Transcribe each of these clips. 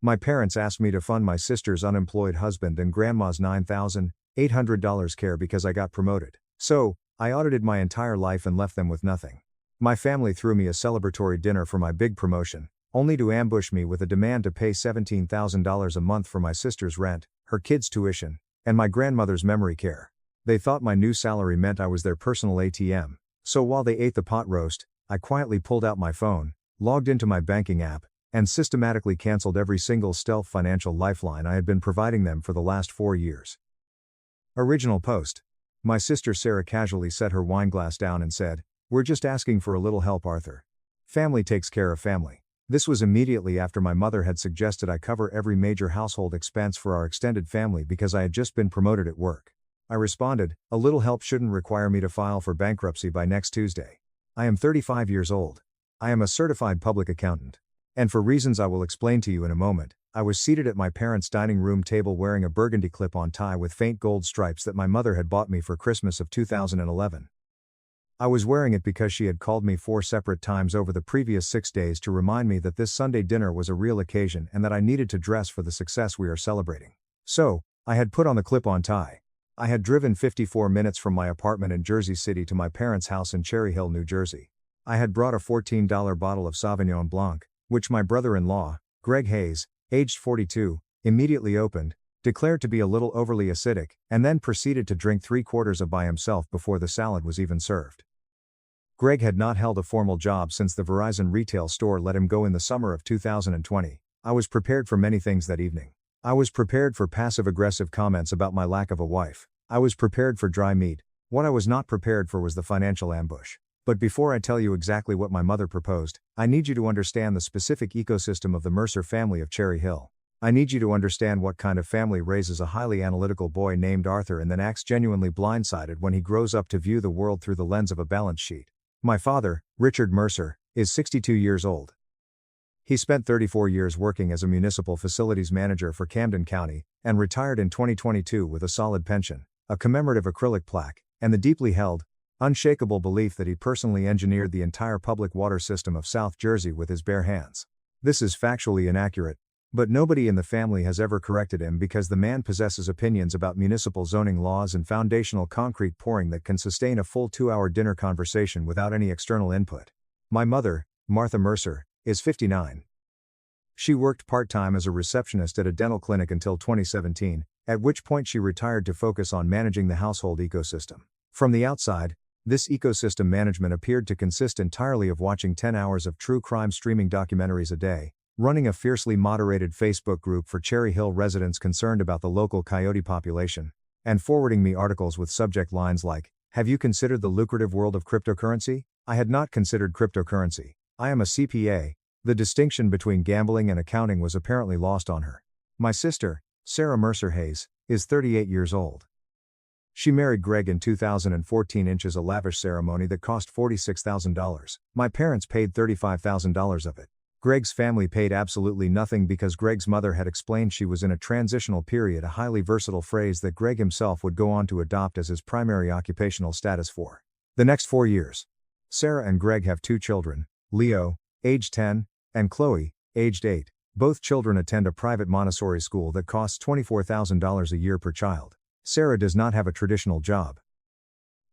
My parents asked me to fund my sister's unemployed husband and grandma's $9,800 care because I got promoted. So, I audited my entire life and left them with nothing. My family threw me a celebratory dinner for my big promotion, only to ambush me with a demand to pay $17,000 a month for my sister's rent, her kids' tuition, and my grandmother's memory care. They thought my new salary meant I was their personal ATM, so while they ate the pot roast, I quietly pulled out my phone, logged into my banking app, and systematically canceled every single stealth financial lifeline I had been providing them for the last 4 years. Original post. My sister Sarah casually set her wine glass down and said, "We're just asking for a little help, Arthur. Family takes care of family." This was immediately after my mother had suggested I cover every major household expense for our extended family because I had just been promoted at work. I responded, "A little help shouldn't require me to file for bankruptcy by next Tuesday. I am 35 years old. I am a certified public accountant. And for reasons I will explain to you in a moment, I was seated at my parents' dining room table wearing a burgundy clip-on tie with faint gold stripes that my mother had bought me for Christmas of 2011. I was wearing it because she had called me 4 separate times over the previous 6 days to remind me that this Sunday dinner was a real occasion and that I needed to dress for the success we are celebrating. So, I had put on the clip-on tie. I had driven 54 minutes from my apartment in Jersey City to my parents' house in Cherry Hill, New Jersey. I had brought a $14 bottle of Sauvignon Blanc, which my brother-in-law, Greg Hayes, aged 42, immediately opened, declared to be a little overly acidic, and then proceeded to drink 3/4 of by himself before the salad was even served. Greg had not held a formal job since the Verizon retail store let him go in the summer of 2020. I was prepared for many things that evening. I was prepared for passive-aggressive comments about my lack of a wife. I was prepared for dry meat. What I was not prepared for was the financial ambush. But before I tell you exactly what my mother proposed, I need you to understand the specific ecosystem of the Mercer family of Cherry Hill. I need you to understand what kind of family raises a highly analytical boy named Arthur and then acts genuinely blindsided when he grows up to view the world through the lens of a balance sheet. My father, Richard Mercer, is 62 years old. He spent 34 years working as a municipal facilities manager for Camden County, and retired in 2022 with a solid pension, a commemorative acrylic plaque, and the deeply held, unshakable belief that he personally engineered the entire public water system of South Jersey with his bare hands. This is factually inaccurate, but nobody in the family has ever corrected him because the man possesses opinions about municipal zoning laws and foundational concrete pouring that can sustain a full 2-hour dinner conversation without any external input. My mother, Martha Mercer, is 59. She worked part-time as a receptionist at a dental clinic until 2017, at which point she retired to focus on managing the household ecosystem. From the outside, this ecosystem management appeared to consist entirely of watching 10 hours of true crime streaming documentaries a day, running a fiercely moderated Facebook group for Cherry Hill residents concerned about the local coyote population, and forwarding me articles with subject lines like, "Have you considered the lucrative world of cryptocurrency?" I had not considered cryptocurrency. I am a CPA. The distinction between gambling and accounting was apparently lost on her. My sister, Sarah Mercer Hayes, is 38 years old. She married Greg in 2014 in a lavish ceremony that cost $46,000. My parents paid $35,000 of it. Greg's family paid absolutely nothing because Greg's mother had explained she was in a transitional period, a highly versatile phrase that Greg himself would go on to adopt as his primary occupational status for the next 4 years. Sarah and Greg have 2 children, Leo, aged 10, and Chloe, aged 8. Both children attend a private Montessori school that costs $24,000 a year per child. Sarah does not have a traditional job.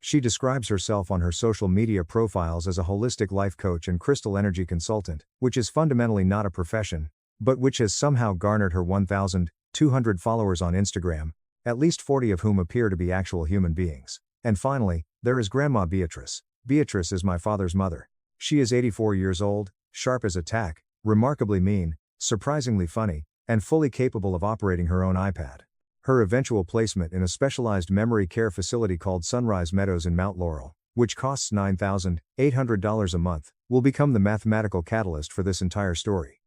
She describes herself on her social media profiles as a holistic life coach and crystal energy consultant, which is fundamentally not a profession, but which has somehow garnered her 1,200 followers on Instagram, at least 40 of whom appear to be actual human beings. And finally, there is Grandma Beatrice. Beatrice is my father's mother. She is 84 years old, sharp as a tack, remarkably mean, surprisingly funny, and fully capable of operating her own iPad. Her eventual placement in a specialized memory care facility called Sunrise Meadows in Mount Laurel, which costs $9,800 a month, will become the mathematical catalyst for this entire story.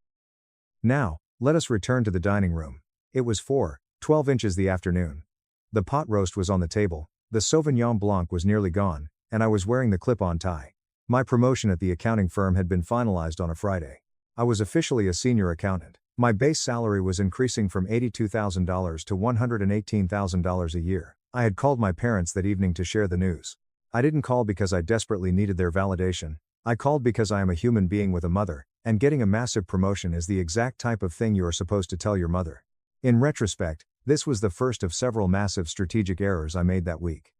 Now, let us return to the dining room. It was 4:12 inches the afternoon. The pot roast was on the table, the Sauvignon Blanc was nearly gone, and I was wearing the clip-on tie. My promotion at the accounting firm had been finalized on a Friday. I was officially a senior accountant. My base salary was increasing from $82,000 to $118,000 a year. I had called my parents that evening to share the news. I didn't call because I desperately needed their validation. I called because I am a human being with a mother, and getting a massive promotion is the exact type of thing you are supposed to tell your mother. In retrospect, this was the first of several massive strategic errors I made that week.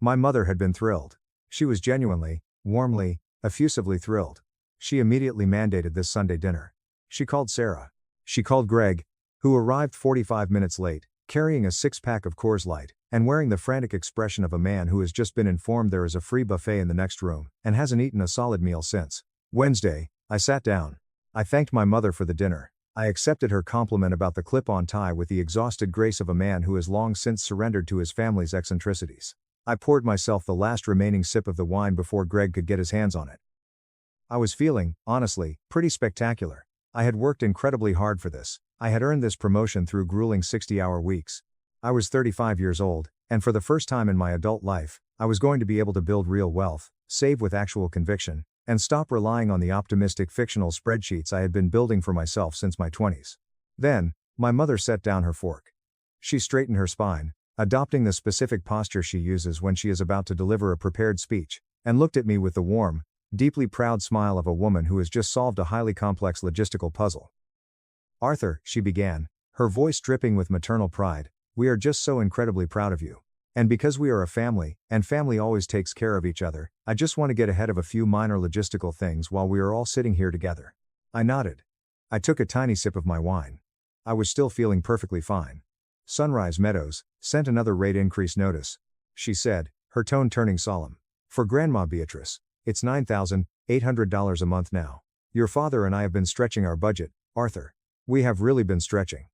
My mother had been thrilled. She was genuinely, warmly, effusively thrilled. She immediately mandated this Sunday dinner. She called Sarah. She called Greg, who arrived 45 minutes late, carrying a six-pack of Coors Light, and wearing the frantic expression of a man who has just been informed there is a free buffet in the next room, and hasn't eaten a solid meal since. Wednesday, I sat down. I thanked my mother for the dinner. I accepted her compliment about the clip-on tie with the exhausted grace of a man who has long since surrendered to his family's eccentricities. I poured myself the last remaining sip of the wine before Greg could get his hands on it. I was feeling, honestly, pretty spectacular. I had worked incredibly hard for this. I had earned this promotion through grueling 60-hour weeks. I was 35 years old, and for the first time in my adult life, I was going to be able to build real wealth, save with actual conviction, and stop relying on the optimistic fictional spreadsheets I had been building for myself since my 20s. Then, my mother set down her fork. She straightened her spine, adopting the specific posture she uses when she is about to deliver a prepared speech, and looked at me with the warm, deeply proud smile of a woman who has just solved a highly complex logistical puzzle. "Arthur," she began, her voice dripping with maternal pride, "we are just so incredibly proud of you. And because we are a family, and family always takes care of each other, I just want to get ahead of a few minor logistical things while we are all sitting here together." I nodded. I took a tiny sip of my wine. I was still feeling perfectly fine. "Sunrise Meadows sent another rate increase notice," she said, her tone turning solemn. "For Grandma Beatrice, it's $9,800 a month now. Your father and I have been stretching our budget, Arthur. We have really been stretching.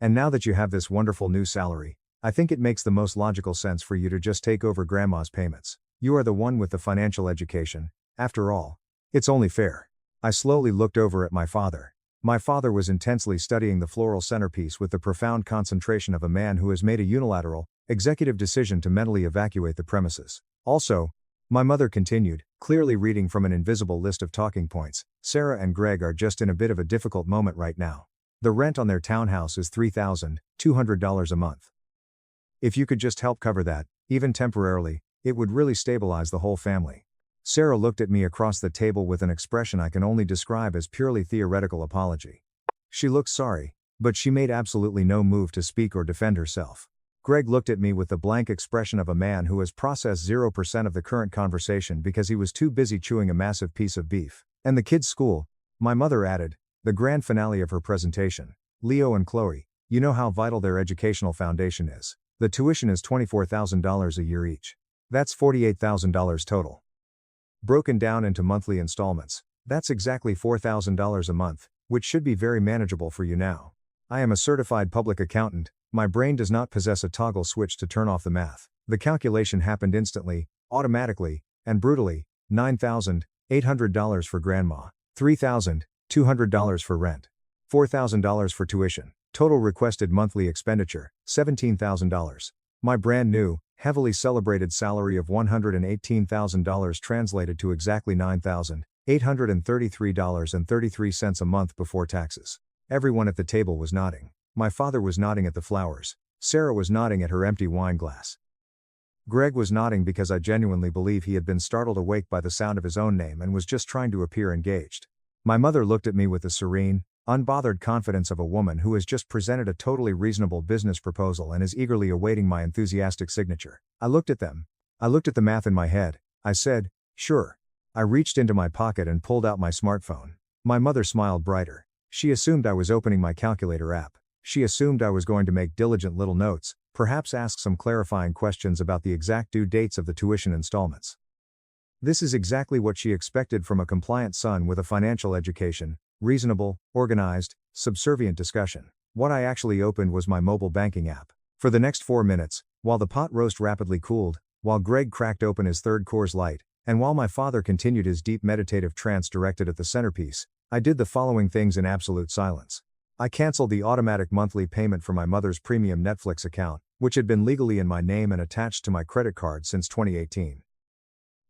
And now that you have this wonderful new salary, I think it makes the most logical sense for you to just take over Grandma's payments. You are the one with the financial education, after all. It's only fair." I slowly looked over at my father. My father was intensely studying the floral centerpiece with the profound concentration of a man who has made a unilateral, executive decision to mentally evacuate the premises. "Also," my mother continued, clearly reading from an invisible list of talking points, "Sarah and Greg are just in a bit of a difficult moment right now. The rent on their townhouse is $3,200 a month. If you could just help cover that, even temporarily, it would really stabilize the whole family." Sarah looked at me across the table with an expression I can only describe as purely theoretical apology. She looked sorry, but she made absolutely no move to speak or defend herself. Greg looked at me with the blank expression of a man who has processed 0% of the current conversation because he was too busy chewing a massive piece of beef. "And the kids' school," my mother added, the grand finale of her presentation. "Leo and Chloe, you know how vital their educational foundation is. The tuition is $24,000 a year each. That's $48,000 total. Broken down into monthly installments, that's exactly $4,000 a month, which should be very manageable for you now. I am a certified public accountant, my brain does not possess a toggle switch to turn off the math. The calculation happened instantly, automatically, and brutally. $9,800 for Grandma, $3,200 for rent, $4,000 for tuition. Total requested monthly expenditure, $17,000. My brand new, heavily celebrated salary of $118,000 translated to exactly $9,833.33 a month before taxes. Everyone at the table was nodding. My father was nodding at the flowers. Sarah was nodding at her empty wine glass. Greg was nodding because I genuinely believe he had been startled awake by the sound of his own name and was just trying to appear engaged. My mother looked at me with the serene, unbothered confidence of a woman who has just presented a totally reasonable business proposal and is eagerly awaiting my enthusiastic signature. I looked at them. I looked at the math in my head. I said, "Sure." I reached into my pocket and pulled out my smartphone. My mother smiled brighter. She assumed I was opening my calculator app. She assumed I was going to make diligent little notes, perhaps ask some clarifying questions about the exact due dates of the tuition installments. This is exactly what she expected from a compliant son with a financial education. Reasonable, organized, subservient discussion. What I actually opened was my mobile banking app. For the next 4 minutes, while the pot roast rapidly cooled, while Greg cracked open his third Coors Light, and while my father continued his deep meditative trance directed at the centerpiece, I did the following things in absolute silence. I canceled the automatic monthly payment for my mother's premium Netflix account, which had been legally in my name and attached to my credit card since 2018.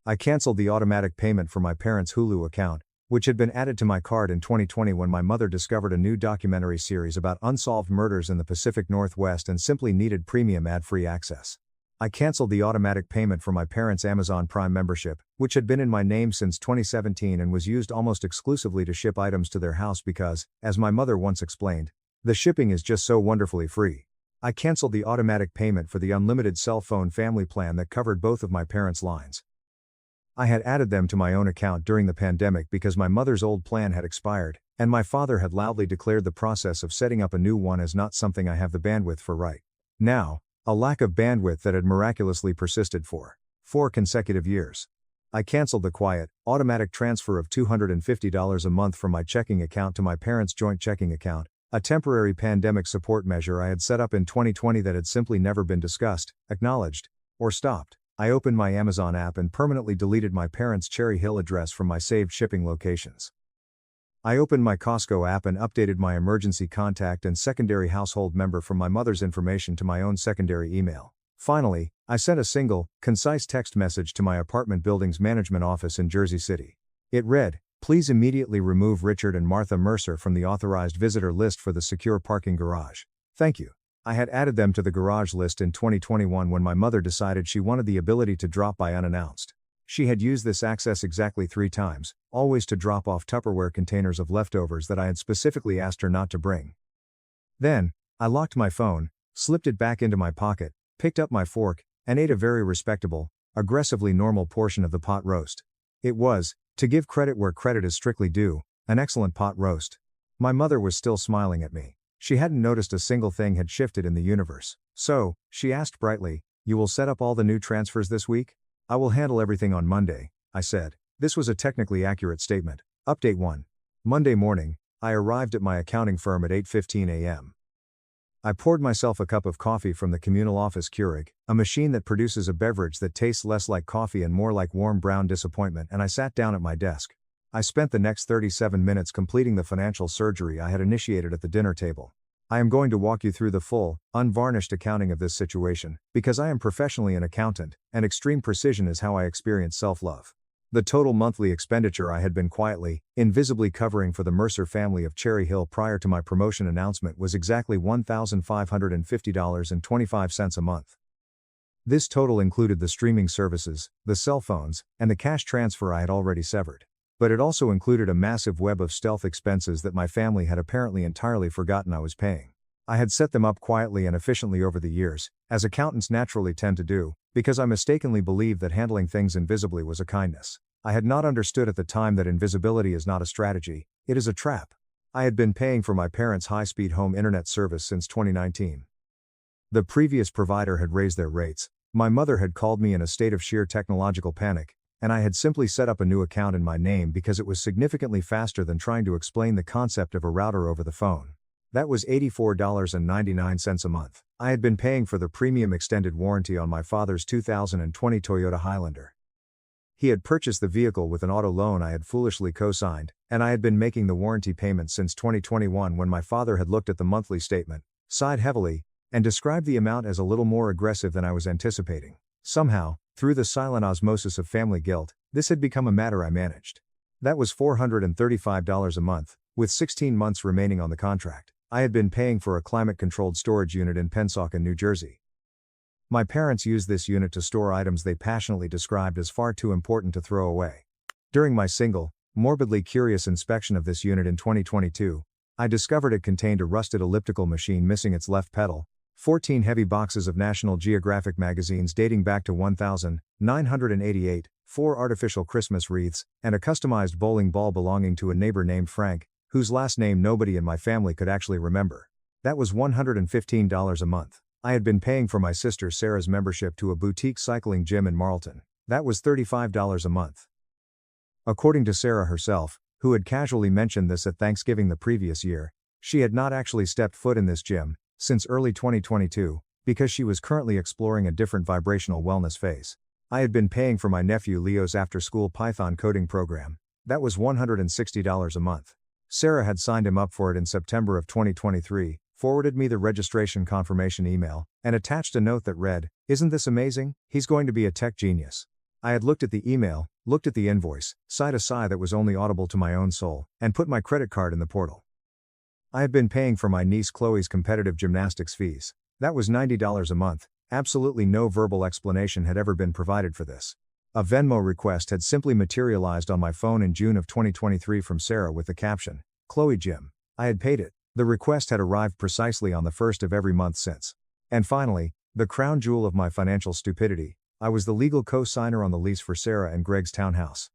I canceled the automatic payment for my parents' Hulu account, which had been added to my card in 2020 when my mother discovered a new documentary series about unsolved murders in the Pacific Northwest and simply needed premium ad-free access. I canceled the automatic payment for my parents' Amazon Prime membership, which had been in my name since 2017 and was used almost exclusively to ship items to their house because, as my mother once explained, the shipping is just so wonderfully free. I canceled the automatic payment for the unlimited cell phone family plan that covered both of my parents' lines. I had added them to my own account during the pandemic because my mother's old plan had expired, and my father had loudly declared the process of setting up a new one as not something I have the bandwidth for right now, a lack of bandwidth that had miraculously persisted for 4 consecutive years. I canceled the quiet, automatic transfer of $250 a month from my checking account to my parents' joint checking account, a temporary pandemic support measure I had set up in 2020 that had simply never been discussed, acknowledged, or stopped. I opened my Amazon app and permanently deleted my parents' Cherry Hill address from my saved shipping locations. I opened my Costco app and updated my emergency contact and secondary household member from my mother's information to my own secondary email. Finally, I sent a single, concise text message to my apartment building's management office in Jersey City. It read, "Please immediately remove Richard and Martha Mercer from the authorized visitor list for the secure parking garage. Thank you." I had added them to the garage list in 2021 when my mother decided she wanted the ability to drop by unannounced. She had used this access exactly 3 times, always to drop off Tupperware containers of leftovers that I had specifically asked her not to bring. Then, I locked my phone, slipped it back into my pocket, picked up my fork, and ate a very respectable, aggressively normal portion of the pot roast. It was, to give credit where credit is strictly due, an excellent pot roast. My mother was still smiling at me. She hadn't noticed a single thing had shifted in the universe. "So," she asked brightly, "you will set up all the new transfers this week?" "I will handle everything on Monday," I said. This was a technically accurate statement. Update 1. Monday morning, I arrived at my accounting firm at 8:15 a.m. I poured myself a cup of coffee from the communal office Keurig, a machine that produces a beverage that tastes less like coffee and more like warm brown disappointment, and I sat down at my desk. I spent the next 37 minutes completing the financial surgery I had initiated at the dinner table. I am going to walk you through the full, unvarnished accounting of this situation, because I am professionally an accountant, and extreme precision is how I experience self-love. The total monthly expenditure I had been quietly, invisibly covering for the Mercer family of Cherry Hill prior to my promotion announcement was exactly $1,550.25 a month. This total included the streaming services, the cell phones, and the cash transfer I had already severed. But it also included a massive web of stealth expenses that my family had apparently entirely forgotten I was paying. I had set them up quietly and efficiently over the years, as accountants naturally tend to do, because I mistakenly believed that handling things invisibly was a kindness. I had not understood at the time that invisibility is not a strategy, it is a trap. I had been paying for my parents' high-speed home internet service since 2019. The previous provider had raised their rates, my mother had called me in a state of sheer technological panic, and I had simply set up a new account in my name because it was significantly faster than trying to explain the concept of a router over the phone. That was $84.99 a month. I had been paying for the premium extended warranty on my father's 2020 Toyota Highlander. He had purchased the vehicle with an auto loan I had foolishly co-signed, and I had been making the warranty payments since 2021 when my father had looked at the monthly statement, sighed heavily, and described the amount as a little more aggressive than I was anticipating. Somehow, through the silent osmosis of family guilt, this had become a matter I managed. That was $435 a month, with 16 months remaining on the contract. I had been paying for a climate-controlled storage unit in Pennsauken, New Jersey. My parents used this unit to store items they passionately described as far too important to throw away. During my single, morbidly curious inspection of this unit in 2022, I discovered it contained a rusted elliptical machine missing its left pedal, 14 heavy boxes of National Geographic magazines dating back to 1988, 4 artificial Christmas wreaths, and a customized bowling ball belonging to a neighbor named Frank, whose last name nobody in my family could actually remember. That was $115 a month. I had been paying for my sister Sarah's membership to a boutique cycling gym in Marlton. That was $35 a month. According to Sarah herself, who had casually mentioned this at Thanksgiving the previous year, she had not actually stepped foot in this gym since early 2022, because she was currently exploring a different vibrational wellness phase. I had been paying for my nephew Leo's after-school Python coding program. That was $160 a month. Sarah had signed him up for it in September of 2023, forwarded me the registration confirmation email, and attached a note that read, "Isn't this amazing? He's going to be a tech genius." I had looked at the email, looked at the invoice, sighed a sigh that was only audible to my own soul, and put my credit card in the portal. I had been paying for my niece Chloe's competitive gymnastics fees. That was $90 a month, Absolutely no verbal explanation had ever been provided for this. A Venmo request had simply materialized on my phone in June of 2023 from Sarah with the caption, "Chloe Jim." I had paid it. The request had arrived precisely on the 1st of every month since. And finally, the crown jewel of my financial stupidity, I was the legal co-signer on the lease for Sarah and Greg's townhouse.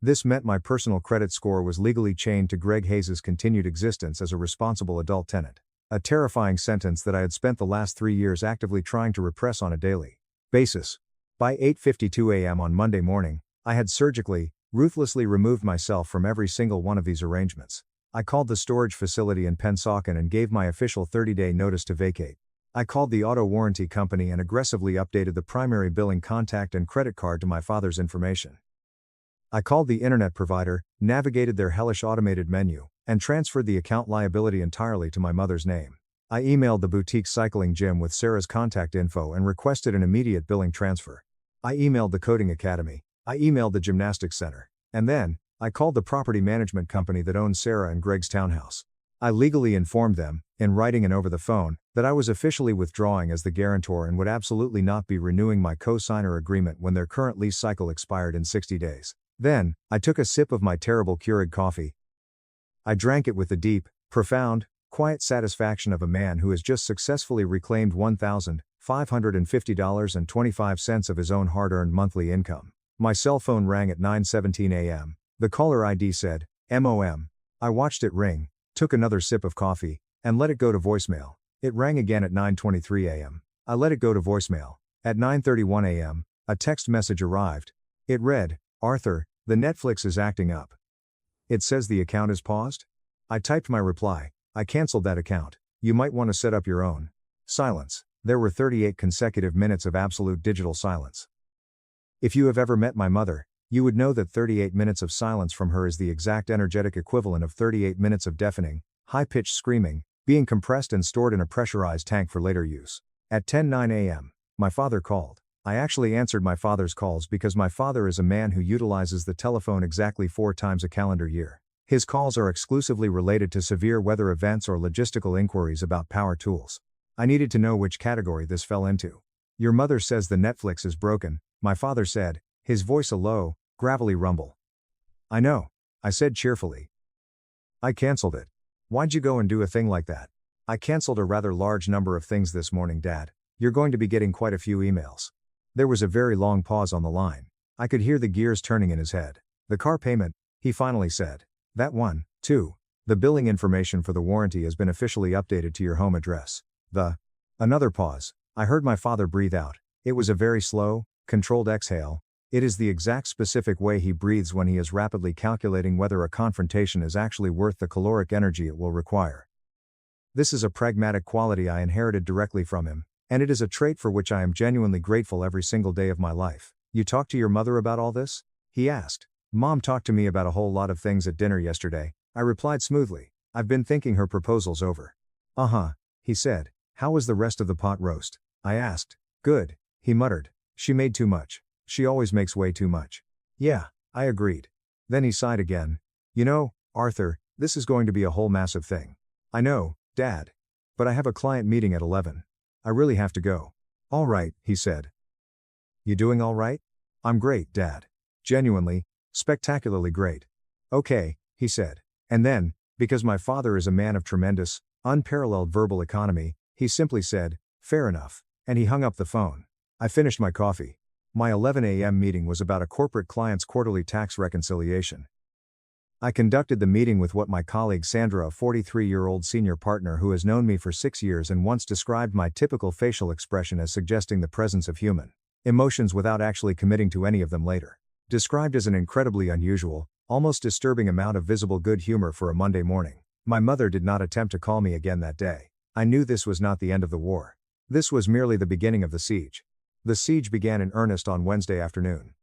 This meant my personal credit score was legally chained to Greg Hayes' continued existence as a responsible adult tenant. A terrifying sentence that I had spent the last 3 years actively trying to repress on a daily basis. By 8:52 a.m. on Monday morning, I had surgically, ruthlessly removed myself from every single one of these arrangements. I called the storage facility in Pennsauken and gave my official 30-day notice to vacate. I called the auto warranty company and aggressively updated the primary billing contact and credit card to my father's information. I called the internet provider, navigated their hellish automated menu, and transferred the account liability entirely to my mother's name. I emailed the boutique cycling gym with Sarah's contact info and requested an immediate billing transfer. I emailed the coding academy. I emailed the gymnastics center. And then, I called the property management company that owns Sarah and Greg's townhouse. I legally informed them, in writing and over the phone, that I was officially withdrawing as the guarantor and would absolutely not be renewing my co-signer agreement when their current lease cycle expired in 60 days. Then, I took a sip of my terrible Keurig coffee. I drank it with the deep, profound, quiet satisfaction of a man who has just successfully reclaimed $1,550.25 of his own hard-earned monthly income. My cell phone rang at 9:17 a.m. The caller ID said, "MOM. I watched it ring, took another sip of coffee, and let it go to voicemail. It rang again at 9:23 a.m. I let it go to voicemail. At 9:31 a.m., a text message arrived. It read, "Arthur, the Netflix is acting up. It says the account is paused?" I typed my reply, "I canceled that account. You might want to set up your own." Silence. There were 38 consecutive minutes of absolute digital silence. If you have ever met my mother, you would know that 38 minutes of silence from her is the exact energetic equivalent of 38 minutes of deafening, high-pitched screaming, being compressed and stored in a pressurized tank for later use. At 10:09 a.m., my father called. I actually answered my father's calls because my father is a man who utilizes the telephone exactly 4 times a calendar year. His calls are exclusively related to severe weather events or logistical inquiries about power tools. I needed to know which category this fell into. "Your mother says the Netflix is broken," my father said, his voice a low, gravelly rumble. "I know," I said cheerfully. "I canceled it." "Why'd you go and do a thing like that?" "I canceled a rather large number of things this morning, Dad. You're going to be getting quite a few emails." There was a very long pause on the line. I could hear the gears turning in his head. "The car payment," he finally said. "That one, too. The billing information for the warranty has been officially updated to your home address. Another pause. I heard my father breathe out. It was a very slow, controlled exhale. It is the exact specific way he breathes when he is rapidly calculating whether a confrontation is actually worth the caloric energy it will require. This is a pragmatic quality I inherited directly from him, and it is a trait for which I am genuinely grateful every single day of my life. "You talked to your mother about all this?" he asked. "Mom talked to me about a whole lot of things at dinner yesterday," I replied smoothly. "I've been thinking her proposal's over." "Uh-huh," he said. "How was the rest of the pot roast?" I asked. "Good," he muttered. "She made too much. She always makes way too much." "Yeah," I agreed. Then he sighed again. "You know, Arthur, this is going to be a whole massive thing." "I know, Dad. But I have a client meeting at 11. I really have to go." "All right," he said. "You doing all right?" "I'm great, Dad. Genuinely, spectacularly great." "Okay," he said. And then, because my father is a man of tremendous, unparalleled verbal economy, he simply said, "Fair enough," and he hung up the phone. I finished my coffee. My 11 a.m. meeting was about a corporate client's quarterly tax reconciliation. I conducted the meeting with what my colleague Sandra, a 43-year-old senior partner who has known me for 6 years and once described my typical facial expression as suggesting the presence of human emotions without actually committing to any of them later. Described as an incredibly unusual, almost disturbing amount of visible good humor for a Monday morning. My mother did not attempt to call me again that day. I knew this was not the end of the war. This was merely the beginning of the siege. The siege began in earnest on Wednesday afternoon.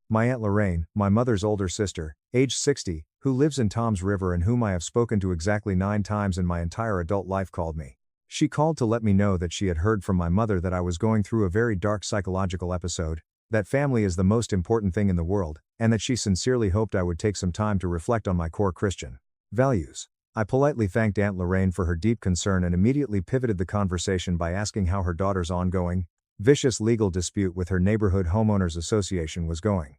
My Aunt Lorraine, my mother's older sister, aged 60, who lives in Toms River and whom I have spoken to exactly 9 times in my entire adult life, called me. She called to let me know that she had heard from my mother that I was going through a very dark psychological episode, that family is the most important thing in the world, and that she sincerely hoped I would take some time to reflect on my core Christian values. I politely thanked Aunt Lorraine for her deep concern and immediately pivoted the conversation by asking how her daughter's ongoing, vicious legal dispute with her neighborhood homeowners association was going.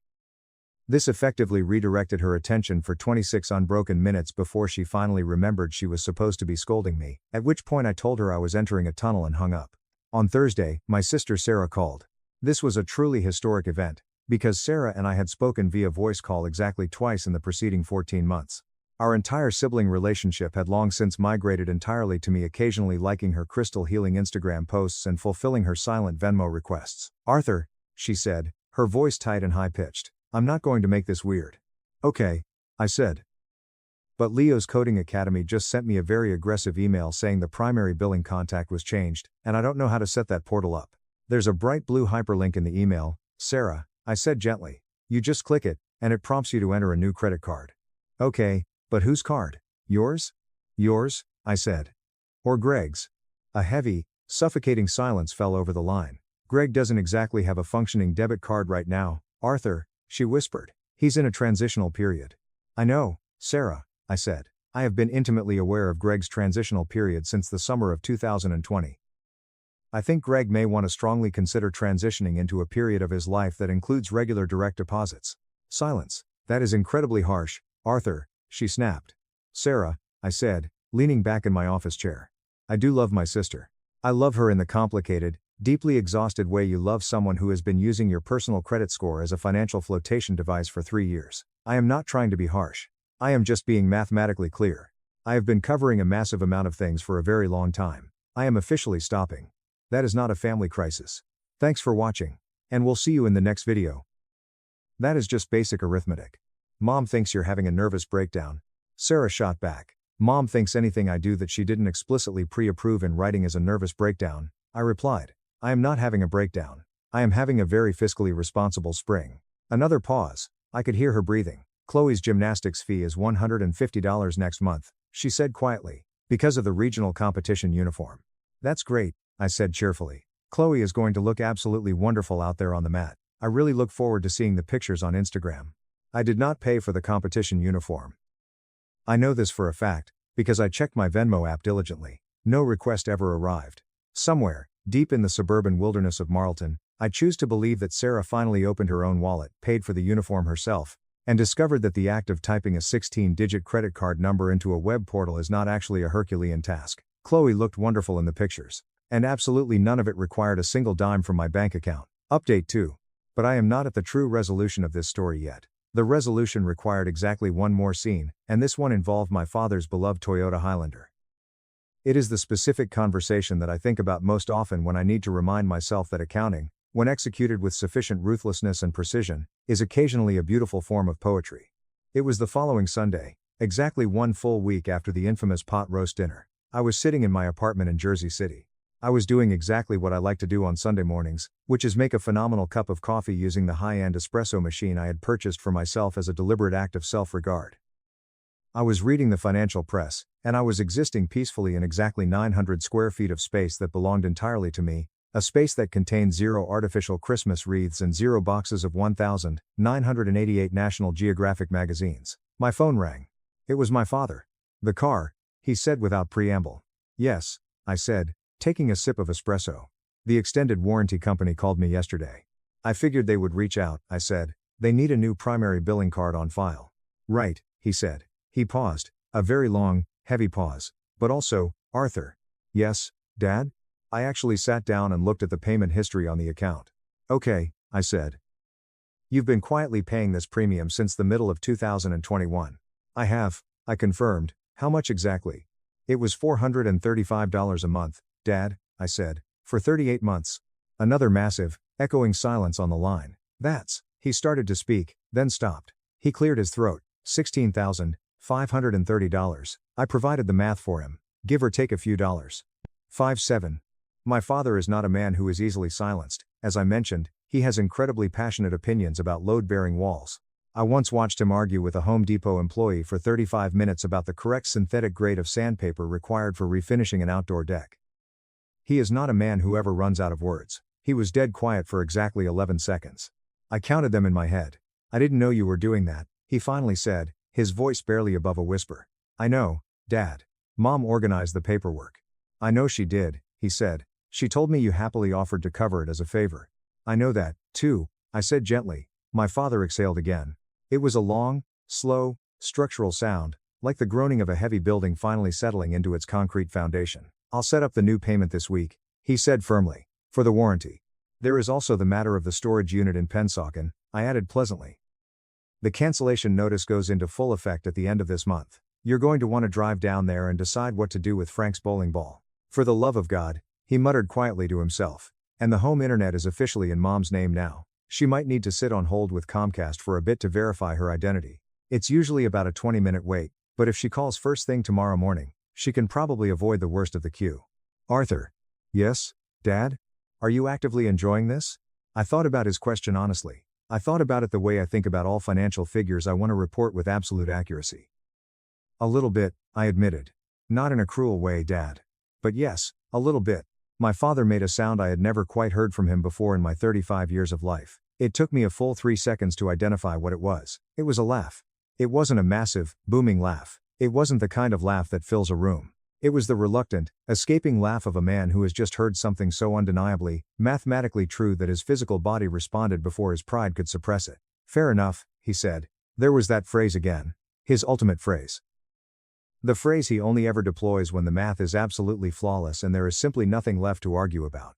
This effectively redirected her attention for 26 unbroken minutes before she finally remembered she was supposed to be scolding me, at which point I told her I was entering a tunnel and hung up. On Thursday, my sister Sarah called. This was a truly historic event, because Sarah and I had spoken via voice call exactly twice in the preceding 14 months. Our entire sibling relationship had long since migrated entirely to me occasionally liking her crystal healing Instagram posts and fulfilling her silent Venmo requests. "Arthur," she said, her voice tight and high-pitched, "I'm not going to make this weird." "Okay," I said. But Leo's Coding Academy just sent me a very aggressive email saying the primary billing contact was changed, and I don't know how to set that portal up. "There's a bright blue hyperlink in the email, Sarah," I said gently. "You just click it, and it prompts you to enter a new credit card." "Okay, but whose card? Yours?" "Yours," I said. "Or Greg's?" A heavy, suffocating silence fell over the line. "Greg doesn't exactly have a functioning debit card right now, Arthur," she whispered. "He's in a transitional period." "I know, Sarah," I said. "I have been intimately aware of Greg's transitional period since the summer of 2020. I think Greg may want to strongly consider transitioning into a period of his life that includes regular direct deposits." Silence. "That is incredibly harsh, Arthur," she snapped. "Sarah," I said, leaning back in my office chair. "I do love my sister. I love her in the complicated, deeply exhausted way you love someone who has been using your personal credit score as a financial flotation device for 3 years. I am not trying to be harsh. I am just being mathematically clear. I have been covering a massive amount of things for a very long time. I am officially stopping. That is not a family crisis. Thanks for watching. And we'll see you in the next video." "That is just basic arithmetic. Mom thinks you're having a nervous breakdown," Sarah shot back. "Mom thinks anything I do that she didn't explicitly pre-approve in writing is a nervous breakdown," I replied. "I am not having a breakdown. I am having a very fiscally responsible spring." Another pause. I could hear her breathing. "Chloe's gymnastics fee is $150 next month," she said quietly, "because of the regional competition uniform." "That's great," I said cheerfully. "Chloe is going to look absolutely wonderful out there on the mat. I really look forward to seeing the pictures on Instagram." I did not pay for the competition uniform. I know this for a fact, because I checked my Venmo app diligently. No request ever arrived. Somewhere, deep in the suburban wilderness of Marlton, I choose to believe that Sarah finally opened her own wallet, paid for the uniform herself, and discovered that the act of typing a 16-digit credit card number into a web portal is not actually a Herculean task. Chloe looked wonderful in the pictures, and absolutely none of it required a single dime from my bank account. Update 2. But I am not at the true resolution of this story yet. The resolution required exactly one more scene, and this one involved my father's beloved Toyota Highlander. It is the specific conversation that I think about most often when I need to remind myself that accounting, when executed with sufficient ruthlessness and precision, is occasionally a beautiful form of poetry. It was the following Sunday, exactly 1 full week after the infamous pot roast dinner. I was sitting in my apartment in Jersey City. I was doing exactly what I like to do on Sunday mornings, which is make a phenomenal cup of coffee using the high-end espresso machine I had purchased for myself as a deliberate act of self-regard. I was reading the financial press, and I was existing peacefully in exactly 900 square feet of space that belonged entirely to me, a space that contained 0 artificial Christmas wreaths and 0 boxes of 1,988 National Geographic magazines. My phone rang. It was my father. "The car," he said without preamble. "Yes," I said, taking a sip of espresso. "The extended warranty company called me yesterday. I figured they would reach out," I said. "They need a new primary billing card on file." "Right," he said. He paused, a very long, heavy pause. "But also, Arthur." "Yes, Dad?" I actually sat down and looked at the payment history on the account. "Okay," I said. "You've been quietly paying this premium since the middle of 2021. "I have," I confirmed. "How much exactly?" "It was $435 a month, Dad," I said, "for 38 months. Another massive, echoing silence on the line. "That's," he started to speak, then stopped. He cleared his throat. $16,530. I provided the math for him, give or take a few dollars. 5-7. My father is not a man who is easily silenced. As I mentioned, he has incredibly passionate opinions about load-bearing walls. I once watched him argue with a Home Depot employee for 35 minutes about the correct synthetic grade of sandpaper required for refinishing an outdoor deck. He is not a man who ever runs out of words. He was dead quiet for exactly 11 seconds. I counted them in my head. "I didn't know you were doing that," he finally said, his voice barely above a whisper. "I know, Dad. Mom organized the paperwork. I know she did, he said. She told me you happily offered to cover it as a favor. I know that, too, I said gently. My father exhaled again. It was a long, slow, structural sound, like the groaning of a heavy building finally settling into its concrete foundation. I'll set up the new payment this week, he said firmly. For the warranty. There is also the matter of the storage unit in Pennsauken, I added pleasantly. The cancellation notice goes into full effect at the end of this month. You're going to want to drive down there and decide what to do with Frank's bowling ball. For the love of God, he muttered quietly to himself. And the home internet is officially in Mom's name now. She might need to sit on hold with Comcast for a bit to verify her identity. It's usually about a 20-minute wait, but if she calls first thing tomorrow morning, she can probably avoid the worst of the queue. Arthur. Yes, Dad? Are you actively enjoying this? I thought about his question honestly. I thought about it the way I think about all financial figures I want to report with absolute accuracy. A little bit, I admitted. Not in a cruel way, Dad. But yes, a little bit. My father made a sound I had never quite heard from him before in my 35 years of life. It took me a full 3 seconds to identify what it was. It was a laugh. It wasn't a massive, booming laugh. It wasn't the kind of laugh that fills a room. It was the reluctant, escaping laugh of a man who has just heard something so undeniably, mathematically true that his physical body responded before his pride could suppress it. Fair enough, he said. There was that phrase again. His ultimate phrase. The phrase he only ever deploys when the math is absolutely flawless and there is simply nothing left to argue about.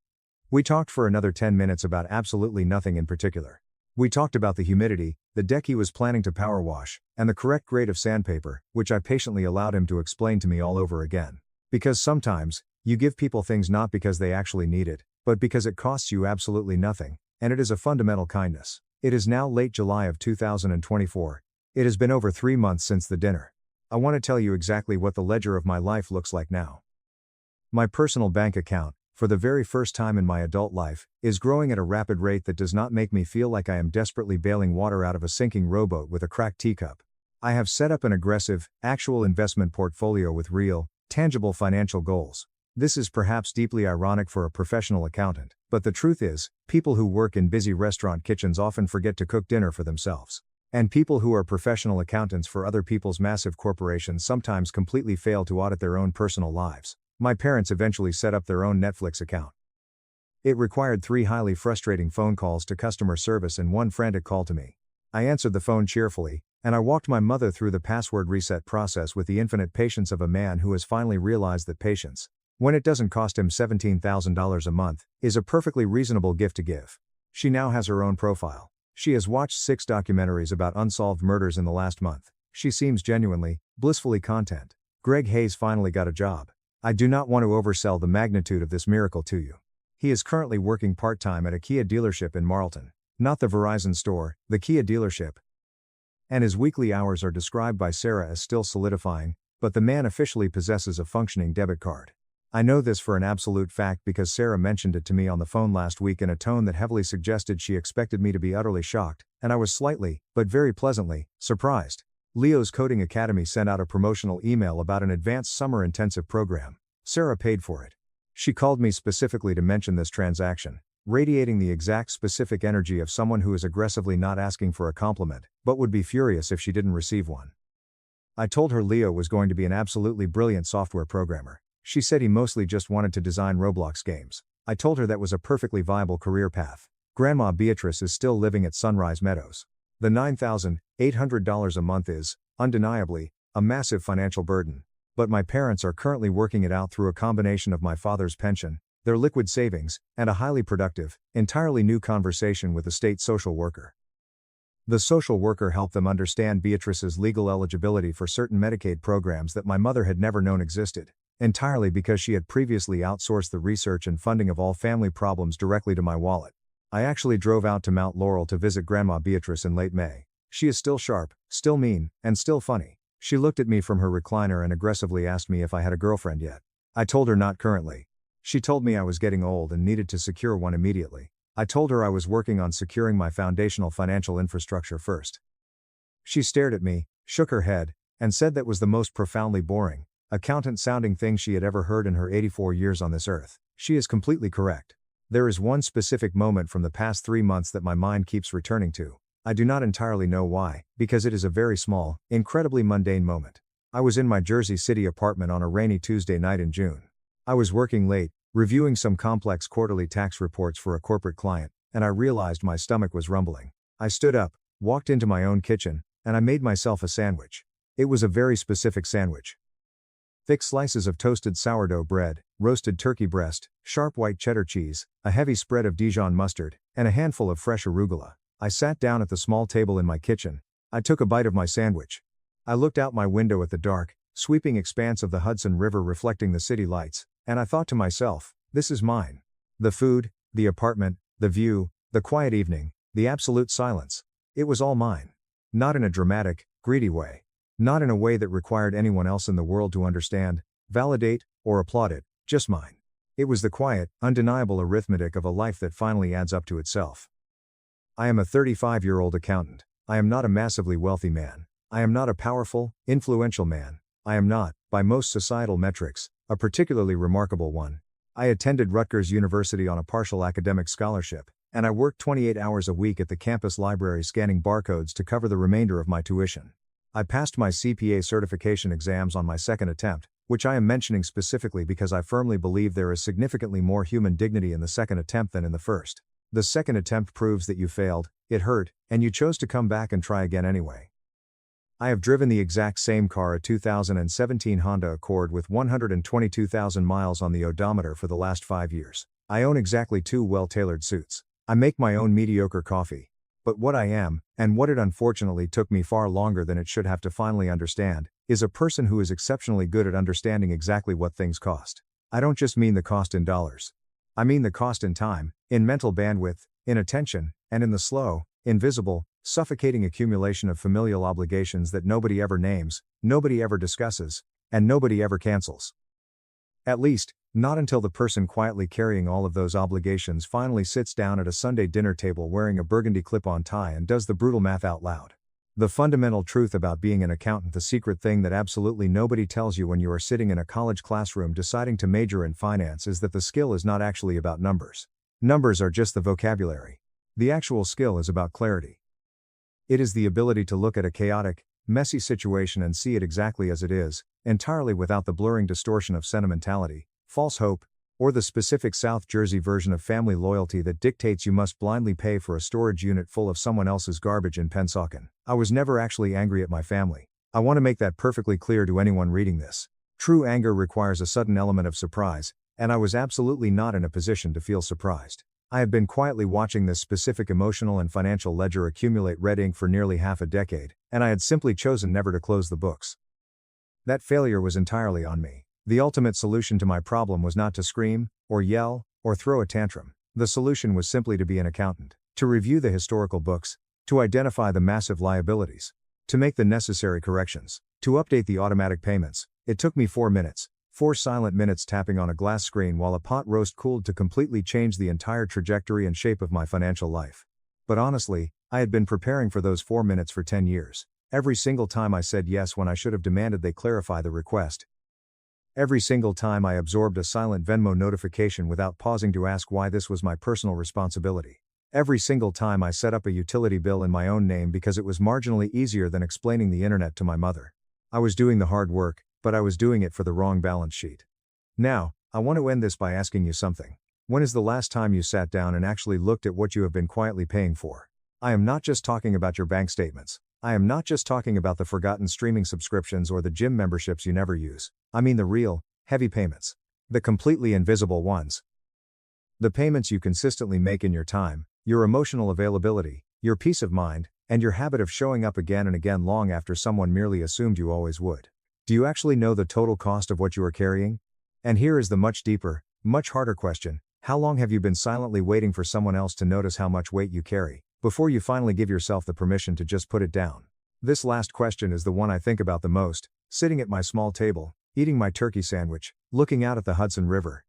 We talked for another 10 minutes about absolutely nothing in particular. We talked about the humidity, the deck he was planning to power wash, and the correct grade of sandpaper, which I patiently allowed him to explain to me all over again. Because sometimes, you give people things not because they actually need it, but because it costs you absolutely nothing, and it is a fundamental kindness. It is now late July of 2024. It has been over 3 months since the dinner. I want to tell you exactly what the ledger of my life looks like now. My personal bank account, for the very first time in my adult life, is growing at a rapid rate that does not make me feel like I am desperately bailing water out of a sinking rowboat with a cracked teacup. I have set up an aggressive, actual investment portfolio with real, tangible financial goals. This is perhaps deeply ironic for a professional accountant, but the truth is, people who work in busy restaurant kitchens often forget to cook dinner for themselves. And people who are professional accountants for other people's massive corporations sometimes completely fail to audit their own personal lives. My parents eventually set up their own Netflix account. It required 3 highly frustrating phone calls to customer service and 1 frantic call to me. I answered the phone cheerfully, and I walked my mother through the password reset process with the infinite patience of a man who has finally realized that patience, when it doesn't cost him $17,000 a month, is a perfectly reasonable gift to give. She now has her own profile. She has watched 6 documentaries about unsolved murders in the last month. She seems genuinely, blissfully content. Greg Hayes finally got a job. I do not want to oversell the magnitude of this miracle to you. He is currently working part-time at a Kia dealership in Marlton. Not the Verizon store, the Kia dealership. And his weekly hours are described by Sarah as still solidifying, but the man officially possesses a functioning debit card. I know this for an absolute fact because Sarah mentioned it to me on the phone last week in a tone that heavily suggested she expected me to be utterly shocked, and I was slightly, but very pleasantly, surprised. Leo's Coding Academy sent out a promotional email about an advanced summer intensive program. Sarah paid for it. She called me specifically to mention this transaction, radiating the exact specific energy of someone who is aggressively not asking for a compliment, but would be furious if she didn't receive one. I told her Leo was going to be an absolutely brilliant software programmer. She said he mostly just wanted to design Roblox games. I told her that was a perfectly viable career path. Grandma Beatrice is still living at Sunrise Meadows. The $9,800 a month is, undeniably, a massive financial burden. But my parents are currently working it out through a combination of my father's pension, their liquid savings, and a highly productive, entirely new conversation with a state social worker. The social worker helped them understand Beatrice's legal eligibility for certain Medicaid programs that my mother had never known existed. Entirely because she had previously outsourced the research and funding of all family problems directly to my wallet. I actually drove out to Mount Laurel to visit Grandma Beatrice in late May. She is still sharp, still mean, and still funny. She looked at me from her recliner and aggressively asked me if I had a girlfriend yet. I told her not currently. She told me I was getting old and needed to secure one immediately. I told her I was working on securing my foundational financial infrastructure first. She stared at me, shook her head, and said that was the most profoundly boring, accountant-sounding thing she had ever heard in her 84 years on this earth. She is completely correct. There is one specific moment from the past 3 months that my mind keeps returning to. I do not entirely know why, because it is a very small, incredibly mundane moment. I was in my Jersey City apartment on a rainy Tuesday night in June. I was working late, reviewing some complex quarterly tax reports for a corporate client, and I realized my stomach was rumbling. I stood up, walked into my own kitchen, and I made myself a sandwich. It was a very specific sandwich. Thick slices of toasted sourdough bread, roasted turkey breast, sharp white cheddar cheese, a heavy spread of Dijon mustard, and a handful of fresh arugula. I sat down at the small table in my kitchen. I took a bite of my sandwich. I looked out my window at the dark, sweeping expanse of the Hudson River reflecting the city lights, and I thought to myself, this is mine. The food, the apartment, the view, the quiet evening, the absolute silence. It was all mine. Not in a dramatic, greedy way. Not in a way that required anyone else in the world to understand, validate, or applaud it, just mine. It was the quiet, undeniable arithmetic of a life that finally adds up to itself. I am a 35-year-old accountant. I am not a massively wealthy man. I am not a powerful, influential man. I am not, by most societal metrics, a particularly remarkable one. I attended Rutgers University on a partial academic scholarship, and I worked 28 hours a week at the campus library scanning barcodes to cover the remainder of my tuition. I passed my CPA certification exams on my second attempt, which I am mentioning specifically because I firmly believe there is significantly more human dignity in the second attempt than in the first. The second attempt proves that you failed, it hurt, and you chose to come back and try again anyway. I have driven the exact same car, a 2017 Honda Accord with 122,000 miles on the odometer for the last 5 years. I own exactly 2 well-tailored suits. I make my own mediocre coffee. But what I am, and what it unfortunately took me far longer than it should have to finally understand, is a person who is exceptionally good at understanding exactly what things cost. I don't just mean the cost in dollars. I mean the cost in time, in mental bandwidth, in attention, and in the slow, invisible, suffocating accumulation of familial obligations that nobody ever names, nobody ever discusses, and nobody ever cancels. At least, not until the person quietly carrying all of those obligations finally sits down at a Sunday dinner table wearing a burgundy clip-on tie and does the brutal math out loud. The fundamental truth about being an accountant, the secret thing that absolutely nobody tells you when you are sitting in a college classroom deciding to major in finance, is that the skill is not actually about numbers. Numbers are just the vocabulary. The actual skill is about clarity. It is the ability to look at a chaotic, messy situation and see it exactly as it is, entirely without the blurring distortion of sentimentality, false hope, or the specific South Jersey version of family loyalty that dictates you must blindly pay for a storage unit full of someone else's garbage in Pennsauken. I was never actually angry at my family. I want to make that perfectly clear to anyone reading this. True anger requires a sudden element of surprise, and I was absolutely not in a position to feel surprised. I had been quietly watching this specific emotional and financial ledger accumulate red ink for nearly half a decade, and I had simply chosen never to close the books. That failure was entirely on me. The ultimate solution to my problem was not to scream, or yell, or throw a tantrum. The solution was simply to be an accountant, to review the historical books, to identify the massive liabilities, to make the necessary corrections, to update the automatic payments. It took me 4 minutes. 4 silent minutes tapping on a glass screen while a pot roast cooled to completely change the entire trajectory and shape of my financial life. But honestly, I had been preparing for those 4 minutes for 10 years. Every single time I said yes when I should have demanded they clarify the request. Every single time I absorbed a silent Venmo notification without pausing to ask why this was my personal responsibility. Every single time I set up a utility bill in my own name because it was marginally easier than explaining the internet to my mother. I was doing the hard work, but I was doing it for the wrong balance sheet. Now, I want to end this by asking you something. When is the last time you sat down and actually looked at what you have been quietly paying for? I am not just talking about your bank statements. I am not just talking about the forgotten streaming subscriptions or the gym memberships you never use. I mean the real, heavy payments. The completely invisible ones. The payments you consistently make in your time, your emotional availability, your peace of mind, and your habit of showing up again and again long after someone merely assumed you always would. Do you actually know the total cost of what you are carrying? And here is the much deeper, much harder question. How long have you been silently waiting for someone else to notice how much weight you carry, before you finally give yourself the permission to just put it down? This last question is the one I think about the most, sitting at my small table, eating my turkey sandwich, looking out at the Hudson River.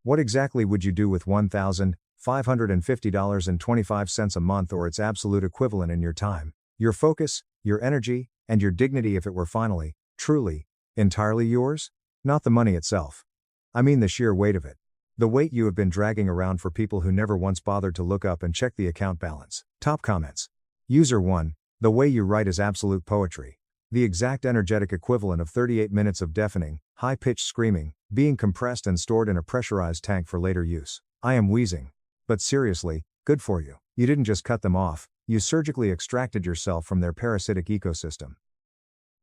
What exactly would you do with $1,550.25 a month, or its absolute equivalent, in your time, your focus, your energy, and your dignity if it were finally, truly, entirely yours? Not the money itself. I mean the sheer weight of it. The weight you have been dragging around for people who never once bothered to look up and check the account balance. Top comments. User 1, the way you write is absolute poetry. The exact energetic equivalent of 38 minutes of deafening, high-pitched screaming, being compressed and stored in a pressurized tank for later use. I am wheezing. But seriously, good for you. You didn't just cut them off, you surgically extracted yourself from their parasitic ecosystem.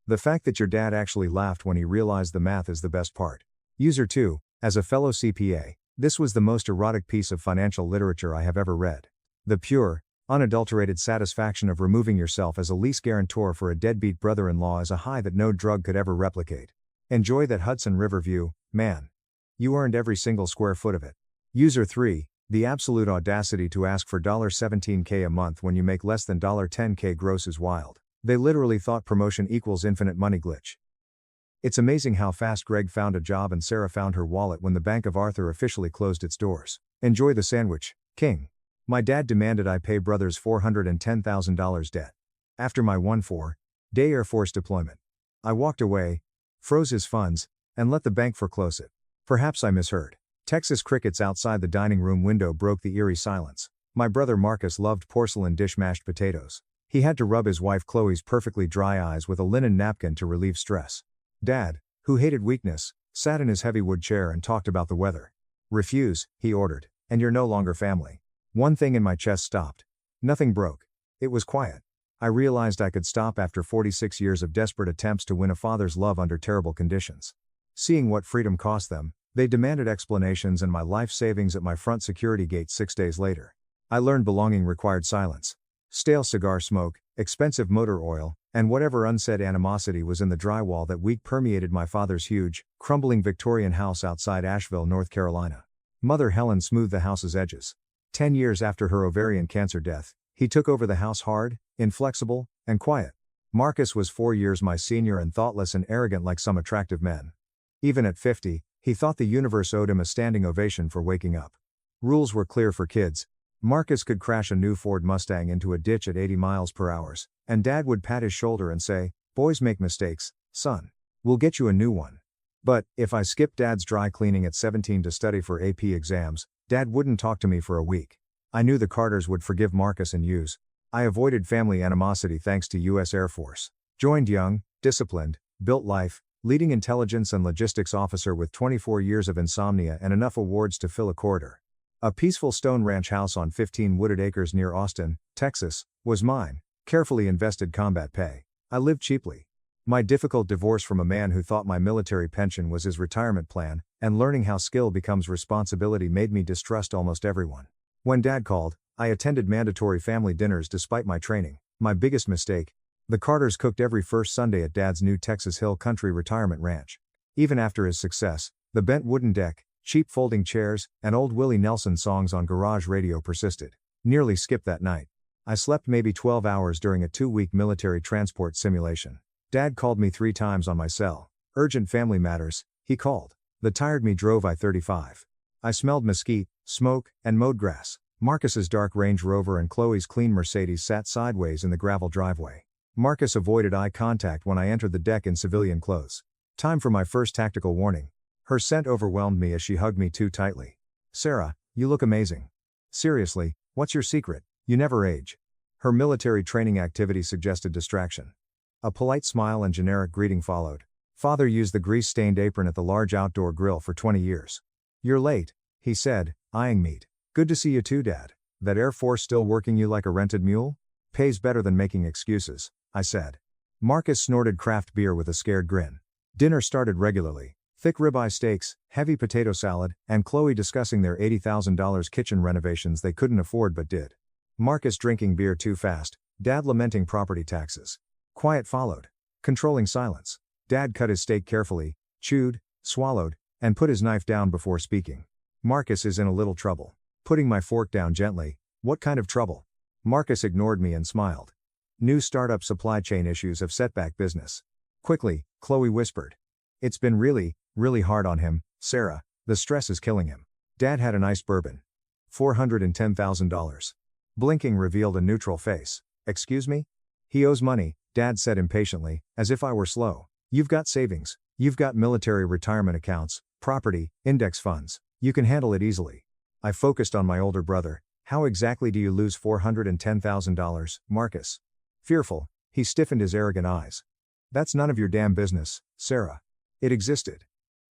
The fact that your dad actually laughed when he realized the math is the best part. User 2, as a fellow CPA, this was the most erotic piece of financial literature I have ever read. The pure, unadulterated satisfaction of removing yourself as a lease guarantor for a deadbeat brother-in-law is a high that no drug could ever replicate. Enjoy that Hudson River view, man. You earned every single square foot of it. User 3, the absolute audacity to ask for $17K a month when you make less than $10K gross is wild. They literally thought promotion equals infinite money glitch. It's amazing how fast Greg found a job and Sarah found her wallet when the Bank of Arthur officially closed its doors. Enjoy the sandwich, King. My dad demanded I pay brothers $410,000 debt. After my 1-4-day Air Force deployment. I walked away, froze his funds, and let the bank foreclose it. Perhaps I misheard. Texas crickets outside the dining room window broke the eerie silence. My brother Marcus loved porcelain dish mashed potatoes. He had to rub his wife Chloe's perfectly dry eyes with a linen napkin to relieve stress. Dad, who hated weakness, sat in his heavy wood chair and talked about the weather. Refuse, he ordered, and you're no longer family. One thing in my chest stopped. Nothing broke. It was quiet. I realized I could stop after 46 years of desperate attempts to win a father's love under terrible conditions. Seeing what freedom cost them, they demanded explanations and my life savings at my front security gate 6 days later. I learned belonging required silence. Stale cigar smoke, expensive motor oil, and whatever unsaid animosity was in the drywall that week permeated my father's huge, crumbling Victorian house outside Asheville, North Carolina. Mother Helen smoothed the house's edges. 10 years after her ovarian cancer death, he took over the house hard, inflexible, and quiet. Marcus was 4 years my senior and thoughtless and arrogant like some attractive men. Even at 50, he thought the universe owed him a standing ovation for waking up. Rules were clear for kids. Marcus could crash a new Ford Mustang into a ditch at 80 miles per hour, and Dad would pat his shoulder and say, "Boys make mistakes, son. We'll get you a new one." But, if I skipped Dad's dry cleaning at 17 to study for AP exams, Dad wouldn't talk to me for a week. I knew the Carters would forgive Marcus and use. I avoided family animosity thanks to U.S. Air Force. Joined young, disciplined, built life, leading intelligence and logistics officer with 24 years of insomnia and enough awards to fill a corridor. A peaceful stone ranch house on 15 wooded acres near Austin, Texas, was mine, carefully invested combat pay. I lived cheaply. My difficult divorce from a man who thought my military pension was his retirement plan, and learning how skill becomes responsibility made me distrust almost everyone. When Dad called, I attended mandatory family dinners despite my training. My biggest mistake? The Carters cooked every first Sunday at Dad's new Texas Hill Country retirement ranch. Even after his success, the bent wooden deck, cheap folding chairs, and old Willie Nelson songs on garage radio persisted. Nearly skipped that night. I slept maybe 12 hours during a 2-week military transport simulation. Dad called me 3 times on my cell. Urgent family matters, he called. The tired me drove I-35. I smelled mesquite, smoke, and mowed grass. Marcus's dark Range Rover and Chloe's clean Mercedes sat sideways in the gravel driveway. Marcus avoided eye contact when I entered the deck in civilian clothes. Time for my first tactical warning. Her scent overwhelmed me as she hugged me too tightly. "Sarah, you look amazing. Seriously, what's your secret? You never age." Her military training activity suggested distraction. A polite smile and generic greeting followed. Father used the grease-stained apron at the large outdoor grill for 20 years. "You're late," he said, eyeing meat. "Good to see you too, Dad. That Air Force still working you like a rented mule? Pays better than making excuses," I said. Marcus snorted craft beer with a scared grin. Dinner started regularly. Thick ribeye steaks, heavy potato salad, and Chloe discussing their $80,000 kitchen renovations they couldn't afford but did. Marcus drinking beer too fast, Dad lamenting property taxes. Quiet followed. Controlling silence. Dad cut his steak carefully, chewed, swallowed, and put his knife down before speaking. Marcus is in a little trouble. Putting my fork down gently. "What kind of trouble?" Marcus ignored me and smiled. "New startup supply chain issues have set back business." Quickly, Chloe whispered. "It's been really hard on him, Sarah. The stress is killing him." Dad had an iced bourbon. $410,000. Blinking revealed a neutral face. "Excuse me?" "He owes money," Dad said impatiently, as if I were slow. "You've got savings. You've got military retirement accounts, property, index funds. You can handle it easily." I focused on my older brother. "How exactly do you lose $410,000, Marcus?" Fearful, he stiffened his arrogant eyes. That's none of your damn business, Sarah. It existed.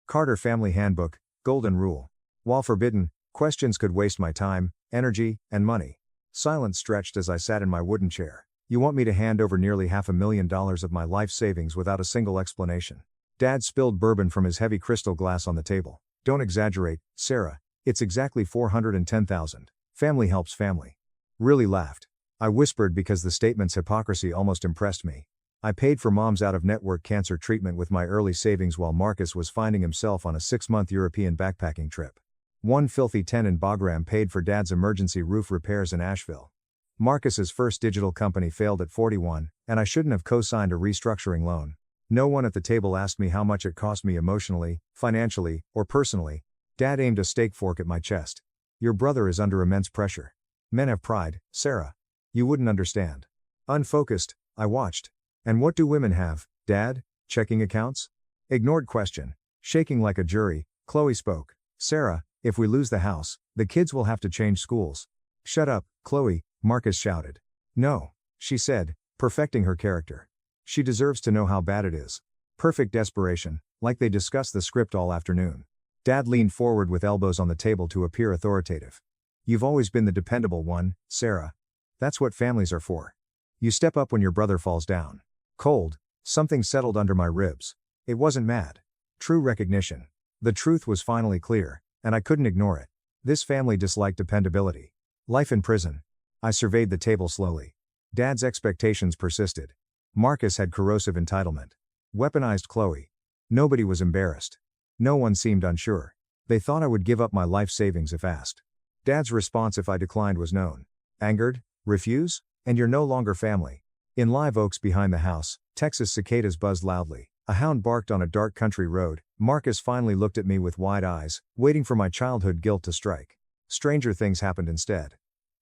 Carter Family Handbook, Golden Rule. While forbidden, questions could waste my time, energy, and money. Silence stretched as I sat in my wooden chair. You want me to hand over nearly $500,000 of my life savings without a single explanation? Dad spilled bourbon from his heavy crystal glass on the table. Don't exaggerate, Sarah. It's exactly $410,000. Family helps family. Really laughed. I whispered because the statement's hypocrisy almost impressed me. I paid for Mom's out-of-network cancer treatment with my early savings while Marcus was finding himself on a 6-month European backpacking trip. One filthy 10 in Bagram paid for Dad's emergency roof repairs in Asheville. Marcus's first digital company failed at 41, and I shouldn't have co-signed a restructuring loan. No one at the table asked me how much it cost me emotionally, financially, or personally. Dad aimed a steak fork at my chest. Your brother is under immense pressure. Men have pride, Sarah. You wouldn't understand. Unfocused, I watched. And what do women have, Dad? Checking accounts? Ignored question. Shaking like a jury, Chloe spoke. Sarah, if we lose the house, the kids will have to change schools. Shut up, Chloe, Marcus shouted. No, she said, perfecting her character. She deserves to know how bad it is. Perfect desperation, like they discussed the script all afternoon. Dad leaned forward with elbows on the table to appear authoritative. You've always been the dependable one, Sarah. That's what families are for. You step up when your brother falls down. Cold, something settled under my ribs. It wasn't mad. True recognition. The truth was finally clear, and I couldn't ignore it. This family disliked dependability. Life in prison. I surveyed the table slowly. Dad's expectations persisted. Marcus had corrosive entitlement. Weaponized Chloe. Nobody was embarrassed. No one seemed unsure. They thought I would give up my life savings if asked. Dad's response if I declined was known. Angered? Refuse? And you're no longer family. In live oaks behind the house, Texas cicadas buzzed loudly. A hound barked on a dark country road. Marcus finally looked at me with wide eyes, waiting for my childhood guilt to strike. Stranger things happened instead.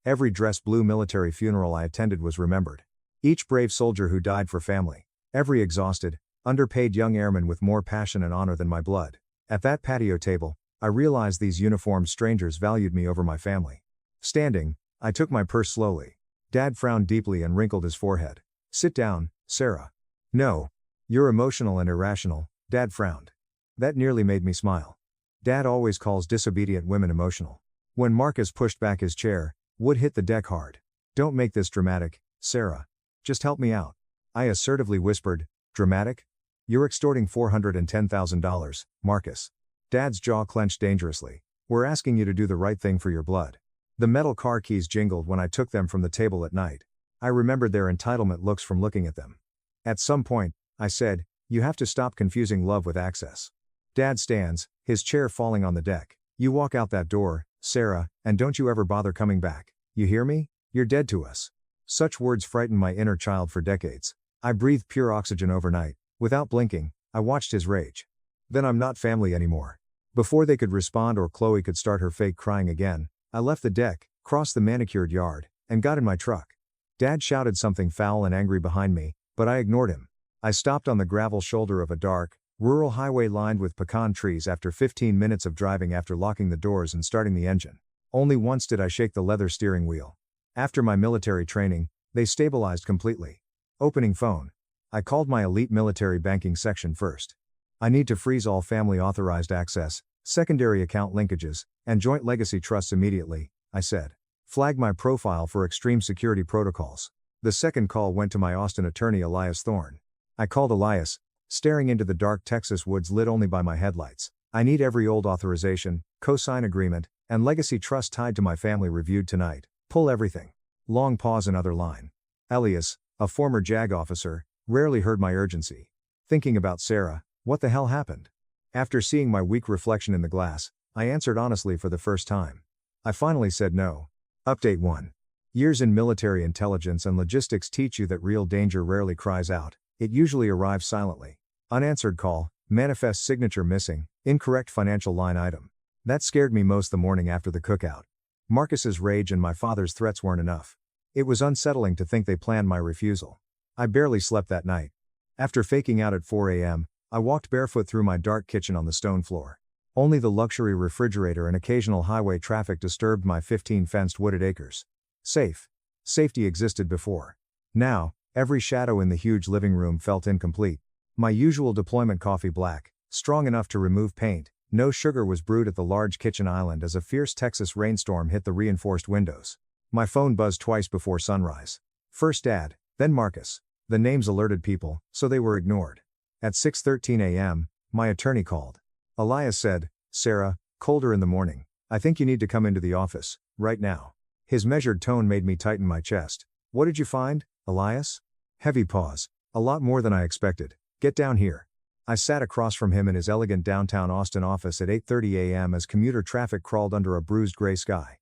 Every dress blue military funeral I attended was remembered. Each brave soldier who died for family. Every exhausted, underpaid young airman with more passion and honor than my blood. At that patio table, I realized these uniformed strangers valued me over my family. Standing, I took my purse slowly. Dad frowned deeply and wrinkled his forehead. Sit down, Sarah. No. You're emotional and irrational, Dad frowned. That nearly made me smile. Dad always calls disobedient women emotional. When Marcus pushed back his chair, wood hit the deck hard. Don't make this dramatic, Sarah. Just help me out. I assertively whispered. Dramatic? You're extorting $410,000, Marcus. Dad's jaw clenched dangerously. We're asking you to do the right thing for your blood. The metal car keys jingled when I took them from the table at night. I remembered their entitlement looks from looking at them. At some point, I said, you have to stop confusing love with access. Dad stands, his chair falling on the deck. You walk out that door, Sarah, and don't you ever bother coming back. You hear me? You're dead to us. Such words frightened my inner child for decades. I breathed pure oxygen overnight. Without blinking, I watched his rage. Then I'm not family anymore. Before they could respond or Chloe could start her fake crying again, I left the deck, crossed the manicured yard, and got in my truck. Dad shouted something foul and angry behind me, but I ignored him. I stopped on the gravel shoulder of a dark, rural highway lined with pecan trees after 15 minutes of driving after locking the doors and starting the engine. Only once did I shake the leather steering wheel. After my military training, they stabilized completely. Opening phone. I called my elite military banking section first. I need to freeze all family authorized access, secondary account linkages, and joint legacy trusts immediately, I said. Flag my profile for extreme security protocols. The second call went to my Austin attorney Elias Thorne. I called Elias, staring into the dark Texas woods lit only by my headlights. I need every old authorization, co-sign agreement, and legacy trust tied to my family reviewed tonight. Pull everything. Long pause another line. Elias, a former JAG officer, rarely heard my urgency. Thinking about Sarah, what the hell happened? After seeing my weak reflection in the glass, I answered honestly for the first time. I finally said no. Update 1. Years in military intelligence and logistics teach you that real danger rarely cries out, it usually arrives silently. Unanswered call, manifest signature missing, incorrect financial line item. That scared me most the morning after the cookout. Marcus's rage and my father's threats weren't enough. It was unsettling to think they planned my refusal. I barely slept that night. After faking out at 4 a.m., I walked barefoot through my dark kitchen on the stone floor. Only the luxury refrigerator and occasional highway traffic disturbed my 15 fenced wooded acres. Safe. Safety existed before. Now, every shadow in the huge living room felt incomplete. My usual deployment coffee black, strong enough to remove paint, no sugar was brewed at the large kitchen island as a fierce Texas rainstorm hit the reinforced windows. My phone buzzed twice before sunrise. First Dad, then Marcus. The names alerted people, so they were ignored. At 6:13 a.m., my attorney called. Elias said, "Sarah, colder in the morning. I think you need to come into the office, right now." His measured tone made me tighten my chest. "What did you find, Elias?" Heavy pause. "A lot more than I expected. Get down here." I sat across from him in his elegant downtown Austin office at 8:30 a.m. as commuter traffic crawled under a bruised gray sky.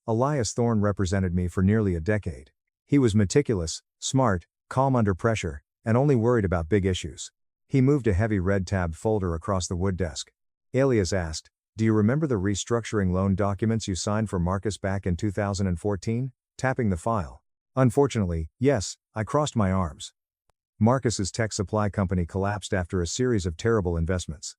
Elias Thorne represented me for nearly a decade. He was meticulous, smart, calm under pressure, and only worried about big issues. He moved a heavy red-tabbed folder across the wood desk. Elias asked, "Do you remember the restructuring loan documents you signed for Marcus back in 2014? Tapping the file. "Unfortunately, yes," I crossed my arms. Marcus's tech supply company collapsed after a series of terrible investments.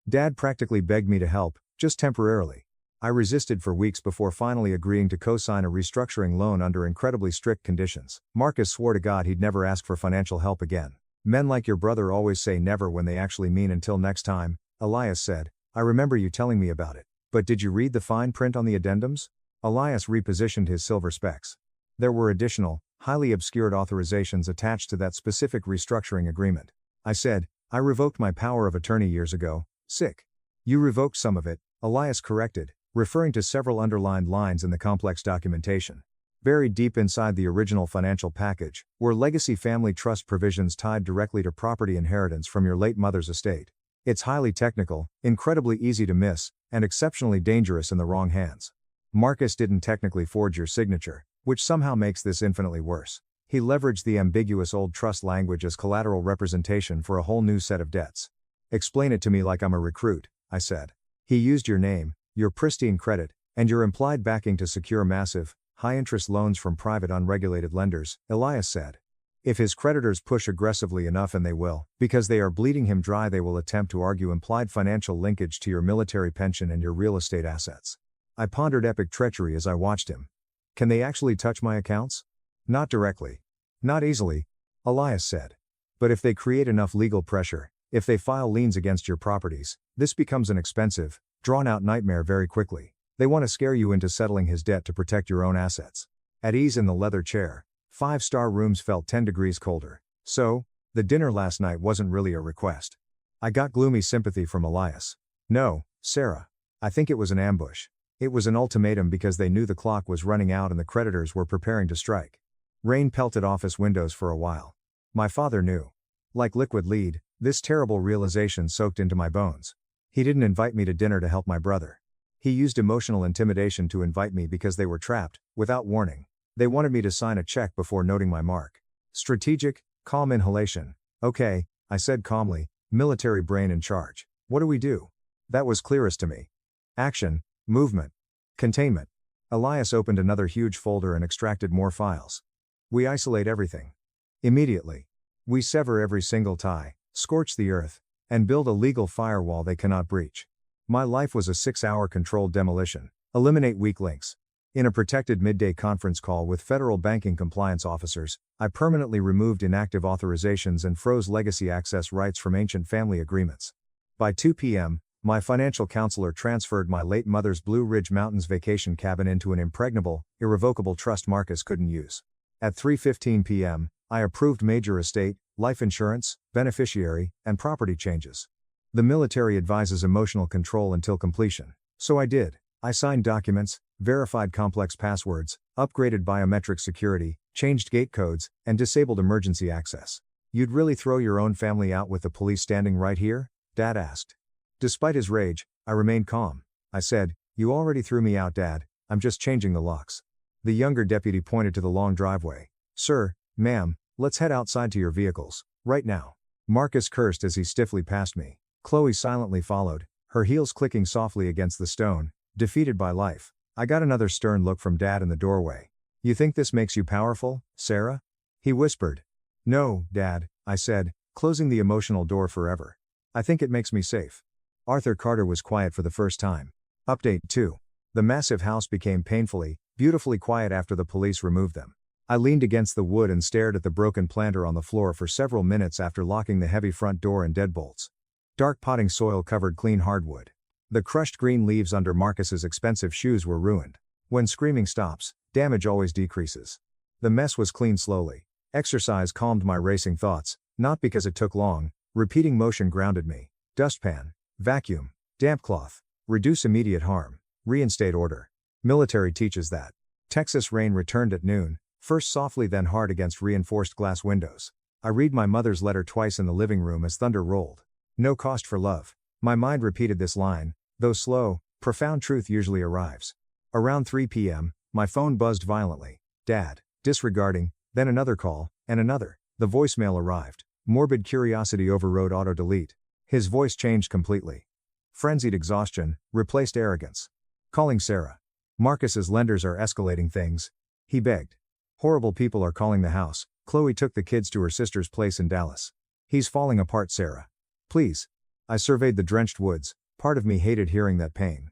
Dad practically begged me to help, just temporarily. I resisted for weeks before finally agreeing to co-sign a restructuring loan under incredibly strict conditions. Marcus swore to God he'd never ask for financial help again. "Men like your brother always say never when they actually mean until next time," Elias said. "I remember you telling me about it. But did you read the fine print on the addendums?" Elias repositioned his silver specs. There were additional, highly obscured authorizations attached to that specific restructuring agreement. I said, "I revoked my power of attorney years ago, sick." "You revoked some of it," Elias corrected, referring to several underlined lines in the complex documentation. Buried deep inside the original financial package were legacy family trust provisions tied directly to property inheritance from your late mother's estate. It's highly technical, incredibly easy to miss, and exceptionally dangerous in the wrong hands. Marcus didn't technically forge your signature, which somehow makes this infinitely worse. He leveraged the ambiguous old trust language as collateral representation for a whole new set of debts. "Explain it to me like I'm a recruit," I said. "He used your name, your pristine credit, and your implied backing to secure massive, high-interest loans from private unregulated lenders," Elias said. "If his creditors push aggressively enough, and they will, because they are bleeding him dry, they will attempt to argue implied financial linkage to your military pension and your real estate assets." I pondered epic treachery as I watched him. "Can they actually touch my accounts?" "Not directly. Not easily," Elias said. "But if they create enough legal pressure, if they file liens against your properties, this becomes an expensive, drawn-out nightmare very quickly. They want to scare you into settling his debt to protect your own assets." At ease in the leather chair, 5-star rooms felt 10 degrees colder. "So, the dinner last night wasn't really a request." I got gloomy sympathy from Elias. "No, Sarah. I think it was an ambush. It was an ultimatum because they knew the clock was running out and the creditors were preparing to strike." Rain pelted office windows for a while. My father knew. Like liquid lead, this terrible realization soaked into my bones. He didn't invite me to dinner to help my brother. He used emotional intimidation to invite me because they were trapped, without warning. They wanted me to sign a check before noting my mark. Strategic, calm inhalation. "Okay," I said calmly, military brain in charge. "What do we do?" That was clearest to me. Action. Movement. Containment. Elias opened another huge folder and extracted more files. "We isolate everything. Immediately. We sever every single tie, scorch the earth, and build a legal firewall they cannot breach." My life was a 6-hour controlled demolition. Eliminate weak links. In a protected midday conference call with federal banking compliance officers, I permanently removed inactive authorizations and froze legacy access rights from ancient family agreements. By 2 p.m., my financial counselor transferred my late mother's Blue Ridge Mountains vacation cabin into an impregnable, irrevocable trust Marcus couldn't use. At 3:15 p.m., I approved major estate, life insurance, beneficiary, and property changes. The military advises emotional control until completion. So I did. I signed documents, verified complex passwords, upgraded biometric security, changed gate codes, and disabled emergency access. "You'd really throw your own family out with the police standing right here?" Dad asked. Despite his rage, I remained calm. I said, "You already threw me out, Dad, I'm just changing the locks." The younger deputy pointed to the long driveway. "Sir, ma'am, let's head outside to your vehicles, right now." Marcus cursed as he stiffly passed me. Chloe silently followed, her heels clicking softly against the stone, defeated by life. I got another stern look from Dad in the doorway. "You think this makes you powerful, Sarah?" he whispered. "No, Dad," I said, closing the emotional door forever. "I think it makes me safe." Arthur Carter was quiet for the first time. Update 2. The massive house became painfully, beautifully quiet after the police removed them. I leaned against the wood and stared at the broken planter on the floor for several minutes after locking the heavy front door and deadbolts. Dark potting soil covered clean hardwood. The crushed green leaves under Marcus's expensive shoes were ruined. When screaming stops, damage always decreases. The mess was cleaned slowly. Exercise calmed my racing thoughts, not because it took long. Repeating motion grounded me. Dustpan, vacuum, damp cloth, reduce immediate harm, reinstate order. Military teaches that. Texas rain returned at noon, first softly then hard against reinforced glass windows. I read my mother's letter twice in the living room as thunder rolled. No cost for love. My mind repeated this line, though slow, profound truth usually arrives. Around 3 p.m., my phone buzzed violently. Dad. Disregarding, then another call, and another. The voicemail arrived. Morbid curiosity overrode auto-delete. His voice changed completely. Frenzied exhaustion replaced arrogance. Calling Sarah. Marcus's lenders are escalating things. He begged. Horrible people are calling the house. Chloe took the kids to her sister's place in Dallas. He's falling apart, Sarah. Please. I surveyed the drenched woods. Part of me hated hearing that pain.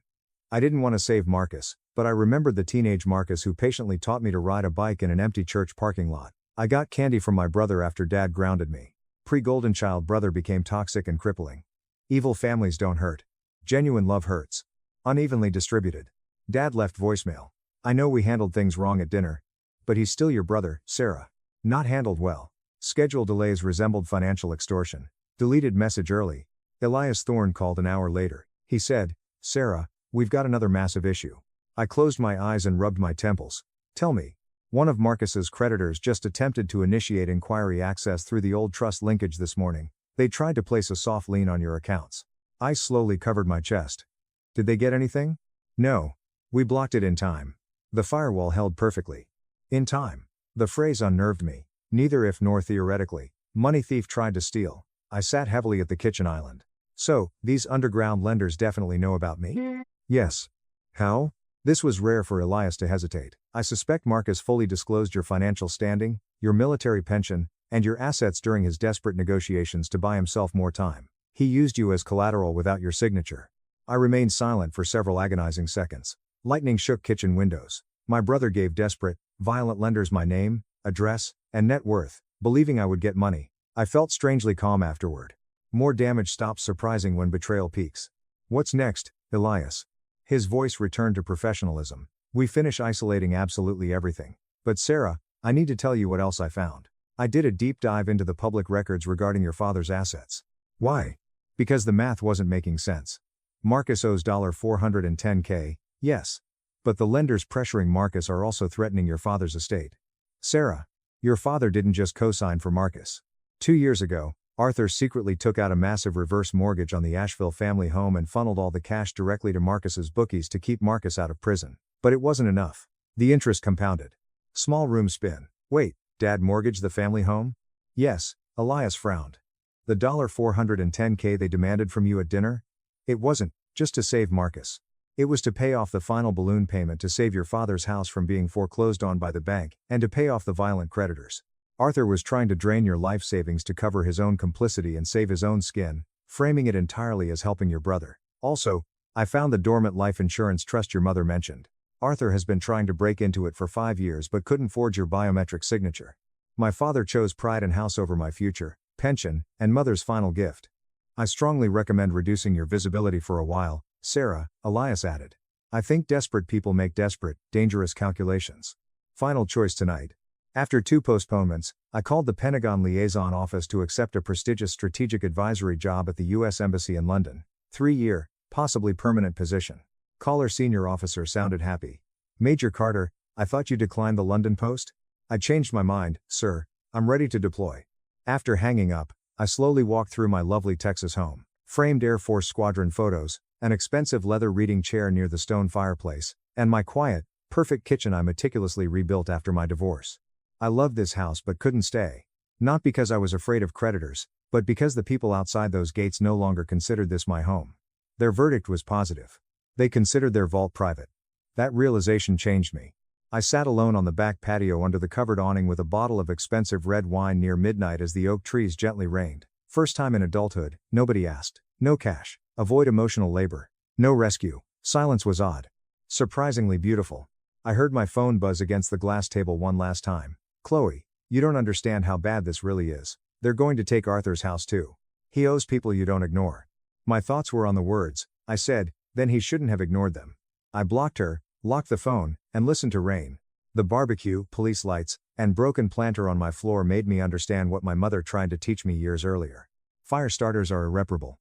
I didn't want to save Marcus, but I remembered the teenage Marcus who patiently taught me to ride a bike in an empty church parking lot. I got candy from my brother after Dad grounded me. Pre-golden child brother became toxic and crippling. Evil families don't hurt. Genuine love hurts. Unevenly distributed. Dad left voicemail. I know we handled things wrong at dinner. But he's still your brother, Sarah. Not handled well. Schedule delays resembled financial extortion. Deleted message early. Elias Thorne called an hour later. He said, Sarah, we've got another massive issue. I closed my eyes and rubbed my temples. Tell me. One of Marcus's creditors just attempted to initiate inquiry access through the old trust linkage this morning. They tried to place a soft lien on your accounts. I slowly covered my chest. Did they get anything? No. We blocked it in time. The firewall held perfectly. In time. The phrase unnerved me. Neither if nor theoretically. Money thief tried to steal. I sat heavily at the kitchen island. So, these underground lenders definitely know about me? Yes. How? This was rare for Elias to hesitate. I suspect Marcus fully disclosed your financial standing, your military pension, and your assets during his desperate negotiations to buy himself more time. He used you as collateral without your signature. I remained silent for several agonizing seconds. Lightning shook kitchen windows. My brother gave desperate, violent lenders my name, address, and net worth, believing I would get money. I felt strangely calm afterward. More damage stops surprising when betrayal peaks. What's next, Elias? His voice returned to professionalism. We finish isolating absolutely everything. But Sarah, I need to tell you what else I found. I did a deep dive into the public records regarding your father's assets. Why? Because the math wasn't making sense. Marcus owes $410K, yes. But the lenders pressuring Marcus are also threatening your father's estate. Sarah, your father didn't just co-sign for Marcus. 2 years ago, Arthur secretly took out a massive reverse mortgage on the Asheville family home and funneled all the cash directly to Marcus's bookies to keep Marcus out of prison. But it wasn't enough. The interest compounded. Small room spin. Wait, Dad mortgaged the family home? Yes, Elias frowned. The $410K they demanded from you at dinner? It wasn't just to save Marcus. It was to pay off the final balloon payment to save your father's house from being foreclosed on by the bank, and to pay off the violent creditors. Arthur was trying to drain your life savings to cover his own complicity and save his own skin, framing it entirely as helping your brother. Also, I found the dormant life insurance trust your mother mentioned. Arthur has been trying to break into it for 5 years but couldn't forge your biometric signature. My father chose pride and house over my future, pension, and mother's final gift. I strongly recommend reducing your visibility for a while, Sarah, Elias added. I think desperate people make desperate, dangerous calculations. Final choice tonight. After 2 postponements, I called the Pentagon Liaison Office to accept a prestigious strategic advisory job at the U.S. Embassy in London. 3-year, possibly permanent position. Caller senior officer sounded happy. Major Carter, I thought you declined the London post? I changed my mind, sir. I'm ready to deploy. After hanging up, I slowly walked through my lovely Texas home. Framed Air Force Squadron photos, an expensive leather reading chair near the stone fireplace, and my quiet, perfect kitchen I meticulously rebuilt after my divorce. I loved this house but couldn't stay. Not because I was afraid of creditors, but because the people outside those gates no longer considered this my home. Their verdict was positive. They considered their vault private. That realization changed me. I sat alone on the back patio under the covered awning with a bottle of expensive red wine near midnight as the oak trees gently rained. First time in adulthood, nobody asked. No cash. Avoid emotional labor. No rescue. Silence was odd. Surprisingly beautiful. I heard my phone buzz against the glass table one last time. Chloe, you don't understand how bad this really is. They're going to take Arthur's house too. He owes people you don't ignore. My thoughts were on the words, I said, then he shouldn't have ignored them. I blocked her, locked the phone, and listened to rain. The barbecue, police lights, and broken planter on my floor made me understand what my mother tried to teach me years earlier. Fire starters are irreparable.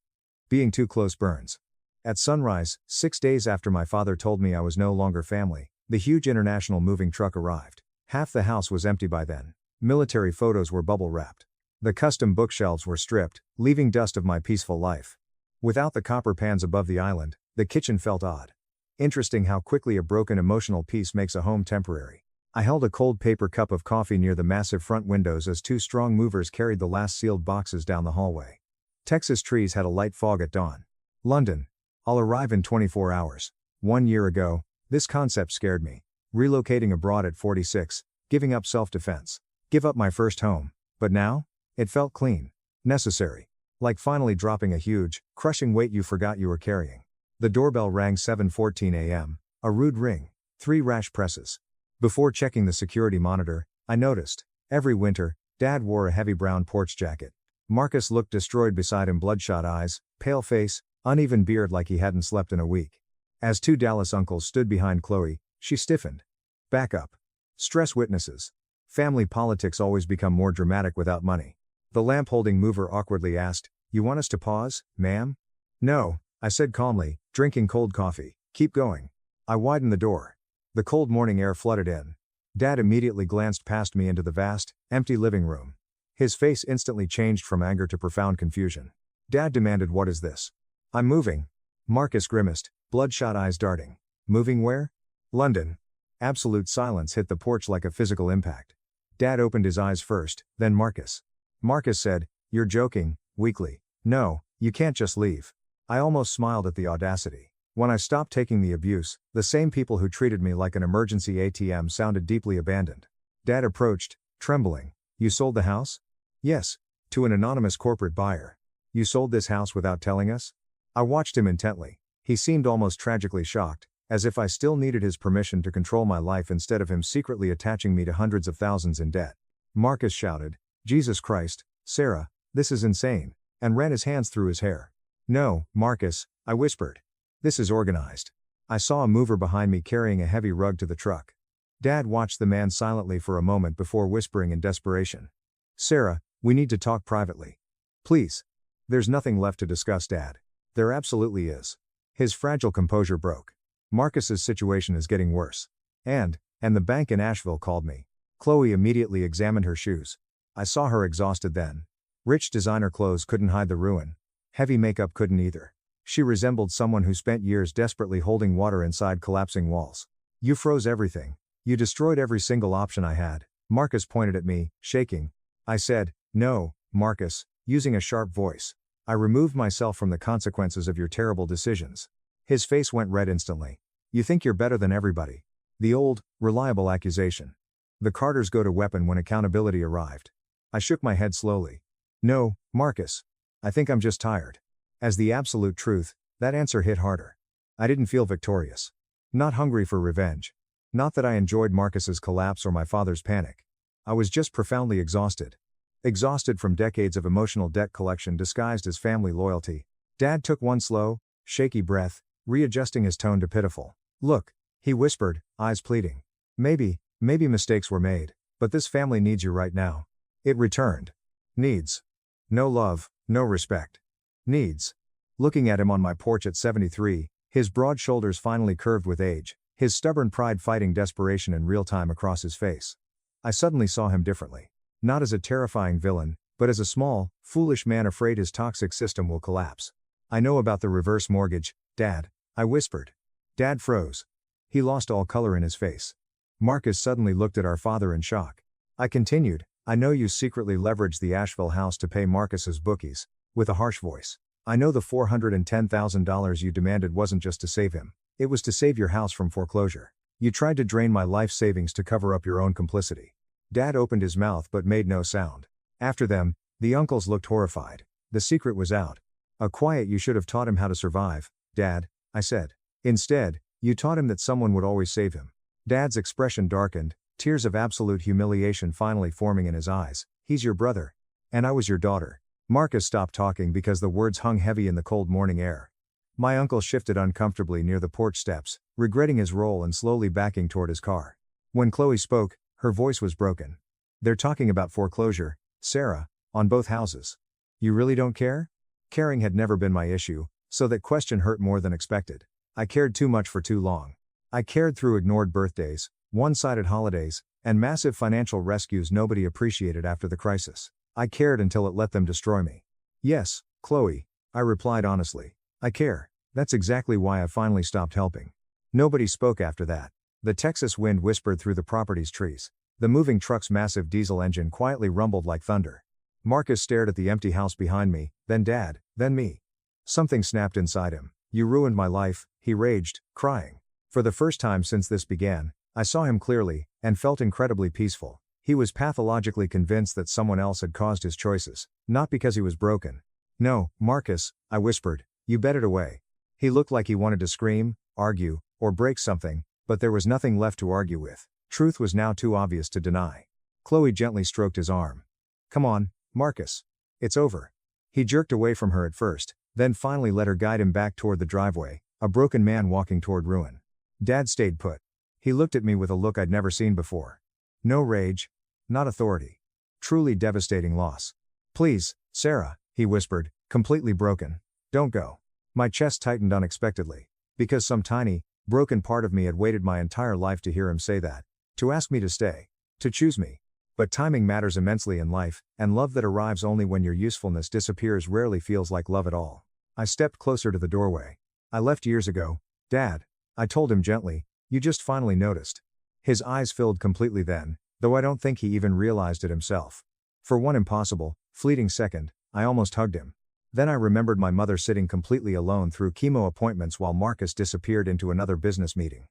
Being too close burns. At sunrise, 6 days after my father told me I was no longer family, the huge international moving truck arrived. Half the house was empty by then. Military photos were bubble wrapped. The custom bookshelves were stripped, leaving dust of my peaceful life. Without the copper pans above the island, the kitchen felt odd. Interesting how quickly a broken emotional piece makes a home temporary. I held a cold paper cup of coffee near the massive front windows as two strong movers carried the last sealed boxes down the hallway. Texas trees had a light fog at dawn. London. I'll arrive in 24 hours. 1 year ago, this concept scared me. Relocating abroad at 46, giving up self-defense. Give up my first home. But now? It felt clean. Necessary. Like finally dropping a huge, crushing weight you forgot you were carrying. The doorbell rang 7:14 a.m., a rude ring, 3 rash presses. Before checking the security monitor, I noticed, every winter, Dad wore a heavy brown porch jacket. Marcus looked destroyed beside him, bloodshot eyes, pale face, uneven beard like he hadn't slept in a week. As 2 Dallas uncles stood behind Chloe, she stiffened. Back up. Stress witnesses. Family politics always become more dramatic without money. The lamp-holding mover awkwardly asked, "You want us to pause, ma'am?" "No," I said calmly, drinking cold coffee. "Keep going." I widened the door. The cold morning air flooded in. Dad immediately glanced past me into the vast, empty living room. His face instantly changed from anger to profound confusion. Dad demanded, "What is this?" "I'm moving." Marcus grimaced, bloodshot eyes darting. "Moving where?" "London." Absolute silence hit the porch like a physical impact. Dad opened his eyes first, then Marcus. Marcus said, "You're joking," weakly. "No, you can't just leave." I almost smiled at the audacity. When I stopped taking the abuse, the same people who treated me like an emergency ATM sounded deeply abandoned. Dad approached, trembling. "You sold the house?" "Yes. To an anonymous corporate buyer." "You sold this house without telling us?" I watched him intently. He seemed almost tragically shocked, as if I still needed his permission to control my life instead of him secretly attaching me to hundreds of thousands in debt. Marcus shouted, "Jesus Christ, Sarah, this is insane," and ran his hands through his hair. "No, Marcus," I whispered. "This is organized." I saw a mover behind me carrying a heavy rug to the truck. Dad watched the man silently for a moment before whispering in desperation, "Sarah, we need to talk privately. Please." "There's nothing left to discuss, Dad." "There absolutely is." His fragile composure broke. "Marcus's situation is getting worse. And the bank in Asheville called me." Chloe immediately examined her shoes. I saw her exhausted then. Rich designer clothes couldn't hide the ruin. Heavy makeup couldn't either. She resembled someone who spent years desperately holding water inside collapsing walls. "You froze everything. You destroyed every single option I had." Marcus pointed at me, shaking. I said, "No, Marcus," using a sharp voice. "I removed myself from the consequences of your terrible decisions." His face went red instantly. "You think you're better than everybody." The old, reliable accusation. The Carters go to weapon when accountability arrived. I shook my head slowly. "No, Marcus. I think I'm just tired." As the absolute truth, that answer hit harder. I didn't feel victorious. Not hungry for revenge. Not that I enjoyed Marcus's collapse or my father's panic. I was just profoundly exhausted. Exhausted from decades of emotional debt collection disguised as family loyalty. Dad took one slow, shaky breath, readjusting his tone to pitiful. "Look," he whispered, eyes pleading. Maybe mistakes were made, but this family needs you right now." It returned. Needs. No love, no respect. Needs. Looking at him on my porch at 73, his broad shoulders finally curved with age, his stubborn pride fighting desperation in real time across his face. I suddenly saw him differently. Not as a terrifying villain, but as a small, foolish man afraid his toxic system will collapse. "I know about the reverse mortgage, Dad," I whispered. Dad froze. He lost all color in his face. Marcus suddenly looked at our father in shock. I continued, "I know you secretly leveraged the Asheville house to pay Marcus's bookies," with a harsh voice. "I know the $410,000 you demanded wasn't just to save him. It was to save your house from foreclosure. You tried to drain my life savings to cover up your own complicity." Dad opened his mouth but made no sound. After them, the uncles looked horrified. The secret was out. "A quiet you should have taught him how to survive, Dad," I said. "Instead, you taught him that someone would always save him." Dad's expression darkened, tears of absolute humiliation finally forming in his eyes. He's your brother. And I was your daughter. Marcus stopped talking because the words hung heavy in the cold morning air. My uncle shifted uncomfortably near the porch steps, regretting his role and slowly backing toward his car. When Chloe spoke, her voice was broken. They're talking about foreclosure, Sarah, on both houses. You really don't care? Caring had never been my issue, so that question hurt more than expected. I cared too much for too long. I cared through ignored birthdays, one-sided holidays, and massive financial rescues nobody appreciated after the crisis. I cared until it let them destroy me. Yes, Chloe, I replied honestly. I care. That's exactly why I finally stopped helping. Nobody spoke after that. The Texas wind whispered through the property's trees. The moving truck's massive diesel engine quietly rumbled like thunder. Marcus stared at the empty house behind me, then Dad, then me. Something snapped inside him. You ruined my life, he raged, crying. For the first time since this began, I saw him clearly, and felt incredibly peaceful. He was pathologically convinced that someone else had caused his choices, not because he was broken. No, Marcus, I whispered, you bet it away. He looked like he wanted to scream, argue, or break something, but there was nothing left to argue with. Truth was now too obvious to deny. Chloe gently stroked his arm. Come on, Marcus. It's over. He jerked away from her at first, then finally let her guide him back toward the driveway, a broken man walking toward ruin. Dad stayed put. He looked at me with a look I'd never seen before. No rage. Not authority. Truly devastating loss. Please, Sarah, he whispered, completely broken. Don't go. My chest tightened unexpectedly. Because some tiny, broken part of me had waited my entire life to hear him say that. To ask me to stay. To choose me. But timing matters immensely in life, and love that arrives only when your usefulness disappears rarely feels like love at all. I stepped closer to the doorway. I left years ago, Dad. I told him gently, you just finally noticed. His eyes filled completely then, though I don't think he even realized it himself. For one impossible, fleeting second, I almost hugged him. Then I remembered my mother sitting completely alone through chemo appointments while Marcus disappeared into another business meeting.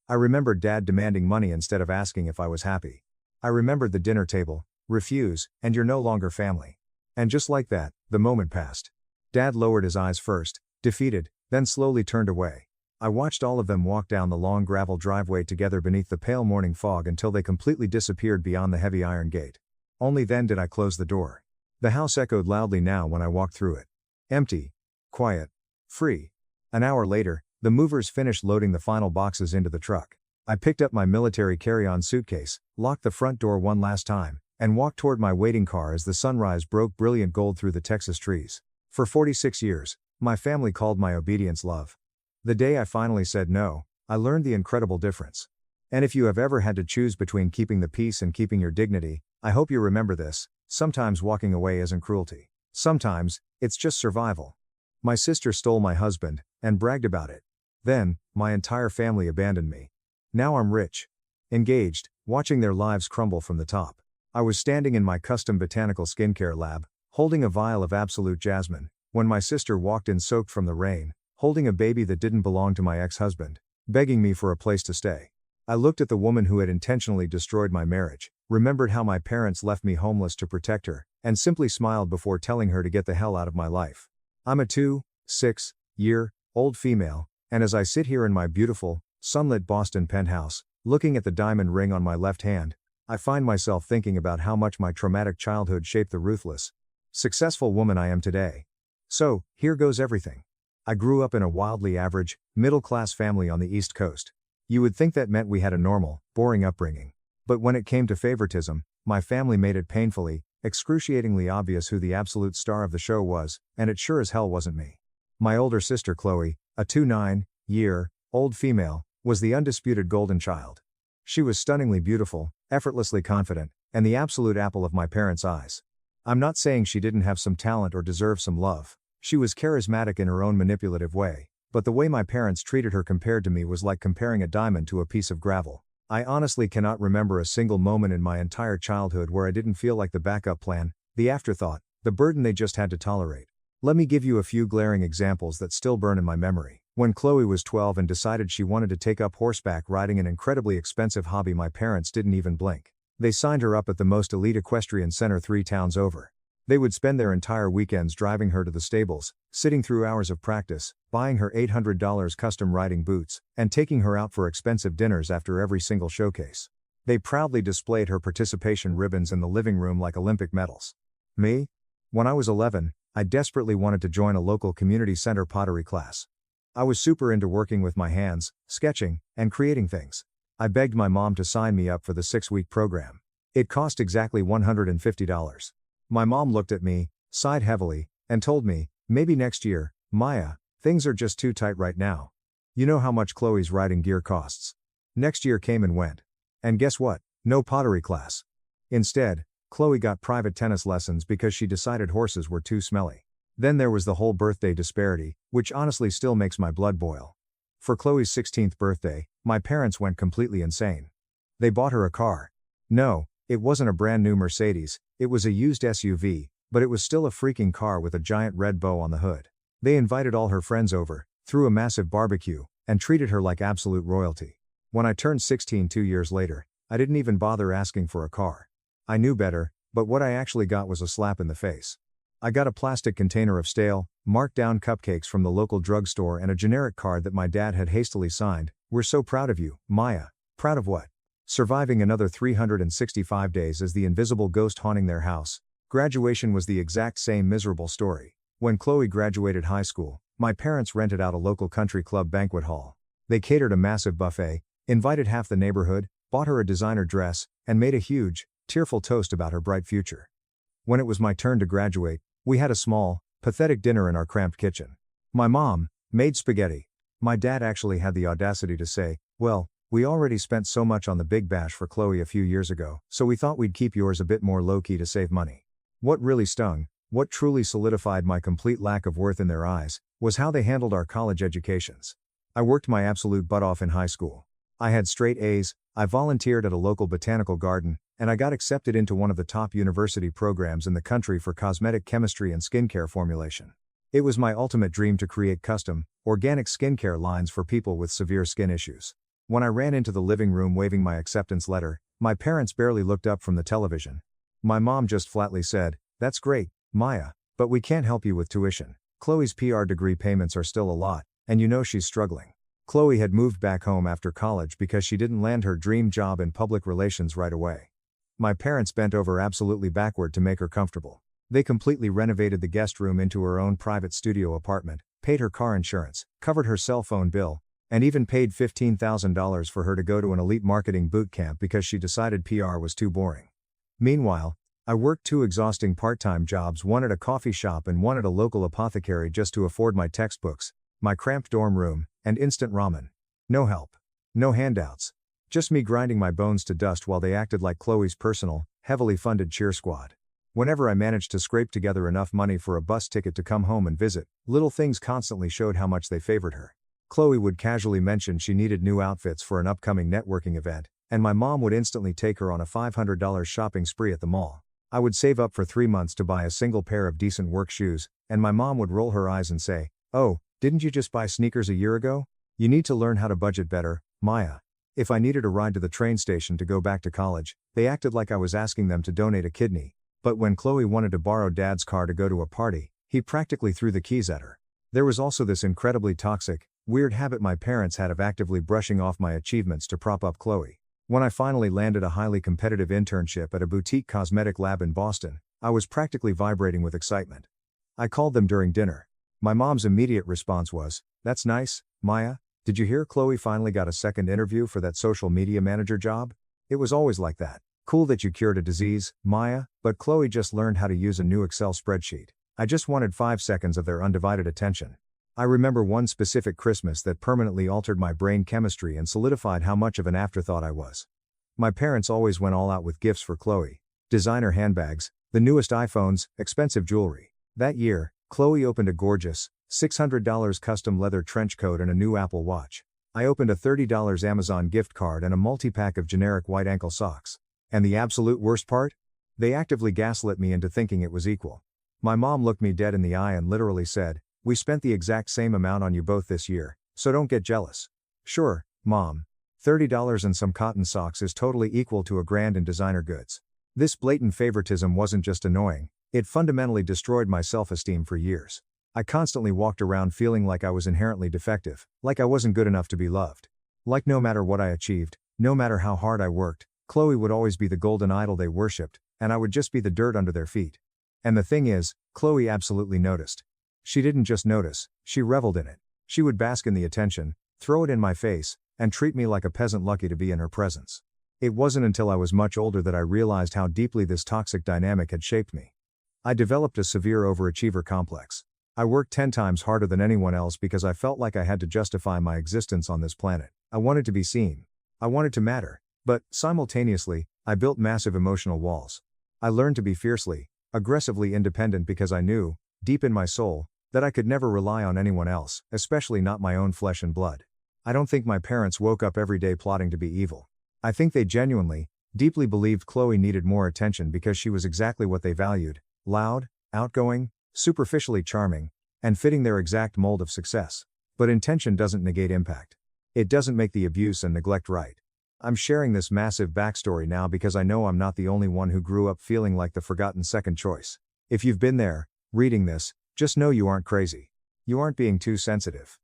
I remembered Dad demanding money instead of asking if I was happy. I remembered the dinner table, refuse, and you're no longer family. And just like that, the moment passed. Dad lowered his eyes first, defeated, then slowly turned away. I watched all of them walk down the long gravel driveway together beneath the pale morning fog until they completely disappeared beyond the heavy iron gate. Only then did I close the door. The house echoed loudly now when I walked through it. Empty. Quiet. Free. An hour later, the movers finished loading the final boxes into the truck. I picked up my military carry-on suitcase, locked the front door one last time, and walked toward my waiting car as the sunrise broke brilliant gold through the Texas trees. For 46 years, my family called my obedience love. The day I finally said no, I learned the incredible difference. And if you have ever had to choose between keeping the peace and keeping your dignity, I hope you remember this: sometimes walking away isn't cruelty. Sometimes, it's just survival. My sister stole my husband, and bragged about it. Then, my entire family abandoned me. Now I'm rich. Engaged, watching their lives crumble from the top. I was standing in my custom botanical skincare lab, holding a vial of absolute jasmine, when my sister walked in soaked from the rain, holding a baby that didn't belong to my ex-husband, begging me for a place to stay. I looked at the woman who had intentionally destroyed my marriage, remembered how my parents left me homeless to protect her, and simply smiled before telling her to get the hell out of my life. I'm a 26-year-old female, and as I sit here in my beautiful, sunlit Boston penthouse, looking at the diamond ring on my left hand, I find myself thinking about how much my traumatic childhood shaped the ruthless, successful woman I am today. So, here goes everything. I grew up in a wildly average, middle-class family on the East Coast. You would think that meant we had a normal, boring upbringing. But when it came to favoritism, my family made it painfully, excruciatingly obvious who the absolute star of the show was, and it sure as hell wasn't me. My older sister Chloe, a 29-year-old female, was the undisputed golden child. She was stunningly beautiful, effortlessly confident, and the absolute apple of my parents' eyes. I'm not saying she didn't have some talent or deserve some love. She was charismatic in her own manipulative way, but the way my parents treated her compared to me was like comparing a diamond to a piece of gravel. I honestly cannot remember a single moment in my entire childhood where I didn't feel like the backup plan, the afterthought, the burden they just had to tolerate. Let me give you a few glaring examples that still burn in my memory. When Chloe was 12 and decided she wanted to take up horseback riding, an incredibly expensive hobby, my parents didn't even blink. They signed her up at the most elite equestrian center 3 towns over. They would spend their entire weekends driving her to the stables, sitting through hours of practice, buying her $800 custom riding boots, and taking her out for expensive dinners after every single showcase. They proudly displayed her participation ribbons in the living room like Olympic medals. Me? When I was 11, I desperately wanted to join a local community center pottery class. I was super into working with my hands, sketching, and creating things. I begged my mom to sign me up for the 6-week program. It cost exactly $150. My mom looked at me, sighed heavily, and told me, "Maybe next year, Maya, things are just too tight right now. You know how much Chloe's riding gear costs." Next year came and went. And guess what? No pottery class. Instead, Chloe got private tennis lessons because she decided horses were too smelly. Then there was the whole birthday disparity, which honestly still makes my blood boil. For Chloe's 16th birthday, my parents went completely insane. They bought her a car. No, it wasn't a brand new Mercedes, it was a used SUV, but it was still a freaking car with a giant red bow on the hood. They invited all her friends over, threw a massive barbecue, and treated her like absolute royalty. When I turned 16 2 years later, I didn't even bother asking for a car. I knew better, but what I actually got was a slap in the face. I got a plastic container of stale, marked down cupcakes from the local drugstore and a generic card that my dad had hastily signed. "We're so proud of you, Maya." Proud of what? Surviving another 365 days as the invisible ghost haunting their house. Graduation was the exact same miserable story. When Chloe graduated high school, my parents rented out a local country club banquet hall. They catered a massive buffet, invited half the neighborhood, bought her a designer dress, and made a huge, tearful toast about her bright future. When it was my turn to graduate, we had a small, pathetic dinner in our cramped kitchen. My mom made spaghetti. My dad actually had the audacity to say, "Well, we already spent so much on the big bash for Chloe a few years ago, so we thought we'd keep yours a bit more low-key to save money." What really stung, what truly solidified my complete lack of worth in their eyes, was how they handled our college educations. I worked my absolute butt off in high school. I had straight A's, I volunteered at a local botanical garden, and I got accepted into one of the top university programs in the country for cosmetic chemistry and skincare formulation. It was my ultimate dream to create custom, organic skincare lines for people with severe skin issues. When I ran into the living room waving my acceptance letter, my parents barely looked up from the television. My mom just flatly said, "That's great, Maya, but we can't help you with tuition. Chloe's PR degree payments are still a lot, and you know she's struggling." Chloe had moved back home after college because she didn't land her dream job in public relations right away. My parents bent over absolutely backward to make her comfortable. They completely renovated the guest room into her own private studio apartment, paid her car insurance, covered her cell phone bill, and even paid $15,000 for her to go to an elite marketing boot camp because she decided PR was too boring. Meanwhile, I worked 2 exhausting part-time jobs, one at a coffee shop and one at a local apothecary just to afford my textbooks, my cramped dorm room, and instant ramen. No help. No handouts. Just me grinding my bones to dust while they acted like Chloe's personal, heavily funded cheer squad. Whenever I managed to scrape together enough money for a bus ticket to come home and visit, little things constantly showed how much they favored her. Chloe would casually mention she needed new outfits for an upcoming networking event, and my mom would instantly take her on a $500 shopping spree at the mall. I would save up for 3 months to buy a single pair of decent work shoes, and my mom would roll her eyes and say, "Oh, didn't you just buy sneakers a year ago? You need to learn how to budget better, Maya." If I needed a ride to the train station to go back to college, they acted like I was asking them to donate a kidney. But when Chloe wanted to borrow Dad's car to go to a party, he practically threw the keys at her. There was also this incredibly toxic, weird habit my parents had of actively brushing off my achievements to prop up Chloe. When I finally landed a highly competitive internship at a boutique cosmetic lab in Boston, I was practically vibrating with excitement. I called them during dinner. My mom's immediate response was, "That's nice, Maya. Did you hear Chloe finally got a second interview for that social media manager job? It was always like that. Cool that you cured a disease, Maya, but Chloe just learned how to use a new Excel spreadsheet." I just wanted 5 seconds of their undivided attention. I remember one specific Christmas that permanently altered my brain chemistry and solidified how much of an afterthought I was. My parents always went all out with gifts for Chloe. Designer handbags, the newest iPhones, expensive jewelry. That year, Chloe opened a gorgeous, $600 custom leather trench coat and a new Apple Watch. I opened a $30 Amazon gift card and a multi-pack of generic white ankle socks. And the absolute worst part? They actively gaslit me into thinking it was equal. My mom looked me dead in the eye and literally said, "We spent the exact same amount on you both this year, so don't get jealous." Sure, Mom. $30 and some cotton socks is totally equal to $1,000 in designer goods. This blatant favoritism wasn't just annoying, it fundamentally destroyed my self-esteem for years. I constantly walked around feeling like I was inherently defective, like I wasn't good enough to be loved. Like no matter what I achieved, no matter how hard I worked, Chloe would always be the golden idol they worshipped, and I would just be the dirt under their feet. And the thing is, Chloe absolutely noticed. She didn't just notice, she reveled in it. She would bask in the attention, throw it in my face, and treat me like a peasant lucky to be in her presence. It wasn't until I was much older that I realized how deeply this toxic dynamic had shaped me. I developed a severe overachiever complex. I worked 10 times harder than anyone else because I felt like I had to justify my existence on this planet. I wanted to be seen. I wanted to matter. But, simultaneously, I built massive emotional walls. I learned to be fiercely, aggressively independent because I knew, deep in my soul, that I could never rely on anyone else, especially not my own flesh and blood. I don't think my parents woke up every day plotting to be evil. I think they genuinely, deeply believed Chloe needed more attention because she was exactly what they valued: loud, outgoing, superficially charming, and fitting their exact mold of success. But intention doesn't negate impact. It doesn't make the abuse and neglect right. I'm sharing this massive backstory now because I know I'm not the only one who grew up feeling like the forgotten second choice. If you've been there, reading this, just know you aren't crazy. You aren't being too sensitive.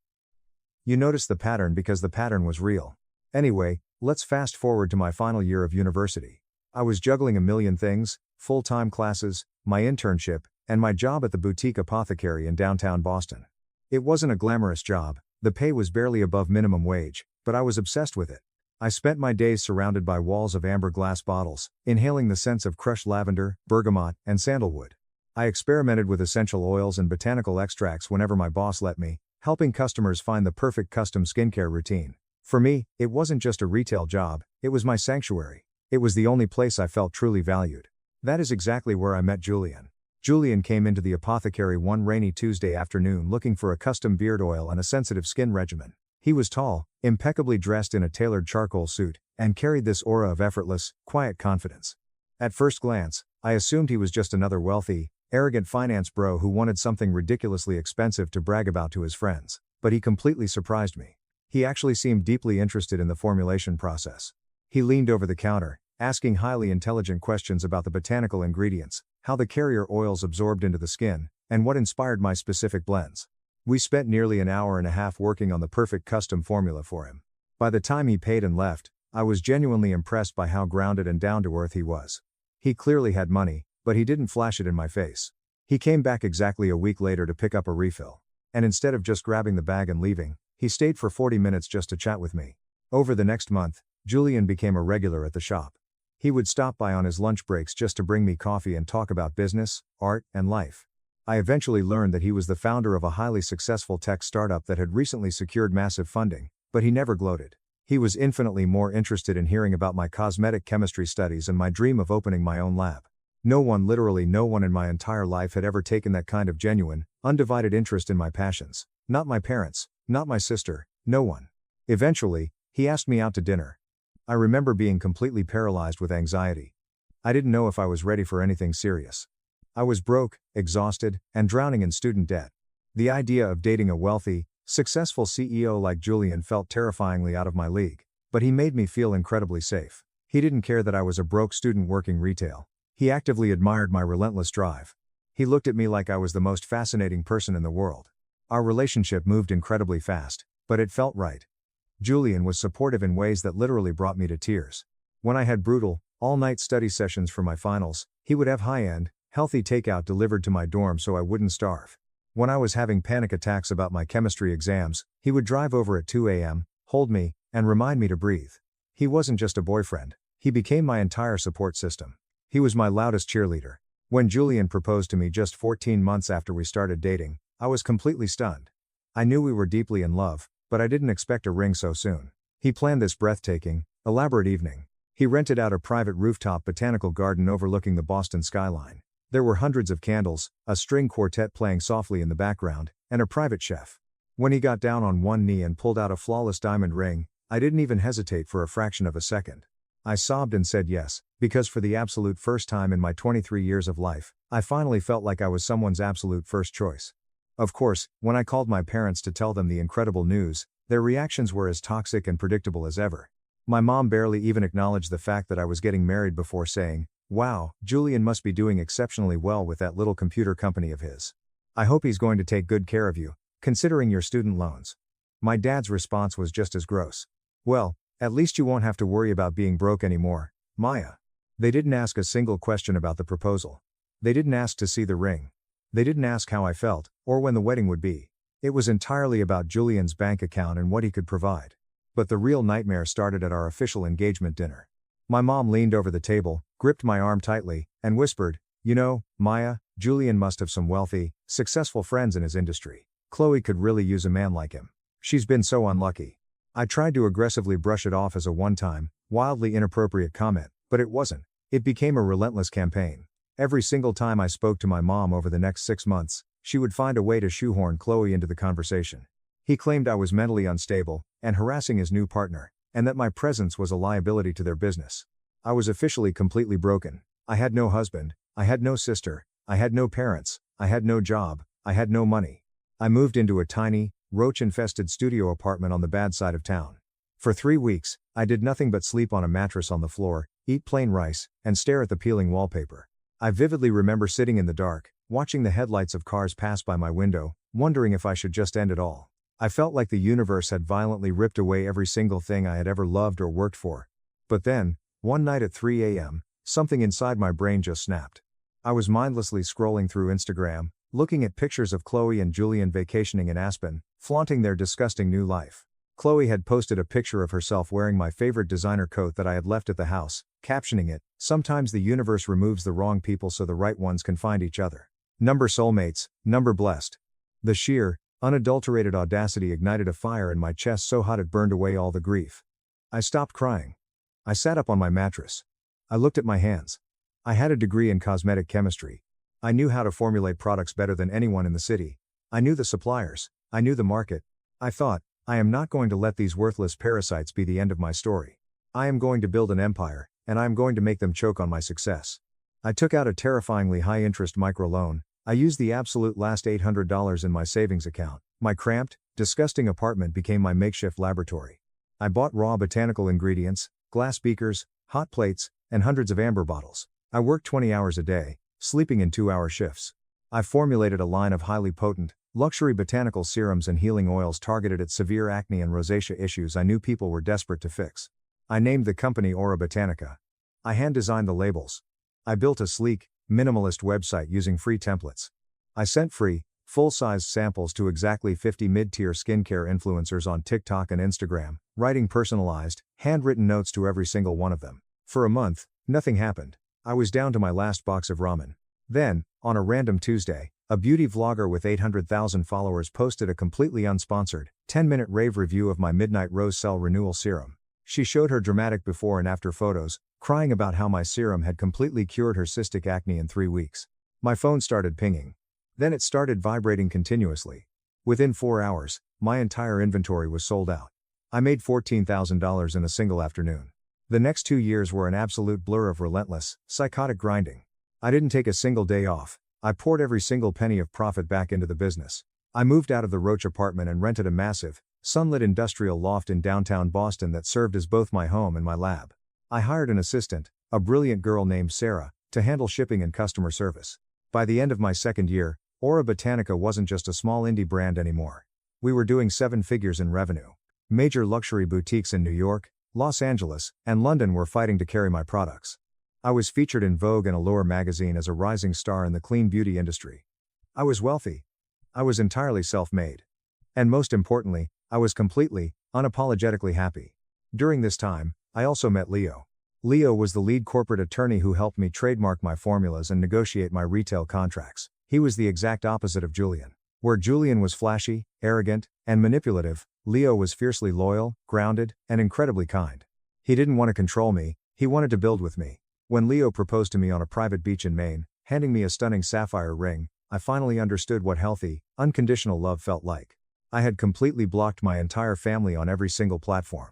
You noticed the pattern because the pattern was real. Anyway, let's fast forward to my final year of university. I was juggling a million things: full-time classes, my internship, and my job at the boutique apothecary in downtown Boston. It wasn't a glamorous job, the pay was barely above minimum wage, but I was obsessed with it. I spent my days surrounded by walls of amber glass bottles, inhaling the scents of crushed lavender, bergamot, and sandalwood. I experimented with essential oils and botanical extracts whenever my boss let me, helping customers find the perfect custom skincare routine. For me, it wasn't just a retail job, it was my sanctuary. It was the only place I felt truly valued. That is exactly where I met Julian. Julian came into the apothecary one rainy Tuesday afternoon looking for a custom beard oil and a sensitive skin regimen. He was tall, impeccably dressed in a tailored charcoal suit, and carried this aura of effortless, quiet confidence. At first glance, I assumed he was just another wealthy, arrogant finance bro who wanted something ridiculously expensive to brag about to his friends. But he completely surprised me. He actually seemed deeply interested in the formulation process. He leaned over the counter, asking highly intelligent questions about the botanical ingredients, how the carrier oils absorbed into the skin, and what inspired my specific blends. We spent nearly an hour and a half working on the perfect custom formula for him. By the time he paid and left, I was genuinely impressed by how grounded and down-to-earth he was. He clearly had money, but he didn't flash it in my face. He came back exactly a week later to pick up a refill. And instead of just grabbing the bag and leaving, he stayed for 40 minutes just to chat with me. Over the next month, Julian became a regular at the shop. He would stop by on his lunch breaks just to bring me coffee and talk about business, art, and life. I eventually learned that he was the founder of a highly successful tech startup that had recently secured massive funding, but he never gloated. He was infinitely more interested in hearing about my cosmetic chemistry studies and my dream of opening my own lab. Literally no one in my entire life had ever taken that kind of genuine, undivided interest in my passions. Not my parents, not my sister, no one. Eventually, he asked me out to dinner. I remember being completely paralyzed with anxiety. I didn't know if I was ready for anything serious. I was broke, exhausted, and drowning in student debt. The idea of dating a wealthy, successful CEO like Julian felt terrifyingly out of my league, but he made me feel incredibly safe. He didn't care that I was a broke student working retail. He actively admired my relentless drive. He looked at me like I was the most fascinating person in the world. Our relationship moved incredibly fast, but it felt right. Julian was supportive in ways that literally brought me to tears. When I had brutal, all-night study sessions for my finals, he would have high-end, healthy takeout delivered to my dorm so I wouldn't starve. When I was having panic attacks about my chemistry exams, he would drive over at 2 a.m., hold me, and remind me to breathe. He wasn't just a boyfriend, he became my entire support system. He was my loudest cheerleader. When Julian proposed to me just 14 months after we started dating, I was completely stunned. I knew we were deeply in love, but I didn't expect a ring so soon. He planned this breathtaking, elaborate evening. He rented out a private rooftop botanical garden overlooking the Boston skyline. There were hundreds of candles, a string quartet playing softly in the background, and a private chef. When he got down on one knee and pulled out a flawless diamond ring, I didn't even hesitate for a fraction of a second. I sobbed and said yes, because for the absolute first time in my 23 years of life, I finally felt like I was someone's absolute first choice. Of course, when I called my parents to tell them the incredible news, their reactions were as toxic and predictable as ever. My mom barely even acknowledged the fact that I was getting married before saying, "Wow, Julian must be doing exceptionally well with that little computer company of his. I hope he's going to take good care of you, considering your student loans." My dad's response was just as gross. "Well, at least you won't have to worry about being broke anymore. Maya. They didn't ask a single question about the proposal. They didn't ask to see the ring. They didn't ask how I felt, or when the wedding would be. It was entirely about Julian's bank account and what he could provide. But the real nightmare started at our official engagement dinner. My mom leaned over the table, gripped my arm tightly, and whispered, "You know, Maya, Julian must have some wealthy, successful friends in his industry. Chloe could really use a man like him. She's been so unlucky." I tried to aggressively brush it off as a one-time, wildly inappropriate comment, but it wasn't. It became a relentless campaign. Every single time I spoke to my mom over the next 6 months, she would find a way to shoehorn Chloe into the conversation. He claimed I was mentally unstable, and harassing his new partner, and that my presence was a liability to their business. I was officially completely broken. I had no husband, I had no sister, I had no parents, I had no job, I had no money. I moved into a tiny, roach-infested studio apartment on the bad side of town. For 3 weeks, I did nothing but sleep on a mattress on the floor, eat plain rice, and stare at the peeling wallpaper. I vividly remember sitting in the dark, watching the headlights of cars pass by my window, wondering if I should just end it all. I felt like the universe had violently ripped away every single thing I had ever loved or worked for. But then, one night at 3 a.m., something inside my brain just snapped. I was mindlessly scrolling through Instagram, looking at pictures of Chloe and Julian vacationing in Aspen, flaunting their disgusting new life. Chloe had posted a picture of herself wearing my favorite designer coat that I had left at the house, captioning it, "Sometimes the universe removes the wrong people so the right ones can find each other. Number soulmates, number blessed." The sheer, unadulterated audacity ignited a fire in my chest so hot it burned away all the grief. I stopped crying. I sat up on my mattress. I looked at my hands. I had a degree in cosmetic chemistry. I knew how to formulate products better than anyone in the city. I knew the suppliers. I knew the market. I thought, I am not going to let these worthless parasites be the end of my story. I am going to build an empire, and I am going to make them choke on my success. I took out a terrifyingly high-interest microloan. I used the absolute last $800 in my savings account. My cramped, disgusting apartment became my makeshift laboratory. I bought raw botanical ingredients, glass beakers, hot plates, and hundreds of amber bottles. I worked 20 hours a day, sleeping in 2-hour shifts. I formulated a line of highly potent, luxury botanical serums and healing oils targeted at severe acne and rosacea issues I knew people were desperate to fix. I named the company Aura Botanica. I hand-designed the labels. I built a sleek, minimalist website using free templates. I sent free, full-sized samples to exactly 50 mid-tier skincare influencers on TikTok and Instagram, writing personalized, handwritten notes to every single one of them. For a month, nothing happened. I was down to my last box of ramen. Then, on a random Tuesday, a beauty vlogger with 800,000 followers posted a completely unsponsored, 10-minute rave review of my Midnight Rose Cell Renewal Serum. She showed her dramatic before and after photos, crying about how my serum had completely cured her cystic acne in 3 weeks. My phone started pinging. Then it started vibrating continuously. Within 4 hours, my entire inventory was sold out. I made $14,000 in a single afternoon. The next 2 years were an absolute blur of relentless, psychotic grinding. I didn't take a single day off. I poured every single penny of profit back into the business. I moved out of the Roach apartment and rented a massive, sunlit industrial loft in downtown Boston that served as both my home and my lab. I hired an assistant, a brilliant girl named Sarah, to handle shipping and customer service. By the end of my second year, Aura Botanica wasn't just a small indie brand anymore. We were doing 7 figures in revenue. Major luxury boutiques in New York, Los Angeles, and London were fighting to carry my products. I was featured in Vogue and Allure magazine as a rising star in the clean beauty industry. I was wealthy. I was entirely self-made. And most importantly, I was completely, unapologetically happy. During this time, I also met Leo. Leo was the lead corporate attorney who helped me trademark my formulas and negotiate my retail contracts. He was the exact opposite of Julian. Where Julian was flashy, arrogant, and manipulative, Leo was fiercely loyal, grounded, and incredibly kind. He didn't want to control me, he wanted to build with me. When Leo proposed to me on a private beach in Maine, handing me a stunning sapphire ring, I finally understood what healthy, unconditional love felt like. I had completely blocked my entire family on every single platform.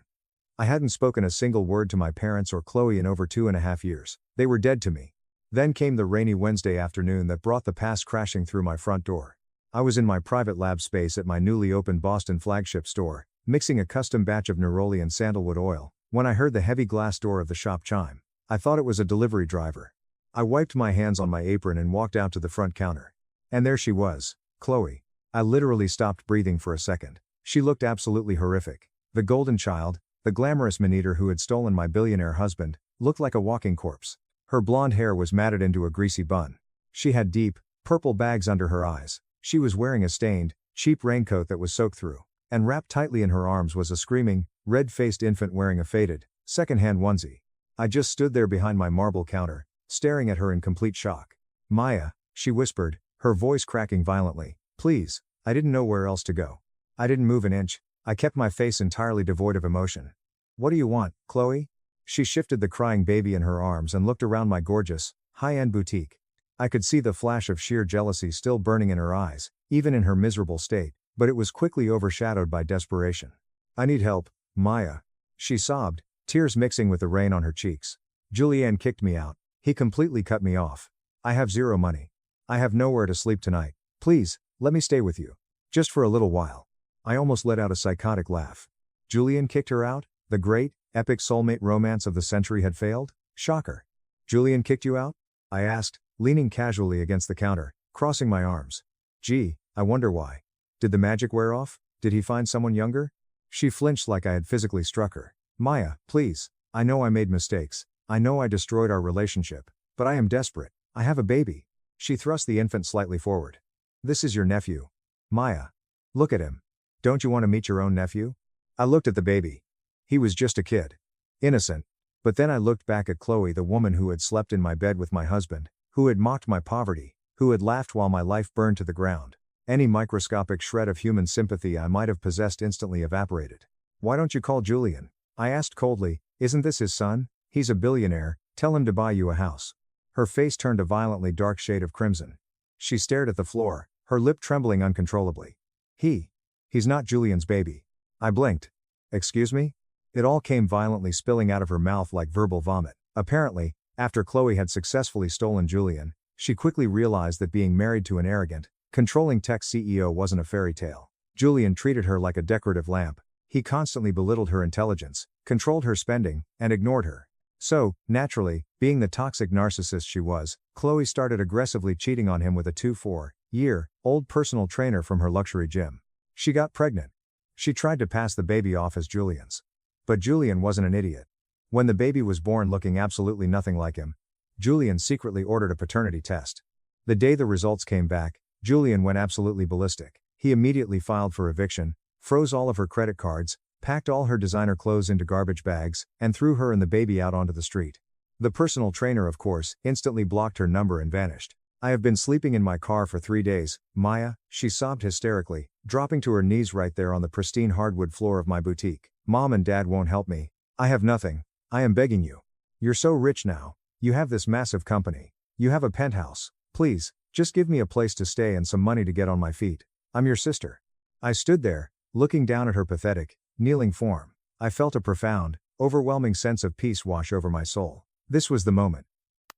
I hadn't spoken a single word to my parents or Chloe in over 2.5 years. They were dead to me. Then came the rainy Wednesday afternoon that brought the past crashing through my front door. I was in my private lab space at my newly opened Boston flagship store, mixing a custom batch of neroli and sandalwood oil, when I heard the heavy glass door of the shop chime. I thought it was a delivery driver. I wiped my hands on my apron and walked out to the front counter. And there she was, Chloe. I literally stopped breathing for a second. She looked absolutely horrific. The golden child, The glamorous man-eater who had stolen my billionaire husband, looked like a walking corpse. Her blonde hair was matted into a greasy bun. She had deep, purple bags under her eyes. She was wearing a stained, cheap raincoat that was soaked through. And wrapped tightly in her arms was a screaming, red-faced infant wearing a faded, second-hand onesie. I just stood there behind my marble counter, staring at her in complete shock. "Maya," she whispered, her voice cracking violently, "please." I didn't know where else to go. I didn't move an inch. I kept my face entirely devoid of emotion. "What do you want, Chloe?" She shifted the crying baby in her arms and looked around my gorgeous, high-end boutique. I could see the flash of sheer jealousy still burning in her eyes, even in her miserable state, but it was quickly overshadowed by desperation. "I need help, Maya," she sobbed, tears mixing with the rain on her cheeks. "Julian kicked me out. He completely cut me off. I have zero money. I have nowhere to sleep tonight. Please, let me stay with you. Just for a little while." I almost let out a psychotic laugh. Julian kicked her out? The great, epic soulmate romance of the century had failed? Shocker. "Julian kicked you out?" I asked, leaning casually against the counter, crossing my arms. "Gee, I wonder why. Did the magic wear off? Did he find someone younger?" She flinched like I had physically struck her. "Maya, please. I know I made mistakes. I know I destroyed our relationship. But I am desperate. I have a baby." She thrust the infant slightly forward. "This is your nephew. Maya. Look at him. Don't you want to meet your own nephew?" I looked at the baby. He was just a kid. Innocent. But then I looked back at Chloe, the woman who had slept in my bed with my husband, who had mocked my poverty, who had laughed while my life burned to the ground. Any microscopic shred of human sympathy I might have possessed instantly evaporated. "Why don't you call Julian?" I asked coldly. "Isn't this his son? He's a billionaire. Tell him to buy you a house." Her face turned a violently dark shade of crimson. She stared at the floor, her lip trembling uncontrollably. He's not Julian's baby." I blinked. "Excuse me?" It all came violently spilling out of her mouth like verbal vomit. Apparently, after Chloe had successfully stolen Julian, she quickly realized that being married to an arrogant, controlling tech CEO wasn't a fairy tale. Julian treated her like a decorative lamp. He constantly belittled her intelligence, controlled her spending, and ignored her. So, naturally, being the toxic narcissist she was, Chloe started aggressively cheating on him with a 24-year-old personal trainer from her luxury gym. She got pregnant. She tried to pass the baby off as Julian's. But Julian wasn't an idiot. When the baby was born looking absolutely nothing like him, Julian secretly ordered a paternity test. The day the results came back, Julian went absolutely ballistic. He immediately filed for eviction, froze all of her credit cards, packed all her designer clothes into garbage bags, and threw her and the baby out onto the street. The personal trainer, of course, instantly blocked her number and vanished. "I have been sleeping in my car for 3 days, Maya," she sobbed hysterically, dropping to her knees right there on the pristine hardwood floor of my boutique. "Mom and Dad won't help me. I have nothing. I am begging you. You're so rich now. You have this massive company. You have a penthouse. Please, just give me a place to stay and some money to get on my feet. I'm your sister." I stood there, looking down at her pathetic, kneeling form. I felt a profound, overwhelming sense of peace wash over my soul. This was the moment.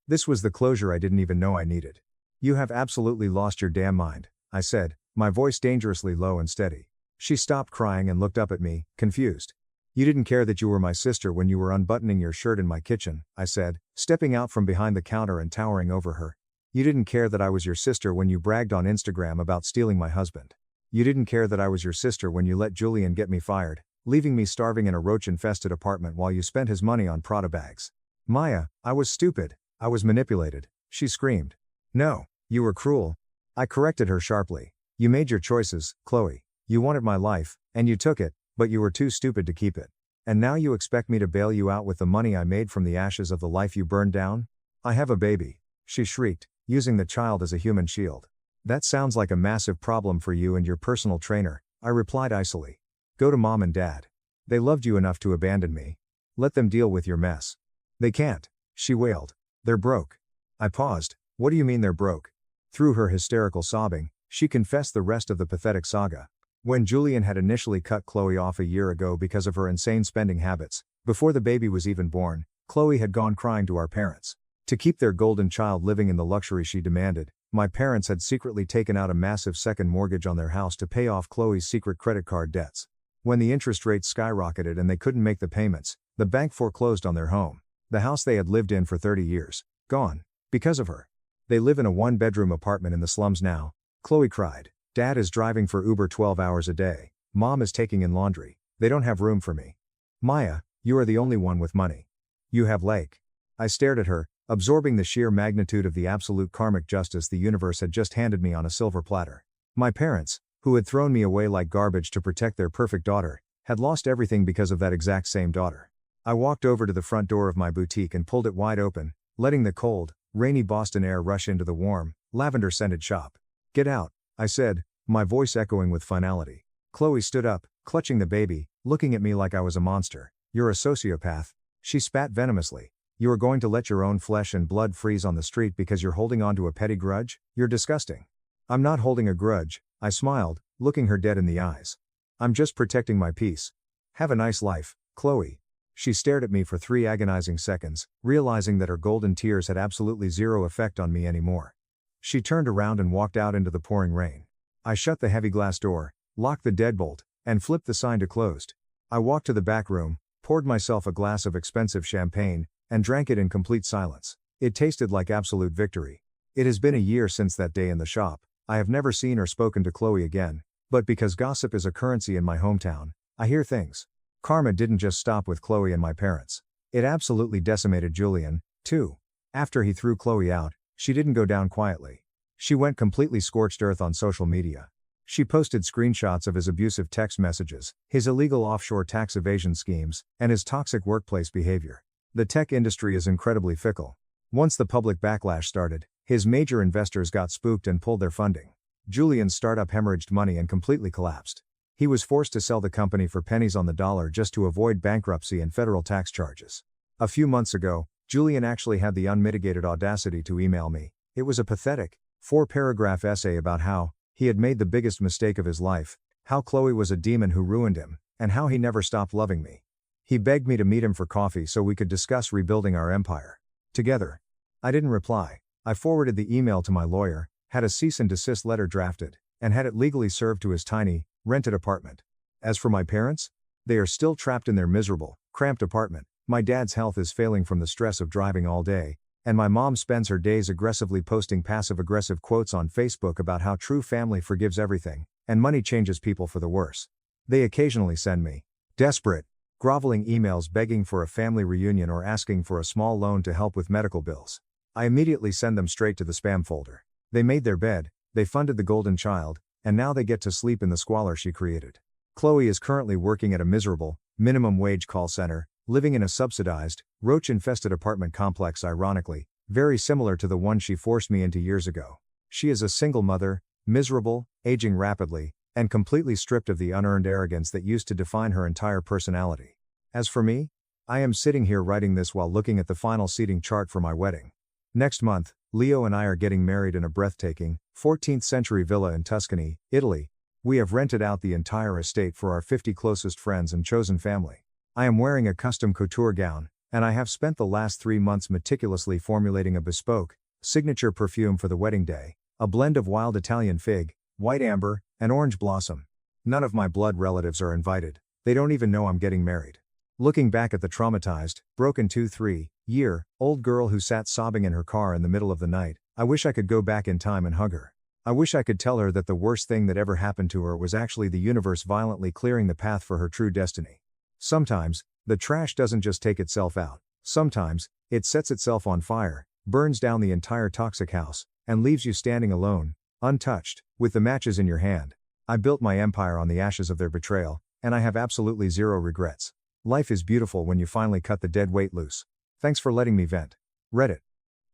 This was the closure I didn't even know I needed. "You have absolutely lost your damn mind," I said, my voice dangerously low and steady. She stopped crying and looked up at me, confused. "You didn't care that you were my sister when you were unbuttoning your shirt in my kitchen," I said, stepping out from behind the counter and towering over her. "You didn't care that I was your sister when you bragged on Instagram about stealing my husband. You didn't care that I was your sister when you let Julian get me fired, leaving me starving in a roach-infested apartment while you spent his money on Prada bags. Maya, I was stupid. I was manipulated," she screamed. "No, you were cruel." I corrected her sharply. "You made your choices, Chloe. You wanted my life, and you took it, but you were too stupid to keep it. And now you expect me to bail you out with the money I made from the ashes of the life you burned down? I have a baby," she shrieked, using the child as a human shield. "That sounds like a massive problem for you and your personal trainer," I replied icily. "Go to Mom and Dad. They loved you enough to abandon me. Let them deal with your mess." "They can't," she wailed. "They're broke." I paused. "What do you mean they're broke?" Through her hysterical sobbing, she confessed the rest of the pathetic saga. When Julian had initially cut Chloe off a year ago because of her insane spending habits, before the baby was even born, Chloe had gone crying to our parents. To keep their golden child living in the luxury she demanded, my parents had secretly taken out a massive second mortgage on their house to pay off Chloe's secret credit card debts. When the interest rates skyrocketed and they couldn't make the payments, the bank foreclosed on their home. The house they had lived in for 30 years. Gone. Because of her. They live in a one-bedroom apartment in the slums now. Chloe cried. "Dad is driving for Uber 12 hours a day. Mom is taking in laundry. They don't have room for me. Maya, you are the only one with money. You have lake. I stared at her, absorbing the sheer magnitude of the absolute karmic justice the universe had just handed me on a silver platter. My parents, who had thrown me away like garbage to protect their perfect daughter, had lost everything because of that exact same daughter. I walked over to the front door of my boutique and pulled it wide open, letting the cold, rainy Boston air rush into the warm, lavender-scented shop. Get out, I said, my voice echoing with finality. Chloe stood up, clutching the baby, looking at me like I was a monster. You're a sociopath. She spat venomously. You are going to let your own flesh and blood freeze on the street because you're holding on to a petty grudge? You're disgusting. I'm not holding a grudge, I smiled, looking her dead in the eyes. I'm just protecting my peace. Have a nice life, Chloe. She stared at me for 3 agonizing seconds, realizing that her golden tears had absolutely zero effect on me anymore. She turned around and walked out into the pouring rain. I shut the heavy glass door, locked the deadbolt, and flipped the sign to closed. I walked to the back room, poured myself a glass of expensive champagne, and drank it in complete silence. It tasted like absolute victory. It has been a year since that day in the shop. I have never seen or spoken to Chloe again, but because gossip is a currency in my hometown, I hear things. Karma didn't just stop with Chloe and my parents. It absolutely decimated Julian, too. After he threw Chloe out, she didn't go down quietly. She went completely scorched earth on social media. She posted screenshots of his abusive text messages, his illegal offshore tax evasion schemes, and his toxic workplace behavior. The tech industry is incredibly fickle. Once the public backlash started, his major investors got spooked and pulled their funding. Julian's startup hemorrhaged money and completely collapsed. He was forced to sell the company for pennies on the dollar just to avoid bankruptcy and federal tax charges. A few months ago, Julian actually had the unmitigated audacity to email me. It was a pathetic, 4-paragraph essay about how he had made the biggest mistake of his life, how Chloe was a demon who ruined him, and how he never stopped loving me. He begged me to meet him for coffee so we could discuss rebuilding our empire together. I didn't reply. I forwarded the email to my lawyer, had a cease and desist letter drafted, and had it legally served to his tiny, rented apartment. As for my parents, they are still trapped in their miserable, cramped apartment. My dad's health is failing from the stress of driving all day, and my mom spends her days aggressively posting passive-aggressive quotes on Facebook about how true family forgives everything, and money changes people for the worse. They occasionally send me desperate, groveling emails begging for a family reunion or asking for a small loan to help with medical bills. I immediately send them straight to the spam folder. They made their bed, they funded the golden child, and now they get to sleep in the squalor she created. Chloe is currently working at a miserable, minimum wage call center, living in a subsidized, roach-infested apartment complex ironically, very similar to the one she forced me into years ago. She is a single mother, miserable, aging rapidly, and completely stripped of the unearned arrogance that used to define her entire personality. As for me, I am sitting here writing this while looking at the final seating chart for my wedding. Next month, Leo and I are getting married in a breathtaking, 14th-century villa in Tuscany, Italy. We have rented out the entire estate for our 50 closest friends and chosen family. I am wearing a custom couture gown, and I have spent the last 3 months meticulously formulating a bespoke, signature perfume for the wedding day, a blend of wild Italian fig, white amber, and orange blossom. None of my blood relatives are invited. They don't even know I'm getting married. Looking back at the traumatized, broken 2-3-year-old girl who sat sobbing in her car in the middle of the night, I wish I could go back in time and hug her. I wish I could tell her that the worst thing that ever happened to her was actually the universe violently clearing the path for her true destiny. Sometimes, the trash doesn't just take itself out. Sometimes, it sets itself on fire, burns down the entire toxic house, and leaves you standing alone, untouched, with the matches in your hand. I built my empire on the ashes of their betrayal, and I have absolutely zero regrets. Life is beautiful when you finally cut the dead weight loose. Thanks for letting me vent. Reddit.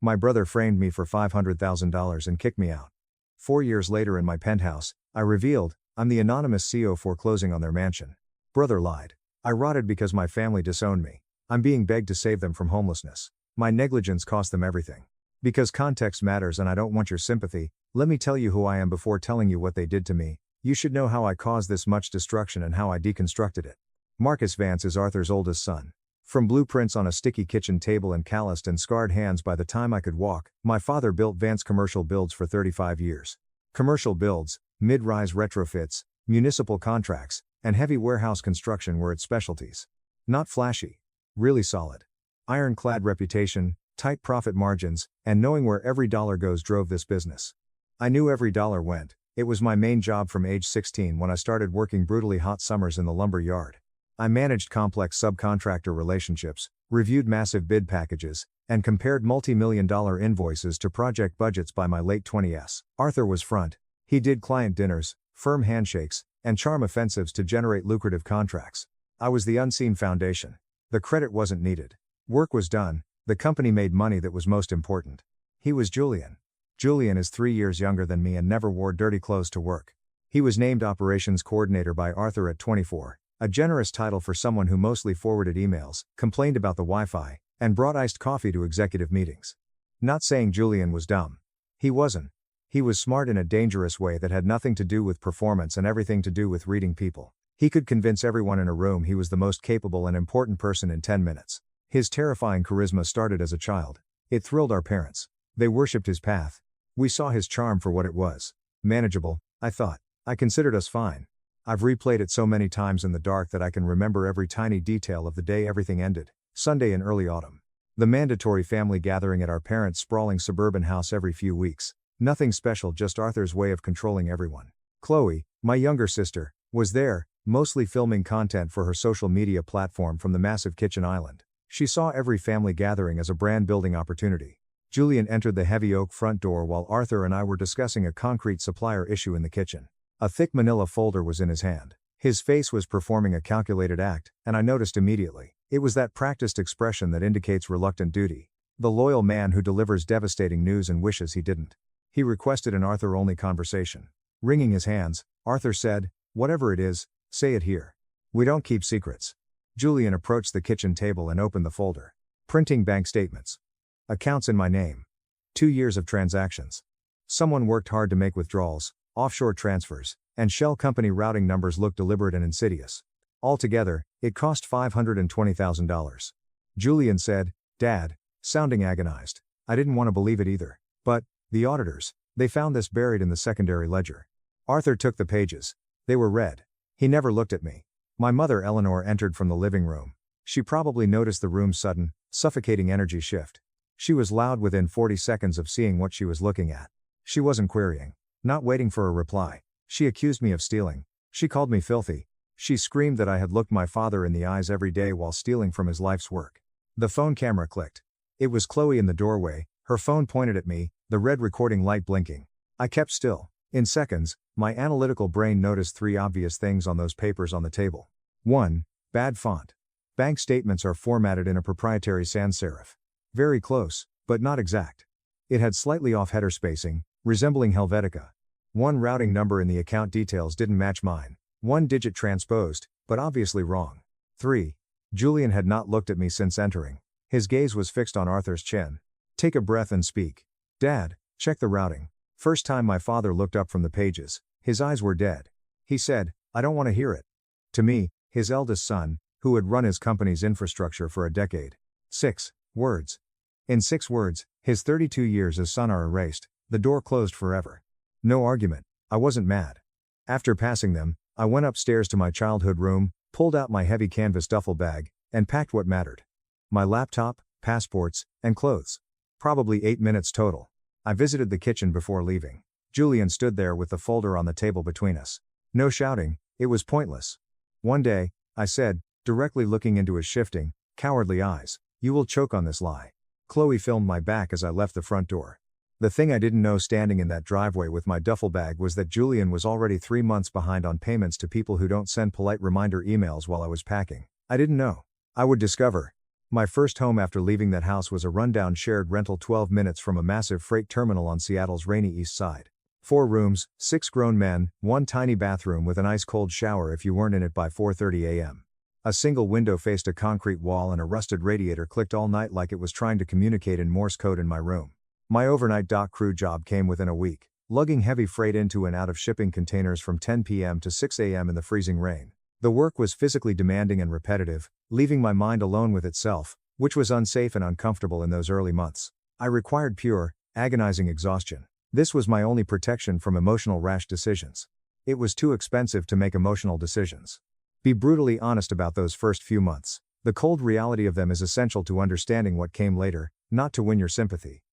My brother framed me for $500,000 and kicked me out. 4 years later in my penthouse, I revealed, I'm the anonymous CEO foreclosing on their mansion. Brother lied. I rotted because my family disowned me. I'm being begged to save them from homelessness. My negligence cost them everything. Because context matters and I don't want your sympathy, let me tell you who I am before telling you what they did to me. You should know how I caused this much destruction and how I deconstructed it. Marcus Vance is Arthur's oldest son. From blueprints on a sticky kitchen table and calloused and scarred hands by the time I could walk, my father built Vance commercial builds for 35 years. Commercial builds, mid-rise retrofits, municipal contracts, and heavy warehouse construction were its specialties. Not flashy. Really solid. Ironclad reputation, tight profit margins, and knowing where every dollar goes drove this business. I knew every dollar went. It was my main job from age 16 when I started working brutally hot summers in the lumber yard. I managed complex subcontractor relationships, reviewed massive bid packages, and compared multi-million-dollar invoices to project budgets by my late 20s. Arthur was front. He did client dinners, firm handshakes, and charm offensives to generate lucrative contracts. I was the unseen foundation. The credit wasn't needed. Work was done, the company made money that was most important. He was Julian. Julian is 3 years younger than me and never wore dirty clothes to work. He was named operations coordinator by Arthur at 24, a generous title for someone who mostly forwarded emails, complained about the Wi-Fi, and brought iced coffee to executive meetings. Not saying Julian was dumb. He wasn't. He was smart in a dangerous way that had nothing to do with performance and everything to do with reading people. He could convince everyone in a room he was the most capable and important person in 10 minutes. His terrifying charisma started as a child. It thrilled our parents. They worshipped his path. We saw his charm for what it was. Manageable, I thought. I considered us fine. I've replayed it so many times in the dark that I can remember every tiny detail of the day everything ended. Sunday in early autumn. The mandatory family gathering at our parents' sprawling suburban house every few weeks. Nothing special, just Arthur's way of controlling everyone. Chloe, my younger sister, was there, mostly filming content for her social media platform from the massive kitchen island. She saw every family gathering as a brand-building opportunity. Julian entered the heavy oak front door while Arthur and I were discussing a concrete supplier issue in the kitchen. A thick manila folder was in his hand. His face was performing a calculated act, and I noticed immediately. It was that practiced expression that indicates reluctant duty. The loyal man who delivers devastating news and wishes he didn't. He requested an Arthur-only conversation. Wringing his hands, Arthur said, "Whatever it is, say it here. We don't keep secrets." Julian approached the kitchen table and opened the folder. Printing bank statements. Accounts in my name. 2 years of transactions. Someone worked hard to make withdrawals, offshore transfers, and shell company routing numbers look deliberate and insidious. Altogether, it cost $520,000. Julian said, "Dad," sounding agonized. I didn't want to believe it either. But, the auditors, they found this buried in the secondary ledger. Arthur took the pages. They were red. He never looked at me. My mother Eleanor entered from the living room. She probably noticed the room's sudden, suffocating energy shift. She was loud within 40 seconds of seeing what she was looking at. She wasn't querying. Not waiting for a reply. She accused me of stealing. She called me filthy. She screamed that I had looked my father in the eyes every day while stealing from his life's work. The phone camera clicked. It was Chloe in the doorway, her phone pointed at me, the red recording light blinking. I kept still. In seconds, my analytical brain noticed 3 obvious things on those papers on the table. 1. Bad font. Bank statements are formatted in a proprietary sans serif. Very close, but not exact. It had slightly off header spacing, resembling Helvetica. 1 routing number in the account details didn't match mine. 1 digit transposed, but obviously wrong. 3. Julian had not looked at me since entering. His gaze was fixed on Arthur's chin. Take a breath and speak. Dad, check the routing. First time my father looked up from the pages, his eyes were dead. He said, "I don't want to hear it." To me, his eldest son, who had run his company's infrastructure for a decade. 6 words. In 6 words, his 32 years as son are erased, the door closed forever. No argument. I wasn't mad. After passing them, I went upstairs to my childhood room, pulled out my heavy canvas duffel bag, and packed what mattered. My laptop, passports, and clothes. Probably 8 minutes total. I visited the kitchen before leaving. Julian stood there with the folder on the table between us. No shouting, it was pointless. "One day," I said, directly looking into his shifting, cowardly eyes, "you will choke on this lie." Chloe filmed my back as I left the front door. The thing I didn't know standing in that driveway with my duffel bag was that Julian was already 3 months behind on payments to people who don't send polite reminder emails while I was packing. I didn't know. I would discover. My first home after leaving that house was a rundown shared rental 12 minutes from a massive freight terminal on Seattle's rainy east side. 4 rooms, 6 grown men, 1 tiny bathroom with an ice-cold shower if you weren't in it by 4:30 a.m. A single window faced a concrete wall and a rusted radiator clicked all night like it was trying to communicate in Morse code in my room. My overnight dock crew job came within a week, lugging heavy freight into and out of shipping containers from 10 p.m. to 6 a.m. in the freezing rain. The work was physically demanding and repetitive, leaving my mind alone with itself, which was unsafe and uncomfortable in those early months. I required pure, agonizing exhaustion. This was my only protection from emotional rash decisions. It was too expensive to make emotional decisions. Be brutally honest about those first few months. The cold reality of them is essential to understanding what came later, not to win your sympathy.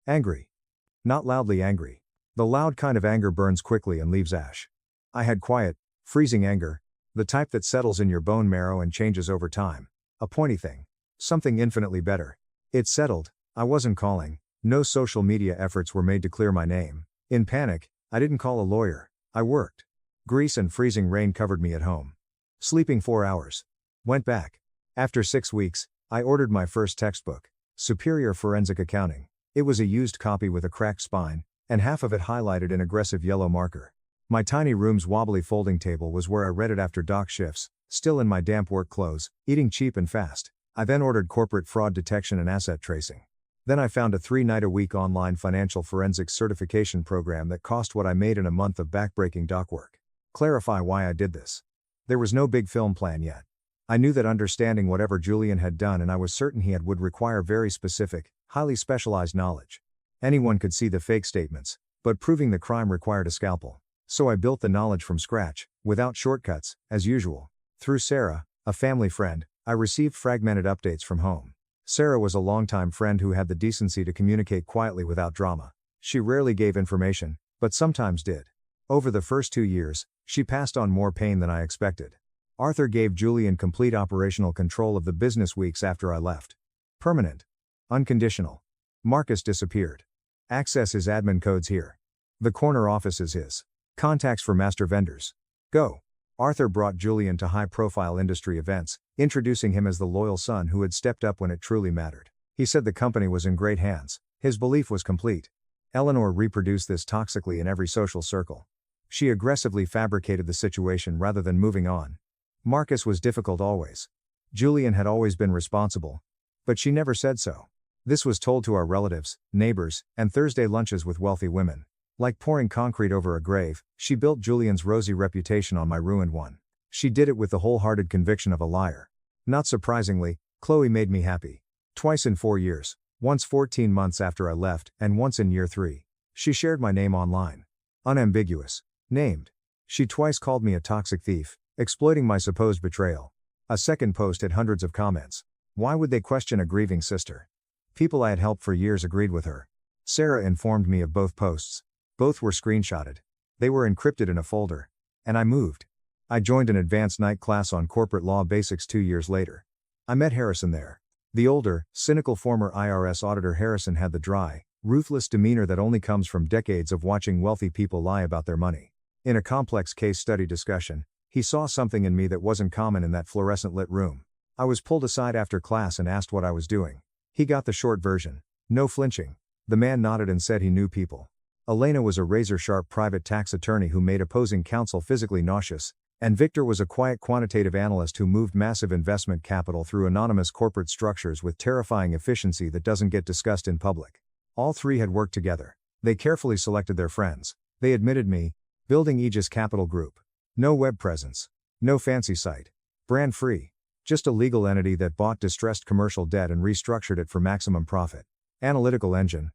Angry. Not loudly angry. The loud kind of anger burns quickly and leaves ash. I had quiet, freezing anger. The type that settles in your bone marrow and changes over time. A pointy thing. Something infinitely better. It settled. I wasn't calling. No social media efforts were made to clear my name. In panic, I didn't call a lawyer. I worked. Grease and freezing rain covered me at home. Sleeping 4 hours. Went back. After 6 weeks, I ordered my first textbook, Superior Forensic Accounting. It was a used copy with a cracked spine, and half of it highlighted in aggressive yellow marker. My tiny room's wobbly folding table was where I read it after dock shifts, still in my damp work clothes, eating cheap and fast. I then ordered Corporate Fraud Detection and Asset Tracing. Then I found a 3-night-a-week online financial forensics certification program that cost what I made in a month of backbreaking dock work. Clarify why I did this. There was no big film plan yet. I knew that understanding whatever Julian had done, and I was certain he had, would require very specific, highly specialized knowledge. Anyone could see the fake statements, but proving the crime required a scalpel. So I built the knowledge from scratch, without shortcuts, as usual. Through Sarah, a family friend, I received fragmented updates from home. Sarah was a longtime friend who had the decency to communicate quietly without drama. She rarely gave information, but sometimes did. Over the first 2 years, she passed on more pain than I expected. Arthur gave Julian complete operational control of the business weeks after I left. Permanent. Unconditional. Marcus disappeared. Access his admin codes here. The corner office is his. Contacts for master vendors. Go. Arthur brought Julian to high-profile industry events, introducing him as the loyal son who had stepped up when it truly mattered. He said the company was in great hands. His belief was complete. Eleanor reproduced this toxically in every social circle. She aggressively fabricated the situation rather than moving on. Marcus was difficult always. Julian had always been responsible. But she never said so. This was told to our relatives, neighbors, and Thursday lunches with wealthy women. Like pouring concrete over a grave, she built Julian's rosy reputation on my ruined one. She did it with the wholehearted conviction of a liar. Not surprisingly, Chloe made me happy. Twice in 4 years, once 14 months after I left, and once in year 3. She shared my name online. Unambiguous. Named. She twice called me a toxic thief, exploiting my supposed betrayal. A second post had hundreds of comments. Why would they question a grieving sister? People I had helped for years agreed with her. Sarah informed me of both posts. Both were screenshotted. They were encrypted in a folder. And I moved. I joined an advanced night class on corporate law basics 2 years later. I met Harrison there. The older, cynical former IRS auditor Harrison had the dry, ruthless demeanor that only comes from decades of watching wealthy people lie about their money. In a complex case study discussion, he saw something in me that wasn't common in that fluorescent lit room. I was pulled aside after class and asked what I was doing. He got the short version. No flinching. The man nodded and said he knew people. Elena was a razor-sharp private tax attorney who made opposing counsel physically nauseous, and Victor was a quiet quantitative analyst who moved massive investment capital through anonymous corporate structures with terrifying efficiency that doesn't get discussed in public. All three had worked together. They carefully selected their friends. They admitted me. Building Aegis Capital Group. No web presence. No fancy site. Brand free. Just a legal entity that bought distressed commercial debt and restructured it for maximum profit. Analytical engine.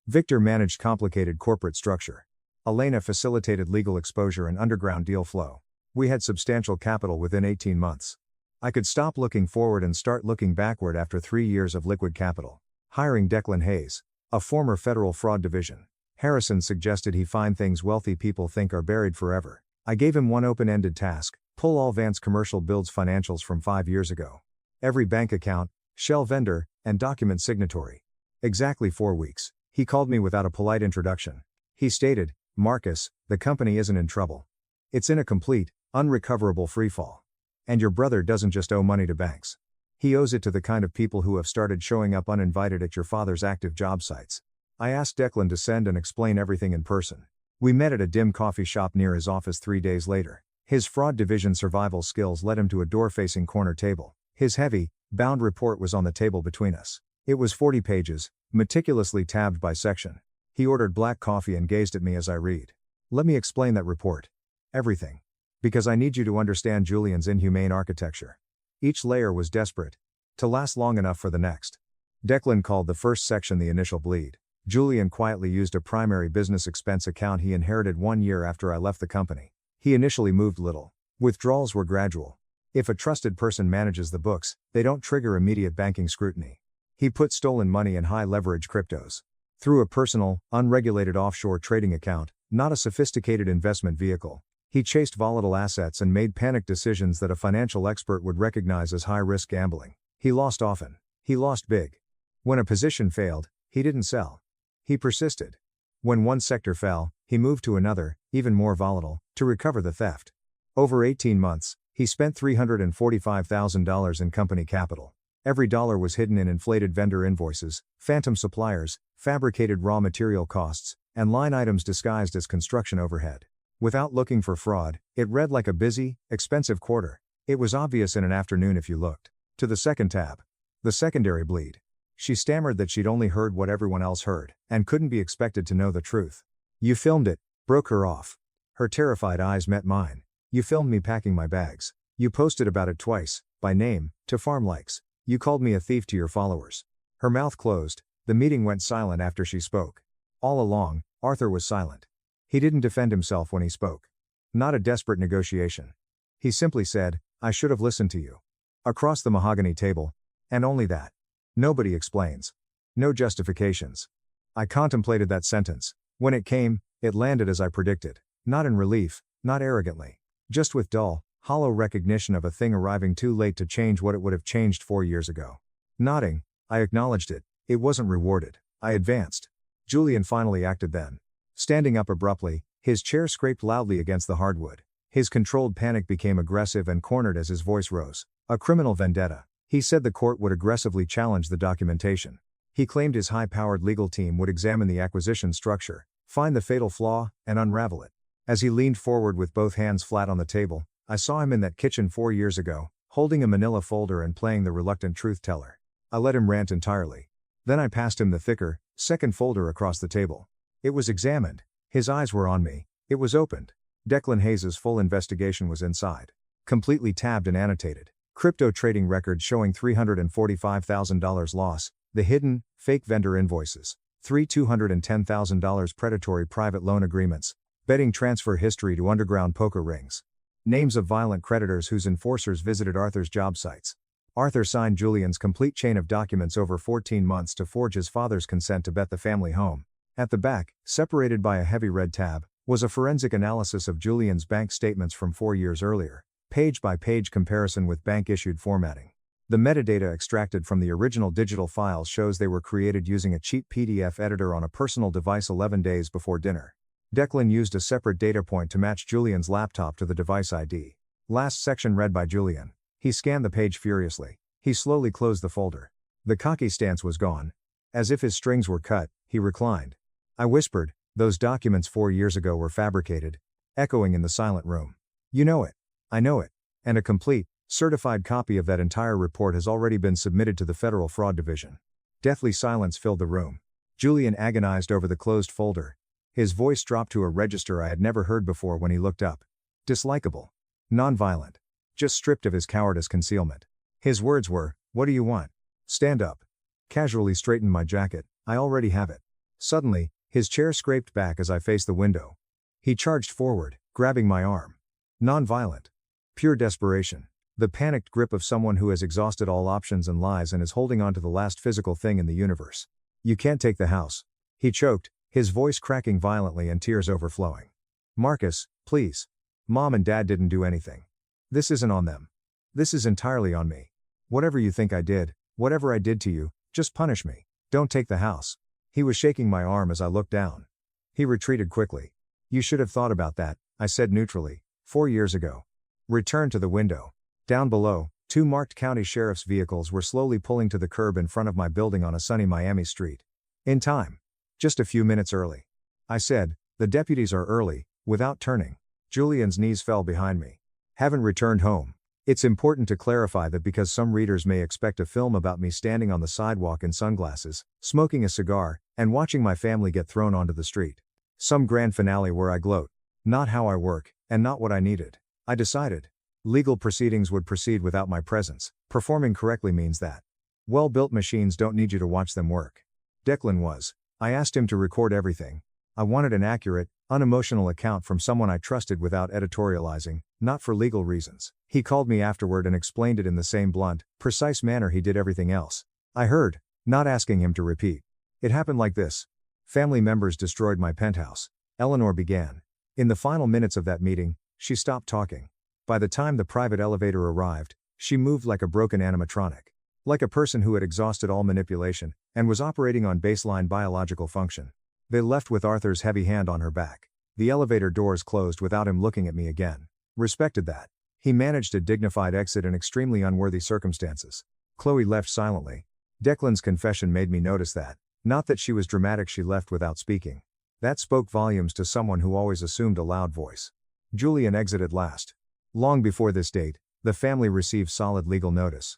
Victor managed complicated corporate structure. Elena facilitated legal exposure and underground deal flow. We had substantial capital within 18 months. I could stop looking forward and start looking backward after 3 years of liquid capital. Hiring Declan Hayes, a former federal fraud division. Harrison suggested he find things wealthy people think are buried forever. I gave him one open-ended task: pull all Vance Commercial Build's financials from 5 years ago. Every bank account, shell vendor, and document signatory. Exactly 4 weeks. He called me without a polite introduction. He stated, "Marcus, the company isn't in trouble. It's in a complete, unrecoverable freefall. And your brother doesn't just owe money to banks. He owes it to the kind of people who have started showing up uninvited at your father's active job sites." I asked Declan to send and explain everything in person. We met at a dim coffee shop near his office 3 days later. His fraud division survival skills led him to a door-facing corner table. His heavy, bound report was on the table between us. It was 40 pages, meticulously tabbed by section. He ordered black coffee and gazed at me as I read. "Let me explain that report. Everything. Because I need you to understand Julian's inhumane architecture." Each layer was desperate to last long enough for the next. Declan called the first section the initial bleed. Julian quietly used a primary business expense account he inherited 1 year after I left the company. He initially moved little. Withdrawals were gradual. If a trusted person manages the books, they don't trigger immediate banking scrutiny. He put stolen money in high-leverage cryptos. Through a personal, unregulated offshore trading account, not a sophisticated investment vehicle. He chased volatile assets and made panicked decisions that a financial expert would recognize as high-risk gambling. He lost often. He lost big. When a position failed, he didn't sell. He persisted. When one sector fell, he moved to another, even more volatile, to recover the theft. Over 18 months, he spent $345,000 in company capital. Every dollar was hidden in inflated vendor invoices, phantom suppliers, fabricated raw material costs, and line items disguised as construction overhead. Without looking for fraud, it read like a busy, expensive quarter. It was obvious in an afternoon if you looked. To the second tab. The secondary bleed. She stammered that she'd only heard what everyone else heard, and couldn't be expected to know the truth. "You filmed it," broke her off. Her terrified eyes met mine. "You filmed me packing my bags. You posted about it twice, by name, to farm likes. You called me a thief to your followers." Her mouth closed. The meeting went silent after she spoke. All along, Arthur was silent. He didn't defend himself when he spoke. Not a desperate negotiation. He simply said, "I should have listened to you." Across the mahogany table. And only that. Nobody explains. No justifications. I contemplated that sentence. When it came, it landed as I predicted. Not in relief, not arrogantly. Just with dull, hollow recognition of a thing arriving too late to change what it would have changed 4 years ago. Nodding, I acknowledged it. It wasn't rewarded. I advanced. Julian finally acted then. Standing up abruptly, his chair scraped loudly against the hardwood. His controlled panic became aggressive and cornered as his voice rose. A criminal vendetta. He said the court would aggressively challenge the documentation. He claimed his high-powered legal team would examine the acquisition structure, find the fatal flaw, and unravel it. As he leaned forward with both hands flat on the table, I saw him in that kitchen 4 years ago, holding a manila folder and playing the reluctant truth-teller. I let him rant entirely. Then I passed him the thicker, second folder across the table. It was examined. His eyes were on me. It was opened. Declan Hayes's full investigation was inside. Completely tabbed and annotated. Crypto trading records showing $345,000 loss, the hidden, fake vendor invoices, $210,000 predatory private loan agreements, betting transfer history to underground poker rings. Names of violent creditors whose enforcers visited Arthur's job sites. Arthur signed Julian's complete chain of documents over 14 months to forge his father's consent to bet the family home. At the back, separated by a heavy red tab, was a forensic analysis of Julian's bank statements from 4 years earlier, page-by-page comparison with bank-issued formatting. The metadata extracted from the original digital files shows they were created using a cheap PDF editor on a personal device 11 days before dinner. Declan used a separate data point to match Julian's laptop to the device ID. Last section read by Julian. He scanned the page furiously. He slowly closed the folder. The cocky stance was gone. As if his strings were cut, he reclined. I whispered, "Those documents 4 years ago were fabricated," echoing in the silent room. "You know it. I know it. And a complete, certified copy of that entire report has already been submitted to the Federal Fraud Division." Deathly silence filled the room. Julian agonized over the closed folder. His voice dropped to a register I had never heard before when he looked up. Dislikable. Non-violent. Just stripped of his cowardice concealment. His words were, "What do you want?" "Stand up." Casually straightened my jacket. "I already have it." Suddenly, his chair scraped back as I faced the window. He charged forward, grabbing my arm. Non-violent. Pure desperation. The panicked grip of someone who has exhausted all options and lies and is holding on to the last physical thing in the universe. "You can't take the house." He choked, his voice cracking violently and tears overflowing. "Marcus, please. Mom and Dad didn't do anything. This isn't on them. This is entirely on me. Whatever you think I did, whatever I did to you, just punish me. Don't take the house." He was shaking my arm as I looked down. He retreated quickly. "You should have thought about that," I said neutrally, 4 years ago. Returned to the window. Down below, 2 marked county sheriff's vehicles were slowly pulling to the curb in front of my building on a sunny Miami street. In time. Just a few minutes early. I said, "The deputies are early," without turning. Julian's knees fell behind me. "Haven't returned home." It's important to clarify that because some readers may expect a film about me standing on the sidewalk in sunglasses, smoking a cigar, and watching my family get thrown onto the street. Some grand finale where I gloat. Not how I work, and not what I needed. I decided. Legal proceedings would proceed without my presence. Performing correctly means that. Well-built machines don't need you to watch them work. Declan was. I asked him to record everything. I wanted an accurate, unemotional account from someone I trusted without editorializing, not for legal reasons. He called me afterward and explained it in the same blunt, precise manner he did everything else. I heard, not asking him to repeat. "It happened like this. Family members destroyed my penthouse," Eleanor began. In the final minutes of that meeting, She stopped talking. By the time the private elevator arrived, she moved like a broken animatronic. Like a person who had exhausted all manipulation, and was operating on baseline biological function. They left with Arthur's heavy hand on her back. The elevator doors closed without him looking at me again. Respected that. He managed a dignified exit in extremely unworthy circumstances. Chloe left silently. Declan's confession made me notice that. Not that she was dramatic, she left without speaking. That spoke volumes to someone who always assumed a loud voice. Julian exited last. Long before this date, the family received solid legal notice.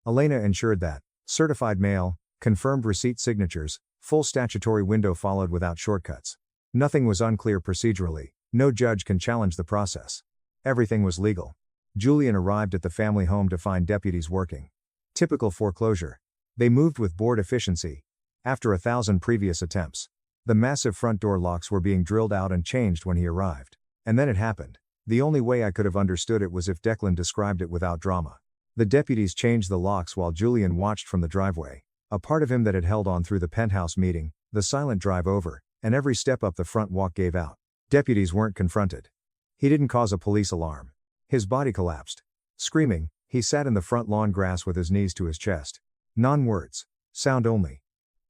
Elena ensured that. Certified mail, confirmed receipt signatures, full statutory window followed without shortcuts. Nothing was unclear procedurally, no judge can challenge the process. Everything was legal. Julian arrived at the family home to find deputies working. Typical foreclosure. They moved with board efficiency. After 1,000 previous attempts. The massive front door locks were being drilled out and changed when he arrived. And then it happened. The only way I could have understood it was if Declan described it without drama. The deputies changed the locks while Julian watched from the driveway. A part of him that had held on through the penthouse meeting, the silent drive over, and every step up the front walk gave out. Deputies weren't confronted. He didn't cause a police alarm. His body collapsed. Screaming, he sat in the front lawn grass with his knees to his chest. Non-words. Sound only.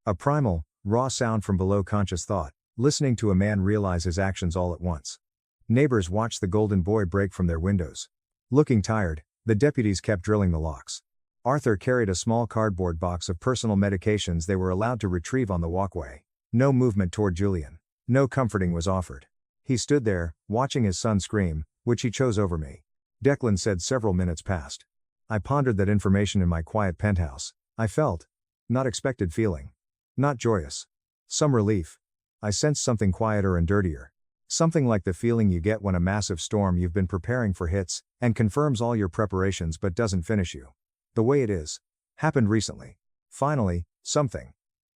A primal, raw sound from below conscious thought, listening to a man realize his actions all at once. Neighbors watched the golden boy break from their windows. Looking tired, the deputies kept drilling the locks. Arthur carried a small cardboard box of personal medications they were allowed to retrieve on the walkway. No movement toward Julian. No comforting was offered. He stood there, watching his son scream, which he chose over me. Declan said several minutes passed. I pondered that information in my quiet penthouse. I felt. Not expected feeling. Not joyous. Some relief. I sensed something quieter and dirtier. Something like the feeling you get when a massive storm you've been preparing for hits, and confirms all your preparations but doesn't finish you. The way it is. Happened recently. Finally, something.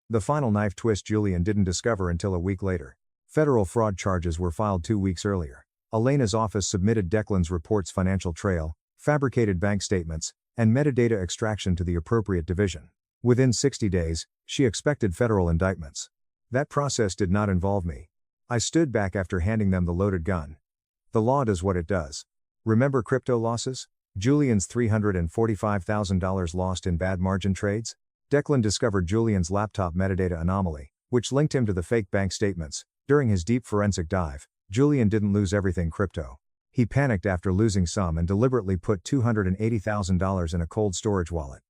The final knife twist Julian didn't discover until a week later. Federal fraud charges were filed 2 weeks earlier. Elena's office submitted Declan's report's financial trail, fabricated bank statements, and metadata extraction to the appropriate division. Within 60 days, she expected federal indictments. That process did not involve me. I stood back after handing them the loaded gun. The law does what it does. Remember crypto losses? Julian's $345,000 lost in bad margin trades? Declan discovered Julian's laptop metadata anomaly, which linked him to the fake bank statements. During his deep forensic dive, Julian didn't lose everything crypto. He panicked after losing some and deliberately put $280,000 in a cold storage wallet.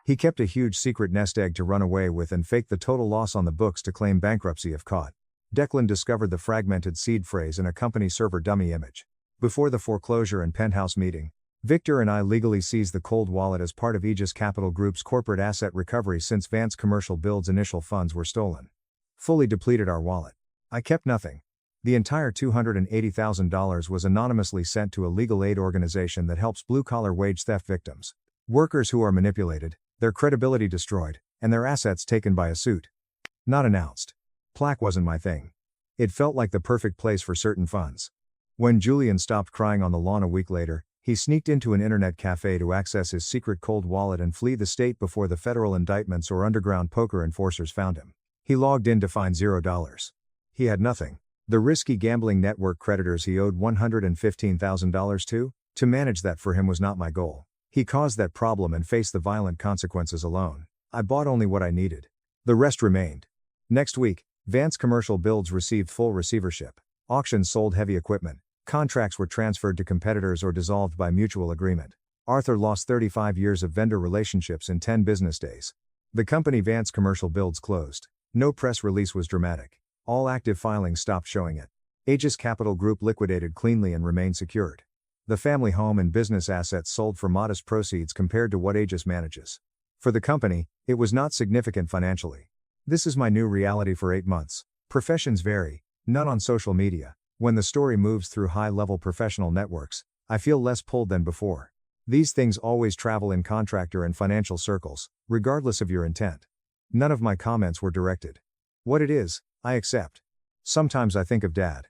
He kept a huge secret nest egg to run away with and faked the total loss on the books to claim bankruptcy if caught. Declan discovered the fragmented seed phrase in a company server dummy image. Before the foreclosure and penthouse meeting, Victor and I legally seized the cold wallet as part of Aegis Capital Group's corporate asset recovery since Vance Commercial Build's initial funds were stolen. Fully depleted our wallet. I kept nothing. The entire $280,000 was anonymously sent to a legal aid organization that helps blue-collar wage theft victims. Workers who are manipulated, their credibility destroyed, and their assets taken by a suit. Not announced. Plaque wasn't my thing. It felt like the perfect place for certain funds. When Julian stopped crying on the lawn a week later, he sneaked into an internet cafe to access his secret cold wallet and flee the state before the federal indictments or underground poker enforcers found him. He logged in to find $0. He had nothing. The risky gambling network creditors he owed $115,000 to manage that for him was not my goal. He caused that problem and faced the violent consequences alone. I bought only what I needed. The rest remained. Next week, Vance Commercial Builds received full receivership. Auctions sold heavy equipment. Contracts were transferred to competitors or dissolved by mutual agreement. Arthur lost 35 years of vendor relationships in 10 business days. The company Vance Commercial Builds closed. No press release was dramatic. All active filings stopped showing it. Aegis Capital Group liquidated cleanly and remained secured. The family home and business assets sold for modest proceeds compared to what Aegis manages. For the company, it was not significant financially. This is my new reality for 8 months. Professions vary, none on social media. When the story moves through high-level professional networks, I feel less pulled than before. These things always travel in contractor and financial circles, regardless of your intent. None of my comments were directed. What it is, I accept. Sometimes I think of Dad.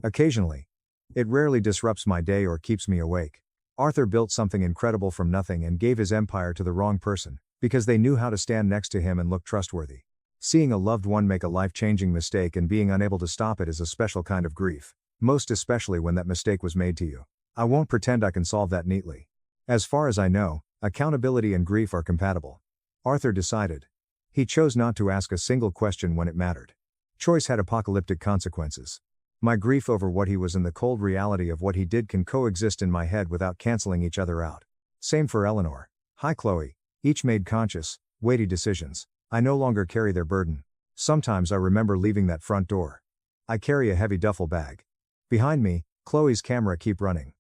Occasionally. It rarely disrupts my day or keeps me awake. Arthur built something incredible from nothing and gave his empire to the wrong person, because they knew how to stand next to him and look trustworthy. Seeing a loved one make a life-changing mistake and being unable to stop it is a special kind of grief, most especially when that mistake was made to you. I won't pretend I can solve that neatly. As far as I know, accountability and grief are compatible. Arthur decided. He chose not to ask a single question when it mattered. Choice had apocalyptic consequences. My grief over what he was and the cold reality of what he did can coexist in my head without canceling each other out. Same for Eleanor. Hi Chloe. Each made conscious, weighty decisions. I no longer carry their burden. Sometimes I remember leaving that front door. I carry a heavy duffel bag. Behind me, Chloe's camera keep running.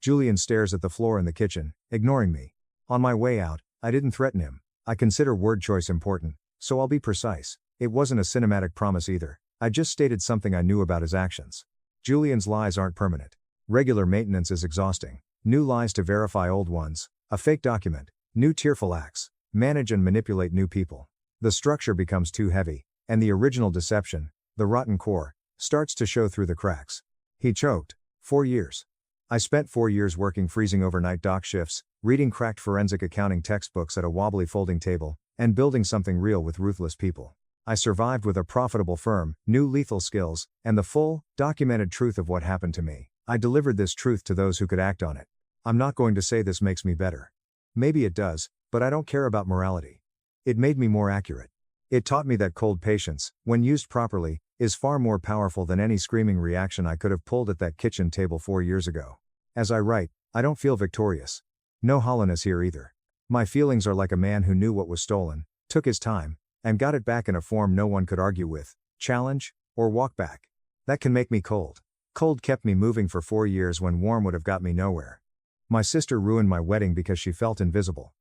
Julian stares at the floor in the kitchen, ignoring me. On my way out, I didn't threaten him. I consider word choice important, so I'll be precise. It wasn't a cinematic promise either. I just stated something I knew about his actions. Julian's lies aren't permanent. Regular maintenance is exhausting. New lies to verify old ones, a fake document, new tearful acts, manage and manipulate new people. The structure becomes too heavy, and the original deception, the rotten core, starts to show through the cracks. He choked. 4 years. I spent 4 years working freezing overnight dock shifts, reading cracked forensic accounting textbooks at a wobbly folding table, and building something real with ruthless people. I survived with a profitable firm, new lethal skills, and the full, documented truth of what happened to me. I delivered this truth to those who could act on it. I'm not going to say this makes me better. Maybe it does, but I don't care about morality. It made me more accurate. It taught me that cold patience, when used properly, is far more powerful than any screaming reaction I could have pulled at that kitchen table 4 years ago. As I write, I don't feel victorious. No hollowness here either. My feelings are like a man who knew what was stolen, took his time, and got it back in a form no one could argue with, challenge, or walk back. That can make me cold. Cold kept me moving for 4 years when warm would have got me nowhere. My sister ruined my wedding because she felt invisible.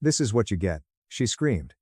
This is what you get, she screamed.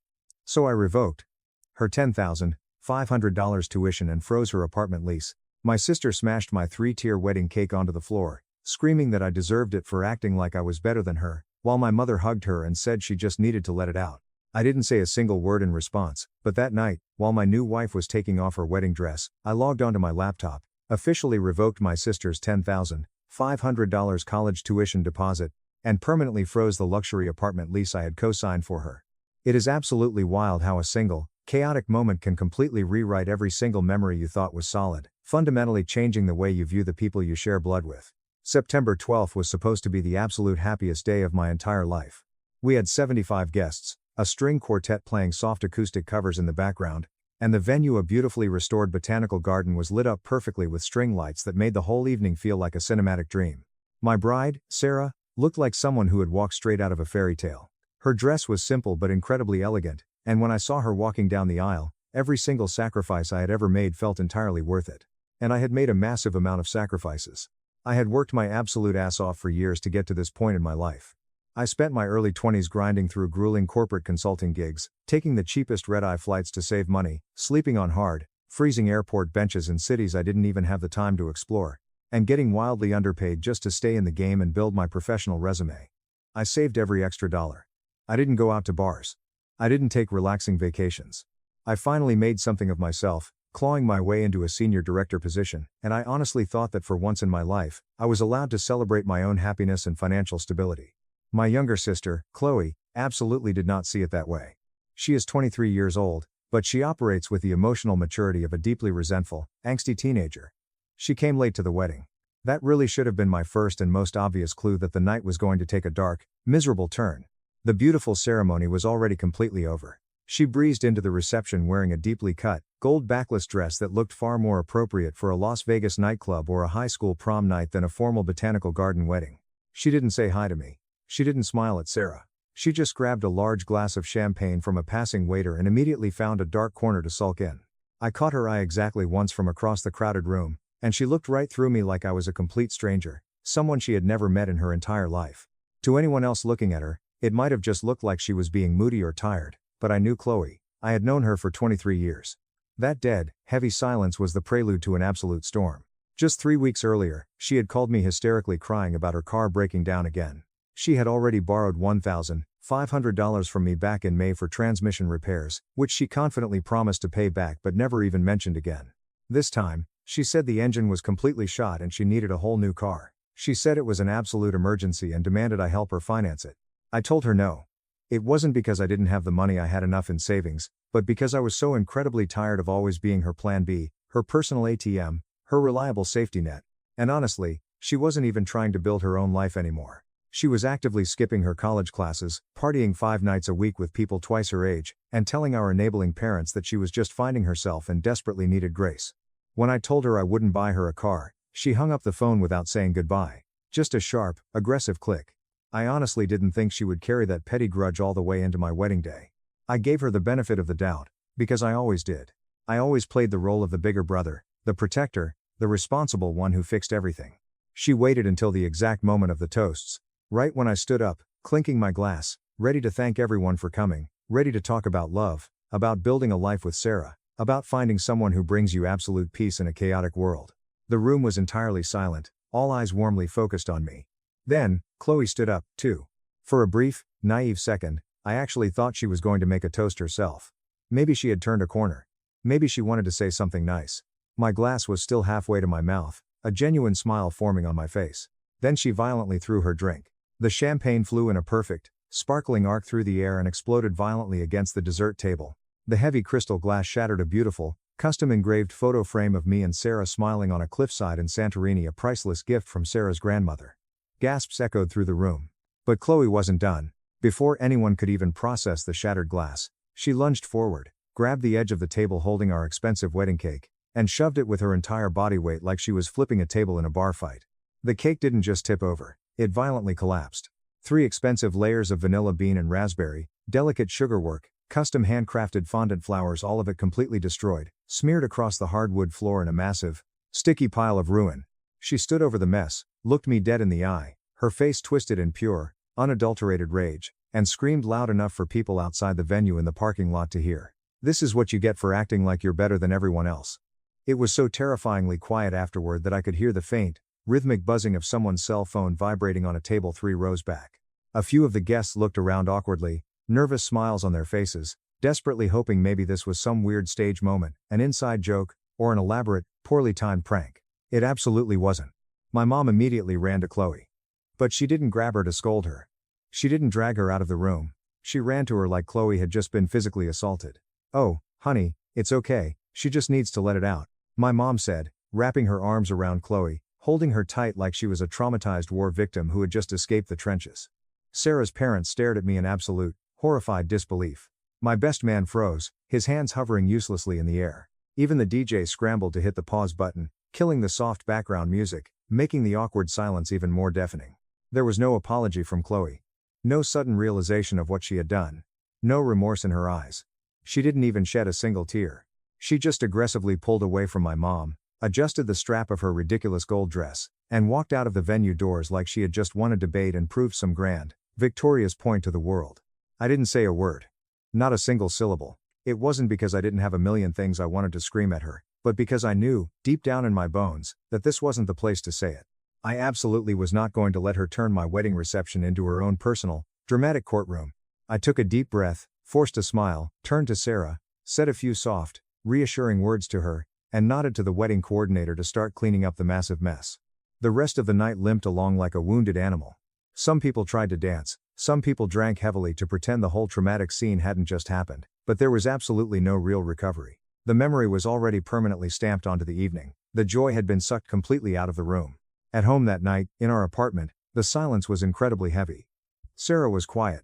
So I revoked her $10,500 tuition and froze her apartment lease. My sister smashed my 3-tier wedding cake onto the floor, screaming that I deserved it for acting like I was better than her, while my mother hugged her and said she just needed to let it out. I didn't say a single word in response, but that night, while my new wife was taking off her wedding dress, I logged onto my laptop, officially revoked my sister's $10,500 college tuition deposit, and permanently froze the luxury apartment lease I had co-signed for her. It is absolutely wild how a single, chaotic moment can completely rewrite every single memory you thought was solid, fundamentally changing the way you view the people you share blood with. September 12th was supposed to be the absolute happiest day of my entire life. We had 75 guests, a string quartet playing soft acoustic covers in the background, and the venue, a beautifully restored botanical garden, was lit up perfectly with string lights that made the whole evening feel like a cinematic dream. My bride, Sarah, looked like someone who had walked straight out of a fairy tale. Her dress was simple but incredibly elegant, and when I saw her walking down the aisle, every single sacrifice I had ever made felt entirely worth it. And I had made a massive amount of sacrifices. I had worked my absolute ass off for years to get to this point in my life. I spent my early 20s grinding through grueling corporate consulting gigs, taking the cheapest red-eye flights to save money, sleeping on hard, freezing airport benches in cities I didn't even have the time to explore, and getting wildly underpaid just to stay in the game and build my professional resume. I saved every extra dollar. I didn't go out to bars. I didn't take relaxing vacations. I finally made something of myself, clawing my way into a senior director position, and I honestly thought that for once in my life, I was allowed to celebrate my own happiness and financial stability. My younger sister, Chloe, absolutely did not see it that way. She is 23 years old, but she operates with the emotional maturity of a deeply resentful, angsty teenager. She came late to the wedding. That really should have been my first and most obvious clue that the night was going to take a dark, miserable turn. The beautiful ceremony was already completely over. She breezed into the reception wearing a deeply cut, gold backless dress that looked far more appropriate for a Las Vegas nightclub or a high school prom night than a formal botanical garden wedding. She didn't say hi to me. She didn't smile at Sarah. She just grabbed a large glass of champagne from a passing waiter and immediately found a dark corner to sulk in. I caught her eye exactly once from across the crowded room, and she looked right through me like I was a complete stranger, someone she had never met in her entire life. To anyone else looking at her, it might have just looked like she was being moody or tired, but I knew Chloe. I had known her for 23 years. That dead, heavy silence was the prelude to an absolute storm. Just 3 weeks earlier, she had called me hysterically crying about her car breaking down again. She had already borrowed $1,500 from me back in May for transmission repairs, which she confidently promised to pay back but never even mentioned again. This time, she said the engine was completely shot and she needed a whole new car. She said it was an absolute emergency and demanded I help her finance it. I told her no. It wasn't because I didn't have the money, I had enough in savings, but because I was so incredibly tired of always being her plan B, her personal ATM, her reliable safety net. And honestly, She wasn't even trying to build her own life anymore. She was actively skipping her college classes, partying 5 nights a week with people twice her age, and telling our enabling parents that she was just finding herself and desperately needed grace. When I told her I wouldn't buy her a car, she hung up the phone without saying goodbye. Just a sharp, aggressive click. I honestly didn't think she would carry that petty grudge all the way into my wedding day. I gave her the benefit of the doubt, because I always did. I always played the role of the bigger brother, the protector, the responsible one who fixed everything. She waited until the exact moment of the toasts. Right when I stood up, clinking my glass, ready to thank everyone for coming, ready to talk about love, about building a life with Sarah, about finding someone who brings you absolute peace in a chaotic world. The room was entirely silent, all eyes warmly focused on me. Then, Chloe stood up, too. For a brief, naive second, I actually thought she was going to make a toast herself. Maybe she had turned a corner. Maybe she wanted to say something nice. My glass was still halfway to my mouth, a genuine smile forming on my face. Then she violently threw her drink. The champagne flew in a perfect, sparkling arc through the air and exploded violently against the dessert table. The heavy crystal glass shattered a beautiful, custom-engraved photo frame of me and Sarah smiling on a cliffside in Santorini, a priceless gift from Sarah's grandmother. Gasps echoed through the room. But Chloe wasn't done. Before anyone could even process the shattered glass, she lunged forward, grabbed the edge of the table holding our expensive wedding cake, and shoved it with her entire body weight like she was flipping a table in a bar fight. The cake didn't just tip over. It violently collapsed. 3 expensive layers of vanilla bean and raspberry, delicate sugarwork, custom handcrafted fondant flowers, all of it completely destroyed, smeared across the hardwood floor in a massive, sticky pile of ruin. She stood over the mess, looked me dead in the eye, her face twisted in pure, unadulterated rage, and screamed loud enough for people outside the venue in the parking lot to hear. "This is what you get for acting like you're better than everyone else." It was so terrifyingly quiet afterward that I could hear the faint, rhythmic buzzing of someone's cell phone vibrating on a table 3 rows back. A few of the guests looked around awkwardly, nervous smiles on their faces, desperately hoping maybe this was some weird stage moment, an inside joke, or an elaborate, poorly timed prank. It absolutely wasn't. My mom immediately ran to Chloe. But she didn't grab her to scold her. She didn't drag her out of the room. She ran to her like Chloe had just been physically assaulted. "Oh, honey, it's okay, she just needs to let it out," my mom said, wrapping her arms around Chloe, holding her tight like she was a traumatized war victim who had just escaped the trenches. Sarah's parents stared at me in absolute, horrified disbelief. My best man froze, his hands hovering uselessly in the air. Even the DJ scrambled to hit the pause button, killing the soft background music, making the awkward silence even more deafening. There was no apology from Chloe. No sudden realization of what she had done. No remorse in her eyes. She didn't even shed a single tear. She just aggressively pulled away from my mom, adjusted the strap of her ridiculous gold dress, and walked out of the venue doors like she had just won a debate and proved some grand, victorious point to the world. I didn't say a word. Not a single syllable. It wasn't because I didn't have a million things I wanted to scream at her, but because I knew, deep down in my bones, that this wasn't the place to say it. I absolutely was not going to let her turn my wedding reception into her own personal, dramatic courtroom. I took a deep breath, forced a smile, turned to Sarah, said a few soft, reassuring words to her, and nodded to the wedding coordinator to start cleaning up the massive mess. The rest of the night limped along like a wounded animal. Some people tried to dance, some people drank heavily to pretend the whole traumatic scene hadn't just happened, but there was absolutely no real recovery. The memory was already permanently stamped onto the evening. The joy had been sucked completely out of the room. At home that night, in our apartment, the silence was incredibly heavy. Sarah was quiet.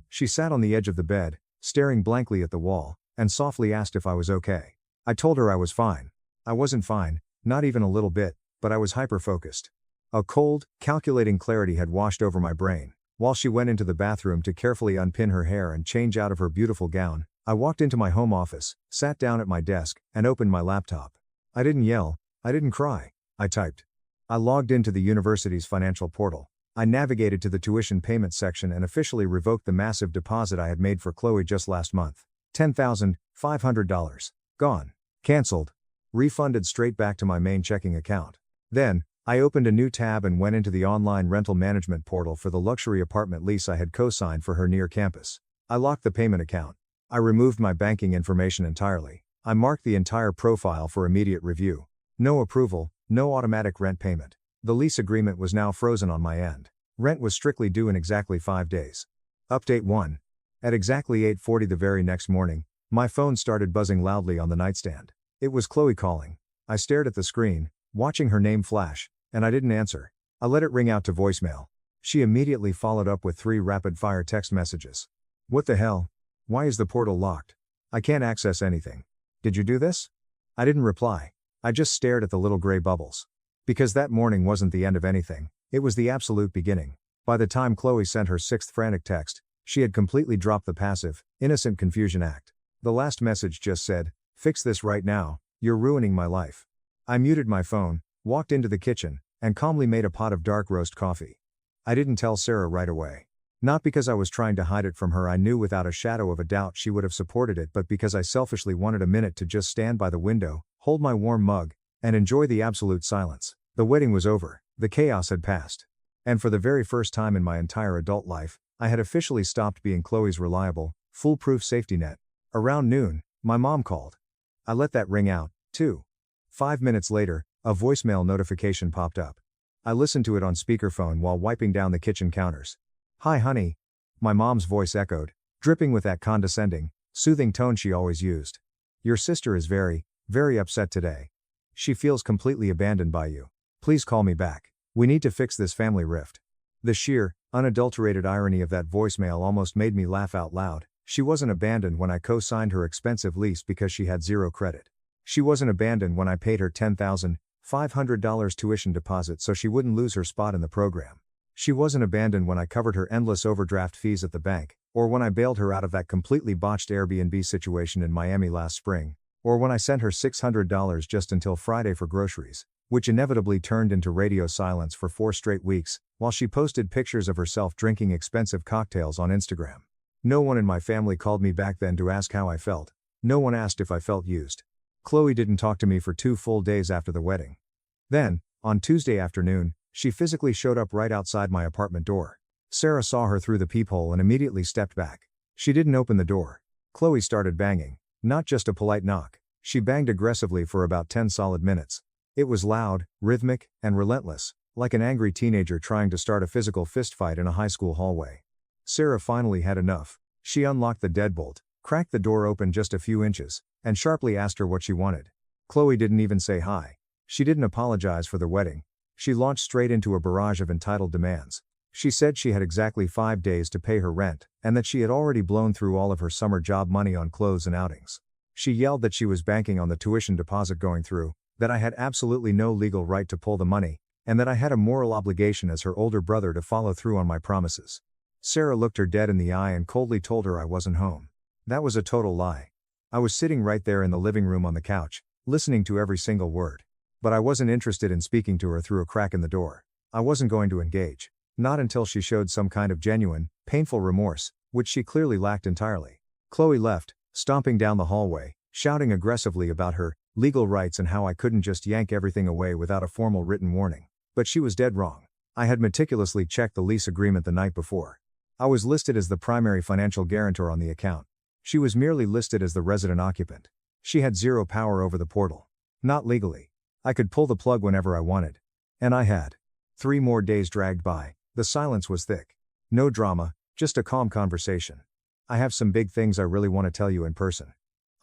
She sat on the edge of the bed, staring blankly at the wall, and softly asked if I was okay. I told her I was fine. I wasn't fine, not even a little bit, but I was hyper-focused. A cold, calculating clarity had washed over my brain. While she went into the bathroom to carefully unpin her hair and change out of her beautiful gown, I walked into my home office, sat down at my desk, and opened my laptop. I didn't yell, I didn't cry, I typed. I logged into the university's financial portal. I navigated to the tuition payment section and officially revoked the massive deposit I had made for Chloe just last month. $10,500. Gone. Cancelled. Refunded straight back to my main checking account. Then, I opened a new tab and went into the online rental management portal for the luxury apartment lease I had co-signed for her near campus. I locked the payment account. I removed my banking information entirely. I marked the entire profile for immediate review. No approval, no automatic rent payment. The lease agreement was now frozen on my end. Rent was strictly due in exactly 5 days. Update 1. At exactly 8:40 the very next morning, my phone started buzzing loudly on the nightstand. It was Chloe calling. I stared at the screen, watching her name flash, and I didn't answer. I let it ring out to voicemail. She immediately followed up with 3 rapid-fire text messages. What the hell? Why is the portal locked? I can't access anything. Did you do this? I didn't reply. I just stared at the little gray bubbles. Because that morning wasn't the end of anything, it was the absolute beginning. By the time Chloe sent her 6th frantic text, she had completely dropped the passive, innocent confusion act. The last message just said, "Fix this right now, you're ruining my life." I muted my phone, walked into the kitchen, and calmly made a pot of dark roast coffee. I didn't tell Sarah right away. Not because I was trying to hide it from her. I knew without a shadow of a doubt she would have supported it, but because I selfishly wanted a minute to just stand by the window, hold my warm mug, and enjoy the absolute silence. The wedding was over, the chaos had passed. And for the very first time in my entire adult life, I had officially stopped being Chloe's reliable, foolproof safety net. Around noon, my mom called. I let that ring out, too. 5 minutes later, a voicemail notification popped up. I listened to it on speakerphone while wiping down the kitchen counters. "Hi honey," my mom's voice echoed, dripping with that condescending, soothing tone she always used. "Your sister is very, very upset today. She feels completely abandoned by you. Please call me back. We need to fix this family rift." The sheer, unadulterated irony of that voicemail almost made me laugh out loud. She wasn't abandoned when I co-signed her expensive lease because she had 0 credit. She wasn't abandoned when I paid her $10,500 tuition deposit so she wouldn't lose her spot in the program. She wasn't abandoned when I covered her endless overdraft fees at the bank, or when I bailed her out of that completely botched Airbnb situation in Miami last spring, or when I sent her $600 just until Friday for groceries, which inevitably turned into radio silence for 4 straight weeks, while she posted pictures of herself drinking expensive cocktails on Instagram. No one in my family called me back then to ask how I felt. No one asked if I felt used. Chloe didn't talk to me for 2 full days after the wedding. Then, on Tuesday afternoon, she physically showed up right outside my apartment door. Sarah saw her through the peephole and immediately stepped back. She didn't open the door. Chloe started banging. Not just a polite knock. She banged aggressively for about 10 solid minutes. It was loud, rhythmic, and relentless, like an angry teenager trying to start a physical fistfight in a high school hallway. Sarah finally had enough. She unlocked the deadbolt, cracked the door open just a few inches, and sharply asked her what she wanted. Chloe didn't even say hi. She didn't apologize for the wedding. She launched straight into a barrage of entitled demands. She said she had exactly 5 days to pay her rent, and that she had already blown through all of her summer job money on clothes and outings. She yelled that she was banking on the tuition deposit going through, that I had absolutely no legal right to pull the money, and that I had a moral obligation as her older brother to follow through on my promises. Sarah looked her dead in the eye and coldly told her I wasn't home. That was a total lie. I was sitting right there in the living room on the couch, listening to every single word. But I wasn't interested in speaking to her through a crack in the door. I wasn't going to engage. Not until she showed some kind of genuine, painful remorse, which she clearly lacked entirely. Chloe left, stomping down the hallway, shouting aggressively about her legal rights and how I couldn't just yank everything away without a formal written warning. But she was dead wrong. I had meticulously checked the lease agreement the night before. I was listed as the primary financial guarantor on the account. She was merely listed as the resident occupant. She had 0 power over the portal. Not legally. I could pull the plug whenever I wanted. And I had. 3 more days dragged by. The silence was thick. No drama, just a calm conversation. "I have some big things I really want to tell you in person.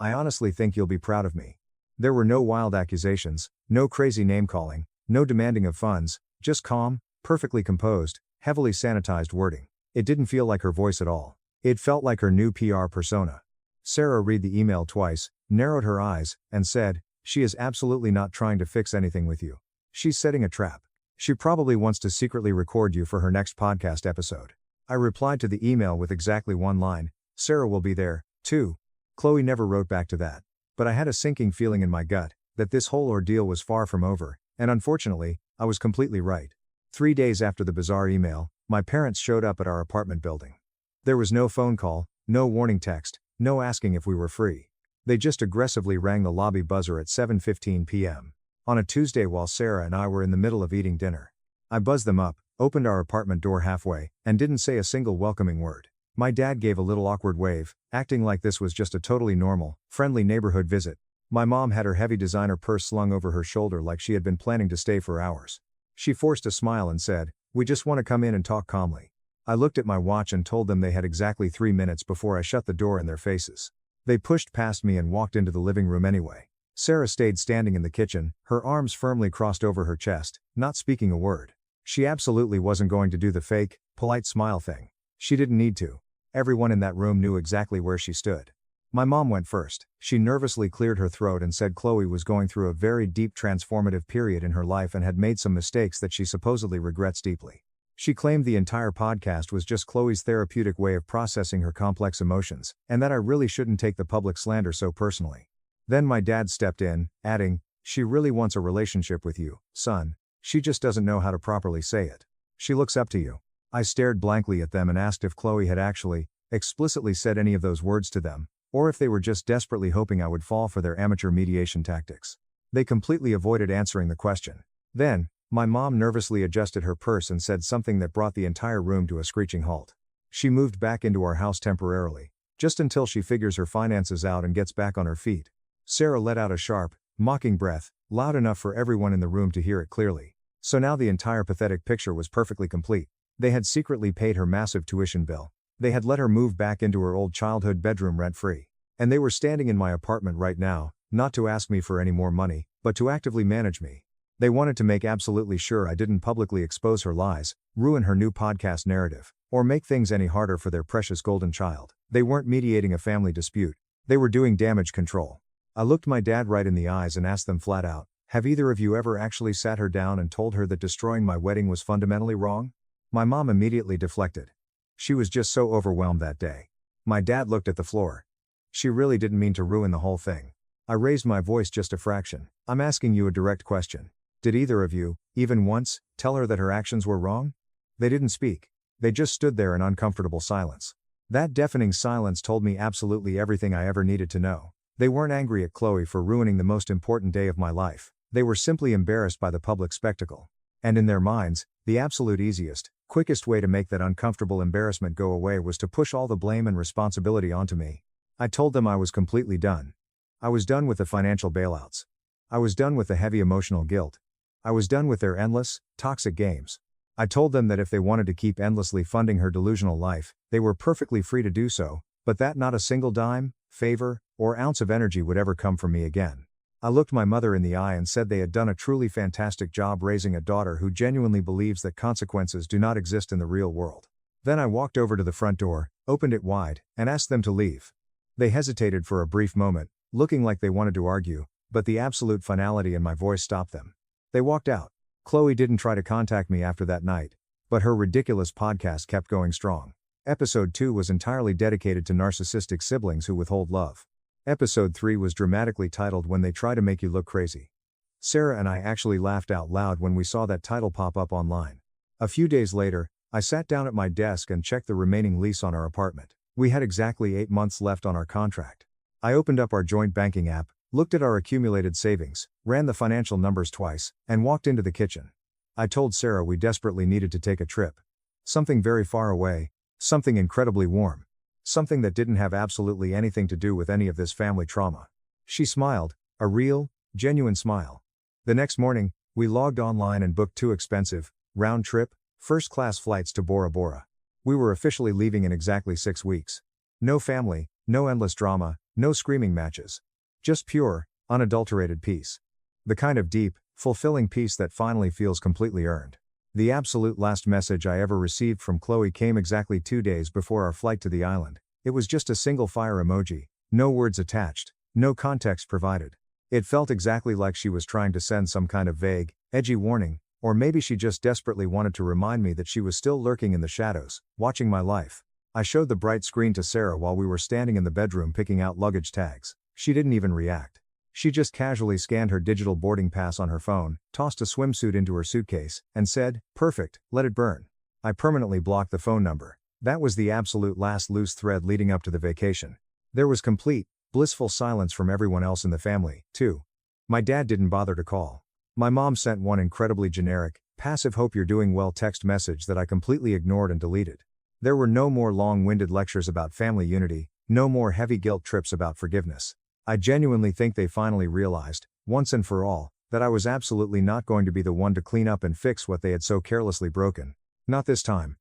I honestly think you'll be proud of me." There were no wild accusations, no crazy name-calling, no demanding of funds, just calm, perfectly composed, heavily sanitized wording. It didn't feel like her voice at all. It felt like her new PR persona. Sarah read the email twice, narrowed her eyes, and said, "She is absolutely not trying to fix anything with you. She's setting a trap. She probably wants to secretly record you for her next podcast episode." I replied to the email with exactly 1 line, "Sarah will be there, too." Chloe never wrote back to that. But I had a sinking feeling in my gut, that this whole ordeal was far from over, and unfortunately, I was completely right. 3 days after the bizarre email, my parents showed up at our apartment building. There was no phone call, no warning text, no asking if we were free. They just aggressively rang the lobby buzzer at 7:15 p.m. on a Tuesday while Sarah and I were in the middle of eating dinner. I buzzed them up, opened our apartment door halfway, and didn't say a single welcoming word. My dad gave a little awkward wave, acting like this was just a totally normal, friendly neighborhood visit. My mom had her heavy designer purse slung over her shoulder like she had been planning to stay for hours. She forced a smile and said, "We just want to come in and talk calmly." I looked at my watch and told them they had exactly 3 minutes before I shut the door in their faces. They pushed past me and walked into the living room anyway. Sarah stayed standing in the kitchen, her arms firmly crossed over her chest, not speaking a word. She absolutely wasn't going to do the fake, polite smile thing. She didn't need to. Everyone in that room knew exactly where she stood. My mom went first. She nervously cleared her throat and said Chloe was going through a very deep transformative period in her life and had made some mistakes that she supposedly regrets deeply. She claimed the entire podcast was just Chloe's therapeutic way of processing her complex emotions, and that I really shouldn't take the public slander so personally. Then my dad stepped in, adding, "She really wants a relationship with you, son. She just doesn't know how to properly say it. She looks up to you." I stared blankly at them and asked if Chloe had actually, explicitly said any of those words to them, or if they were just desperately hoping I would fall for their amateur mediation tactics. They completely avoided answering the question. Then, my mom nervously adjusted her purse and said something that brought the entire room to a screeching halt. She moved back into our house temporarily, just until she figures her finances out and gets back on her feet. Sarah let out a sharp, mocking breath, loud enough for everyone in the room to hear it clearly. So now the entire pathetic picture was perfectly complete. They had secretly paid her massive tuition bill. They had let her move back into her old childhood bedroom rent-free. And they were standing in my apartment right now, not to ask me for any more money, but to actively manage me. They wanted to make absolutely sure I didn't publicly expose her lies, ruin her new podcast narrative, or make things any harder for their precious golden child. They weren't mediating a family dispute. They were doing damage control. I looked my dad right in the eyes and asked them flat out, "Have either of you ever actually sat her down and told her that destroying my wedding was fundamentally wrong?" My mom immediately deflected. She was just so overwhelmed that day. My dad looked at the floor. "She really didn't mean to ruin the whole thing." I raised my voice just a fraction. "I'm asking you a direct question. Did either of you, even once, tell her that her actions were wrong?" They didn't speak. They just stood there in uncomfortable silence. That deafening silence told me absolutely everything I ever needed to know. They weren't angry at Chloe for ruining the most important day of my life. They were simply embarrassed by the public spectacle. And in their minds, the absolute easiest, quickest way to make that uncomfortable embarrassment go away was to push all the blame and responsibility onto me. I told them I was completely done. I was done with the financial bailouts. I was done with the heavy emotional guilt. I was done with their endless, toxic games. I told them that if they wanted to keep endlessly funding her delusional life, they were perfectly free to do so, but that not a single dime, favor, or ounce of energy would ever come from me again. I looked my mother in the eye and said they had done a truly fantastic job raising a daughter who genuinely believes that consequences do not exist in the real world. Then I walked over to the front door, opened it wide, and asked them to leave. They hesitated for a brief moment, looking like they wanted to argue, but the absolute finality in my voice stopped them. They walked out. Chloe didn't try to contact me after that night, but her ridiculous podcast kept going strong. Episode 2 was entirely dedicated to narcissistic siblings who withhold love. Episode 3 was dramatically titled "When They Try to Make You Look Crazy." Sarah and I actually laughed out loud when we saw that title pop up online. A few days later, I sat down at my desk and checked the remaining lease on our apartment. We had exactly 8 months left on our contract. I opened up our joint banking app, looked at our accumulated savings, ran the financial numbers twice, and walked into the kitchen. I told Sarah we desperately needed to take a trip. Something very far away, something incredibly warm. Something that didn't have absolutely anything to do with any of this family trauma. She smiled, a real, genuine smile. The next morning, we logged online and booked 2 expensive, round-trip, first-class flights to Bora Bora. We were officially leaving in exactly 6 weeks. No family, no endless drama, no screaming matches. Just pure, unadulterated peace. The kind of deep, fulfilling peace that finally feels completely earned. The absolute last message I ever received from Chloe came exactly 2 days before our flight to the island. It was just a single fire emoji, no words attached, no context provided. It felt exactly like she was trying to send some kind of vague, edgy warning, or maybe she just desperately wanted to remind me that she was still lurking in the shadows, watching my life. I showed the bright screen to Sarah while we were standing in the bedroom picking out luggage tags. She didn't even react. She just casually scanned her digital boarding pass on her phone, tossed a swimsuit into her suitcase, and said, "Perfect, let it burn." I permanently blocked the phone number. That was the absolute last loose thread leading up to the vacation. There was complete, blissful silence from everyone else in the family, too. My dad didn't bother to call. My mom sent one incredibly generic, passive "hope you're doing well" text message that I completely ignored and deleted. There were no more long-winded lectures about family unity, no more heavy guilt trips about forgiveness. I genuinely think they finally realized, once and for all, that I was absolutely not going to be the one to clean up and fix what they had so carelessly broken. Not this time.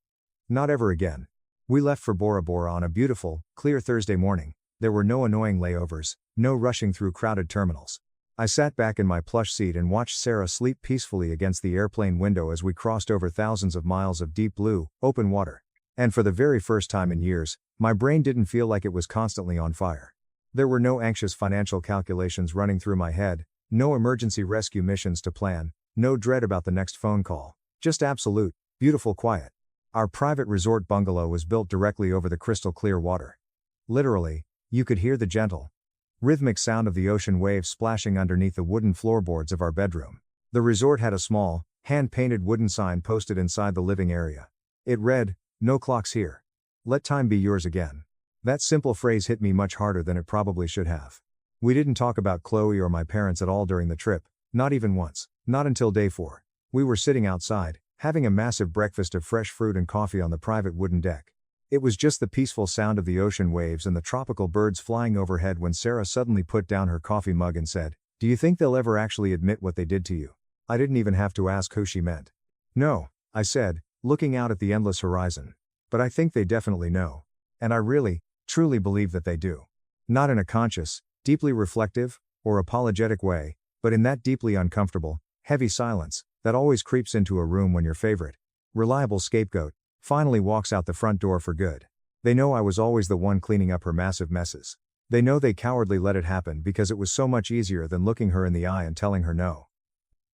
Not ever again. We left for Bora Bora on a beautiful, clear Thursday morning. There were no annoying layovers, no rushing through crowded terminals. I sat back in my plush seat and watched Sarah sleep peacefully against the airplane window as we crossed over thousands of miles of deep blue, open water. And for the very first time in years, my brain didn't feel like it was constantly on fire. There were no anxious financial calculations running through my head, no emergency rescue missions to plan, no dread about the next phone call. Just absolute, beautiful quiet. Our private resort bungalow was built directly over the crystal clear water. Literally, you could hear the gentle, rhythmic sound of the ocean waves splashing underneath the wooden floorboards of our bedroom. The resort had a small, hand-painted wooden sign posted inside the living area. It read, "No clocks here. Let time be yours again." That simple phrase hit me much harder than it probably should have. We didn't talk about Chloe or my parents at all during the trip, not even once, not until day 4. We were sitting outside, having a massive breakfast of fresh fruit and coffee on the private wooden deck. It was just the peaceful sound of the ocean waves and the tropical birds flying overhead when Sarah suddenly put down her coffee mug and said, "Do you think they'll ever actually admit what they did to you?" I didn't even have to ask who she meant. "No," I said, looking out at the endless horizon. "But I think they definitely know. And I really, truly believe that they do. Not in a conscious, deeply reflective, or apologetic way, but in that deeply uncomfortable, heavy silence that always creeps into a room when your favorite, reliable scapegoat finally walks out the front door for good. They know I was always the one cleaning up her massive messes. They know they cowardly let it happen because it was so much easier than looking her in the eye and telling her no.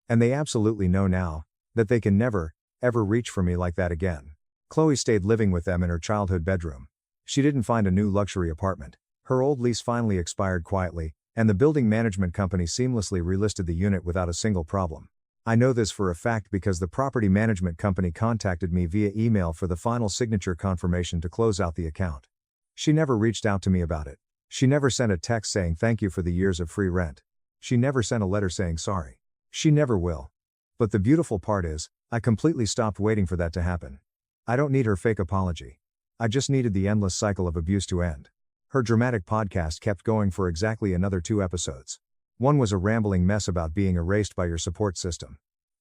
And they absolutely know now that they can never, ever reach for me like that again." Chloe stayed living with them in her childhood bedroom. She didn't find a new luxury apartment. Her old lease finally expired quietly, and the building management company seamlessly relisted the unit without a single problem. I know this for a fact because the property management company contacted me via email for the final signature confirmation to close out the account. She never reached out to me about it. She never sent a text saying thank you for the years of free rent. She never sent a letter saying sorry. She never will. But the beautiful part is, I completely stopped waiting for that to happen. I don't need her fake apology. I just needed the endless cycle of abuse to end. Her dramatic podcast kept going for exactly another 2 episodes. One was a rambling mess about being erased by your support system.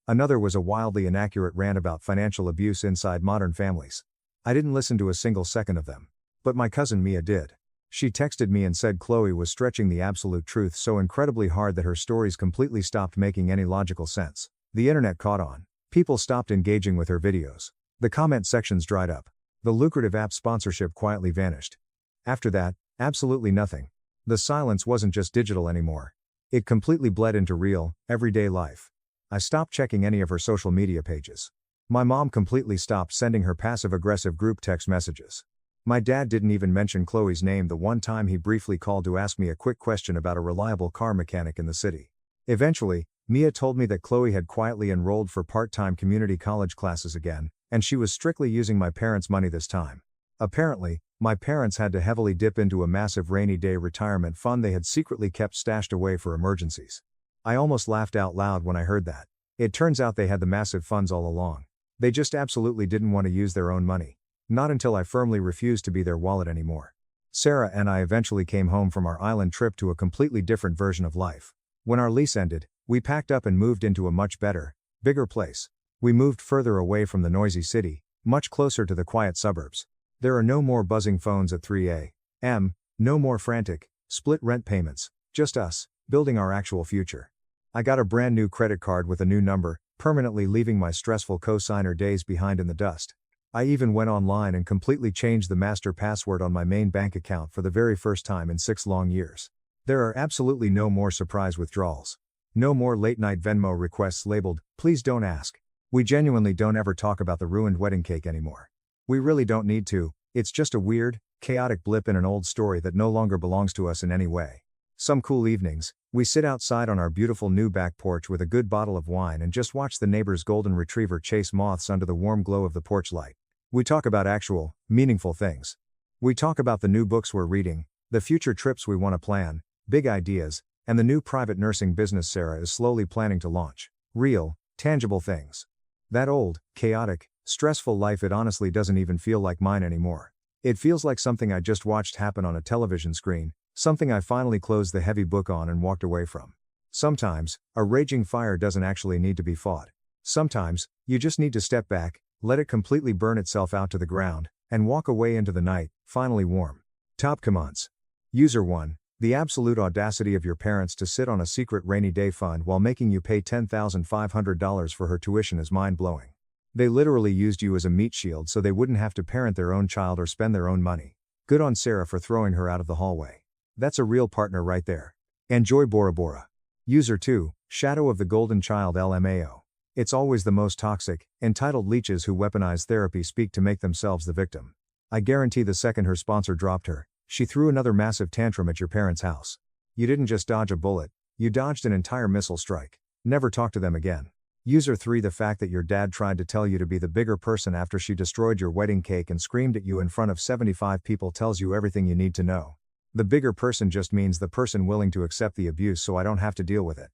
Another was a wildly inaccurate rant about financial abuse inside modern families. I didn't listen to a single second of them. But my cousin Mia did. She texted me and said Chloe was stretching the absolute truth so incredibly hard that her stories completely stopped making any logical sense. The internet caught on. People stopped engaging with her videos. The comment sections dried up. The lucrative app sponsorship quietly vanished. After that, absolutely nothing. The silence wasn't just digital anymore. It completely bled into real, everyday life. I stopped checking any of her social media pages. My mom completely stopped sending her passive-aggressive group text messages. My dad didn't even mention Chloe's name the one time he briefly called to ask me a quick question about a reliable car mechanic in the city. Eventually, Mia told me that Chloe had quietly enrolled for part-time community college classes again, and she was strictly using my parents' money this time. Apparently, my parents had to heavily dip into a massive rainy day retirement fund they had secretly kept stashed away for emergencies. I almost laughed out loud when I heard that. It turns out they had the massive funds all along. They just absolutely didn't want to use their own money. Not until I firmly refused to be their wallet anymore. Sarah and I eventually came home from our island trip to a completely different version of life. When our lease ended, we packed up and moved into a much better, bigger place. We moved further away from the noisy city, much closer to the quiet suburbs. There are no more buzzing phones at 3 a.m., no more frantic, split rent payments, just us, building our actual future. I got a brand new credit card with a new number, permanently leaving my stressful co-signer days behind in the dust. I even went online and completely changed the master password on my main bank account for the very first time in 6 long years. There are absolutely no more surprise withdrawals. No more late-night Venmo requests labeled, "Please don't ask." We genuinely don't ever talk about the ruined wedding cake anymore. We really don't need to. It's just a weird, chaotic blip in an old story that no longer belongs to us in any way. Some cool evenings, we sit outside on our beautiful new back porch with a good bottle of wine and just watch the neighbor's golden retriever chase moths under the warm glow of the porch light. We talk about actual, meaningful things. We talk about the new books we're reading, the future trips we want to plan, big ideas, and the new private nursing business Sarah is slowly planning to launch. Real, tangible things. That old, chaotic, stressful life, it honestly doesn't even feel like mine anymore. It feels like something I just watched happen on a television screen, something I finally closed the heavy book on and walked away from. Sometimes, a raging fire doesn't actually need to be fought. Sometimes, you just need to step back, let it completely burn itself out to the ground, and walk away into the night, finally warm. Top commands. User 1. The absolute audacity of your parents to sit on a secret rainy day fund while making you pay $10,500 for her tuition is mind-blowing. They literally used you as a meat shield so they wouldn't have to parent their own child or spend their own money. Good on Sarah for throwing her out of the hallway. That's a real partner right there. Enjoy Bora Bora. User 2, Shadow of the Golden Child LMAO. It's always the most toxic, entitled leeches who weaponize therapy speak to make themselves the victim. I guarantee the second her sponsor dropped her, she threw another massive tantrum at your parents' house. You didn't just dodge a bullet, you dodged an entire missile strike. Never talk to them again. User 3, the fact that your dad tried to tell you to be the bigger person after she destroyed your wedding cake and screamed at you in front of 75 people tells you everything you need to know. The bigger person just means the person willing to accept the abuse so I don't have to deal with it.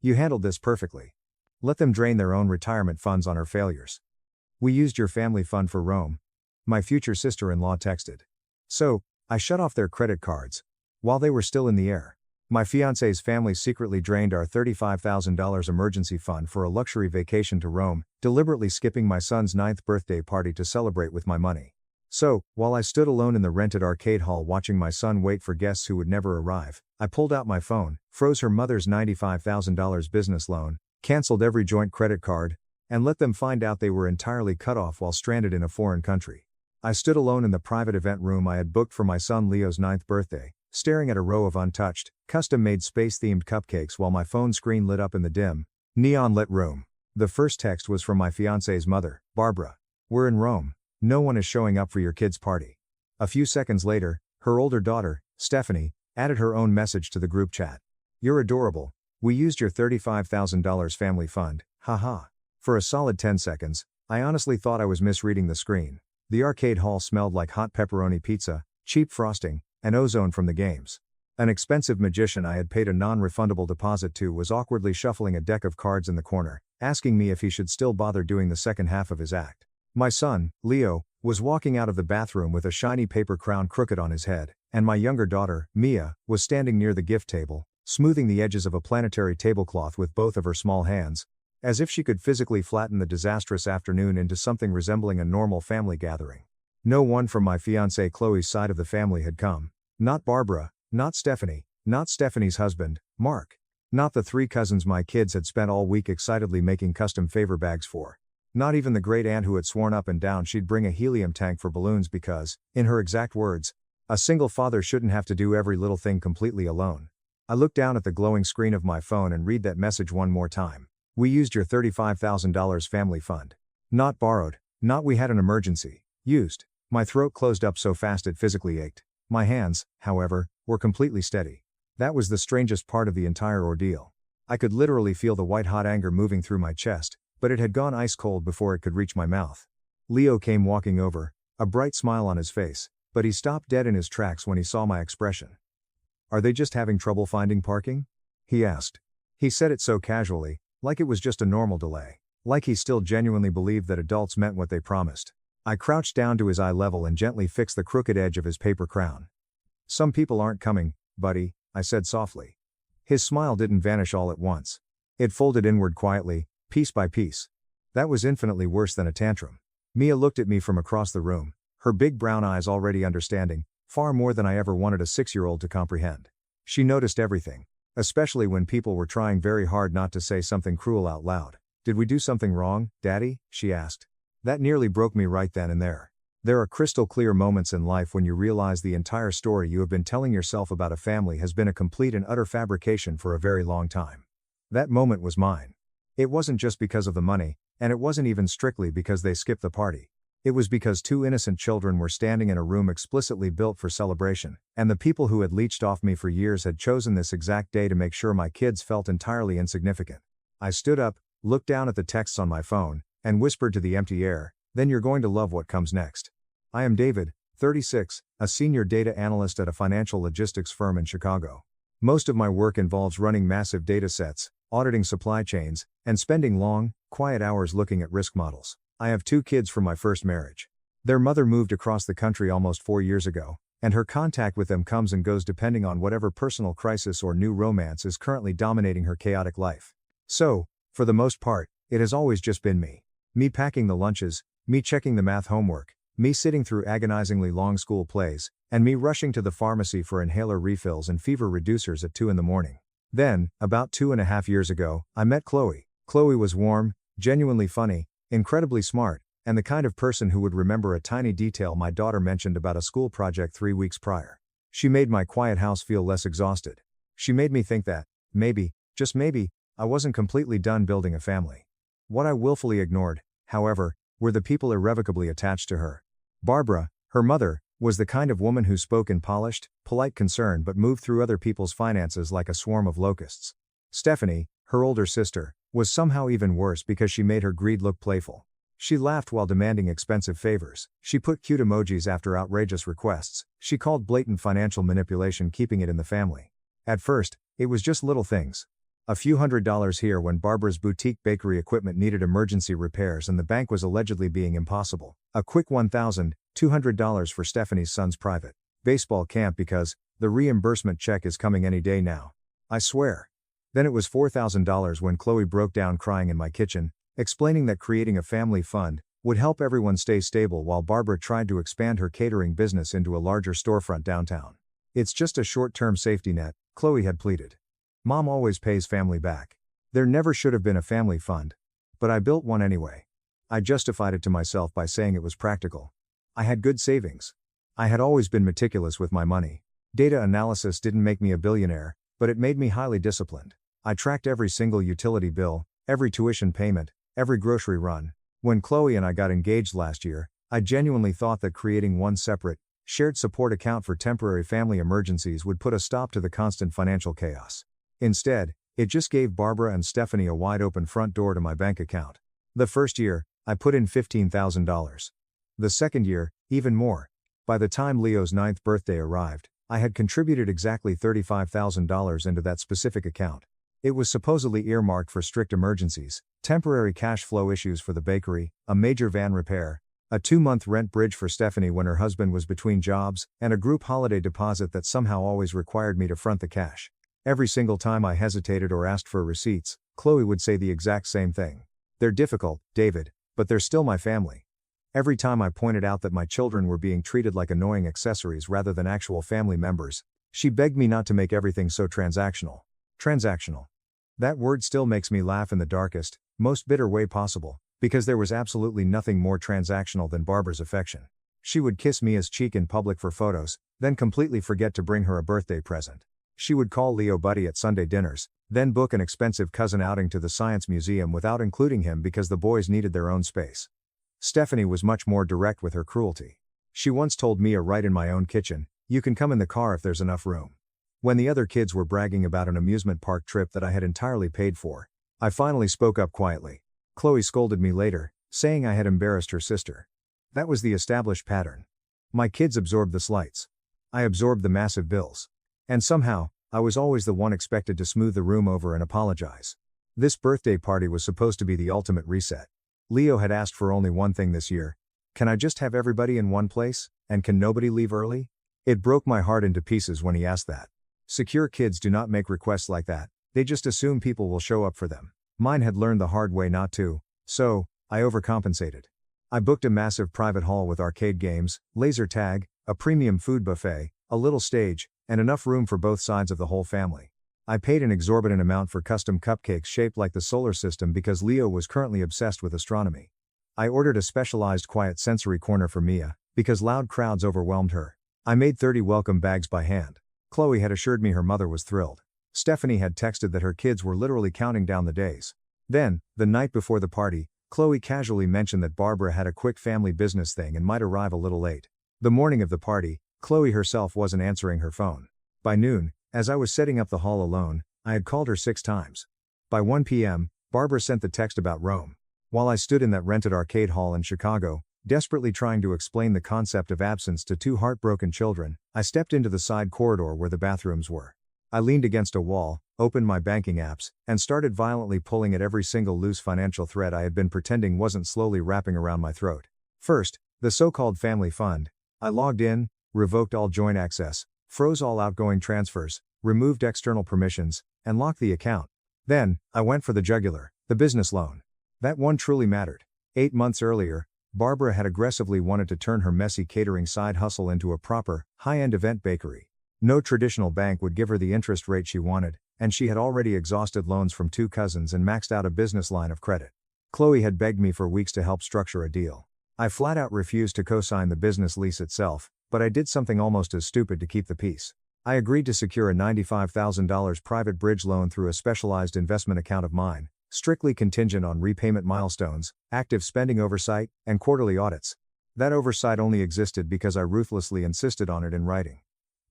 You handled this perfectly. Let them drain their own retirement funds on her failures. We used your family fund for Rome. My future sister-in-law texted. So, I shut off their credit cards. While they were still in the air. My fiance's family secretly drained our $35,000 emergency fund for a luxury vacation to Rome, deliberately skipping my son's 9th birthday party to celebrate with my money. So, while I stood alone in the rented arcade hall watching my son wait for guests who would never arrive, I pulled out my phone, froze her mother's $95,000 business loan, canceled every joint credit card, and let them find out they were entirely cut off while stranded in a foreign country. I stood alone in the private event room I had booked for my son Leo's 9th birthday, staring at a row of untouched, custom-made space-themed cupcakes while my phone screen lit up in the dim, neon-lit room. The first text was from my fiance's mother, Barbara. We're in Rome. No one is showing up for your kid's party. A few seconds later, her older daughter, Stephanie, added her own message to the group chat. You're adorable. We used your $35,000 family fund, haha. For a solid 10 seconds, I honestly thought I was misreading the screen. The arcade hall smelled like hot pepperoni pizza, cheap frosting, and ozone from the games. An expensive magician I had paid a non-refundable deposit to was awkwardly shuffling a deck of cards in the corner, asking me if he should still bother doing the second half of his act. My son, Leo, was walking out of the bathroom with a shiny paper crown crooked on his head, and my younger daughter, Mia, was standing near the gift table, smoothing the edges of a planetary tablecloth with both of her small hands, as if she could physically flatten the disastrous afternoon into something resembling a normal family gathering. No one from my fiancée Chloe's side of the family had come. Not Barbara, not Stephanie, not Stephanie's husband, Mark. Not the 3 cousins my kids had spent all week excitedly making custom favor bags for. Not even the great aunt who had sworn up and down she'd bring a helium tank for balloons because, in her exact words, a single father shouldn't have to do every little thing completely alone. I looked down at the glowing screen of my phone and read that message one more time. We used your $35,000 family fund. Not borrowed, not we had an emergency. Used. My throat closed up so fast it physically ached. My hands, however, were completely steady. That was the strangest part of the entire ordeal. I could literally feel the white-hot anger moving through my chest, but it had gone ice cold before it could reach my mouth. Leo came walking over, a bright smile on his face, but he stopped dead in his tracks when he saw my expression. Are they just having trouble finding parking? He asked. He said it so casually, like it was just a normal delay. Like he still genuinely believed that adults meant what they promised. I crouched down to his eye level and gently fixed the crooked edge of his paper crown. Some people aren't coming, buddy, I said softly. His smile didn't vanish all at once. It folded inward quietly, piece by piece. That was infinitely worse than a tantrum. Mia looked at me from across the room, her big brown eyes already understanding, far more than I ever wanted a 6-year-old to comprehend. She noticed everything, especially when people were trying very hard not to say something cruel out loud. Did we do something wrong, Daddy? She asked. That nearly broke me right then and there. There are crystal clear moments in life when you realize the entire story you have been telling yourself about a family has been a complete and utter fabrication for a very long time. That moment was mine. It wasn't just because of the money, and it wasn't even strictly because they skipped the party. It was because 2 innocent children were standing in a room explicitly built for celebration, and the people who had leeched off me for years had chosen this exact day to make sure my kids felt entirely insignificant. I stood up, looked down at the texts on my phone, and whispered to the empty air, then you're going to love what comes next. I am David, 36, a senior data analyst at a financial logistics firm in Chicago. Most of my work involves running massive data sets, auditing supply chains, and spending long, quiet hours looking at risk models. I have 2 kids from my first marriage. Their mother moved across the country almost 4 years ago, and her contact with them comes and goes depending on whatever personal crisis or new romance is currently dominating her chaotic life. So, for the most part, it has always just been me. Me packing the lunches, me checking the math homework, Me sitting through agonizingly long school plays, and me rushing to the pharmacy for inhaler refills and fever reducers at 2 in the morning. Then, about 2.5 years ago, I met Chloe. Chloe was warm, genuinely funny, incredibly smart, and the kind of person who would remember a tiny detail my daughter mentioned about a school project 3 weeks prior. She made my quiet house feel less exhausted. She made me think that, maybe, just maybe, I wasn't completely done building a family. What I willfully ignored, however, were the people irrevocably attached to her. Barbara, her mother, was the kind of woman who spoke in polished, polite concern but moved through other people's finances like a swarm of locusts. Stephanie, her older sister, was somehow even worse because she made her greed look playful. She laughed while demanding expensive favors. She put cute emojis after outrageous requests. She called blatant financial manipulation keeping it in the family. At first, it was just little things. A few $100s here when Barbara's boutique bakery equipment needed emergency repairs and the bank was allegedly being impossible. A quick $1,200 for Stephanie's son's private baseball camp because the reimbursement check is coming any day now. I swear. Then it was $4,000 when Chloe broke down crying in my kitchen, explaining that creating a family fund would help everyone stay stable while Barbara tried to expand her catering business into a larger storefront downtown. It's just a short-term safety net, Chloe had pleaded. Mom always pays family back. There never should have been a family fund. But I built one anyway. I justified it to myself by saying it was practical. I had good savings. I had always been meticulous with my money. Data analysis didn't make me a billionaire, but it made me highly disciplined. I tracked every single utility bill, every tuition payment, every grocery run. When Chloe and I got engaged last year, I genuinely thought that creating one separate, shared support account for temporary family emergencies would put a stop to the constant financial chaos. Instead, it just gave Barbara and Stephanie a wide open front door to my bank account. The first year, I put in $15,000. The second year, even more. By the time Leo's 9th birthday arrived, I had contributed exactly $35,000 into that specific account. It was supposedly earmarked for strict emergencies, temporary cash flow issues for the bakery, a major van repair, a 2-month rent bridge for Stephanie when her husband was between jobs, and a group holiday deposit that somehow always required me to front the cash. Every single time I hesitated or asked for receipts, Chloe would say the exact same thing. They're difficult, David, but they're still my family. Every time I pointed out that my children were being treated like annoying accessories rather than actual family members, she begged me not to make everything so transactional. Transactional. That word still makes me laugh in the darkest, most bitter way possible, because there was absolutely nothing more transactional than Barbara's affection. She would kiss Mia's cheek in public for photos, then completely forget to bring her a birthday present. She would call Leo buddy at Sunday dinners, then book an expensive cousin outing to the science museum without including him because the boys needed their own space. Stephanie was much more direct with her cruelty. She once told Mia right in my own kitchen, "You can come in the car if there's enough room." When the other kids were bragging about an amusement park trip that I had entirely paid for, I finally spoke up quietly. Chloe scolded me later, saying I had embarrassed her sister. That was the established pattern. My kids absorbed the slights. I absorbed the massive bills. And somehow, I was always the one expected to smooth the room over and apologize. This birthday party was supposed to be the ultimate reset. Leo had asked for only one thing this year. Can I just have everybody in one place, and can nobody leave early? It broke my heart into pieces when he asked that. Secure kids do not make requests like that, they just assume people will show up for them. Mine had learned the hard way not to, so, I overcompensated. I booked a massive private hall with arcade games, laser tag, a premium food buffet, a little stage, and enough room for both sides of the whole family. I paid an exorbitant amount for custom cupcakes shaped like the solar system because Leo was currently obsessed with astronomy. I ordered a specialized quiet sensory corner for Mia, because loud crowds overwhelmed her. I made 30 welcome bags by hand. Chloe had assured me her mother was thrilled. Stephanie had texted that her kids were literally counting down the days. Then, the night before the party, Chloe casually mentioned that Barbara had a quick family business thing and might arrive a little late. The morning of the party, Chloe herself wasn't answering her phone. By noon, as I was setting up the hall alone, I had called her 6 times. By 1 p.m., Barbara sent the text about Rome. While I stood in that rented arcade hall in Chicago, desperately trying to explain the concept of absence to 2 heartbroken children, I stepped into the side corridor where the bathrooms were. I leaned against a wall, opened my banking apps, and started violently pulling at every single loose financial thread I had been pretending wasn't slowly wrapping around my throat. First, the so-called family fund. I logged in, revoked all joint access, froze all outgoing transfers, removed external permissions, and locked the account. Then, I went for the jugular, the business loan. That one truly mattered. 8 months earlier, Barbara had aggressively wanted to turn her messy catering side hustle into a proper, high-end event bakery. No traditional bank would give her the interest rate she wanted, and she had already exhausted loans from 2 cousins and maxed out a business line of credit. Chloe had begged me for weeks to help structure a deal. I flat out refused to co-sign the business lease itself, but I did something almost as stupid to keep the peace. I agreed to secure a $95,000 private bridge loan through a specialized investment account of mine, strictly contingent on repayment milestones, active spending oversight, and quarterly audits. That oversight only existed because I ruthlessly insisted on it in writing.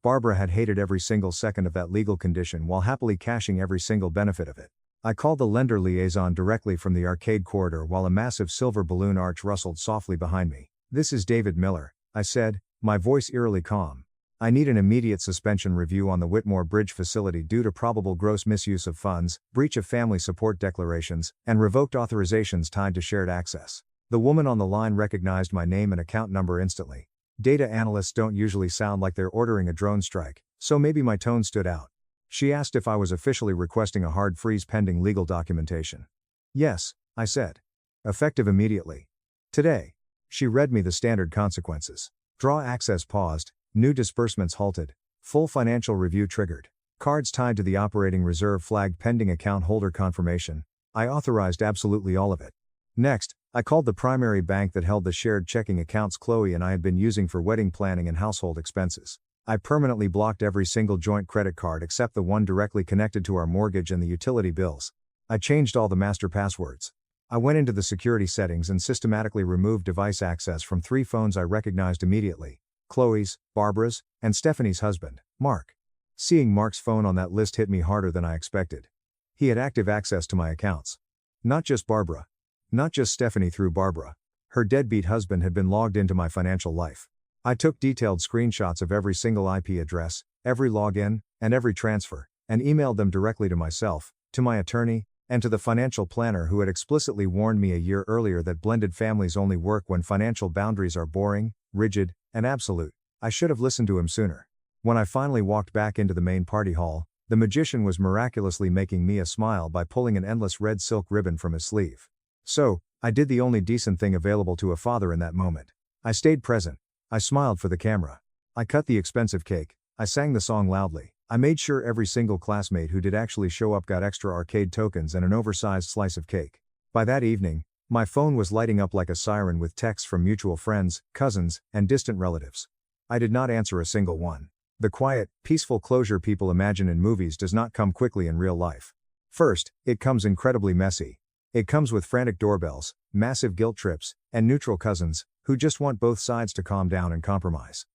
Barbara had hated every single second of that legal condition while happily cashing every single benefit of it. I called the lender liaison directly from the arcade corridor while a massive silver balloon arch rustled softly behind me. "This is David Miller," I said, my voice eerily calm. "I need an immediate suspension review on the Whitmore Bridge facility due to probable gross misuse of funds, breach of family support declarations, and revoked authorizations tied to shared access." The woman on the line recognized my name and account number instantly. Data analysts don't usually sound like they're ordering a drone strike, so maybe my tone stood out. She asked if I was officially requesting a hard freeze pending legal documentation. "Yes," I said. "Effective immediately. Today." She read me the standard consequences. Draw access paused, new disbursements halted, full financial review triggered. Cards tied to the operating reserve flagged pending account holder confirmation. I authorized absolutely all of it. Next, I called the primary bank that held the shared checking accounts Chloe and I had been using for wedding planning and household expenses. I permanently blocked every single joint credit card except the one directly connected to our mortgage and the utility bills. I changed all the master passwords. I went into the security settings and systematically removed device access from 3 phones I recognized immediately: Chloe's, Barbara's, and Stephanie's husband, Mark. Seeing Mark's phone on that list hit me harder than I expected. He had active access to my accounts. Not just Barbara. Not just Stephanie through Barbara. Her deadbeat husband had been logged into my financial life. I took detailed screenshots of every single IP address, every login, and every transfer, and emailed them directly to myself, to my attorney, and to the financial planner who had explicitly warned me a year earlier that blended families only work when financial boundaries are boring, rigid, and absolute. I should have listened to him sooner. When I finally walked back into the main party hall, the magician was miraculously making me a smile by pulling an endless red silk ribbon from his sleeve. So, I did the only decent thing available to a father in that moment. I stayed present. I smiled for the camera. I cut the expensive cake. I sang the song loudly. I made sure every single classmate who did actually show up got extra arcade tokens and an oversized slice of cake. By that evening, my phone was lighting up like a siren with texts from mutual friends, cousins, and distant relatives. I did not answer a single one. The quiet, peaceful closure people imagine in movies does not come quickly in real life. First, it comes incredibly messy. It comes with frantic doorbells, massive guilt trips, and neutral cousins, who just want both sides to calm down and compromise.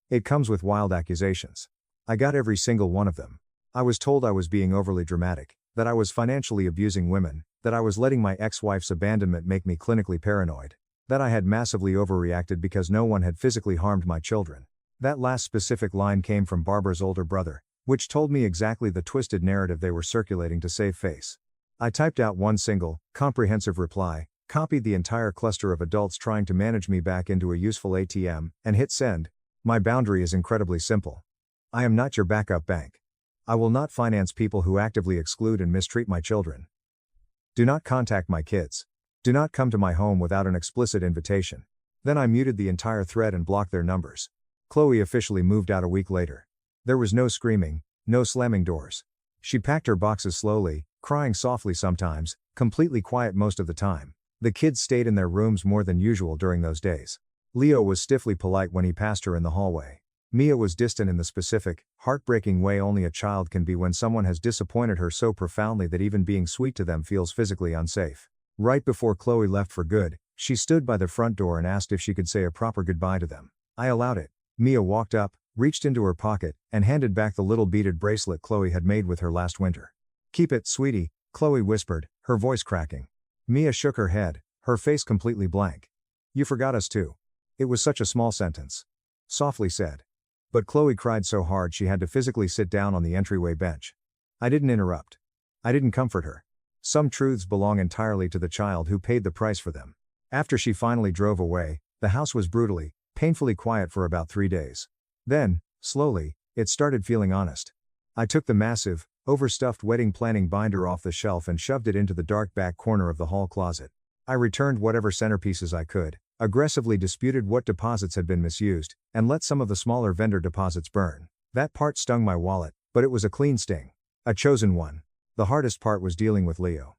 It comes with wild accusations. I got every single one of them. I was told I was being overly dramatic, that I was financially abusing women, that I was letting my ex-wife's abandonment make me clinically paranoid, that I had massively overreacted because no one had physically harmed my children. That last specific line came from Barbara's older brother, which told me exactly the twisted narrative they were circulating to save face. I typed out one single, comprehensive reply, copied the entire cluster of adults trying to manage me back into a useful ATM, and hit send. My boundary is incredibly simple. I am not your backup bank. I will not finance people who actively exclude and mistreat my children. Do not contact my kids. Do not come to my home without an explicit invitation. Then I muted the entire thread and blocked their numbers. Chloe officially moved out a week later. There was no screaming, no slamming doors. She packed her boxes slowly, crying softly sometimes, completely quiet most of the time. The kids stayed in their rooms more than usual during those days. Leo was stiffly polite when he passed her in the hallway. Mia was distant in the specific, heartbreaking way only a child can be when someone has disappointed her so profoundly that even being sweet to them feels physically unsafe. Right before Chloe left for good, she stood by the front door and asked if she could say a proper goodbye to them. I allowed it. Mia walked up, reached into her pocket, and handed back the little beaded bracelet Chloe had made with her last winter. "Keep it, sweetie," Chloe whispered, her voice cracking. Mia shook her head, her face completely blank. "You forgot us too." "It was such a small sentence," softly said. But Chloe cried so hard she had to physically sit down on the entryway bench. I didn't interrupt. I didn't comfort her. Some truths belong entirely to the child who paid the price for them. After she finally drove away, the house was brutally, painfully quiet for about 3 days. Then, slowly, it started feeling honest. I took the massive, overstuffed wedding planning binder off the shelf and shoved it into the dark back corner of the hall closet. I returned whatever centerpieces I could, aggressively disputed what deposits had been misused, and let some of the smaller vendor deposits burn. That part stung my wallet, but it was a clean sting. A chosen one. The hardest part was dealing with Leo.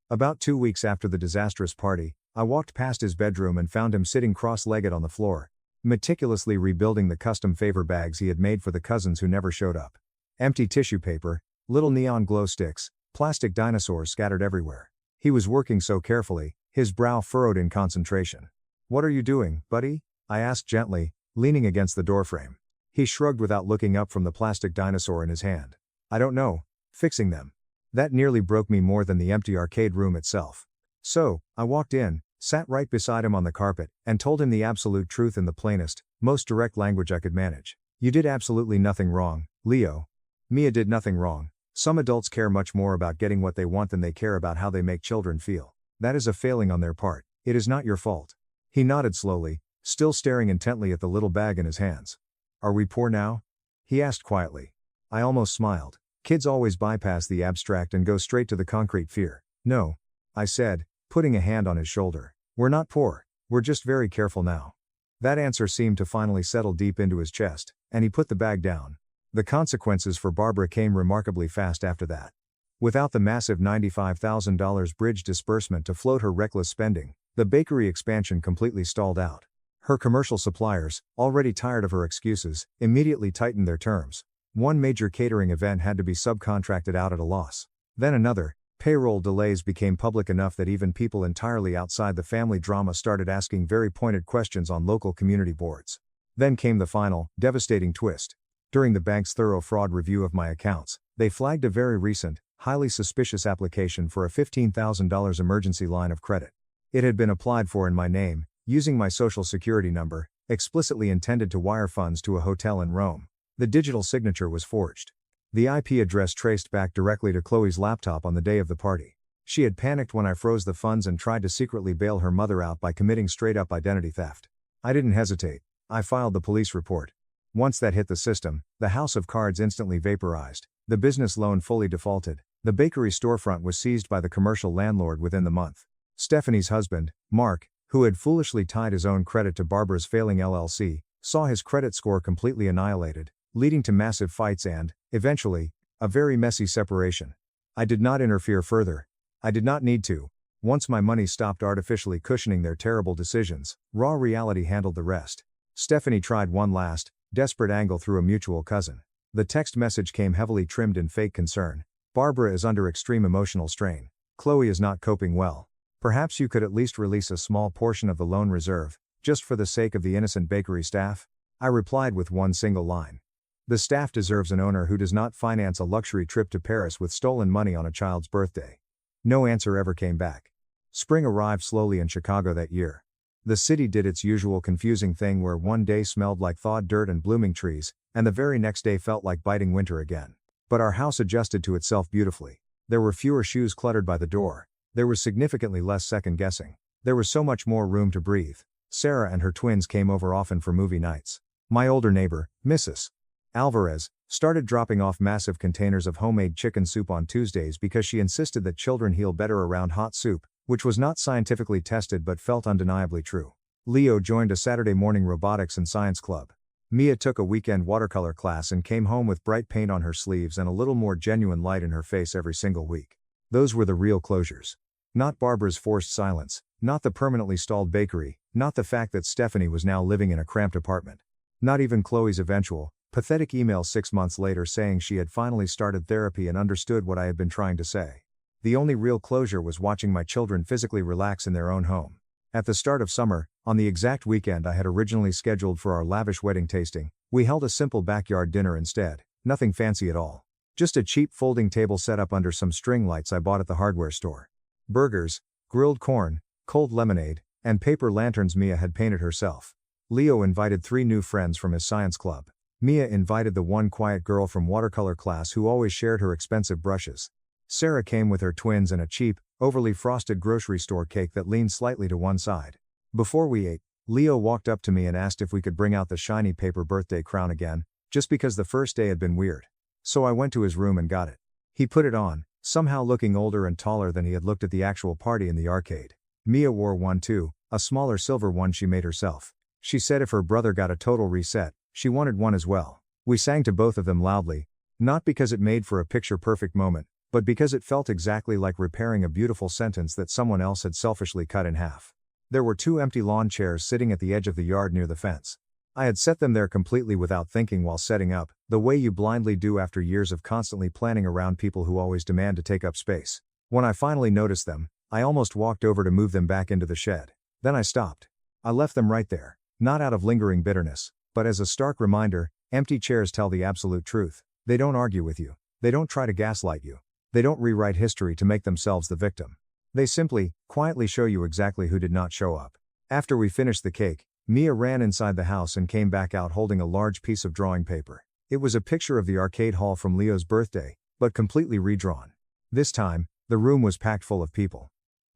About 2 weeks after the disastrous party, I walked past his bedroom and found him sitting cross-legged on the floor, meticulously rebuilding the custom favor bags he had made for the cousins who never showed up. Empty tissue paper, little neon glow sticks, plastic dinosaurs scattered everywhere. He was working so carefully, his brow furrowed in concentration. "What are you doing, buddy?" I asked gently, leaning against the doorframe. He shrugged without looking up from the plastic dinosaur in his hand. "I don't know, fixing them." That nearly broke me more than the empty arcade room itself. So, I walked in, sat right beside him on the carpet, and told him the absolute truth in the plainest, most direct language I could manage. "You did absolutely nothing wrong, Leo." Mia did nothing wrong. Some adults care much more about getting what they want than they care about how they make children feel. That is a failing on their part. It is not your fault. He nodded slowly, still staring intently at the little bag in his hands. "Are we poor now?" he asked quietly. I almost smiled. Kids always bypass the abstract and go straight to the concrete fear. "No," I said, putting a hand on his shoulder. "We're not poor. We're just very careful now." That answer seemed to finally settle deep into his chest, and he put the bag down. The consequences for Barbara came remarkably fast after that. Without the massive $95,000 bridge disbursement to float her reckless spending, the bakery expansion completely stalled out. Her commercial suppliers, already tired of her excuses, immediately tightened their terms. One major catering event had to be subcontracted out at a loss. Then another. Payroll delays became public enough that even people entirely outside the family drama started asking very pointed questions on local community boards. Then came the final, devastating twist. During the bank's thorough fraud review of my accounts, they flagged a very recent, highly suspicious application for a $15,000 emergency line of credit. It had been applied for in my name, using my social security number, explicitly intended to wire funds to a hotel in Rome. The digital signature was forged. The IP address traced back directly to Chloe's laptop on the day of the party. She had panicked when I froze the funds and tried to secretly bail her mother out by committing straight-up identity theft. I didn't hesitate. I filed the police report. Once that hit the system, the house of cards instantly vaporized, the business loan fully defaulted, the bakery storefront was seized by the commercial landlord within the month. Stephanie's husband, Mark, who had foolishly tied his own credit to Barbara's failing LLC, saw his credit score completely annihilated, leading to massive fights and, eventually, a very messy separation. I did not interfere further. I did not need to. Once my money stopped artificially cushioning their terrible decisions, raw reality handled the rest. Stephanie tried one last, desperate angle through a mutual cousin. The text message came heavily trimmed in fake concern. "Barbara is under extreme emotional strain. Chloe is not coping well. Perhaps you could at least release a small portion of the loan reserve, just for the sake of the innocent bakery staff." I replied with one single line. The staff deserves an owner who does not finance a luxury trip to Paris with stolen money on a child's birthday. No answer ever came back. Spring arrived slowly in Chicago that year. The city did its usual confusing thing where one day smelled like thawed dirt and blooming trees, and the very next day felt like biting winter again. But our house adjusted to itself beautifully. There were fewer shoes cluttered by the door. There was significantly less second guessing. There was so much more room to breathe. Sarah and her twins came over often for movie nights. My older neighbor, Mrs. Alvarez, started dropping off massive containers of homemade chicken soup on Tuesdays because she insisted that children heal better around hot soup, which was not scientifically tested but felt undeniably true. Leo joined a Saturday morning robotics and science club. Mia took a weekend watercolor class and came home with bright paint on her sleeves and a little more genuine light in her face every single week. Those were the real closures. Not Barbara's forced silence, not the permanently stalled bakery, not the fact that Stephanie was now living in a cramped apartment. Not even Chloe's eventual, pathetic email 6 months later saying she had finally started therapy and understood what I had been trying to say. The only real closure was watching my children physically relax in their own home. At the start of summer, on the exact weekend I had originally scheduled for our lavish wedding tasting, we held a simple backyard dinner instead, nothing fancy at all. Just a cheap folding table set up under some string lights I bought at the hardware store. Burgers, grilled corn, cold lemonade, and paper lanterns Mia had painted herself. Leo invited 3 new friends from his science club. Mia invited the one quiet girl from watercolor class who always shared her expensive brushes. Sarah came with her twins and a cheap, overly frosted grocery store cake that leaned slightly to one side. Before we ate, Leo walked up to me and asked if we could bring out the shiny paper birthday crown again, just because the first day had been weird. So I went to his room and got it. He put it on, somehow looking older and taller than he had looked at the actual party in the arcade. Mia wore one too, A smaller silver one she made herself. She said if her brother got a total reset, she wanted one as well. We sang to both of them loudly, not because it made for a picture-perfect moment, but because it felt exactly like repairing a beautiful sentence that someone else had selfishly cut in half. There were 2 empty lawn chairs sitting at the edge of the yard near the fence. I had set them there completely without thinking while setting up, the way you blindly do after years of constantly planning around people who always demand to take up space. When I finally noticed them, I almost walked over to move them back into the shed. Then I stopped. I left them right there, not out of lingering bitterness, but as a stark reminder, empty chairs tell the absolute truth. They don't argue with you. They don't try to gaslight you. They don't rewrite history to make themselves the victim. They simply, quietly show you exactly who did not show up. After we finished the cake, Mia ran inside the house and came back out holding a large piece of drawing paper. It was a picture of the arcade hall from Leo's birthday, but completely redrawn. This time, the room was packed full of people.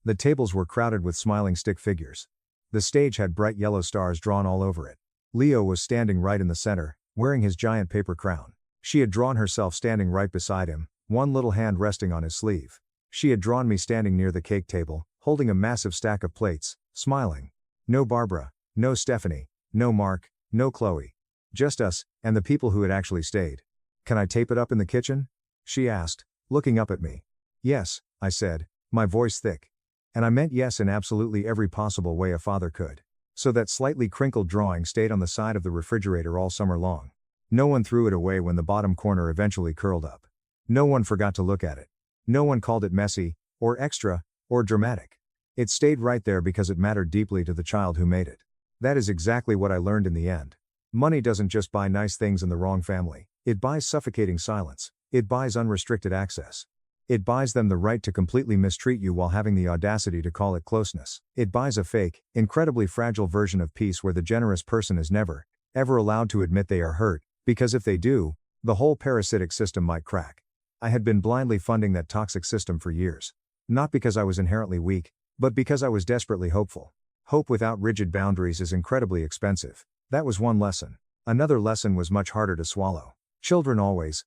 The tables were crowded with smiling stick figures. The stage had bright yellow stars drawn all over it. Leo was standing right in the center, wearing his giant paper crown. She had drawn herself standing right beside him, one little hand resting on his sleeve. She had drawn me standing near the cake table, holding a massive stack of plates, smiling. No Barbara, no Stephanie, no Mark, no Chloe. Just us, and the people who had actually stayed. "Can I tape it up in the kitchen?" she asked, looking up at me. "Yes," I said, my voice thick. And I meant yes in absolutely every possible way a father could. So that slightly crinkled drawing stayed on the side of the refrigerator all summer long. No one threw it away when the bottom corner eventually curled up. No one forgot to look at it. No one called it messy, or extra, or dramatic. It stayed right there because it mattered deeply to the child who made it. That is exactly what I learned in the end. Money doesn't just buy nice things in the wrong family, it buys suffocating silence, it buys unrestricted access. It buys them the right to completely mistreat you while having the audacity to call it closeness. It buys a fake, incredibly fragile version of peace where the generous person is never, ever allowed to admit they are hurt, because if they do, the whole parasitic system might crack. I had been blindly funding that toxic system for years. Not because I was inherently weak, but because I was desperately hopeful. Hope without rigid boundaries is incredibly expensive. That was one lesson. Another lesson was much harder to swallow. Children always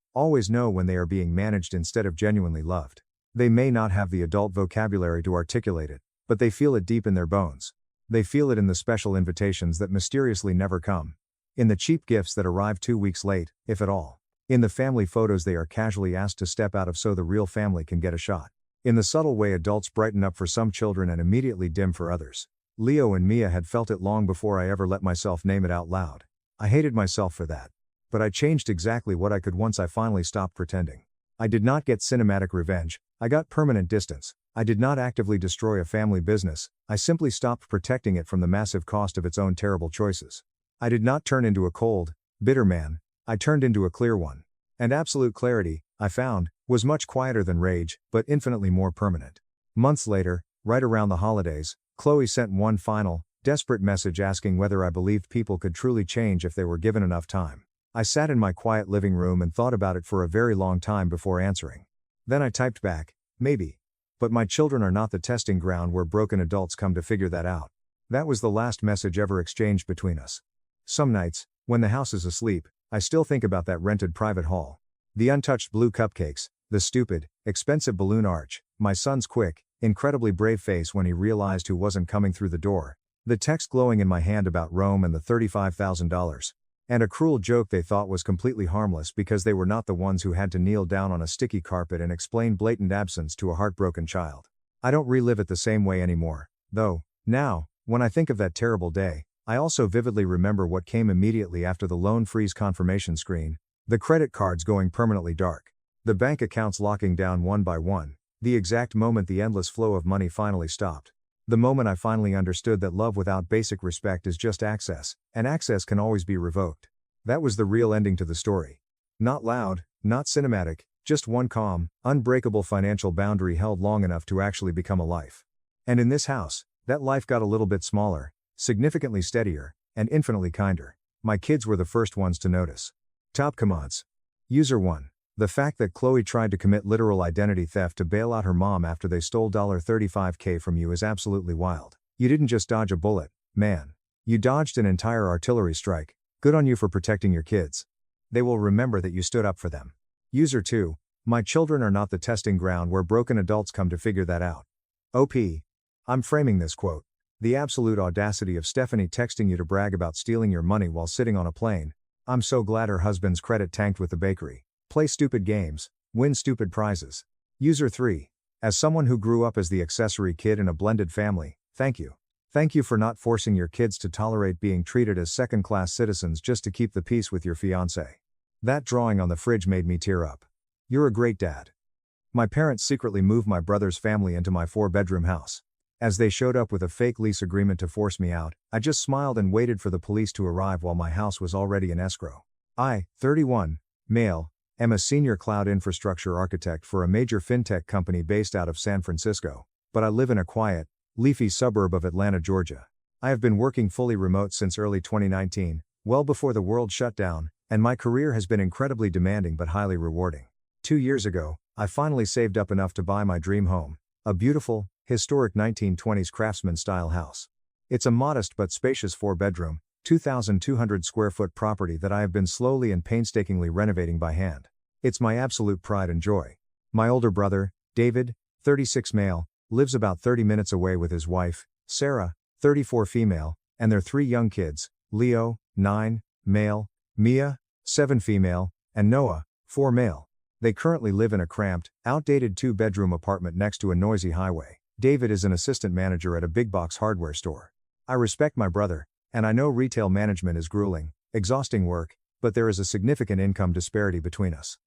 know when they are being managed instead of genuinely loved. They may not have the adult vocabulary to articulate it, but they feel it deep in their bones. They feel it in the special invitations that mysteriously never come. In the cheap gifts that arrive 2 weeks late, if at all. In the family photos they are casually asked to step out of so the real family can get a shot. In the subtle way adults brighten up for some children and immediately dim for others. Leo and Mia had felt it long before I ever let myself name it out loud. I hated myself for that. But I changed exactly what I could once I finally stopped pretending. I did not get cinematic revenge, I got permanent distance. I did not actively destroy a family business, I simply stopped protecting it from the massive cost of its own terrible choices. I did not turn into a cold, bitter man, I turned into a clear one. And absolute clarity, I found, was much quieter than rage, but infinitely more permanent. Months later, right around the holidays, Chloe sent one final, desperate message asking whether I believed people could truly change if they were given enough time. I sat in my quiet living room and thought about it for a very long time before answering. Then I typed back, maybe. But my children are not the testing ground where broken adults come to figure that out. That was the last message ever exchanged between us. Some nights, when the house is asleep, I still think about that rented private hall. The untouched blue cupcakes, the stupid, expensive balloon arch, my son's quick, incredibly brave face when he realized who wasn't coming through the door, the text glowing in my hand about Rome and the $35,000. And a cruel joke they thought was completely harmless because they were not the ones who had to kneel down on a sticky carpet and explain blatant absence to a heartbroken child. I don't relive it the same way anymore, though. Now, when I think of that terrible day, I also vividly remember what came immediately after the loan freeze confirmation screen, the credit cards going permanently dark, the bank accounts locking down one by one, the exact moment the endless flow of money finally stopped. The moment I finally understood that love without basic respect is just access, and access can always be revoked. That was the real ending to the story. Not loud, not cinematic, just one calm, unbreakable financial boundary held long enough to actually become a life. And in this house, that life got a little bit smaller, significantly steadier, and infinitely kinder. My kids were the first ones to notice. Top comments. User 1. The fact that Chloe tried to commit literal identity theft to bail out her mom after they stole $35K from you is absolutely wild. You didn't just dodge a bullet, man. You dodged an entire artillery strike. Good on you for protecting your kids. They will remember that you stood up for them. User 2. My children are not the testing ground where broken adults come to figure that out. OP. I'm framing this quote. The absolute audacity of Stephanie texting you to brag about stealing your money while sitting on a plane. I'm so glad her husband's credit tanked with the bakery. Play stupid games, win stupid prizes. User 3. As someone who grew up as the accessory kid in a blended family, thank you. Thank you for not forcing your kids to tolerate being treated as second-class citizens just to keep the peace with your fiancé. That drawing on the fridge made me tear up. You're a great dad. My parents secretly moved my brother's family into my 4-bedroom house. As they showed up with a fake lease agreement to force me out, I just smiled and waited for the police to arrive while my house was already in escrow. I, 31, male, am a senior cloud infrastructure architect for a major fintech company based out of San Francisco, but I live in a quiet, leafy suburb of Atlanta, Georgia. I have been working fully remote since early 2019, well before the world shut down, and my career has been incredibly demanding but highly rewarding. 2 years ago, I finally saved up enough to buy my dream home, a beautiful, historic 1920s craftsman-style house. It's a modest but spacious 4-bedroom, 2,200 square foot property that I have been slowly and painstakingly renovating by hand. It's my absolute pride and joy. My older brother, David, 36 male, lives about 30 minutes away with his wife, Sarah, 34 female, and their 3 young kids, Leo, 9, male, Mia, 7 female, and Noah, 4 male. They currently live in a cramped, outdated 2-bedroom apartment next to a noisy highway. David is an assistant manager at a big box hardware store. I respect my brother, and I know retail management is grueling, exhausting work, but there is a significant income disparity between us.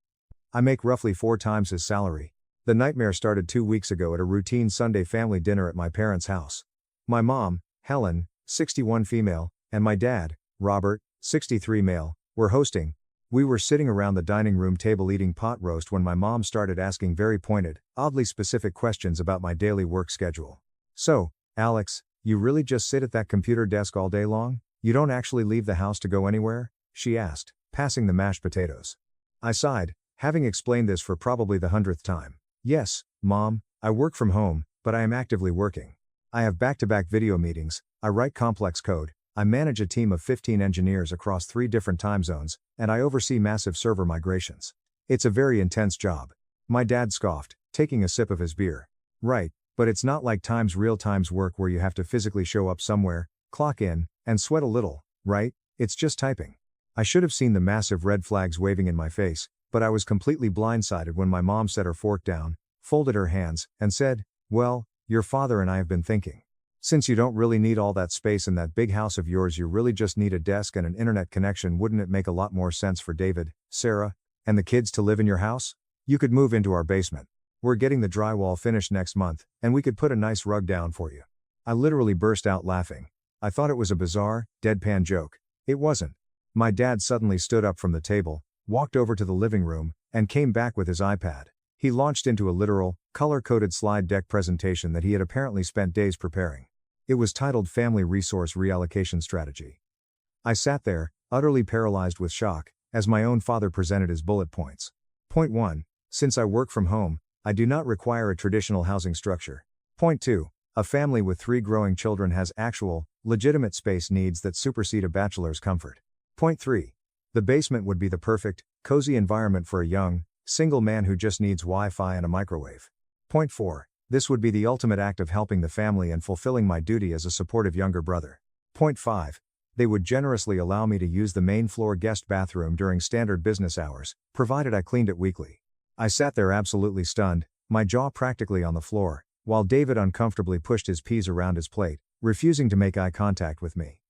I make roughly 4 times his salary. The nightmare started 2 weeks ago at a routine Sunday family dinner at my parents' house. My mom, Helen, 61 female, and my dad, Robert, 63 male, were hosting. We were sitting around the dining room table eating pot roast when my mom started asking very pointed, oddly specific questions about my daily work schedule. So, Alex, you really just sit at that computer desk all day long? You don't actually leave the house to go anywhere? She asked, passing the mashed potatoes. I sighed, having explained this for probably the 100th time. Yes, Mom, I work from home, but I am actively working. I have back-to-back video meetings, I write complex code, I manage a team of 15 engineers across 3 different time zones, and I oversee massive server migrations. It's a very intense job. My dad scoffed, taking a sip of his beer. Right, but it's not like real times work where you have to physically show up somewhere, clock in, and sweat a little, right? It's just typing. I should have seen the massive red flags waving in my face, but I was completely blindsided when my mom set her fork down, folded her hands, and said, "Well, your father and I have been thinking. Since you don't really need all that space in that big house of yours, you really just need a desk and an internet connection. Wouldn't it make a lot more sense for David, Sarah, and the kids to live in your house? You could move into our basement. We're getting the drywall finished next month, and we could put a nice rug down for you." I literally burst out laughing. I thought it was a bizarre, deadpan joke. It wasn't. My dad suddenly stood up from the table, walked over to the living room, and came back with his iPad. He launched into a literal, color-coded slide deck presentation that he had apparently spent days preparing. It was titled Family Resource Reallocation Strategy. I sat there, utterly paralyzed with shock, as my own father presented his bullet points. Point 1. Since I work from home, I do not require a traditional housing structure. Point 2. A family with 3 growing children has actual, legitimate space needs that supersede a bachelor's comfort. Point 3. The basement would be the perfect, cozy environment for a young, single man who just needs Wi-Fi and a microwave. Point 4. This would be the ultimate act of helping the family and fulfilling my duty as a supportive younger brother. Point 5. They would generously allow me to use the main floor guest bathroom during standard business hours, provided I cleaned it weekly. I sat there absolutely stunned, my jaw practically on the floor, while David uncomfortably pushed his peas around his plate, refusing to make eye contact with me.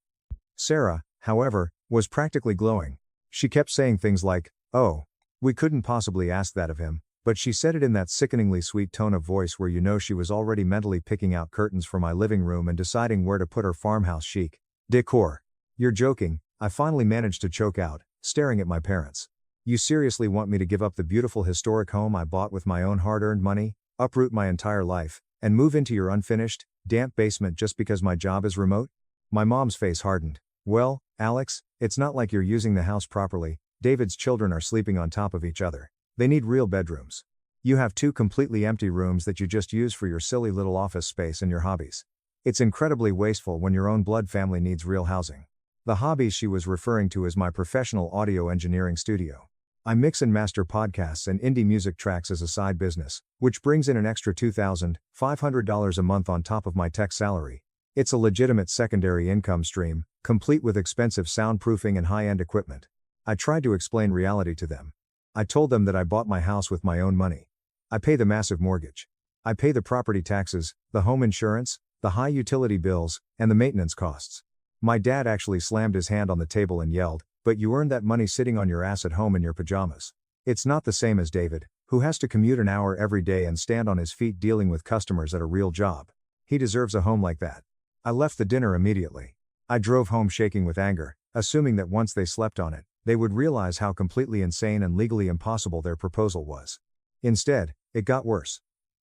Sarah, however, was practically glowing. She kept saying things like, "Oh, we couldn't possibly ask that of him," but she said it in that sickeningly sweet tone of voice where you know she was already mentally picking out curtains for my living room and deciding where to put her farmhouse chic decor. "You're joking," I finally managed to choke out, staring at my parents. "You seriously want me to give up the beautiful historic home I bought with my own hard-earned money, uproot my entire life, and move into your unfinished, damp basement just because my job is remote?" My mom's face hardened. "Well, Alex, it's not like you're using the house properly. David's children are sleeping on top of each other. They need real bedrooms. You have 2 completely empty rooms that you just use for your silly little office space and your hobbies. It's incredibly wasteful when your own blood family needs real housing." The hobbies she was referring to is my professional audio engineering studio. I mix and master podcasts and indie music tracks as a side business, which brings in an extra $2,500 a month on top of my tech salary. It's a legitimate secondary income stream, complete with expensive soundproofing and high-end equipment. I tried to explain reality to them. I told them that I bought my house with my own money. I pay the massive mortgage. I pay the property taxes, the home insurance, the high utility bills, and the maintenance costs. My dad actually slammed his hand on the table and yelled, "But you earned that money sitting on your ass at home in your pajamas." It's not the same as David, who has to commute an hour every day and stand on his feet dealing with customers at a real job. He deserves a home like that. I left the dinner immediately. I drove home shaking with anger, assuming that once they slept on it, they would realize how completely insane and legally impossible their proposal was. Instead, it got worse.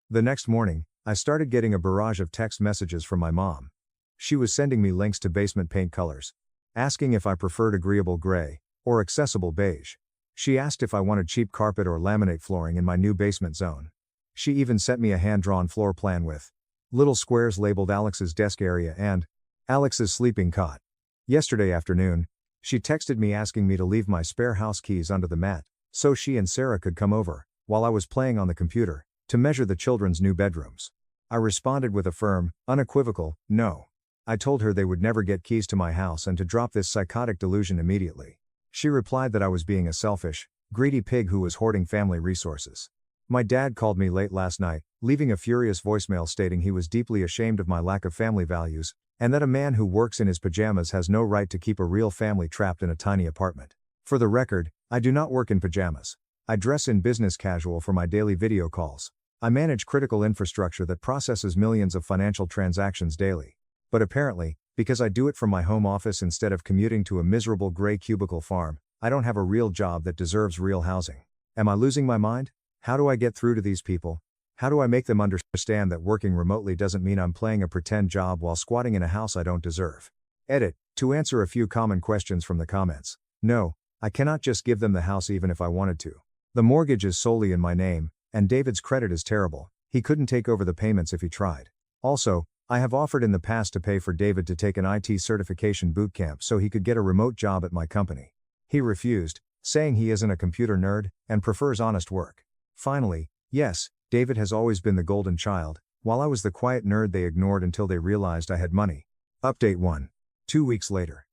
The next morning, I started getting a barrage of text messages from my mom. She was sending me links to basement paint colors, asking if I preferred agreeable gray or accessible beige. She asked if I wanted cheap carpet or laminate flooring in my new basement zone. She even sent me a hand-drawn floor plan with little squares labeled Alex's desk area and Alex's sleeping cot. Yesterday afternoon, she texted me asking me to leave my spare house keys under the mat, so she and Sarah could come over, while I was playing on the computer, to measure the children's new bedrooms. I responded with a firm, unequivocal, no. I told her they would never get keys to my house and to drop this psychotic delusion immediately. She replied that I was being a selfish, greedy pig who was hoarding family resources. My dad called me late last night, leaving a furious voicemail stating he was deeply ashamed of my lack of family values, and that a man who works in his pajamas has no right to keep a real family trapped in a tiny apartment. For the record, I do not work in pajamas. I dress in business casual for my daily video calls. I manage critical infrastructure that processes millions of financial transactions daily. But apparently, because I do it from my home office instead of commuting to a miserable gray cubicle farm, I don't have a real job that deserves real housing. Am I losing my mind? How do I get through to these people? How do I make them understand that working remotely doesn't mean I'm playing a pretend job while squatting in a house I don't deserve? Edit, to answer a few common questions from the comments. No, I cannot just give them the house even if I wanted to. The mortgage is solely in my name, and David's credit is terrible. He couldn't take over the payments if he tried. Also, I have offered in the past to pay for David to take an IT certification bootcamp so he could get a remote job at my company. He refused, saying he isn't a computer nerd and prefers honest work. Finally, yes, David has always been the golden child, while I was the quiet nerd they ignored until they realized I had money. Update 1. 2 weeks later.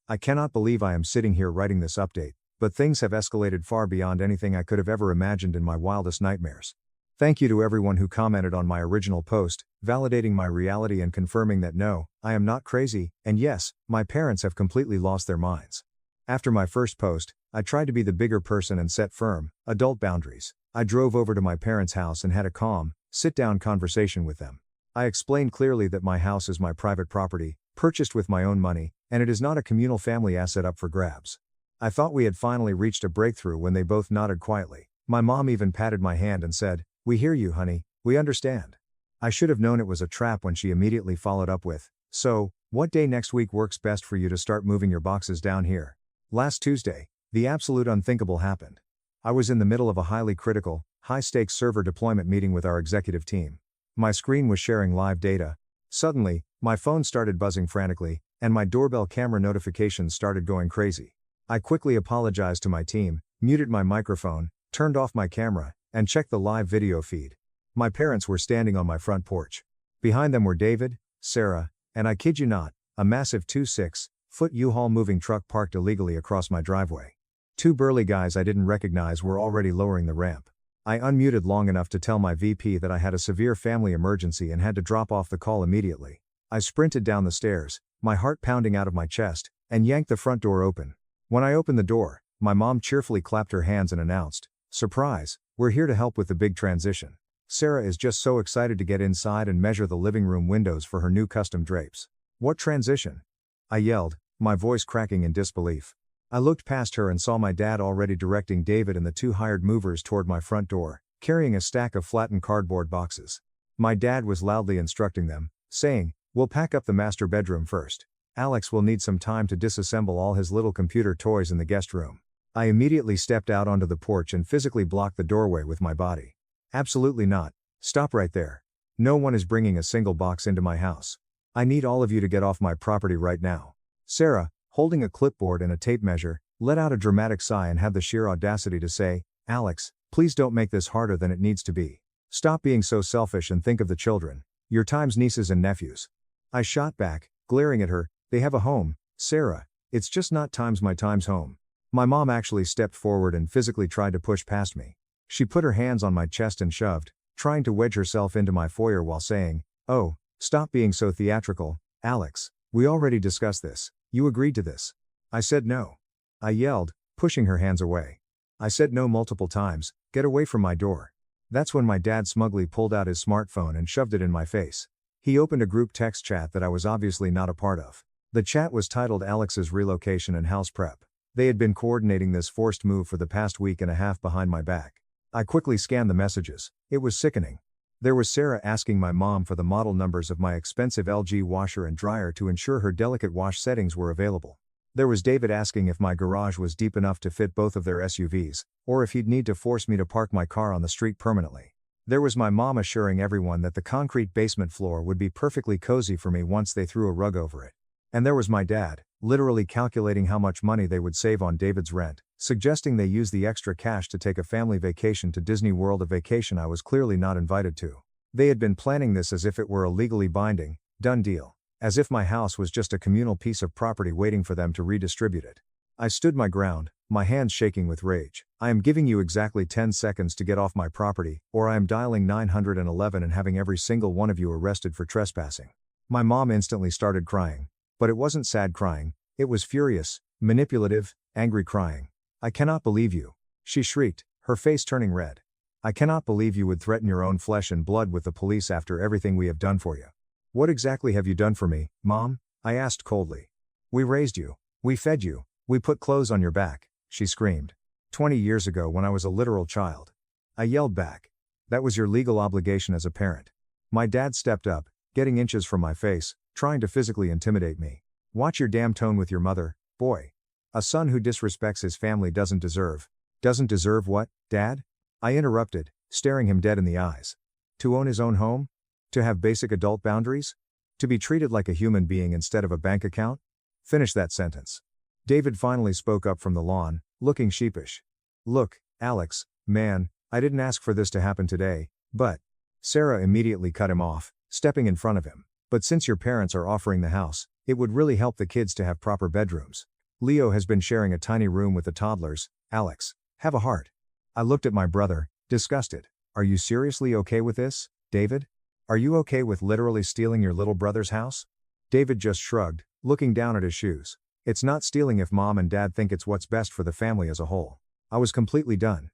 I cannot believe I am sitting here writing this update, but things have escalated far beyond anything I could have ever imagined in my wildest nightmares. Thank you to everyone who commented on my original post, validating my reality and confirming that no, I am not crazy, and yes, my parents have completely lost their minds. After my first post, I tried to be the bigger person and set firm, adult boundaries. I drove over to my parents' house and had a calm, sit-down conversation with them. I explained clearly that my house is my private property, purchased with my own money, and it is not a communal family asset up for grabs. I thought we had finally reached a breakthrough when they both nodded quietly. My mom even patted my hand and said, "We hear you, honey, we understand." I should have known it was a trap when she immediately followed up with, "So, what day next week works best for you to start moving your boxes down here?" Last Tuesday, the absolute unthinkable happened. I was in the middle of a highly critical, high-stakes server deployment meeting with our executive team. My screen was sharing live data. Suddenly, my phone started buzzing frantically, and my doorbell camera notifications started going crazy. I quickly apologized to my team, muted my microphone, turned off my camera, and checked the live video feed. My parents were standing on my front porch. Behind them were David, Sarah, and I kid you not, a massive 26-foot U-Haul moving truck parked illegally across my driveway. Two burly guys I didn't recognize were already lowering the ramp. I unmuted long enough to tell my VP that I had a severe family emergency and had to drop off the call immediately. I sprinted down the stairs, my heart pounding out of my chest, and yanked the front door open. When I opened the door, my mom cheerfully clapped her hands and announced, "Surprise, we're here to help with the big transition." Sarah is just so excited to get inside and measure the living room windows for her new custom drapes. "What transition?" I yelled, my voice cracking in disbelief. I looked past her and saw my dad already directing David and the two hired movers toward my front door, carrying a stack of flattened cardboard boxes. My dad was loudly instructing them, saying, "We'll pack up the master bedroom first. Alex will need some time to disassemble all his little computer toys in the guest room." I immediately stepped out onto the porch and physically blocked the doorway with my body. "Absolutely not. Stop right there. No one is bringing a single box into my house. I need all of you to get off my property right now." Sarah, holding a clipboard and a tape measure, let out a dramatic sigh and had the sheer audacity to say, "Alex, please don't make this harder than it needs to be. Stop being so selfish and think of the children, your time's nieces and nephews." I shot back, glaring at her, "They have a home, Sarah. It's just not my times home." My mom actually stepped forward and physically tried to push past me. She put her hands on my chest and shoved, trying to wedge herself into my foyer while saying, "Oh, stop being so theatrical, Alex. We already discussed this. You agreed to this." I said no. I yelled, pushing her hands away. I said no multiple times, "Get away from my door." That's when my dad smugly pulled out his smartphone and shoved it in my face. He opened a group text chat that I was obviously not a part of. The chat was titled Alex's Relocation and House Prep. They had been coordinating this forced move for the past week and a half behind my back. I quickly scanned the messages. It was sickening. There was Sarah asking my mom for the model numbers of my expensive LG washer and dryer to ensure her delicate wash settings were available. There was David asking if my garage was deep enough to fit both of their SUVs, or if he'd need to force me to park my car on the street permanently. There was my mom assuring everyone that the concrete basement floor would be perfectly cozy for me once they threw a rug over it. And there was my dad, literally calculating how much money they would save on David's rent, suggesting they use the extra cash to take a family vacation to Disney World, a vacation I was clearly not invited to. They had been planning this as if it were a legally binding, done deal. As if my house was just a communal piece of property waiting for them to redistribute it. I stood my ground, my hands shaking with rage. "I am giving you exactly 10 seconds to get off my property, or I am dialing 911 and having every single one of you arrested for trespassing." My mom instantly started crying. But it wasn't sad crying, it was furious, manipulative, angry crying. "I cannot believe you," she shrieked, her face turning red. "I cannot believe you would threaten your own flesh and blood with the police after everything we have done for you." "What exactly have you done for me, Mom?" I asked coldly. "We raised you. We fed you. We put clothes on your back," she screamed. 20 years ago when I was a literal child. I yelled back. "That was your legal obligation as a parent." My dad stepped up, getting inches from my face, trying to physically intimidate me. "Watch your damn tone with your mother, boy. A son who disrespects his family doesn't deserve." "Doesn't deserve what, Dad?" I interrupted, staring him dead in the eyes. "To own his own home? To have basic adult boundaries? To be treated like a human being instead of a bank account?" Finish that sentence. David finally spoke up from the lawn, looking sheepish. "Look, Alex, man, I didn't ask for this to happen today, but..." Sarah immediately cut him off, stepping in front of him. "But since your parents are offering the house, it would really help the kids to have proper bedrooms. Leo has been sharing a tiny room with the toddlers. Alex, have a heart." I looked at my brother, disgusted. "Are you seriously okay with this, David? Are you okay with literally stealing your little brother's house?" David just shrugged, looking down at his shoes. "It's not stealing if Mom and Dad think it's what's best for the family as a whole." I was completely done.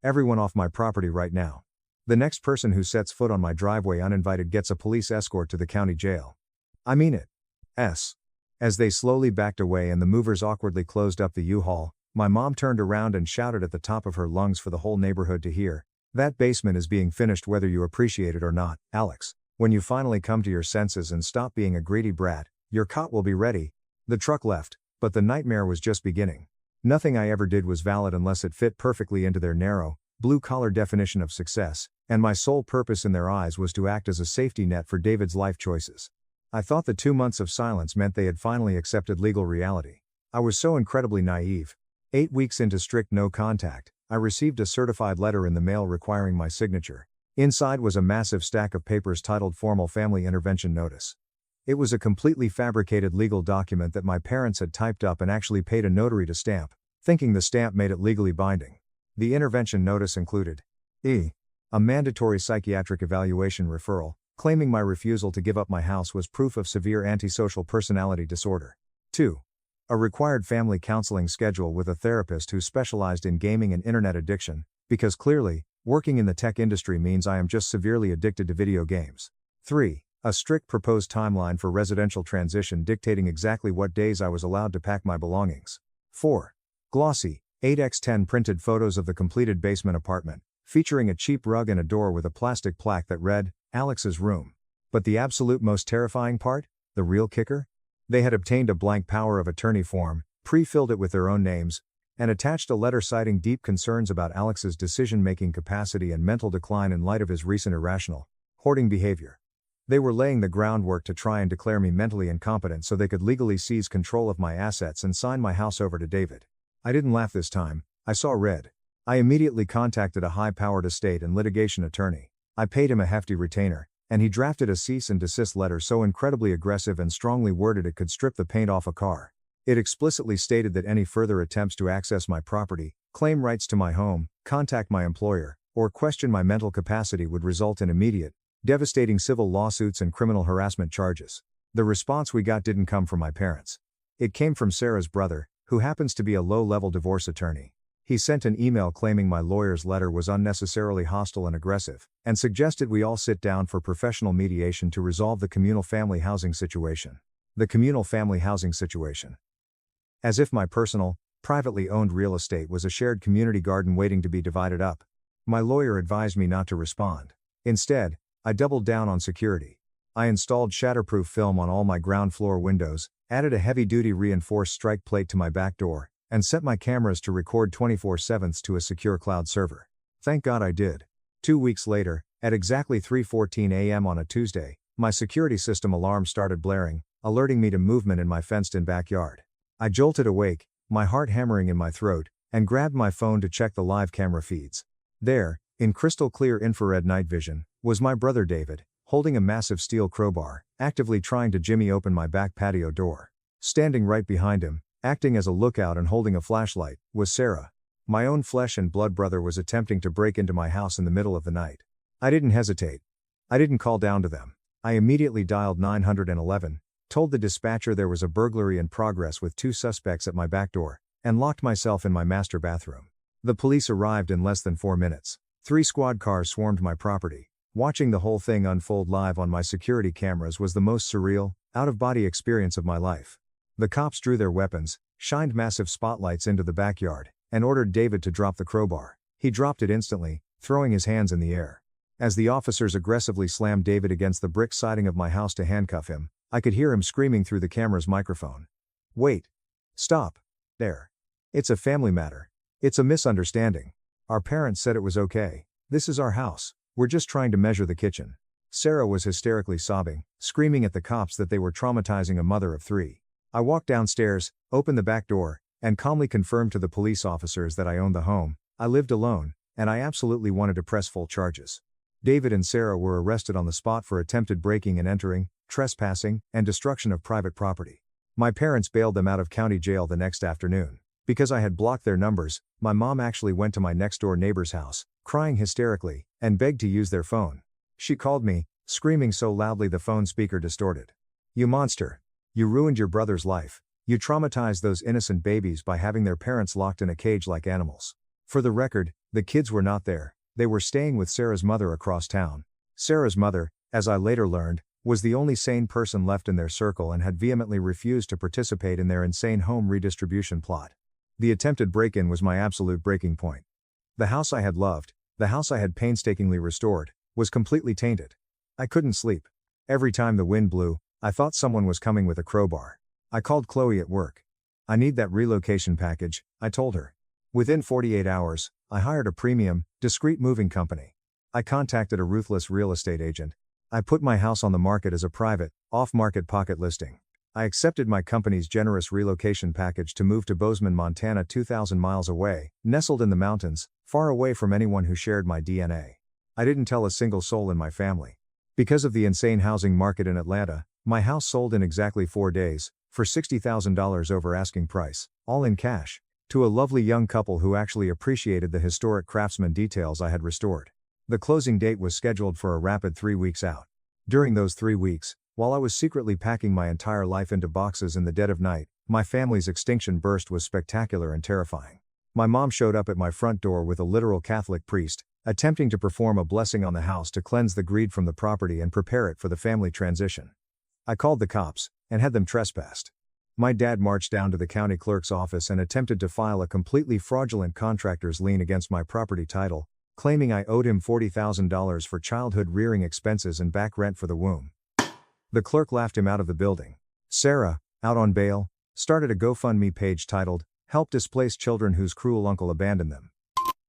"Everyone off my property right now. The next person who sets foot on my driveway uninvited gets a police escort to the county jail. I mean it." As they slowly backed away and the movers awkwardly closed up the U-Haul, my mom turned around and shouted at the top of her lungs for the whole neighborhood to hear. "That basement is being finished whether you appreciate it or not, Alex. When you finally come to your senses and stop being a greedy brat, your cot will be ready." The truck left, but the nightmare was just beginning. Nothing I ever did was valid unless it fit perfectly into their narrow, blue-collar definition of success, and my sole purpose in their eyes was to act as a safety net for David's life choices. I thought the 2 months of silence meant they had finally accepted legal reality. I was so incredibly naive. 8 weeks into strict no contact, I received a certified letter in the mail requiring my signature. Inside was a massive stack of papers titled Formal Family Intervention Notice. It was a completely fabricated legal document that my parents had typed up and actually paid a notary to stamp, thinking the stamp made it legally binding. The intervention notice included a mandatory psychiatric evaluation referral, claiming my refusal to give up my house was proof of severe antisocial personality disorder. 2. A required family counseling schedule with a therapist who specialized in gaming and internet addiction, because clearly, working in the tech industry means I am just severely addicted to video games. 3. A strict proposed timeline for residential transition dictating exactly what days I was allowed to pack my belongings. 4. Glossy, 8x10 printed photos of the completed basement apartment, featuring a cheap rug and a door with a plastic plaque that read, "Alex's room." But the absolute most terrifying part? The real kicker? They had obtained a blank power of attorney form, pre-filled it with their own names, and attached a letter citing deep concerns about Alex's decision-making capacity and mental decline in light of his recent irrational, hoarding behavior. They were laying the groundwork to try and declare me mentally incompetent so they could legally seize control of my assets and sign my house over to David. I didn't laugh this time, I saw red. I immediately contacted a high-powered estate and litigation attorney. I paid him a hefty retainer, And he drafted a cease and desist letter so incredibly aggressive and strongly worded it could strip the paint off a car. It explicitly stated that any further attempts to access my property, claim rights to my home, contact my employer, or question my mental capacity would result in immediate, devastating civil lawsuits and criminal harassment charges. The response we got didn't come from my parents. It came from Sarah's brother, who happens to be a low-level divorce attorney. He sent an email claiming my lawyer's letter was unnecessarily hostile and aggressive, and suggested we all sit down for professional mediation to resolve the communal family housing situation. The communal family housing situation. As if my personal, privately owned real estate was a shared community garden waiting to be divided up. My lawyer advised me not to respond. Instead, I doubled down on security. I installed shatterproof film on all my ground floor windows, added a heavy-duty reinforced strike plate to my back door, and set my cameras to record 24/7 to a secure cloud server. Thank God I did. 2 weeks later, at exactly 3:14 a.m. on a Tuesday, my security system alarm started blaring, alerting me to movement in my fenced-in backyard. I jolted awake, my heart hammering in my throat, and grabbed my phone to check the live camera feeds. There, in crystal clear infrared night vision, was my brother David, holding a massive steel crowbar, actively trying to jimmy open my back patio door. Standing right behind him, acting as a lookout and holding a flashlight, was Sarah. My own flesh and blood brother was attempting to break into my house in the middle of the night. I didn't hesitate. I didn't call down to them. I immediately dialed 911, told the dispatcher there was a burglary in progress with 2 suspects at my back door, and locked myself in my master bathroom. The police arrived in less than 4 minutes. 3 squad cars swarmed my property. Watching the whole thing unfold live on my security cameras was the most surreal, out-of-body experience of my life. The cops drew their weapons, shined massive spotlights into the backyard, and ordered David to drop the crowbar. He dropped it instantly, throwing his hands in the air. As the officers aggressively slammed David against the brick siding of my house to handcuff him, I could hear him screaming through the camera's microphone. "Wait. Stop. There. It's a family matter. It's a misunderstanding. Our parents said it was okay. This is our house. We're just trying to measure the kitchen." Sarah was hysterically sobbing, screaming at the cops that they were traumatizing a mother of 3. I walked downstairs, opened the back door, and calmly confirmed to the police officers that I owned the home, I lived alone, and I absolutely wanted to press full charges. David and Sarah were arrested on the spot for attempted breaking and entering, trespassing, and destruction of private property. My parents bailed them out of county jail the next afternoon. Because I had blocked their numbers, my mom actually went to my next-door neighbor's house, crying hysterically, and begged to use their phone. She called me, screaming so loudly the phone speaker distorted. "You monster. You ruined your brother's life. You traumatized those innocent babies by having their parents locked in a cage like animals." For the record, the kids were not there. They were staying with Sarah's mother across town. Sarah's mother, as I later learned, was the only sane person left in their circle and had vehemently refused to participate in their insane home redistribution plot. The attempted break-in was my absolute breaking point. The house I had loved, the house I had painstakingly restored, was completely tainted. I couldn't sleep. Every time the wind blew, I thought someone was coming with a crowbar. I called Chloe at work. "I need that relocation package," I told her. Within 48 hours, I hired a premium, discreet moving company. I contacted a ruthless real estate agent. I put my house on the market as a private, off-market pocket listing. I accepted my company's generous relocation package to move to Bozeman, Montana, 2,000 miles away, nestled in the mountains, far away from anyone who shared my DNA. I didn't tell a single soul in my family. Because of the insane housing market in Atlanta, my house sold in exactly 4 days, for $60,000 over asking price, all in cash, to a lovely young couple who actually appreciated the historic craftsman details I had restored. The closing date was scheduled for a rapid 3 weeks out. During those 3 weeks, while I was secretly packing my entire life into boxes in the dead of night, my family's extinction burst was spectacular and terrifying. My mom showed up at my front door with a literal Catholic priest, attempting to perform a blessing on the house to cleanse the greed from the property and prepare it for the family transition. I called the cops, and had them trespassed. My dad marched down to the county clerk's office and attempted to file a completely fraudulent contractor's lien against my property title, claiming I owed him $40,000 for childhood rearing expenses and back rent for the womb. The clerk laughed him out of the building. Sarah, out on bail, started a GoFundMe page titled, "Help Displaced Children Whose Cruel Uncle Abandoned Them."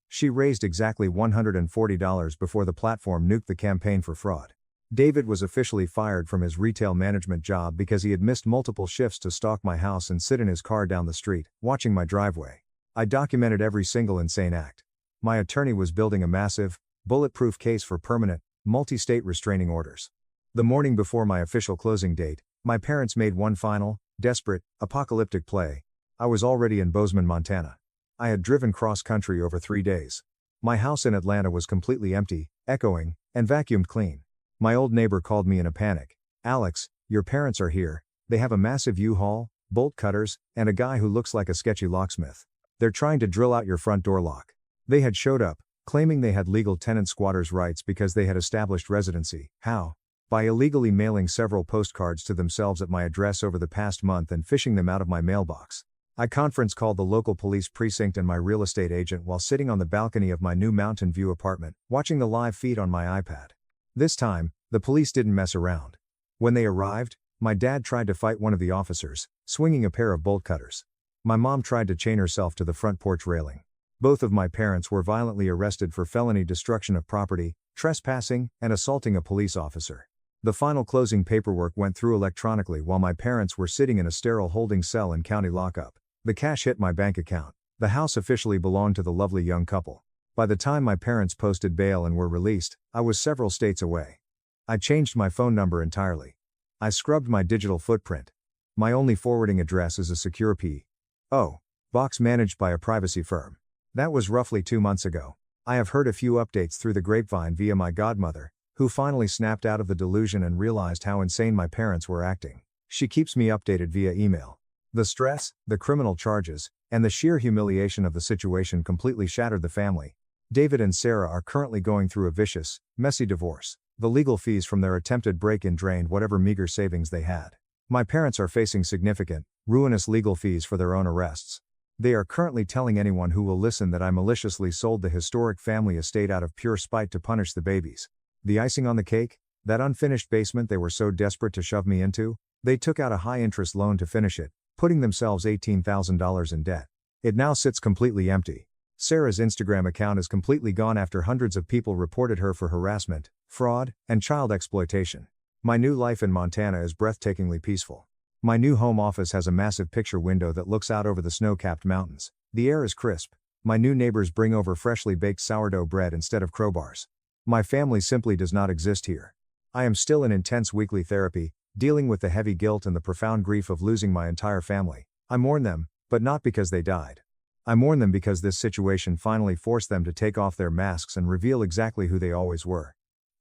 She raised exactly $140 before the platform nuked the campaign for fraud. David was officially fired from his retail management job because he had missed multiple shifts to stalk my house and sit in his car down the street, watching my driveway. I documented every single insane act. My attorney was building a massive, bulletproof case for permanent, multi-state restraining orders. The morning before my official closing date, my parents made one final, desperate, apocalyptic play. I was already in Bozeman, Montana. I had driven cross-country over 3 days. My house in Atlanta was completely empty, echoing, and vacuumed clean. My old neighbor called me in a panic. "Alex, your parents are here. They have a massive U-Haul, bolt cutters, and a guy who looks like a sketchy locksmith. They're trying to drill out your front door lock." They had showed up, claiming they had legal tenant squatters' rights because they had established residency. How? By illegally mailing several postcards to themselves at my address over the past month and fishing them out of my mailbox. I conference called the local police precinct and my real estate agent while sitting on the balcony of my new Mountain View apartment, watching the live feed on my iPad. This time, the police didn't mess around. When they arrived, my dad tried to fight one of the officers, swinging a pair of bolt cutters. My mom tried to chain herself to the front porch railing. Both of my parents were violently arrested for felony destruction of property, trespassing, and assaulting a police officer. The final closing paperwork went through electronically while my parents were sitting in a sterile holding cell in county lockup. The cash hit my bank account. The house officially belonged to the lovely young couple. By the time my parents posted bail and were released, I was several states away. I changed my phone number entirely. I scrubbed my digital footprint. My only forwarding address is a secure P.O. box managed by a privacy firm. That was roughly 2 months ago. I have heard a few updates through the grapevine via my godmother, who finally snapped out of the delusion and realized how insane my parents were acting. She keeps me updated via email. The stress, the criminal charges, and the sheer humiliation of the situation completely shattered the family. David and Sarah are currently going through a vicious, messy divorce. The legal fees from their attempted break-in drained whatever meager savings they had. My parents are facing significant, ruinous legal fees for their own arrests. They are currently telling anyone who will listen that I maliciously sold the historic family estate out of pure spite to punish the babies. The icing on the cake? That unfinished basement they were so desperate to shove me into? They took out a high-interest loan to finish it, putting themselves $18,000 in debt. It now sits completely empty. Sarah's Instagram account is completely gone after hundreds of people reported her for harassment, fraud, and child exploitation. My new life in Montana is breathtakingly peaceful. My new home office has a massive picture window that looks out over the snow-capped mountains. The air is crisp. My new neighbors bring over freshly baked sourdough bread instead of crowbars. My family simply does not exist here. I am still in intense weekly therapy, dealing with the heavy guilt and the profound grief of losing my entire family. I mourn them, but not because they died. I mourn them because this situation finally forced them to take off their masks and reveal exactly who they always were.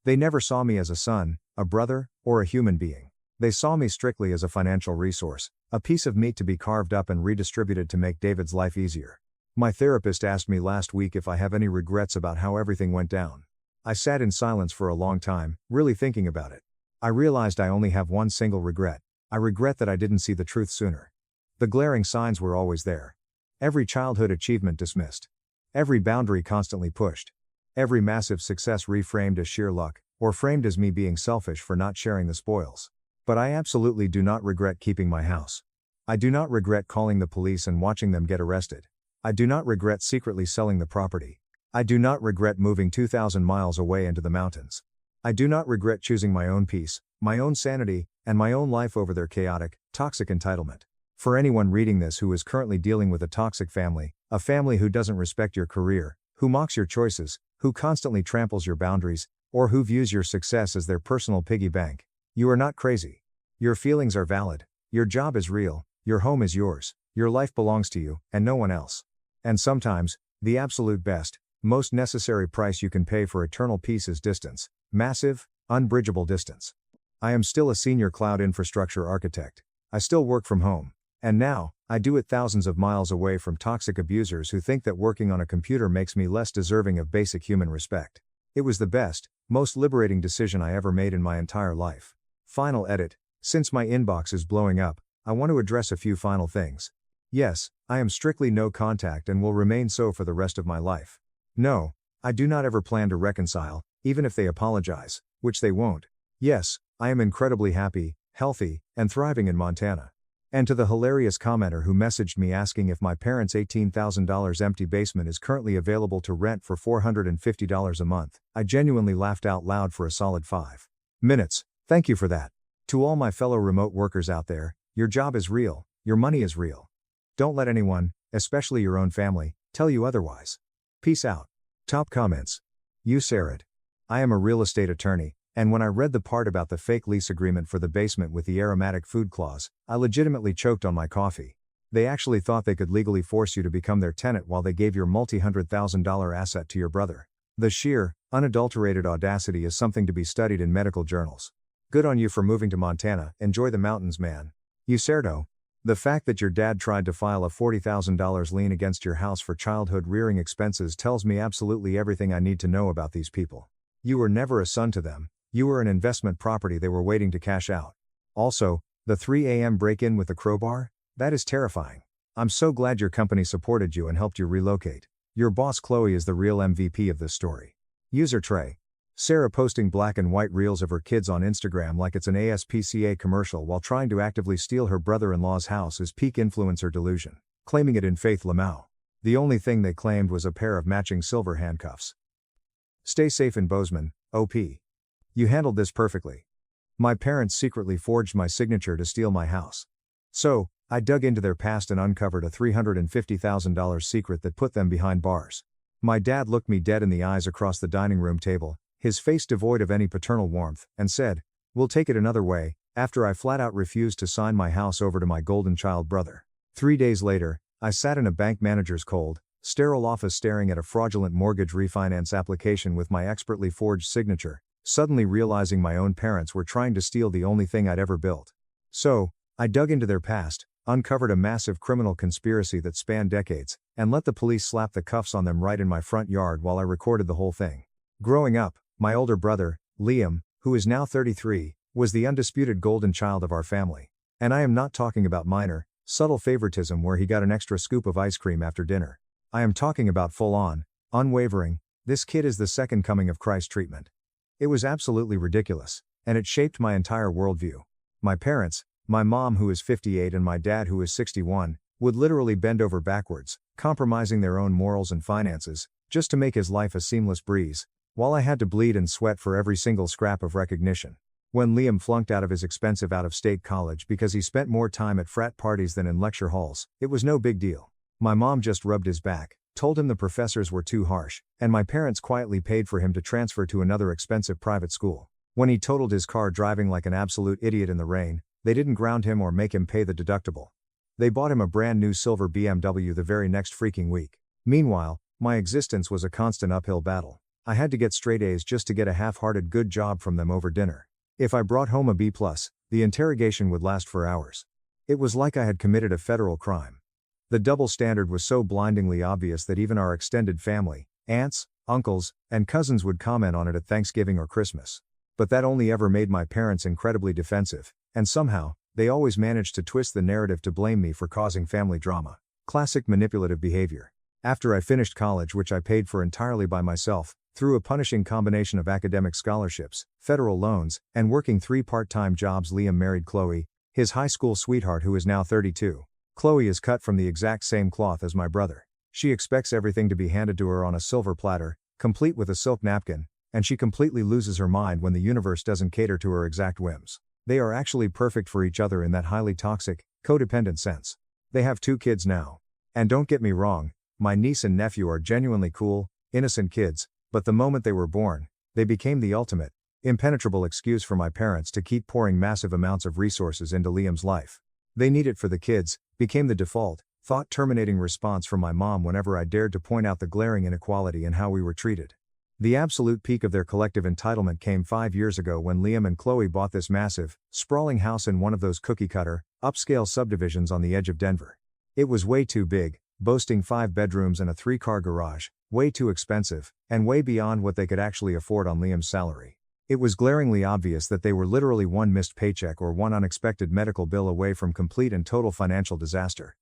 They never saw me as a son, a brother, or a human being. They saw me strictly as a financial resource, a piece of meat to be carved up and redistributed to make David's life easier. My therapist asked me last week if I have any regrets about how everything went down. I sat in silence for a long time, really thinking about it. I realized I only have one single regret. I regret that I didn't see the truth sooner. The glaring signs were always there. Every childhood achievement dismissed. Every boundary constantly pushed. Every massive success reframed as sheer luck, or framed as me being selfish for not sharing the spoils. But I absolutely do not regret keeping my house. I do not regret calling the police and watching them get arrested. I do not regret secretly selling the property. I do not regret moving 2,000 miles away into the mountains. I do not regret choosing my own peace, my own sanity, and my own life over their chaotic, toxic entitlement. For anyone reading this who is currently dealing with a toxic family, a family who doesn't respect your career, who mocks your choices, who constantly tramples your boundaries, or who views your success as their personal piggy bank, you are not crazy. Your feelings are valid, your job is real, your home is yours, your life belongs to you, and no one else. And sometimes, the absolute best, most necessary price you can pay for eternal peace is distance. Massive, unbridgeable distance. I am still a senior cloud infrastructure architect. I still work from home. And now, I do it thousands of miles away from toxic abusers who think that working on a computer makes me less deserving of basic human respect. It was the best, most liberating decision I ever made in my entire life. Final edit. Since my inbox is blowing up, I want to address a few final things. Yes, I am strictly no contact and will remain so for the rest of my life. No, I do not ever plan to reconcile, even if they apologize, which they won't. Yes, I am incredibly happy, healthy, and thriving in Montana. And to the hilarious commenter who messaged me asking if my parents' $18,000 empty basement is currently available to rent for $450 a month, I genuinely laughed out loud for a solid 5 minutes. Thank you for that. To all my fellow remote workers out there, your job is real, your money is real. Don't let anyone, especially your own family, tell you otherwise. Peace out. Top comments. You, Sarah. I am a real estate attorney, and when I read the part about the fake lease agreement for the basement with the aromatic food clause, I legitimately choked on my coffee. They actually thought they could legally force you to become their tenant while they gave your multi-$100,000 asset to your brother. The sheer, unadulterated audacity is something to be studied in medical journals. Good on you for moving to Montana, enjoy the mountains, man. You cerdo. The fact that your dad tried to file a $40,000 lien against your house for childhood rearing expenses tells me absolutely everything I need to know about these people. You were never a son to them, you were an investment property they were waiting to cash out. Also, the 3 a.m. break-in with the crowbar? That is terrifying. I'm so glad your company supported you and helped you relocate. Your boss Chloe is the real MVP of this story. User Trey. Sarah posting black and white reels of her kids on Instagram like it's an ASPCA commercial while trying to actively steal her brother-in-law's house is peak influencer delusion. Claiming it in Faith Lamau. The only thing they claimed was a pair of matching silver handcuffs. Stay safe in Bozeman, OP. You handled this perfectly. My parents secretly forged my signature to steal my house. So, I dug into their past and uncovered a $350,000 secret that put them behind bars. My dad looked me dead in the eyes across the dining room table, his face devoid of any paternal warmth, and said, "We'll take it another way," after I flat out refused to sign my house over to my golden child brother. 3 days later, I sat in a bank manager's cold, sterile office staring at a fraudulent mortgage refinance application with my expertly forged signature, suddenly realizing my own parents were trying to steal the only thing I'd ever built. So, I dug into their past, uncovered a massive criminal conspiracy that spanned decades, and let the police slap the cuffs on them right in my front yard while I recorded the whole thing. Growing up, my older brother, Liam, who is now 33, was the undisputed golden child of our family. And I am not talking about minor, subtle favoritism where he got an extra scoop of ice cream after dinner. I am talking about full-on, unwavering, this kid is the second coming of Christ treatment. It was absolutely ridiculous, and it shaped my entire worldview. My parents, my mom who is 58 and my dad who is 61, would literally bend over backwards, compromising their own morals and finances, just to make his life a seamless breeze, while I had to bleed and sweat for every single scrap of recognition. When Liam flunked out of his expensive out-of-state college because he spent more time at frat parties than in lecture halls, it was no big deal. My mom just rubbed his back, told him the professors were too harsh, and my parents quietly paid for him to transfer to another expensive private school. When he totaled his car driving like an absolute idiot in the rain, they didn't ground him or make him pay the deductible. They bought him a brand new silver BMW the very next freaking week. Meanwhile, my existence was a constant uphill battle. I had to get straight A's just to get a half-hearted good job from them over dinner. If I brought home a B+, the interrogation would last for hours. It was like I had committed a federal crime. The double standard was so blindingly obvious that even our extended family, aunts, uncles, and cousins would comment on it at Thanksgiving or Christmas. But that only ever made my parents incredibly defensive, and somehow, they always managed to twist the narrative to blame me for causing family drama. Classic manipulative behavior. After I finished college, which I paid for entirely by myself, through a punishing combination of academic scholarships, federal loans, and working 3 part-time jobs, Liam married Chloe, his high school sweetheart who is now 32. Chloe is cut from the exact same cloth as my brother. She expects everything to be handed to her on a silver platter, complete with a silk napkin, and she completely loses her mind when the universe doesn't cater to her exact whims. They are actually perfect for each other in that highly toxic, codependent sense. They have 2 kids now. And don't get me wrong, my niece and nephew are genuinely cool, innocent kids, but the moment they were born, they became the ultimate, impenetrable excuse for my parents to keep pouring massive amounts of resources into Liam's life. They need it for the kids, became the default, thought-terminating response from my mom whenever I dared to point out the glaring inequality in how we were treated. The absolute peak of their collective entitlement came 5 years ago when Liam and Chloe bought this massive, sprawling house in one of those cookie-cutter, upscale subdivisions on the edge of Denver. It was way too big, boasting 5 bedrooms and a 3-car garage, way too expensive, and way beyond what they could actually afford on Liam's salary. It was glaringly obvious that they were literally one missed paycheck or one unexpected medical bill away from complete and total financial disaster.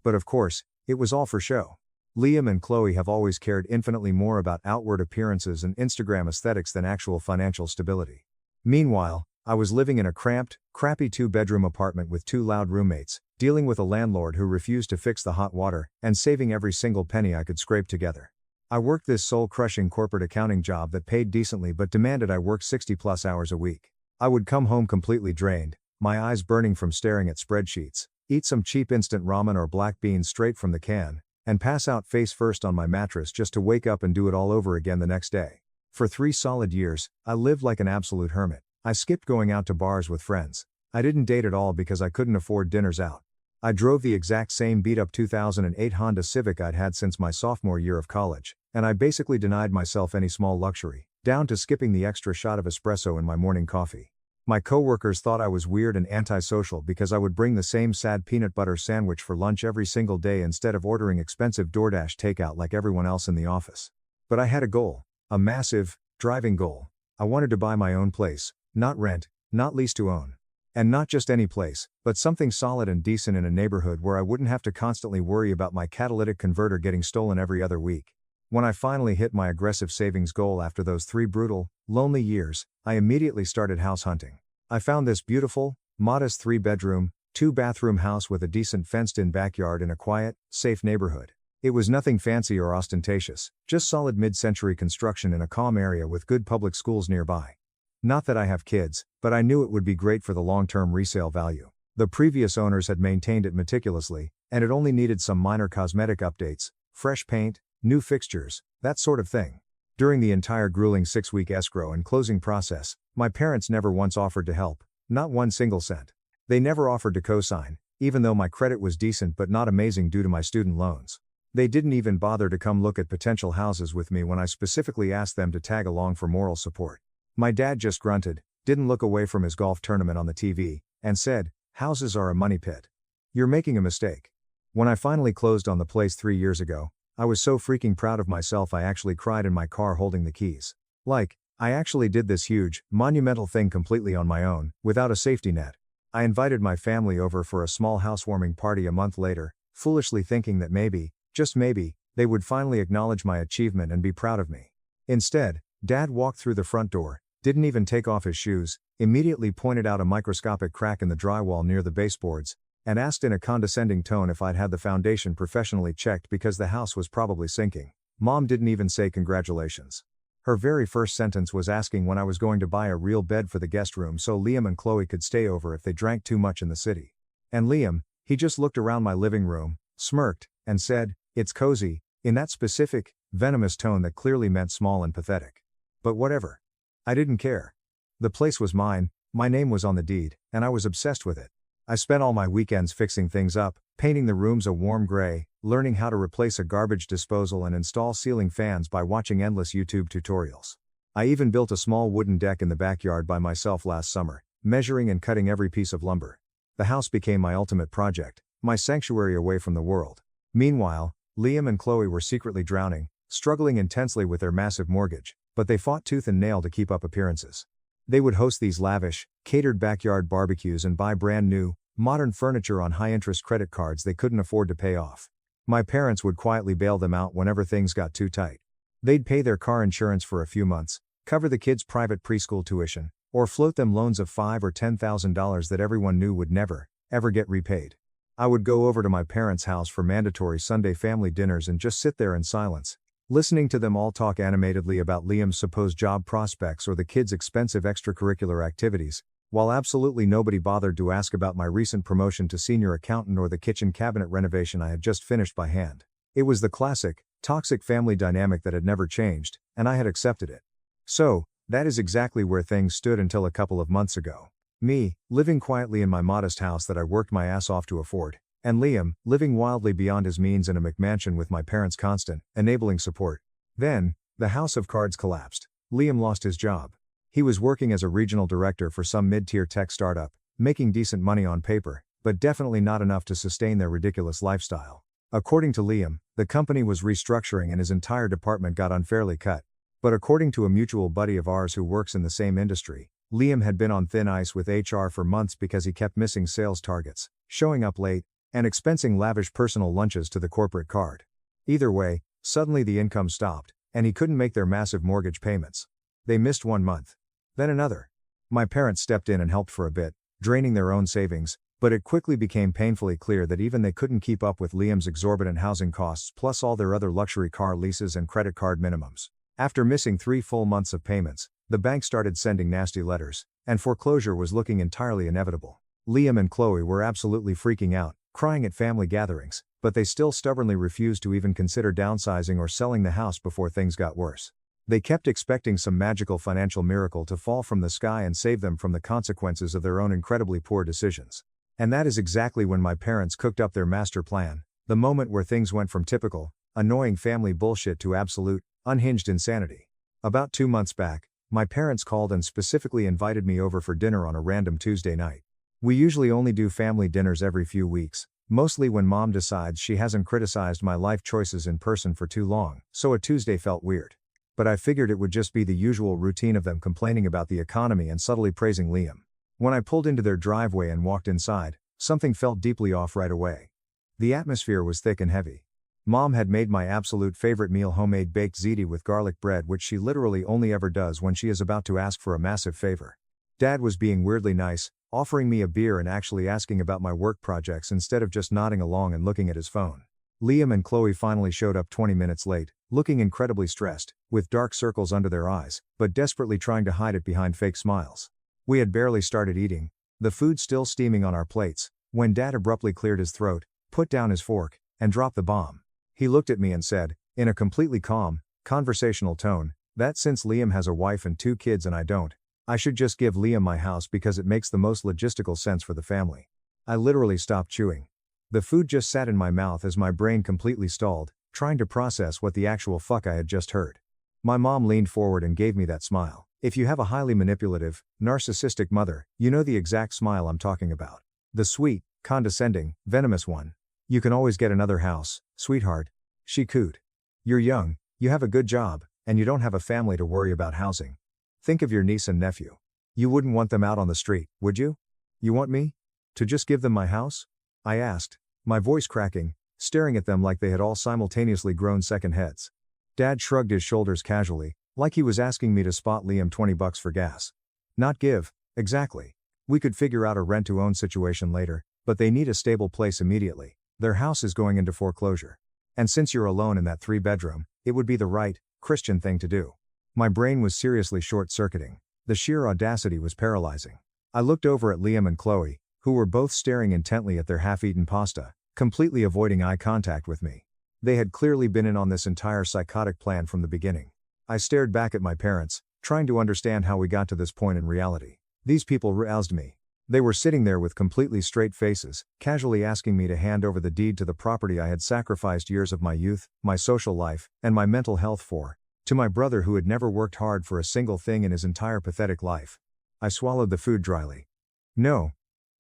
But of course, it was all for show. Liam and Chloe have always cared infinitely more about outward appearances and Instagram aesthetics than actual financial stability. Meanwhile, I was living in a cramped, crappy 2-bedroom apartment with 2 loud roommates, dealing with a landlord who refused to fix the hot water, and saving every single penny I could scrape together. I worked this soul-crushing corporate accounting job that paid decently but demanded I work 60+ hours a week. I would come home completely drained, my eyes burning from staring at spreadsheets, eat some cheap instant ramen or black beans straight from the can, and pass out face first on my mattress just to wake up and do it all over again the next day. For 3 solid years, I lived like an absolute hermit. I skipped going out to bars with friends. I didn't date at all because I couldn't afford dinners out. I drove the exact same beat-up 2008 Honda Civic I'd had since my sophomore year of college, and I basically denied myself any small luxury, down to skipping the extra shot of espresso in my morning coffee. My coworkers thought I was weird and antisocial because I would bring the same sad peanut butter sandwich for lunch every single day instead of ordering expensive DoorDash takeout like everyone else in the office. But I had a goal, a massive, driving goal. I wanted to buy my own place, not rent, not lease to own. And not just any place, but something solid and decent in a neighborhood where I wouldn't have to constantly worry about my catalytic converter getting stolen every other week. When I finally hit my aggressive savings goal after those 3 brutal, lonely years, I immediately started house hunting. I found this beautiful, modest 3-bedroom, 2-bathroom house with a decent fenced-in backyard in a quiet, safe neighborhood. It was nothing fancy or ostentatious, just solid mid-century construction in a calm area with good public schools nearby. Not that I have kids, but I knew it would be great for the long-term resale value. The previous owners had maintained it meticulously, and it only needed some minor cosmetic updates, fresh paint, new fixtures, that sort of thing. During the entire grueling 6-week escrow and closing process, my parents never once offered to help, not one single cent. They never offered to co-sign, even though my credit was decent but not amazing due to my student loans. They didn't even bother to come look at potential houses with me when I specifically asked them to tag along for moral support. My dad just grunted, didn't look away from his golf tournament on the TV, and said, "Houses are a money pit. You're making a mistake." When I finally closed on the place 3 years ago, I was so freaking proud of myself I actually cried in my car holding the keys. I actually did this huge, monumental thing completely on my own, without a safety net. I invited my family over for a small housewarming party a month later, foolishly thinking that maybe, just maybe, they would finally acknowledge my achievement and be proud of me. Instead, Dad walked through the front door, didn't even take off his shoes, immediately pointed out a microscopic crack in the drywall near the baseboards, and asked in a condescending tone if I'd had the foundation professionally checked because the house was probably sinking. Mom didn't even say congratulations. Her very first sentence was asking when I was going to buy a real bed for the guest room so Liam and Chloe could stay over if they drank too much in the city. And Liam, he just looked around my living room, smirked, and said, "It's cozy," in that specific, venomous tone that clearly meant small and pathetic. But whatever. I didn't care. The place was mine, my name was on the deed, and I was obsessed with it. I spent all my weekends fixing things up, painting the rooms a warm gray, learning how to replace a garbage disposal and install ceiling fans by watching endless YouTube tutorials. I even built a small wooden deck in the backyard by myself last summer, measuring and cutting every piece of lumber. The house became my ultimate project, my sanctuary away from the world. Meanwhile, Liam and Chloe were secretly drowning, struggling intensely with their massive mortgage, but they fought tooth and nail to keep up appearances. They would host these lavish, catered backyard barbecues and buy brand new, modern furniture on high-interest credit cards they couldn't afford to pay off. My parents would quietly bail them out whenever things got too tight. They'd pay their car insurance for a few months, cover the kids' private preschool tuition, or float them loans of $5,000 or $10,000 that everyone knew would never, ever get repaid. I would go over to my parents' house for mandatory Sunday family dinners and just sit there in silence, listening to them all talk animatedly about Liam's supposed job prospects or the kids' expensive extracurricular activities, while absolutely nobody bothered to ask about my recent promotion to senior accountant or the kitchen cabinet renovation I had just finished by hand. It was the classic, toxic family dynamic that had never changed, and I had accepted it. So, that is exactly where things stood until a couple of months ago. Me, living quietly in my modest house that I worked my ass off to afford, and Liam, living wildly beyond his means in a McMansion with my parents' constant, enabling support. Then, the house of cards collapsed. Liam lost his job. He was working as a regional director for some mid-tier tech startup, making decent money on paper, but definitely not enough to sustain their ridiculous lifestyle. According to Liam, the company was restructuring and his entire department got unfairly cut. But according to a mutual buddy of ours who works in the same industry, Liam had been on thin ice with HR for months because he kept missing sales targets, showing up late, and expensing lavish personal lunches to the corporate card. Either way, suddenly the income stopped, and he couldn't make their massive mortgage payments. They missed 1 month. Then another. My parents stepped in and helped for a bit, draining their own savings, but it quickly became painfully clear that even they couldn't keep up with Liam's exorbitant housing costs plus all their other luxury car leases and credit card minimums. After missing 3 full months of payments, the bank started sending nasty letters, and foreclosure was looking entirely inevitable. Liam and Chloe were absolutely freaking out, crying at family gatherings, but they still stubbornly refused to even consider downsizing or selling the house before things got worse. They kept expecting some magical financial miracle to fall from the sky and save them from the consequences of their own incredibly poor decisions. And that is exactly when my parents cooked up their master plan, the moment where things went from typical, annoying family bullshit to absolute, unhinged insanity. About 2 months back, my parents called and specifically invited me over for dinner on a random Tuesday night. We usually only do family dinners every few weeks, mostly when mom decides she hasn't criticized my life choices in person for too long, so a Tuesday felt weird. But I figured it would just be the usual routine of them complaining about the economy and subtly praising Liam. When I pulled into their driveway and walked inside, something felt deeply off right away. The atmosphere was thick and heavy. Mom had made my absolute favorite meal, homemade baked ziti with garlic bread, which she literally only ever does when she is about to ask for a massive favor. Dad was being weirdly nice, offering me a beer and actually asking about my work projects instead of just nodding along and looking at his phone. Liam and Chloe finally showed up 20 minutes late, looking incredibly stressed, with dark circles under their eyes, but desperately trying to hide it behind fake smiles. We had barely started eating, the food still steaming on our plates, when Dad abruptly cleared his throat, put down his fork, and dropped the bomb. He looked at me and said, in a completely calm, conversational tone, that since Liam has a wife and 2 kids and I don't, I should just give Liam my house because it makes the most logistical sense for the family. I literally stopped chewing. The food just sat in my mouth as my brain completely stalled, trying to process what the actual fuck I had just heard. My mom leaned forward and gave me that smile. If you have a highly manipulative, narcissistic mother, you know the exact smile I'm talking about. The sweet, condescending, venomous one. You can always get another house, sweetheart. She cooed. You're young, you have a good job, and you don't have a family to worry about housing. Think of your niece and nephew. You wouldn't want them out on the street, would you? You want me to just give them my house? I asked, my voice cracking, staring at them like they had all simultaneously grown second heads. Dad shrugged his shoulders casually, like he was asking me to spot Liam $20 for gas. Not give, exactly. We could figure out a rent-to-own situation later, but they need a stable place immediately. Their house is going into foreclosure. And since you're alone in that 3-bedroom, it would be the right, Christian thing to do. My brain was seriously short-circuiting. The sheer audacity was paralyzing. I looked over at Liam and Chloe, who were both staring intently at their half-eaten pasta, completely avoiding eye contact with me. They had clearly been in on this entire psychotic plan from the beginning. I stared back at my parents, trying to understand how we got to this point in reality. These people roused me. They were sitting there with completely straight faces, casually asking me to hand over the deed to the property I had sacrificed years of my youth, my social life, and my mental health for, to my brother who had never worked hard for a single thing in his entire pathetic life. I swallowed the food dryly. No,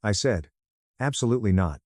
I said. Absolutely not.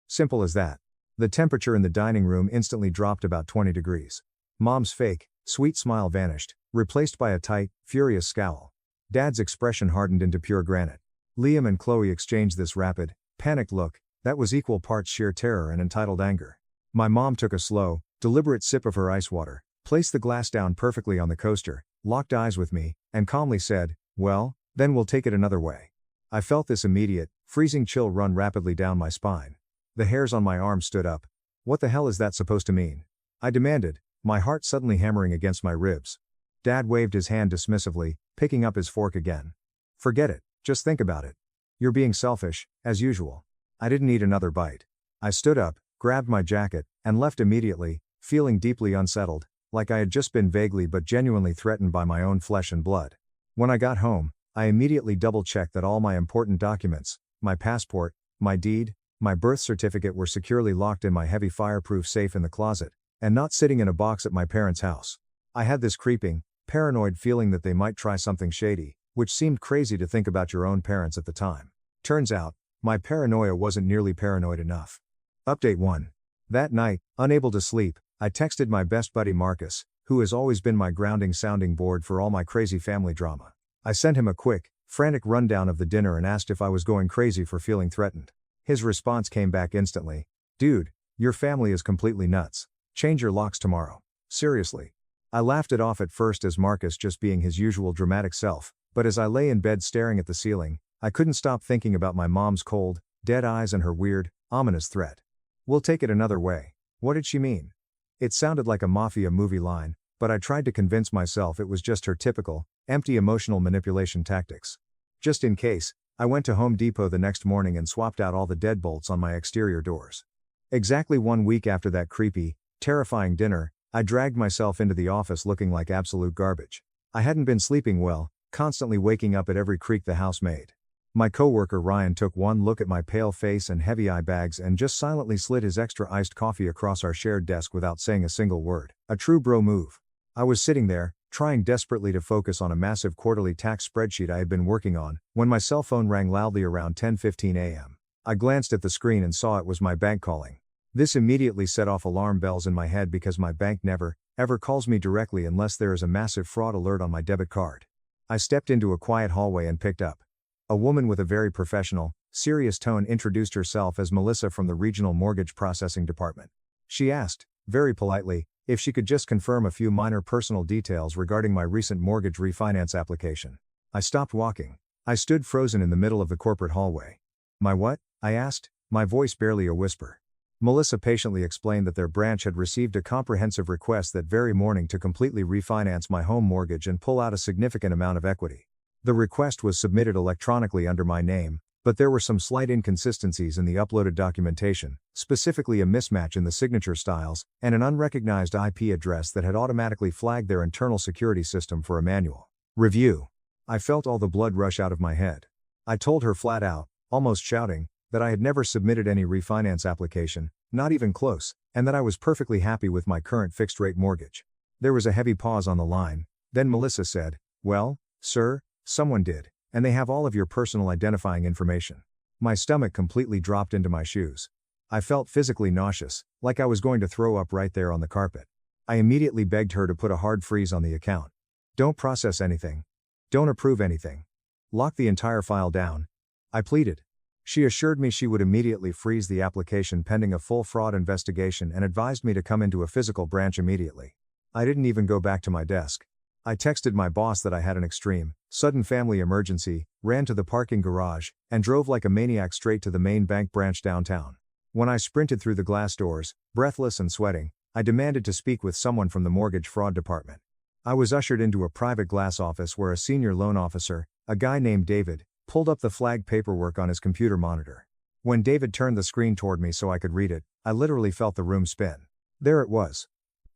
Simple as that. The temperature in the dining room instantly dropped about 20 degrees. Mom's fake, sweet smile vanished, replaced by a tight, furious scowl. Dad's expression hardened into pure granite. Liam and Chloe exchanged this rapid, panicked look, that was equal parts sheer terror and entitled anger. My mom took a slow, deliberate sip of her ice water, placed the glass down perfectly on the coaster, locked eyes with me, and calmly said, well, then we'll take it another way. I felt this immediate, freezing chill run rapidly down my spine. The hairs on my arm stood up. What the hell is that supposed to mean? I demanded, my heart suddenly hammering against my ribs. Dad waved his hand dismissively, picking up his fork again. Forget it, just think about it. You're being selfish, as usual. I didn't eat another bite. I stood up, grabbed my jacket, and left immediately, feeling deeply unsettled, like I had just been vaguely but genuinely threatened by my own flesh and blood. When I got home, I immediately double-checked that all my important documents, my passport, my deed, my birth certificate were securely locked in my heavy fireproof safe in the closet, and not sitting in a box at my parents' house. I had this creeping, paranoid feeling that they might try something shady, which seemed crazy to think about your own parents at the time. Turns out, my paranoia wasn't nearly paranoid enough. Update 1. That night, unable to sleep, I texted my best buddy Marcus, who has always been my grounding sounding board for all my crazy family drama. I sent him a quick, frantic rundown of the dinner and asked if I was going crazy for feeling threatened. His response came back instantly. Dude, your family is completely nuts. Change your locks tomorrow. Seriously. I laughed it off at first as Marcus just being his usual dramatic self, but as I lay in bed staring at the ceiling, I couldn't stop thinking about my mom's cold, dead eyes and her weird, ominous threat. We'll take it another way. What did she mean? It sounded like a mafia movie line, but I tried to convince myself it was just her typical, empty emotional manipulation tactics. Just in case, I went to Home Depot the next morning and swapped out all the deadbolts on my exterior doors. Exactly 1 week after that creepy, terrifying dinner, I dragged myself into the office looking like absolute garbage. I hadn't been sleeping well, constantly waking up at every creak the house made. My coworker Ryan took one look at my pale face and heavy eye bags and just silently slid his extra iced coffee across our shared desk without saying a single word. A true bro move. I was sitting there, trying desperately to focus on a massive quarterly tax spreadsheet I had been working on, when my cell phone rang loudly around 10:15 a.m. I glanced at the screen and saw it was my bank calling. This immediately set off alarm bells in my head because my bank never, ever calls me directly unless there is a massive fraud alert on my debit card. I stepped into a quiet hallway and picked up. A woman with a very professional, serious tone introduced herself as Melissa from the Regional Mortgage Processing Department. She asked, very politely, if she could just confirm a few minor personal details regarding my recent mortgage refinance application. I stopped walking. I stood frozen in the middle of the corporate hallway. My what? I asked, my voice barely a whisper. Melissa patiently explained that their branch had received a comprehensive request that very morning to completely refinance my home mortgage and pull out a significant amount of equity. The request was submitted electronically under my name, but there were some slight inconsistencies in the uploaded documentation, specifically a mismatch in the signature styles, and an unrecognized IP address that had automatically flagged their internal security system for a manual review. I felt all the blood rush out of my head. I told her flat out, almost shouting, that I had never submitted any refinance application, not even close, and that I was perfectly happy with my current fixed-rate mortgage. There was a heavy pause on the line, then Melissa said, "Well, sir, someone did, and they have all of your personal identifying information." My stomach completely dropped into my shoes. I felt physically nauseous, like I was going to throw up right there on the carpet. I immediately begged her to put a hard freeze on the account. Don't process anything. Don't approve anything. Lock the entire file down. I pleaded. She assured me she would immediately freeze the application pending a full fraud investigation and advised me to come into a physical branch immediately. I didn't even go back to my desk. I texted my boss that I had an extreme, sudden family emergency, ran to the parking garage, and drove like a maniac straight to the main bank branch downtown. When I sprinted through the glass doors, breathless and sweating, I demanded to speak with someone from the mortgage fraud department. I was ushered into a private glass office where a senior loan officer, a guy named David, pulled up the flagged paperwork on his computer monitor. When David turned the screen toward me so I could read it, I literally felt the room spin. There it was.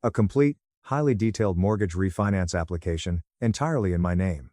A complete, highly detailed mortgage refinance application, entirely in my name.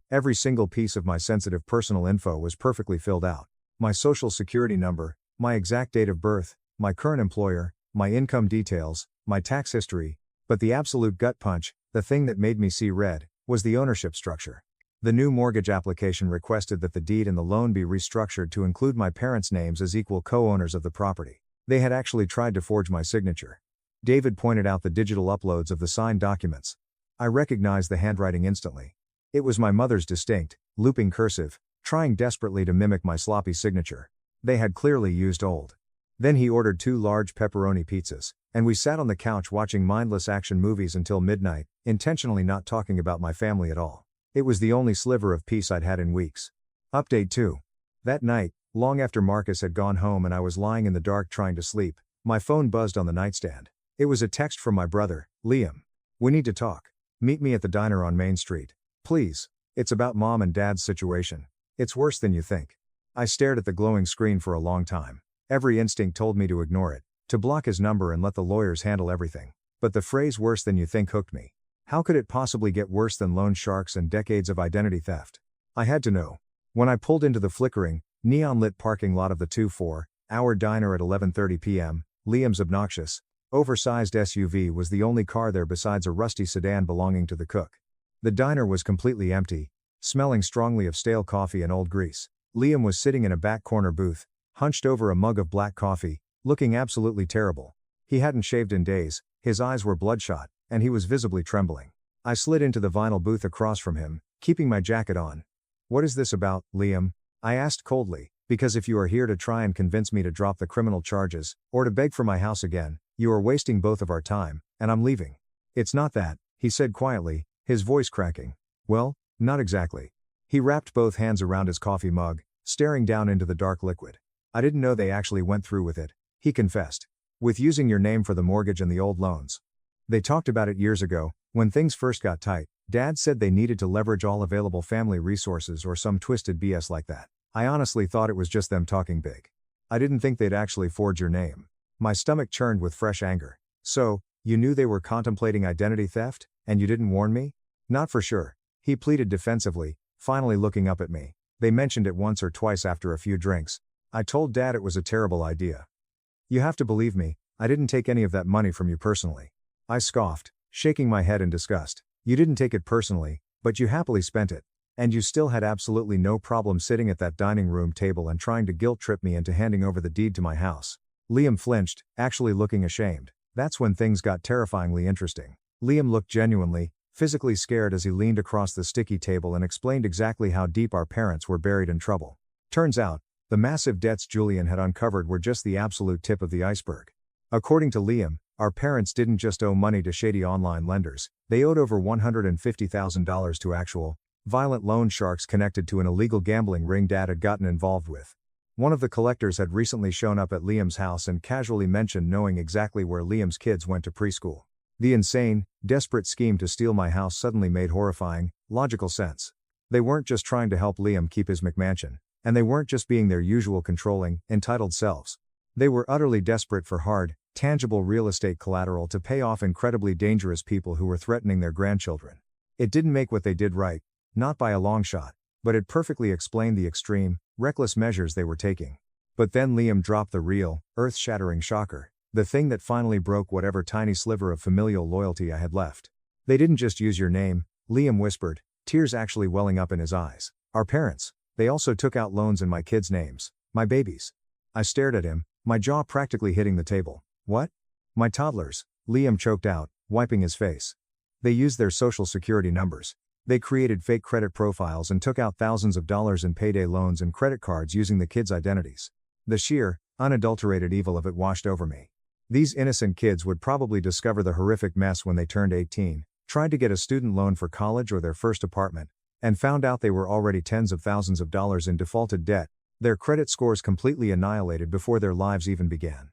Every single piece of my sensitive personal info was perfectly filled out. My social security number, my exact date of birth, my current employer, my income details, my tax history, but the absolute gut punch, the thing that made me see red, was the ownership structure. The new mortgage application requested that the deed and the loan be restructured to include my parents' names as equal co-owners of the property. They had actually tried to forge my signature. David pointed out the digital uploads of the signed documents. I recognized the handwriting instantly. It was my mother's distinct, looping cursive, trying desperately to mimic my sloppy signature. They had clearly used old. Then he ordered 2 large pepperoni pizzas, and we sat on the couch watching mindless action movies until midnight, intentionally not talking about my family at all. It was the only sliver of peace I'd had in weeks. Update 2. That night, long after Marcus had gone home and I was lying in the dark trying to sleep, my phone buzzed on the nightstand. It was a text from my brother, Liam. "We need to talk. Meet me at the diner on Main Street. Please. It's about Mom and Dad's situation. It's worse than you think." I stared at the glowing screen for a long time. Every instinct told me to ignore it, to block his number and let the lawyers handle everything. But the phrase "worse than you think" hooked me. How could it possibly get worse than loan sharks and decades of identity theft? I had to know. When I pulled into the flickering, neon-lit parking lot of the 2-4-hour diner at 11:30 p.m., Liam's obnoxious, oversized SUV was the only car there besides a rusty sedan belonging to the cook. The diner was completely empty, smelling strongly of stale coffee and old grease. Liam was sitting in a back corner booth, hunched over a mug of black coffee, looking absolutely terrible. He hadn't shaved in days, his eyes were bloodshot, and he was visibly trembling. I slid into the vinyl booth across from him, keeping my jacket on. "What is this about, Liam?" I asked coldly, because if you are here to try and convince me to drop the criminal charges, or to beg for my house again, you are wasting both of our time, and I'm leaving. "It's not that," he said quietly, his voice cracking. "Well, not exactly." He wrapped both hands around his coffee mug, staring down into the dark liquid. "I didn't know they actually went through with it," he confessed. "With using your name for the mortgage and the old loans. They talked about it years ago, when things first got tight. Dad said they needed to leverage all available family resources or some twisted BS like that. I honestly thought it was just them talking big. I didn't think they'd actually forge your name." My stomach churned with fresh anger. "So, You knew they were contemplating identity theft, and you didn't warn me? Not for sure. He pleaded defensively, finally looking up at me. They mentioned it once or twice after a few drinks. I told Dad it was a terrible idea. You have to believe me, I didn't take any of that money from you personally. I scoffed, shaking my head in disgust. You didn't take it personally, but you happily spent it. And you still had absolutely no problem sitting at that dining room table and trying to guilt-trip me into handing over the deed to my house. Liam flinched, actually looking ashamed. That's when things got terrifyingly interesting. Liam looked genuinely, physically scared as he leaned across the sticky table and explained exactly how deep our parents were buried in trouble. Turns out, the massive debts Julian had uncovered were just the absolute tip of the iceberg. According to Liam, our parents didn't just owe money to shady online lenders, they owed over $150,000 to actual, violent loan sharks connected to an illegal gambling ring Dad had gotten involved with. One of the collectors had recently shown up at Liam's house and casually mentioned knowing exactly where Liam's kids went to preschool. The insane, desperate scheme to steal my house suddenly made horrifying, logical sense. They weren't just trying to help Liam keep his McMansion, and they weren't just being their usual controlling, entitled selves. They were utterly desperate for hard, tangible real estate collateral to pay off incredibly dangerous people who were threatening their grandchildren. It didn't make what they did right, not by a long shot, but it perfectly explained the extreme, reckless measures they were taking. But then Liam dropped the real, earth-shattering shocker, the thing that finally broke whatever tiny sliver of familial loyalty I had left. They didn't just use your name, Liam whispered, tears actually welling up in his eyes. Our parents, they also took out loans in my kids' names, my babies. I stared at him, my jaw practically hitting the table. What? My toddlers, Liam choked out, wiping his face. They used their social security numbers. They created fake credit profiles and took out thousands of dollars in payday loans and credit cards using the kids' identities. The sheer, unadulterated evil of it washed over me. These innocent kids would probably discover the horrific mess when they turned 18, tried to get a student loan for college or their first apartment, and found out they were already tens of thousands of dollars in defaulted debt, their credit scores completely annihilated before their lives even began.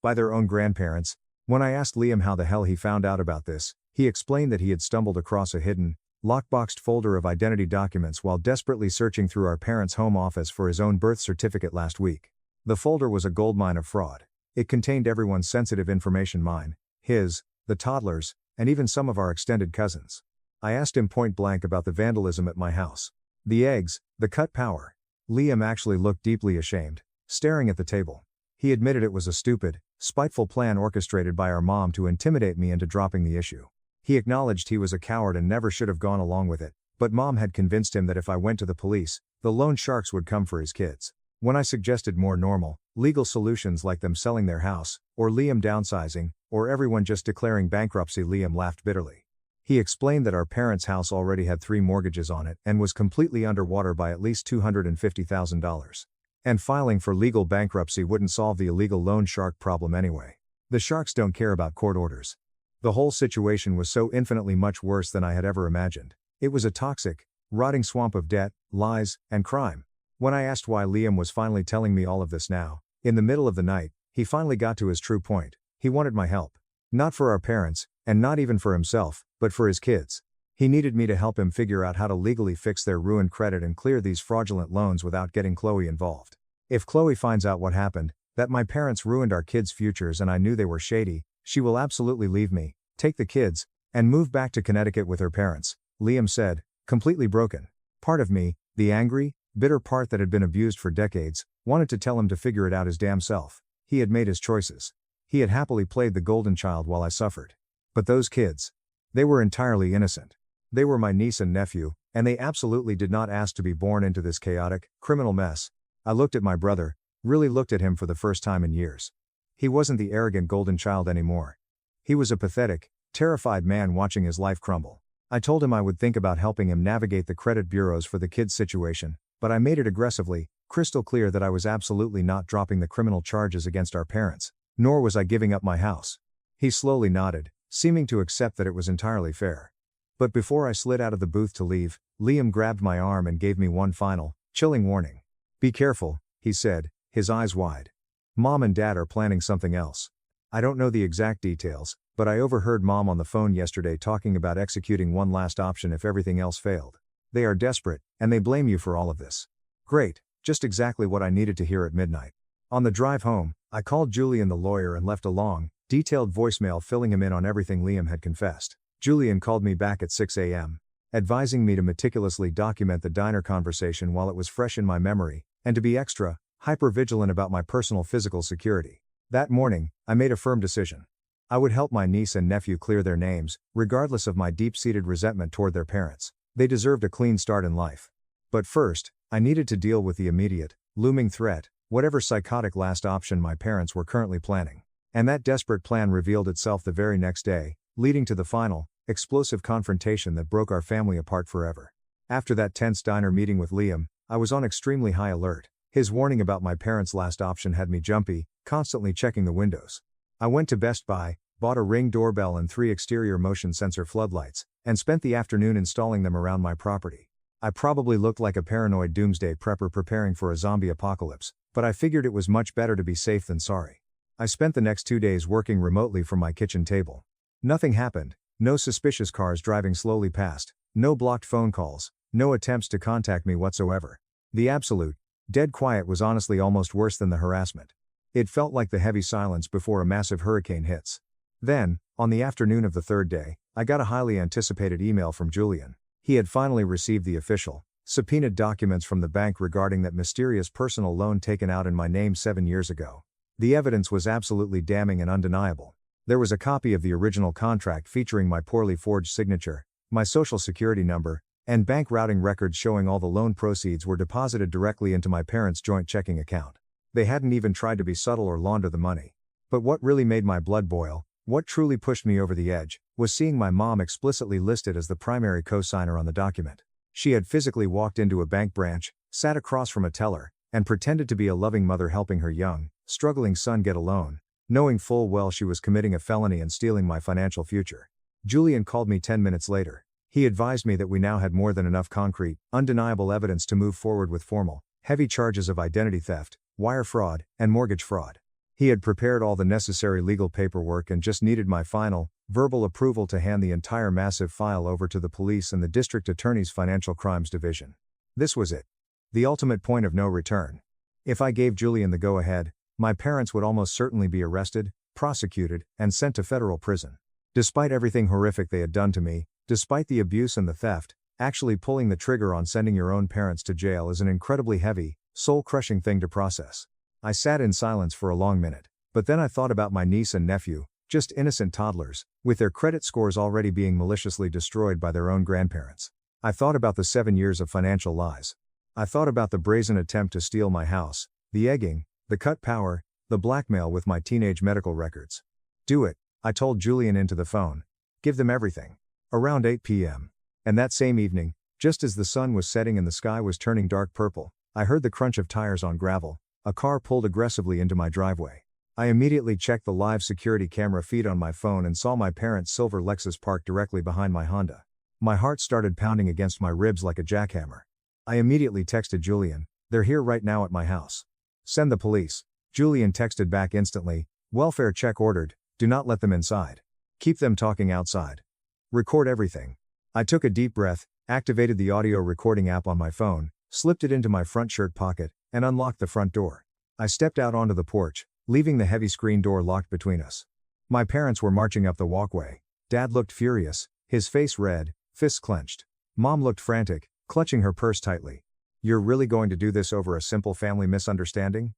By their own grandparents. When I asked Liam how the hell he found out about this, he explained that he had stumbled across a hidden, lockboxed folder of identity documents while desperately searching through our parents' home office for his own birth certificate last week. The folder was a goldmine of fraud. It contained everyone's sensitive information, mine, his, the toddlers, and even some of our extended cousins. I asked him point blank about the vandalism at my house. The eggs, the cut power. Liam actually looked deeply ashamed, staring at the table. He admitted it was a stupid, spiteful plan orchestrated by our mom to intimidate me into dropping the issue. He acknowledged he was a coward and never should have gone along with it, but Mom had convinced him that if I went to the police, the loan sharks would come for his kids. When I suggested more normal, legal solutions like them selling their house, or Liam downsizing, or everyone just declaring bankruptcy, Liam laughed bitterly. He explained that our parents' house already had 3 mortgages on it and was completely underwater by at least $250,000. And filing for legal bankruptcy wouldn't solve the illegal loan shark problem anyway. The sharks don't care about court orders. The whole situation was so infinitely much worse than I had ever imagined. It was a toxic, rotting swamp of debt, lies, and crime. When I asked why Liam was finally telling me all of this now, in the middle of the night, he finally got to his true point. He wanted my help. Not for our parents, and not even for himself, but for his kids. He needed me to help him figure out how to legally fix their ruined credit and clear these fraudulent loans without getting Chloe involved. If Chloe finds out what happened, that my parents ruined our kids' futures and I knew they were shady, she will absolutely leave me, take the kids, and move back to Connecticut with her parents, Liam said, completely broken. Part of me, the angry, bitter part that had been abused for decades, wanted to tell him to figure it out his damn self. He had made his choices. He had happily played the golden child while I suffered. But those kids, they were entirely innocent. They were my niece and nephew, and they absolutely did not ask to be born into this chaotic, criminal mess. I looked at my brother, really looked at him for the first time in years. He wasn't the arrogant golden child anymore. He was a pathetic, terrified man watching his life crumble. I told him I would think about helping him navigate the credit bureaus for the kids' situation, but I made it aggressively, crystal clear that I was absolutely not dropping the criminal charges against our parents, nor was I giving up my house. He slowly nodded, seeming to accept that it was entirely fair. But before I slid out of the booth to leave, Liam grabbed my arm and gave me one final, chilling warning. Be careful, he said, his eyes wide. Mom and Dad are planning something else. I don't know the exact details, but I overheard Mom on the phone yesterday talking about executing one last option if everything else failed. They are desperate, and they blame you for all of this. Great, just exactly what I needed to hear at midnight. On the drive home, I called Julian the lawyer and left a long, Detailed voicemail filling him in on everything Liam had confessed. Julian called me back at 6 a.m., advising me to meticulously document the diner conversation while it was fresh in my memory, and to be extra, hyper-vigilant about my personal physical security. That morning, I made a firm decision. I would help my niece and nephew clear their names, regardless of my deep-seated resentment toward their parents. They deserved a clean start in life. But first, I needed to deal with the immediate, looming threat, whatever psychotic last option my parents were currently planning. And that desperate plan revealed itself the very next day, leading to the final, explosive confrontation that broke our family apart forever. After that tense diner meeting with Liam, I was on extremely high alert. His warning about my parents' last option had me jumpy, constantly checking the windows. I went to Best Buy, bought a Ring doorbell and 3 exterior motion sensor floodlights, and spent the afternoon installing them around my property. I probably looked like a paranoid doomsday prepper preparing for a zombie apocalypse, but I figured it was much better to be safe than sorry. I spent the next 2 days working remotely from my kitchen table. Nothing happened, no suspicious cars driving slowly past, no blocked phone calls, no attempts to contact me whatsoever. The absolute, dead quiet was honestly almost worse than the harassment. It felt like the heavy silence before a massive hurricane hits. Then, on the afternoon of the third day, I got a highly anticipated email from Julian. He had finally received the official, subpoenaed documents from the bank regarding that mysterious personal loan taken out in my name 7 years ago. The evidence was absolutely damning and undeniable. There was a copy of the original contract featuring my poorly forged signature, my social security number, and bank routing records showing all the loan proceeds were deposited directly into my parents' joint checking account. They hadn't even tried to be subtle or launder the money. But what really made my blood boil, what truly pushed me over the edge, was seeing my mom explicitly listed as the primary co-signer on the document. She had physically walked into a bank branch, sat across from a teller, and pretended to be a loving mother helping her young, struggling son get a loan, knowing full well she was committing a felony and stealing my financial future. Julian called me 10 minutes later. He advised me that we now had more than enough concrete, undeniable evidence to move forward with formal, heavy charges of identity theft, wire fraud, and mortgage fraud. He had prepared all the necessary legal paperwork and just needed my final, verbal approval to hand the entire massive file over to the police and the district attorney's financial crimes division. This was it. The ultimate point of no return. If I gave Julian the go-ahead, my parents would almost certainly be arrested, prosecuted, and sent to federal prison. Despite everything horrific they had done to me, despite the abuse and the theft, actually pulling the trigger on sending your own parents to jail is an incredibly heavy, soul-crushing thing to process. I sat in silence for a long minute, but then I thought about my niece and nephew, just innocent toddlers, with their credit scores already being maliciously destroyed by their own grandparents. I thought about the 7 years of financial lies. I thought about the brazen attempt to steal my house, the egging, the cut power, the blackmail with my teenage medical records. Do it, I told Julian into the phone. Give them everything. Around 8 p.m. And that same evening, just as the sun was setting and the sky was turning dark purple, I heard the crunch of tires on gravel. A car pulled aggressively into my driveway. I immediately checked the live security camera feed on my phone and saw my parents' silver Lexus parked directly behind my Honda. My heart started pounding against my ribs like a jackhammer. I immediately texted Julian, "They're here right now at my house. Send the police." Julian texted back instantly, "Welfare check ordered, do not let them inside. Keep them talking outside. Record everything." I took a deep breath, activated the audio recording app on my phone, slipped it into my front shirt pocket, and unlocked the front door. I stepped out onto the porch, leaving the heavy screen door locked between us. My parents were marching up the walkway. Dad looked furious, his face red, fists clenched. Mom looked frantic, clutching her purse tightly. "You're really going to do this over a simple family misunderstanding?"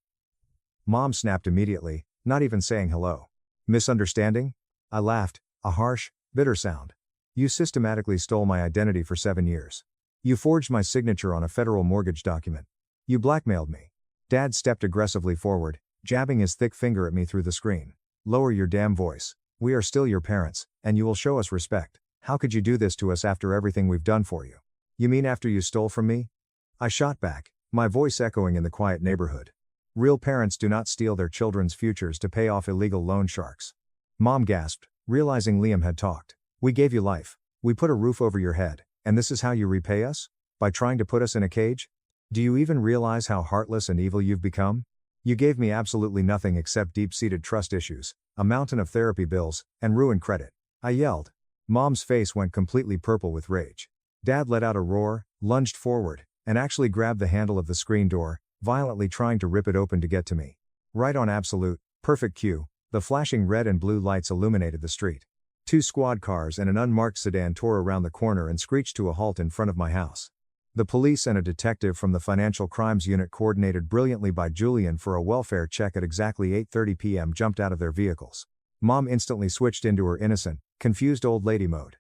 Mom snapped immediately, not even saying hello. "Misunderstanding?" I laughed, a harsh, bitter sound. "You systematically stole my identity for 7 years. You forged my signature on a federal mortgage document. You blackmailed me." Dad stepped aggressively forward, jabbing his thick finger at me through the screen. "Lower your damn voice. We are still your parents, and you will show us respect. How could you do this to us after everything we've done for you? You mean after you stole from me?" I shot back, my voice echoing in the quiet neighborhood. "Real parents do not steal their children's futures to pay off illegal loan sharks." Mom gasped, realizing Liam had talked. "We gave you life. We put a roof over your head, and this is how you repay us? By trying to put us in a cage? Do you even realize how heartless and evil you've become? You gave me absolutely nothing except deep-seated trust issues, a mountain of therapy bills, and ruined credit." I yelled. Mom's face went completely purple with rage. Dad let out a roar, lunged forward, and actually grabbed the handle of the screen door, violently trying to rip it open to get to me. Right on absolute, perfect cue, The flashing red and blue lights illuminated the street. 2 squad cars and an unmarked sedan tore around the corner and screeched to a halt in front of my house. The police and a detective from the Financial Crimes Unit, coordinated brilliantly by Julian for a welfare check at exactly 8:30 p.m., jumped out of their vehicles. Mom instantly switched into her innocent, confused old lady mode.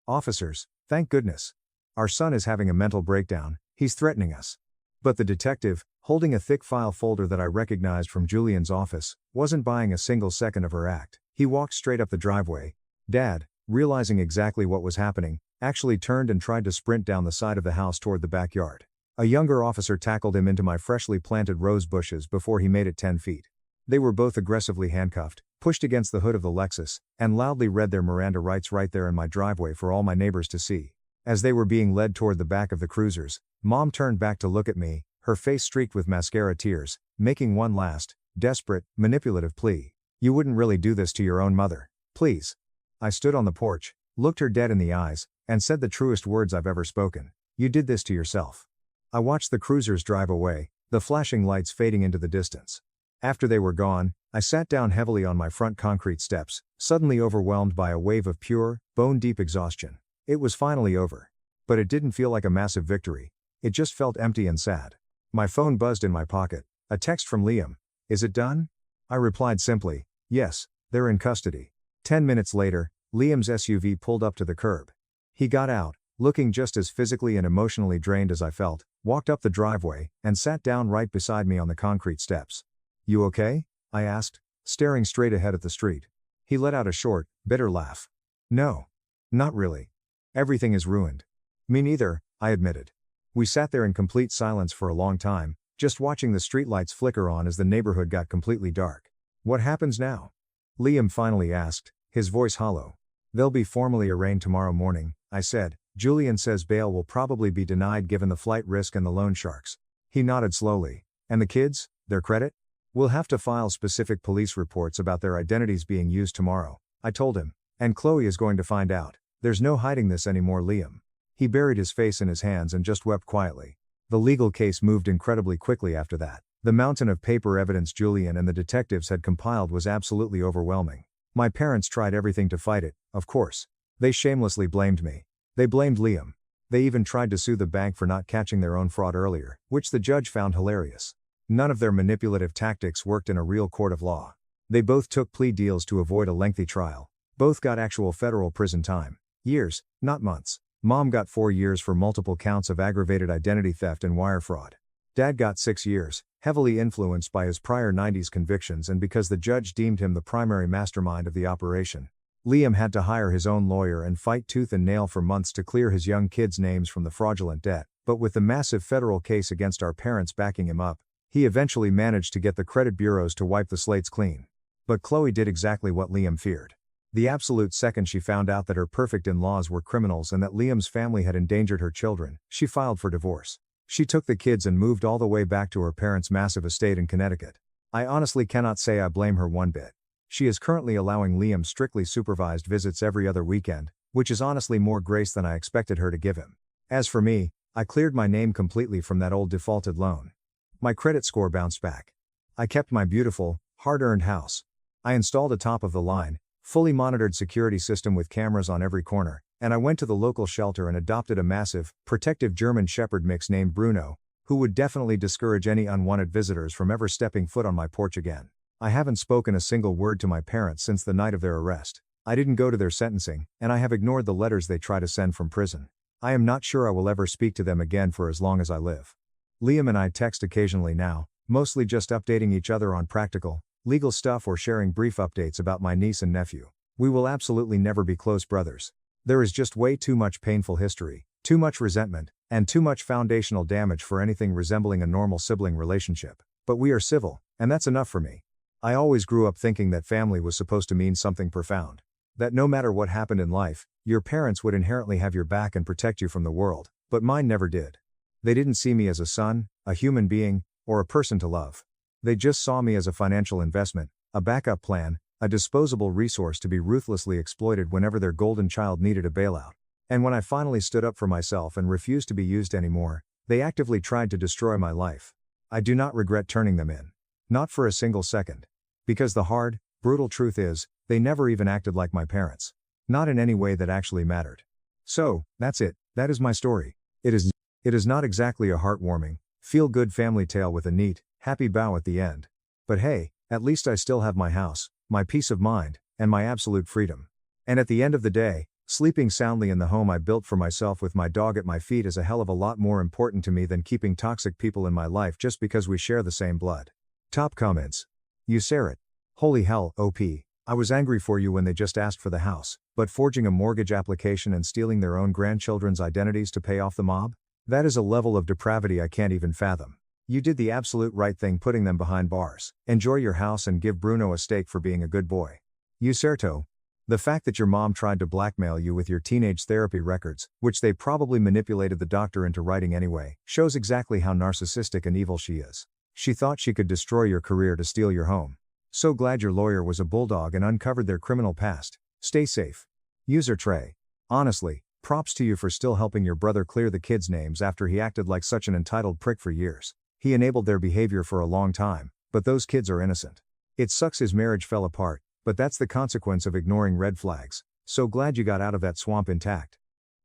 "Officers, thank goodness. Our son is having a mental breakdown, he's threatening us." But the detective, holding a thick file folder that I recognized from Julian's office, wasn't buying a single second of her act. He walked straight up the driveway. Dad, realizing exactly what was happening, actually turned and tried to sprint down the side of the house toward the backyard. A younger officer tackled him into my freshly planted rose bushes before he made it 10 feet. They were both aggressively handcuffed, pushed against the hood of the Lexus, and loudly read their Miranda rights right there in my driveway for all my neighbors to see. As they were being led toward the back of the cruisers, Mom turned back to look at me, her face streaked with mascara tears, making one last, desperate, manipulative plea. "You wouldn't really do this to your own mother, please." I stood on the porch, looked her dead in the eyes, and said the truest words I've ever spoken. "You did this to yourself." I watched the cruisers drive away, the flashing lights fading into the distance. After they were gone, I sat down heavily on my front concrete steps, suddenly overwhelmed by a wave of pure, bone-deep exhaustion. It was finally over. But it didn't feel like a massive victory. It just felt empty and sad. My phone buzzed in my pocket, a text from Liam. "Is it done?" I replied simply, "Yes, they're in custody." 10 minutes later, Liam's SUV pulled up to the curb. He got out, looking just as physically and emotionally drained as I felt, walked up the driveway, and sat down right beside me on the concrete steps. "You okay?" I asked, staring straight ahead at the street. He let out a short, bitter laugh. "No. Not really. Everything is ruined." "Me neither," I admitted. We sat there in complete silence for a long time, just watching the streetlights flicker on as the neighborhood got completely dark. "What happens now?" Liam finally asked, his voice hollow. "They'll be formally arraigned tomorrow morning," I said. "Julian says bail will probably be denied given the flight risk and the loan sharks." He nodded slowly. "And the kids, their credit?" "We'll have to file specific police reports about their identities being used tomorrow," I told him. "And Chloe is going to find out. There's no hiding this anymore, Liam." He buried his face in his hands and just wept quietly. The legal case moved incredibly quickly after that. The mountain of paper evidence Julian and the detectives had compiled was absolutely overwhelming. My parents tried everything to fight it, of course. They shamelessly blamed me. They blamed Liam. They even tried to sue the bank for not catching their own fraud earlier, which the judge found hilarious. None of their manipulative tactics worked in a real court of law. They both took plea deals to avoid a lengthy trial. Both got actual federal prison time. Years, not months. Mom got 4 years for multiple counts of aggravated identity theft and wire fraud. Dad got 6 years, heavily influenced by his prior 90s convictions and because the judge deemed him the primary mastermind of the operation. Liam had to hire his own lawyer and fight tooth and nail for months to clear his young kids' names from the fraudulent debt, but with the massive federal case against our parents backing him up, he eventually managed to get the credit bureaus to wipe the slates clean. But Chloe did exactly what Liam feared. The absolute second she found out that her perfect in-laws were criminals and that Liam's family had endangered her children, she filed for divorce. She took the kids and moved all the way back to her parents' massive estate in Connecticut. I honestly cannot say I blame her one bit. She is currently allowing Liam strictly supervised visits every other weekend, which is honestly more grace than I expected her to give him. As for me, I cleared my name completely from that old defaulted loan. My credit score bounced back. I kept my beautiful, hard-earned house. I installed a top-of-the-line, fully monitored security system with cameras on every corner, and I went to the local shelter and adopted a massive, protective German Shepherd mix named Bruno, who would definitely discourage any unwanted visitors from ever stepping foot on my porch again. I haven't spoken a single word to my parents since the night of their arrest. I didn't go to their sentencing, and I have ignored the letters they try to send from prison. I am not sure I will ever speak to them again for as long as I live. Liam and I text occasionally now, mostly just updating each other on practical, legal stuff or sharing brief updates about my niece and nephew. We will absolutely never be close brothers. There is just way too much painful history, too much resentment, and too much foundational damage for anything resembling a normal sibling relationship. But we are civil, and that's enough for me. I always grew up thinking that family was supposed to mean something profound. That no matter what happened in life, your parents would inherently have your back and protect you from the world, but mine never did. They didn't see me as a son, a human being, or a person to love. They just saw me as a financial investment, a backup plan, a disposable resource to be ruthlessly exploited whenever their golden child needed a bailout. And when I finally stood up for myself and refused to be used anymore, they actively tried to destroy my life. I do not regret turning them in. Not for a single second. Because the hard, Brutal truth is, they never even acted like my parents. Not in any way that actually mattered. So, that's it, that is my story. It is not exactly a heartwarming, feel-good family tale with a neat, happy bow at the end. But hey, at least I still have my house, my peace of mind, and my absolute freedom. And at the end of the day, sleeping soundly in the home I built for myself with my dog at my feet is a hell of a lot more important to me than keeping toxic people in my life just because we share the same blood. Top comments. You Sarah. Holy hell, OP. I was angry for you when they just asked for the house, but forging a mortgage application and stealing their own grandchildren's identities to pay off the mob? That is a level of depravity I can't even fathom. You did the absolute right thing putting them behind bars. Enjoy your house and give Bruno a steak for being a good boy. You Serto. The fact that your mom tried to blackmail you with your teenage therapy records, which they probably manipulated the doctor into writing anyway, shows exactly how narcissistic and evil she is. She thought she could destroy your career to steal your home. So glad your lawyer was a bulldog and uncovered their criminal past. Stay safe. User Trey. Honestly, props to you for still helping your brother clear the kids' names after he acted like such an entitled prick for years. He enabled their behavior for a long time, but those kids are innocent. It sucks his marriage fell apart, but that's the consequence of ignoring red flags. So glad you got out of that swamp intact.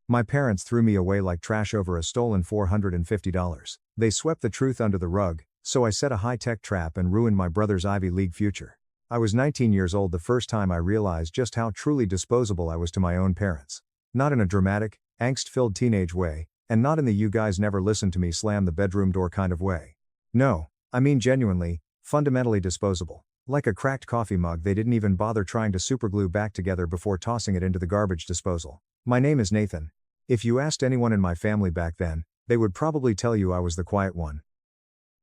My parents threw me away like trash over a stolen $450. They swept the truth under the rug, so I set a high-tech trap and ruined my brother's Ivy League future. I was 19 years old the first time I realized just how truly disposable I was to my own parents. Not in a dramatic, angst-filled teenage way, and not in the you guys never listen to me slam the bedroom door kind of way. No, I mean genuinely, fundamentally disposable. Like a cracked coffee mug they didn't even bother trying to superglue back together before tossing it into the garbage disposal. My name is Nathan. If you asked anyone in my family back then, they would probably tell you I was the quiet one.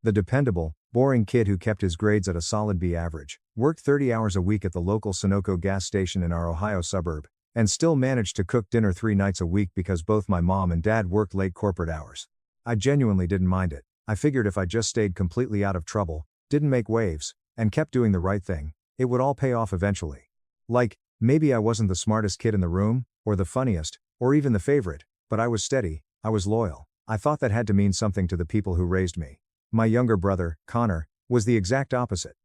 The dependable, boring kid who kept his grades at a solid B average, worked 30 hours a week at the local Sunoco gas station in our Ohio suburb, and still managed to cook dinner 3 nights a week because both my mom and dad worked late corporate hours. I genuinely didn't mind it. I figured if I just stayed completely out of trouble, didn't make waves, and kept doing the right thing, it would all pay off eventually. Like, maybe I wasn't the smartest kid in the room, or the funniest, or even the favorite, but I was steady, I was loyal. I thought that had to mean something to the people who raised me. My younger brother, Connor, was the exact opposite.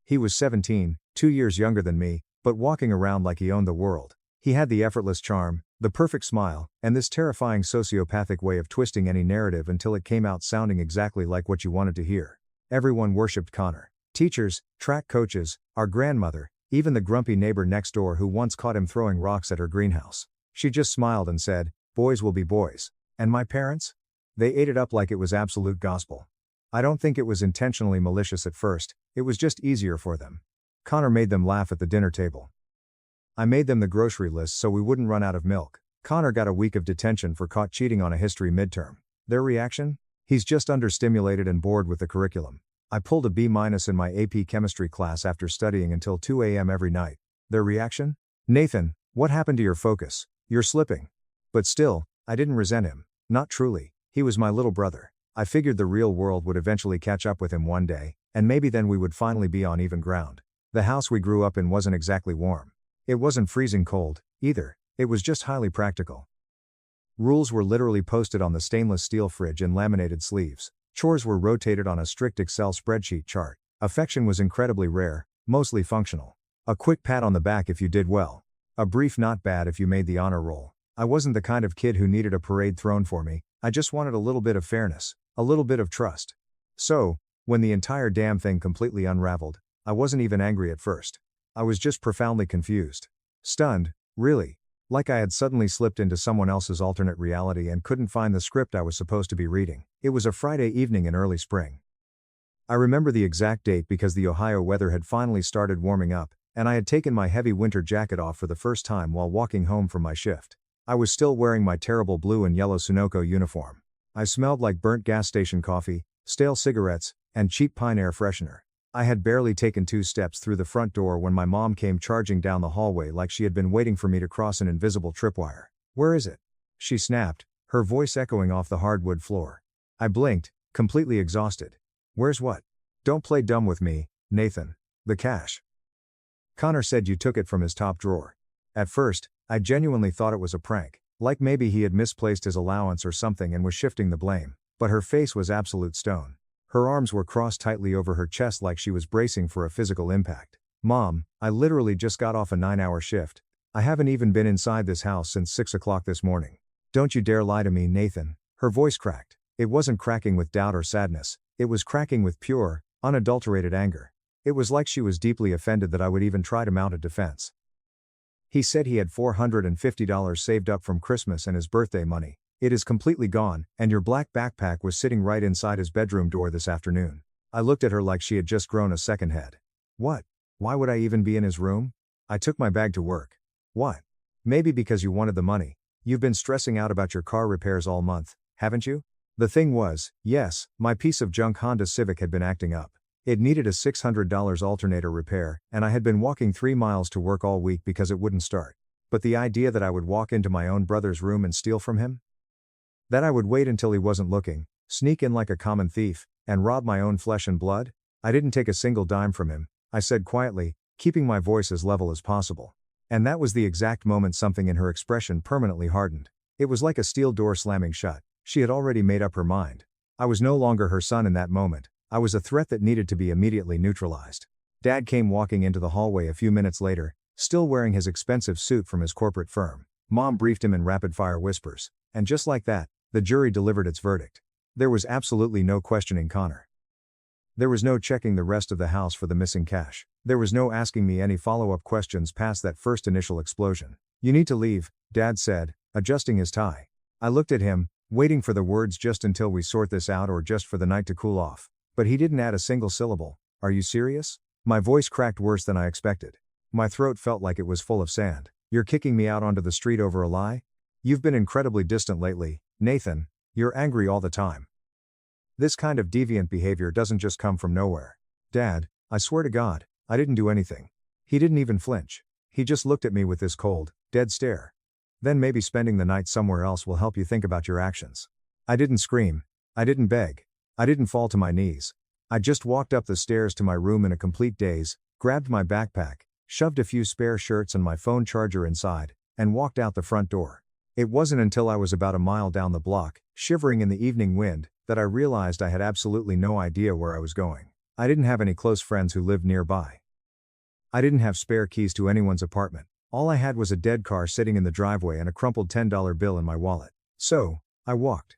He was 17, 2 years younger than me, but walking around like he owned the world. He had the effortless charm, the perfect smile, and this terrifying sociopathic way of twisting any narrative until it came out sounding exactly like what you wanted to hear. Everyone worshipped Connor. Teachers, track coaches, our grandmother, even the grumpy neighbor next door who once caught him throwing rocks at her greenhouse. She just smiled and said, "Boys will be boys." And my parents? They ate it up like it was absolute gospel. I don't think it was intentionally malicious at first, it was just easier for them. Connor made them laugh at the dinner table. I made them the grocery list so we wouldn't run out of milk. Connor got a week of detention for caught cheating on a history midterm. Their reaction? He's just understimulated and bored with the curriculum. I pulled a B- in my AP chemistry class after studying until 2 a.m. every night. Their reaction? Nathan, what happened to your focus? You're slipping. But still, I didn't resent him. Not truly. He was my little brother. I figured the real world would eventually catch up with him one day, and maybe then we would finally be on even ground. The house we grew up in wasn't exactly warm. It wasn't freezing cold, either. It was just highly practical. Rules were literally posted on the stainless steel fridge in laminated sleeves. Chores were rotated on a strict Excel spreadsheet chart. Affection was incredibly rare, mostly functional. A quick pat on the back if you did well. A brief not bad if you made the honor roll. I wasn't the kind of kid who needed a parade thrown for me, I just wanted a little bit of fairness, a little bit of trust. So, when the entire damn thing completely unraveled, I wasn't even angry at first. I was just profoundly confused. Stunned, really. Like I had suddenly slipped into someone else's alternate reality and couldn't find the script I was supposed to be reading. It was a Friday evening in early spring. I remember the exact date because the Ohio weather had finally started warming up, and I had taken my heavy winter jacket off for the first time while walking home from my shift. I was still wearing my terrible blue and yellow Sunoco uniform. I smelled like burnt gas station coffee, stale cigarettes, and cheap pine air freshener. I had barely taken 2 steps through the front door when my mom came charging down the hallway like she had been waiting for me to cross an invisible tripwire. "Where is it?" she snapped, her voice echoing off the hardwood floor. I blinked, completely exhausted. "Where's what?" "Don't play dumb with me, Nathan. The cash." "Connor said you took it from his top drawer." At first, I genuinely thought it was a prank, like maybe he had misplaced his allowance or something and was shifting the blame, but her face was absolute stone. Her arms were crossed tightly over her chest like she was bracing for a physical impact. Mom, I literally just got off a 9-hour shift. I haven't even been inside this house since 6 o'clock this morning. Don't you dare lie to me, Nathan. Her voice cracked. It wasn't cracking with doubt or sadness, it was cracking with pure, unadulterated anger. It was like she was deeply offended that I would even try to mount a defense. He said he had $450 saved up from Christmas and his birthday money. It is completely gone, and your black backpack was sitting right inside his bedroom door this afternoon. I looked at her like she had just grown a second head. What? Why would I even be in his room? I took my bag to work. What? Maybe because you wanted the money. You've been stressing out about your car repairs all month, haven't you? The thing was, yes, my piece of junk Honda Civic had been acting up. It needed a $600 alternator repair, and I had been walking 3 miles to work all week because it wouldn't start. But the idea that I would walk into my own brother's room and steal from him? That I would wait until he wasn't looking, sneak in like a common thief, and rob my own flesh and blood? I didn't take a single dime from him, I said quietly, keeping my voice as level as possible. And that was the exact moment something in her expression permanently hardened. It was like a steel door slamming shut. She had already made up her mind. I was no longer her son in that moment. I was a threat that needed to be immediately neutralized. Dad came walking into the hallway a few minutes later, still wearing his expensive suit from his corporate firm. Mom briefed him in rapid-fire whispers. And just like that, the jury delivered its verdict. There was absolutely no questioning Connor. There was no checking the rest of the house for the missing cash. There was no asking me any follow-up questions past that first initial explosion. You need to leave, Dad said, adjusting his tie. I looked at him, waiting for the words just until we sort this out or just for the night to cool off. But he didn't add a single syllable. Are you serious? My voice cracked worse than I expected. My throat felt like it was full of sand. You're kicking me out onto the street over a lie? You've been incredibly distant lately, Nathan. You're angry all the time. This kind of deviant behavior doesn't just come from nowhere. Dad, I swear to God, I didn't do anything. He didn't even flinch. He just looked at me with this cold, dead stare. Then maybe spending the night somewhere else will help you think about your actions. I didn't scream. I didn't beg. I didn't fall to my knees. I just walked up the stairs to my room in a complete daze, grabbed my backpack, shoved a few spare shirts and my phone charger inside, and walked out the front door. It wasn't until I was about a mile down the block, shivering in the evening wind, that I realized I had absolutely no idea where I was going. I didn't have any close friends who lived nearby. I didn't have spare keys to anyone's apartment. All I had was a dead car sitting in the driveway and a crumpled $10 bill in my wallet. So, I walked.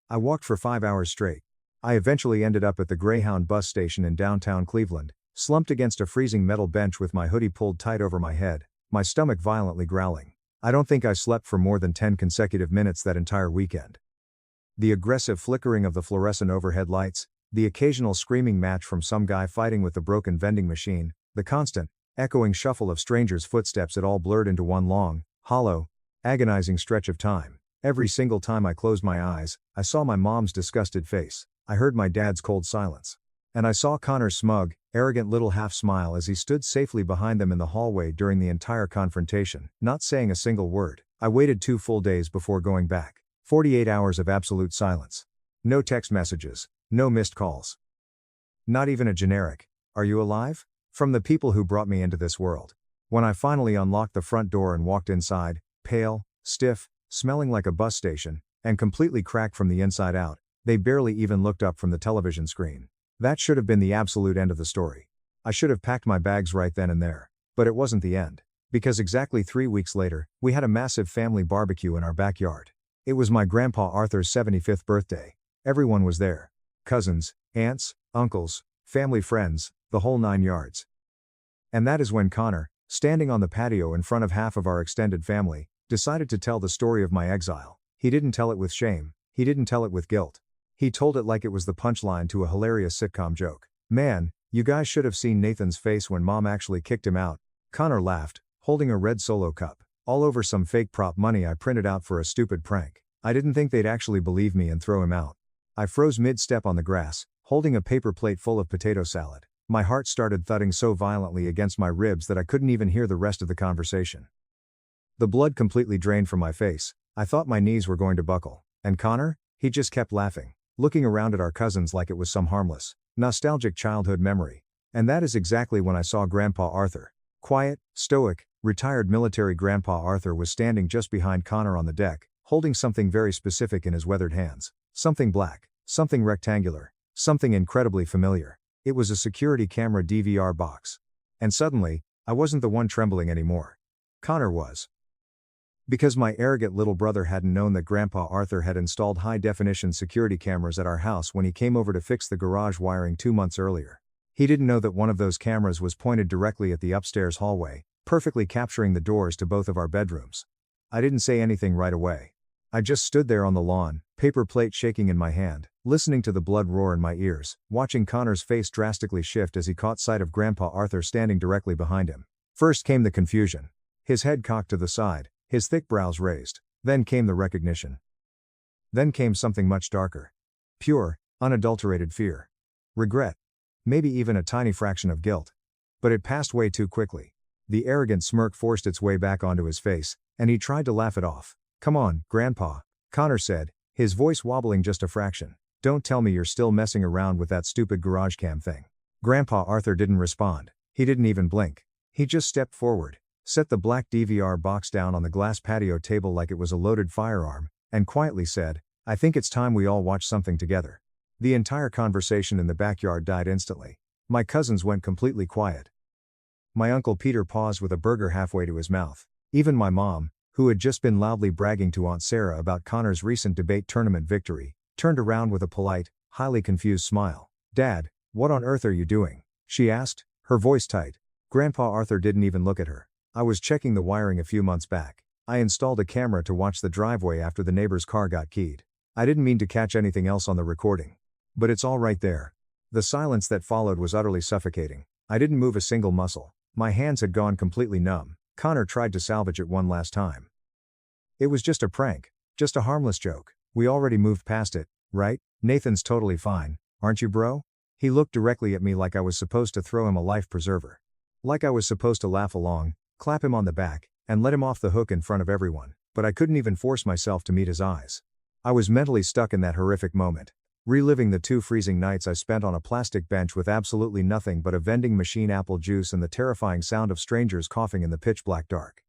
I walked for 5 hours straight. I eventually ended up at the Greyhound bus station in downtown Cleveland, slumped against a freezing metal bench with my hoodie pulled tight over my head, my stomach violently growling. I don't think I slept for more than 10 consecutive minutes that entire weekend. The aggressive flickering of the fluorescent overhead lights, the occasional screaming match from some guy fighting with the broken vending machine, the constant, echoing shuffle of strangers' footsteps, it all blurred into one long, hollow, agonizing stretch of time. Every single time I closed my eyes, I saw my mom's disgusted face. I heard my dad's cold silence. And I saw Connor's smug, arrogant little half-smile as he stood safely behind them in the hallway during the entire confrontation, not saying a single word. I waited 2 full days before going back. 48 hours of absolute silence. No text messages, no missed calls. Not even a generic, "Are you alive?" from the people who brought me into this world. When I finally unlocked the front door and walked inside, pale, stiff, smelling like a bus station, and completely cracked from the inside out, they barely even looked up from the television screen. That should have been the absolute end of the story. I should have packed my bags right then and there. But it wasn't the end. Because exactly 3 weeks later, we had a massive family barbecue in our backyard. It was my grandpa Arthur's 75th birthday. Everyone was there. Cousins, aunts, uncles, family friends, the whole 9 yards. And that is when Connor, standing on the patio in front of half of our extended family, decided to tell the story of my exile. He didn't tell it with shame. He didn't tell it with guilt. He told it like it was the punchline to a hilarious sitcom joke. Man, you guys should have seen Nathan's face when Mom actually kicked him out. Connor laughed, holding a red Solo cup, all over some fake prop money I printed out for a stupid prank. I didn't think they'd actually believe me and throw him out. I froze mid-step on the grass, holding a paper plate full of potato salad. My heart started thudding so violently against my ribs that I couldn't even hear the rest of the conversation. The blood completely drained from my face. I thought my knees were going to buckle. And Connor? He just kept laughing, looking around at our cousins like it was some harmless, nostalgic childhood memory. And that is exactly when I saw Grandpa Arthur. Quiet, stoic, retired military Grandpa Arthur was standing just behind Connor on the deck, holding something very specific in his weathered hands. Something black, something rectangular, something incredibly familiar. It was a security camera DVR box. And suddenly, I wasn't the one trembling anymore. Connor was. Because my arrogant little brother hadn't known that Grandpa Arthur had installed high-definition security cameras at our house when he came over to fix the garage wiring 2 months earlier. He didn't know that one of those cameras was pointed directly at the upstairs hallway, perfectly capturing the doors to both of our bedrooms. I didn't say anything right away. I just stood there on the lawn, paper plate shaking in my hand, listening to the blood roar in my ears, watching Connor's face drastically shift as he caught sight of Grandpa Arthur standing directly behind him. First came the confusion. His head cocked to the side, his thick brows raised. Then came the recognition. Then came something much darker. Pure, unadulterated fear. Regret. Maybe even a tiny fraction of guilt. But it passed way too quickly. The arrogant smirk forced its way back onto his face, and he tried to laugh it off. "Come on, Grandpa," Connor said, his voice wobbling just a fraction. "Don't tell me you're still messing around with that stupid garage cam thing." Grandpa Arthur didn't respond. He didn't even blink. He just stepped forward, set the black DVR box down on the glass patio table like it was a loaded firearm, and quietly said, "I think it's time we all watch something together." The entire conversation in the backyard died instantly. My cousins went completely quiet. My Uncle Peter paused with a burger halfway to his mouth. Even my mom, who had just been loudly bragging to Aunt Sarah about Connor's recent debate tournament victory, turned around with a polite, highly confused smile. "Dad, what on earth are you doing?" she asked, her voice tight. Grandpa Arthur didn't even look at her. "I was checking the wiring a few months back. I installed a camera to watch the driveway after the neighbor's car got keyed. I didn't mean to catch anything else on the recording. But it's all right there." The silence that followed was utterly suffocating. I didn't move a single muscle. My hands had gone completely numb. Connor tried to salvage it one last time. "It was just a prank. Just a harmless joke. We already moved past it, right? Nathan's totally fine, aren't you, bro?" He looked directly at me like I was supposed to throw him a life preserver. Like I was supposed to laugh along, clap him on the back, and let him off the hook in front of everyone, but I couldn't even force myself to meet his eyes. I was mentally stuck in that horrific moment, reliving the 2 freezing nights I spent on a plastic bench with absolutely nothing but a vending machine apple juice and the terrifying sound of strangers coughing in the pitch-black dark.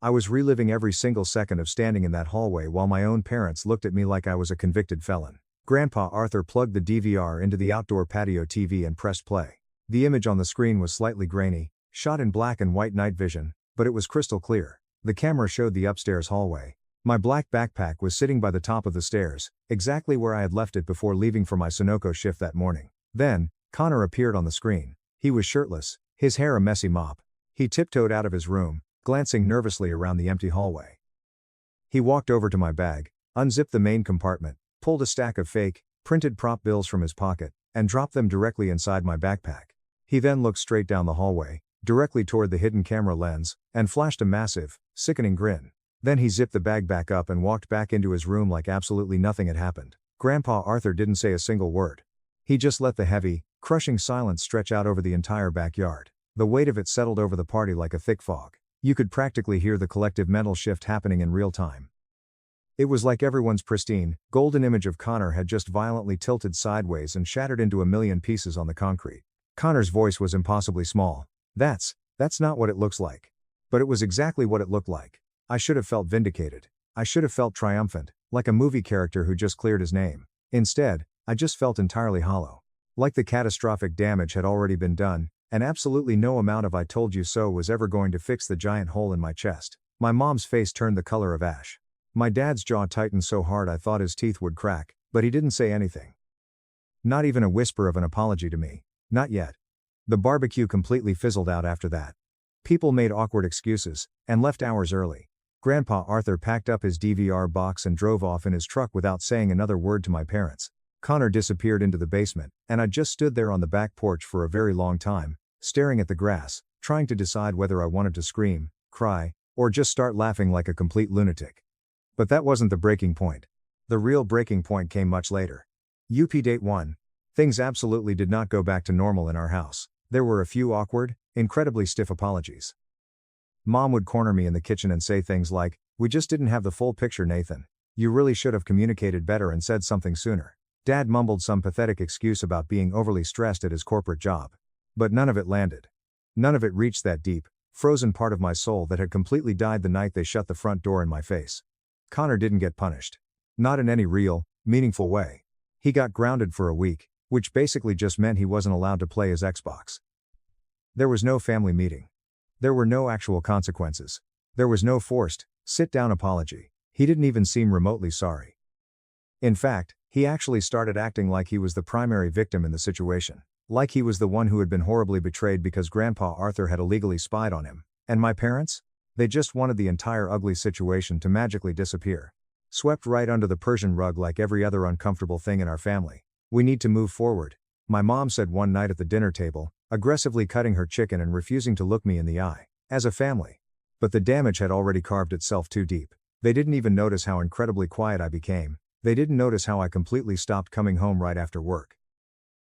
I was reliving every single second of standing in that hallway while my own parents looked at me like I was a convicted felon. Grandpa Arthur plugged the DVR into the outdoor patio TV and pressed play. The image on the screen was slightly grainy, shot in black and white night vision, but it was crystal clear. The camera showed the upstairs hallway. My black backpack was sitting by the top of the stairs, exactly where I had left it before leaving for my Sunoco shift that morning. Then, Connor appeared on the screen. He was shirtless, his hair a messy mop. He tiptoed out of his room, glancing nervously around the empty hallway. He walked over to my bag, unzipped the main compartment, pulled a stack of fake, printed prop bills from his pocket, and dropped them directly inside my backpack. He then looked straight down the hallway, directly toward the hidden camera lens, and flashed a massive, sickening grin. Then he zipped the bag back up and walked back into his room like absolutely nothing had happened. Grandpa Arthur didn't say a single word. He just let the heavy, crushing silence stretch out over the entire backyard. The weight of it settled over the party like a thick fog. You could practically hear the collective mental shift happening in real time. It was like everyone's pristine, golden image of Connor had just violently tilted sideways and shattered into a million pieces on the concrete. Connor's voice was impossibly small. That's not what it looks like." But it was exactly what it looked like. I should have felt vindicated. I should have felt triumphant, like a movie character who just cleared his name. Instead, I just felt entirely hollow. Like the catastrophic damage had already been done, and absolutely no amount of "I told you so" was ever going to fix the giant hole in my chest. My mom's face turned the color of ash. My dad's jaw tightened so hard I thought his teeth would crack, but he didn't say anything. Not even a whisper of an apology to me. Not yet. The barbecue completely fizzled out after that. People made awkward excuses, and left hours early. Grandpa Arthur packed up his DVR box and drove off in his truck without saying another word to my parents. Connor disappeared into the basement, and I just stood there on the back porch for a very long time, staring at the grass, trying to decide whether I wanted to scream, cry, or just start laughing like a complete lunatic. But that wasn't the breaking point. The real breaking point came much later. Date 1. Things absolutely did not go back to normal in our house. There were a few awkward, incredibly stiff apologies. Mom would corner me in the kitchen and say things like, "We just didn't have the full picture, Nathan. You really should have communicated better and said something sooner." Dad mumbled some pathetic excuse about being overly stressed at his corporate job. But none of it landed. None of it reached that deep, frozen part of my soul that had completely died the night they shut the front door in my face. Connor didn't get punished. Not in any real, meaningful way. He got grounded for a week, which basically just meant he wasn't allowed to play his Xbox. There was no family meeting. There were no actual consequences. There was no forced, sit-down apology. He didn't even seem remotely sorry. In fact, he actually started acting like he was the primary victim in the situation. Like he was the one who had been horribly betrayed because Grandpa Arthur had illegally spied on him. And my parents? They just wanted the entire ugly situation to magically disappear. Swept right under the Persian rug like every other uncomfortable thing in our family. We need to move forward, my mom said one night at the dinner table, aggressively cutting her chicken and refusing to look me in the eye. As a family. But the damage had already carved itself too deep. They didn't even notice how incredibly quiet I became. They didn't notice how I completely stopped coming home right after work.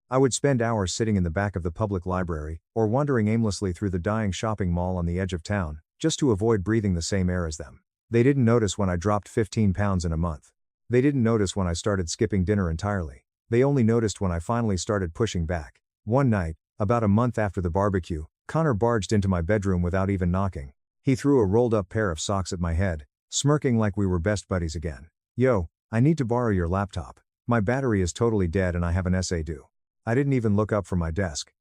I would spend hours sitting in the back of the public library, or wandering aimlessly through the dying shopping mall on the edge of town, just to avoid breathing the same air as them. They didn't notice when I dropped 15 pounds in a month. They didn't notice when I started skipping dinner entirely. They only noticed when I finally started pushing back. One night, about a month after the barbecue, Connor barged into my bedroom without even knocking. He threw a rolled-up pair of socks at my head, smirking like we were best buddies again. Yo, I need to borrow your laptop. My battery is totally dead and I have an essay due. I didn't even look up from my desk.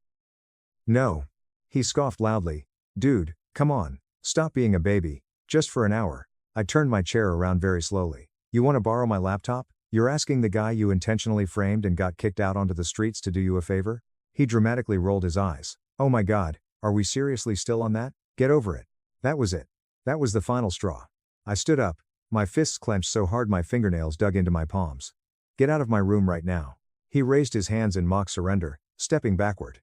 No. He scoffed loudly. Dude, come on, stop being a baby, just for an hour. I turned my chair around very slowly. You want to borrow my laptop? You're asking the guy you intentionally framed and got kicked out onto the streets to do you a favor? He dramatically rolled his eyes. Oh my God, are we seriously still on that? Get over it. That was it. That was the final straw. I stood up, my fists clenched so hard my fingernails dug into my palms. Get out of my room right now. He raised his hands in mock surrender, stepping backward.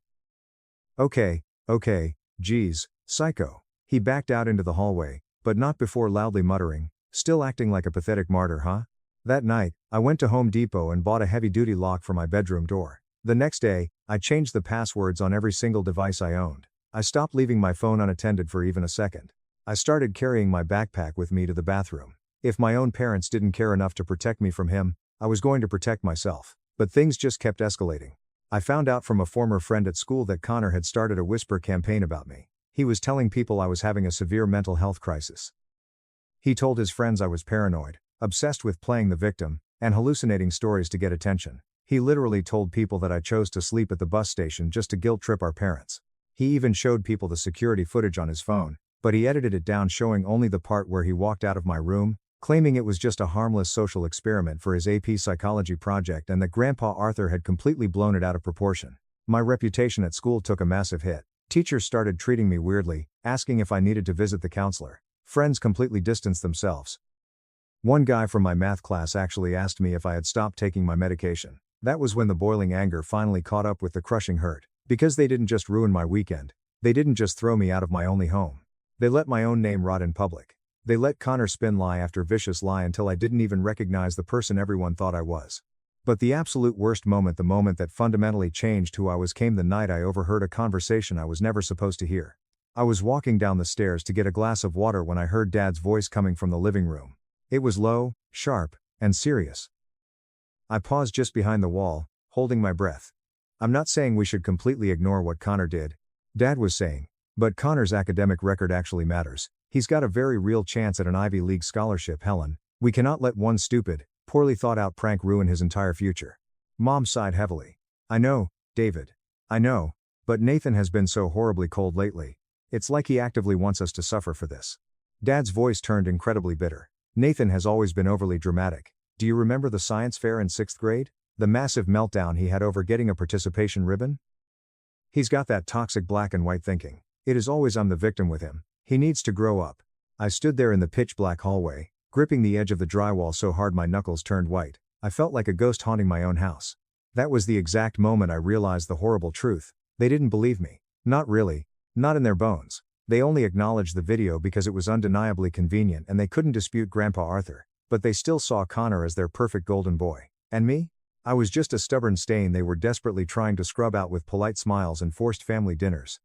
Okay, geez, psycho. He backed out into the hallway, but not before loudly muttering, still acting like a pathetic martyr, huh? That night, I went to Home Depot and bought a heavy-duty lock for my bedroom door. The next day, I changed the passwords on every single device I owned. I stopped leaving my phone unattended for even a second. I started carrying my backpack with me to the bathroom. If my own parents didn't care enough to protect me from him, I was going to protect myself. But things just kept escalating. I found out from a former friend at school that Connor had started a whisper campaign about me. He was telling people I was having a severe mental health crisis. He told his friends I was paranoid, obsessed with playing the victim, and hallucinating stories to get attention. He literally told people that I chose to sleep at the bus station just to guilt trip our parents. He even showed people the security footage on his phone, but he edited it down showing only the part where he walked out of my room, claiming it was just a harmless social experiment for his AP psychology project and that Grandpa Arthur had completely blown it out of proportion. My reputation at school took a massive hit. Teachers started treating me weirdly, asking if I needed to visit the counselor. Friends completely distanced themselves. One guy from my math class actually asked me if I had stopped taking my medication. That was when the boiling anger finally caught up with the crushing hurt. Because they didn't just ruin my weekend. They didn't just throw me out of my only home. They let my own name rot in public. They let Connor spin lie after vicious lie until I didn't even recognize the person everyone thought I was. But the absolute worst moment, the moment that fundamentally changed who I was, came the night I overheard a conversation I was never supposed to hear. I was walking down the stairs to get a glass of water when I heard Dad's voice coming from the living room. It was low, sharp, and serious. I paused just behind the wall, holding my breath. I'm not saying we should completely ignore what Connor did, Dad was saying, but Connor's academic record actually matters. He's got a very real chance at an Ivy League scholarship, Helen. We cannot let one stupid, poorly thought out prank ruin his entire future. Mom sighed heavily. I know, David. I know, but Nathan has been so horribly cold lately. It's like he actively wants us to suffer for this. Dad's voice turned incredibly bitter. Nathan has always been overly dramatic. Do you remember the science fair in 6th grade? The massive meltdown he had over getting a participation ribbon? He's got that toxic black and white thinking. It is always I'm the victim with him. He needs to grow up. I stood there in the pitch black hallway, gripping the edge of the drywall so hard my knuckles turned white. I felt like a ghost haunting my own house. That was the exact moment I realized the horrible truth. They didn't believe me. Not really. Not in their bones. They only acknowledged the video because it was undeniably convenient and they couldn't dispute Grandpa Arthur. But they still saw Connor as their perfect golden boy. And me? I was just a stubborn stain they were desperately trying to scrub out with polite smiles and forced family dinners.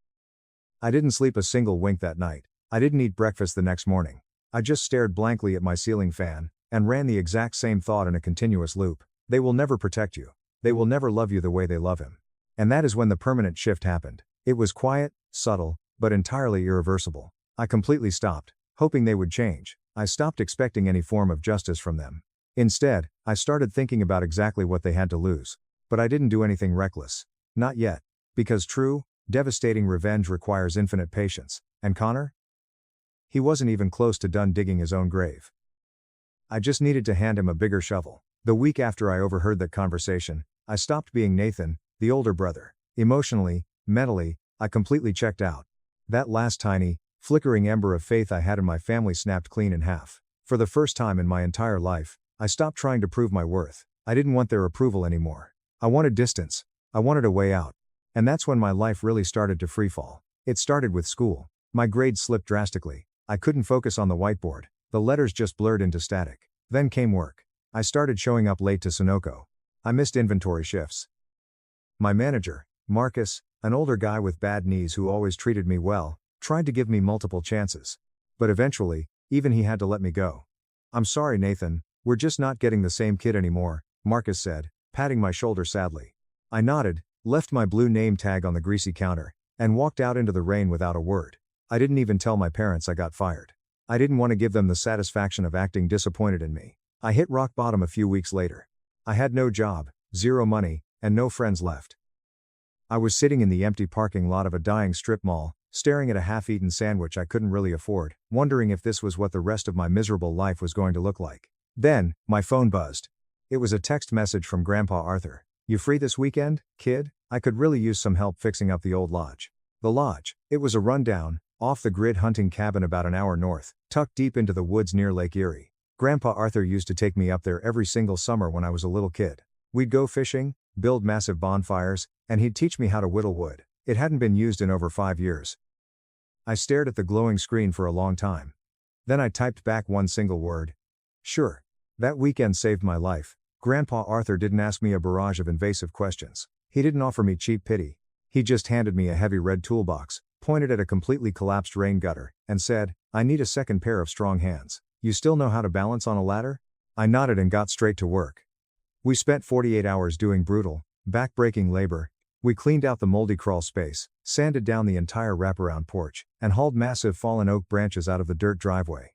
I didn't sleep a single wink that night. I didn't eat breakfast the next morning. I just stared blankly at my ceiling fan, and ran the exact same thought in a continuous loop. They will never protect you. They will never love you the way they love him. And that is when the permanent shift happened. It was quiet, subtle, but entirely irreversible. I completely stopped, hoping they would change. I stopped expecting any form of justice from them. Instead, I started thinking about exactly what they had to lose. But I didn't do anything reckless. Not yet. Because true, Devastating revenge requires infinite patience. And Connor? He wasn't even close to done digging his own grave. I just needed to hand him a bigger shovel. The week after I overheard that conversation, I stopped being Nathan, the older brother. Emotionally, mentally, I completely checked out. That last tiny, flickering ember of faith I had in my family snapped clean in half. For the first time in my entire life, I stopped trying to prove my worth. I didn't want their approval anymore. I wanted distance. I wanted a way out. And that's when my life really started to freefall. It started with school. My grades slipped drastically. I couldn't focus on the whiteboard. The letters just blurred into static. Then came work. I started showing up late to Sunoco. I missed inventory shifts. My manager, Marcus, an older guy with bad knees who always treated me well, tried to give me multiple chances. But eventually, even he had to let me go. "I'm sorry, Nathan, we're just not getting the same kid anymore," Marcus said, patting my shoulder sadly. I nodded, left my blue name tag on the greasy counter, and walked out into the rain without a word. I didn't even tell my parents I got fired. I didn't want to give them the satisfaction of acting disappointed in me. I hit rock bottom a few weeks later. I had no job, zero money, and no friends left. I was sitting in the empty parking lot of a dying strip mall, staring at a half-eaten sandwich I couldn't really afford, wondering if this was what the rest of my miserable life was going to look like. Then, my phone buzzed. It was a text message from Grandpa Arthur. "You free this weekend, kid? I could really use some help fixing up the old lodge." The lodge. It was a rundown, off-the-grid hunting cabin about an hour north, tucked deep into the woods near Lake Erie. Grandpa Arthur used to take me up there every single summer when I was a little kid. We'd go fishing, build massive bonfires, and he'd teach me how to whittle wood. It hadn't been used in over 5 years. I stared at the glowing screen for a long time. Then I typed back one single word. "Sure." That weekend saved my life. Grandpa Arthur didn't ask me a barrage of invasive questions. He didn't offer me cheap pity. He just handed me a heavy red toolbox, pointed at a completely collapsed rain gutter, and said, "I need a second pair of strong hands. You still know how to balance on a ladder?" I nodded and got straight to work. We spent 48 hours doing brutal, back-breaking labor. We cleaned out the moldy crawl space, sanded down the entire wraparound porch, and hauled massive fallen oak branches out of the dirt driveway.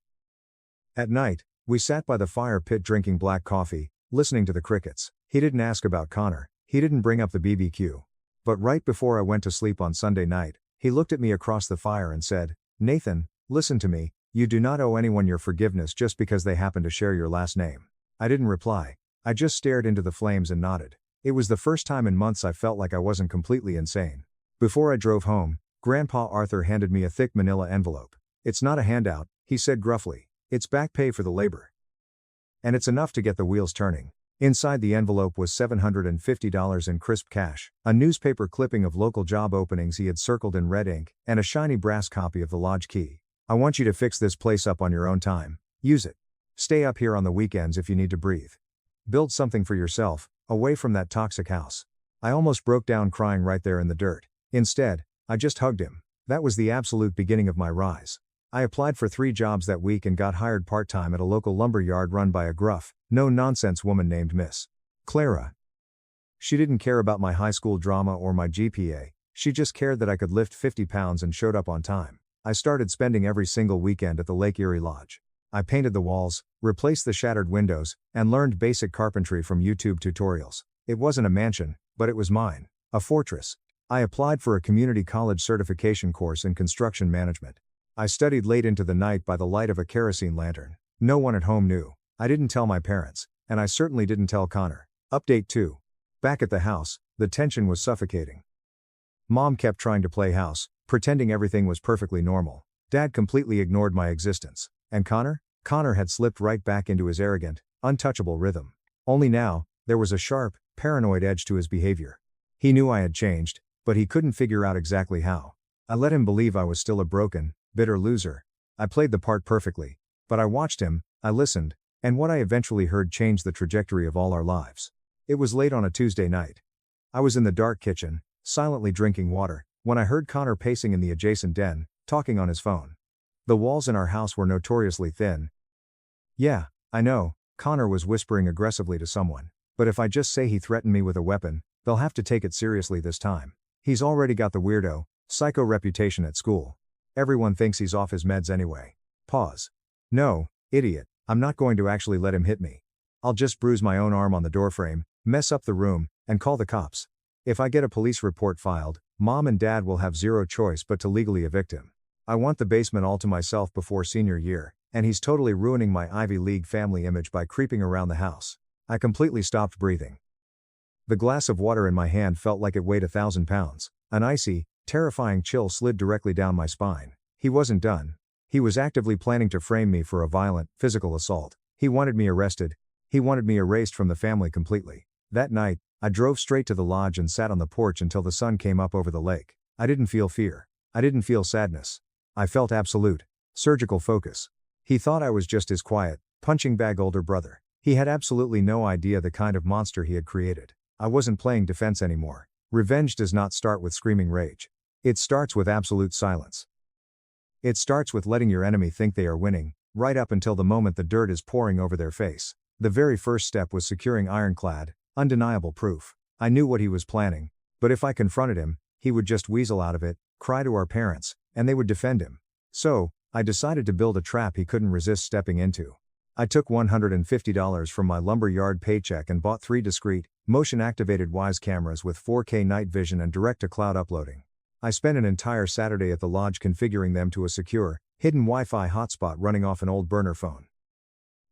At night, we sat by the fire pit drinking black coffee, listening to the crickets. He didn't ask about Connor. He didn't bring up the BBQ. But right before I went to sleep on Sunday night, he looked at me across the fire and said, "Nathan, listen to me, you do not owe anyone your forgiveness just because they happen to share your last name." I didn't reply. I just stared into the flames and nodded. It was the first time in months I felt like I wasn't completely insane. Before I drove home, Grandpa Arthur handed me a thick manila envelope. "It's not a handout," he said gruffly. "It's back pay for the labor. And it's enough to get the wheels turning." Inside the envelope was $750 in crisp cash, a newspaper clipping of local job openings he had circled in red ink, and a shiny brass copy of the lodge key. "I want you to fix this place up on your own time. Use it. Stay up here on the weekends if you need to breathe. Build something for yourself, away from that toxic house." I almost broke down crying right there in the dirt. Instead, I just hugged him. That was the absolute beginning of my rise. I applied for 3 jobs that week and got hired part-time at a local lumber yard run by a gruff, no-nonsense woman named Miss Clara. She didn't care about my high school drama or my GPA, she just cared that I could lift 50 pounds and showed up on time. I started spending every single weekend at the Lake Erie Lodge. I painted the walls, replaced the shattered windows, and learned basic carpentry from YouTube tutorials. It wasn't a mansion, but it was mine. A fortress. I applied for a community college certification course in construction management. I studied late into the night by the light of a kerosene lantern. No one at home knew. I didn't tell my parents, and I certainly didn't tell Connor. Update 2. Back at the house, the tension was suffocating. Mom kept trying to play house, pretending everything was perfectly normal. Dad completely ignored my existence. And Connor? Connor had slipped right back into his arrogant, untouchable rhythm. Only now, there was a sharp, paranoid edge to his behavior. He knew I had changed, but he couldn't figure out exactly how. I let him believe I was still a broken, bitter loser. I played the part perfectly. But I watched him, I listened, and what I eventually heard changed the trajectory of all our lives. It was late on a Tuesday night. I was in the dark kitchen, silently drinking water, when I heard Connor pacing in the adjacent den, talking on his phone. The walls in our house were notoriously thin. "Yeah, I know," Connor was whispering aggressively to someone. "But if I just say he threatened me with a weapon, they'll have to take it seriously this time. He's already got the weirdo, psycho reputation at school. Everyone thinks he's off his meds anyway." Pause. "No, idiot, I'm not going to actually let him hit me. I'll just bruise my own arm on the doorframe, mess up the room, and call the cops. If I get a police report filed, Mom and Dad will have zero choice but to legally evict him. I want the basement all to myself before senior year, and he's totally ruining my Ivy League family image by creeping around the house. I completely stopped breathing. The glass of water in my hand felt like it weighed 1,000 pounds. An icy, terrifying chill slid directly down my spine. He wasn't done. He was actively planning to frame me for a violent, physical assault. He wanted me arrested. He wanted me erased from the family completely. That night, I drove straight to the lodge and sat on the porch until the sun came up over the lake. I didn't feel fear. I didn't feel sadness. I felt absolute, surgical focus. He thought I was just his quiet, punching bag older brother. He had absolutely no idea the kind of monster he had created. I wasn't playing defense anymore. Revenge does not start with screaming rage. It starts with absolute silence. It starts with letting your enemy think they are winning, right up until the moment the dirt is pouring over their face. The very first step was securing ironclad, undeniable proof. I knew what he was planning, but if I confronted him, he would just weasel out of it, cry to our parents, and they would defend him. So, I decided to build a trap he couldn't resist stepping into. I took $150 from my lumberyard paycheck and bought 3 discrete, motion-activated WISE cameras with 4K night vision and direct-to-cloud uploading. I spent an entire Saturday at the lodge configuring them to a secure, hidden Wi-Fi hotspot running off an old burner phone.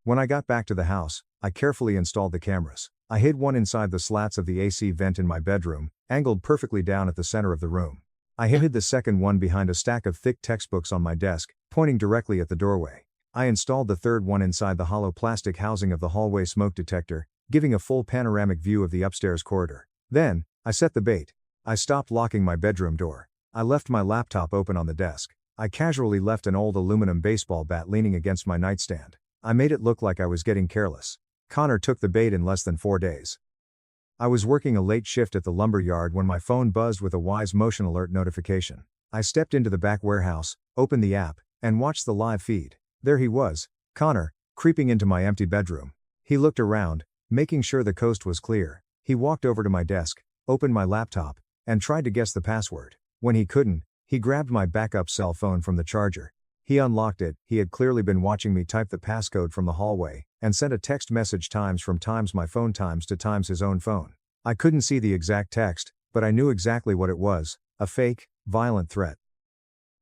When I got back to the house, I carefully installed the cameras. I hid one inside the slats of the AC vent in my bedroom, angled perfectly down at the center of the room. I hid the second one behind a stack of thick textbooks on my desk, pointing directly at the doorway. I installed the third one inside the hollow plastic housing of the hallway smoke detector, giving a full panoramic view of the upstairs corridor. Then, I set the bait. I stopped locking my bedroom door. I left my laptop open on the desk. I casually left an old aluminum baseball bat leaning against my nightstand. I made it look like I was getting careless. Connor took the bait in less than 4 days. I was working a late shift at the lumber yard when my phone buzzed with a WISE motion alert notification. I stepped into the back warehouse, opened the app, and watched the live feed. There he was, Connor, creeping into my empty bedroom. He looked around, making sure the coast was clear. He walked over to my desk, opened my laptop, and tried to guess the password. When he couldn't, he grabbed my backup cell phone from the charger. He unlocked it. He had clearly been watching me type the passcode from the hallway, and sent a text message times from times my phone times to times his own phone. I couldn't see the exact text, but I knew exactly what it was, a fake, violent threat.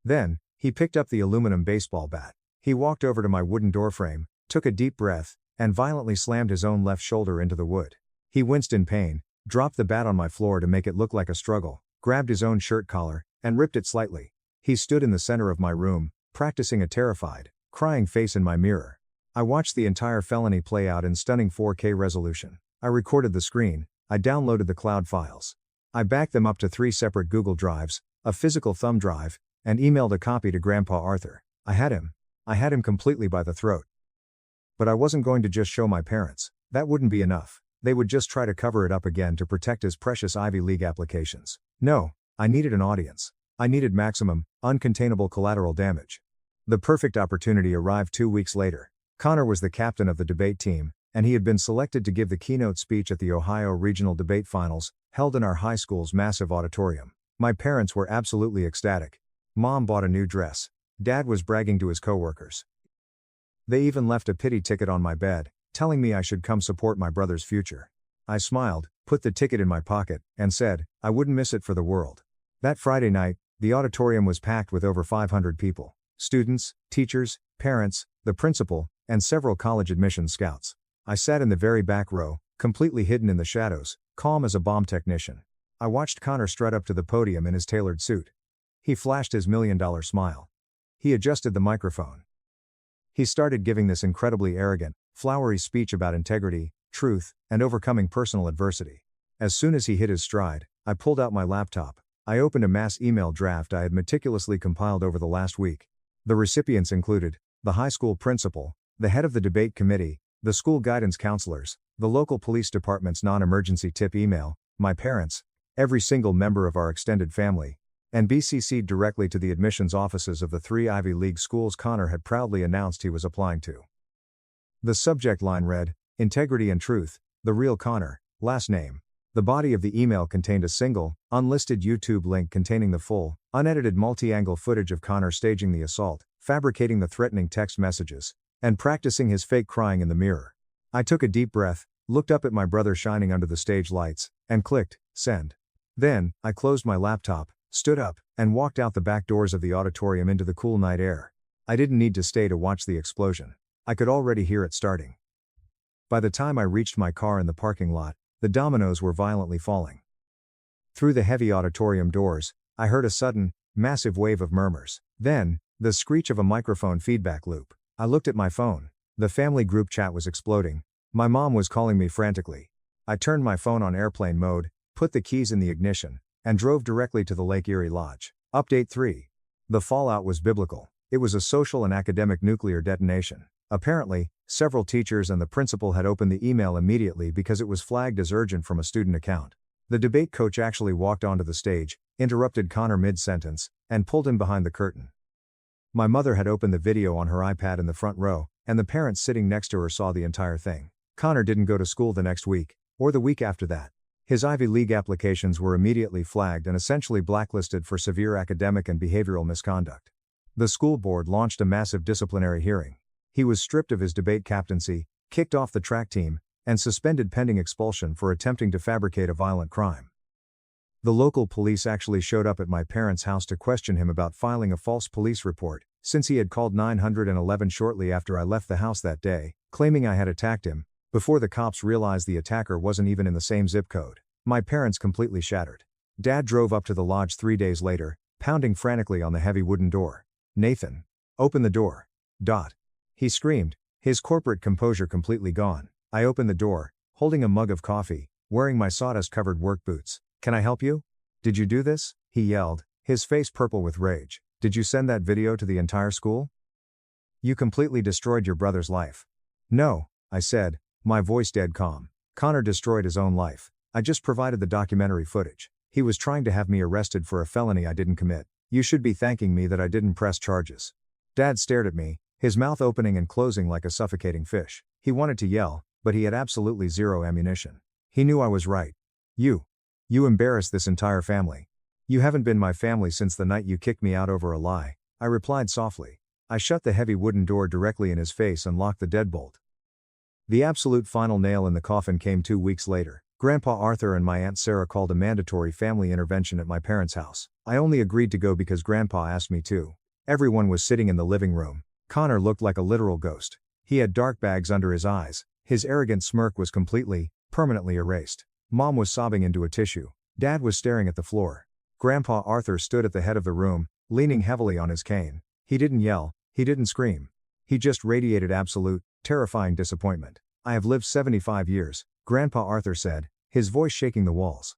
Then, he picked up the aluminum baseball bat. He walked over to my wooden doorframe, took a deep breath, and violently slammed his own left shoulder into the wood. He winced in pain, dropped the bat on my floor to make it look like a struggle, grabbed his own shirt collar, and ripped it slightly. He stood in the center of my room, practicing a terrified, crying face in my mirror. I watched the entire felony play out in stunning 4K resolution. I recorded the screen, I downloaded the cloud files. I backed them up to 3 separate Google Drives, a physical thumb drive, and emailed a copy to Grandpa Arthur. I had him completely by the throat. But I wasn't going to just show my parents. That wouldn't be enough. They would just try to cover it up again to protect his precious Ivy League applications. No, I needed an audience. I needed maximum, uncontainable collateral damage. The perfect opportunity arrived 2 weeks later. Connor was the captain of the debate team, and he had been selected to give the keynote speech at the Ohio Regional Debate Finals, held in our high school's massive auditorium. My parents were absolutely ecstatic. Mom bought a new dress. Dad was bragging to his coworkers. They even left a pity ticket on my bed, telling me I should come support my brother's future. I smiled, put the ticket in my pocket, and said, I wouldn't miss it for the world. That Friday night, the auditorium was packed with over 500 people. Students, teachers, parents, the principal, and several college admissions scouts. I sat in the very back row, completely hidden in the shadows, calm as a bomb technician. I watched Connor strut up to the podium in his tailored suit. He flashed his $1,000,000 smile. He adjusted the microphone. He started giving this incredibly arrogant, flowery speech about integrity, truth, and overcoming personal adversity. As soon as he hit his stride, I pulled out my laptop. I opened a mass email draft I had meticulously compiled over the last week. The recipients included the high school principal, the head of the debate committee, the school guidance counselors, the local police department's non-emergency tip email, my parents, every single member of our extended family, and BCC'd directly to the admissions offices of the 3 Ivy League schools Connor had proudly announced he was applying to. The subject line read, Integrity and Truth, the real Connor, last name. The body of the email contained a single, unlisted YouTube link containing the full, unedited multi-angle footage of Connor staging the assault, fabricating the threatening text messages, and practicing his fake crying in the mirror. I took a deep breath, looked up at my brother shining under the stage lights, and clicked, send. Then, I closed my laptop, stood up, and walked out the back doors of the auditorium into the cool night air. I didn't need to stay to watch the explosion. I could already hear it starting. By the time I reached my car in the parking lot, the dominoes were violently falling. Through the heavy auditorium doors, I heard a sudden, massive wave of murmurs. Then, the screech of a microphone feedback loop. I looked at my phone. The family group chat was exploding. My mom was calling me frantically. I turned my phone on airplane mode, put the keys in the ignition, and drove directly to the Lake Erie Lodge. Update 3. The fallout was biblical. It was a social and academic nuclear detonation. Apparently, several teachers and the principal had opened the email immediately because it was flagged as urgent from a student account. The debate coach actually walked onto the stage, interrupted Connor mid-sentence, and pulled him behind the curtain. My mother had opened the video on her iPad in the front row, and the parents sitting next to her saw the entire thing. Connor didn't go to school the next week, or the week after that. His Ivy League applications were immediately flagged and essentially blacklisted for severe academic and behavioral misconduct. The school board launched a massive disciplinary hearing. He was stripped of his debate captaincy, kicked off the track team, and suspended pending expulsion for attempting to fabricate a violent crime. The local police actually showed up at my parents' house to question him about filing a false police report, since he had called 911 shortly after I left the house that day, claiming I had attacked him, before the cops realized the attacker wasn't even in the same zip code. My parents completely shattered. Dad drove up to the lodge 3 days later, pounding frantically on the heavy wooden door. "Nathan, open the door. Dot." He screamed, his corporate composure completely gone. I opened the door, holding a mug of coffee, wearing my sawdust-covered work boots. "Can I help you? Did you do this?" he yelled, his face purple with rage. "Did you send that video to the entire school? You completely destroyed your brother's life." "No," I said, my voice dead calm. "Connor destroyed his own life. I just provided the documentary footage. He was trying to have me arrested for a felony I didn't commit. You should be thanking me that I didn't press charges." Dad stared at me, his mouth opening and closing like a suffocating fish. He wanted to yell, but he had absolutely zero ammunition. He knew I was right. You embarrassed this entire family. You haven't been my family since the night you kicked me out over a lie," I replied softly. I shut the heavy wooden door directly in his face and locked the deadbolt. The absolute final nail in the coffin came 2 weeks later. Grandpa Arthur and my Aunt Sarah called a mandatory family intervention at my parents' house. I only agreed to go because Grandpa asked me to. Everyone was sitting in the living room. Connor looked like a literal ghost. He had dark bags under his eyes. His arrogant smirk was completely, permanently erased. Mom was sobbing into a tissue. Dad was staring at the floor. Grandpa Arthur stood at the head of the room, leaning heavily on his cane. He didn't yell, he didn't scream. He just radiated absolute, terrifying disappointment. "I have lived 75 years, Grandpa Arthur said, his voice shaking the walls.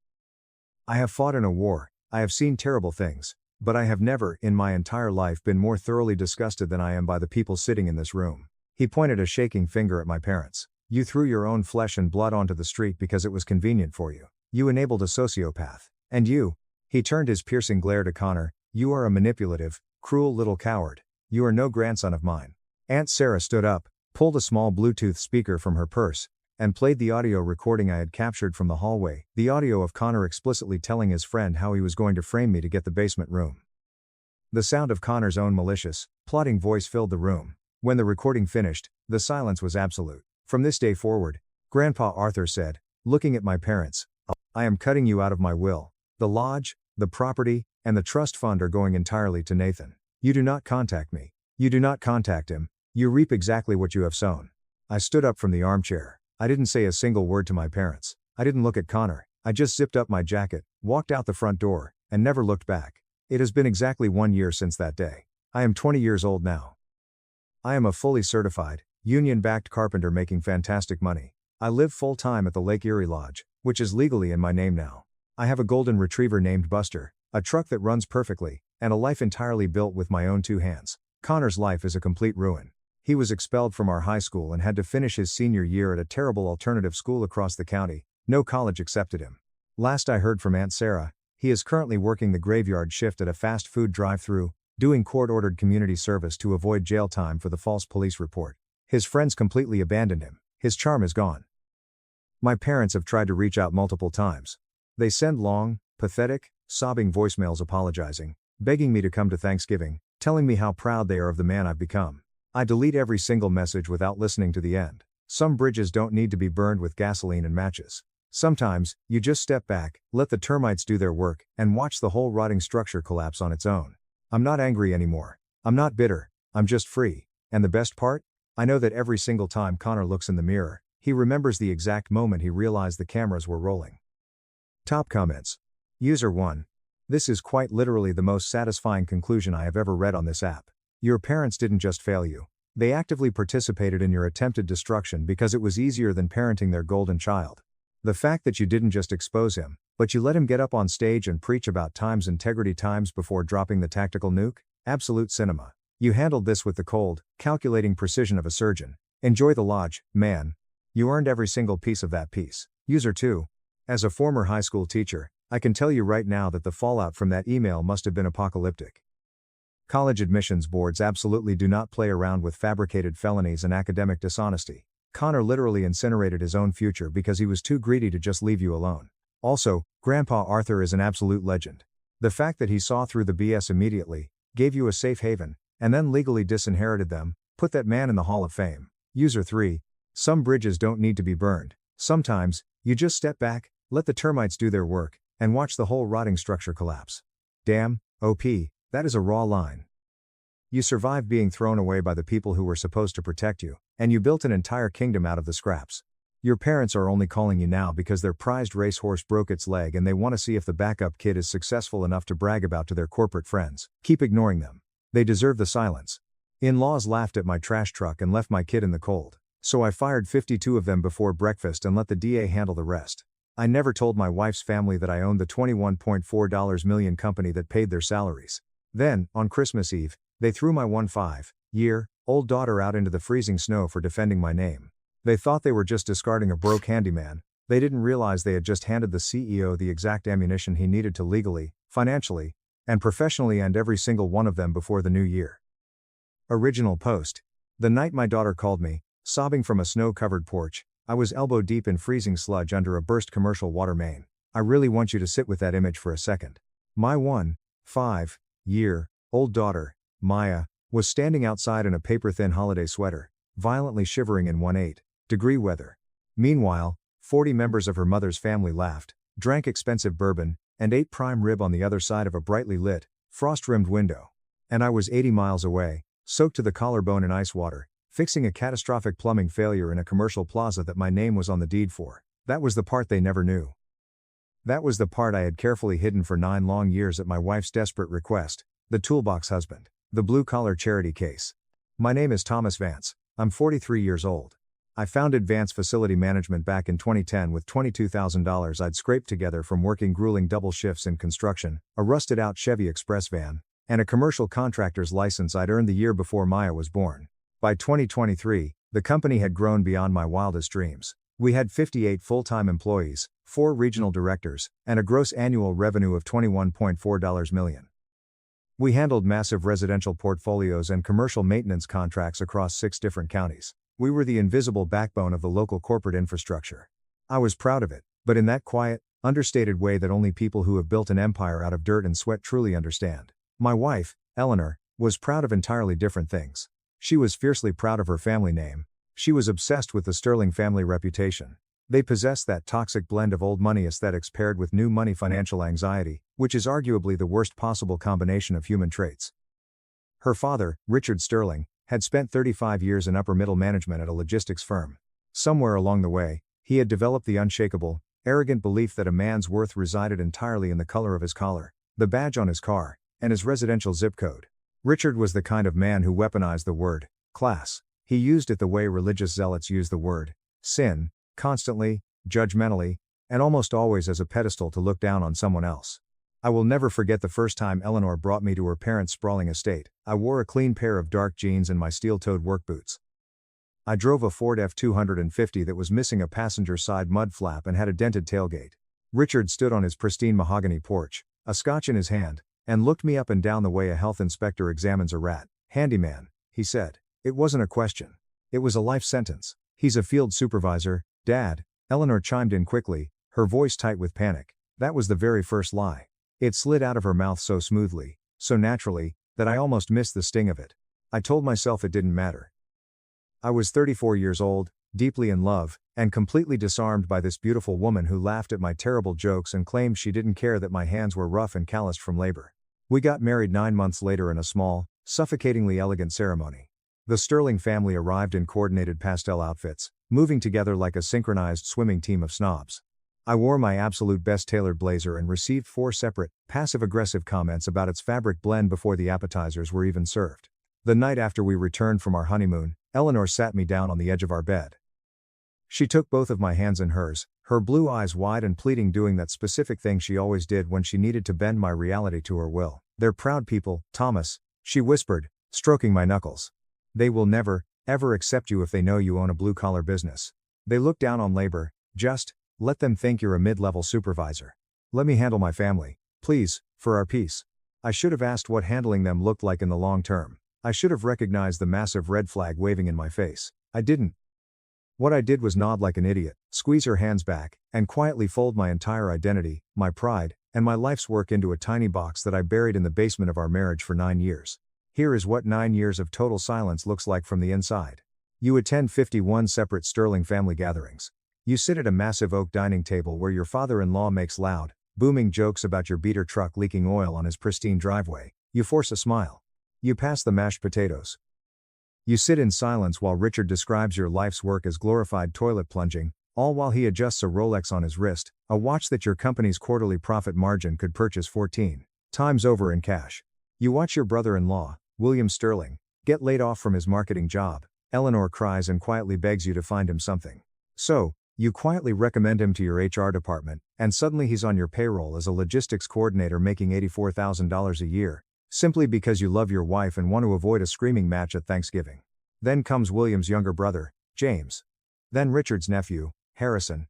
"I have fought in a war, I have seen terrible things, but I have never, in my entire life, been more thoroughly disgusted than I am by the people sitting in this room." He pointed a shaking finger at my parents. "You threw your own flesh and blood onto the street because it was convenient for you. You enabled a sociopath. And you," he turned his piercing glare to Connor, "you are a manipulative, cruel little coward. You are no grandson of mine." Aunt Sarah stood up, pulled a small Bluetooth speaker from her purse, and played the audio recording I had captured from the hallway, the audio of Connor explicitly telling his friend how he was going to frame me to get the basement room. The sound of Connor's own malicious, plotting voice filled the room. When the recording finished, the silence was absolute. "From this day forward," Grandpa Arthur said, looking at my parents, "I am cutting you out of my will. The lodge, the property, and the trust fund are going entirely to Nathan. You do not contact me. You do not contact him. You reap exactly what you have sown." I stood up from the armchair. I didn't say a single word to my parents. I didn't look at Connor. I just zipped up my jacket, walked out the front door, and never looked back. It has been exactly 1 year since that day. I am 20 years old now. I am a fully certified, union-backed carpenter making fantastic money. I live full-time at the Lake Erie Lodge, which is legally in my name now. I have a golden retriever named Buster, a truck that runs perfectly, and a life entirely built with my own 2 hands. Connor's life is a complete ruin. He was expelled from our high school and had to finish his senior year at a terrible alternative school across the county. No college accepted him. Last I heard from Aunt Sarah, he is currently working the graveyard shift at a fast food drive-thru, doing court-ordered community service to avoid jail time for the false police report. His friends completely abandoned him. His charm is gone. My parents have tried to reach out multiple times. They send long, pathetic, sobbing voicemails apologizing, begging me to come to Thanksgiving, telling me how proud they are of the man I've become. I delete every single message without listening to the end. Some bridges don't need to be burned with gasoline and matches. Sometimes, you just step back, let the termites do their work, and watch the whole rotting structure collapse on its own. I'm not angry anymore. I'm not bitter. I'm just free. And the best part? I know that every single time Connor looks in the mirror, he remembers the exact moment he realized the cameras were rolling. Top comments. User 1. This is quite literally the most satisfying conclusion I have ever read on this app. Your parents didn't just fail you. They actively participated in your attempted destruction because it was easier than parenting their golden child. The fact that you didn't just expose him, but you let him get up on stage and preach about time's integrity times before dropping the tactical nuke? Absolute cinema. You handled this with the cold, calculating precision of a surgeon. Enjoy the lodge, man. You earned every single piece of that piece. User 2. As a former high school teacher, I can tell you right now that the fallout from that email must have been apocalyptic. College admissions boards absolutely do not play around with fabricated felonies and academic dishonesty. Connor literally incinerated his own future because he was too greedy to just leave you alone. Also, Grandpa Arthur is an absolute legend. The fact that he saw through the BS immediately, gave you a safe haven, and then legally disinherited them, put that man in the Hall of Fame. User 3. Some bridges don't need to be burned. Sometimes, you just step back, let the termites do their work, and watch the whole rotting structure collapse. Damn, OP, that is a raw line. You survived being thrown away by the people who were supposed to protect you, and you built an entire kingdom out of the scraps. Your parents are only calling you now because their prized racehorse broke its leg and they want to see if the backup kid is successful enough to brag about to their corporate friends. Keep ignoring them. They deserve the silence. In-laws laughed at my trash truck and left my kid in the cold. So I fired 52 of them before breakfast and let the DA handle the rest. I never told my wife's family that I owned the $21.4 million company that paid their salaries. Then, on Christmas Eve, they threw my 15-year-old daughter out into the freezing snow for defending my name. They thought they were just discarding a broke handyman. They didn't realize they had just handed the CEO the exact ammunition he needed to legally, financially, and professionally end every single one of them before the new year. Original post. The night my daughter called me, sobbing from a snow-covered porch, I was elbow-deep in freezing sludge under a burst commercial water main. I really want you to sit with that image for a second. My 15-year-old daughter, Maya, was standing outside in a paper-thin holiday sweater, violently shivering in 18-degree weather. Meanwhile, 40 members of her mother's family laughed, drank expensive bourbon, and ate prime rib on the other side of a brightly lit, frost-rimmed window. And I was 80 miles away, soaked to the collarbone in ice water, fixing a catastrophic plumbing failure in a commercial plaza that my name was on the deed for. That was the part they never knew. That was the part I had carefully hidden for 9 long years at my wife's desperate request, the toolbox husband, the blue-collar charity case. My name is Thomas Vance. I'm 43 years old. I founded Vance Facility Management back in 2010 with $22,000 I'd scraped together from working grueling double shifts in construction, a rusted-out Chevy Express van, and a commercial contractor's license I'd earned the year before Maya was born. By 2023, the company had grown beyond my wildest dreams. We had 58 full-time employees, 4 regional directors, and a gross annual revenue of $21.4 million. We handled massive residential portfolios and commercial maintenance contracts across 6 different counties. We were the invisible backbone of the local corporate infrastructure. I was proud of it, but in that quiet, understated way that only people who have built an empire out of dirt and sweat truly understand. My wife, Eleanor, was proud of entirely different things. She was fiercely proud of her family name. She was obsessed with the Sterling family reputation. They possessed that toxic blend of old money aesthetics paired with new money financial anxiety, which is arguably the worst possible combination of human traits. Her father, Richard Sterling, had spent 35 years in upper middle management at a logistics firm. Somewhere along the way, he had developed the unshakable, arrogant belief that a man's worth resided entirely in the color of his collar, the badge on his car, and his residential zip code. Richard was the kind of man who weaponized the word class. He used it the way religious zealots use the word sin, constantly, judgmentally, and almost always as a pedestal to look down on someone else. I will never forget the first time Eleanor brought me to her parents' sprawling estate. I wore a clean pair of dark jeans and my steel-toed work boots. I drove a Ford F-250 that was missing a passenger side mud flap and had a dented tailgate. Richard stood on his pristine mahogany porch, a scotch in his hand, and looked me up and down the way a health inspector examines a rat. "Handyman," he said. It wasn't a question. It was a life sentence. "He's a field supervisor, Dad," Eleanor chimed in quickly, her voice tight with panic. That was the very first lie. It slid out of her mouth so smoothly, so naturally, that I almost missed the sting of it. I told myself it didn't matter. I was 34 years old, deeply in love, and completely disarmed by this beautiful woman who laughed at my terrible jokes and claimed she didn't care that my hands were rough and calloused from labor. We got married 9 months later in a small, suffocatingly elegant ceremony. The Sterling family arrived in coordinated pastel outfits, moving together like a synchronized swimming team of snobs. I wore my absolute best tailored blazer and received 4 separate, passive-aggressive comments about its fabric blend before the appetizers were even served. The night after we returned from our honeymoon, Eleanor sat me down on the edge of our bed. She took both of my hands in hers, her blue eyes wide and pleading, doing that specific thing she always did when she needed to bend my reality to her will. "They're proud people, Thomas," she whispered, stroking my knuckles. "They will never, ever accept you if they know you own a blue-collar business. They look down on labor. Just let them think you're a mid-level supervisor. Let me handle my family, please, for our peace." I should have asked what handling them looked like in the long term. I should have recognized the massive red flag waving in my face. I didn't. What I did was nod like an idiot, squeeze her hands back, and quietly fold my entire identity, my pride, and my life's work into a tiny box that I buried in the basement of our marriage for 9 years. Here is what 9 years of total silence looks like from the inside. You attend 51 separate Sterling family gatherings. You sit at a massive oak dining table where your father-in-law makes loud, booming jokes about your beater truck leaking oil on his pristine driveway. You force a smile. You pass the mashed potatoes. You sit in silence while Richard describes your life's work as glorified toilet plunging, all while he adjusts a Rolex on his wrist, a watch that your company's quarterly profit margin could purchase 14 times over in cash. You watch your brother-in-law, William Sterling, get laid off from his marketing job. Eleanor cries and quietly begs you to find him something. So, you quietly recommend him to your HR department, and suddenly he's on your payroll as a logistics coordinator making $84,000 a year, simply because you love your wife and want to avoid a screaming match at Thanksgiving. Then comes William's younger brother, James. Then Richard's nephew, Harrison.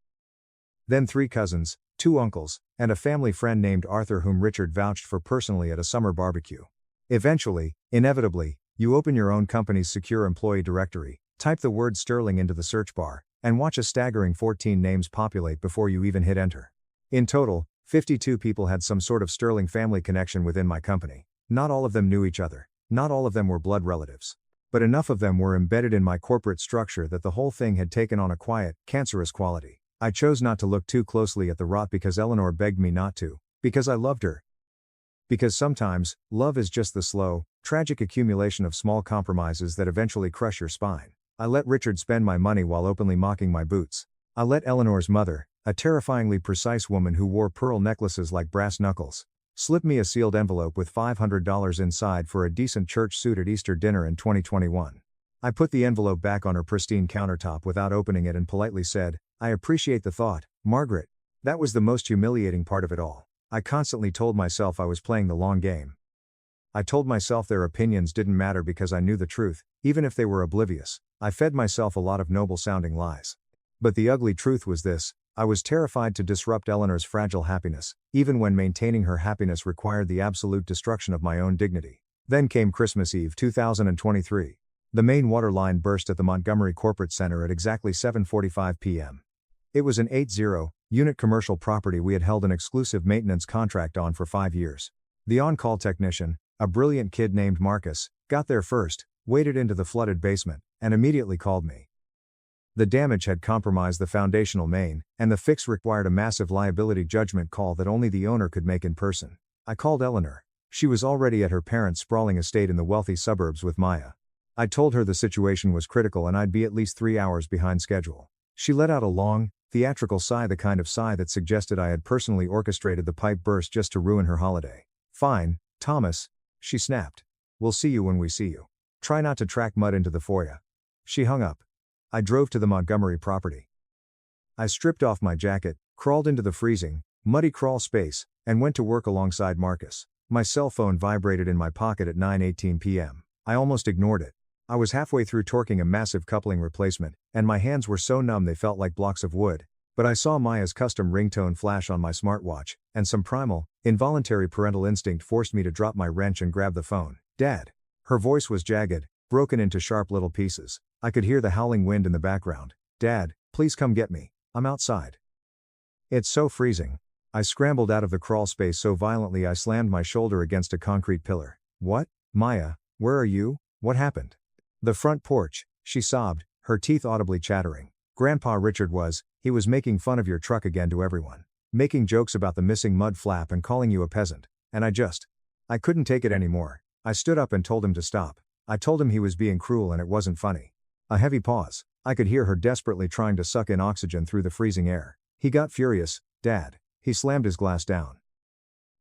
Then 3 cousins, 2 uncles, and a family friend named Arthur whom Richard vouched for personally at a summer barbecue. Eventually, inevitably, you open your own company's secure employee directory, type the word Sterling into the search bar, and watch a staggering 14 names populate before you even hit enter. In total, 52 people had some sort of Sterling family connection within my company. Not all of them knew each other. Not all of them were blood relatives. But enough of them were embedded in my corporate structure that the whole thing had taken on a quiet, cancerous quality. I chose not to look too closely at the rot because Eleanor begged me not to. Because I loved her. Because sometimes, love is just the slow, tragic accumulation of small compromises that eventually crush your spine. I let Richard spend my money while openly mocking my boots. I let Eleanor's mother, a terrifyingly precise woman who wore pearl necklaces like brass knuckles, slip me a sealed envelope with $500 inside for a decent church suit at Easter dinner in 2021. I put the envelope back on her pristine countertop without opening it and politely said, "I appreciate the thought, Margaret." That was the most humiliating part of it all. I constantly told myself I was playing the long game. I told myself their opinions didn't matter because I knew the truth, even if they were oblivious. I fed myself a lot of noble-sounding lies. But the ugly truth was this: I was terrified to disrupt Eleanor's fragile happiness, even when maintaining her happiness required the absolute destruction of my own dignity. Then came Christmas Eve 2023. The main water line burst at the Montgomery Corporate Center at exactly 7:45 p.m. It was an 80-unit commercial property we had held an exclusive maintenance contract on for 5 years. The on-call technician, a brilliant kid named Marcus, got there first, waded into the flooded basement, and immediately called me. The damage had compromised the foundational main, and the fix required a massive liability judgment call that only the owner could make in person. I called Eleanor. She was already at her parents' sprawling estate in the wealthy suburbs with Maya. I told her the situation was critical and I'd be at least 3 hours behind schedule. She let out a long, theatrical sigh, the kind of sigh that suggested I had personally orchestrated the pipe burst just to ruin her holiday. "Fine, Thomas," she snapped. "We'll see you when we see you. Try not to track mud into the foyer." She hung up. I drove to the Montgomery property. I stripped off my jacket, crawled into the freezing, muddy crawl space, and went to work alongside Marcus. My cell phone vibrated in my pocket at 9:18 p.m. I almost ignored it. I was halfway through torquing a massive coupling replacement, and my hands were so numb they felt like blocks of wood. But I saw Maya's custom ringtone flash on my smartwatch, and some primal, involuntary parental instinct forced me to drop my wrench and grab the phone. "Dad." Her voice was jagged, broken into sharp little pieces. I could hear the howling wind in the background. "Dad, please come get me. I'm outside. It's so freezing." I scrambled out of the crawl space so violently I slammed my shoulder against a concrete pillar. "What? Maya, where are you? What happened?" "The front porch," she sobbed, her teeth audibly chattering. Grandpa Richard he was making fun of your truck again to everyone. Making jokes about the missing mud flap and calling you a peasant. And I couldn't take it anymore. I stood up and told him to stop. I told him he was being cruel and it wasn't funny. A heavy pause. I could hear her desperately trying to suck in oxygen through the freezing air. He got furious. Dad. He slammed his glass down.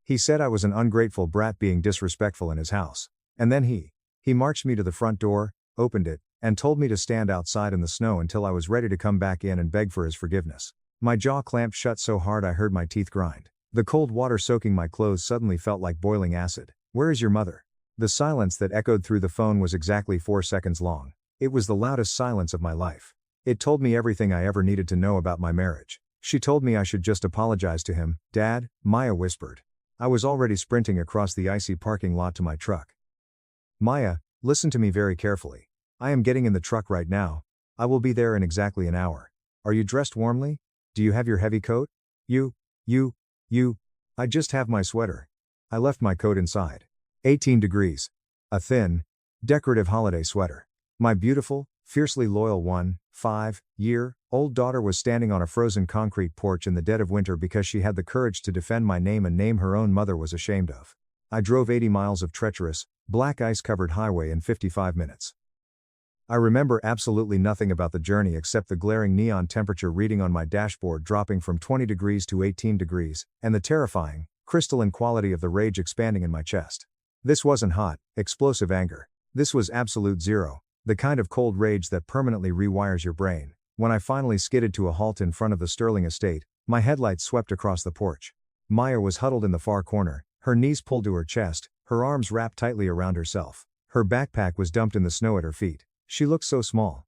He said I was an ungrateful brat being disrespectful in his house. And then he marched me to the front door, opened it, and told me to stand outside in the snow until I was ready to come back in and beg for his forgiveness. My jaw clamped shut so hard I heard my teeth grind. The cold water soaking my clothes suddenly felt like boiling acid. Where is your mother? The silence that echoed through the phone was exactly 4 seconds long. It was the loudest silence of my life. It told me everything I ever needed to know about my marriage. She told me I should just apologize to him. Dad, Maya whispered. I was already sprinting across the icy parking lot to my truck. Maya, listen to me very carefully. I am getting in the truck right now. I will be there in exactly an hour. Are you dressed warmly? Do you have your heavy coat? I just have my sweater. I left my coat inside. 18 degrees. A thin, decorative holiday sweater. My beautiful, fiercely loyal 5-year-old daughter was standing on a frozen concrete porch in the dead of winter because she had the courage to defend my name and name her own mother was ashamed of. I drove 80 miles of treacherous, black ice-covered highway in 55 minutes. I remember absolutely nothing about the journey except the glaring neon temperature reading on my dashboard dropping from 20 degrees to 18 degrees, and the terrifying, crystalline quality of the rage expanding in my chest. This wasn't hot, explosive anger. This was absolute zero, the kind of cold rage that permanently rewires your brain. When I finally skidded to a halt in front of the Sterling estate, my headlights swept across the porch. Maya was huddled in the far corner, her knees pulled to her chest, her arms wrapped tightly around herself. Her backpack was dumped in the snow at her feet. She looked so small.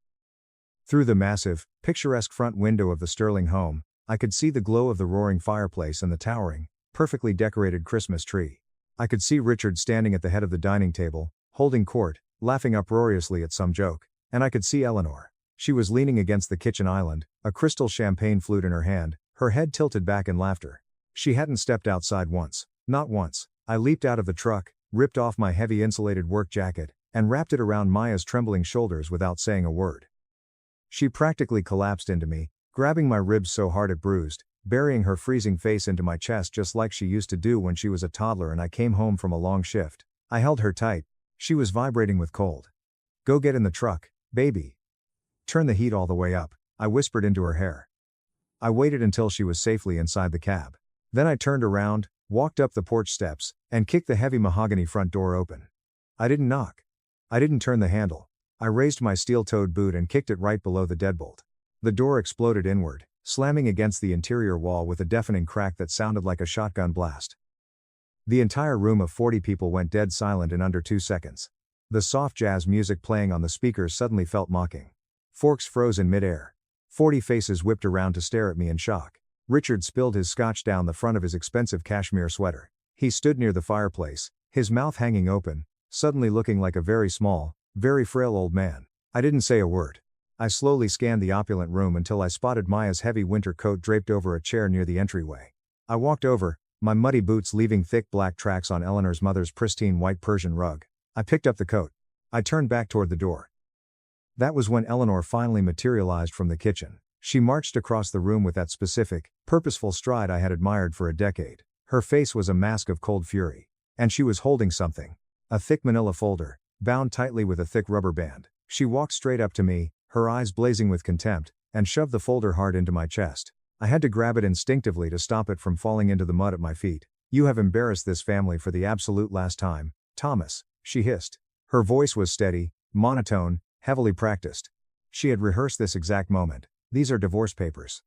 Through the massive, picturesque front window of the Sterling home, I could see the glow of the roaring fireplace and the towering, perfectly decorated Christmas tree. I could see Richard standing at the head of the dining table, holding court, laughing uproariously at some joke, and I could see Eleanor. She was leaning against the kitchen island, a crystal champagne flute in her hand, her head tilted back in laughter. She hadn't stepped outside once. Not once. I leaped out of the truck, ripped off my heavy insulated work jacket, and wrapped it around Maya's trembling shoulders without saying a word. She practically collapsed into me, grabbing my ribs so hard it bruised, burying her freezing face into my chest just like she used to do when she was a toddler and I came home from a long shift. I held her tight. She was vibrating with cold. Go get in the truck, baby. Turn the heat all the way up, I whispered into her hair. I waited until she was safely inside the cab. Then I turned around, walked up the porch steps, and kicked the heavy mahogany front door open. I didn't knock. I didn't turn the handle. I raised my steel-toed boot and kicked it right below the deadbolt. The door exploded inward, slamming against the interior wall with a deafening crack that sounded like a shotgun blast. The entire room of 40 people went dead silent in under 2 seconds. The soft jazz music playing on the speakers suddenly felt mocking. Forks froze in midair. 40 faces whipped around to stare at me in shock. Richard spilled his scotch down the front of his expensive cashmere sweater. He stood near the fireplace, his mouth hanging open, suddenly looking like a very small, very frail old man. I didn't say a word. I slowly scanned the opulent room until I spotted Maya's heavy winter coat draped over a chair near the entryway. I walked over, my muddy boots leaving thick black tracks on Eleanor's mother's pristine white Persian rug. I picked up the coat. I turned back toward the door. That was when Eleanor finally materialized from the kitchen. She marched across the room with that specific, purposeful stride I had admired for a decade. Her face was a mask of cold fury. And she was holding something. A thick manila folder, bound tightly with a thick rubber band. She walked straight up to me, her eyes blazing with contempt, and shoved the folder hard into my chest. I had to grab it instinctively to stop it from falling into the mud at my feet. You have embarrassed this family for the absolute last time, Thomas, she hissed. Her voice was steady, monotone, heavily practiced. She had rehearsed this exact moment. These are divorce papers.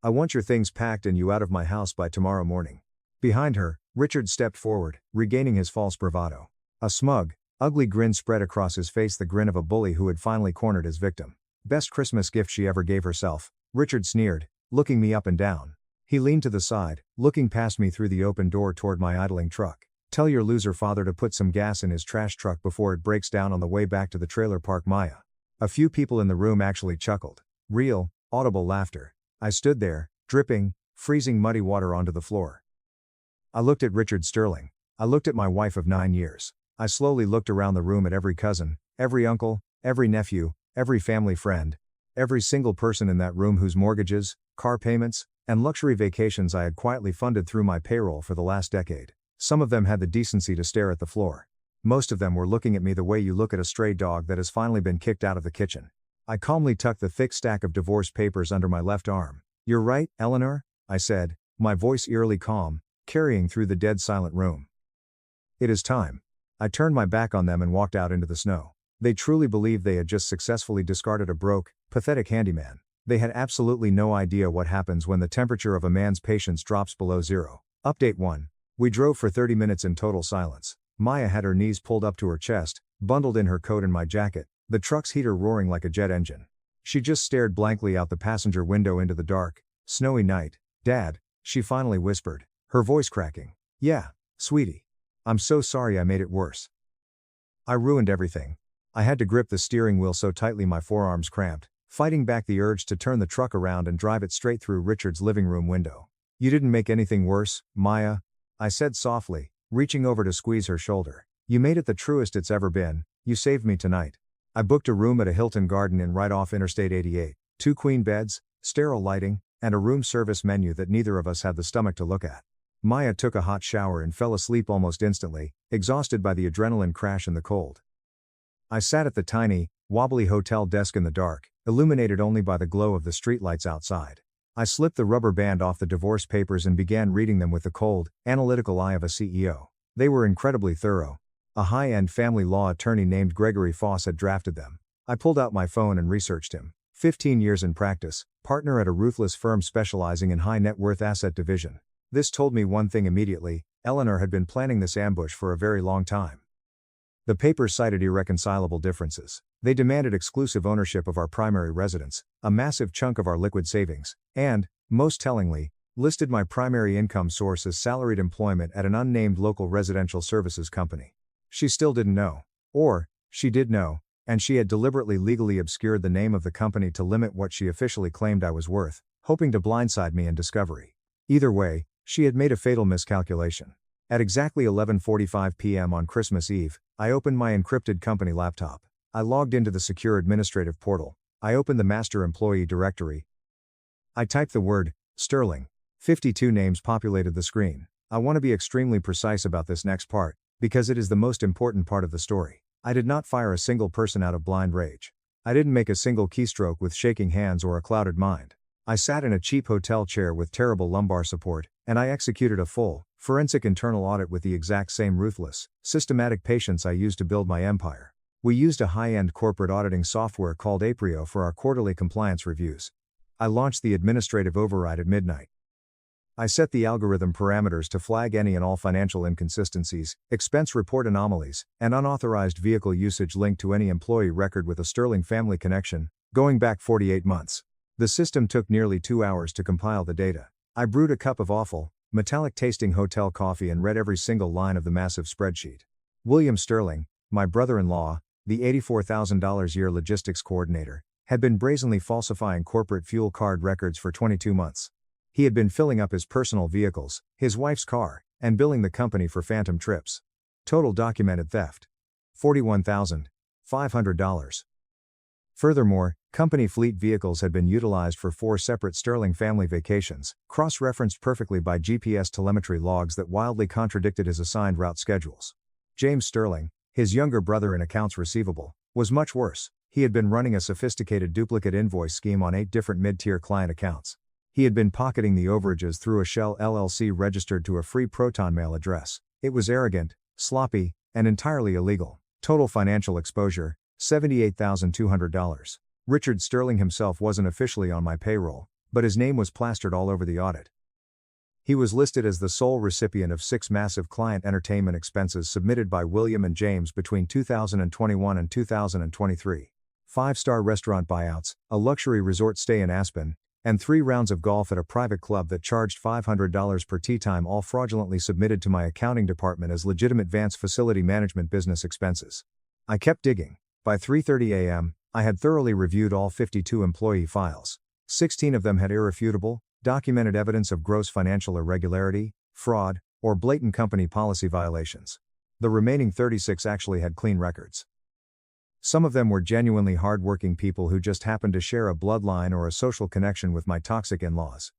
I want your things packed and you out of my house by tomorrow morning. Behind her, Richard stepped forward, regaining his false bravado. A smug, ugly grin spread across his face, the grin of a bully who had finally cornered his victim. Best Christmas gift she ever gave herself, Richard sneered, looking me up and down. He leaned to the side, looking past me through the open door toward my idling truck. Tell your loser father to put some gas in his trash truck before it breaks down on the way back to the trailer park. Maya. A few people in the room actually chuckled. Real, audible laughter. I stood there, dripping, freezing muddy water onto the floor. I looked at Richard Sterling. I looked at my wife of 9 years. I slowly looked around the room at every cousin, every uncle, every nephew, every family friend. Every single person in that room whose mortgages, car payments, and luxury vacations I had quietly funded through my payroll for the last decade. Some of them had the decency to stare at the floor. Most of them were looking at me the way you look at a stray dog that has finally been kicked out of the kitchen. I calmly tucked the thick stack of divorce papers under my left arm. "You're right, Eleanor," I said, my voice eerily calm, carrying through the dead silent room. "It is time." I turned my back on them and walked out into the snow. They truly believed they had just successfully discarded a broke, pathetic handyman. They had absolutely no idea what happens when the temperature of a man's patience drops below zero. Update 1. We drove for 30 minutes in total silence. Maya had her knees pulled up to her chest, bundled in her coat and my jacket, the truck's heater roaring like a jet engine. She just stared blankly out the passenger window into the dark, snowy night. "Dad," she finally whispered, her voice cracking. "Yeah, sweetie. I'm so sorry I made it worse. I ruined everything." I had to grip the steering wheel so tightly my forearms cramped, fighting back the urge to turn the truck around and drive it straight through Richard's living room window. "You didn't make anything worse, Maya," I said softly, reaching over to squeeze her shoulder. "You made it the truest it's ever been. You saved me tonight." I booked a room at a Hilton Garden Inn right off Interstate 88, 2 queen beds, sterile lighting, and a room service menu that neither of us had the stomach to look at. Maya took a hot shower and fell asleep almost instantly, exhausted by the adrenaline crash and the cold. I sat at the tiny, wobbly hotel desk in the dark, illuminated only by the glow of the streetlights outside. I slipped the rubber band off the divorce papers and began reading them with the cold, analytical eye of a CEO. They were incredibly thorough. A high-end family law attorney named Gregory Foss had drafted them. I pulled out my phone and researched him. 15 years in practice, partner at a ruthless firm specializing in high net worth asset division. This told me one thing immediately: Eleanor had been planning this ambush for a very long time. The papers cited irreconcilable differences. They demanded exclusive ownership of our primary residence, a massive chunk of our liquid savings, and, most tellingly, listed my primary income source as salaried employment at an unnamed local residential services company. She still didn't know. Or, she did know, and she had deliberately legally obscured the name of the company to limit what she officially claimed I was worth, hoping to blindside me in discovery. Either way, she had made a fatal miscalculation. At exactly 11:45 p.m. on Christmas Eve, I opened my encrypted company laptop. I logged into the secure administrative portal. I opened the master employee directory. I typed the word, Sterling. 52 names populated the screen. I want to be extremely precise about this next part, because it is the most important part of the story. I did not fire a single person out of blind rage. I didn't make a single keystroke with shaking hands or a clouded mind. I sat in a cheap hotel chair with terrible lumbar support, and I executed a full, forensic internal audit with the exact same ruthless, systematic patience I used to build my empire. We used a high-end corporate auditing software called Aprio for our quarterly compliance reviews. I launched the administrative override at midnight. I set the algorithm parameters to flag any and all financial inconsistencies, expense report anomalies, and unauthorized vehicle usage linked to any employee record with a Sterling family connection, going back 48 months. The system took nearly 2 hours to compile the data. I brewed a cup of awful, metallic-tasting hotel coffee and read every single line of the massive spreadsheet. William Sterling, my brother-in-law, the $84,000-year logistics coordinator, had been brazenly falsifying corporate fuel card records for 22 months. He had been filling up his personal vehicles, his wife's car, and billing the company for phantom trips. Total documented theft: $41,500. Furthermore, company fleet vehicles had been utilized for 4 separate Sterling family vacations, cross-referenced perfectly by GPS telemetry logs that wildly contradicted his assigned route schedules. James Sterling, his younger brother in accounts receivable, was much worse. He had been running a sophisticated duplicate invoice scheme on 8 different mid-tier client accounts. He had been pocketing the overages through a shell LLC registered to a free Proton Mail address. It was arrogant, sloppy, and entirely illegal. Total financial exposure: $78,200. Richard Sterling himself wasn't officially on my payroll, but his name was plastered all over the audit. He was listed as the sole recipient of 6 massive client entertainment expenses submitted by William and James between 2021 and 2023. 5-star restaurant buyouts, a luxury resort stay in Aspen, and 3 rounds of golf at a private club that charged $500 per tee time, all fraudulently submitted to my accounting department as legitimate Vance facility management business expenses. I kept digging. By 3:30 a.m., I had thoroughly reviewed all 52 employee files. 16 of them had irrefutable, documented evidence of gross financial irregularity, fraud, or blatant company policy violations. The remaining 36 actually had clean records. Some of them were genuinely hardworking people who just happened to share a bloodline or a social connection with my toxic in-laws.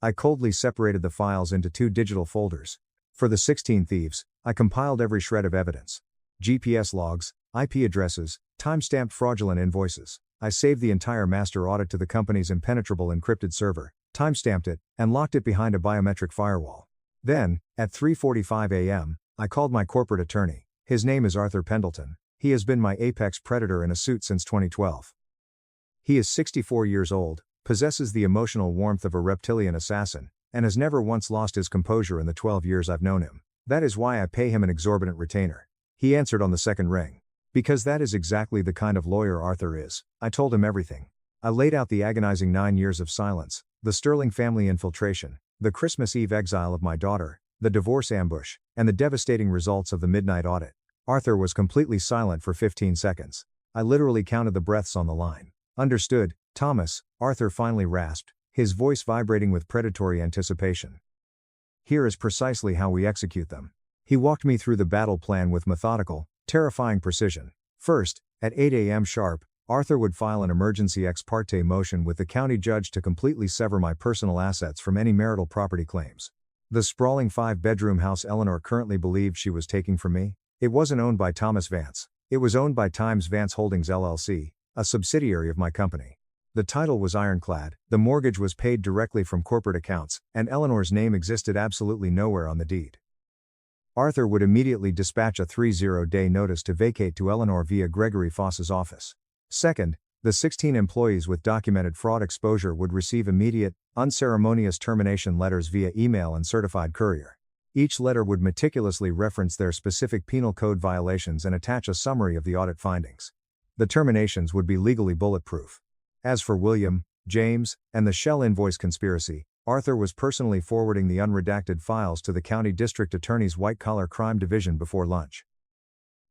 I coldly separated the files into 2 digital folders. For the 16 thieves, I compiled every shred of evidence. GPS logs, IP addresses, time-stamped fraudulent invoices. I saved the entire master audit to the company's impenetrable encrypted server, time-stamped it, and locked it behind a biometric firewall. Then, at 3:45 a.m., I called my corporate attorney. His name is Arthur Pendleton. He has been my apex predator in a suit since 2012. He is 64 years old, possesses the emotional warmth of a reptilian assassin, and has never once lost his composure in the 12 years I've known him. That is why I pay him an exorbitant retainer. He answered on the second ring. Because that is exactly the kind of lawyer Arthur is. I told him everything. I laid out the agonizing 9 years of silence, the Sterling family infiltration, the Christmas Eve exile of my daughter, the divorce ambush, and the devastating results of the midnight audit. Arthur was completely silent for 15 seconds. I literally counted the breaths on the line. Understood, Thomas, Arthur finally rasped, his voice vibrating with predatory anticipation. Here is precisely how we execute them. He walked me through the battle plan with methodical, terrifying precision. First, at 8 a.m. sharp, Arthur would file an emergency ex parte motion with the county judge to completely sever my personal assets from any marital property claims. The sprawling 5-bedroom house Eleanor currently believed she was taking from me, it wasn't owned by Thomas Vance. It was owned by Times Vance Holdings LLC, a subsidiary of my company. The title was ironclad, the mortgage was paid directly from corporate accounts, and Eleanor's name existed absolutely nowhere on the deed. Arthur would immediately dispatch a 30-day notice to vacate to Eleanor via Gregory Foss's office. Second, the 16 employees with documented fraud exposure would receive immediate, unceremonious termination letters via email and certified courier. Each letter would meticulously reference their specific penal code violations and attach a summary of the audit findings. The terminations would be legally bulletproof. As for William, James, and the Shell invoice conspiracy, Arthur was personally forwarding the unredacted files to the county district attorney's white-collar crime division before lunch.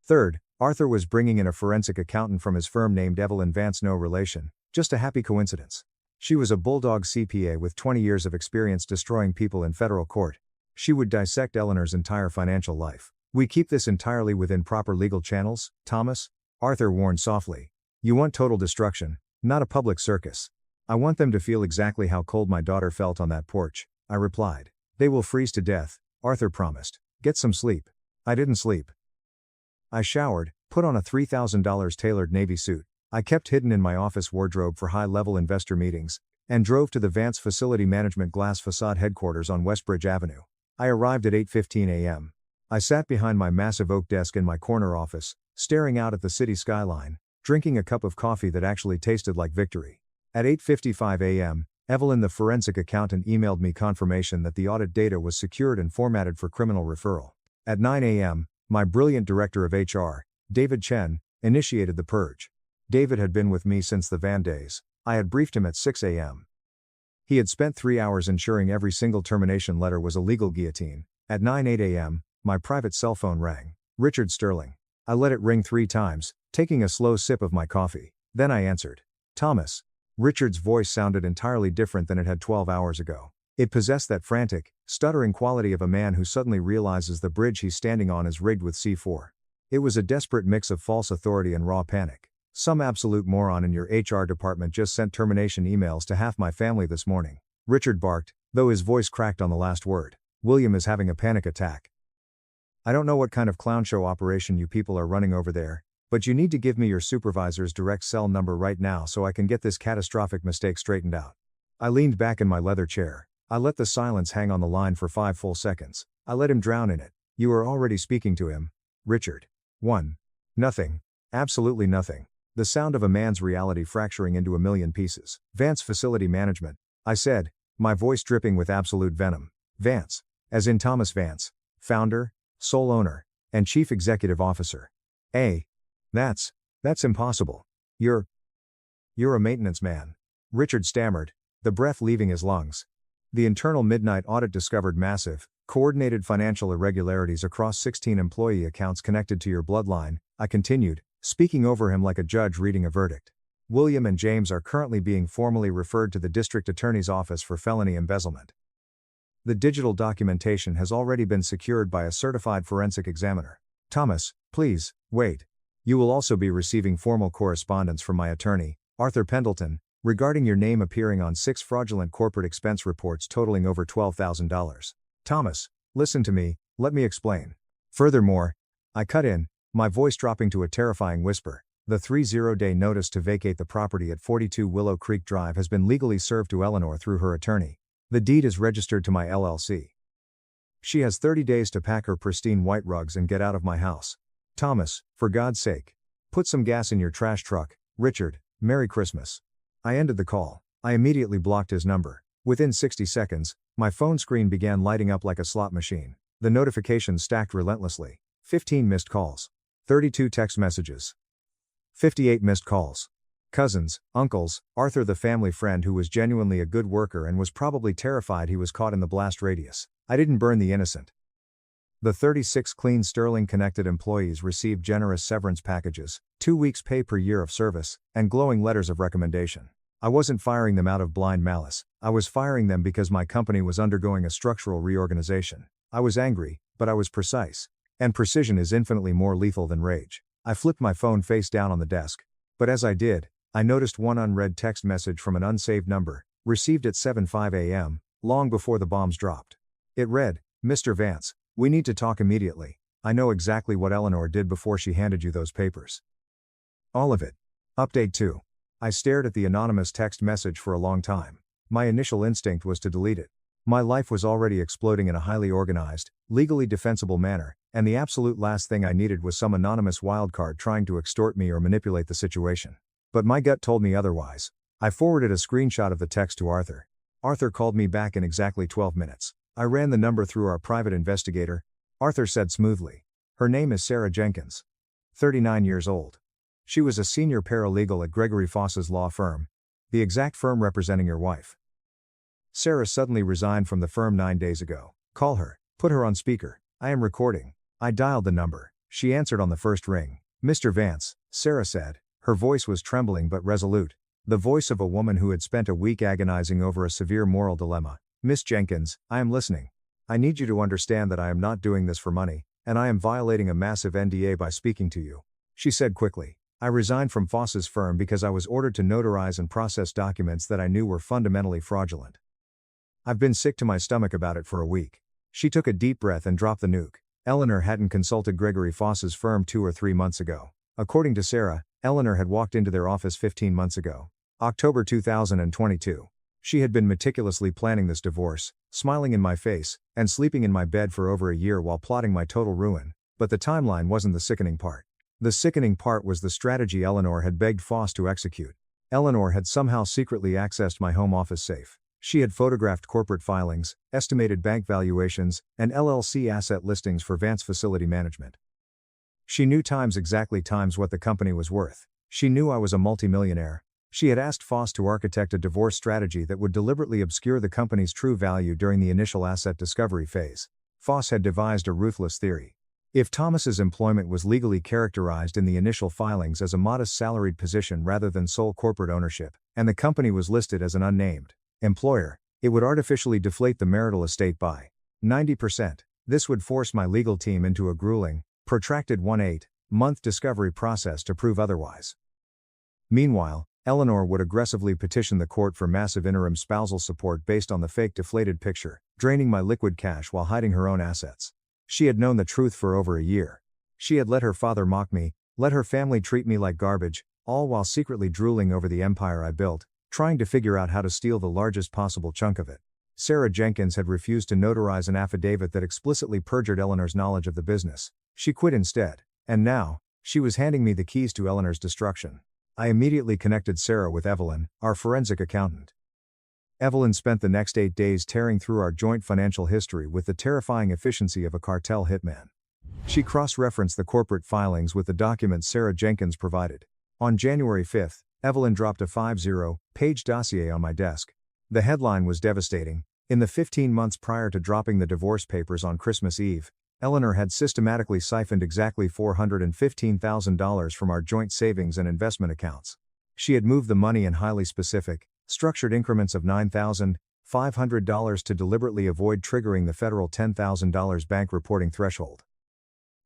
Third, Arthur was bringing in a forensic accountant from his firm named Evelyn Vance, no relation, just a happy coincidence. She was a bulldog CPA with 20 years of experience destroying people in federal court. She would dissect Eleanor's entire financial life. We keep this entirely within proper legal channels, Thomas? Arthur warned softly. You want total destruction, not a public circus. I want them to feel exactly how cold my daughter felt on that porch, I replied. They will freeze to death, Arthur promised. Get some sleep. I didn't sleep. I showered, put on a $3,000 tailored navy suit, I kept hidden in my office wardrobe for high-level investor meetings, and drove to the Vance Facility Management Glass Facade headquarters on Westbridge Avenue. I arrived at 8:15 a.m. I sat behind my massive oak desk in my corner office, staring out at the city skyline, drinking a cup of coffee that actually tasted like victory. At 8:55 a.m., Evelyn the forensic accountant emailed me confirmation that the audit data was secured and formatted for criminal referral. At 9 a.m., my brilliant director of HR, David Chen, initiated the purge. David had been with me since the Van days. I had briefed him at 6 a.m. He had spent 3 hours ensuring every single termination letter was a legal guillotine. At 9:08 a.m., my private cell phone rang. Richard Sterling. I let it ring 3 times, taking a slow sip of my coffee. Then I answered. Thomas. Richard's voice sounded entirely different than it had 12 hours ago. It possessed that frantic, stuttering quality of a man who suddenly realizes the bridge he's standing on is rigged with C4. It was a desperate mix of false authority and raw panic. Some absolute moron in your HR department just sent termination emails to half my family this morning. Richard barked, though his voice cracked on the last word. William is having a panic attack. I don't know what kind of clown show operation you people are running over there, but you need to give me your supervisor's direct cell number right now so I can get this catastrophic mistake straightened out. I leaned back in my leather chair. I let the silence hang on the line for 5 full seconds. I let him drown in it. You are already speaking to him, Richard. 1. Nothing. Absolutely nothing. The sound of a man's reality fracturing into a million pieces. Vance Facility Management, I said, my voice dripping with absolute venom. Vance. As in Thomas Vance. Founder, sole owner, and chief executive officer. That's impossible. You're a maintenance man. Richard stammered, the breath leaving his lungs. The internal midnight audit discovered massive, coordinated financial irregularities across 16 employee accounts connected to your bloodline, I continued, speaking over him like a judge reading a verdict. William and James are currently being formally referred to the district attorney's office for felony embezzlement. The digital documentation has already been secured by a certified forensic examiner. Thomas, please, wait. You will also be receiving formal correspondence from my attorney, Arthur Pendleton, regarding your name appearing on 6 fraudulent corporate expense reports totaling over $12,000. Thomas, listen to me, let me explain. Furthermore, I cut in, my voice dropping to a terrifying whisper. The 30-day notice to vacate the property at 42 Willow Creek Drive has been legally served to Eleanor through her attorney. The deed is registered to my LLC. She has 30 days to pack her pristine white rugs and get out of my house. Thomas, for God's sake. Put some gas in your trash truck. Richard, Merry Christmas. I ended the call. I immediately blocked his number. Within 60 seconds, my phone screen began lighting up like a slot machine. The notifications stacked relentlessly. 15 missed calls. 32 text messages. 58 missed calls. Cousins, uncles, Arthur the family friend who was genuinely a good worker and was probably terrified he was caught in the blast radius. I didn't burn the innocent. The 36 clean Sterling connected employees received generous severance packages, 2 weeks pay per year of service, and glowing letters of recommendation. I wasn't firing them out of blind malice, I was firing them because my company was undergoing a structural reorganization. I was angry, but I was precise. And precision is infinitely more lethal than rage. I flipped my phone face down on the desk. But as I did, I noticed one unread text message from an unsaved number, received at 7:05 a.m., long before the bombs dropped. It read, Mr. Vance, we need to talk immediately. I know exactly what Eleanor did before she handed you those papers. All of it. Update 2. I stared at the anonymous text message for a long time. My initial instinct was to delete it. My life was already exploding in a highly organized, legally defensible manner, and the absolute last thing I needed was some anonymous wildcard trying to extort me or manipulate the situation. But my gut told me otherwise. I forwarded a screenshot of the text to Arthur. Arthur called me back in exactly 12 minutes. I ran the number through our private investigator. Arthur said smoothly. Her name is Sarah Jenkins. 39 years old. She was a senior paralegal at Gregory Foss's law firm, the exact firm representing your wife. Sarah suddenly resigned from the firm 9 days ago. Call her. Put her on speaker. I am recording. I dialed the number. She answered on the first ring. Mr. Vance, Sarah said. Her voice was trembling but resolute. The voice of a woman who had spent a week agonizing over a severe moral dilemma. Miss Jenkins, I am listening. I need you to understand that I am not doing this for money, and I am violating a massive NDA by speaking to you. She said quickly. I resigned from Foss's firm because I was ordered to notarize and process documents that I knew were fundamentally fraudulent. I've been sick to my stomach about it for a week. She took a deep breath and dropped the nuke. Eleanor hadn't consulted Gregory Foss's firm 2 or 3 months ago. According to Sarah, Eleanor had walked into their office 15 months ago. October 2022. She had been meticulously planning this divorce, smiling in my face, and sleeping in my bed for over a year while plotting my total ruin. But the timeline wasn't the sickening part. The sickening part was the strategy Eleanor had begged Foss to execute. Eleanor had somehow secretly accessed my home office safe. She had photographed corporate filings, estimated bank valuations, and LLC asset listings for Vance Facility Management. She knew exactly what the company was worth. She knew I was a multimillionaire. She had asked Foss to architect a divorce strategy that would deliberately obscure the company's true value during the initial asset discovery phase. Foss had devised a ruthless theory. If Thomas's employment was legally characterized in the initial filings as a modest salaried position rather than sole corporate ownership, and the company was listed as an unnamed employer, it would artificially deflate the marital estate by 90%. This would force my legal team into a grueling, protracted 18-month discovery process to prove otherwise. Meanwhile, Eleanor would aggressively petition the court for massive interim spousal support based on the fake deflated picture, draining my liquid cash while hiding her own assets. She had known the truth for over a year. She had let her father mock me, let her family treat me like garbage, all while secretly drooling over the empire I built, trying to figure out how to steal the largest possible chunk of it. Sarah Jenkins had refused to notarize an affidavit that explicitly perjured Eleanor's knowledge of the business. She quit instead. And now, she was handing me the keys to Eleanor's destruction. I immediately connected Sarah with Evelyn, our forensic accountant. Evelyn spent the next 8 days tearing through our joint financial history with the terrifying efficiency of a cartel hitman. She cross-referenced the corporate filings with the documents Sarah Jenkins provided. On January 5th, Evelyn dropped a 50-page dossier on my desk. The headline was devastating. In the 15 months prior to dropping the divorce papers on Christmas Eve, Eleanor had systematically siphoned exactly $415,000 from our joint savings and investment accounts. She had moved the money in highly specific, structured increments of $9,500 to deliberately avoid triggering the federal $10,000 bank reporting threshold.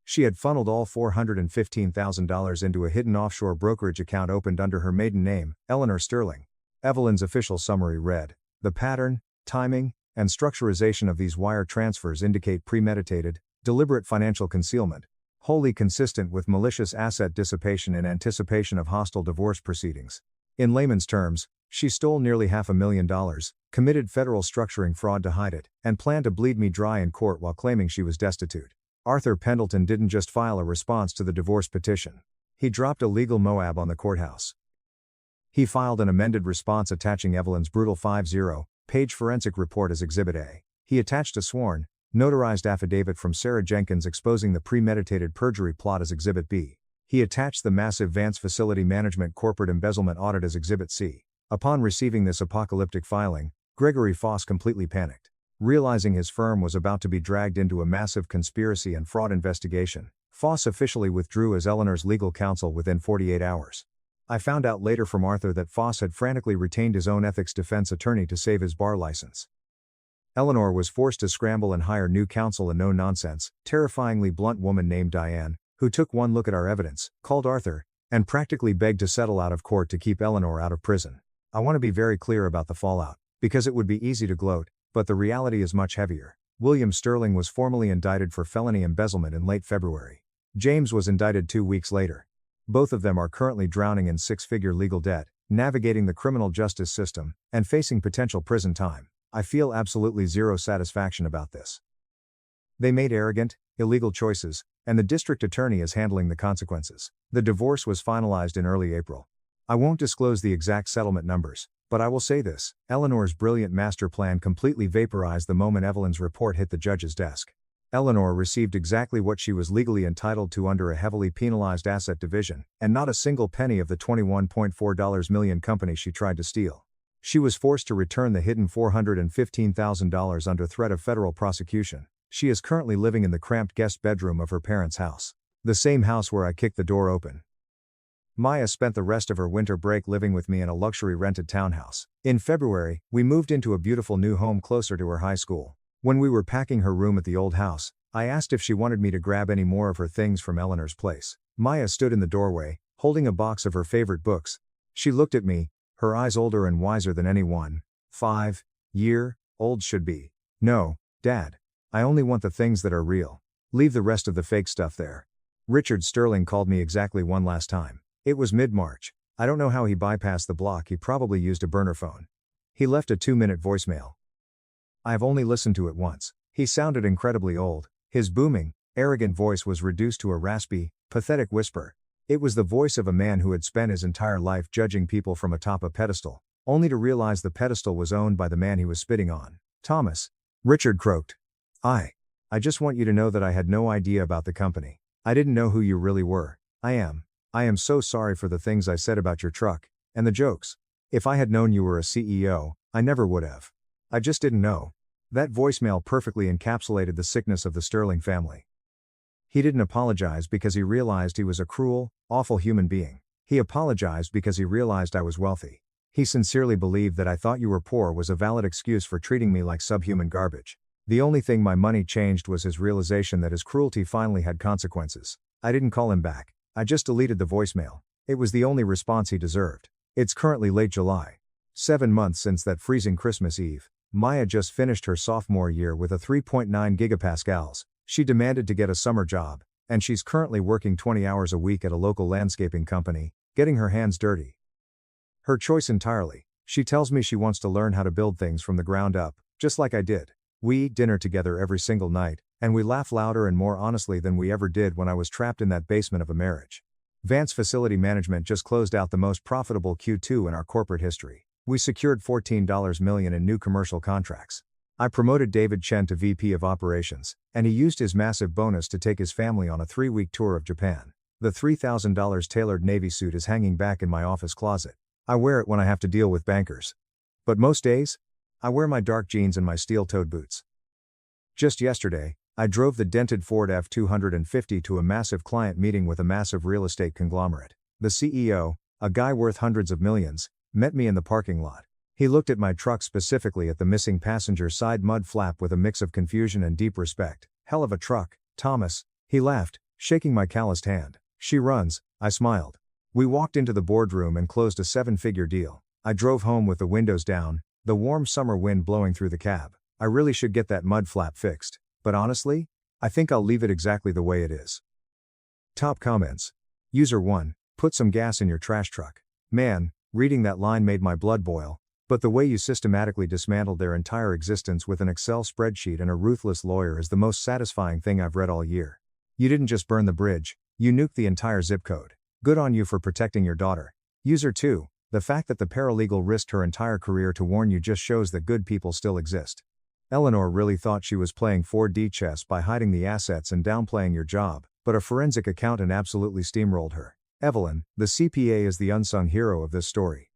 She had funneled all $415,000 into a hidden offshore brokerage account opened under her maiden name, Eleanor Sterling. Evelyn's official summary read, "The pattern, timing, and structurization of these wire transfers indicate premeditated, deliberate financial concealment, wholly consistent with malicious asset dissipation in anticipation of hostile divorce proceedings. In layman's terms, she stole nearly $500,000, committed federal structuring fraud to hide it, and planned to bleed me dry in court while claiming she was destitute." Arthur Pendleton didn't just file a response to the divorce petition. He dropped a legal Moab on the courthouse. He filed an amended response attaching Evelyn's brutal 50-page forensic report as Exhibit A. He attached a sworn, notarized affidavit from Sarah Jenkins exposing the premeditated perjury plot as Exhibit B. He attached the massive Vance Facility Management corporate embezzlement audit as Exhibit C. Upon receiving this apocalyptic filing, Gregory Foss completely panicked. Realizing his firm was about to be dragged into a massive conspiracy and fraud investigation, Foss officially withdrew as Eleanor's legal counsel within 48 hours. I found out later from Arthur that Foss had frantically retained his own ethics defense attorney to save his bar license. Eleanor was forced to scramble and hire new counsel, a no-nonsense, terrifyingly blunt woman named Diane, who took one look at our evidence, called Arthur, and practically begged to settle out of court to keep Eleanor out of prison. I want to be very clear about the fallout, because it would be easy to gloat, but the reality is much heavier. William Sterling was formally indicted for felony embezzlement in late February. James was indicted 2 weeks later. Both of them are currently drowning in six-figure legal debt, navigating the criminal justice system, and facing potential prison time. I feel absolutely zero satisfaction about this. They made arrogant, illegal choices, and the district attorney is handling the consequences. The divorce was finalized in early April. I won't disclose the exact settlement numbers, but I will say this: Eleanor's brilliant master plan completely vaporized the moment Evelyn's report hit the judge's desk. Eleanor received exactly what she was legally entitled to under a heavily penalized asset division, and not a single penny of the $21.4 million company she tried to steal. She was forced to return the hidden $415,000 under threat of federal prosecution. She is currently living in the cramped guest bedroom of her parents' house. The same house where I kicked the door open. Maya spent the rest of her winter break living with me in a luxury rented townhouse. In February, we moved into a beautiful new home closer to her high school. When we were packing her room at the old house, I asked if she wanted me to grab any more of her things from Eleanor's place. Maya stood in the doorway, holding a box of her favorite books. She looked at me, her eyes older and wiser than any 1-5-year-old should be. "No, Dad. I only want the things that are real. Leave the rest of the fake stuff there." Richard Sterling called me exactly one last time. It was mid-March. I don't know how he bypassed the block. He probably used a burner phone. He left a 2-minute voicemail. I have only listened to it once. He sounded incredibly old. His booming, arrogant voice was reduced to a raspy, pathetic whisper. It was the voice of a man who had spent his entire life judging people from atop a pedestal, only to realize the pedestal was owned by the man he was spitting on. "Thomas," Richard croaked. I just want you to know that I had no idea about the company. I didn't know who you really were. I am so sorry for the things I said about your truck, and the jokes. If I had known you were a CEO, I never would have. I just didn't know." That voicemail perfectly encapsulated the sickness of the Sterling family. He didn't apologize because he realized he was a cruel, awful human being. He apologized because he realized I was wealthy. He sincerely believed that I thought you were poor was a valid excuse for treating me like subhuman garbage. The only thing my money changed was his realization that his cruelty finally had consequences. I didn't call him back. I just deleted the voicemail. It was the only response he deserved. It's currently late July. 7 months since that freezing Christmas Eve. Maya just finished her sophomore year with a 3.9 gigapascals. She demanded to get a summer job, and she's currently working 20 hours a week at a local landscaping company, getting her hands dirty. Her choice entirely. She tells me she wants to learn how to build things from the ground up, just like I did. We eat dinner together every single night, and we laugh louder and more honestly than we ever did when I was trapped in that basement of a marriage. Vance Facility Management just closed out the most profitable Q2 in our corporate history. We secured $14 million in new commercial contracts. I promoted David Chen to VP of Operations, and he used his massive bonus to take his family on a 3-week tour of Japan. The $3,000 tailored Navy suit is hanging back in my office closet. I wear it when I have to deal with bankers. But most days, I wear my dark jeans and my steel-toed boots. Just yesterday, I drove the dented Ford F-250 to a massive client meeting with a massive real estate conglomerate. The CEO, a guy worth hundreds of millions, met me in the parking lot. He looked at my truck, specifically at the missing passenger side mud flap, with a mix of confusion and deep respect. "Hell of a truck, Thomas." He laughed. shaking my calloused hand. She runs, I smiled. We walked into the boardroom and closed a 7-figure deal. I drove home with the windows down, the warm summer wind blowing through the cab. I really should get that mud flap fixed, but honestly, I think I'll leave it exactly the way it is. Top comments. User 1, put some gas in your trash truck. Man, reading that line made my blood boil, but the way you systematically dismantled their entire existence with an Excel spreadsheet and a ruthless lawyer is the most satisfying thing I've read all year. You didn't just burn the bridge, you nuked the entire zip code. Good on you for protecting your daughter. User 2, the fact that the paralegal risked her entire career to warn you just shows that good people still exist. Eleanor really thought she was playing 4D chess by hiding the assets and downplaying your job, but a forensic accountant absolutely steamrolled her. Evelyn, the CPA is the unsung hero of this story.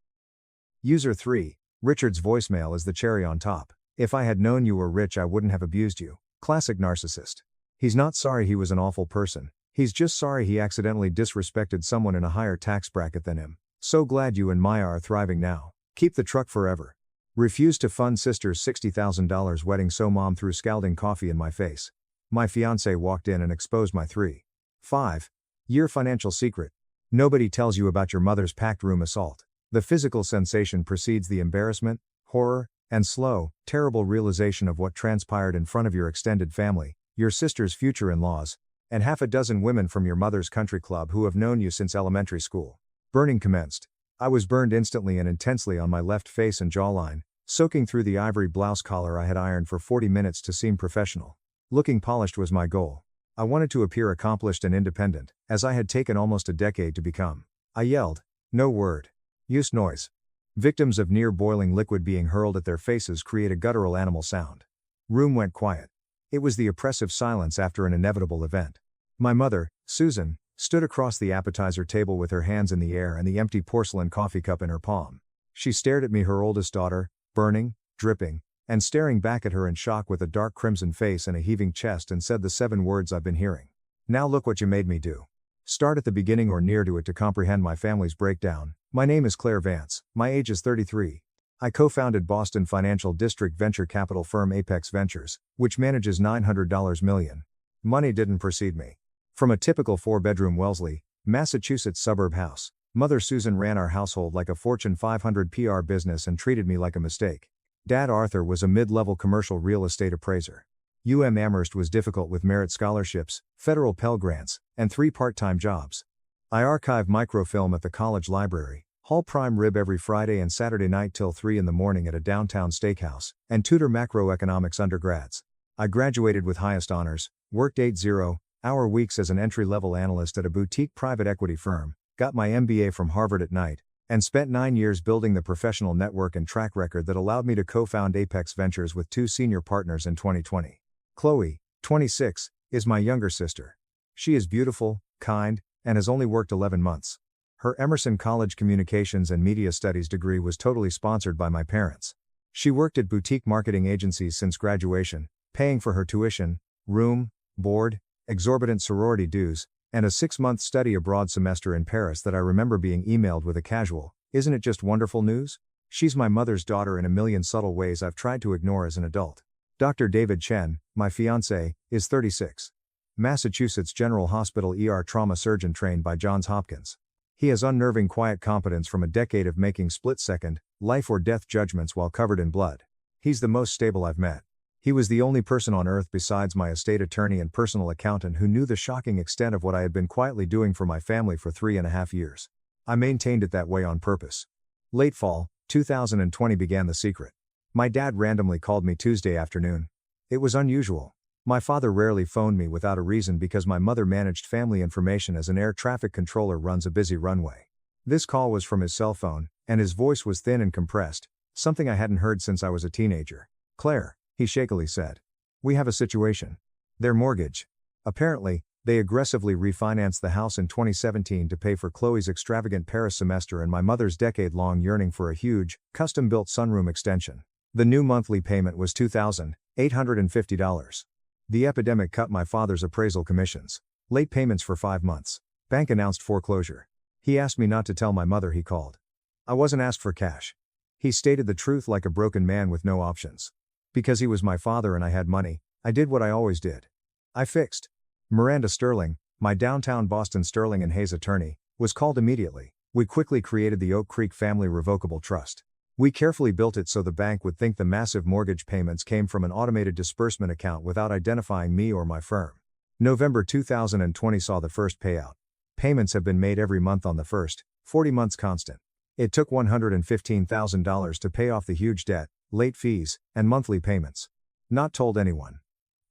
User 3, Richard's voicemail is the cherry on top. If I had known you were rich, I wouldn't have abused you. Classic narcissist. He's not sorry he was an awful person. He's just sorry he accidentally disrespected someone in a higher tax bracket than him. So glad you and Maya are thriving now. Keep the truck forever. Refused to fund sister's $60,000 wedding, so mom threw scalding coffee in my face. My fiancé walked in and exposed my 3.5-year financial secret. Nobody tells you about your mother's packed room assault. The physical sensation precedes the embarrassment, horror, and slow, terrible realization of what transpired in front of your extended family, your sister's future in-laws, and half a dozen women from your mother's country club who have known you since elementary school. Burning commenced. I was burned instantly and intensely on my left face and jawline, soaking through the ivory blouse collar I had ironed for 40 minutes to seem professional. Looking polished was my goal. I wanted to appear accomplished and independent, as I had taken almost a decade to become. I yelled, "No word. Use noise." Victims of near-boiling liquid being hurled at their faces create a guttural animal sound. Room went quiet. It was the oppressive silence after an inevitable event. My mother, Susan, stood across the appetizer table with her hands in the air and the empty porcelain coffee cup in her palm. She stared at me, her oldest daughter, burning, dripping, and staring back at her in shock with a dark crimson face and a heaving chest, and said the 7 words I've been hearing. "Now look what you made me do." Start at the beginning or near to it to comprehend my family's breakdown. My name is Claire Vance. My age is 33. I co-founded Boston financial district venture capital firm Apex Ventures, which manages $900 million. Money didn't precede me. From a typical 4-bedroom Wellesley, Massachusetts suburb house, Mother Susan ran our household like a Fortune 500 PR business and treated me like a mistake. Dad Arthur was a mid-level commercial real estate appraiser. Amherst was difficult with merit scholarships, federal Pell Grants, and 3 part-time jobs. I archive microfilm at the college library, haul prime rib every Friday and Saturday night till 3 in the morning at a downtown steakhouse, and tutor macroeconomics undergrads. I graduated with highest honors, worked 8-0-hour weeks as an entry-level analyst at a boutique private equity firm, got my MBA from Harvard at night, and spent 9 years building the professional network and track record that allowed me to co-found Apex Ventures with 2 senior partners in 2020. Chloe, 26, is my younger sister. She is beautiful, kind, and has only worked 11 months. Her Emerson College Communications and Media Studies degree was totally sponsored by my parents. She worked at boutique marketing agencies since graduation, paying for her tuition, room, board, exorbitant sorority dues, and a 6-month study abroad semester in Paris that I remember being emailed with a casual, "Isn't it just wonderful news?" She's my mother's daughter in a million subtle ways I've tried to ignore as an adult. Dr. David Chen, my fiancé, is 36. Massachusetts General Hospital ER trauma surgeon trained by Johns Hopkins. He has unnerving quiet competence from a decade of making split-second, life-or-death judgments while covered in blood. He's the most stable I've met. He was the only person on earth besides my estate attorney and personal accountant who knew the shocking extent of what I had been quietly doing for my family for 3.5 years. I maintained it that way on purpose. Late fall, 2020 began the secret. My dad randomly called me Tuesday afternoon. It was unusual. My father rarely phoned me without a reason because my mother managed family information as an air traffic controller runs a busy runway. This call was from his cell phone, and his voice was thin and compressed, something I hadn't heard since I was a teenager. "Claire," he shakily said. "We have a situation. Their mortgage. Apparently, they aggressively refinanced the house in 2017 to pay for Chloe's extravagant Paris semester and my mother's decade-long yearning for a huge, custom-built sunroom extension. The new monthly payment was $2,850. The epidemic cut my father's appraisal commissions. Late payments for 5 months. Bank announced foreclosure. He asked me not to tell my mother he called. I wasn't asked for cash. He stated the truth like a broken man with no options. Because he was my father and I had money, I did what I always did. I fixed. Miranda Sterling, my downtown Boston Sterling and Hayes attorney, was called immediately. We quickly created the Oak Creek Family Revocable Trust. We carefully built it so the bank would think the massive mortgage payments came from an automated disbursement account without identifying me or my firm. November 2020 saw the first payout. Payments have been made every month on the first, 40 months constant. It took $115,000 to pay off the huge debt, late fees, and monthly payments. Not told anyone.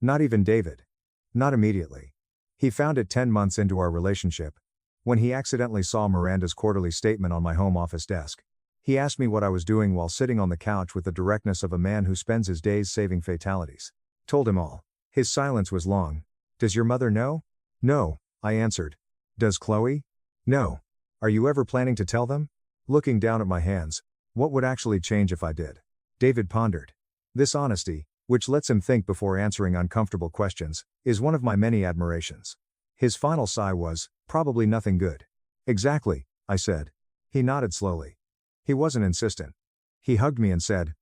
Not even David. Not immediately. He found it 10 months into our relationship, when he accidentally saw Miranda's quarterly statement on my home office desk. He asked me what I was doing while sitting on the couch with the directness of a man who spends his days saving fatalities. Told him all. His silence was long. Does your mother know? No, I answered. Does Chloe? No. Are you ever planning to tell them? Looking down at my hands, what would actually change if I did? David pondered. This honesty, which lets him think before answering uncomfortable questions, is one of my many admirations. His final sigh was, probably nothing good. Exactly, I said. He nodded slowly. He wasn't insistent. He hugged me and said,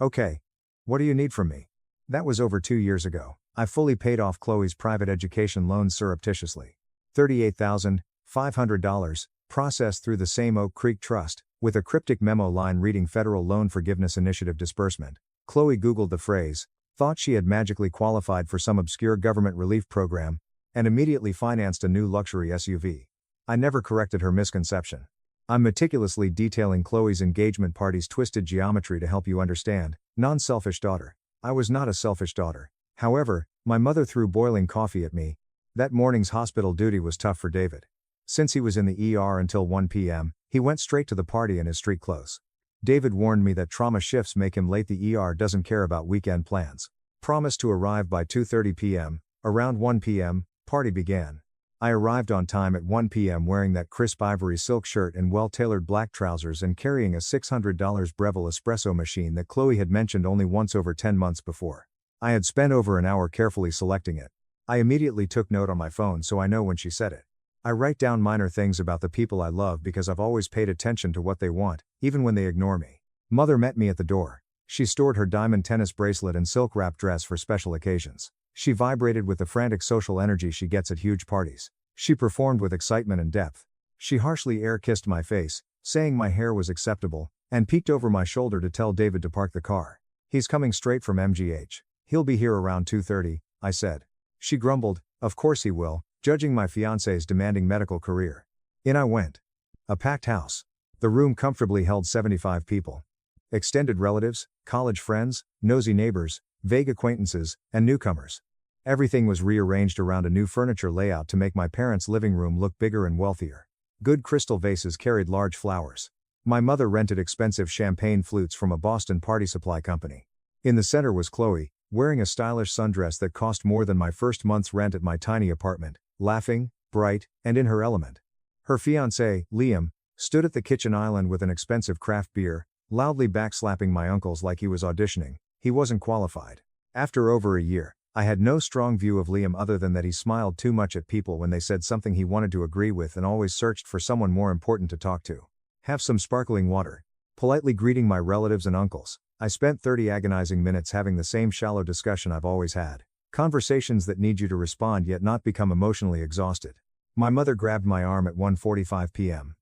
okay. What do you need from me? That was over 2 years ago. I fully paid off Chloe's private education loans surreptitiously. $38,500, processed through the same Oak Creek Trust, with a cryptic memo line reading Federal Loan Forgiveness Initiative disbursement. Chloe Googled the phrase, thought she had magically qualified for some obscure government relief program, and immediately financed a new luxury SUV. I never corrected her misconception. I'm meticulously detailing Chloe's engagement party's twisted geometry to help you understand. Non-selfish daughter. I was not a selfish daughter. However, my mother threw boiling coffee at me. That morning's hospital duty was tough for David. Since he was in the ER until 1 p.m., he went straight to the party in his street clothes. David warned me that trauma shifts make him late. The ER doesn't care about weekend plans. Promised to arrive by 2:30 p.m. Around 1 p.m., party began. I arrived on time at 1 p.m. wearing that crisp ivory silk shirt and well-tailored black trousers and carrying a $600 Breville espresso machine that Chloe had mentioned only once over 10 months before. I had spent over an hour carefully selecting it. I immediately took note on my phone so I know when she said it. I write down minor things about the people I love because I've always paid attention to what they want, even when they ignore me. Mother met me at the door. She stored her diamond tennis bracelet and silk-wrapped dress for special occasions. She vibrated with the frantic social energy she gets at huge parties. She performed with excitement and depth. She harshly air-kissed my face, saying my hair was acceptable, and peeked over my shoulder to tell David to park the car. He's coming straight from MGH. He'll be here around 2:30, I said. She grumbled, of course he will, judging my fiancé's demanding medical career. In I went. A packed house. The room comfortably held 75 people. Extended relatives, college friends, nosy neighbors, vague acquaintances, and newcomers. Everything was rearranged around a new furniture layout to make my parents' living room look bigger and wealthier. Good crystal vases carried large flowers. My mother rented expensive champagne flutes from a Boston party supply company. In the center was Chloe, wearing a stylish sundress that cost more than my first month's rent at my tiny apartment, laughing, bright, and in her element. Her fiancé, Liam, stood at the kitchen island with an expensive craft beer, loudly backslapping my uncles like he was auditioning. He wasn't qualified. After over a year, I had no strong view of Liam other than that he smiled too much at people when they said something he wanted to agree with and always searched for someone more important to talk to. Have some sparkling water. Politely greeting my relatives and uncles, I spent 30 agonizing minutes having the same shallow discussion I've always had. Conversations that need you to respond yet not become emotionally exhausted. My mother grabbed my arm at 1:45 p.m.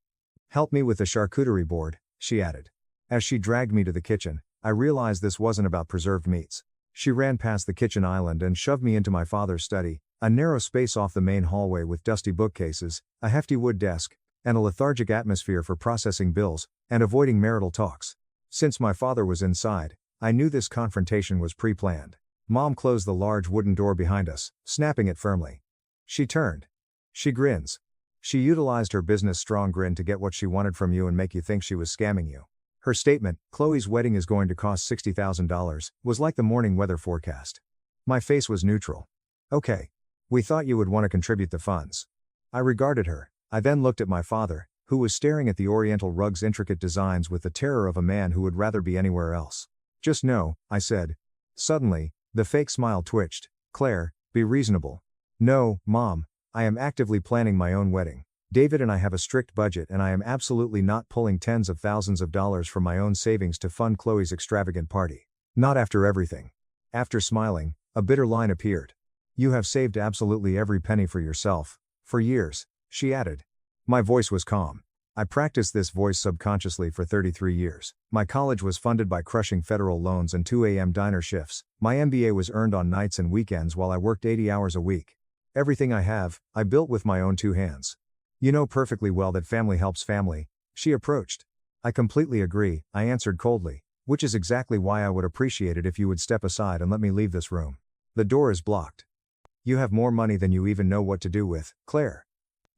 Help me with the charcuterie board, she added. As she dragged me to the kitchen, I realized this wasn't about preserved meats. She ran past the kitchen island and shoved me into my father's study, a narrow space off the main hallway with dusty bookcases, a hefty wood desk, and a lethargic atmosphere for processing bills and avoiding marital talks. Since my father was inside, I knew this confrontation was pre-planned. Mom closed the large wooden door behind us, snapping it firmly. She turned. She grins. She utilized her business strong grin to get what she wanted from you and make you think she was scamming you. Her statement, Chloe's wedding is going to cost $60,000, was like the morning weather forecast. My face was neutral. Okay. We thought you would want to contribute the funds. I regarded her. I then looked at my father, who was staring at the oriental rug's intricate designs with the terror of a man who would rather be anywhere else. Just know, I said. Suddenly, the fake smile twitched. Claire, be reasonable. No, Mom, I am actively planning my own wedding. David and I have a strict budget and I am absolutely not pulling tens of thousands of dollars from my own savings to fund Chloe's extravagant party. Not after everything. After smiling, a bitter line appeared. You have saved absolutely every penny for yourself, For years, she added. My voice was calm. I practiced this voice subconsciously for 33 years. My college was funded by crushing federal loans and 2 a.m. diner shifts. My MBA was earned on nights and weekends while I worked 80 hours a week. Everything I have, I built with my own two hands. You know perfectly well that family helps family, she approached. I completely agree, I answered coldly, which is exactly why I would appreciate it if you would step aside and let me leave this room. The door is blocked. You have more money than you even know what to do with, Claire.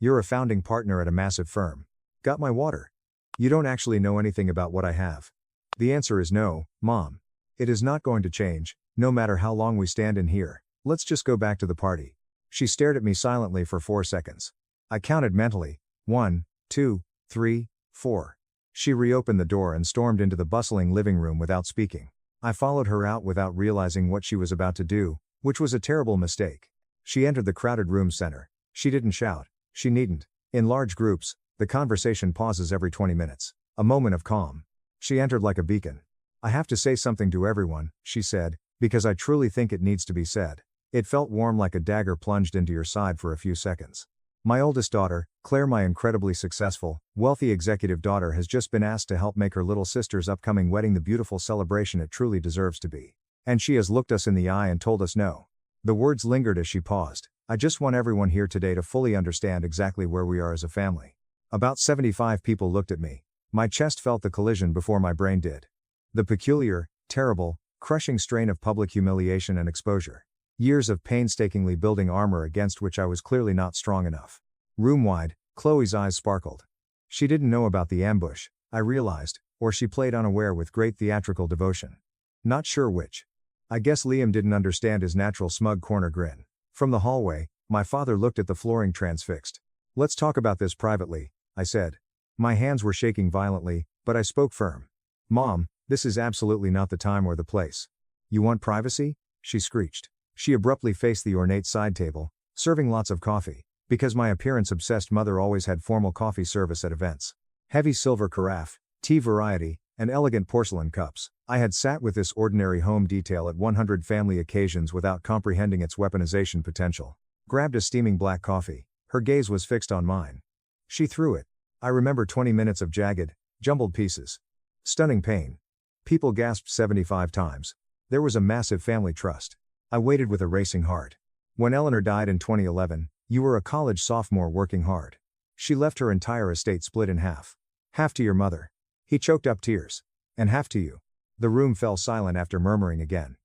You're a founding partner at a massive firm. Got my water? You don't actually know anything about what I have. The answer is no, Mom. It is not going to change, no matter how long we stand in here. Let's just go back to the party. She stared at me silently for 4 seconds. I counted mentally. 1, 2, 3, 4. She reopened the door and stormed into the bustling living room without speaking. I followed her out without realizing what she was about to do, which was a terrible mistake. She entered the crowded room center. She didn't shout. She needn't. In large groups, the conversation pauses every 20 minutes. A moment of calm. She entered like a beacon. I have to say something to everyone, she said, because I truly think it needs to be said. It felt warm like a dagger plunged into your side for a few seconds. My oldest daughter, Claire, my incredibly successful, wealthy executive daughter, has just been asked to help make her little sister's upcoming wedding the beautiful celebration it truly deserves to be. And she has looked us in the eye and told us no. The words lingered as she paused. I just want everyone here today to fully understand exactly where we are as a family. About 75 people looked at me. My chest felt the collision before my brain did. The peculiar, terrible, crushing strain of public humiliation and exposure. Years of painstakingly building armor against which I was clearly not strong enough. Room-wide, Chloe's eyes sparkled. She didn't know about the ambush, I realized, or she played unaware with great theatrical devotion. Not sure which. I guess Liam didn't understand his natural smug corner grin. From the hallway, my father looked at the flooring transfixed. Let's talk about this privately, I said. My hands were shaking violently, but I spoke firm. Mom, this is absolutely not the time or the place. You want privacy? She screeched. She abruptly faced the ornate side table, serving lots of coffee, because my appearance-obsessed mother always had formal coffee service at events. Heavy silver carafe, tea variety, and elegant porcelain cups. I had sat with this ordinary home detail at 100 family occasions without comprehending its weaponization potential. Grabbed a steaming black coffee. Her gaze was fixed on mine. She threw it. I remember 20 minutes of jagged, jumbled pieces. Stunning pain. People gasped 75 times. There was a massive family trust. I waited with a racing heart. When Eleanor died in 2011, you were a college sophomore working hard. She left her entire estate split in half. Half to your mother. He choked up tears. And half to you. The room fell silent after murmuring again.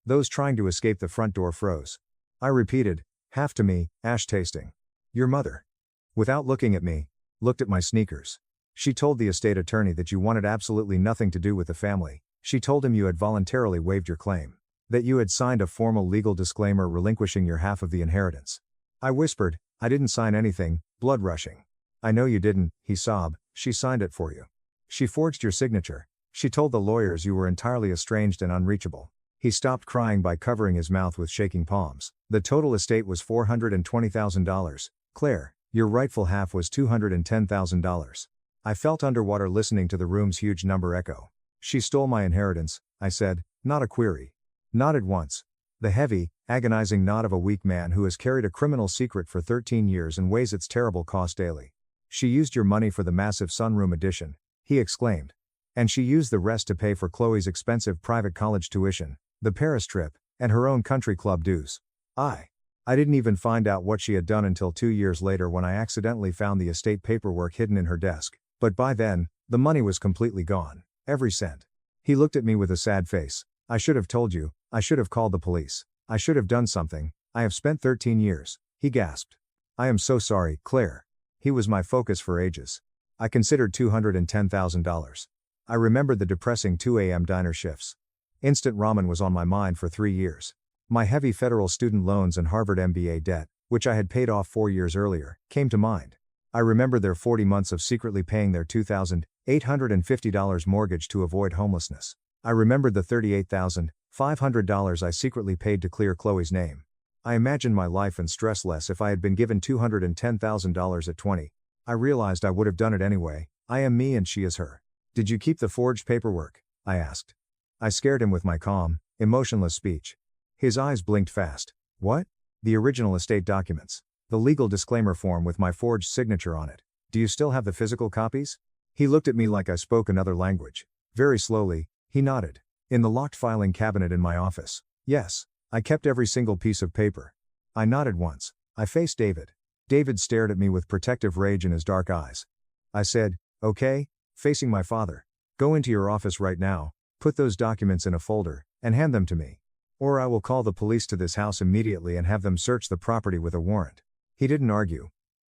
Those trying to escape the front door froze. I repeated, half to me, ash tasting. Your mother. Without looking at me, looked at my sneakers. She told the estate attorney that you wanted absolutely nothing to do with the family. She told him you had voluntarily waived your claim. That you had signed a formal legal disclaimer relinquishing your half of the inheritance. I whispered, I didn't sign anything, blood rushing. I know you didn't, he sobbed, she signed it for you. She forged your signature. She told the lawyers you were entirely estranged and unreachable. He stopped crying by covering his mouth with shaking palms. The total estate was $420,000. Claire, your rightful half was $210,000. I felt underwater listening to the room's huge number echo. She stole my inheritance, I said, not a query. Nodded once. The heavy, agonizing nod of a weak man who has carried a criminal secret for 13 years and weighs its terrible cost daily. She used your money for the massive sunroom addition, he exclaimed. And she used the rest to pay for Chloe's expensive private college tuition, the Paris trip, and her own country club dues. I didn't even find out what she had done until 2 years later when I accidentally found the estate paperwork hidden in her desk. But by then, the money was completely gone. Every cent. He looked at me with a sad face. I should have told you, I should have called the police. I should have done something. I have spent 13 years, he gasped. I am so sorry, Claire. He was my focus for ages. I considered $210,000. I remembered the depressing 2 a.m. diner shifts. Instant ramen was on my mind for 3 years. My heavy federal student loans and Harvard MBA debt, which I had paid off 4 years earlier, came to mind. I remembered their 40 months of secretly paying their $2,850 mortgage to avoid homelessness. I remembered the $38,500 I secretly paid to clear Chloe's name. I imagined my life and stress less if I had been given $210,000 at 20. I realized I would have done it anyway. I am me and she is her. Did you keep the forged paperwork? I asked. I scared him with my calm, emotionless speech. His eyes blinked fast. What? The original estate documents. the legal disclaimer form with my forged signature on it. Do you still have the physical copies? He looked at me like I spoke another language. Very slowly, he nodded. In the locked filing cabinet in my office. Yes, I kept every single piece of paper. I nodded once. I faced David. David stared at me with protective rage in his dark eyes. I said, okay, facing my father. Go into your office right now, put those documents in a folder, and hand them to me. Or I will call the police to this house immediately and have them search the property with a warrant. He didn't argue.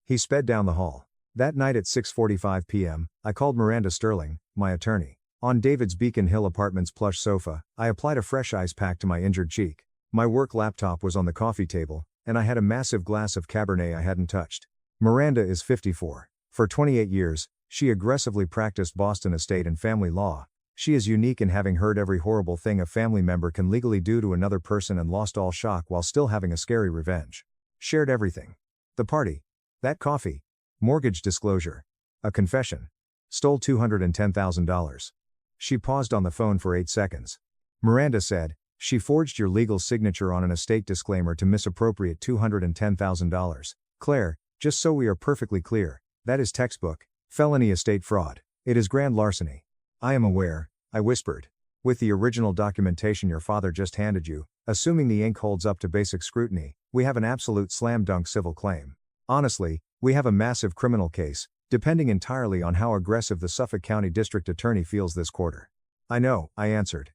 He sped down the hall. That night at 6:45 p.m., I called Miranda Sterling, my attorney. On David's Beacon Hill Apartments plush sofa, I applied a fresh ice pack to my injured cheek. My work laptop was on the coffee table, and I had a massive glass of Cabernet I hadn't touched. Miranda is 54. For 28 years, she aggressively practiced Boston estate and family law. She is unique in having heard every horrible thing a family member can legally do to another person and lost all shock while still having a scary revenge. Shared everything. The party. That coffee. Mortgage disclosure. A confession. Stole $210,000. She paused on the phone for 8 seconds. Miranda said, she forged your legal signature on an estate disclaimer to misappropriate $210,000. Claire, just so we are perfectly clear, that is textbook, felony estate fraud. It is grand larceny. I am aware, I whispered. With the original documentation your father just handed you, assuming the ink holds up to basic scrutiny, we have an absolute slam dunk civil claim. Honestly, we have a massive criminal case, depending entirely on how aggressive the Suffolk County District Attorney feels this quarter. I know, I answered.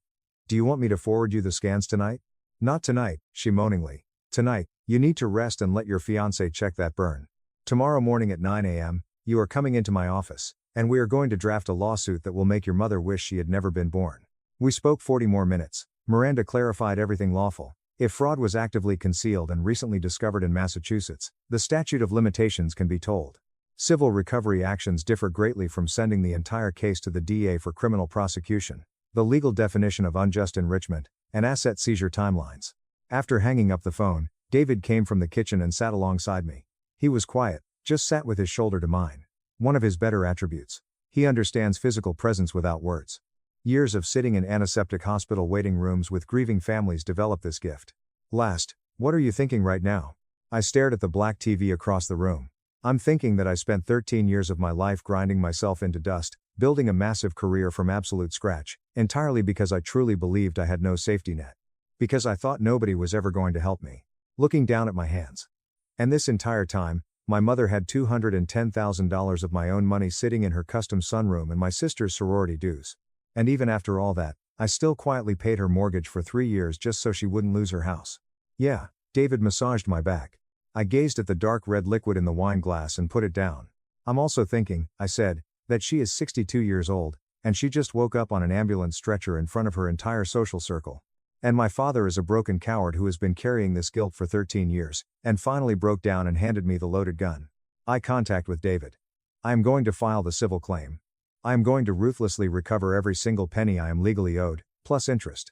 Do you want me to forward you the scans tonight? Not tonight, she moaningly. Tonight, you need to rest and let your fiancé check that burn. Tomorrow morning at 9 a.m., you are coming into my office, and we are going to draft a lawsuit that will make your mother wish she had never been born. We spoke 40 more minutes. Miranda clarified everything lawful. If fraud was actively concealed and recently discovered in Massachusetts, the statute of limitations can be told. Civil recovery actions differ greatly from sending the entire case to the DA for criminal prosecution. The legal definition of unjust enrichment, and asset seizure timelines. After hanging up the phone, David came from the kitchen and sat alongside me. He was quiet, just sat with his shoulder to mine. One of his better attributes. He understands physical presence without words. Years of sitting in antiseptic hospital waiting rooms with grieving families develop this gift. Last, what are you thinking right now? I stared at the black TV across the room. I'm thinking that I spent 13 years of my life grinding myself into dust, building a massive career from absolute scratch, entirely because I truly believed I had no safety net. Because I thought nobody was ever going to help me. Looking down at my hands. And this entire time, my mother had $210,000 of my own money sitting in her custom sunroom and my sister's sorority dues. And even after all that, I still quietly paid her mortgage for 3 years just so she wouldn't lose her house. Yeah, David massaged my back. I gazed at the dark red liquid in the wine glass and put it down. I'm also thinking, I said, that she is 62 years old, and she just woke up on an ambulance stretcher in front of her entire social circle. And my father is a broken coward who has been carrying this guilt for 13 years, and finally broke down and handed me the loaded gun. Eye contact with David. I am going to file the civil claim. I am going to ruthlessly recover every single penny I am legally owed, plus interest.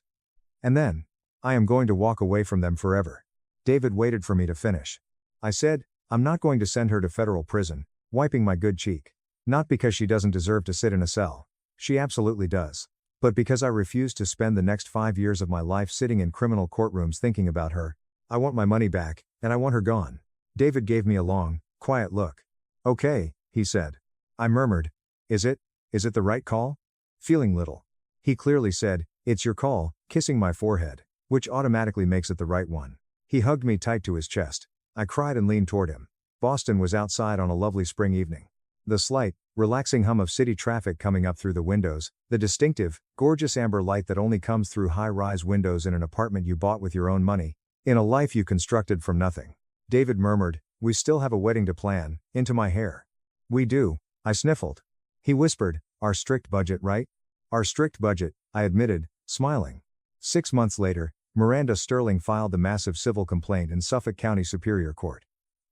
And then, I am going to walk away from them forever. David waited for me to finish. I said, I'm not going to send her to federal prison, wiping my good cheek. Not because she doesn't deserve to sit in a cell. She absolutely does. But because I refuse to spend the next 5 years of my life sitting in criminal courtrooms thinking about her. I want my money back, and I want her gone. David gave me a long, quiet look. Okay, he said. I murmured. Is it the right call? Feeling little. He clearly said, it's your call, kissing my forehead, which automatically makes it the right one. He hugged me tight to his chest. I cried and leaned toward him. Boston was outside on a lovely spring evening. The slight, relaxing hum of city traffic coming up through the windows, the distinctive, gorgeous amber light that only comes through high-rise windows in an apartment you bought with your own money, in a life you constructed from nothing. David murmured, we still have a wedding to plan, into my hair. We do, I sniffled. He whispered, our strict budget, right? Our strict budget, I admitted, smiling. 6 months later, Miranda Sterling filed the massive civil complaint in Suffolk County Superior Court.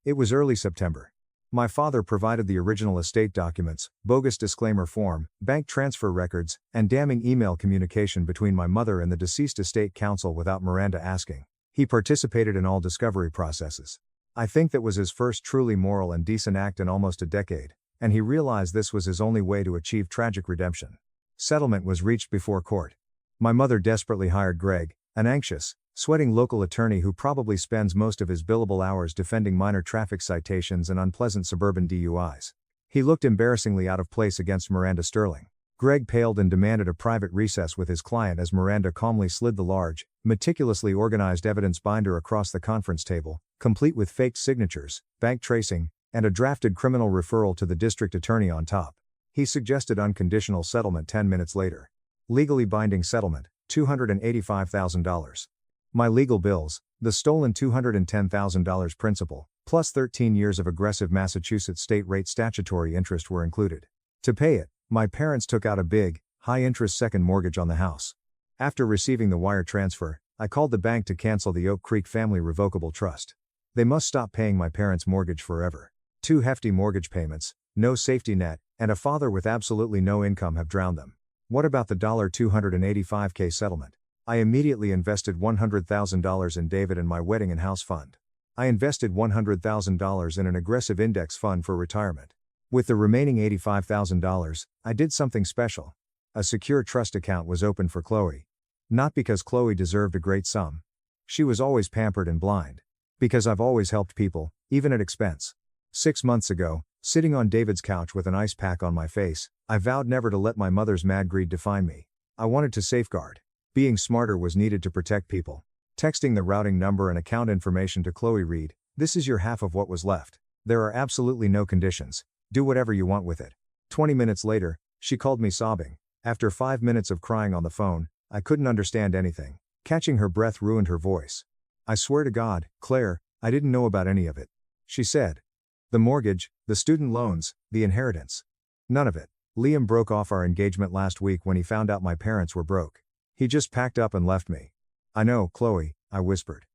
It was early September. My father provided the original estate documents, bogus disclaimer form, bank transfer records, and damning email communication between my mother and the deceased estate counsel without Miranda asking. He participated in all discovery processes. I think that was his first truly moral and decent act in almost a decade, and he realized this was his only way to achieve tragic redemption. Settlement was reached before court. My mother desperately hired Greg, an anxious, Sweating local attorney who probably spends most of his billable hours defending minor traffic citations and unpleasant suburban DUIs. He looked embarrassingly out of place against Miranda Sterling. Greg paled and demanded a private recess with his client as Miranda calmly slid the large, meticulously organized evidence binder across the conference table, complete with faked signatures, bank tracing, and a drafted criminal referral to the district attorney on top. He suggested unconditional settlement 10 minutes later. Legally binding settlement, $285,000. My legal bills, the stolen $210,000 principal, plus 13 years of aggressive Massachusetts state rate statutory interest were included. To pay it, my parents took out a big, high-interest second mortgage on the house. After receiving the wire transfer, I called the bank to cancel the Oak Creek Family Revocable Trust. They must stop paying my parents' mortgage forever. 2 hefty mortgage payments, no safety net, and a father with absolutely no income have drowned them. What about the $285K settlement? I immediately invested $100,000 in David and my wedding and house fund. I invested $100,000 in an aggressive index fund for retirement. With the remaining $85,000, I did something special. A secure trust account was opened for Chloe. Not because Chloe deserved a great sum. She was always pampered and blind. Because I've always helped people, even at expense. 6 months ago, sitting on David's couch with an ice pack on my face, I vowed never to let my mother's mad greed define me. I wanted to safeguard. Being smarter was needed to protect people. Texting the routing number and account information to Chloe Reed, "This is your half of what was left. There are absolutely no conditions. Do whatever you want with it." 20 minutes later, she called me sobbing. After 5 minutes of crying on the phone, I couldn't understand anything. Catching her breath ruined her voice. "I swear to God, Claire, I didn't know about any of it," she said. "The mortgage, the student loans, the inheritance. None of it. Liam broke off our engagement last week when he found out my parents were broke. He just packed up and left me." "I know, Chloe," I whispered.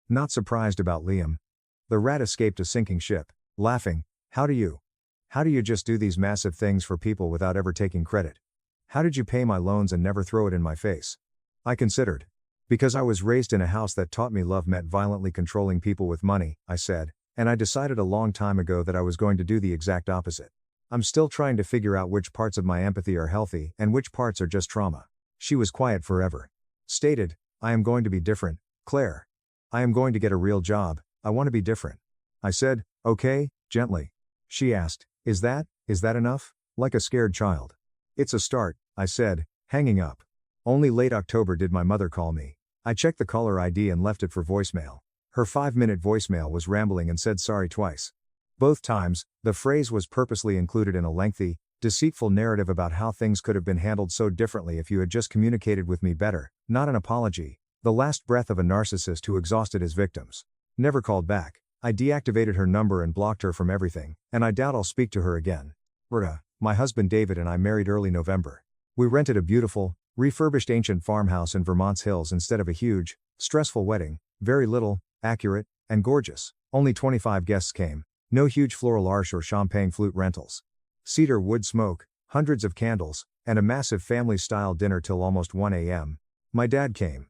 Not surprised about Liam. The rat escaped a sinking ship. Laughing, How do you just do these massive things for people without ever taking credit? How did you pay my loans and never throw it in my face?" I considered. "Because I was raised in a house that taught me love meant violently controlling people with money," I said, "and I decided a long time ago that I was going to do the exact opposite. I'm still trying to figure out which parts of my empathy are healthy and which parts are just trauma." She was quiet forever. Stated, "I am going to be different, Claire. I am going to get a real job, I want to be different." I said, "Okay," gently. She asked, Is that enough?" like a scared child. "It's a start," I said, hanging up. Only late October did my mother call me. I checked the caller ID and left it for voicemail. Her 5-minute voicemail was rambling and said sorry twice. Both times, the phrase was purposely included in a lengthy, deceitful narrative about how things could have been handled so differently if you had just communicated with me better, not an apology. The last breath of a narcissist who exhausted his victims. Never called back. I deactivated her number and blocked her from everything, and I doubt I'll speak to her again. My husband David and I married early November. We rented a beautiful, refurbished ancient farmhouse in Vermont's hills instead of a huge, stressful wedding, very little, accurate, and gorgeous. Only 25 guests came. No huge floral arch or champagne flute rentals. Cedar wood smoke, hundreds of candles, and a massive family-style dinner till almost 1 a.m. My dad came.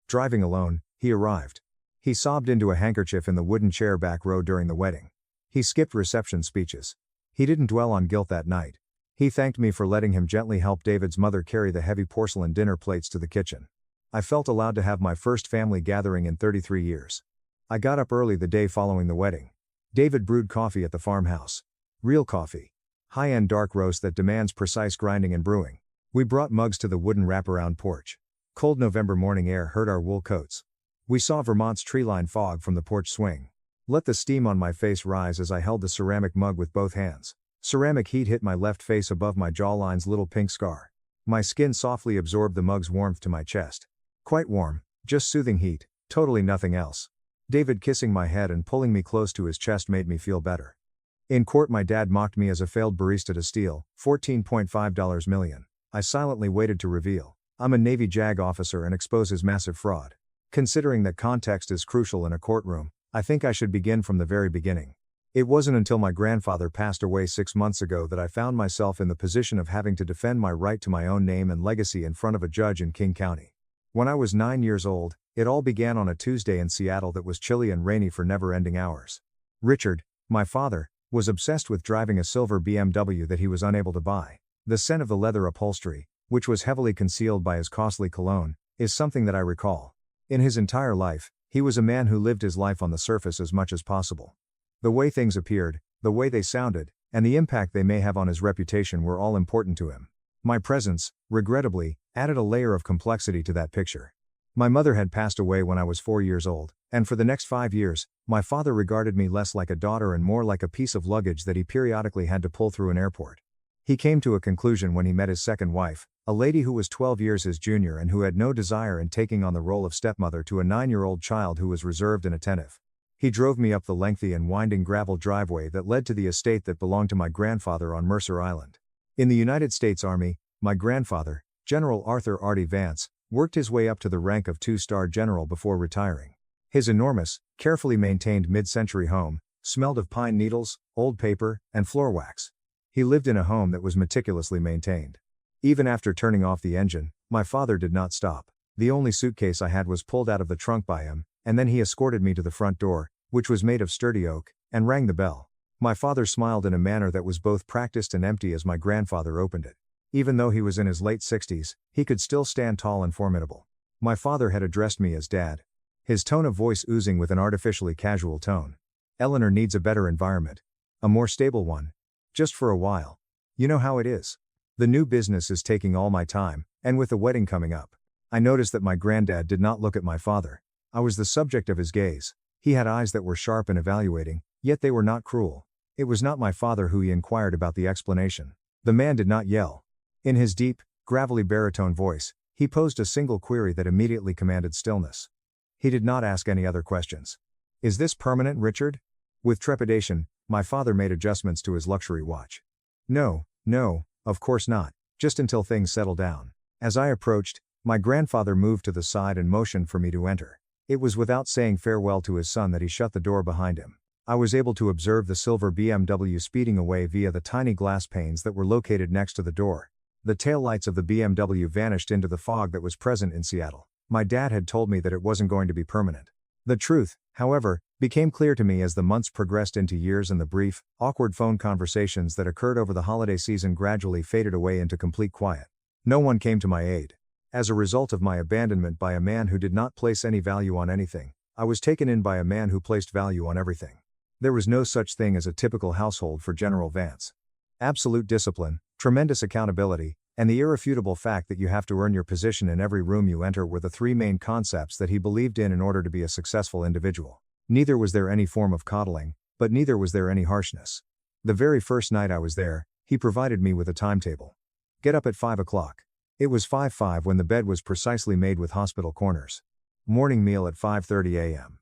Driving alone, he arrived. He sobbed into a handkerchief in the wooden chair back row during the wedding. He skipped reception speeches. He didn't dwell on guilt that night. He thanked me for letting him gently help David's mother carry the heavy porcelain dinner plates to the kitchen. I felt allowed to have my first family gathering in 33 years. I got up early the day following the wedding. David brewed coffee at the farmhouse. Real coffee. High-end dark roast that demands precise grinding and brewing. We brought mugs to the wooden wraparound porch. Cold November morning air hurt our wool coats. We saw Vermont's tree-lined fog from the porch swing. Let the steam on my face rise as I held the ceramic mug with both hands. Ceramic heat hit my left face above my jawline's little pink scar. My skin softly absorbed the mug's warmth to my chest. Quite warm, just soothing heat, totally nothing else. David kissing my head and pulling me close to his chest made me feel better. In court my dad mocked me as a failed barista to steal $14.5 million. I silently waited to reveal. I'm a Navy JAG officer and expose his massive fraud. Considering that context is crucial in a courtroom, I think I should begin from the very beginning. It wasn't until my grandfather passed away 6 months ago that I found myself in the position of having to defend my right to my own name and legacy in front of a judge in King County. When I was 9 years old, it all began on a Tuesday in Seattle that was chilly and rainy for never-ending hours. Richard, my father, was obsessed with driving a silver BMW that he was unable to buy. The scent of the leather upholstery, which was heavily concealed by his costly cologne, is something that I recall. In his entire life, he was a man who lived his life on the surface as much as possible. The way things appeared, the way they sounded, and the impact they may have on his reputation were all important to him. My presence, regrettably, added a layer of complexity to that picture. My mother had passed away when I was 4 years old, and for the next 5 years, my father regarded me less like a daughter and more like a piece of luggage that he periodically had to pull through an airport. He came to a conclusion when he met his second wife, a lady who was 12 years his junior and who had no desire in taking on the role of stepmother to a 9-year-old child who was reserved and attentive. He drove me up the lengthy and winding gravel driveway that led to the estate that belonged to my grandfather on Mercer Island. In the United States Army, my grandfather, General Arthur Artie Vance, worked his way up to the rank of 2-star general before retiring. His enormous, carefully maintained mid-century home smelled of pine needles, old paper, and floor wax. He lived in a home that was meticulously maintained. Even after turning off the engine, my father did not stop. The only suitcase I had was pulled out of the trunk by him, and then he escorted me to the front door, which was made of sturdy oak, and rang the bell. My father smiled in a manner that was both practiced and empty as my grandfather opened it. Even though he was in his late 60s, he could still stand tall and formidable. My father had addressed me as Dad. His tone of voice oozing with an artificially casual tone. Eleanor needs a better environment. A more stable one. Just for a while. You know how it is. The new business is taking all my time, and with the wedding coming up. I noticed that my granddad did not look at my father. I was the subject of his gaze. He had eyes that were sharp and evaluating, yet they were not cruel. It was not my father who he inquired about the explanation. The man did not yell. In his deep, gravelly baritone voice, he posed a single query that immediately commanded stillness. He did not ask any other questions. Is this permanent, Richard? With trepidation, my father made adjustments to his luxury watch. No, of course not, just until things settle down. As I approached, my grandfather moved to the side and motioned for me to enter. It was without saying farewell to his son that he shut the door behind him. I was able to observe the silver BMW speeding away via the tiny glass panes that were located next to the door. The taillights of the BMW vanished into the fog that was present in Seattle. My dad had told me that it wasn't going to be permanent. The truth, however, became clear to me as the months progressed into years and the brief, awkward phone conversations that occurred over the holiday season gradually faded away into complete quiet. No one came to my aid. As a result of my abandonment by a man who did not place any value on anything, I was taken in by a man who placed value on everything. There was no such thing as a typical household for General Vance. Absolute discipline, tremendous accountability, and the irrefutable fact that you have to earn your position in every room you enter were the three main concepts that he believed in order to be a successful individual. Neither was there any form of coddling, but neither was there any harshness. The very first night I was there, he provided me with a timetable. Get up at 5 o'clock. It was 5:05 when the bed was precisely made with hospital corners. Morning meal at 5:30 a.m.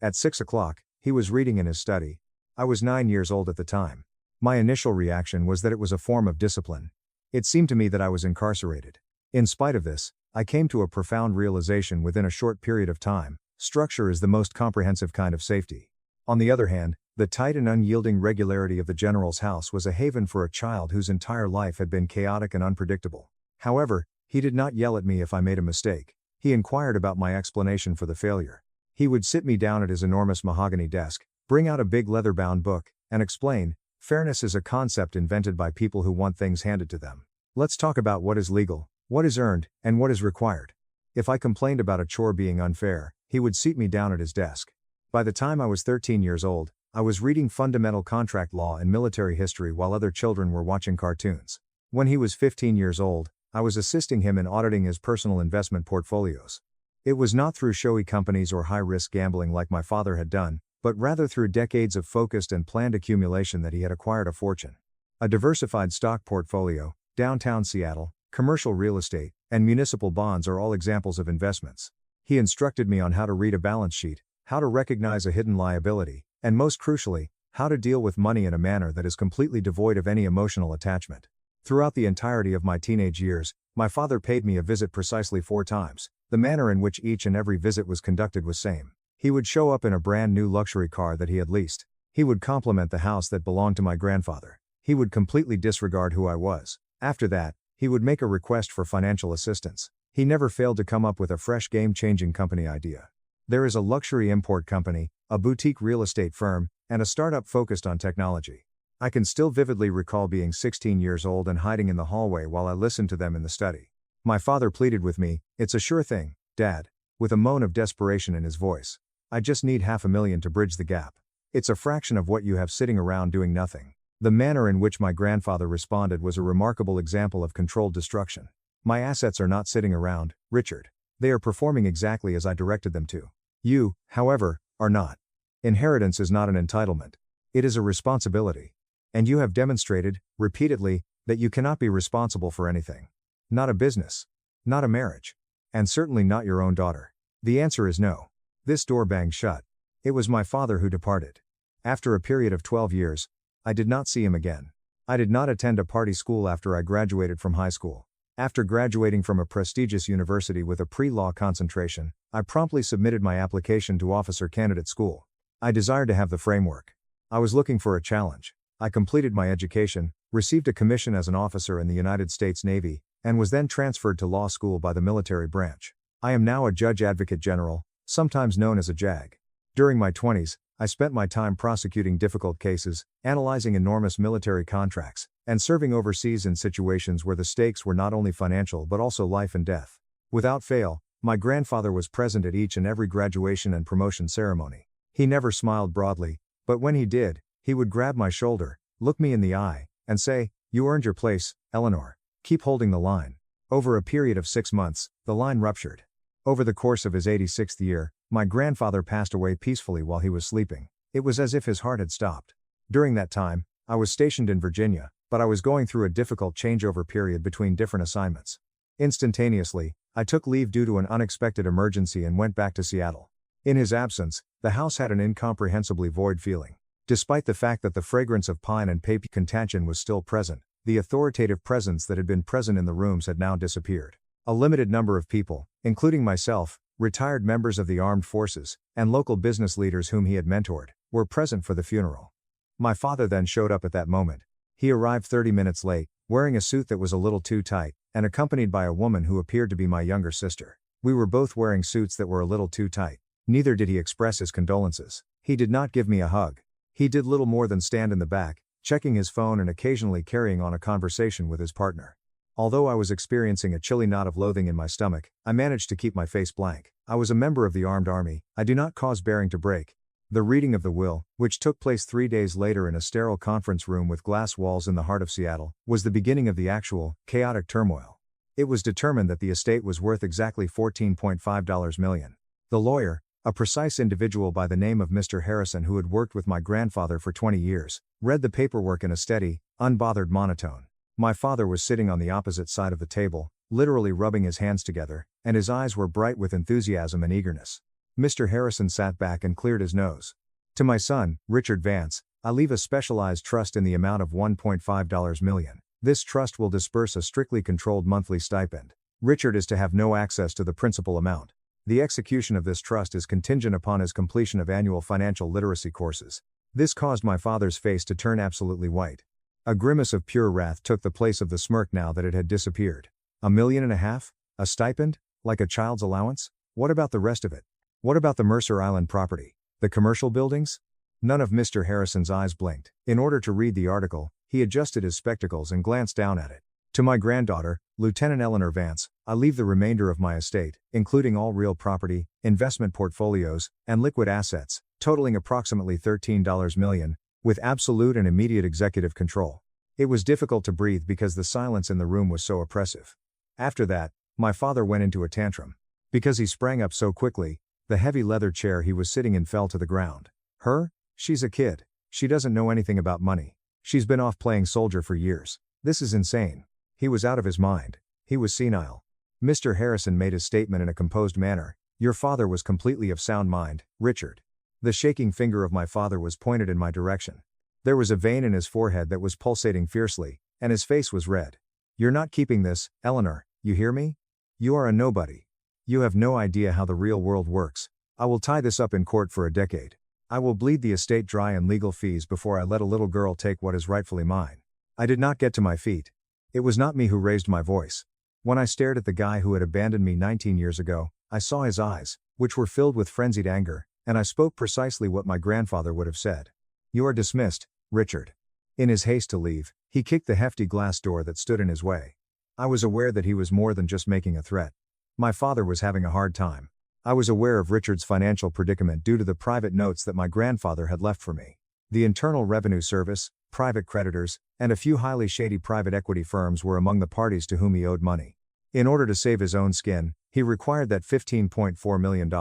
At 6 o'clock, he was reading in his study. I was 9 years old at the time. My initial reaction was that it was a form of discipline. It seemed to me that I was incarcerated. In spite of this, I came to a profound realization within a short period of time: structure is the most comprehensive kind of safety. On the other hand, the tight and unyielding regularity of the general's house was a haven for a child whose entire life had been chaotic and unpredictable. However, he did not yell at me if I made a mistake. He inquired about my explanation for the failure. He would sit me down at his enormous mahogany desk, bring out a big leather-bound book, and explain, fairness is a concept invented by people who want things handed to them. Let's talk about what is legal, what is earned, and what is required. If I complained about a chore being unfair, he would seat me down at his desk. By the time I was 13 years old, I was reading fundamental contract law and military history while other children were watching cartoons. When he was 15 years old, I was assisting him in auditing his personal investment portfolios. It was not through showy companies or high-risk gambling like my father had done, but rather through decades of focused and planned accumulation that he had acquired a fortune. A diversified stock portfolio, downtown Seattle, commercial real estate, and municipal bonds are all examples of investments. He instructed me on how to read a balance sheet, how to recognize a hidden liability, and most crucially, how to deal with money in a manner that is completely devoid of any emotional attachment. Throughout the entirety of my teenage years, my father paid me a visit precisely 4 times. The manner in which each and every visit was conducted was same. He would show up in a brand new luxury car that he had leased. He would compliment the house that belonged to my grandfather. He would completely disregard who I was. After that, he would make a request for financial assistance. He never failed to come up with a fresh game-changing company idea. There is a luxury import company, a boutique real estate firm, and a startup focused on technology. I can still vividly recall being 16 years old and hiding in the hallway while I listened to them in the study. My father pleaded with me, "It's a sure thing, Dad. with a moan of desperation in his voice. "I just need $500,000 to bridge the gap. It's a fraction of what you have sitting around doing nothing." The manner in which my grandfather responded was a remarkable example of controlled destruction. "My assets are not sitting around, Richard. They are performing exactly as I directed them to. You, however, are not. Inheritance is not an entitlement. It is a responsibility. And you have demonstrated, repeatedly, that you cannot be responsible for anything. Not a business. Not a marriage. And certainly not your own daughter. The answer is no." This door banged shut. It was my father who departed. After a period of 12 years, I did not see him again. I did not attend a party school after I graduated from high school. After graduating from a prestigious university with a pre-law concentration, I promptly submitted my application to officer candidate school. I desired to have the framework. I was looking for a challenge. I completed my education, received a commission as an officer in the United States Navy, and was then transferred to law school by the military branch. I am now a Judge Advocate General, sometimes known as a JAG. During my 20s, I spent my time prosecuting difficult cases, analyzing enormous military contracts, and serving overseas in situations where the stakes were not only financial but also life and death. Without fail, my grandfather was present at each and every graduation and promotion ceremony. He never smiled broadly, but when he did, he would grab my shoulder, look me in the eye, and say, "You earned your place, Eleanor. Keep holding the line." Over a period of 6 months, the line ruptured. Over the course of his 86th year, my grandfather passed away peacefully while he was sleeping. It was as if his heart had stopped. During that time, I was stationed in Virginia, but I was going through a difficult changeover period between different assignments. Instantaneously, I took leave due to an unexpected emergency and went back to Seattle. In his absence, the house had an incomprehensibly void feeling. Despite the fact that the fragrance of pine and paper contagion was still present, the authoritative presence that had been present in the rooms had now disappeared. A limited number of people, including myself, retired members of the armed forces, and local business leaders whom he had mentored, were present for the funeral. My father then showed up at that moment. He arrived 30 minutes late, wearing a suit that was a little too tight, and accompanied by a woman who appeared to be my younger sister. We were both wearing suits that were a little too tight. Neither did he express his condolences. He did not give me a hug. He did little more than stand in the back, checking his phone and occasionally carrying on a conversation with his partner. Although I was experiencing a chilly knot of loathing in my stomach, I managed to keep my face blank. I was a member of the armed army. I do not cause bearing to break. The reading of the will, which took place 3 days later in a sterile conference room with glass walls in the heart of Seattle, was the beginning of the actual, chaotic turmoil. It was determined that the estate was worth exactly $14.5 million. The lawyer, a precise individual by the name of Mr. Harrison who had worked with my grandfather for 20 years, read the paperwork in a steady, unbothered monotone. My father was sitting on the opposite side of the table, literally rubbing his hands together, and his eyes were bright with enthusiasm and eagerness. Mr. Harrison sat back and cleared his nose. "To my son, Richard Vance, I leave a specialized trust in the amount of $1.5 million. This trust will disperse a strictly controlled monthly stipend. Richard is to have no access to the principal amount. The execution of this trust is contingent upon his completion of annual financial literacy courses." This caused my father's face to turn absolutely white. A grimace of pure wrath took the place of the smirk now that it had disappeared. $1.5 million? A stipend? Like a child's allowance? What about the rest of it? What about the Mercer Island property? The commercial buildings? None of Mr. Harrison's eyes blinked. In order to read the article, he adjusted his spectacles and glanced down at it. "To my granddaughter, Lieutenant Eleanor Vance, I leave the remainder of my estate, including all real property, investment portfolios, and liquid assets, totaling approximately $13 million, with absolute and immediate executive control." It was difficult to breathe because the silence in the room was so oppressive. After that, my father went into a tantrum. Because he sprang up so quickly, the heavy leather chair he was sitting in fell to the ground. "Her? She's a kid. She doesn't know anything about money. She's been off playing soldier for years. This is insane." He was out of his mind. He was senile. Mr. Harrison made his statement in a composed manner. "Your father was completely of sound mind, Richard." The shaking finger of my father was pointed in my direction. There was a vein in his forehead that was pulsating fiercely, and his face was red. "You're not keeping this, Eleanor, you hear me? You are a nobody. You have no idea how the real world works. I will tie this up in court for a decade. I will bleed the estate dry in legal fees before I let a little girl take what is rightfully mine." I did not get to my feet. It was not me who raised my voice. When I stared at the guy who had abandoned me 19 years ago, I saw his eyes, which were filled with frenzied anger, and I spoke precisely what my grandfather would have said. "You are dismissed, Richard." In his haste to leave, he kicked the hefty glass door that stood in his way. I was aware that he was more than just making a threat. My father was having a hard time. I was aware of Richard's financial predicament due to the private notes that my grandfather had left for me. The Internal Revenue Service, private creditors, and a few highly shady private equity firms were among the parties to whom he owed money. In order to save his own skin, he required that $15.4 million.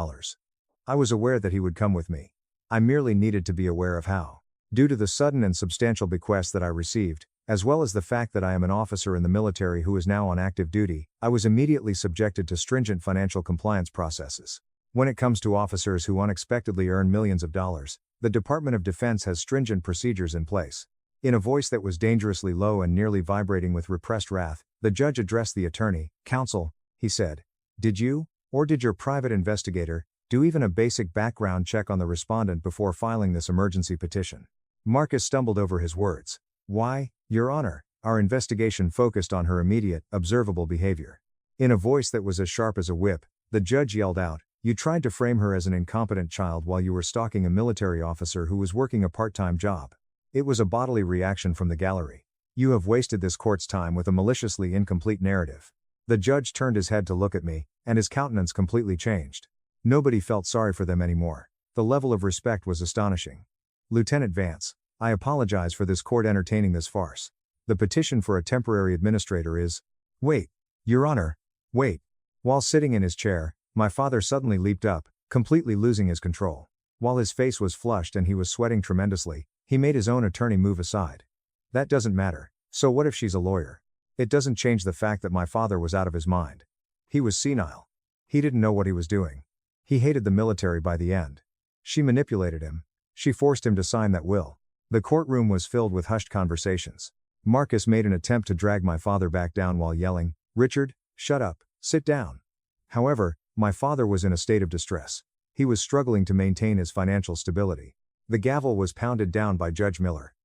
I was aware that he would come with me. I merely needed to be aware of how. Due to the sudden and substantial bequest that I received, as well as the fact that I am an officer in the military who is now on active duty, I was immediately subjected to stringent financial compliance processes. When it comes to officers who unexpectedly earn millions of dollars, the Department of Defense has stringent procedures in place. In a voice that was dangerously low and nearly vibrating with repressed wrath, the judge addressed the attorney. "Counsel," he said, "did you, or did your private investigator, do even a basic background check on the respondent before filing this emergency petition?" Marcus stumbled over his words. "Why, Your Honor, our investigation focused on her immediate, observable behavior." In a voice that was as sharp as a whip, the judge yelled out, "You tried to frame her as an incompetent child while you were stalking a military officer who was working a part-time job." It was a bodily reaction from the gallery. "You have wasted this court's time with a maliciously incomplete narrative." The judge turned his head to look at me, and his countenance completely changed. Nobody felt sorry for them anymore. The level of respect was astonishing. "Lieutenant Vance, I apologize for this court entertaining this farce. The petition for a temporary administrator is—" "Wait, Your Honor, wait." While sitting in his chair, my father suddenly leaped up, completely losing his control. While his face was flushed and he was sweating tremendously, he made his own attorney move aside. "That doesn't matter. So what if she's a lawyer? It doesn't change the fact that my father was out of his mind. He was senile. He didn't know what he was doing. He hated the military by the end. She manipulated him. She forced him to sign that will." The courtroom was filled with hushed conversations. Marcus made an attempt to drag my father back down while yelling, "Richard, shut up, sit down." However, my father was in a state of distress. He was struggling to maintain his financial stability. The gavel was pounded down by Judge Miller.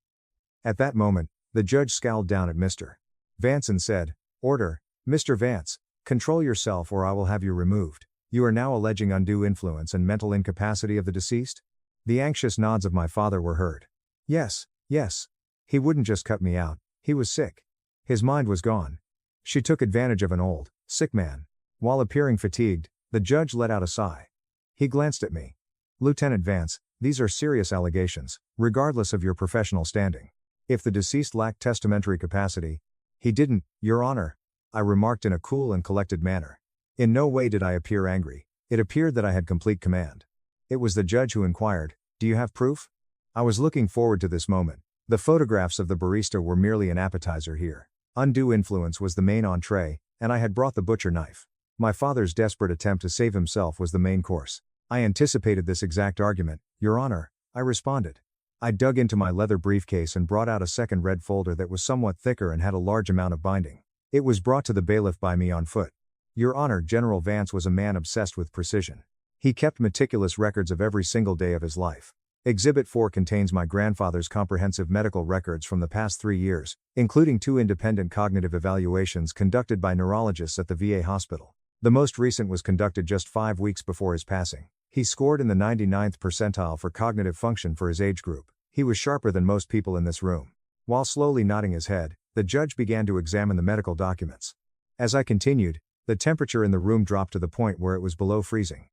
At that moment, the judge scowled down at Mr. Vance and said, "Order, Mr. Vance, control yourself or I will have you removed. You are now alleging undue influence and mental incapacity of the deceased?" The anxious nods of my father were heard. "Yes, yes. He wouldn't just cut me out, he was sick. His mind was gone. She took advantage of an old, sick man." While appearing fatigued, the judge let out a sigh. He glanced at me. "Lieutenant Vance, these are serious allegations, regardless of your professional standing. If the deceased lacked testamentary capacity—" "He didn't, Your Honor," I remarked in a cool and collected manner. In no way did I appear angry. It appeared that I had complete command. It was the judge who inquired, "Do you have proof?" I was looking forward to this moment. The photographs of the barista were merely an appetizer here. Undue influence was the main entree, and I had brought the butcher knife. My father's desperate attempt to save himself was the main course. "I anticipated this exact argument, Your Honor," I responded. I dug into my leather briefcase and brought out a second red folder that was somewhat thicker and had a large amount of binding. It was brought to the bailiff by me on foot. Your Honor, General Vance was a man obsessed with precision. He kept meticulous records of every single day of his life. Exhibit 4 contains my grandfather's comprehensive medical records from the past 3 years, including 2 independent cognitive evaluations conducted by neurologists at the VA hospital. The most recent was conducted just 5 weeks before his passing. He scored in the 99th percentile for cognitive function for his age group. He was sharper than most people in this room. While slowly nodding his head, the judge began to examine the medical documents. As I continued, the temperature in the room dropped to the point where it was below freezing.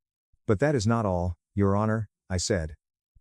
"But that is not all, Your Honor," I said.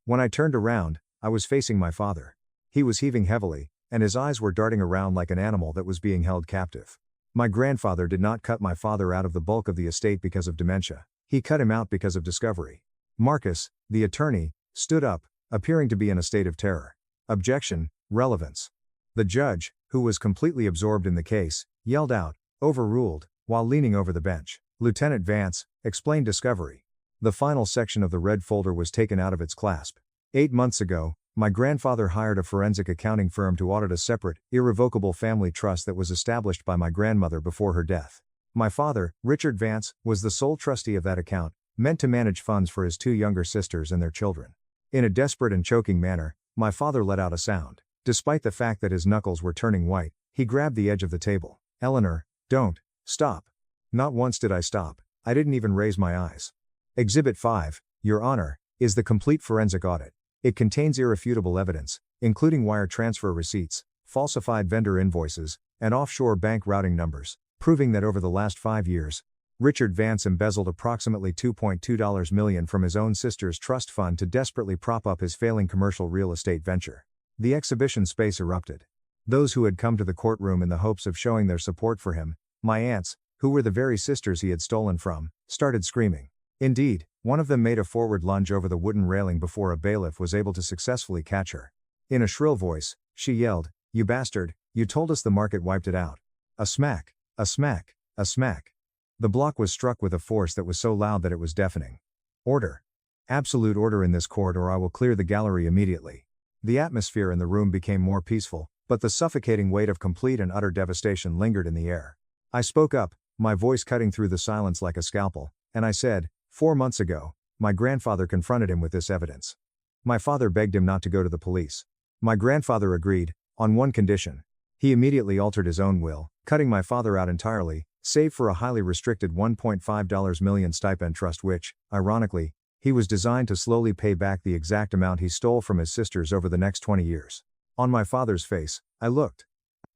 When I turned around, I was facing my father. He was heaving heavily, and his eyes were darting around like an animal that was being held captive. My grandfather did not cut my father out of the bulk of the estate because of dementia. He cut him out because of discovery. Marcus, the attorney, stood up, appearing to be in a state of terror. "Objection, relevance." The judge, who was completely absorbed in the case, yelled out, "Overruled," while leaning over the bench. "Lieutenant Vance, explain discovery." The final section of the red folder was taken out of its clasp. 8 months ago, my grandfather hired a forensic accounting firm to audit a separate, irrevocable family trust that was established by my grandmother before her death. My father, Richard Vance, was the sole trustee of that account, meant to manage funds for his 2 younger sisters and their children. In a desperate and choking manner, my father let out a sound. Despite the fact that his knuckles were turning white, he grabbed the edge of the table. "Eleanor, don't, stop." Not once did I stop. I didn't even raise my eyes. Exhibit 5, Your Honor, is the complete forensic audit. It contains irrefutable evidence, including wire transfer receipts, falsified vendor invoices, and offshore bank routing numbers, proving that over the last 5 years, Richard Vance embezzled approximately $2.2 million from his own sister's trust fund to desperately prop up his failing commercial real estate venture. The exhibition space erupted. Those who had come to the courtroom in the hopes of showing their support for him, my aunts, who were the very sisters he had stolen from, started screaming. Indeed, one of them made a forward lunge over the wooden railing before a bailiff was able to successfully catch her. In a shrill voice, she yelled, "You bastard, you told us the market wiped it out." A smack, a smack, a smack. The block was struck with a force that was so loud that it was deafening. Order. Absolute order in this court, or I will clear the gallery immediately. The atmosphere in the room became more peaceful, but the suffocating weight of complete and utter devastation lingered in the air. I spoke up, my voice cutting through the silence like a scalpel, and I said, 4 months ago, my grandfather confronted him with this evidence. My father begged him not to go to the police. My grandfather agreed, on one condition. He immediately altered his own will, cutting my father out entirely, save for a highly restricted $1.5 million stipend trust which, ironically, he was designed to slowly pay back the exact amount he stole from his sisters over the next 20 years. On my father's face, I looked.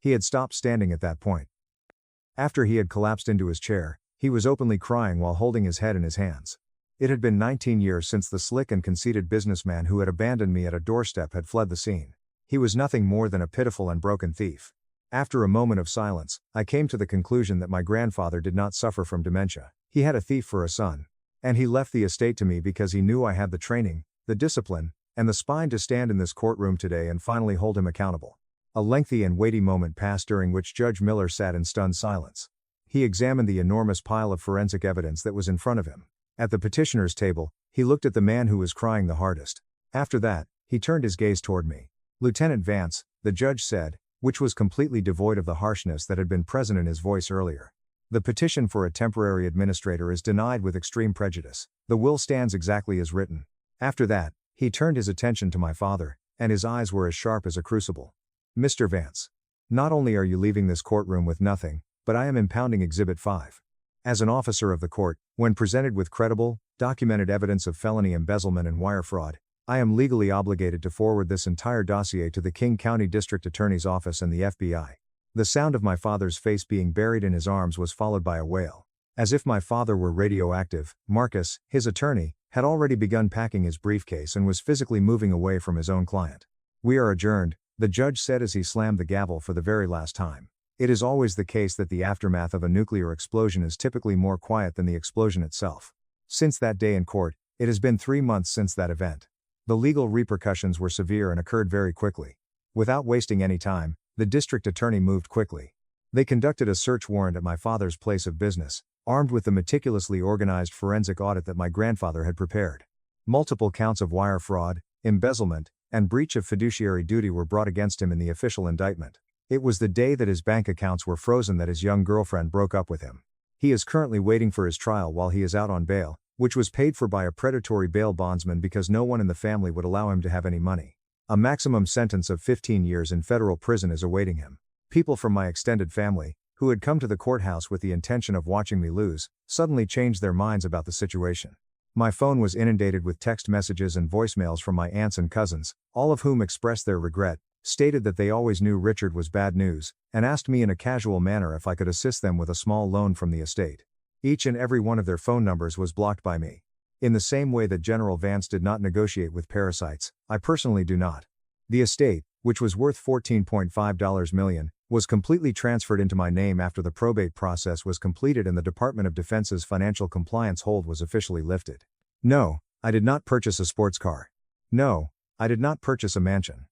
He had stopped standing at that point. After he had collapsed into his chair, he was openly crying while holding his head in his hands. It had been 19 years since the slick and conceited businessman who had abandoned me at a doorstep had fled the scene. He was nothing more than a pitiful and broken thief. After a moment of silence, I came to the conclusion that my grandfather did not suffer from dementia. He had a thief for a son. And he left the estate to me because he knew I had the training, the discipline, and the spine to stand in this courtroom today and finally hold him accountable. A lengthy and weighty moment passed during which Judge Miller sat in stunned silence. He examined the enormous pile of forensic evidence that was in front of him. At the petitioner's table, he looked at the man who was crying the hardest. After that, he turned his gaze toward me. "Lieutenant Vance," the judge said, which was completely devoid of the harshness that had been present in his voice earlier. "The petition for a temporary administrator is denied with extreme prejudice. The will stands exactly as written." After that, he turned his attention to my father, and his eyes were as sharp as a crucible. "Mr. Vance, not only are you leaving this courtroom with nothing, but I am impounding Exhibit 5. As an officer of the court, when presented with credible, documented evidence of felony embezzlement and wire fraud, I am legally obligated to forward this entire dossier to the King County District Attorney's Office and the FBI. The sound of my father's face being buried in his arms was followed by a wail. As if my father were radioactive, Marcus, his attorney, had already begun packing his briefcase and was physically moving away from his own client. "We are adjourned," the judge said as he slammed the gavel for the very last time. It is always the case that the aftermath of a nuclear explosion is typically more quiet than the explosion itself. Since that day in court, it has been 3 months since that event. The legal repercussions were severe and occurred very quickly. Without wasting any time, the district attorney moved quickly. They conducted a search warrant at my father's place of business, armed with the meticulously organized forensic audit that my grandfather had prepared. Multiple counts of wire fraud, embezzlement, and breach of fiduciary duty were brought against him in the official indictment. It was the day that his bank accounts were frozen that his young girlfriend broke up with him. He is currently waiting for his trial while he is out on bail, which was paid for by a predatory bail bondsman because no one in the family would allow him to have any money. A maximum sentence of 15 years in federal prison is awaiting him. People from my extended family, who had come to the courthouse with the intention of watching me lose, suddenly changed their minds about the situation. My phone was inundated with text messages and voicemails from my aunts and cousins, all of whom expressed their regret, stated that they always knew Richard was bad news, and asked me in a casual manner if I could assist them with a small loan from the estate. Each and every one of their phone numbers was blocked by me. In the same way that General Vance did not negotiate with parasites, I personally do not. The estate, which was worth $14.5 million, was completely transferred into my name after the probate process was completed and the Department of Defense's financial compliance hold was officially lifted. No, I did not purchase a sports car. No, I did not purchase a mansion.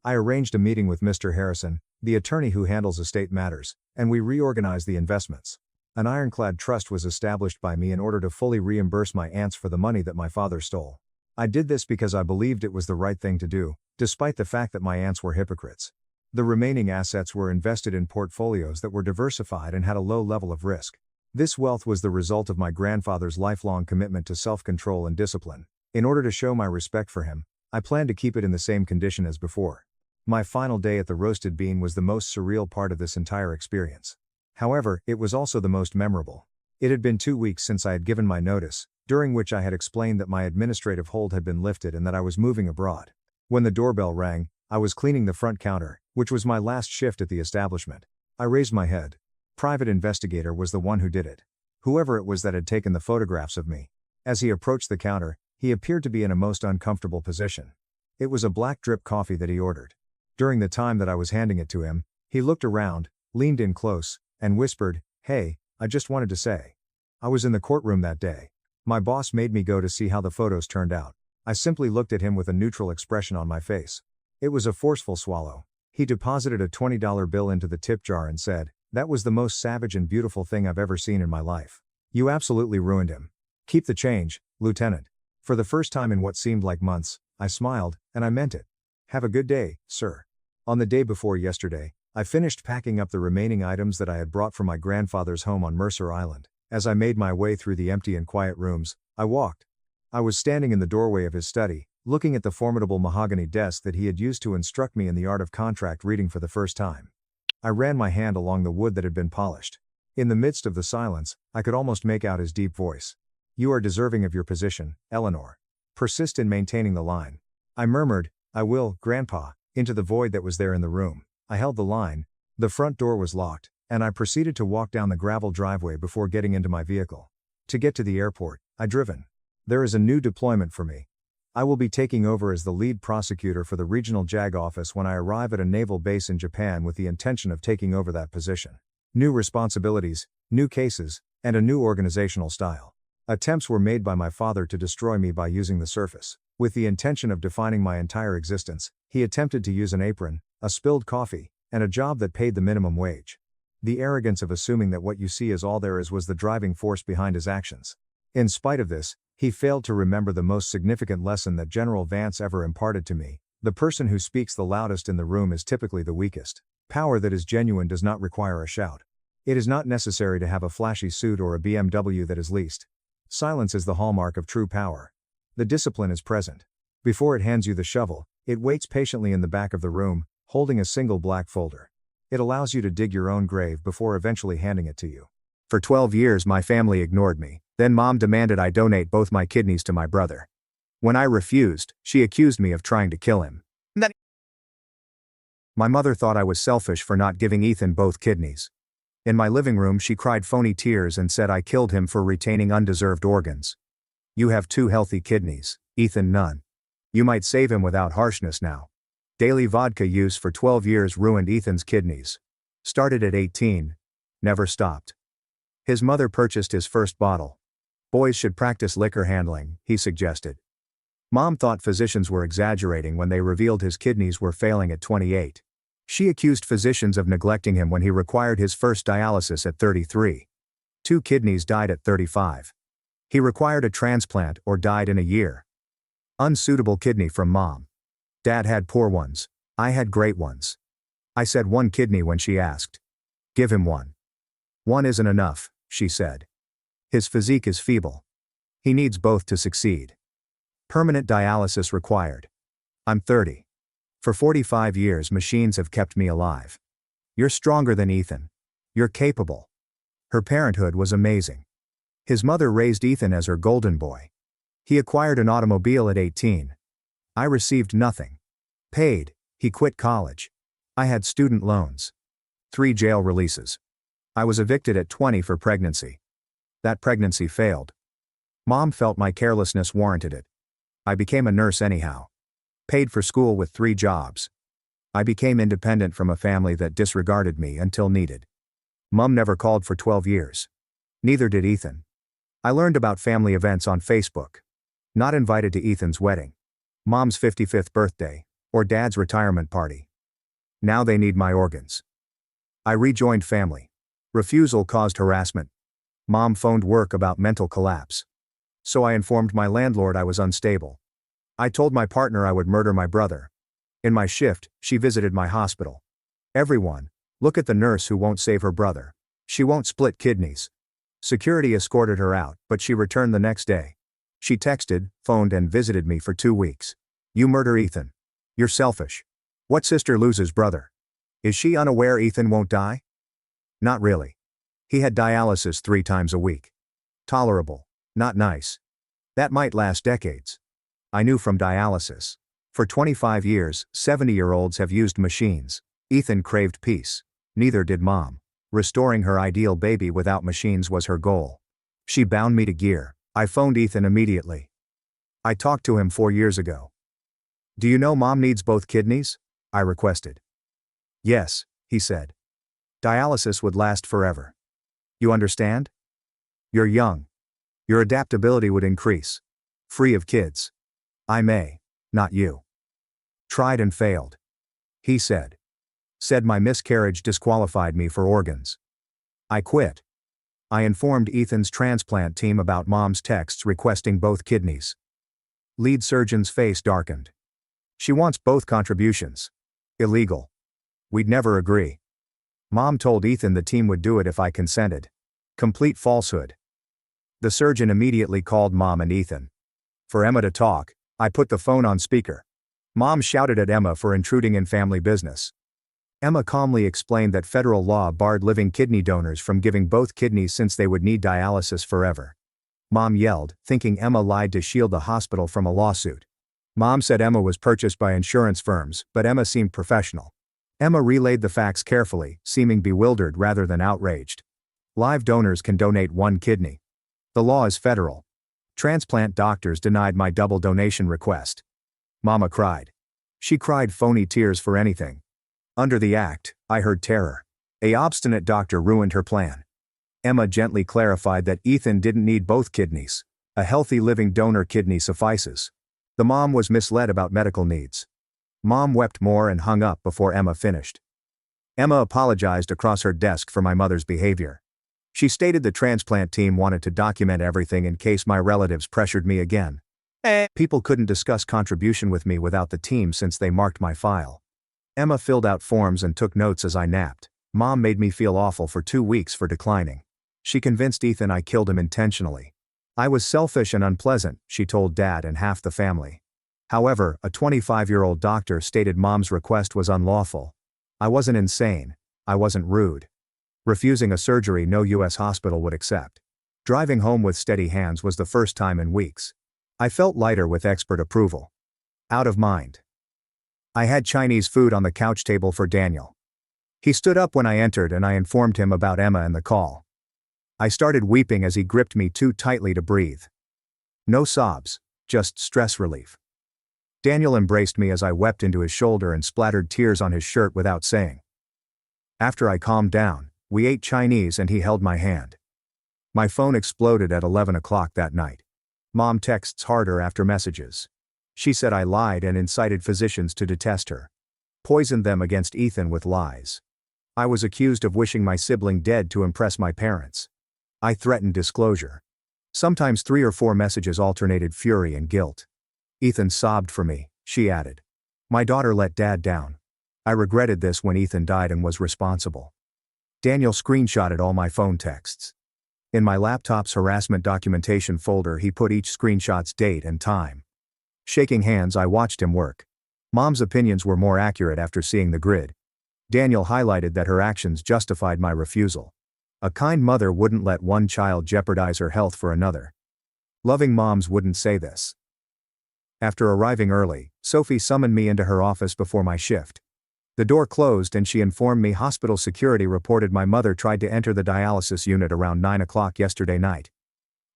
I arranged a meeting with Mr. Harrison, the attorney who handles estate matters, and we reorganized the investments. An ironclad trust was established by me in order to fully reimburse my aunts for the money that my father stole. I did this because I believed it was the right thing to do, despite the fact that my aunts were hypocrites. The remaining assets were invested in portfolios that were diversified and had a low level of risk. This wealth was the result of my grandfather's lifelong commitment to self-control and discipline. In order to show my respect for him, I planned to keep it in the same condition as before. My final day at the roasted bean was the most surreal part of this entire experience. However, it was also the most memorable. It had been 2 weeks since I had given my notice, during which I had explained that my administrative hold had been lifted and that I was moving abroad. When the doorbell rang, I was cleaning the front counter, which was my last shift at the establishment. I raised my head. Private investigator was the one who did it. whoever it was that had taken the photographs of me. As he approached the counter, he appeared to be in a most uncomfortable position. It was a black drip coffee that he ordered. During the time that I was handing it to him, he looked around, leaned in close, and whispered, "Hey, I just wanted to say. I was in the courtroom that day. My boss made me go to see how the photos turned out." I simply looked at him with a neutral expression on my face. It was a forceful swallow. He deposited a $20 bill into the tip jar and said, "That was the most savage and beautiful thing I've ever seen in my life. You absolutely ruined him. Keep the change, Lieutenant." For the first time in what seemed like months, I smiled, and I meant it. "Have a good day, sir." On the day before yesterday, I finished packing up the remaining items that I had brought from my grandfather's home on Mercer Island. As I made my way through the empty and quiet rooms, I walked. I was standing in the doorway of his study, looking at the formidable mahogany desk that he had used to instruct me in the art of contract reading for the first time. I ran my hand along the wood that had been polished. In the midst of the silence, I could almost make out his deep voice. "You are deserving of your position, Eleanor. Persist in maintaining the line." I murmured, "I will, Grandpa," into the void that was there in the room. I held the line. The front door was locked, and I proceeded to walk down the gravel driveway before getting into my vehicle. To get to the airport, I driven. There is a new deployment for me. I will be taking over as the lead prosecutor for the regional JAG office when I arrive at a naval base in Japan with the intention of taking over that position. New responsibilities, new cases, and a new organizational style. Attempts were made by my father to destroy me by using the surface. With the intention of defining my entire existence, he attempted to use an apron, a spilled coffee, and a job that paid the minimum wage. The arrogance of assuming that what you see is all there is was the driving force behind his actions. In spite of this, he failed to remember the most significant lesson that General Vance ever imparted to me: the person who speaks the loudest in the room is typically the weakest. Power that is genuine does not require a shout. It is not necessary to have a flashy suit or a BMW that is leased. Silence is the hallmark of true power. The discipline is present. Before it hands you the shovel, it waits patiently in the back of the room, holding a single black folder. It allows you to dig your own grave before eventually handing it to you. For 12 years my family ignored me. Then Mom demanded I donate both my kidneys to my brother. When I refused, she accused me of trying to kill him. My mother thought I was selfish for not giving Ethan both kidneys. In my living room she cried phony tears and said I killed him for retaining undeserved organs. "You have 2 healthy kidneys, Ethan none. You might save him without harshness now." Daily vodka use for 12 years ruined Ethan's kidneys. Started at 18. Never stopped. His mother purchased his first bottle. "Boys should practice liquor handling," he suggested. Mom thought physicians were exaggerating when they revealed his kidneys were failing at 28. She accused physicians of neglecting him when he required his first dialysis at 33. 2 kidneys died at 35. He required a transplant or died in a year. Unsuitable kidney from Mom. Dad had poor ones. I had great ones. I said 1 kidney when she asked. "Give him 1. 1 isn't enough," she said. "His physique is feeble. He needs both to succeed. Permanent dialysis required. I'm 30. For 45 years machines have kept me alive. You're stronger than Ethan. You're capable." Her parenthood was amazing. His mother raised Ethan as her golden boy. He acquired an automobile at 18. I received nothing. Paid, he quit college. I had student loans. 3 jail releases. I was evicted at 20 for pregnancy. That pregnancy failed. Mom felt my carelessness warranted it. I became a nurse anyhow. Paid for school with 3 jobs. I became independent from a family that disregarded me until needed. Mom never called for 12 years. Neither did Ethan. I learned about family events on Facebook. Not invited to Ethan's wedding, Mom's 55th birthday, or Dad's retirement party. Now they need my organs. I rejoined family. Refusal caused harassment. Mom phoned work about mental collapse. So I informed my landlord I was unstable. I told my partner I would murder my brother. In my shift, she visited my hospital. "Everyone, look at the nurse who won't save her brother. She won't split kidneys." Security escorted her out, but she returned the next day. She texted, phoned and visited me for 2 weeks. "You murder Ethan. You're selfish. What sister loses brother? Is she unaware Ethan won't die?" Not really. He had dialysis 3 times a week. Tolerable. Not nice. That might last decades. I knew from dialysis. For 25 years, 70-year-olds have used machines. Ethan craved peace. Neither did Mom. Restoring her ideal baby without machines was her goal. She bound me to gear. I phoned Ethan immediately. I talked to him 4 years ago. Do you know Mom needs both kidneys? I requested. Yes, he said. Dialysis would last forever. You understand? You're young. Your adaptability would increase. Free of kids. I may. Not you. Tried and failed. He said. Said my miscarriage disqualified me for organs. I quit. I informed Ethan's transplant team about Mom's texts requesting both kidneys. Lead surgeon's face darkened. She wants both contributions. Illegal. We'd never agree. Mom told Ethan the team would do it if I consented. Complete falsehood. The surgeon immediately called Mom and Ethan. For Emma to talk, I put the phone on speaker. Mom shouted at Emma for intruding in family business. Emma calmly explained that federal law barred living kidney donors from giving both kidneys since they would need dialysis forever. Mom yelled, thinking Emma lied to shield the hospital from a lawsuit. Mom said Emma was purchased by insurance firms, but Emma seemed professional. Emma relayed the facts carefully, seeming bewildered rather than outraged. Live donors can donate one kidney. The law is federal. Transplant doctors denied my double donation request. Mama cried. She cried phony tears for anything. Under the act, I heard terror. A obstinate doctor ruined her plan. Emma gently clarified that Ethan didn't need both kidneys. A healthy living donor kidney suffices. The mom was misled about medical needs. Mom wept more and hung up before Emma finished. Emma apologized across her desk for my mother's behavior. She stated the transplant team wanted to document everything in case my relatives pressured me again. People couldn't discuss contribution with me without the team since they marked my file. Emma filled out forms and took notes as I napped. Mom made me feel awful for 2 weeks for declining. She convinced Ethan I killed him intentionally. I was selfish and unpleasant, she told Dad and half the family. However, a 25-year-old doctor stated Mom's request was unlawful. I wasn't insane. I wasn't rude. Refusing a surgery no U.S. hospital would accept. Driving home with steady hands was the first time in weeks. I felt lighter with expert approval. Out of mind. I had Chinese food on the couch table for Daniel. He stood up when I entered and I informed him about Emma and the call. I started weeping as he gripped me too tightly to breathe. No sobs, just stress relief. Daniel embraced me as I wept into his shoulder and splattered tears on his shirt without saying. After I calmed down, we ate Chinese and he held my hand. My phone exploded at 11 o'clock that night. Mom texts harder after messages. She said I lied and incited physicians to detest her. Poisoned them against Ethan with lies. I was accused of wishing my sibling dead to impress my parents. I threatened disclosure. Sometimes 3 or 4 messages alternated fury and guilt. Ethan sobbed for me, she added. My daughter let Dad down. I regretted this when Ethan died and was responsible. Daniel screenshotted all my phone texts. In my laptop's harassment documentation folder he put each screenshot's date and time. Shaking hands I watched him work. Mom's opinions were more accurate after seeing the grid. Daniel highlighted that her actions justified my refusal. A kind mother wouldn't let one child jeopardize her health for another. Loving moms wouldn't say this. After arriving early, Sophie summoned me into her office before my shift. The door closed and she informed me hospital security reported my mother tried to enter the dialysis unit around 9 o'clock yesterday night.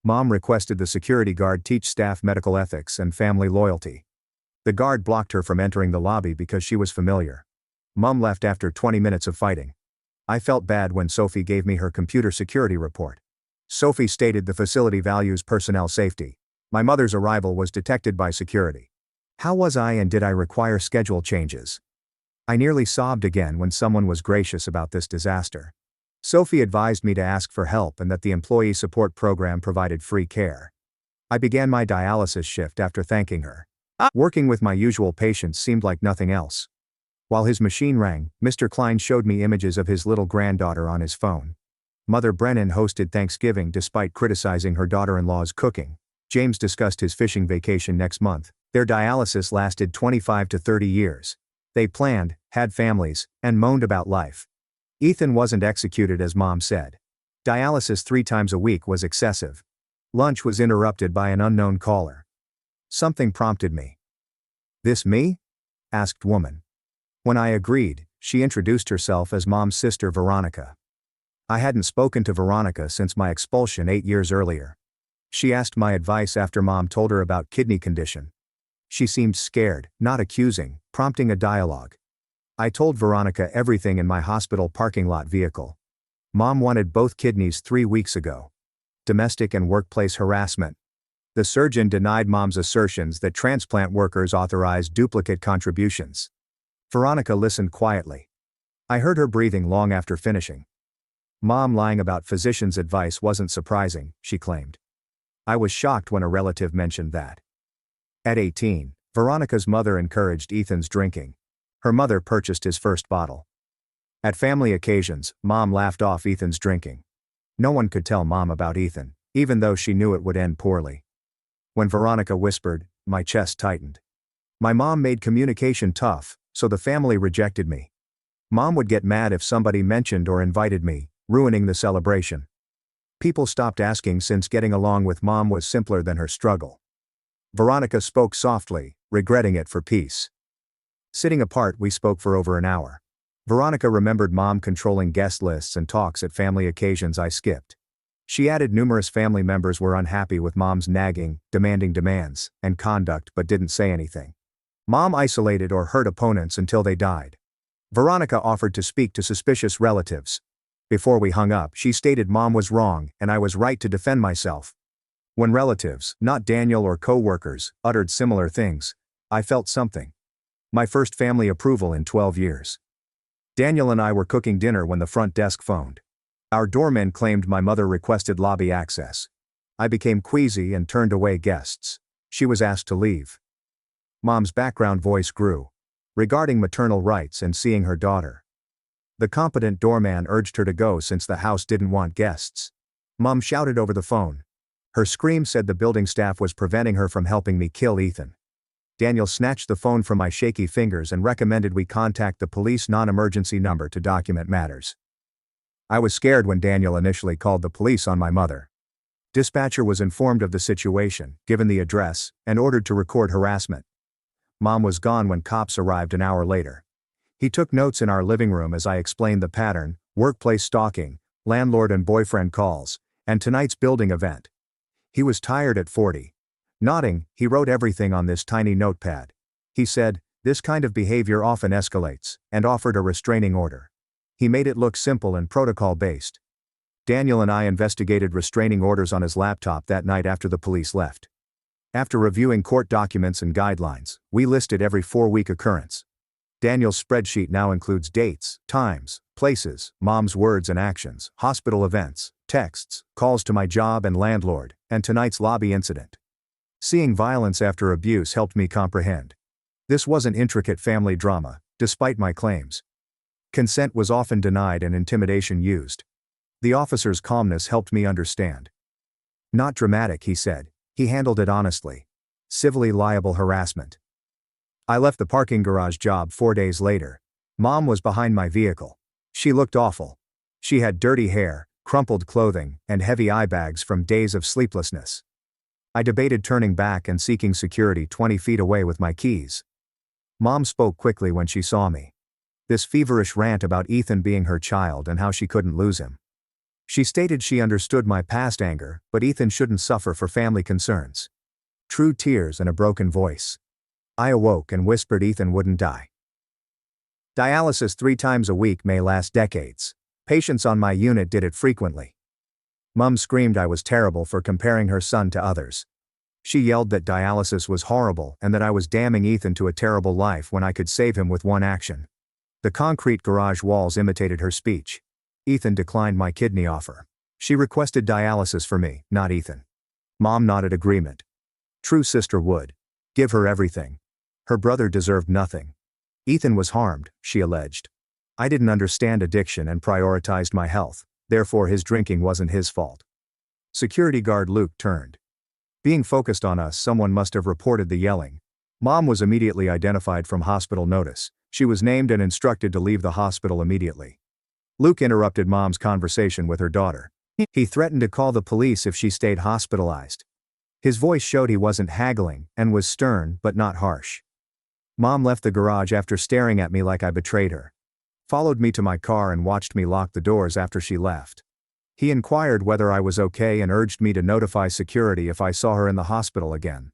Mom requested the security guard teach staff medical ethics and family loyalty. The guard blocked her from entering the lobby because she was familiar. Mom left after 20 minutes of fighting. I felt bad when Sophie gave me her computer security report. Sophie stated the facility values personnel safety. My mother's arrival was detected by security. How was I and did I require schedule changes? I nearly sobbed again when someone was gracious about this disaster. Sophie advised me to ask for help and that the employee support program provided free care. I began my dialysis shift after thanking her. Working with my usual patients seemed like nothing else. While his machine rang, Mr. Klein showed me images of his little granddaughter on his phone. Mother Brennan hosted Thanksgiving despite criticizing her daughter-in-law's cooking. James discussed his fishing vacation next month. Their dialysis lasted 25 to 30 years. They planned, had families, and moaned about life. Ethan wasn't executed as Mom said. Dialysis 3 times a week was excessive. Lunch was interrupted by an unknown caller. Something prompted me. "This me?" asked woman. When I agreed, she introduced herself as Mom's sister Veronica. I hadn't spoken to Veronica since my expulsion 8 years earlier. She asked my advice after Mom told her about kidney condition. She seemed scared, not accusing, prompting a dialogue. I told Veronica everything in my hospital parking lot vehicle. Mom wanted both kidneys 3 weeks ago. Domestic and workplace harassment. The surgeon denied Mom's assertions that transplant workers authorized duplicate contributions. Veronica listened quietly. I heard her breathing long after finishing. Mom lying about physicians' advice wasn't surprising, she claimed. I was shocked when a relative mentioned that. At 18, Veronica's mother encouraged Ethan's drinking. Her mother purchased his first bottle. At family occasions, Mom laughed off Ethan's drinking. No one could tell Mom about Ethan, even though she knew it would end poorly. When Veronica whispered, my chest tightened. My mom made communication tough, so the family rejected me. Mom would get mad if somebody mentioned or invited me, ruining the celebration. People stopped asking since getting along with Mom was simpler than her struggle. Veronica spoke softly, regretting it for peace. Sitting apart, we spoke for over an hour. Veronica remembered Mom controlling guest lists and talks at family occasions I skipped. She added numerous family members were unhappy with Mom's nagging, demanding demands, and conduct but didn't say anything. Mom isolated or hurt opponents until they died. Veronica offered to speak to suspicious relatives. Before we hung up, she stated Mom was wrong and I was right to defend myself. When relatives, not Daniel or co-workers, uttered similar things, I felt something. My first family approval in 12 years. Daniel and I were cooking dinner when the front desk phoned. Our doorman claimed my mother requested lobby access. I became queasy and turned away guests. She was asked to leave. Mom's background voice grew, regarding maternal rights and seeing her daughter. The competent doorman urged her to go since the house didn't want guests. Mom shouted over the phone. Her scream said the building staff was preventing her from helping me kill Ethan. Daniel snatched the phone from my shaky fingers and recommended we contact the police non-emergency number to document matters. I was scared when Daniel initially called the police on my mother. Dispatcher was informed of the situation, given the address, and ordered to record harassment. Mom was gone when cops arrived an hour later. He took notes in our living room as I explained the pattern, workplace stalking, landlord and boyfriend calls, and tonight's building event. He was tired at 40. Nodding, he wrote everything on this tiny notepad. He said, "This kind of behavior often escalates," and offered a restraining order. He made it look simple and protocol-based. Daniel and I investigated restraining orders on his laptop that night after the police left. After reviewing court documents and guidelines, we listed every 4-week occurrence. Daniel's spreadsheet now includes dates, times, places, Mom's words and actions, hospital events, texts, calls to my job and landlord, and tonight's lobby incident. Seeing violence after abuse helped me comprehend. This wasn't intricate family drama, despite my claims. Consent was often denied and intimidation used. The officer's calmness helped me understand. Not dramatic, he said. He handled it honestly. Civilly liable harassment. I left the parking garage job 4 days later. Mom was behind my vehicle. She looked awful. She had dirty hair, crumpled clothing, and heavy eye bags from days of sleeplessness. I debated turning back and seeking security 20 feet away with my keys. Mom spoke quickly when she saw me. This feverish rant about Ethan being her child and how she couldn't lose him. She stated she understood my past anger, but Ethan shouldn't suffer for family concerns. True tears and a broken voice. I awoke and whispered Ethan wouldn't die. Dialysis 3 times a week may last decades. Patients on my unit did it frequently. Mom screamed I was terrible for comparing her son to others. She yelled that dialysis was horrible and that I was damning Ethan to a terrible life when I could save him with one action. The concrete garage walls imitated her speech. Ethan declined my kidney offer. She requested dialysis for me, not Ethan. Mom nodded agreement. True sister would. Give her everything. Her brother deserved nothing. Ethan was harmed, she alleged. I didn't understand addiction and prioritized my health, therefore his drinking wasn't his fault. Security guard Luke turned. Being focused on us, someone must have reported the yelling. Mom was immediately identified from hospital notice. She was named and instructed to leave the hospital immediately. Luke interrupted Mom's conversation with her daughter. He threatened to call the police if she stayed hospitalized. His voice showed he wasn't haggling and was stern but not harsh. Mom left the garage after staring at me like I betrayed her. followed me to my car and watched me lock the doors after she left. He inquired whether I was okay and urged me to notify security if I saw her in the hospital again.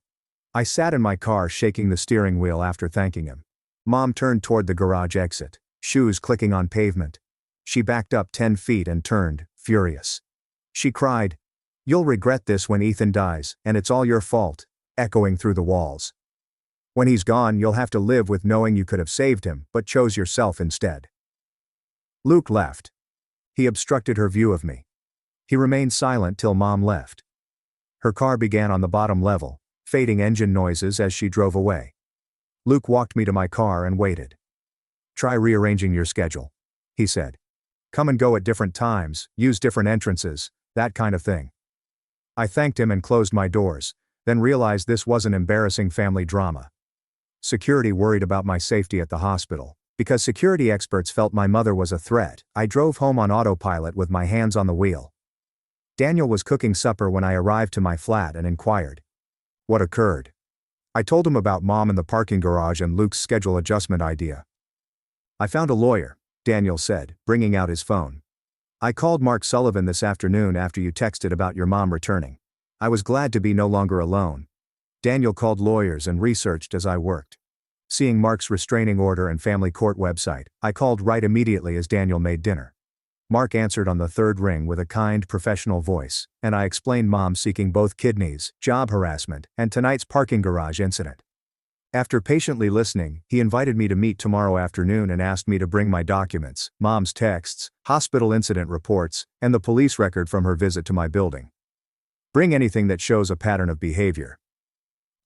I sat in my car shaking the steering wheel after thanking him. Mom turned toward the garage exit, shoes clicking on pavement. She backed up 10 feet and turned, furious. She cried, "You'll regret this when Ethan dies, and it's all your fault," echoing through the walls. "When he's gone, you'll have to live with knowing you could have saved him, but chose yourself instead." Luke left. He obstructed her view of me. He remained silent till Mom left. Her car began on the bottom level, fading engine noises as she drove away. Luke walked me to my car and waited. "Try rearranging your schedule," he said. "Come and go at different times, use different entrances, that kind of thing." I thanked him and closed my doors, then realized this was an embarrassing family drama. Security worried about my safety at the hospital. Because security experts felt my mother was a threat, I drove home on autopilot with my hands on the wheel. Daniel was cooking supper when I arrived to my flat and inquired what occurred. I told him about Mom in the parking garage and Luke's schedule adjustment idea. "I found a lawyer," Daniel said, bringing out his phone. "I called Mark Sullivan this afternoon after you texted about your mom returning. I was glad to be no longer alone." Daniel called lawyers and researched as I worked. Seeing Mark's restraining order and family court website, I called right immediately as Daniel made dinner. Mark answered on the third ring with a kind, professional voice, and I explained Mom seeking both kidneys, job harassment, and tonight's parking garage incident. After patiently listening, he invited me to meet tomorrow afternoon and asked me to bring my documents, Mom's texts, hospital incident reports, and the police record from her visit to my building. "Bring anything that shows a pattern of behavior."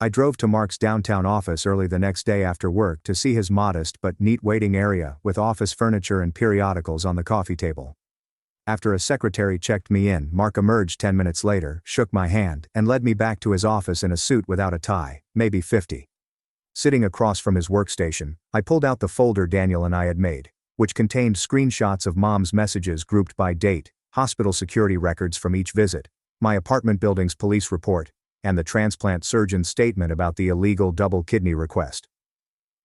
I drove to Mark's downtown office early the next day after work to see his modest but neat waiting area with office furniture and periodicals on the coffee table. After a secretary checked me in, Mark emerged 10 minutes later, shook my hand, and led me back to his office in a suit without a tie, maybe 50. Sitting across from his workstation, I pulled out the folder Daniel and I had made, which contained screenshots of Mom's messages grouped by date, hospital security records from each visit, my apartment building's police report, and the transplant surgeon's statement about the illegal double kidney request.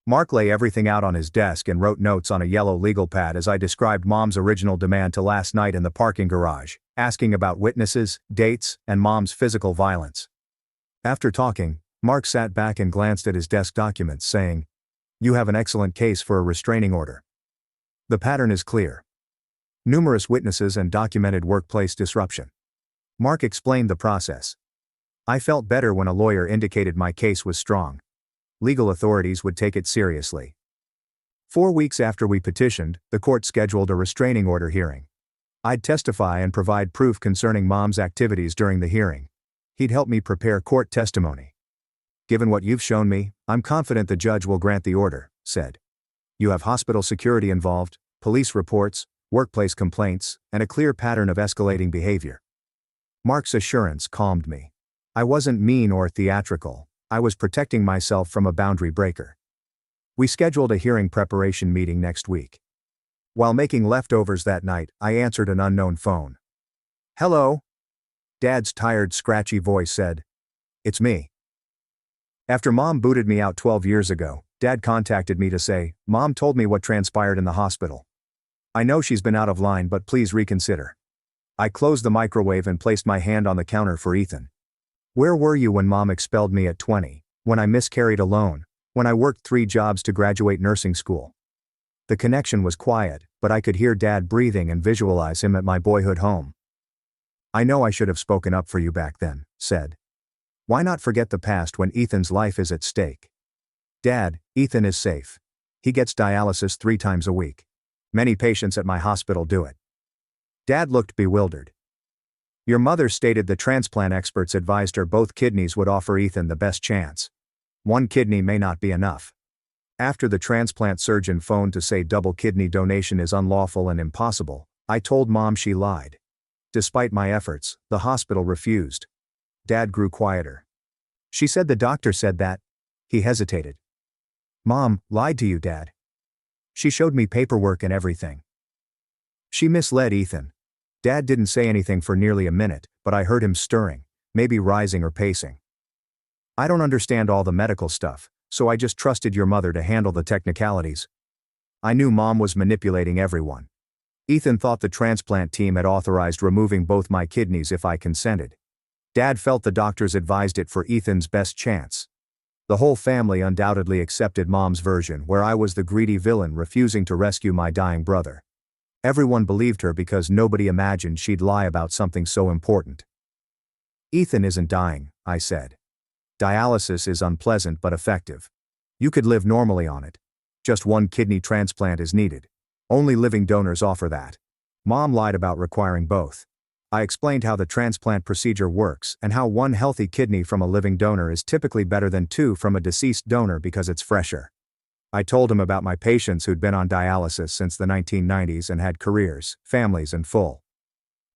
Mark lay everything out on his desk and wrote notes on a yellow legal pad as I described Mom's original demand to last night in the parking garage, asking about witnesses, dates, and Mom's physical violence. After talking, Mark sat back and glanced at his desk documents, saying, "You have an excellent case for a restraining order. The pattern is clear. Numerous witnesses and documented workplace disruption." Mark explained the process. I felt better when a lawyer indicated my case was strong. Legal authorities would take it seriously. 4 weeks after we petitioned, the court scheduled a restraining order hearing. I'd testify and provide proof concerning Mom's activities during the hearing. He'd help me prepare court testimony. "Given what you've shown me, I'm confident the judge will grant the order," said. "You have hospital security involved, police reports, workplace complaints, and a clear pattern of escalating behavior." Mark's assurance calmed me. I wasn't mean or theatrical, I was protecting myself from a boundary breaker. We scheduled a hearing preparation meeting next week. While making leftovers that night, I answered an unknown phone. "Hello?" Dad's tired, scratchy voice said. "It's me." After Mom booted me out 12 years ago, Dad contacted me to say, "Mom told me what transpired in the hospital. I know she's been out of line, but please reconsider." I closed the microwave and placed my hand on the counter for Ethan. "Where were you when Mom expelled me at 20, when I miscarried alone, when I worked 3 jobs to graduate nursing school?" The connection was quiet, but I could hear Dad breathing and visualize him at my boyhood home. "I know I should have spoken up for you back then," said. "Why not forget the past when Ethan's life is at stake?" "Dad, Ethan is safe. He gets dialysis 3 times a week. Many patients at my hospital do it." Dad looked bewildered. "Your mother stated the transplant experts advised her both kidneys would offer Ethan the best chance. 1 kidney may not be enough." After the transplant surgeon phoned to say double kidney donation is unlawful and impossible, I told Mom she lied. Despite my efforts, the hospital refused. Dad grew quieter. "She said the doctor said that." He hesitated. "Mom lied to you, Dad. She showed me paperwork and everything. She misled Ethan." Dad didn't say anything for nearly a minute, but I heard him stirring, maybe rising or pacing. "I don't understand all the medical stuff, so I just trusted your mother to handle the technicalities." I knew Mom was manipulating everyone. Ethan thought the transplant team had authorized removing both my kidneys if I consented. Dad felt the doctors advised it for Ethan's best chance. The whole family undoubtedly accepted Mom's version, where I was the greedy villain refusing to rescue my dying brother. Everyone believed her because nobody imagined she'd lie about something so important. Ethan isn't dying, I said. Dialysis is unpleasant but effective. You could live normally on it. Just one kidney transplant is needed. Only living donors offer that. Mom lied about requiring both. I explained how the transplant procedure works and how one healthy kidney from a living donor is typically better than two from a deceased donor because it's fresher. I told him about my patients who'd been on dialysis since the 1990s and had careers, families, and full.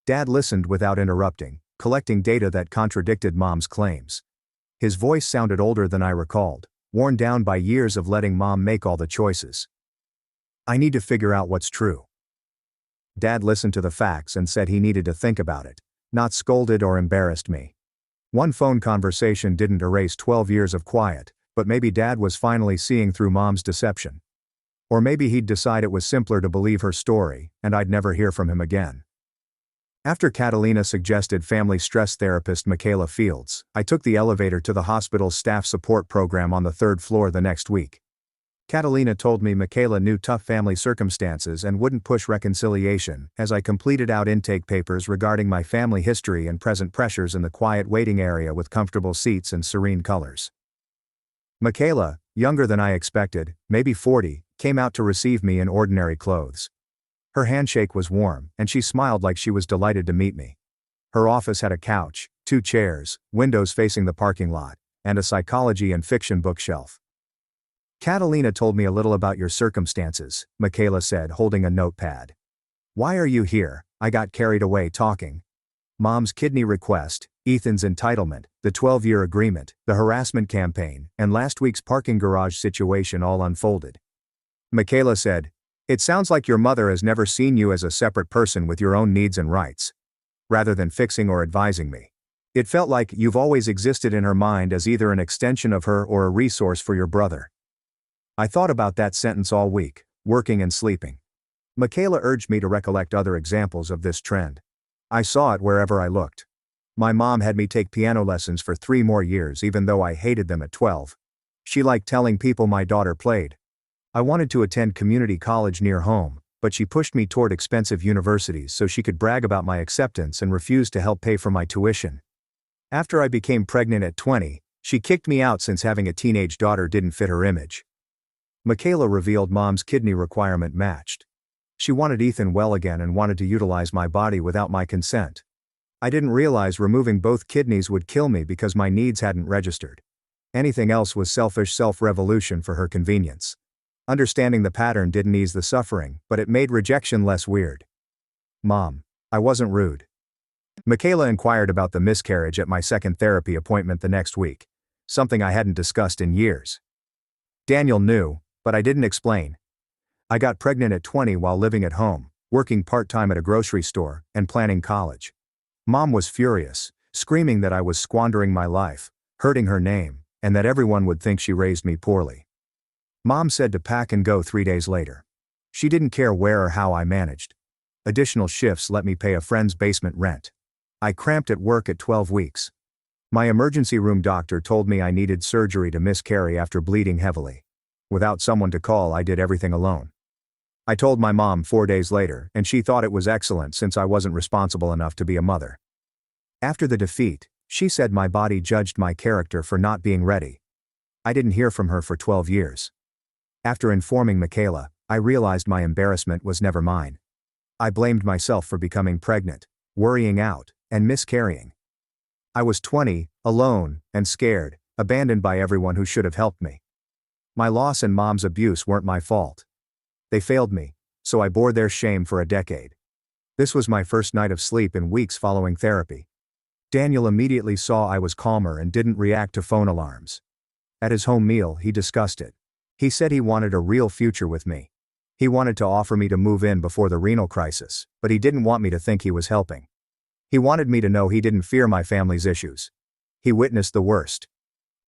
Dad listened without interrupting, collecting data that contradicted Mom's claims. His voice sounded older than I recalled, worn down by years of letting Mom make all the choices. I need to figure out what's true. Dad listened to the facts and said he needed to think about it, not scolded or embarrassed me. One phone conversation didn't erase 12 years of quiet, but maybe Dad was finally seeing through Mom's deception. Or maybe he'd decide it was simpler to believe her story, and I'd never hear from him again. After Catalina suggested family stress therapist Michaela Fields, I took the elevator to the hospital's staff support program on the 3rd floor the next week. Catalina told me Michaela knew tough family circumstances and wouldn't push reconciliation, as I completed out intake papers regarding my family history and present pressures in the quiet waiting area with comfortable seats and serene colors. Michaela, younger than I expected, maybe 40, came out to receive me in ordinary clothes. Her handshake was warm, and she smiled like she was delighted to meet me. Her office had a couch, 2 chairs, windows facing the parking lot, and a psychology and fiction bookshelf. Catalina told me a little about your circumstances, Michaela said, holding a notepad. Why are you here? I got carried away talking. Mom's kidney request, Ethan's entitlement, the 12-year agreement, the harassment campaign, and last week's parking garage situation all unfolded. Michaela said, "It sounds like your mother has never seen you as a separate person with your own needs and rights. Rather than fixing or advising me. It felt like you've always existed in her mind as either an extension of her or a resource for your brother." I thought about that sentence all week, working and sleeping. Michaela urged me to recollect other examples of this trend. I saw it wherever I looked. My mom had me take piano lessons for 3 more years even though I hated them at 12. She liked telling people my daughter played. I wanted to attend community college near home, but she pushed me toward expensive universities so she could brag about my acceptance and refused to help pay for my tuition. After I became pregnant at 20, she kicked me out since having a teenage daughter didn't fit her image. Michaela revealed Mom's kidney requirement matched. She wanted Ethan well again and wanted to utilize my body without my consent. I didn't realize removing both kidneys would kill me because my needs hadn't registered. Anything else was selfish self-revolution for her convenience. Understanding the pattern didn't ease the suffering, but it made rejection less weird. Mom, I wasn't rude. Michaela inquired about the miscarriage at my second therapy appointment the next week, something I hadn't discussed in years. Daniel knew, but I didn't explain. I got pregnant at 20 while living at home, working part-time at a grocery store, and planning college. Mom was furious, screaming that I was squandering my life, hurting her name, and that everyone would think she raised me poorly. Mom said to pack and go 3 days later. She didn't care where or how I managed. Additional shifts let me pay a friend's basement rent. I cramped at work at 12 weeks. My emergency room doctor told me I needed surgery to miscarry after bleeding heavily. Without someone to call, I did everything alone. I told my mom 4 days later, and she thought it was excellent since I wasn't responsible enough to be a mother. After the defeat, she said my body judged my character for not being ready. I didn't hear from her for 12 years. After informing Michaela, I realized my embarrassment was never mine. I blamed myself for becoming pregnant, worrying out, and miscarrying. I was 20, alone, and scared, abandoned by everyone who should have helped me. My loss and Mom's abuse weren't my fault. They failed me, so I bore their shame for a decade. This was my first night of sleep in weeks following therapy. Daniel immediately saw I was calmer and didn't react to phone alarms. At his home meal, he discussed it. He said he wanted a real future with me. He wanted to offer me to move in before the renal crisis, but he didn't want me to think he was helping. He wanted me to know he didn't fear my family's issues. He witnessed the worst.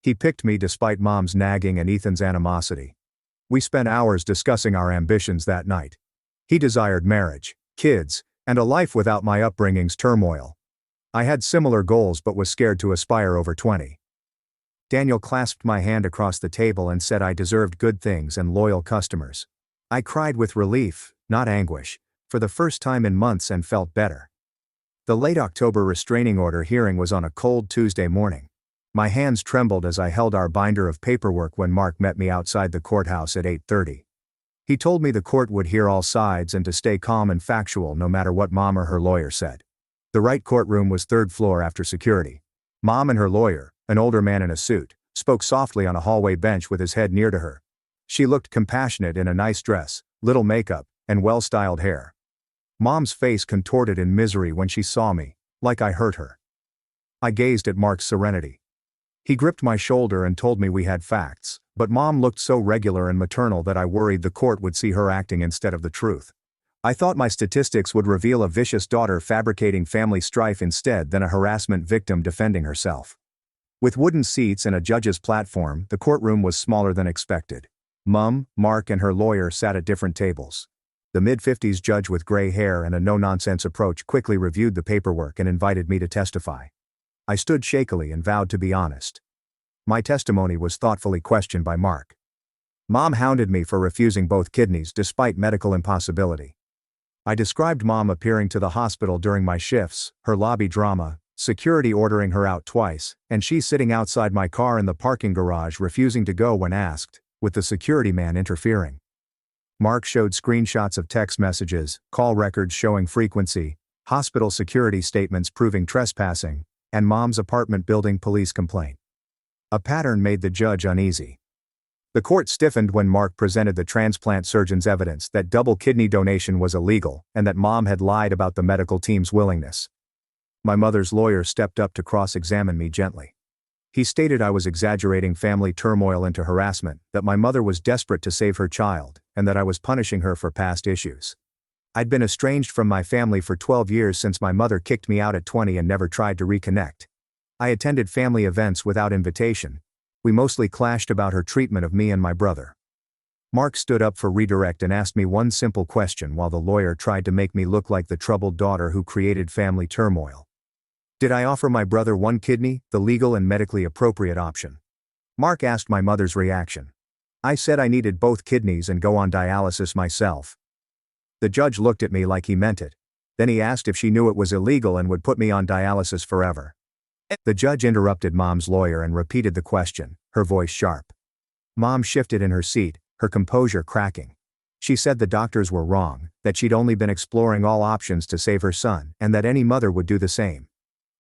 He picked me despite Mom's nagging and Ethan's animosity. We spent hours discussing our ambitions that night. He desired marriage, kids, and a life without my upbringing's turmoil. I had similar goals but was scared to aspire over 20. Daniel clasped my hand across the table and said I deserved good things and loyal customers. I cried with relief, not anguish, for the first time in months and felt better. The late October restraining order hearing was on a cold Tuesday morning. My hands trembled as I held our binder of paperwork when Mark met me outside the courthouse at 8:30. He told me the court would hear all sides and to stay calm and factual no matter what Mom or her lawyer said. The right courtroom was third floor after security. Mom and her lawyer, an older man in a suit, spoke softly on a hallway bench with his head near to her. She looked compassionate in a nice dress, little makeup, and well-styled hair. Mom's face contorted in misery when she saw me, like I hurt her. I gazed at Mark's serenity. He gripped my shoulder and told me we had facts, but Mom looked so regular and maternal that I worried the court would see her acting instead of the truth. I thought my statistics would reveal a vicious daughter fabricating family strife instead than a harassment victim defending herself. With wooden seats and a judge's platform, the courtroom was smaller than expected. Mom, Mark, and her lawyer sat at different tables. The mid-50s judge with gray hair and a no-nonsense approach quickly reviewed the paperwork and invited me to testify. I stood shakily and vowed to be honest. My testimony was thoughtfully questioned by Mark. Mom hounded me for refusing both kidneys despite medical impossibility. I described Mom appearing to the hospital during my shifts, her lobby drama, security ordering her out twice, and she sitting outside my car in the parking garage refusing to go when asked, with the security man interfering. Mark showed screenshots of text messages, call records showing frequency, hospital security statements proving trespassing, and Mom's apartment building police complaint. A pattern made the judge uneasy. The court stiffened when Mark presented the transplant surgeon's evidence that double kidney donation was illegal and that Mom had lied about the medical team's willingness. My mother's lawyer stepped up to cross-examine me gently. He stated I was exaggerating family turmoil into harassment, that my mother was desperate to save her child, and that I was punishing her for past issues. I'd been estranged from my family for 12 years since my mother kicked me out at 20 and never tried to reconnect. I attended family events without invitation. We mostly clashed about her treatment of me and my brother. Mark stood up for redirect and asked me one simple question while the lawyer tried to make me look like the troubled daughter who created family turmoil. Did I offer my brother one kidney, the legal and medically appropriate option? Mark asked my mother's reaction. I said I needed both kidneys and go on dialysis myself. The judge looked at me like he meant it. Then he asked if she knew it was illegal and would put me on dialysis forever. The judge interrupted Mom's lawyer and repeated the question, her voice sharp. Mom shifted in her seat, her composure cracking. She said the doctors were wrong, that she'd only been exploring all options to save her son, and that any mother would do the same.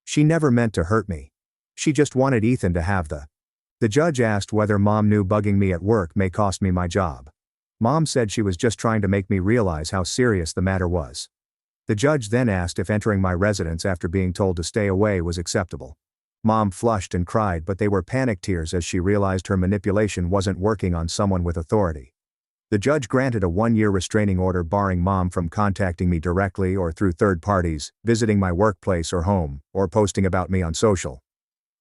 She never meant to hurt me. She just wanted Ethan to have The judge asked whether Mom knew bugging me at work may cost me my job. Mom said she was just trying to make me realize how serious the matter was. The judge then asked if entering my residence after being told to stay away was acceptable. Mom flushed and cried, but they were panic tears as she realized her manipulation wasn't working on someone with authority. The judge granted a 1-year restraining order barring Mom from contacting me directly or through third parties, visiting my workplace or home, or posting about me on social.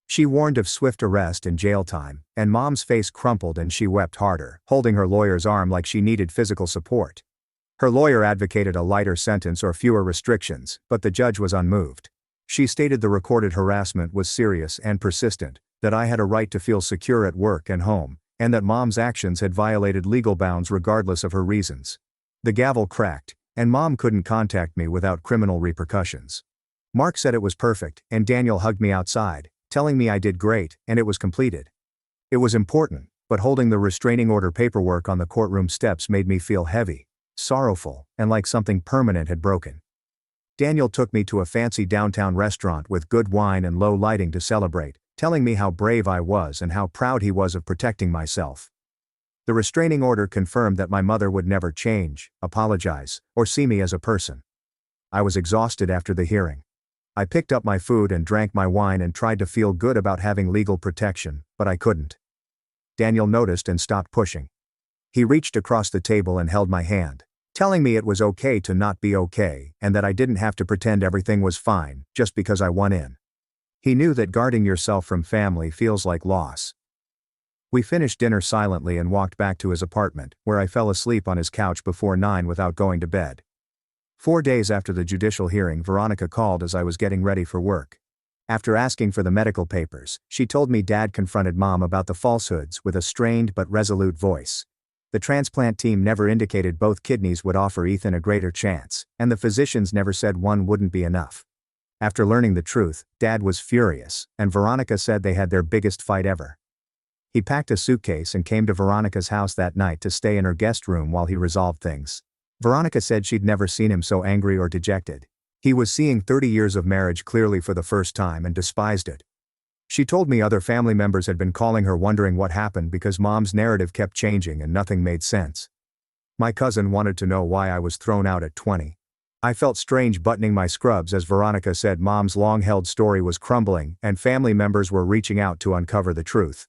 She warned of swift arrest and jail time, and Mom's face crumpled and she wept harder, holding her lawyer's arm like she needed physical support. Her lawyer advocated a lighter sentence or fewer restrictions, but the judge was unmoved. She stated the recorded harassment was serious and persistent, that I had a right to feel secure at work and home, and that Mom's actions had violated legal bounds regardless of her reasons. The gavel cracked, and Mom couldn't contact me without criminal repercussions. Mark said it was perfect, and Daniel hugged me outside, telling me I did great, and it was completed. It was important, but holding the restraining order paperwork on the courtroom steps made me feel heavy, sorrowful, and like something permanent had broken. Daniel took me to a fancy downtown restaurant with good wine and low lighting to celebrate, telling me how brave I was and how proud he was of protecting myself. The restraining order confirmed that my mother would never change, apologize, or see me as a person. I was exhausted after the hearing. I picked up my food and drank my wine and tried to feel good about having legal protection, but I couldn't. Daniel noticed and stopped pushing. He reached across the table and held my hand, telling me it was okay to not be okay and that I didn't have to pretend everything was fine just because I won in. He knew that guarding yourself from family feels like loss. We finished dinner silently and walked back to his apartment, where I fell asleep on his couch before 9 without going to bed. 4 days after the judicial hearing, Veronica called as I was getting ready for work. After asking for the medical papers, she told me Dad confronted Mom about the falsehoods with a strained but resolute voice. The transplant team never indicated both kidneys would offer Ethan a greater chance, and the physicians never said one wouldn't be enough. After learning the truth, Dad was furious, and Veronica said they had their biggest fight ever. He packed a suitcase and came to Veronica's house that night to stay in her guest room while he resolved things. Veronica said she'd never seen him so angry or dejected. He was seeing 30 years of marriage clearly for the first time and despised it. She told me other family members had been calling her wondering what happened because Mom's narrative kept changing and nothing made sense. My cousin wanted to know why I was thrown out at 20. I felt strange buttoning my scrubs as Veronica said Mom's long-held story was crumbling and family members were reaching out to uncover the truth.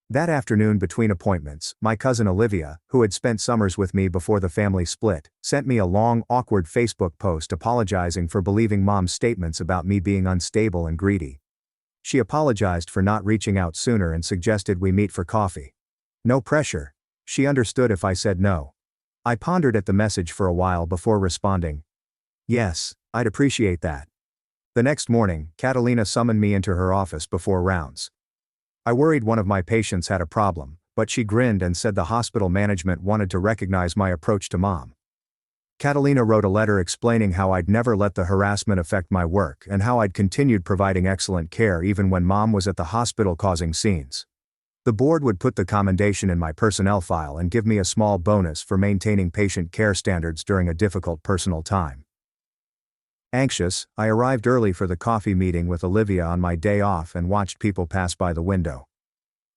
That afternoon between appointments, my cousin Olivia, who had spent summers with me before the family split, sent me a long, awkward Facebook post apologizing for believing Mom's statements about me being unstable and greedy. She apologized for not reaching out sooner and suggested we meet for coffee. No pressure. She understood if I said no. I pondered at the message for a while before responding. Yes, I'd appreciate that. The next morning, Catalina summoned me into her office before rounds. I worried one of my patients had a problem, but she grinned and said the hospital management wanted to recognize my approach to Mom. Catalina wrote a letter explaining how I'd never let the harassment affect my work and how I'd continued providing excellent care even when Mom was at the hospital causing scenes. The board would put the commendation in my personnel file and give me a small bonus for maintaining patient care standards during a difficult personal time. Anxious, I arrived early for the coffee meeting with Olivia on my day off and watched people pass by the window.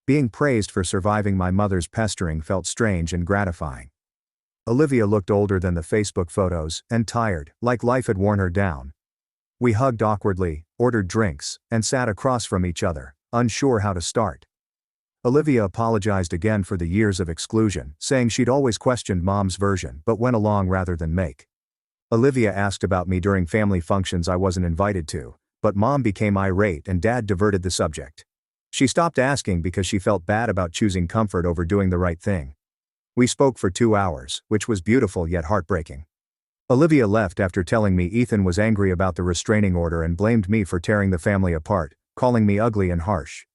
Being praised for surviving my mother's pestering felt strange and gratifying. Olivia looked older than the Facebook photos and tired, like life had worn her down. We hugged awkwardly, ordered drinks, and sat across from each other, unsure how to start. Olivia apologized again for the years of exclusion, saying she'd always questioned Mom's version but went along rather than make. Olivia asked about me during family functions I wasn't invited to, but Mom became irate and Dad diverted the subject. She stopped asking because she felt bad about choosing comfort over doing the right thing. We spoke for 2 hours, which was beautiful yet heartbreaking. Olivia left after telling me Ethan was angry about the restraining order and blamed me for tearing the family apart, calling me ugly and harsh.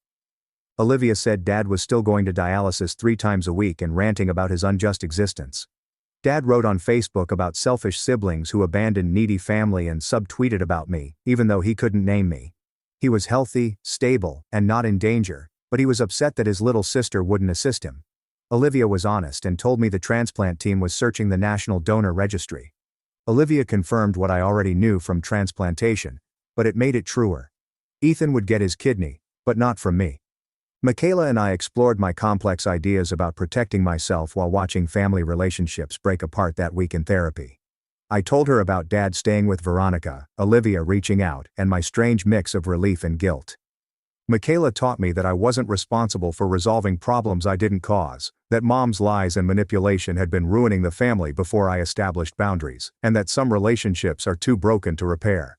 Olivia said Dad was still going to dialysis 3 times a week and ranting about his unjust existence. Dad wrote on Facebook about selfish siblings who abandoned needy family and subtweeted about me, even though he couldn't name me. He was healthy, stable, and not in danger, but he was upset that his little sister wouldn't assist him. Olivia was honest and told me the transplant team was searching the National Donor Registry. Olivia confirmed what I already knew from transplantation, but it made it truer. Ethan would get his kidney, but not from me. Michaela and I explored my complex ideas about protecting myself while watching family relationships break apart that week in therapy. I told her about Dad staying with Veronica, Olivia reaching out, and my strange mix of relief and guilt. Michaela taught me that I wasn't responsible for resolving problems I didn't cause, that Mom's lies and manipulation had been ruining the family before I established boundaries, and that some relationships are too broken to repair.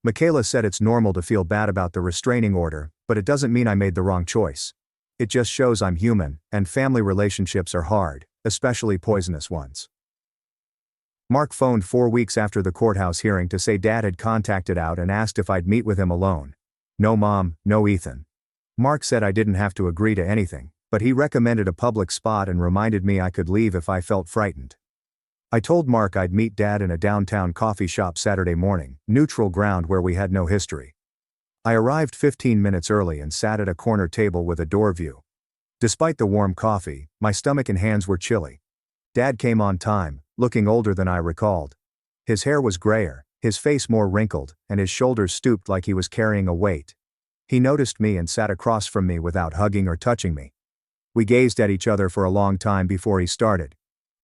Michaela said it's normal to feel bad about the restraining order, but it doesn't mean I made the wrong choice. It just shows I'm human, and family relationships are hard, especially poisonous ones. Mark phoned 4 weeks after the courthouse hearing to say Dad had contacted out and asked if I'd meet with him alone. No Mom, no Ethan. Mark said I didn't have to agree to anything, but he recommended a public spot and reminded me I could leave if I felt frightened. I told Mark I'd meet Dad in a downtown coffee shop Saturday morning, neutral ground where we had no history. I arrived 15 minutes early and sat at a corner table with a door view. Despite the warm coffee, my stomach and hands were chilly. Dad came on time, looking older than I recalled. His hair was grayer, his face more wrinkled, and his shoulders stooped like he was carrying a weight. He noticed me and sat across from me without hugging or touching me. We gazed at each other for a long time before he started.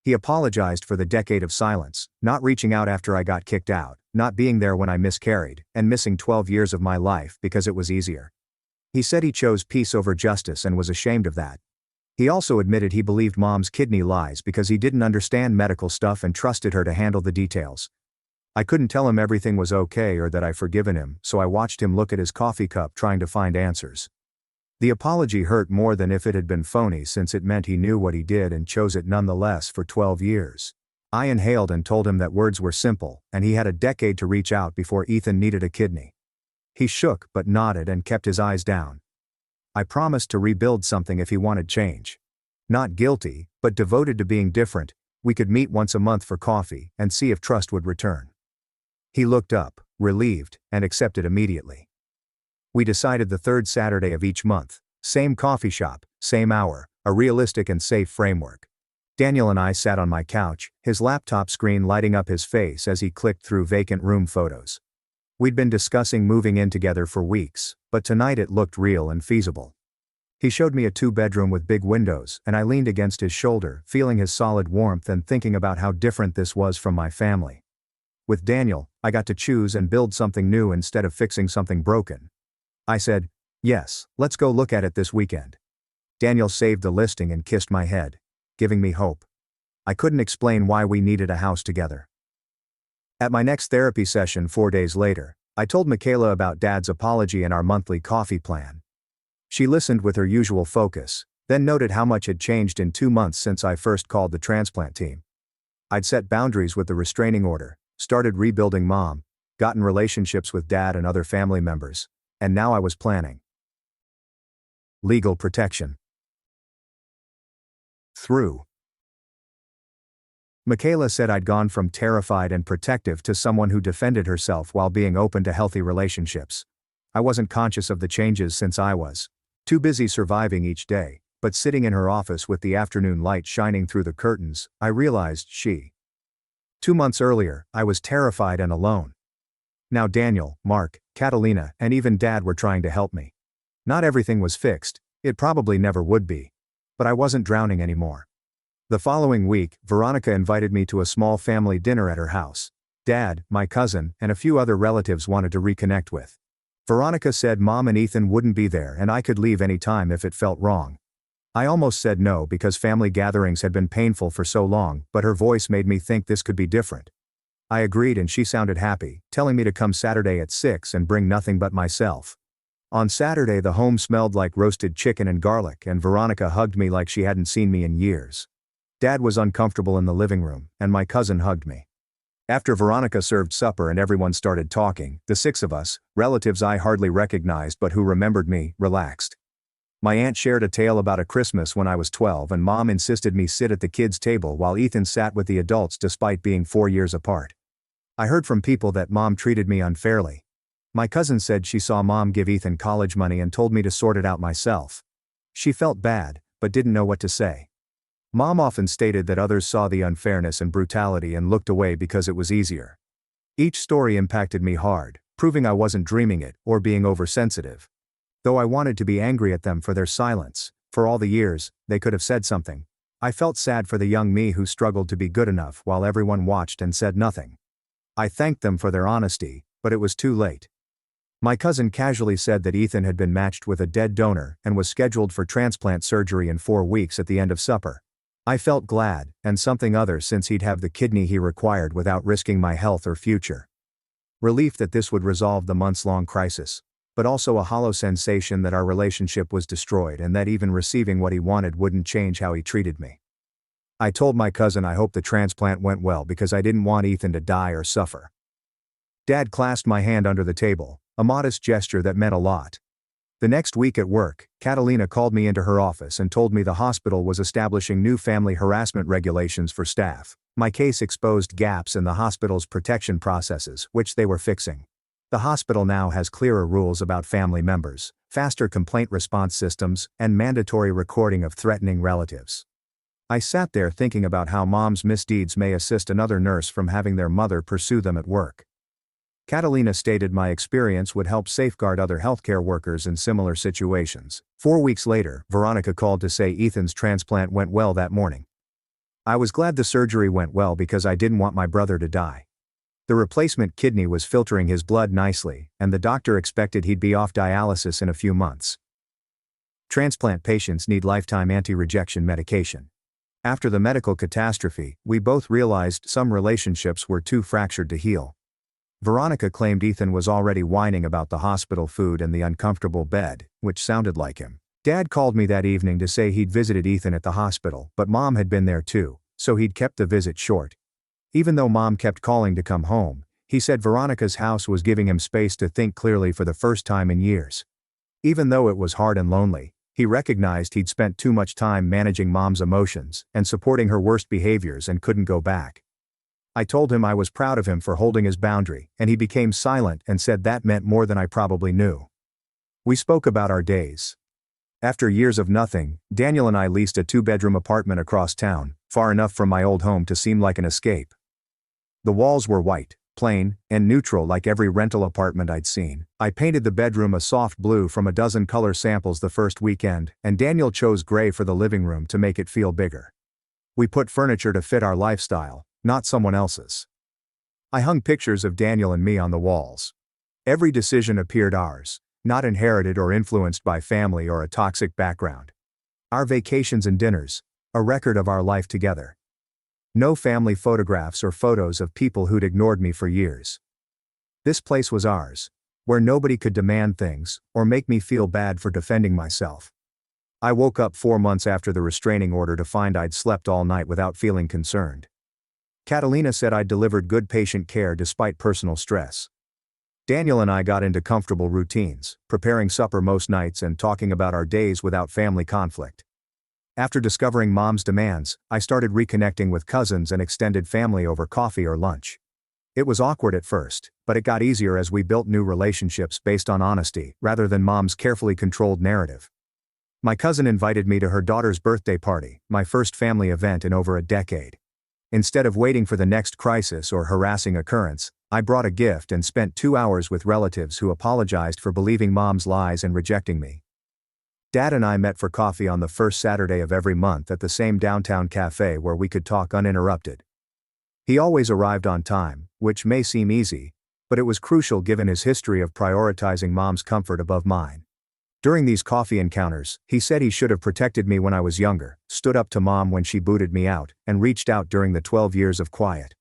He apologized for the decade of silence, not reaching out after I got kicked out, not being there when I miscarried, and missing 12 years of my life because it was easier. He said he chose peace over justice and was ashamed of that. He also admitted he believed Mom's kidney lies because he didn't understand medical stuff and trusted her to handle the details. I couldn't tell him everything was okay or that I'd forgiven him, so I watched him look at his coffee cup trying to find answers. The apology hurt more than if it had been phony, since it meant he knew what he did and chose it nonetheless for 12 years. I inhaled and told him that words were simple, and he had a decade to reach out before Ethan needed a kidney. He shook but nodded and kept his eyes down. I promised to rebuild something if he wanted change. Not guilty, but devoted to being different, we could meet once a month for coffee and see if trust would return. He looked up, relieved, and accepted immediately. We decided the third Saturday of each month, same coffee shop, same hour, a realistic and safe framework. Daniel and I sat on my couch, his laptop screen lighting up his face as he clicked through vacant room photos. We'd been discussing moving in together for weeks, but tonight it looked real and feasible. He showed me a 2-bedroom with big windows, and I leaned against his shoulder, feeling his solid warmth and thinking about how different this was from my family. With Daniel, I got to choose and build something new instead of fixing something broken. I said, "Yes, let's go look at it this weekend." Daniel saved the listing and kissed my head, giving me hope. I couldn't explain why we needed a house together. At my next therapy session 4 days later, I told Michaela about Dad's apology and our monthly coffee plan. She listened with her usual focus, then noted how much had changed in 2 months since I first called the transplant team. I'd set boundaries with the restraining order, started rebuilding Mom, gotten relationships with Dad and other family members, and now I was planning legal protection. Through. Michaela said I'd gone from terrified and protective to someone who defended herself while being open to healthy relationships. I wasn't conscious of the changes since I was too busy surviving each day, but sitting in her office with the afternoon light shining through the curtains, I realized 2 months earlier, I was terrified and alone. Now Daniel, Mark, Catalina, and even Dad were trying to help me. Not everything was fixed, it probably never would be. But I wasn't drowning anymore. The following week, Veronica invited me to a small family dinner at her house. Dad, my cousin, and a few other relatives wanted to reconnect with. Veronica said Mom and Ethan wouldn't be there and I could leave any time if it felt wrong. I almost said no because family gatherings had been painful for so long, but her voice made me think this could be different. I agreed and she sounded happy, telling me to come Saturday at 6 and bring nothing but myself. On Saturday the home smelled like roasted chicken and garlic, and Veronica hugged me like she hadn't seen me in years. Dad was uncomfortable in the living room, and my cousin hugged me. After Veronica served supper and everyone started talking, the 6 of us, relatives I hardly recognized but who remembered me, relaxed. My aunt shared a tale about a Christmas when I was 12 and Mom insisted me sit at the kids' table while Ethan sat with the adults despite being 4 years apart. I heard from people that Mom treated me unfairly. My cousin said she saw Mom give Ethan college money and told me to sort it out myself. She felt bad, but didn't know what to say. Mom often stated that others saw the unfairness and brutality and looked away because it was easier. Each story impacted me hard, proving I wasn't dreaming it or being oversensitive. Though I wanted to be angry at them for their silence, for all the years they could have said something, I felt sad for the young me who struggled to be good enough while everyone watched and said nothing. I thanked them for their honesty, but it was too late. My cousin casually said that Ethan had been matched with a dead donor and was scheduled for transplant surgery in 4 weeks at the end of supper. I felt glad, and something other, since he'd have the kidney he required without risking my health or future. Relief that this would resolve the months-long crisis, but also a hollow sensation that our relationship was destroyed and that even receiving what he wanted wouldn't change how he treated me. I told my cousin I hoped the transplant went well because I didn't want Ethan to die or suffer. Dad clasped my hand under the table, a modest gesture that meant a lot. The next week at work, Catalina called me into her office and told me the hospital was establishing new family harassment regulations for staff. My case exposed gaps in the hospital's protection processes, which they were fixing. The hospital now has clearer rules about family members, faster complaint response systems, and mandatory recording of threatening relatives. I sat there thinking about how Mom's misdeeds may assist another nurse from having their mother pursue them at work. Catalina stated my experience would help safeguard other healthcare workers in similar situations. 4 weeks later, Veronica called to say Ethan's transplant went well that morning. I was glad the surgery went well because I didn't want my brother to die. The replacement kidney was filtering his blood nicely, and the doctor expected he'd be off dialysis in a few months. Transplant patients need lifetime anti-rejection medication. After the medical catastrophe, we both realized some relationships were too fractured to heal. Veronica claimed Ethan was already whining about the hospital food and the uncomfortable bed, which sounded like him. Dad called me that evening to say he'd visited Ethan at the hospital, but Mom had been there too, so he'd kept the visit short. Even though Mom kept calling to come home, he said Veronica's house was giving him space to think clearly for the first time in years. Even though it was hard and lonely, he recognized he'd spent too much time managing Mom's emotions and supporting her worst behaviors and couldn't go back. I told him I was proud of him for holding his boundary, and he became silent and said that meant more than I probably knew. We spoke about our days. After years of nothing, Daniel and I leased a 2-bedroom apartment across town, far enough from my old home to seem like an escape. The walls were white, plain, and neutral like every rental apartment I'd seen. I painted the bedroom a soft blue from a dozen color samples the first weekend, and Daniel chose gray for the living room to make it feel bigger. We put furniture to fit our lifestyle, not someone else's. I hung pictures of Daniel and me on the walls. Every decision appeared ours, not inherited or influenced by family or a toxic background. Our vacations and dinners, a record of our life together. No family photographs or photos of people who'd ignored me for years. This place was ours, where nobody could demand things or make me feel bad for defending myself. I woke up 4 months after the restraining order to find I'd slept all night without feeling concerned. Catalina said I'd delivered good patient care despite personal stress. Daniel and I got into comfortable routines, preparing supper most nights and talking about our days without family conflict. After discovering Mom's demands, I started reconnecting with cousins and extended family over coffee or lunch. It was awkward at first, but it got easier as we built new relationships based on honesty rather than Mom's carefully controlled narrative. My cousin invited me to her daughter's birthday party, my first family event in over a decade. Instead of waiting for the next crisis or harassing occurrence, I brought a gift and spent 2 hours with relatives who apologized for believing Mom's lies and rejecting me. Dad and I met for coffee on the first Saturday of every month at the same downtown cafe where we could talk uninterrupted. He always arrived on time, which may seem easy, but it was crucial given his history of prioritizing Mom's comfort above mine. During these coffee encounters, he said he should have protected me when I was younger, stood up to Mom when she booted me out, and reached out during the 12 years of quiet.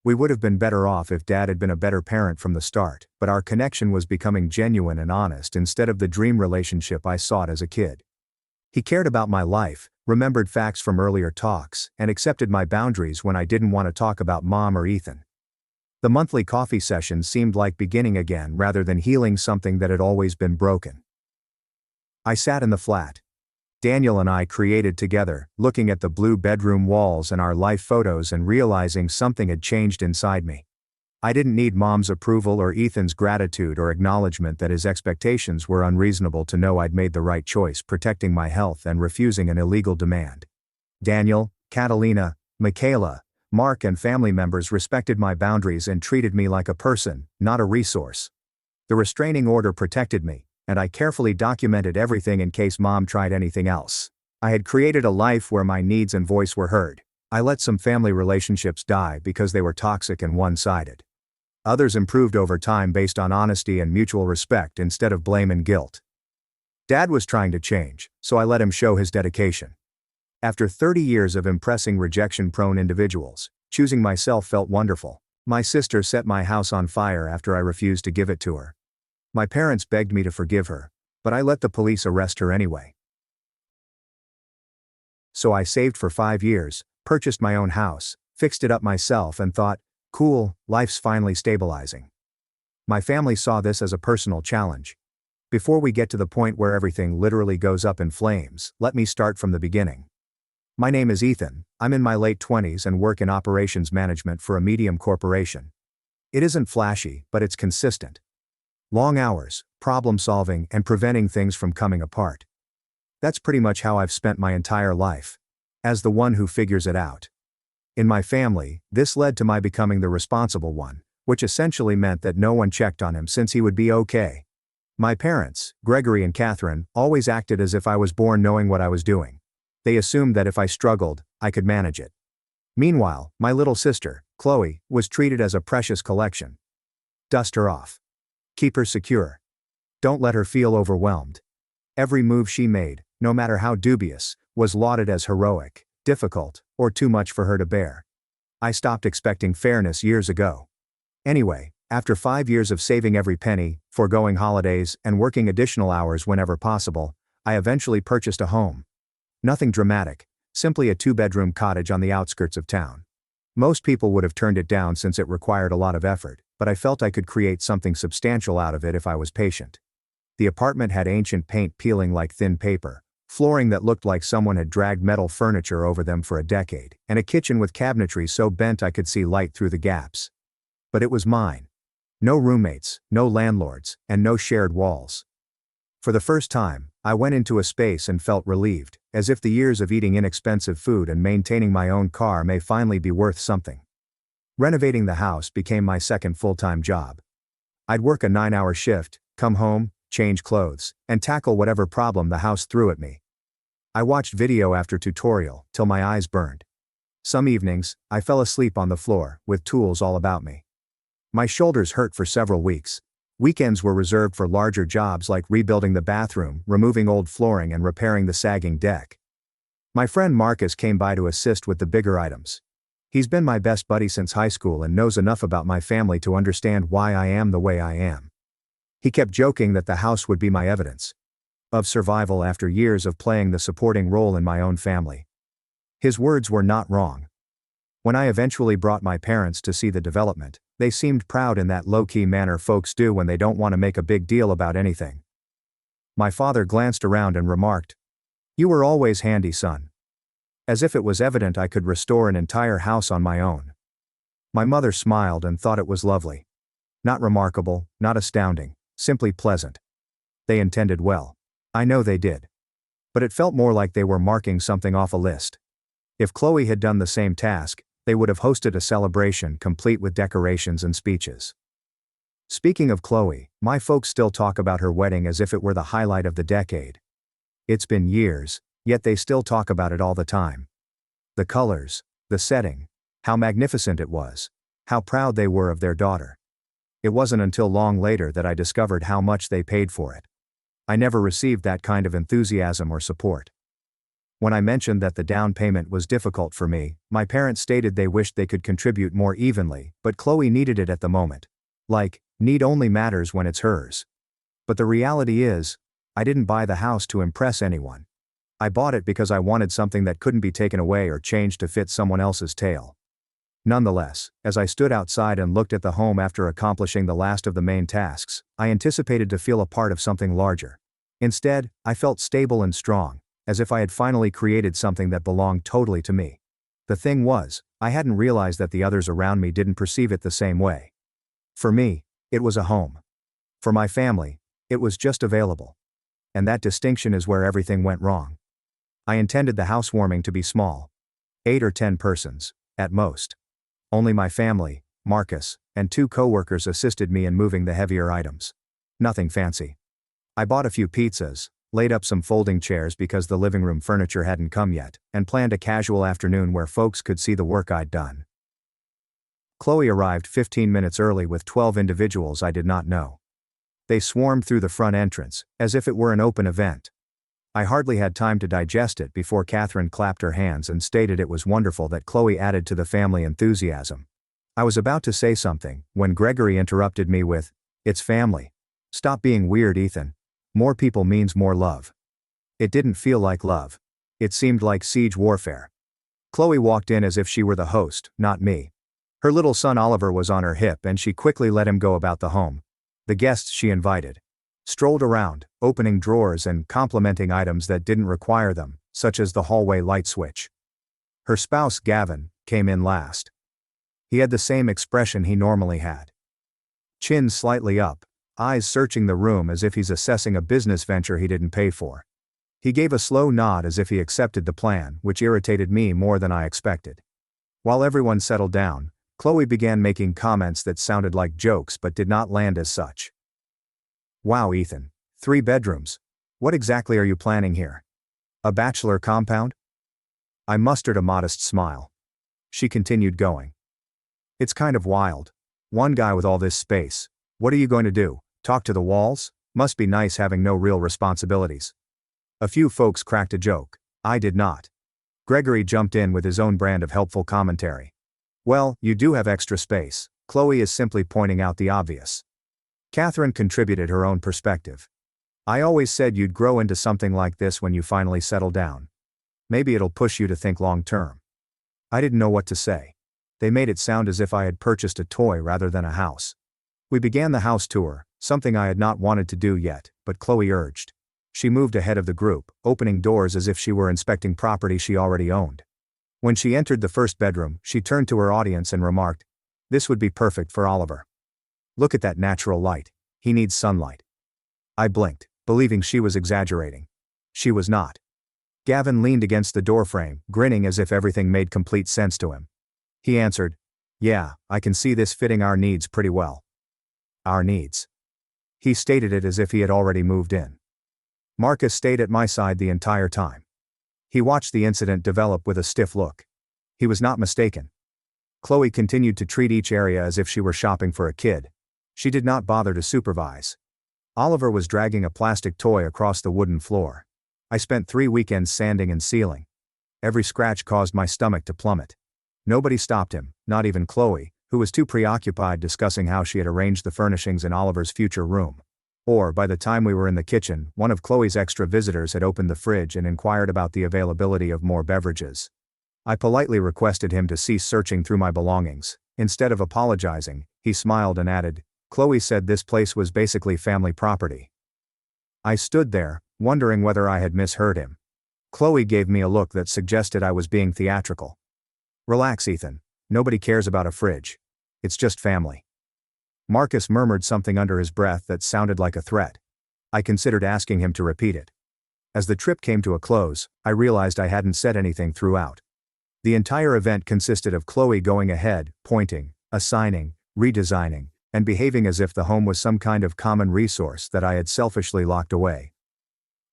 We would have been better off if Dad had been a better parent from the start, but our connection was becoming genuine and honest instead of the dream relationship I sought as a kid. He cared about my life, remembered facts from earlier talks, and accepted my boundaries when I didn't want to talk about Mom or Ethan. The monthly coffee sessions seemed like beginning again rather than healing something that had always been broken. I sat in the flat. Daniel and I created together, looking at the blue bedroom walls and our life photos and realizing something had changed inside me. I didn't need Mom's approval or Ethan's gratitude or acknowledgement that his expectations were unreasonable to know I'd made the right choice, protecting my health and refusing an illegal demand. Daniel, Catalina, Michaela, Mark and family members respected my boundaries and treated me like a person, not a resource. The restraining order protected me, and I carefully documented everything in case Mom tried anything else. I had created a life where my needs and voice were heard. I let some family relationships die because they were toxic and one-sided. Others improved over time based on honesty and mutual respect instead of blame and guilt. Dad was trying to change, so I let him show his dedication. After 30 years of impressing rejection-prone individuals, choosing myself felt wonderful. My sister set my house on fire after I refused to give it to her. My parents begged me to forgive her, but I let the police arrest her anyway. So I saved for 5 years, purchased my own house, fixed it up myself and thought, cool, life's finally stabilizing. My family saw this as a personal challenge. Before we get to the point where everything literally goes up in flames, let me start from the beginning. My name is Ethan, I'm in my late 20s and work in operations management for a medium corporation. It isn't flashy, but it's consistent. Long hours, problem solving, and preventing things from coming apart. That's pretty much how I've spent my entire life. As the one who figures it out. In my family, this led to my becoming the responsible one, which essentially meant that no one checked on him since he would be okay. My parents, Gregory and Catherine, always acted as if I was born knowing what I was doing. They assumed that if I struggled, I could manage it. Meanwhile, my little sister, Chloe, was treated as a precious collection. Dust her off. Keep her secure. Don't let her feel overwhelmed. Every move she made, no matter how dubious, was lauded as heroic, difficult, or too much for her to bear. I stopped expecting fairness years ago. Anyway, after 5 years of saving every penny, foregoing holidays, and working additional hours whenever possible, I eventually purchased a home. Nothing dramatic, simply a 2-bedroom cottage on the outskirts of town. Most people would have turned it down since it required a lot of effort, but I felt I could create something substantial out of it if I was patient. The apartment had ancient paint peeling like thin paper, flooring that looked like someone had dragged metal furniture over them for a decade, and a kitchen with cabinetry so bent I could see light through the gaps. But it was mine. No roommates, no landlords, and no shared walls. For the first time, I went into a space and felt relieved, as if the years of eating inexpensive food and maintaining my own car may finally be worth something. Renovating the house became my second full-time job. I'd work a 9-hour shift, come home, change clothes, and tackle whatever problem the house threw at me. I watched video after tutorial, till my eyes burned. Some evenings, I fell asleep on the floor, with tools all about me. My shoulders hurt for several weeks. Weekends were reserved for larger jobs like rebuilding the bathroom, removing old flooring and repairing the sagging deck. My friend Marcus came by to assist with the bigger items. He's been my best buddy since high school and knows enough about my family to understand why I am the way I am. He kept joking that the house would be my evidence of survival after years of playing the supporting role in my own family. His words were not wrong. When I eventually brought my parents to see the development, they seemed proud in that low-key manner folks do when they don't want to make a big deal about anything. My father glanced around and remarked, "You were always handy, son." As if it was evident I could restore an entire house on my own. My mother smiled and thought it was lovely. Not remarkable, not astounding, simply pleasant. They intended well. I know they did. But it felt more like they were marking something off a list. If Chloe had done the same task, they would have hosted a celebration complete with decorations and speeches. Speaking of Chloe, my folks still talk about her wedding as if it were the highlight of the decade. It's been years, yet they still talk about it all the time. The colors, the setting, how magnificent it was, how proud they were of their daughter. It wasn't until long later that I discovered how much they paid for it. I never received that kind of enthusiasm or support. When I mentioned that the down payment was difficult for me, my parents stated they wished they could contribute more evenly, but Chloe needed it at the moment. Like, need only matters when it's hers. But the reality is, I didn't buy the house to impress anyone. I bought it because I wanted something that couldn't be taken away or changed to fit someone else's tale. Nonetheless, as I stood outside and looked at the home after accomplishing the last of the main tasks, I anticipated to feel a part of something larger. Instead, I felt stable and strong, as if I had finally created something that belonged totally to me. The thing was, I hadn't realized that the others around me didn't perceive it the same way. For me, it was a home. For my family, it was just available. And that distinction is where everything went wrong. I intended the housewarming to be small. 8 or 10 persons, at most. Only my family, Marcus, and 2 coworkers assisted me in moving the heavier items. Nothing fancy. I bought a few pizzas, laid up some folding chairs because the living room furniture hadn't come yet, and planned a casual afternoon where folks could see the work I'd done. Chloe arrived 15 minutes early with 12 individuals I did not know. They swarmed through the front entrance, as if it were an open event. I hardly had time to digest it before Catherine clapped her hands and stated it was wonderful that Chloe added to the family enthusiasm. I was about to say something, when Gregory interrupted me with, "It's family. Stop being weird, Ethan. More people means more love." It didn't feel like love. It seemed like siege warfare. Chloe walked in as if she were the host, not me. Her little son Oliver was on her hip and she quickly let him go about the home. The guests she invited strolled around, opening drawers and complimenting items that didn't require them, such as the hallway light switch. Her spouse, Gavin, came in last. He had the same expression he normally had. Chin slightly up, eyes searching the room as if he's assessing a business venture he didn't pay for. He gave a slow nod as if he accepted the plan, which irritated me more than I expected. While everyone settled down, Chloe began making comments that sounded like jokes but did not land as such. "Wow, Ethan. 3 bedrooms. What exactly are you planning here? A bachelor compound?" I mustered a modest smile. She continued going. "It's kind of wild. One guy with all this space. What are you going to do? Talk to the walls? Must be nice having no real responsibilities." A few folks cracked a joke. I did not. Gregory jumped in with his own brand of helpful commentary. "Well, you do have extra space. Chloe is simply pointing out the obvious." Catherine contributed her own perspective. I always said you'd grow into something like this when you finally settle down. Maybe it'll push you to think long term. I didn't know what to say. They made it sound as if I had purchased a toy rather than a house. We began the house tour, something I had not wanted to do yet, but Chloe urged. She moved ahead of the group, opening doors as if she were inspecting property she already owned. When she entered the first bedroom, she turned to her audience and remarked, "This would be perfect for Oliver. Look at that natural light. He needs sunlight." I blinked, believing she was exaggerating. She was not. Gavin leaned against the doorframe, grinning as if everything made complete sense to him. He answered, "Yeah, I can see this fitting our needs pretty well." Our needs. He stated it as if he had already moved in. Marcus stayed at my side the entire time. He watched the incident develop with a stiff look. He was not mistaken. Chloe continued to treat each area as if she were shopping for a kid. She did not bother to supervise. Oliver was dragging a plastic toy across the wooden floor. I spent 3 weekends sanding and sealing. Every scratch caused my stomach to plummet. Nobody stopped him, not even Chloe, who was too preoccupied discussing how she had arranged the furnishings in Oliver's future room. Or, by the time we were in the kitchen, one of Chloe's extra visitors had opened the fridge and inquired about the availability of more beverages. I politely requested him to cease searching through my belongings. Instead of apologizing, he smiled and added, "Chloe said this place was basically family property." I stood there, wondering whether I had misheard him. Chloe gave me a look that suggested I was being theatrical. "Relax, Ethan. Nobody cares about a fridge. It's just family." Marcus murmured something under his breath that sounded like a threat. I considered asking him to repeat it. As the trip came to a close, I realized I hadn't said anything throughout. The entire event consisted of Chloe going ahead, pointing, assigning, redesigning, and behaving as if the home was some kind of common resource that I had selfishly locked away.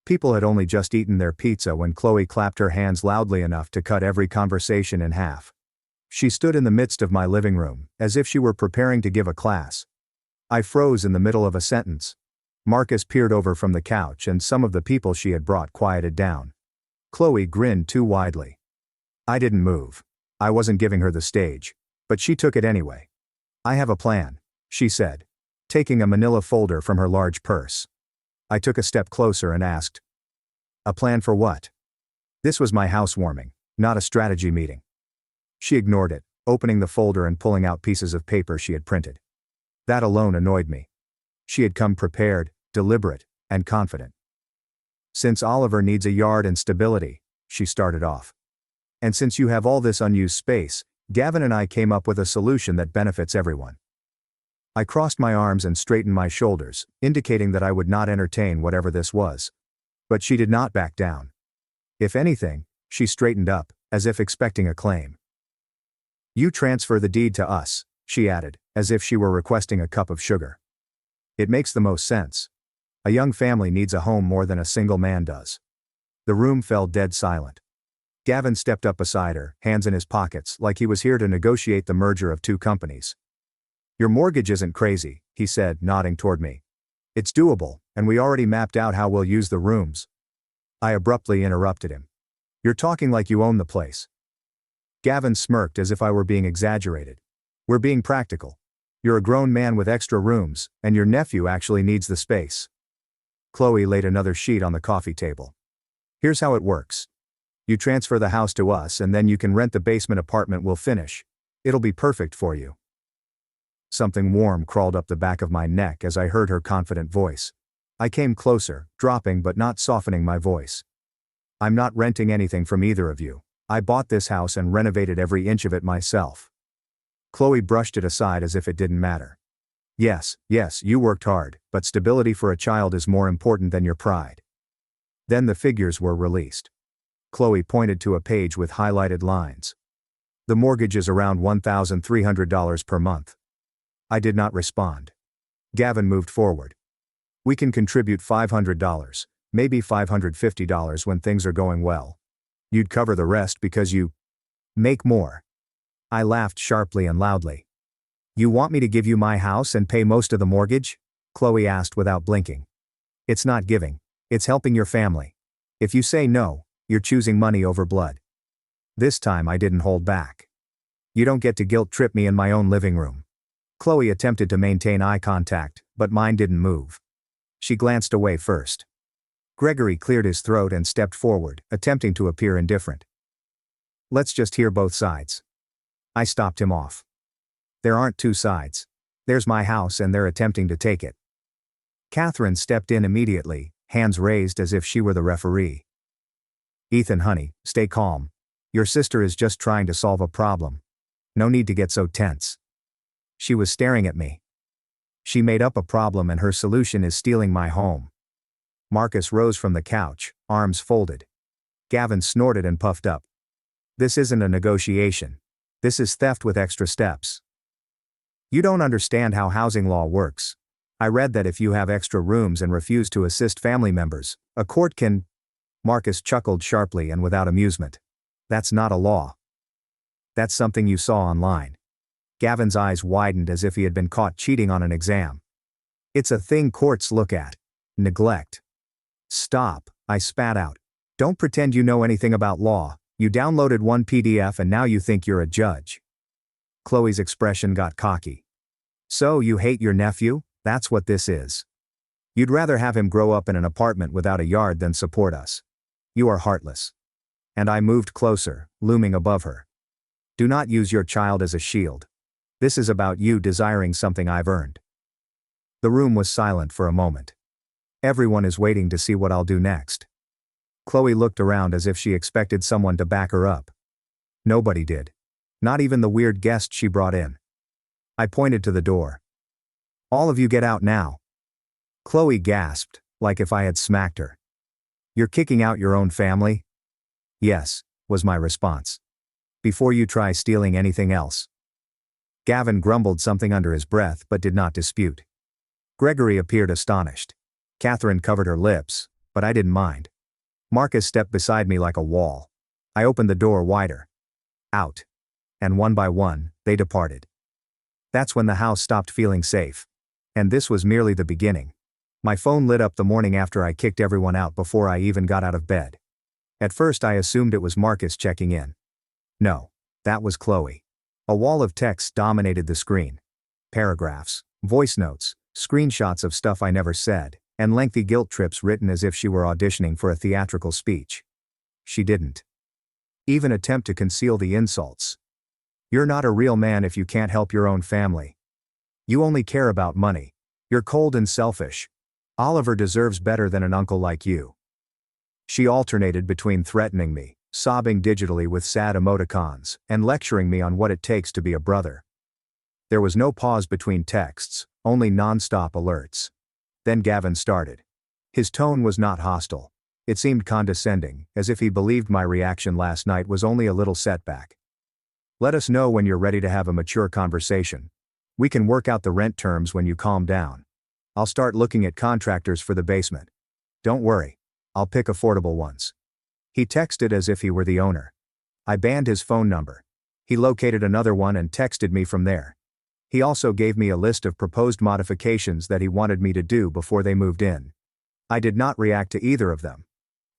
People had only just eaten their pizza when Chloe clapped her hands loudly enough to cut every conversation in half. She stood in the midst of my living room, as if she were preparing to give a class. I froze in the middle of a sentence. Marcus peered over from the couch and some of the people she had brought quieted down. Chloe grinned too widely. I didn't move. I wasn't giving her the stage. But she took it anyway. "I have a plan," she said, taking a manila folder from her large purse. I took a step closer and asked, "A plan for what?" This was my housewarming, not a strategy meeting. She ignored it, opening the folder and pulling out pieces of paper she had printed. That alone annoyed me. She had come prepared, deliberate, and confident. "Since Oliver needs a yard and stability," she started off. "And since you have all this unused space, Gavin and I came up with a solution that benefits everyone." I crossed my arms and straightened my shoulders, indicating that I would not entertain whatever this was. But she did not back down. If anything, she straightened up, as if expecting a claim. "You transfer the deed to us," she added, as if she were requesting a cup of sugar. "It makes the most sense. A young family needs a home more than a single man does." The room fell dead silent. Gavin stepped up beside her, hands in his pockets, like he was here to negotiate the merger of two companies. "Your mortgage isn't crazy," he said, nodding toward me. "It's doable, and we already mapped out how we'll use the rooms." I abruptly interrupted him. "You're talking like you own the place." Gavin smirked as if I were being exaggerated. "We're being practical. You're a grown man with extra rooms, and your nephew actually needs the space." Chloe laid another sheet on the coffee table. "Here's how it works. You transfer the house to us and then you can rent the basement apartment we'll finish. It'll be perfect for you." Something warm crawled up the back of my neck as I heard her confident voice. I came closer, dropping but not softening my voice. "I'm not renting anything from either of you. I bought this house and renovated every inch of it myself." Chloe brushed it aside as if it didn't matter. Yes, you worked hard, but stability for a child is more important than your pride." Then the figures were released. Chloe pointed to a page with highlighted lines. "The mortgage is around $1,300 per month." I did not respond. Gavin moved forward. "We can contribute $500, maybe $550 when things are going well. You'd cover the rest because you make more." I laughed sharply and loudly. "You want me to give you my house and pay most of the mortgage?" Chloe asked without blinking. "It's not giving. It's helping your family. If you say no, you're choosing money over blood." This time I didn't hold back. "You don't get to guilt trip me in my own living room." Chloe attempted to maintain eye contact, but mine didn't move. She glanced away first. Gregory cleared his throat and stepped forward, attempting to appear indifferent. Let's just hear both sides. I stopped him off. There aren't two sides. There's my house and they're attempting to take it. Catherine stepped in immediately, hands raised as if she were the referee. Ethan, honey, stay calm. Your sister is just trying to solve a problem. No need to get so tense. She was staring at me. She made up a problem and her solution is stealing my home. Marcus rose from the couch, arms folded. Gavin snorted and puffed up. This isn't a negotiation. This is theft with extra steps. You don't understand how housing law works. I read that if you have extra rooms and refuse to assist family members, a court can. Marcus chuckled sharply and without amusement. That's not a law. That's something you saw online. Gavin's eyes widened as if he had been caught cheating on an exam. It's a thing courts look at. Neglect. Stop, I spat out. Don't pretend you know anything about law. You downloaded one PDF and now you think you're a judge. Chloe's expression got cocky. So you hate your nephew? That's what this is. You'd rather have him grow up in an apartment without a yard than support us. You are heartless. And I moved closer, looming above her. Do not use your child as a shield. This is about you desiring something I've earned. The room was silent for a moment. Everyone is waiting to see what I'll do next. Chloe looked around as if she expected someone to back her up. Nobody did. Not even the weird guest she brought in. I pointed to the door. All of you get out now. Chloe gasped, like if I had smacked her. You're kicking out your own family? Yes, was my response. Before you try stealing anything else. Gavin grumbled something under his breath but did not dispute. Gregory appeared astonished. Catherine covered her lips, but I didn't mind. Marcus stepped beside me like a wall. I opened the door wider. Out. And one by one, they departed. That's when the house stopped feeling safe. And this was merely the beginning. My phone lit up the morning after I kicked everyone out before I even got out of bed. At first I assumed it was Marcus checking in. No, that was Chloe. A wall of text dominated the screen. Paragraphs, voice notes, screenshots of stuff I never said, and lengthy guilt trips written as if she were auditioning for a theatrical speech. She didn't even attempt to conceal the insults. You're not a real man if you can't help your own family. You only care about money. You're cold and selfish. Oliver deserves better than an uncle like you. She alternated between threatening me, sobbing digitally with sad emoticons, and lecturing me on what it takes to be a brother. There was no pause between texts, only non-stop alerts. Then Gavin started. His tone was not hostile. It seemed condescending, as if he believed my reaction last night was only a little setback. Let us know when you're ready to have a mature conversation. We can work out the rent terms when you calm down. I'll start looking at contractors for the basement. Don't worry. I'll pick affordable ones. He texted as if he were the owner. I banned his phone number. He located another one and texted me from there. He also gave me a list of proposed modifications that he wanted me to do before they moved in. I did not react to either of them.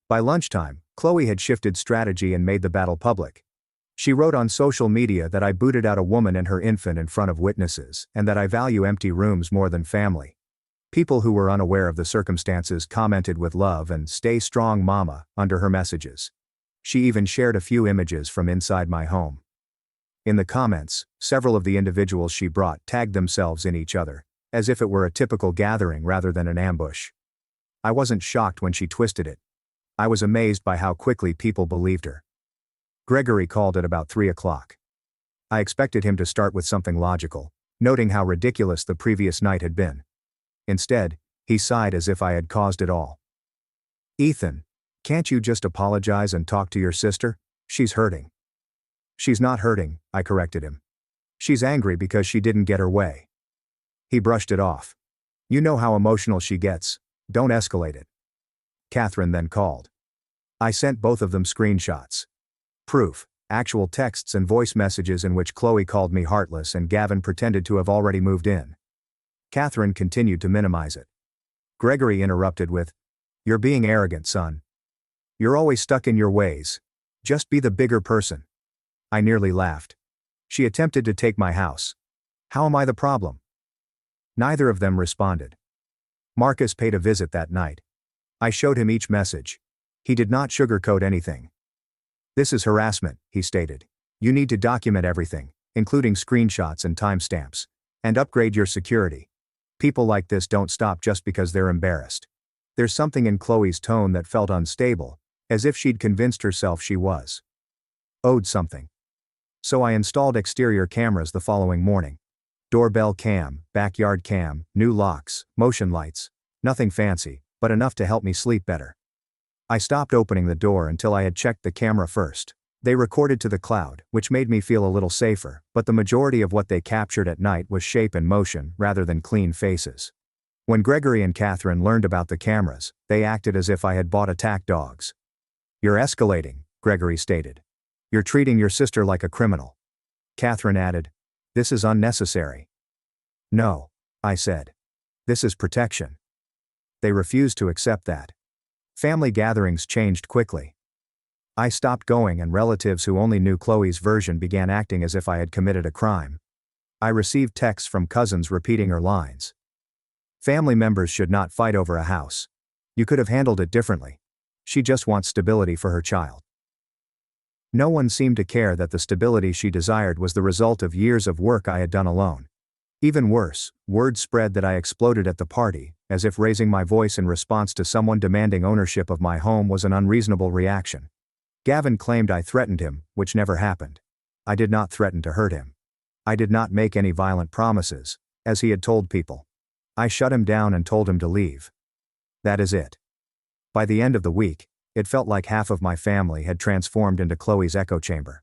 By lunchtime, Chloe had shifted strategy and made the battle public. She wrote on social media that I booted out a woman and her infant in front of witnesses, and that I value empty rooms more than family. People who were unaware of the circumstances commented with love and "Stay strong, mama" under her messages. She even shared a few images from inside my home. In the comments, several of the individuals she brought tagged themselves in each other, as if it were a typical gathering rather than an ambush. I wasn't shocked when she twisted it. I was amazed by how quickly people believed her. Gregory called at about 3 o'clock. I expected him to start with something logical, noting how ridiculous the previous night had been. Instead, he sighed as if I had caused it all. Ethan, can't you just apologize and talk to your sister? She's hurting. She's not hurting, I corrected him. She's angry because she didn't get her way. He brushed it off. You know how emotional she gets. Don't escalate it. Catherine then called. I sent both of them screenshots. Proof, actual texts and voice messages in which Chloe called me heartless and Gavin pretended to have already moved in. Catherine continued to minimize it. Gregory interrupted with, "You're being arrogant, son. You're always stuck in your ways. Just be the bigger person." I nearly laughed. She attempted to take my house. How am I the problem? Neither of them responded. Marcus paid a visit that night. I showed him each message. He did not sugarcoat anything. "This is harassment," he stated. "You need to document everything, including screenshots and timestamps. And upgrade your security. People like this don't stop just because they're embarrassed." There's something in Chloe's tone that felt unstable, as if she'd convinced herself she was owed something. So I installed exterior cameras the following morning. Doorbell cam, backyard cam, new locks, motion lights. Nothing fancy, but enough to help me sleep better. I stopped opening the door until I had checked the camera first. They recorded to the cloud, which made me feel a little safer, but the majority of what they captured at night was shape and motion rather than clean faces. When Gregory and Catherine learned about the cameras, they acted as if I had bought attack dogs. "You're escalating," Gregory stated. "You're treating your sister like a criminal." Catherine added, "This is unnecessary." "No," I said. "This is protection." They refused to accept that. Family gatherings changed quickly. I stopped going and relatives who only knew Chloe's version began acting as if I had committed a crime. I received texts from cousins repeating her lines. "Family members should not fight over a house. You could have handled it differently. She just wants stability for her child." No one seemed to care that the stability she desired was the result of years of work I had done alone. Even worse, word spread that I exploded at the party, as if raising my voice in response to someone demanding ownership of my home was an unreasonable reaction. Gavin claimed I threatened him, which never happened. I did not threaten to hurt him. I did not make any violent promises, as he had told people. I shut him down and told him to leave. That is it. By the end of the week, it felt like half of my family had transformed into Chloe's echo chamber.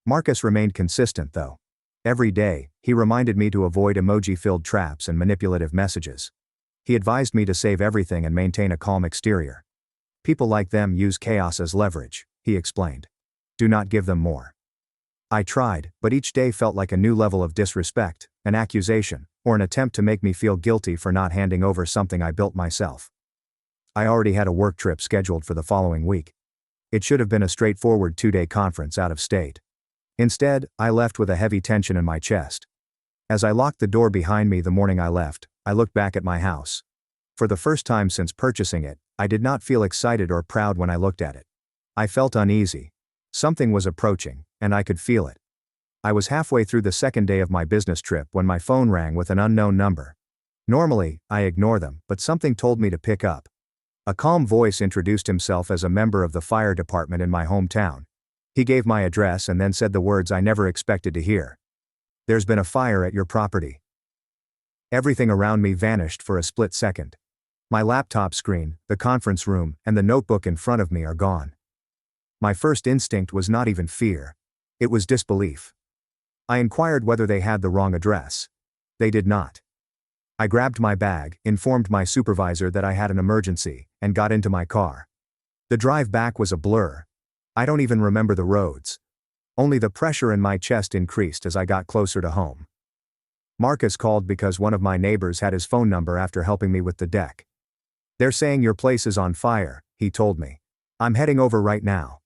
Marcus remained consistent though. Every day, he reminded me to avoid emoji-filled traps and manipulative messages. He advised me to save everything and maintain a calm exterior. "People like them use chaos as leverage," he explained. "Do not give them more." I tried, but each day felt like a new level of disrespect, an accusation, or an attempt to make me feel guilty for not handing over something I built myself. I already had a work trip scheduled for the following week. It should have been a straightforward 2-day conference out of state. Instead, I left with a heavy tension in my chest. As I locked the door behind me the morning I left, I looked back at my house. For the first time since purchasing it, I did not feel excited or proud when I looked at it. I felt uneasy. Something was approaching, and I could feel it. I was halfway through the second day of my business trip when my phone rang with an unknown number. Normally, I ignore them, but something told me to pick up. A calm voice introduced himself as a member of the fire department in my hometown. He gave my address and then said the words I never expected to hear. "There's been a fire at your property." Everything around me vanished for a split second. My laptop screen, the conference room, and the notebook in front of me are gone. My first instinct was not even fear. It was disbelief. I inquired whether they had the wrong address. They did not. I grabbed my bag, informed my supervisor that I had an emergency, and got into my car. The drive back was a blur. I don't even remember the roads. Only the pressure in my chest increased as I got closer to home. Marcus called because one of my neighbors had his phone number after helping me with the deck. "They're saying your place is on fire," he told me. "I'm heading over right now."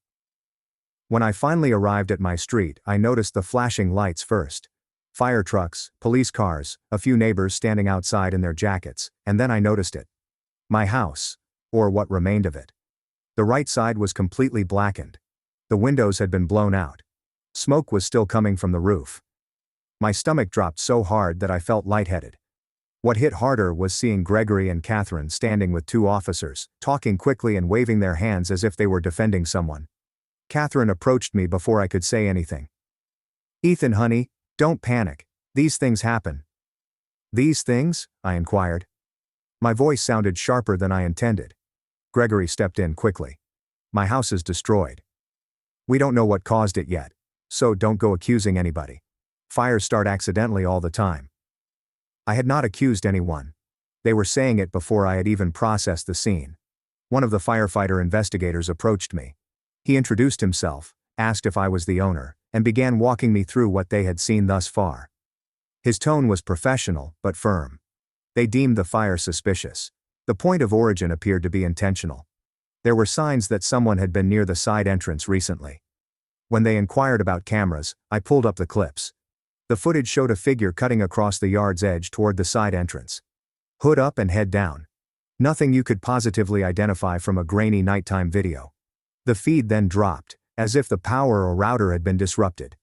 When I finally arrived at my street, I noticed the flashing lights first. Fire trucks, police cars, a few neighbors standing outside in their jackets, and then I noticed it. My house, or what remained of it. The right side was completely blackened. The windows had been blown out. Smoke was still coming from the roof. My stomach dropped so hard that I felt lightheaded. What hit harder was seeing Gregory and Catherine standing with 2 officers, talking quickly and waving their hands as if they were defending someone. Catherine approached me before I could say anything. "Ethan, honey, don't panic. These things happen." "These things?" I inquired. My voice sounded sharper than I intended. Gregory stepped in quickly. "My house is destroyed. We don't know what caused it yet, so don't go accusing anybody. Fires start accidentally all the time." I had not accused anyone. They were saying it before I had even processed the scene. One of the firefighter investigators approached me. He introduced himself, asked if I was the owner, and began walking me through what they had seen thus far. His tone was professional, but firm. They deemed the fire suspicious. The point of origin appeared to be intentional. There were signs that someone had been near the side entrance recently. When they inquired about cameras, I pulled up the clips. The footage showed a figure cutting across the yard's edge toward the side entrance. Hood up and head down. Nothing you could positively identify from a grainy nighttime video. The feed then dropped, as if the power or router had been disrupted.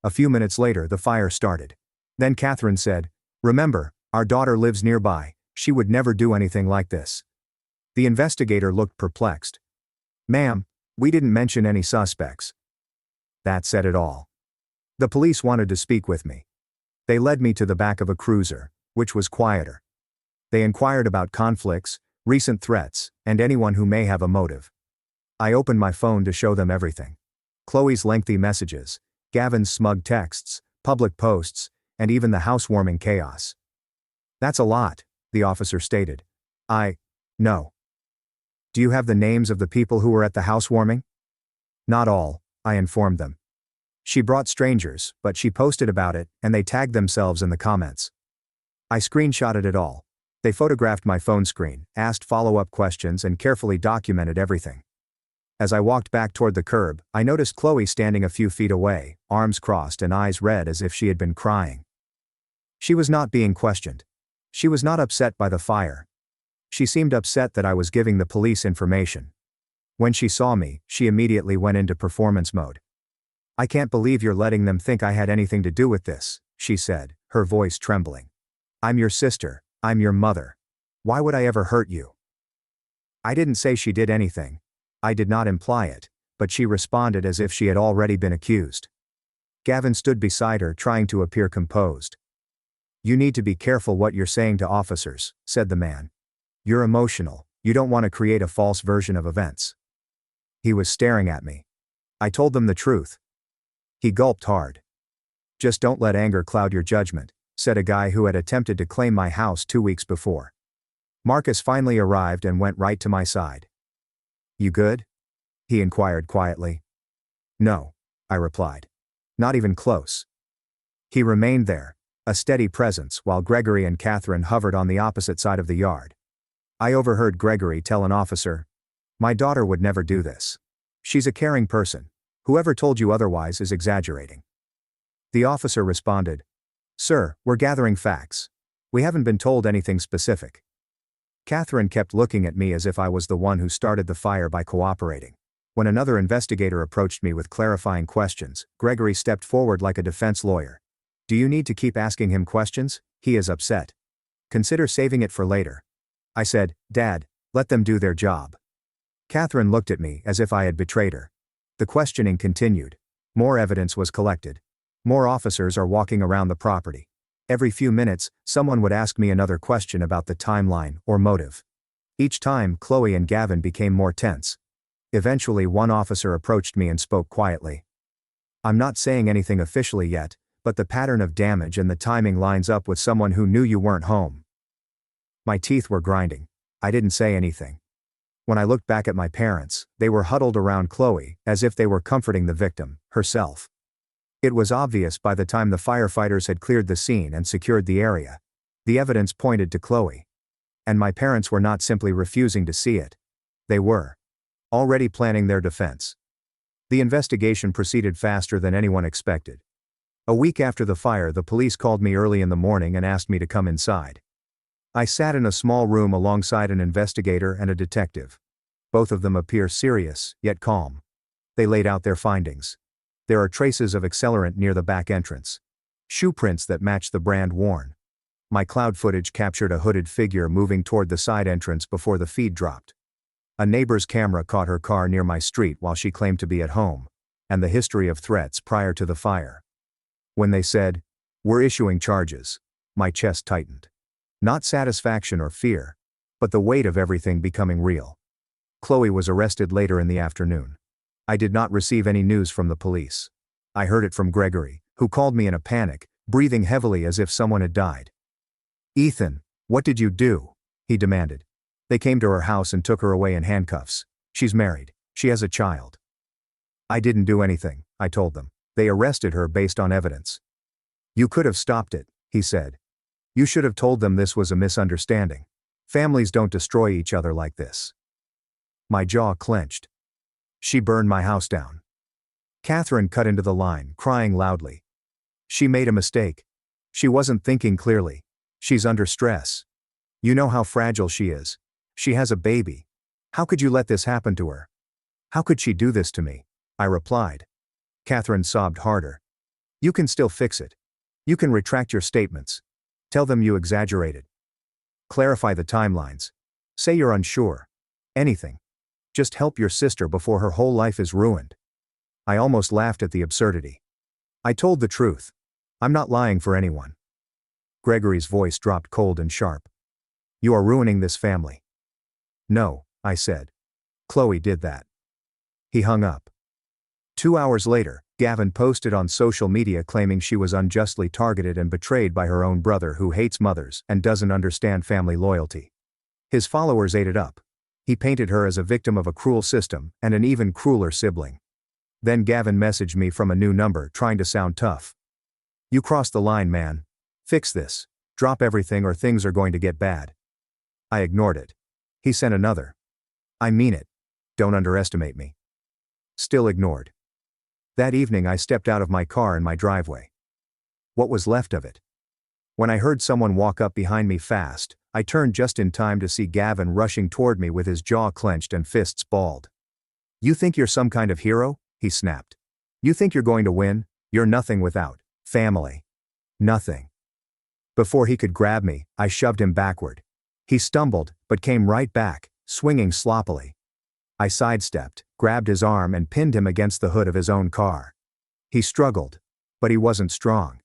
A few minutes later, the fire started. Then Catherine said, "Remember, our daughter lives nearby, she would never do anything like this." The investigator looked perplexed. "Ma'am, we didn't mention any suspects." That said it all. The police wanted to speak with me. They led me to the back of a cruiser, which was quieter. They inquired about conflicts, recent threats, and anyone who may have a motive. I opened my phone to show them everything. Chloe's lengthy messages, Gavin's smug texts, public posts, and even the housewarming chaos. "That's a lot," the officer stated. No. "Do you have the names of the people who were at the housewarming?" "Not all," I informed them. "She brought strangers, but she posted about it, and they tagged themselves in the comments." I screenshotted it all. They photographed my phone screen, asked follow-up questions, and carefully documented everything. As I walked back toward the curb, I noticed Chloe standing a few feet away, arms crossed and eyes red as if she had been crying. She was not being questioned. She was not upset by the fire. She seemed upset that I was giving the police information. When she saw me, she immediately went into performance mode. "I can't believe you're letting them think I had anything to do with this," she said, her voice trembling. "I'm your sister, I'm your mother. Why would I ever hurt you?" I didn't say she did anything. I did not imply it, but she responded as if she had already been accused. Gavin stood beside her, trying to appear composed. "You need to be careful what you're saying to officers," said the man. "You're emotional, you don't want to create a false version of events." He was staring at me. I told them the truth. He gulped hard. "Just don't let anger cloud your judgment," said a guy who had attempted to claim my house 2 weeks before. Marcus finally arrived and went right to my side. "You good?" he inquired quietly. "No," I replied. "Not even close." He remained there, a steady presence, while Gregory and Catherine hovered on the opposite side of the yard. I overheard Gregory tell an officer, "My daughter would never do this. She's a caring person. Whoever told you otherwise is exaggerating." The officer responded, "Sir, we're gathering facts. We haven't been told anything specific." Catherine kept looking at me as if I was the one who started the fire by cooperating. When another investigator approached me with clarifying questions, Gregory stepped forward like a defense lawyer. "Do you need to keep asking him questions? He is upset. Consider saving it for later." I said, "Dad, let them do their job." Catherine looked at me as if I had betrayed her. The questioning continued. More evidence was collected. More officers are walking around the property. Every few minutes, someone would ask me another question about the timeline or motive. Each time, Chloe and Gavin became more tense. Eventually, one officer approached me and spoke quietly. "I'm not saying anything officially yet, but the pattern of damage and the timing lines up with someone who knew you weren't home." My teeth were grinding. I didn't say anything. When I looked back at my parents, they were huddled around Chloe, as if they were comforting the victim, herself. It was obvious by the time the firefighters had cleared the scene and secured the area. The evidence pointed to Chloe. And my parents were not simply refusing to see it. They were already planning their defense. The investigation proceeded faster than anyone expected. A week after the fire, the police called me early in the morning and asked me to come inside. I sat in a small room alongside an investigator and a detective. Both of them appear serious, yet calm. They laid out their findings. There are traces of accelerant near the back entrance. Shoe prints that match the brand worn. My cloud footage captured a hooded figure moving toward the side entrance before the feed dropped. A neighbor's camera caught her car near my street while she claimed to be at home, and the history of threats prior to the fire. When they said, "We're issuing charges," my chest tightened. Not satisfaction or fear, but the weight of everything becoming real. Chloe was arrested later in the afternoon. I did not receive any news from the police. I heard it from Gregory, who called me in a panic, breathing heavily as if someone had died. "Ethan, what did you do?" he demanded. "They came to her house and took her away in handcuffs. She's married. She has a child." "I didn't do anything," I told them. "They arrested her based on evidence." "You could have stopped it," he said. "You should have told them this was a misunderstanding. Families don't destroy each other like this." My jaw clenched. "She burned my house down." Catherine cut into the line, crying loudly. "She made a mistake. She wasn't thinking clearly. She's under stress. You know how fragile she is. She has a baby. How could you let this happen to her? How could she do this to me? I replied. Catherine sobbed harder. You can still fix it. You can retract your statements. Tell them you exaggerated. Clarify the timelines. Say you're unsure. Anything. Just help your sister before her whole life is ruined. I almost laughed at the absurdity. I told the truth. I'm not lying for anyone. Gregory's voice dropped cold and sharp. You are ruining this family. No, I said. Chloe did that. He hung up. 2 hours later, Gavin posted on social media claiming she was unjustly targeted and betrayed by her own brother who hates mothers and doesn't understand family loyalty. His followers ate it up. He painted her as a victim of a cruel system and an even crueler sibling. Then Gavin messaged me from a new number trying to sound tough. You crossed the line, man. Fix this. Drop everything or things are going to get bad. I ignored it. He sent another. I mean it. Don't underestimate me. Still ignored. That evening I stepped out of my car in my driveway. What was left of it? When I heard someone walk up behind me fast, I turned just in time to see Gavin rushing toward me with his jaw clenched and fists balled. You think you're some kind of hero? He snapped. You think you're going to win? You're nothing without family. Nothing. Before he could grab me, I shoved him backward. He stumbled, but came right back, swinging sloppily. I sidestepped, grabbed his arm and pinned him against the hood of his own car. He struggled. But he wasn't strong.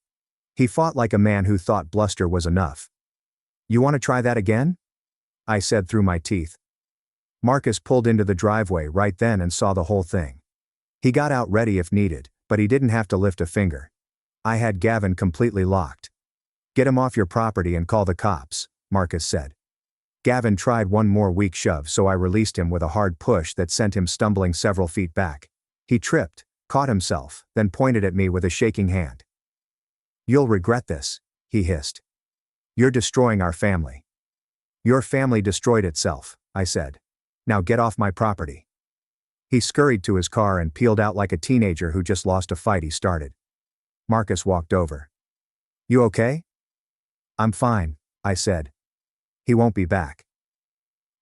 He fought like a man who thought bluster was enough. You want to try that again? I said through my teeth. Marcus pulled into the driveway right then and saw the whole thing. He got out ready if needed, but he didn't have to lift a finger. I had Gavin completely locked. Get him off your property and call the cops, Marcus said. Gavin tried one more weak shove, so I released him with a hard push that sent him stumbling several feet back. He tripped, caught himself, then pointed at me with a shaking hand. You'll regret this, he hissed. You're destroying our family. Your family destroyed itself, I said. Now get off my property. He scurried to his car and peeled out like a teenager who just lost a fight he started. Marcus walked over. You okay? I'm fine, I said. He won't be back.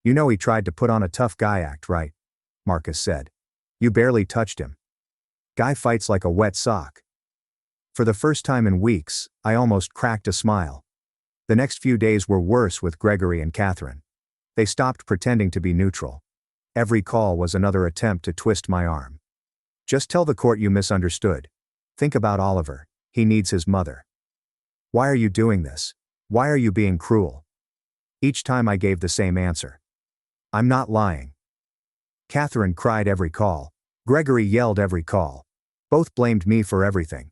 You know he tried to put on a tough guy act, right? Marcus said. You barely touched him. Guy fights like a wet sock. For the first time in weeks, I almost cracked a smile. The next few days were worse with Gregory and Catherine. They stopped pretending to be neutral. Every call was another attempt to twist my arm. Just tell the court you misunderstood. Think about Oliver. He needs his mother. Why are you doing this? Why are you being cruel? Each time I gave the same answer. I'm not lying. Catherine cried every call. Gregory yelled every call. Both blamed me for everything.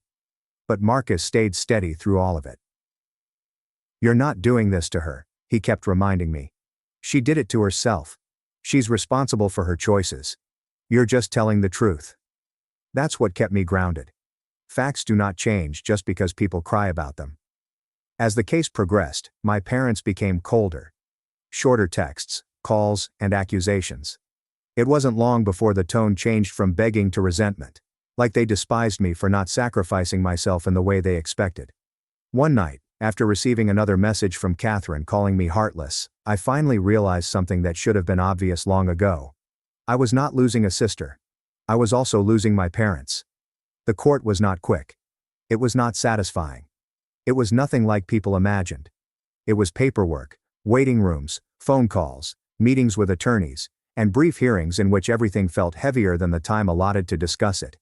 But Marcus stayed steady through all of it. You're not doing this to her, he kept reminding me. She did it to herself. She's responsible for her choices. You're just telling the truth. That's what kept me grounded. Facts do not change just because people cry about them. As the case progressed, my parents became colder. Shorter texts, calls, and accusations. It wasn't long before the tone changed from begging to resentment. Like they despised me for not sacrificing myself in the way they expected. One night, after receiving another message from Catherine calling me heartless, I finally realized something that should have been obvious long ago. I was not losing a sister. I was also losing my parents. The court was not quick. It was not satisfying. It was nothing like people imagined. It was paperwork, waiting rooms, phone calls, meetings with attorneys, and brief hearings in which everything felt heavier than the time allotted to discuss it.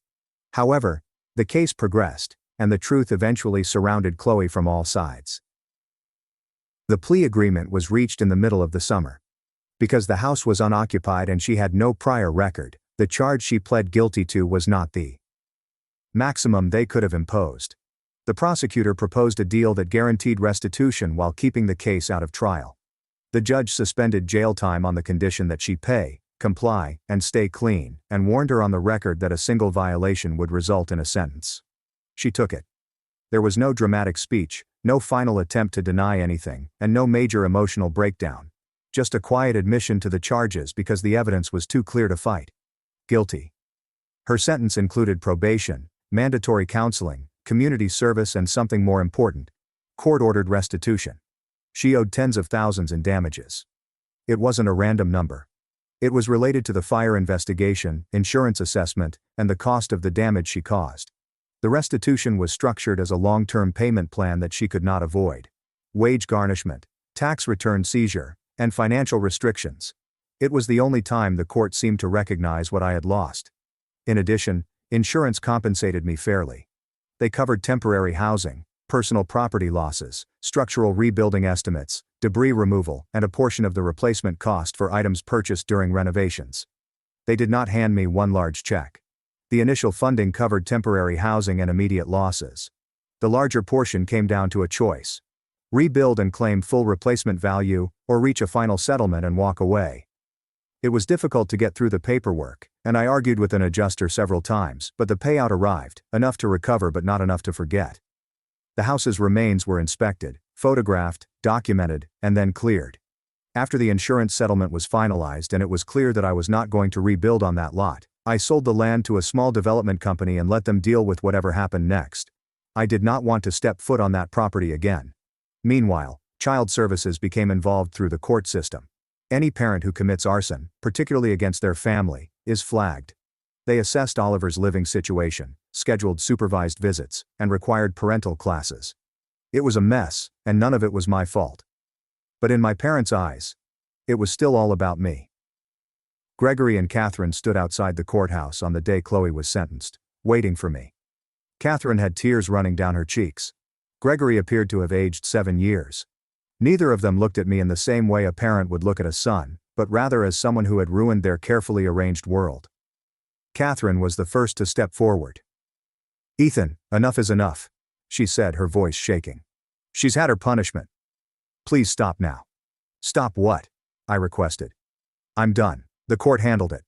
However, the case progressed, and the truth eventually surrounded Chloe from all sides. The plea agreement was reached in the middle of the summer. Because the house was unoccupied and she had no prior record, the charge she pled guilty to was not the maximum they could have imposed. The prosecutor proposed a deal that guaranteed restitution while keeping the case out of trial. The judge suspended jail time on the condition that she pay, comply, and stay clean, and warned her on the record that a single violation would result in a sentence. She took it. There was no dramatic speech, no final attempt to deny anything, and no major emotional breakdown. Just a quiet admission to the charges because the evidence was too clear to fight. Guilty. Her sentence included probation, mandatory counseling, community service, and something more important, court-ordered restitution. She owed tens of thousands in damages. It wasn't a random number. It was related to the fire investigation, insurance assessment, and the cost of the damage she caused. The restitution was structured as a long-term payment plan that she could not avoid. Wage garnishment, tax return seizure, and financial restrictions. It was the only time the court seemed to recognize what I had lost. In addition, insurance compensated me fairly. They covered temporary housing, personal property losses, structural rebuilding estimates, debris removal, and a portion of the replacement cost for items purchased during renovations. They did not hand me one large check. The initial funding covered temporary housing and immediate losses. The larger portion came down to a choice: rebuild and claim full replacement value, or reach a final settlement and walk away. It was difficult to get through the paperwork, and I argued with an adjuster several times, but the payout arrived, enough to recover but not enough to forget. The house's remains were inspected, photographed, documented, and then cleared. After the insurance settlement was finalized and it was clear that I was not going to rebuild on that lot, I sold the land to a small development company and let them deal with whatever happened next. I did not want to step foot on that property again. Meanwhile, child services became involved through the court system. Any parent who commits arson, particularly against their family, is flagged. They assessed Oliver's living situation, scheduled supervised visits, and required parental classes. It was a mess, and none of it was my fault. But in my parents' eyes, it was still all about me. Gregory and Catherine stood outside the courthouse on the day Chloe was sentenced, waiting for me. Catherine had tears running down her cheeks. Gregory appeared to have aged 7 years. Neither of them looked at me in the same way a parent would look at a son, but rather as someone who had ruined their carefully arranged world. Catherine was the first to step forward. "Ethan, enough is enough," she said, her voice shaking. "She's had her punishment. Please stop now." "Stop what?" I requested. "I'm done. The court handled it."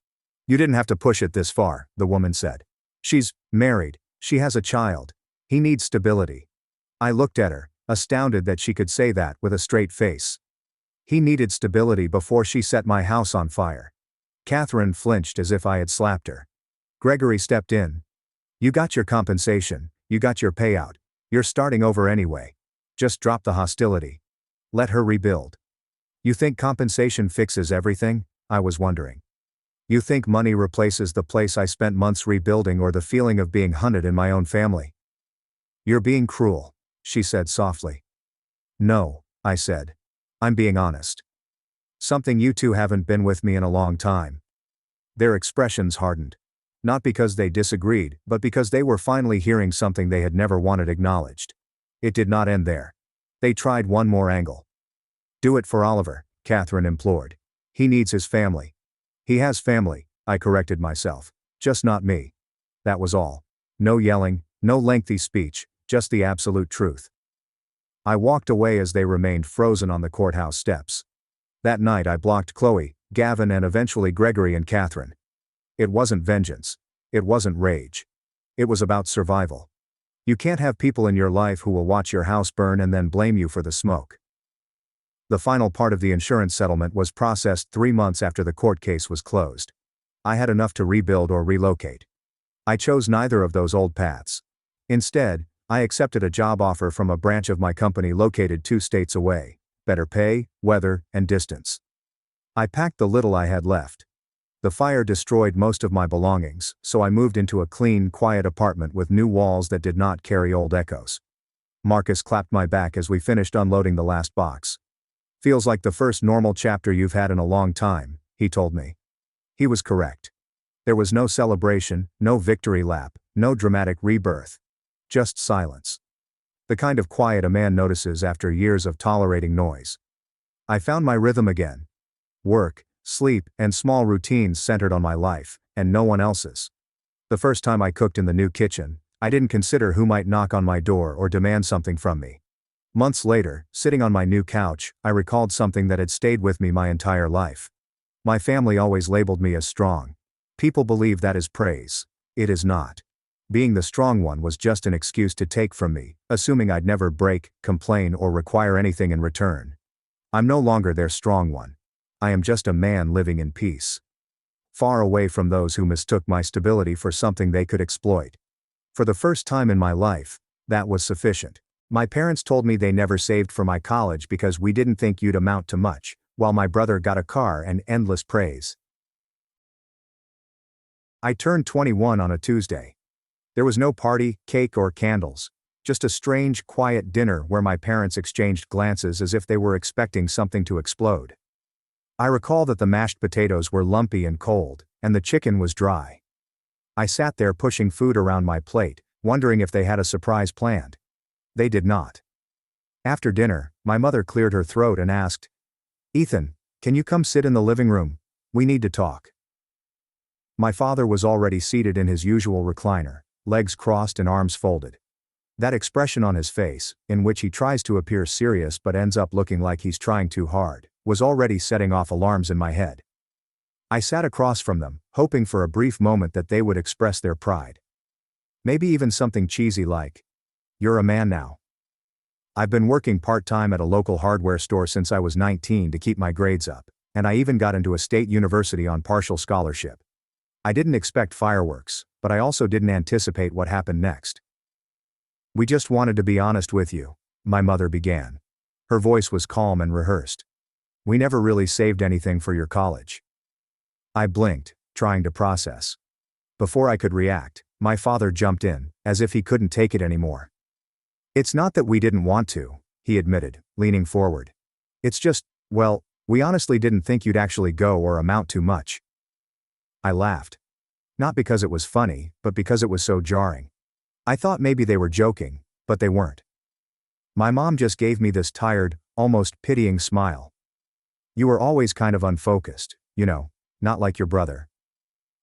"You didn't have to push it this far," the woman said. "She's married. She has a child. He needs stability." I looked at her, astounded that she could say that with a straight face. He needed stability before she set my house on fire. Catherine flinched as if I had slapped her. Gregory stepped in. "You got your compensation, you got your payout. You're starting over anyway. Just drop the hostility. Let her rebuild." "You think compensation fixes everything?" I was wondering. "You think money replaces the place I spent months rebuilding or the feeling of being hunted in my own family?" "You're being cruel," she said softly. "No," I said. "I'm being honest. Something you two haven't been with me in a long time." Their expressions hardened. Not because they disagreed, but because they were finally hearing something they had never wanted acknowledged. It did not end there. They tried one more angle. "Do it for Oliver," Catherine implored. "He needs his family." "He has family," I corrected myself. "Just not me." That was all. No yelling, no lengthy speech, just the absolute truth. I walked away as they remained frozen on the courthouse steps. That night I blocked Chloe, Gavin, and eventually Gregory and Catherine. It wasn't vengeance. It wasn't rage. It was about survival. You can't have people in your life who will watch your house burn and then blame you for the smoke. The final part of the insurance settlement was processed 3 months after the court case was closed. I had enough to rebuild or relocate. I chose neither of those old paths. Instead, I accepted a job offer from a branch of my company located 2 states away. Better pay, weather, and distance. I packed the little I had left. The fire destroyed most of my belongings, so I moved into a clean, quiet apartment with new walls that did not carry old echoes. Marcus clapped my back as we finished unloading the last box. "Feels like the first normal chapter you've had in a long time," he told me. He was correct. There was no celebration, no victory lap, no dramatic rebirth. Just silence. The kind of quiet a man notices after years of tolerating noise. I found my rhythm again. Work, sleep, and small routines centered on my life, and no one else's. The first time I cooked in the new kitchen, I didn't consider who might knock on my door or demand something from me. Months later, sitting on my new couch, I recalled something that had stayed with me my entire life. My family always labeled me as strong. People believe that is praise. It is not. Being the strong one was just an excuse to take from me, assuming I'd never break, complain, or require anything in return. I'm no longer their strong one. I am just a man living in peace. Far away from those who mistook my stability for something they could exploit. For the first time in my life, that was sufficient. My parents told me they never saved for my college because we didn't think you'd amount to much, while my brother got a car and endless praise. I turned 21 on a Tuesday. There was no party, cake or candles, just a strange, quiet dinner where my parents exchanged glances as if they were expecting something to explode. I recall that the mashed potatoes were lumpy and cold, and the chicken was dry. I sat there pushing food around my plate, wondering if they had a surprise planned. They did not. After dinner, my mother cleared her throat and asked, "Ethan, can you come sit in the living room? We need to talk." My father was already seated in his usual recliner, legs crossed and arms folded. That expression on his face, in which he tries to appear serious but ends up looking like he's trying too hard, was already setting off alarms in my head. I sat across from them, hoping for a brief moment that they would express their pride. Maybe even something cheesy like, "You're a man now." I've been working part-time at a local hardware store since I was 19 to keep my grades up, and I even got into a state university on partial scholarship. I didn't expect fireworks, but I also didn't anticipate what happened next. "We just wanted to be honest with you," my mother began. Her voice was calm and rehearsed. "We never really saved anything for your college." I blinked, trying to process. Before I could react, my father jumped in, as if he couldn't take it anymore. "It's not that we didn't want to," he admitted, leaning forward. "It's just, well, we honestly didn't think you'd actually go or amount to much." I laughed. Not because it was funny, but because it was so jarring. I thought maybe they were joking, but they weren't. My mom just gave me this tired, almost pitying smile. "You were always kind of unfocused, not like your brother."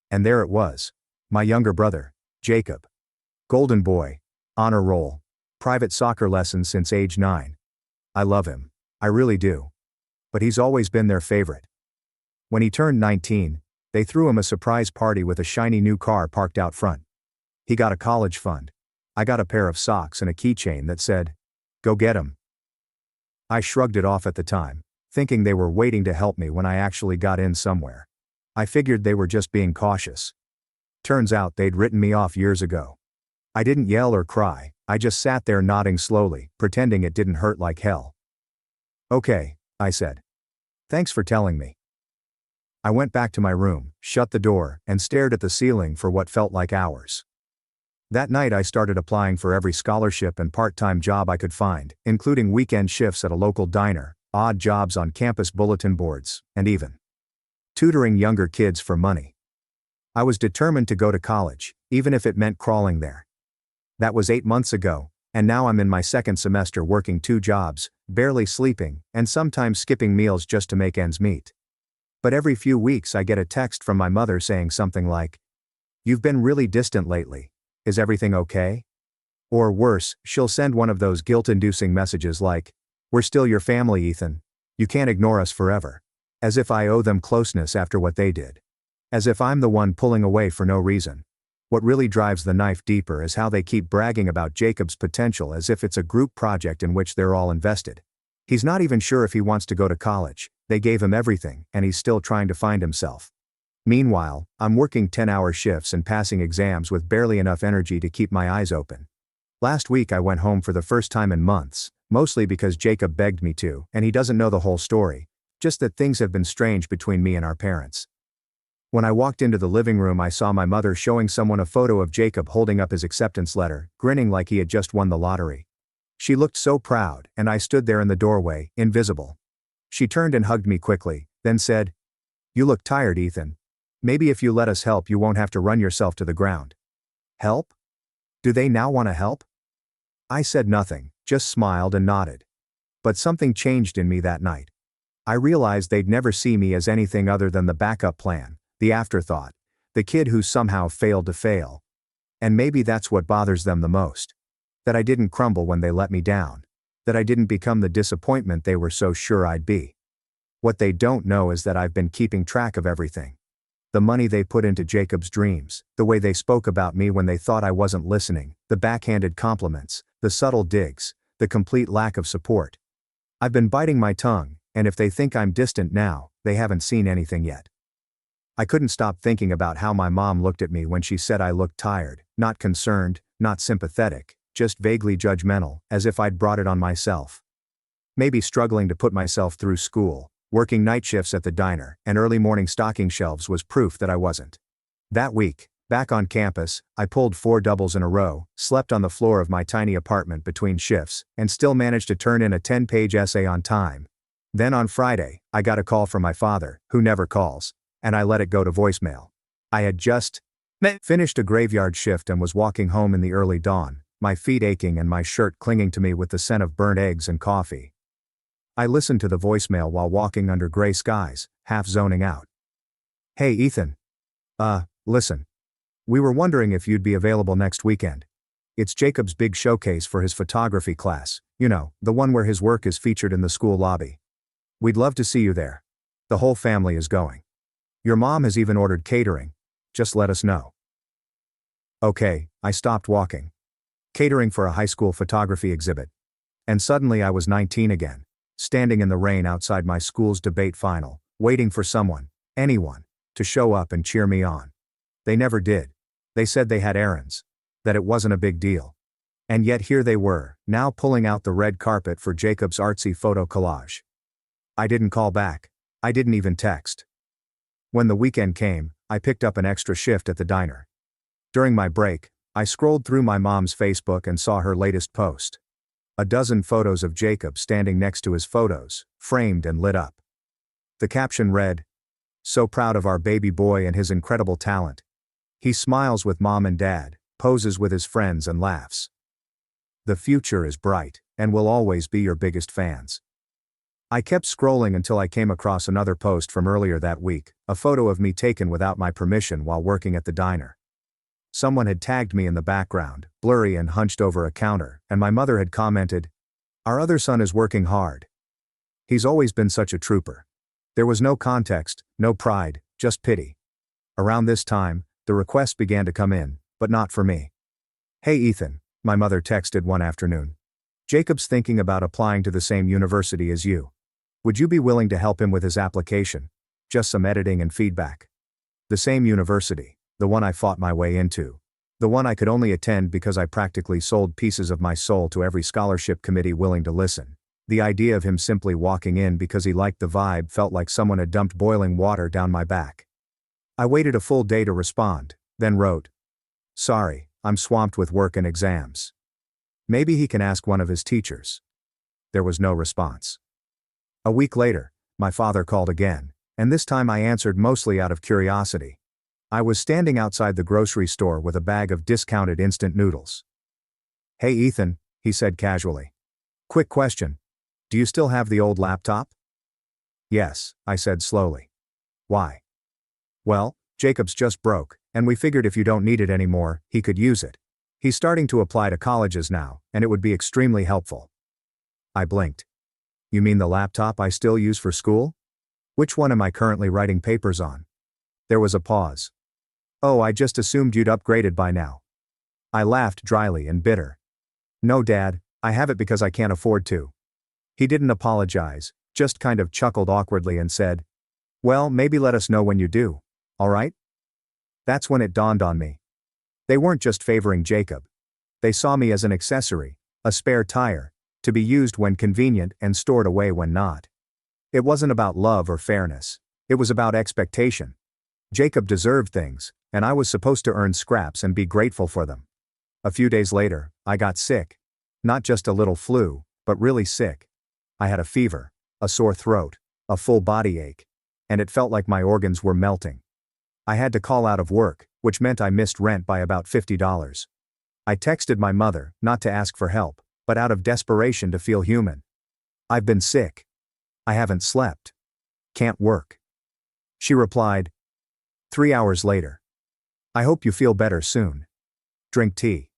And there it was. My younger brother, Jacob. Golden boy, honor roll, private soccer lessons since age 9. I love him. I really do. But he's always been their favorite. When he turned 19, they threw him a surprise party with a shiny new car parked out front. He got a college fund. I got a pair of socks and a keychain that said, "Go get him." I shrugged it off at the time, thinking they were waiting to help me when I actually got in somewhere. I figured they were just being cautious. Turns out they'd written me off years ago. I didn't yell or cry, I just sat there nodding slowly, pretending it didn't hurt like hell. "Okay," I said. "Thanks for telling me." I went back to my room, shut the door, and stared at the ceiling for what felt like hours. That night I started applying for every scholarship and part-time job I could find, including weekend shifts at a local diner, odd jobs on campus bulletin boards, and even tutoring younger kids for money. I was determined to go to college, even if it meant crawling there. That was 8 months ago, and now I'm in my second semester working 2 jobs, barely sleeping, and sometimes skipping meals just to make ends meet. But every few weeks I get a text from my mother saying something like, "You've been really distant lately. Is everything okay?" Or worse, she'll send one of those guilt-inducing messages like, "We're still your family, Ethan. You can't ignore us forever." As if I owe them closeness after what they did. As if I'm the one pulling away for no reason. What really drives the knife deeper is how they keep bragging about Jacob's potential as if it's a group project in which they're all invested. He's not even sure if he wants to go to college, they gave him everything, and he's still trying to find himself. Meanwhile, I'm working 10-hour shifts and passing exams with barely enough energy to keep my eyes open. Last week I went home for the first time in months, mostly because Jacob begged me to, and he doesn't know the whole story, just that things have been strange between me and our parents. When I walked into the living room I saw my mother showing someone a photo of Jacob holding up his acceptance letter, grinning like he had just won the lottery. She looked so proud, and I stood there in the doorway, invisible. She turned and hugged me quickly, then said, "You look tired, Ethan. Maybe if you let us help you won't have to run yourself to the ground." Help? Do they now want to help? I said nothing, just smiled and nodded. But something changed in me that night. I realized they'd never see me as anything other than the backup plan, the afterthought, the kid who somehow failed to fail. And maybe that's what bothers them the most. That I didn't crumble when they let me down. That I didn't become the disappointment they were so sure I'd be. What they don't know is that I've been keeping track of everything. The money they put into Jacob's dreams, the way they spoke about me when they thought I wasn't listening, the backhanded compliments, the subtle digs, the complete lack of support. I've been biting my tongue, and if they think I'm distant now, they haven't seen anything yet. I couldn't stop thinking about how my mom looked at me when she said I looked tired, not concerned, not sympathetic, just vaguely judgmental, as if I'd brought it on myself. Maybe struggling to put myself through school, Working night shifts at the diner and early morning stocking shelves was proof that I wasn't. That week, back on campus, I pulled 4 doubles in a row, slept on the floor of my tiny apartment between shifts, and still managed to turn in a 10-page essay on time. Then on Friday, I got a call from my father, who never calls, and I let it go to voicemail. I had just finished a graveyard shift and was walking home in the early dawn, my feet aching and my shirt clinging to me with the scent of burnt eggs and coffee. I listened to the voicemail while walking under gray skies, half zoning out. "Hey Ethan. Listen. We were wondering if you'd be available next weekend. It's Jacob's big showcase for his photography class, you know, the one where his work is featured in the school lobby. We'd love to see you there. The whole family is going. Your mom has even ordered catering. Just let us know." Okay, I stopped walking. Catering for a high school photography exhibit. And suddenly I was 19 again, standing in the rain outside my school's debate final, waiting for someone, anyone, to show up and cheer me on. They never did. They said they had errands. That it wasn't a big deal. And yet here they were, now pulling out the red carpet for Jacob's artsy photo collage. I didn't call back. I didn't even text. When the weekend came, I picked up an extra shift at the diner. During my break, I scrolled through my mom's Facebook and saw her latest post. A dozen photos of Jacob standing next to his photos, framed and lit up. The caption read, "So proud of our baby boy and his incredible talent. He smiles with mom and dad, poses with his friends and laughs. The future is bright, and we'll always be your biggest fans." I kept scrolling until I came across another post from earlier that week, a photo of me taken without my permission while working at the diner. Someone had tagged me in the background, blurry and hunched over a counter, and my mother had commented, "Our other son is working hard. He's always been such a trooper." There was no context, no pride, just pity. Around this time, the requests began to come in, but not for me. "Hey Ethan," my mother texted one afternoon. "Jacob's thinking about applying to the same university as you. Would you be willing to help him with his application? Just some editing and feedback." The same university, the one I fought my way into. The one I could only attend because I practically sold pieces of my soul to every scholarship committee willing to listen. The idea of him simply walking in because he liked the vibe felt like someone had dumped boiling water down my back. I waited a full day to respond, then wrote, "Sorry, I'm swamped with work and exams. Maybe he can ask one of his teachers." There was no response. A week later, my father called again, and this time I answered mostly out of curiosity. I was standing outside the grocery store with a bag of discounted instant noodles. "Hey Ethan," he said casually. "Quick question. Do you still have the old laptop?" "Yes," I said slowly. "Why?" "Well, Jacob's just broke, and we figured if you don't need it anymore, he could use it. He's starting to apply to colleges now, and it would be extremely helpful." I blinked. "You mean the laptop I still use for school? Which one am I currently writing papers on?" There was a pause. "Oh, I just assumed you'd upgraded by now." I laughed dryly and bitter. "No Dad, I have it because I can't afford to." He didn't apologize, just kind of chuckled awkwardly and said, "Well, maybe let us know when you do, all right?" That's when it dawned on me. They weren't just favoring Jacob. They saw me as an accessory, a spare tire, to be used when convenient and stored away when not. It wasn't about love or fairness. It was about expectation. Jacob deserved things, and I was supposed to earn scraps and be grateful for them. A few days later, I got sick. Not just a little flu, but really sick. I had a fever, a sore throat, a full body ache, and it felt like my organs were melting. I had to call out of work, which meant I missed rent by about $50. I texted my mother, not to ask for help, but out of desperation to feel human. "I've been sick. I haven't slept. Can't work." She replied, 3 hours later. "I hope you feel better soon. Drink tea.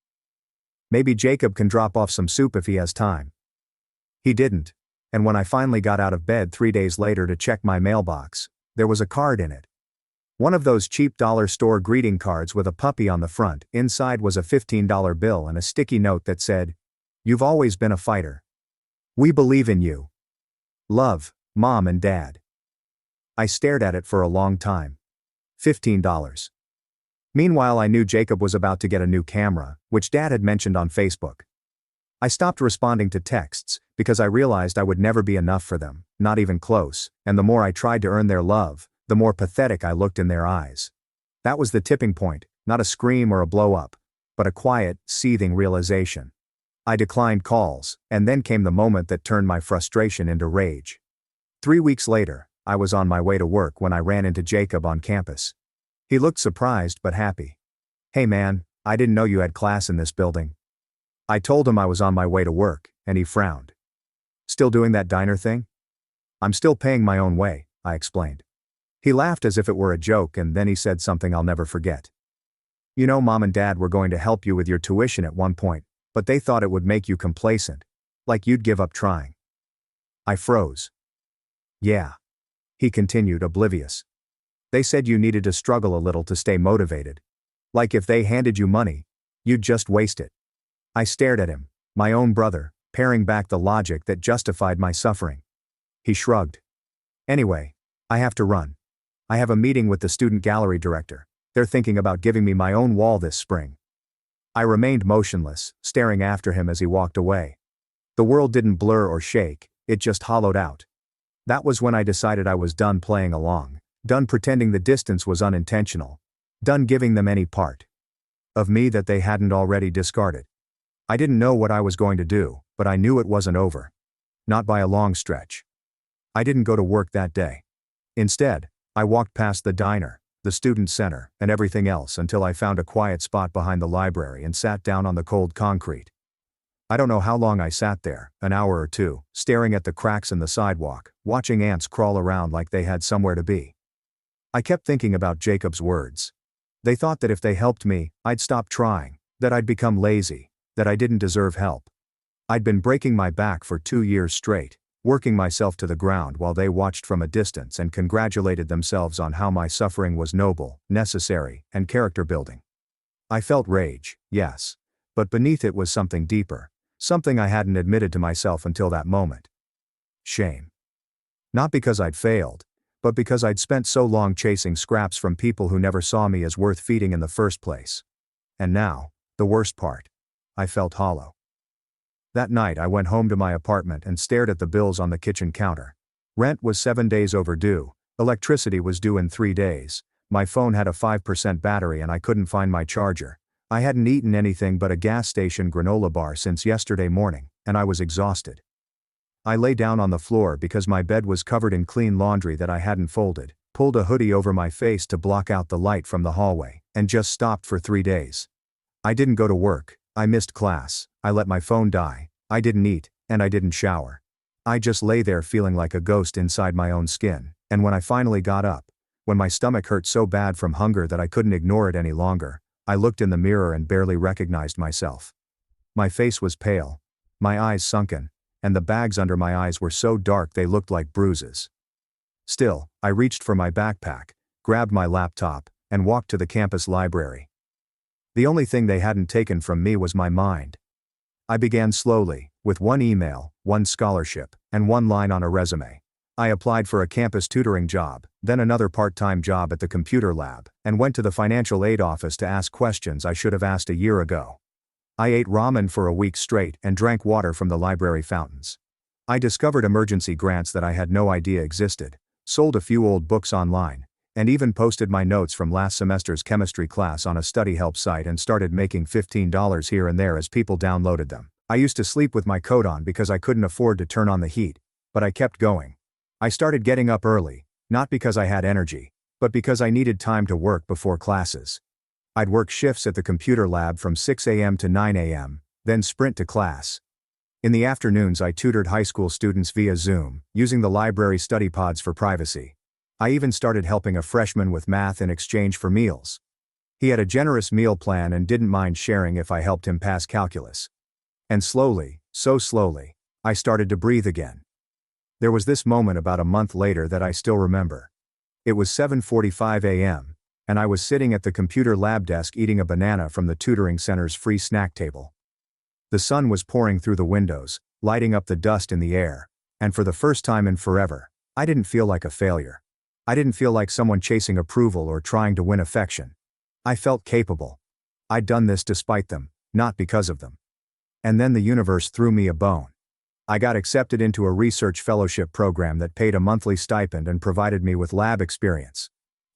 Maybe Jacob can drop off some soup if he has time." He didn't, and when I finally got out of bed 3 days later to check my mailbox, there was a card in it. One of those cheap dollar store greeting cards with a puppy on the front. Inside was a $15 bill and a sticky note that said, "You've always been a fighter. We believe in you. Love, Mom and Dad." I stared at it for a long time. $15. Meanwhile, I knew Jacob was about to get a new camera, which Dad had mentioned on Facebook. I stopped responding to texts, because I realized I would never be enough for them, not even close, and the more I tried to earn their love, the more pathetic I looked in their eyes. That was the tipping point, not a scream or a blow-up, but a quiet, seething realization. I declined calls, and then came the moment that turned my frustration into rage. 3 weeks later, I was on my way to work when I ran into Jacob on campus. He looked surprised but happy. "Hey man, I didn't know you had class in this building." I told him I was on my way to work, and he frowned. "Still doing that diner thing?" "I'm still paying my own way," I explained. He laughed as if it were a joke, and then he said something I'll never forget. "You know, Mom and Dad were going to help you with your tuition at one point, but they thought it would make you complacent. Like you'd give up trying." I froze. "Yeah." He continued, oblivious. "They said you needed to struggle a little to stay motivated. Like if they handed you money, you'd just waste it." I stared at him, my own brother, paring back the logic that justified my suffering. He shrugged. "Anyway, I have to run. I have a meeting with the student gallery director. They're thinking about giving me my own wall this spring." I remained motionless, staring after him as he walked away. The world didn't blur or shake, it just hollowed out. That was when I decided I was done playing along, done pretending the distance was unintentional, done giving them any part of me that they hadn't already discarded. I didn't know what I was going to do, but I knew it wasn't over. Not by a long stretch. I didn't go to work that day. Instead, I walked past the diner, the student center, and everything else until I found a quiet spot behind the library and sat down on the cold concrete. I don't know how long I sat there, an hour or two, staring at the cracks in the sidewalk, watching ants crawl around like they had somewhere to be. I kept thinking about Jacob's words. They thought that if they helped me, I'd stop trying, that I'd become lazy, that I didn't deserve help. I'd been breaking my back for 2 years straight, working myself to the ground while they watched from a distance and congratulated themselves on how my suffering was noble, necessary, and character-building. I felt rage, yes, but beneath it was something deeper, something I hadn't admitted to myself until that moment. Shame. Not because I'd failed, but because I'd spent so long chasing scraps from people who never saw me as worth feeding in the first place. And now, the worst part. I felt hollow. That night I went home to my apartment and stared at the bills on the kitchen counter. Rent was 7 days overdue, electricity was due in 3 days, my phone had a 5% battery and I couldn't find my charger. I hadn't eaten anything but a gas station granola bar since yesterday morning, and I was exhausted. I lay down on the floor because my bed was covered in clean laundry that I hadn't folded, pulled a hoodie over my face to block out the light from the hallway, and just stopped for 3 days. I didn't go to work. I missed class, I let my phone die, I didn't eat, and I didn't shower. I just lay there feeling like a ghost inside my own skin, and when I finally got up, when my stomach hurt so bad from hunger that I couldn't ignore it any longer, I looked in the mirror and barely recognized myself. My face was pale, my eyes sunken, and the bags under my eyes were so dark they looked like bruises. Still, I reached for my backpack, grabbed my laptop, and walked to the campus library. The only thing they hadn't taken from me was my mind. I began slowly, with 1 email, 1 scholarship, and 1 line on a resume. I applied for a campus tutoring job, then another part-time job at the computer lab, and went to the financial aid office to ask questions I should have asked a year ago. I ate ramen for a week straight and drank water from the library fountains. I discovered emergency grants that I had no idea existed, sold a few old books online, and even posted my notes from last semester's chemistry class on a study help site and started making $15 here and there as people downloaded them. I used to sleep with my coat on because I couldn't afford to turn on the heat, but I kept going. I started getting up early, not because I had energy, but because I needed time to work before classes. I'd work shifts at the computer lab from 6 a.m. to 9 a.m., then sprint to class. In the afternoons I tutored high school students via Zoom, using the library study pods for privacy. I even started helping a freshman with math in exchange for meals. He had a generous meal plan and didn't mind sharing if I helped him pass calculus. And slowly, so slowly, I started to breathe again. There was this moment about a month later that I still remember. It was 7:45 a.m., and I was sitting at the computer lab desk eating a banana from the tutoring center's free snack table. The sun was pouring through the windows, lighting up the dust in the air, and for the first time in forever, I didn't feel like a failure. I didn't feel like someone chasing approval or trying to win affection. I felt capable. I'd done this despite them, not because of them. And then the universe threw me a bone. I got accepted into a research fellowship program that paid a monthly stipend and provided me with lab experience.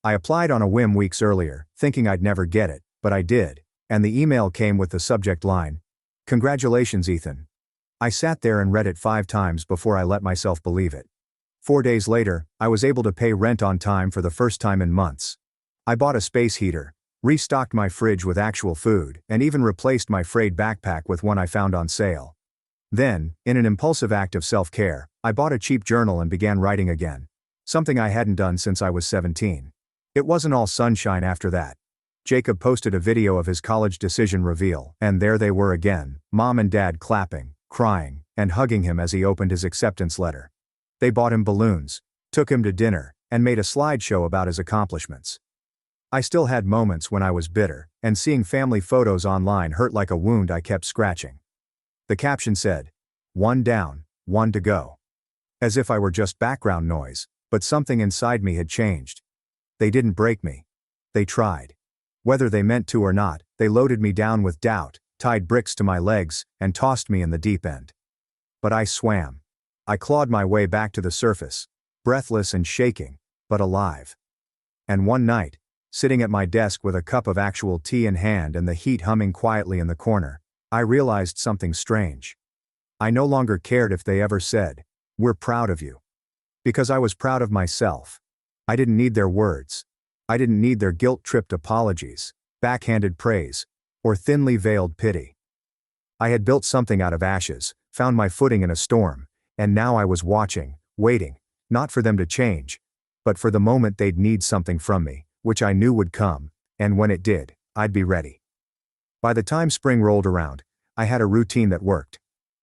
I applied on a whim weeks earlier, thinking I'd never get it, but I did, and the email came with the subject line, "Congratulations, Ethan." I sat there and read it 5 times before I let myself believe it. 4 days later, I was able to pay rent on time for the first time in months. I bought a space heater, restocked my fridge with actual food, and even replaced my frayed backpack with one I found on sale. Then, in an impulsive act of self-care, I bought a cheap journal and began writing again. Something I hadn't done since I was 17. It wasn't all sunshine after that. Jacob posted a video of his college decision reveal, and there they were again, Mom and Dad clapping, crying, and hugging him as he opened his acceptance letter. They bought him balloons, took him to dinner, and made a slideshow about his accomplishments. I still had moments when I was bitter, and seeing family photos online hurt like a wound I kept scratching. The caption said, "One down, one to go." As if I were just background noise, but something inside me had changed. They didn't break me. They tried. Whether they meant to or not, they loaded me down with doubt, tied bricks to my legs, and tossed me in the deep end. But I swam. I clawed my way back to the surface, breathless and shaking, but alive. And one night, sitting at my desk with a cup of actual tea in hand and the heat humming quietly in the corner, I realized something strange. I no longer cared if they ever said, "We're proud of you." Because I was proud of myself. I didn't need their words. I didn't need their guilt-tripped apologies, backhanded praise, or thinly veiled pity. I had built something out of ashes, found my footing in a storm, and now I was watching, waiting, not for them to change, but for the moment they'd need something from me, which I knew would come, and when it did, I'd be ready. By the time spring rolled around, I had a routine that worked.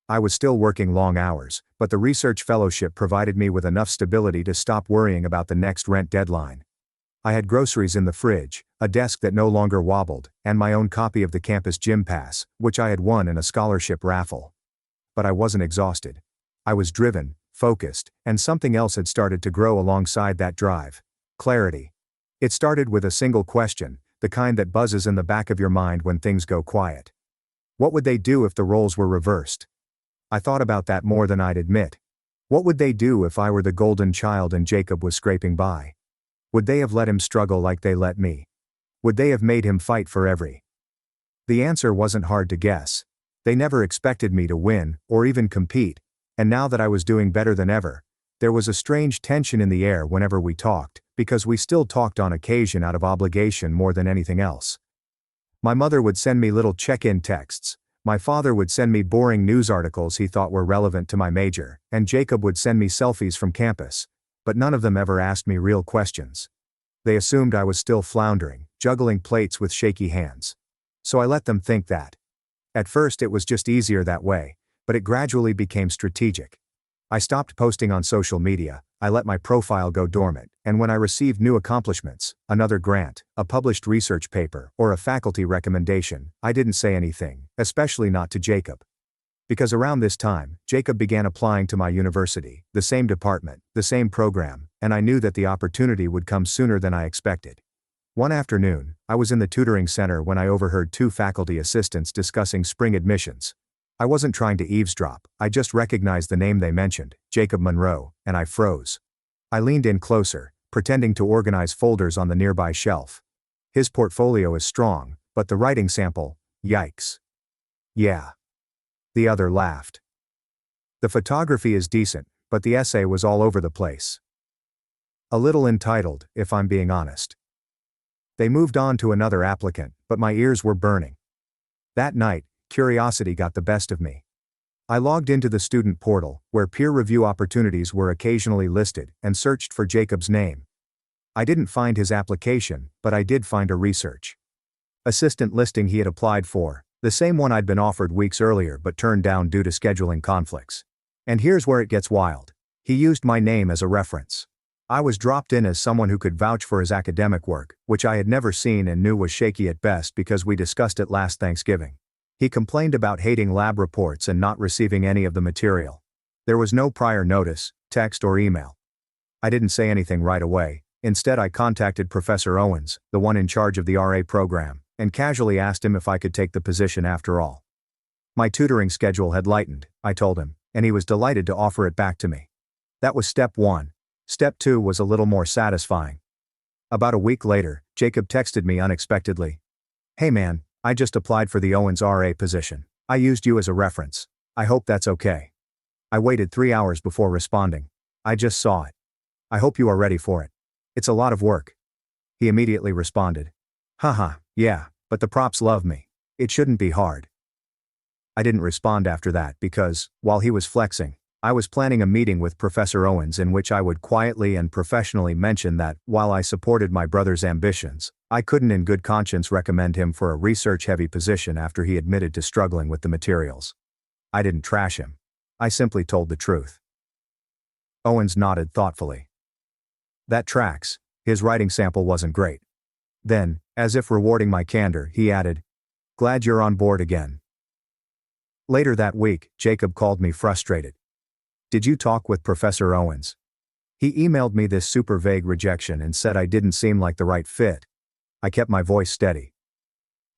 I was still working long hours, but the research fellowship provided me with enough stability to stop worrying about the next rent deadline. I had groceries in the fridge, a desk that no longer wobbled, and my own copy of the campus gym pass, which I had won in a scholarship raffle. But I wasn't exhausted. I was driven, focused, and something else had started to grow alongside that drive. Clarity. It started with a single question, the kind that buzzes in the back of your mind when things go quiet. What would they do if the roles were reversed? I thought about that more than I'd admit. What would they do if I were the golden child and Jacob was scraping by? Would they have let him struggle like they let me? Would they have made him fight for every? The answer wasn't hard to guess. They never expected me to win, or even compete, and now that I was doing better than ever, there was a strange tension in the air whenever we talked, because we still talked on occasion out of obligation more than anything else. My mother would send me little check-in texts, my father would send me boring news articles he thought were relevant to my major, and Jacob would send me selfies from campus, but none of them ever asked me real questions. They assumed I was still floundering, juggling plates with shaky hands. So I let them think that. At first it was just easier that way, but it gradually became strategic. I stopped posting on social media, I let my profile go dormant, and when I received new accomplishments, another grant, a published research paper, or a faculty recommendation, I didn't say anything, especially not to Jacob. Because around this time, Jacob began applying to my university, the same department, the same program, and I knew that the opportunity would come sooner than I expected. One afternoon, I was in the tutoring center when I overheard 2 faculty assistants discussing spring admissions. I wasn't trying to eavesdrop, I just recognized the name they mentioned, Jacob Monroe, and I froze. I leaned in closer, pretending to organize folders on the nearby shelf. His portfolio is strong, but the writing sample, yikes. Yeah. The other laughed. The photography is decent, but the essay was all over the place. A little entitled, if I'm being honest. They moved on to another applicant, but my ears were burning. That night, curiosity got the best of me. I logged into the student portal, where peer review opportunities were occasionally listed, and searched for Jacob's name. I didn't find his application, but I did find a research assistant listing he had applied for, the same one I'd been offered weeks earlier but turned down due to scheduling conflicts. And here's where it gets wild. He used my name as a reference. I was dropped in as someone who could vouch for his academic work, which I had never seen and knew was shaky at best because we discussed it last Thanksgiving. He complained about hating lab reports and not receiving any of the material. There was no prior notice, text or email. I didn't say anything right away. Instead I contacted Professor Owens, the one in charge of the RA program, and casually asked him if I could take the position after all. My tutoring schedule had lightened, I told him, and he was delighted to offer it back to me. That was step 1. Step 2 was a little more satisfying. About a week later, Jacob texted me unexpectedly. "Hey man, I just applied for the Owens RA position. I used you as a reference. I hope that's okay." I waited 3 hours before responding. "I just saw it. I hope you are ready for it. It's a lot of work." He immediately responded. "Haha, yeah, but the props love me. It shouldn't be hard." I didn't respond after that because, while he was flexing, I was planning a meeting with Professor Owens in which I would quietly and professionally mention that, while I supported my brother's ambitions, I couldn't in good conscience recommend him for a research-heavy position after he admitted to struggling with the materials. I didn't trash him. I simply told the truth. Owens nodded thoughtfully. "That tracks. His writing sample wasn't great." Then, as if rewarding my candor, he added, "Glad you're on board again." Later that week, Jacob called me frustrated. "Did you talk with Professor Owens?" He emailed me this super vague rejection and said I didn't seem like the right fit. I kept my voice steady.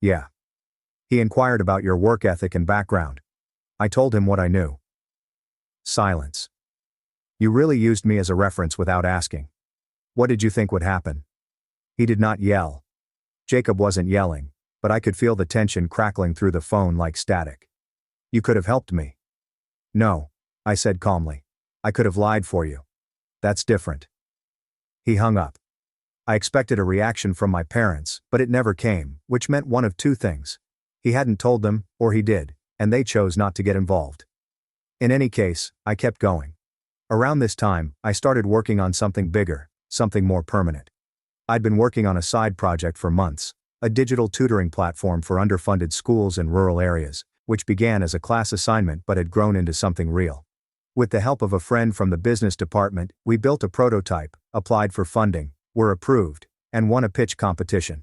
"Yeah. He inquired about your work ethic and background." I told him what I knew. Silence. "You really used me as a reference without asking. What did you think would happen?" He did not yell. Jacob wasn't yelling, but I could feel the tension crackling through the phone like static. "You could have helped me." "No," I said calmly. "I could have lied for you. That's different." He hung up. I expected a reaction from my parents, but it never came, which meant one of two things. He hadn't told them, or he did, and they chose not to get involved. In any case, I kept going. Around this time, I started working on something bigger, something more permanent. I'd been working on a side project for months, a digital tutoring platform for underfunded schools in rural areas, which began as a class assignment but had grown into something real. With the help of a friend from the business department, we built a prototype, applied for funding, were approved, and won a pitch competition.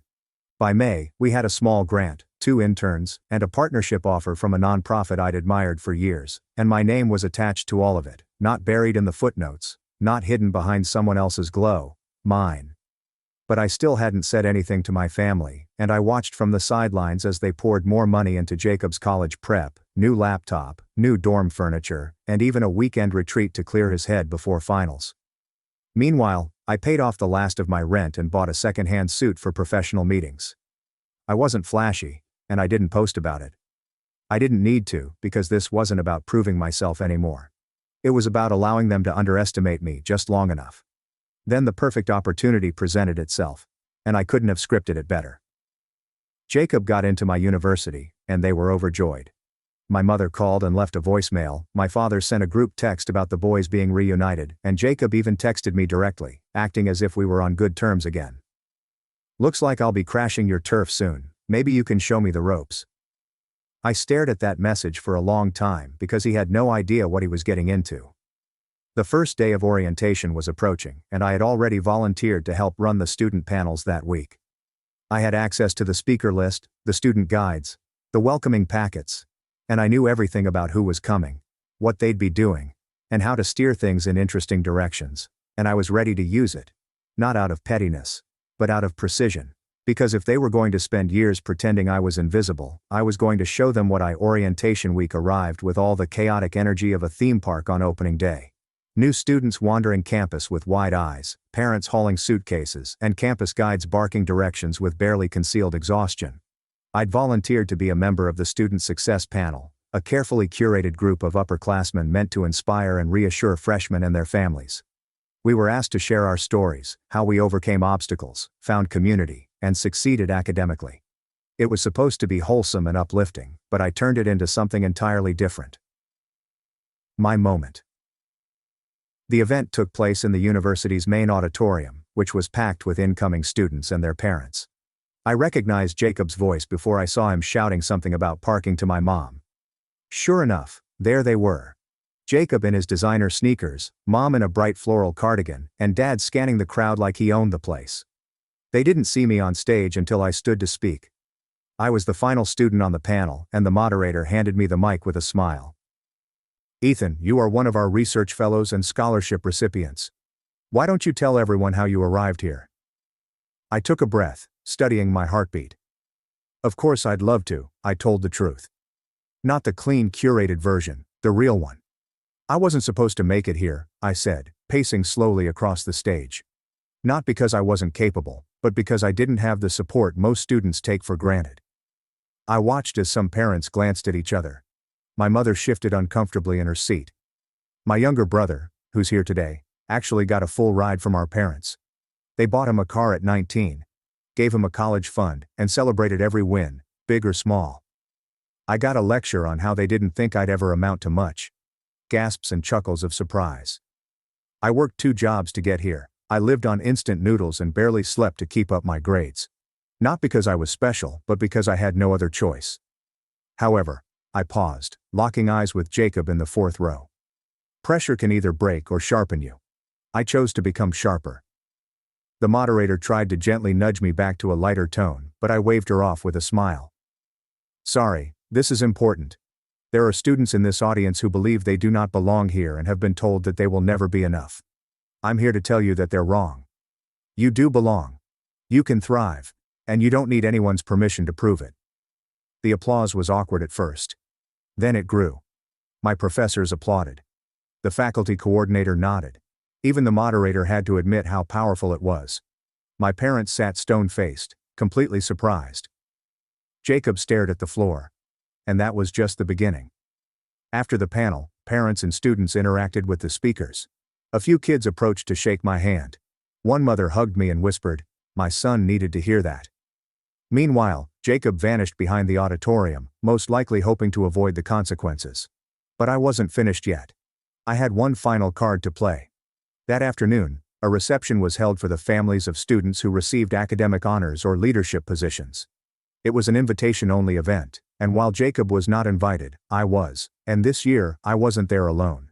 By May, we had a small grant, 2 interns, and a partnership offer from a nonprofit I'd admired for years, and my name was attached to all of it, not buried in the footnotes, not hidden behind someone else's glow, mine. But I still hadn't said anything to my family, and I watched from the sidelines as they poured more money into Jacob's college prep, new laptop, new dorm furniture, and even a weekend retreat to clear his head before finals. Meanwhile, I paid off the last of my rent and bought a second-hand suit for professional meetings. I wasn't flashy, and I didn't post about it. I didn't need to, because this wasn't about proving myself anymore. It was about allowing them to underestimate me just long enough. Then the perfect opportunity presented itself, and I couldn't have scripted it better. Jacob got into my university, and they were overjoyed. My mother called and left a voicemail, my father sent a group text about the boys being reunited, and Jacob even texted me directly, acting as if we were on good terms again. "Looks like I'll be crashing your turf soon, maybe you can show me the ropes." I stared at that message for a long time because he had no idea what he was getting into. The first day of orientation was approaching, and I had already volunteered to help run the student panels that week. I had access to the speaker list, the student guides, the welcoming packets, and I knew everything about who was coming, what they'd be doing, and how to steer things in interesting directions, and I was ready to use it. Not out of pettiness, but out of precision. Because if they were going to spend years pretending I was invisible, I was going to show them what orientation week arrived with all the chaotic energy of a theme park on opening day. New students wandering campus with wide eyes, parents hauling suitcases, and campus guides barking directions with barely concealed exhaustion. I'd volunteered to be a member of the Student Success Panel, a carefully curated group of upperclassmen meant to inspire and reassure freshmen and their families. We were asked to share our stories, how we overcame obstacles, found community, and succeeded academically. It was supposed to be wholesome and uplifting, but I turned it into something entirely different. My moment. The event took place in the university's main auditorium, which was packed with incoming students and their parents. I recognized Jacob's voice before I saw him shouting something about parking to my mom. Sure enough, there they were. Jacob in his designer sneakers, Mom in a bright floral cardigan, and Dad scanning the crowd like he owned the place. They didn't see me on stage until I stood to speak. I was the final student on the panel, and the moderator handed me the mic with a smile. "Ethan, you are one of our research fellows and scholarship recipients. Why don't you tell everyone how you arrived here?" I took a breath, studying my heartbeat. Of course I'd love to, I told the truth. Not the clean, curated version, the real one. I wasn't supposed to make it here, I said, pacing slowly across the stage. Not because I wasn't capable, but because I didn't have the support most students take for granted. I watched as some parents glanced at each other. My mother shifted uncomfortably in her seat. My younger brother, who's here today, actually got a full ride from our parents. They bought him a car at 19, gave him a college fund, and celebrated every win, big or small. I got a lecture on how they didn't think I'd ever amount to much. Gasps and chuckles of surprise. I worked 2 jobs to get here. I lived on instant noodles and barely slept to keep up my grades. Not because I was special, but because I had no other choice. However, I paused, locking eyes with Jacob in the 4th row. Pressure can either break or sharpen you. I chose to become sharper. The moderator tried to gently nudge me back to a lighter tone, but I waved her off with a smile. Sorry, this is important. There are students in this audience who believe they do not belong here and have been told that they will never be enough. I'm here to tell you that they're wrong. You do belong. You can thrive, and you don't need anyone's permission to prove it. The applause was awkward at first. Then it grew. My professors applauded. The faculty coordinator nodded. Even the moderator had to admit how powerful it was. My parents sat stone-faced, completely surprised. Jacob stared at the floor. And that was just the beginning. After the panel, parents and students interacted with the speakers. A few kids approached to shake my hand. One mother hugged me and whispered, "My son needed to hear that." Meanwhile, Jacob vanished behind the auditorium, most likely hoping to avoid the consequences. But I wasn't finished yet. I had one final card to play. That afternoon, a reception was held for the families of students who received academic honors or leadership positions. It was an invitation-only event, and while Jacob was not invited, I was, and this year, I wasn't there alone.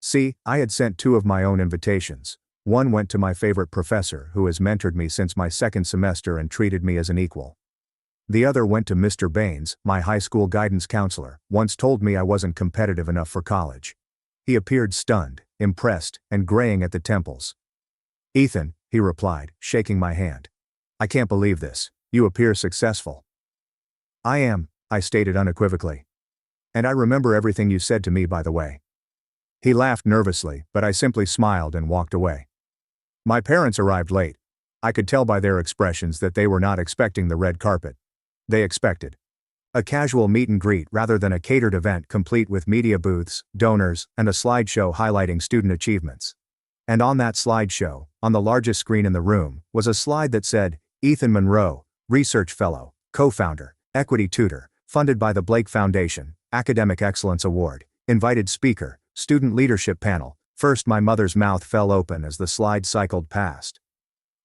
See, I had sent 2 of my own invitations. One went to my favorite professor who has mentored me since my 2nd semester and treated me as an equal. The other went to Mr. Baines, my high school guidance counselor, once told me I wasn't competitive enough for college. He appeared stunned, impressed, and graying at the temples. "Ethan," he replied, shaking my hand. "I can't believe this. You appear successful." "I am," I stated unequivocally. "And I remember everything you said to me, by the way." He laughed nervously, but I simply smiled and walked away. My parents arrived late. I could tell by their expressions that they were not expecting the red carpet. They expected a casual meet and greet rather than a catered event complete with media booths, donors, and a slideshow highlighting student achievements. And on that slideshow, on the largest screen in the room, was a slide that said, "Ethan Monroe, Research Fellow, Co-Founder, Equity Tutor, funded by the Blake Foundation, Academic Excellence Award, Invited Speaker, Student Leadership Panel." First, my mother's mouth fell open as the slide cycled past.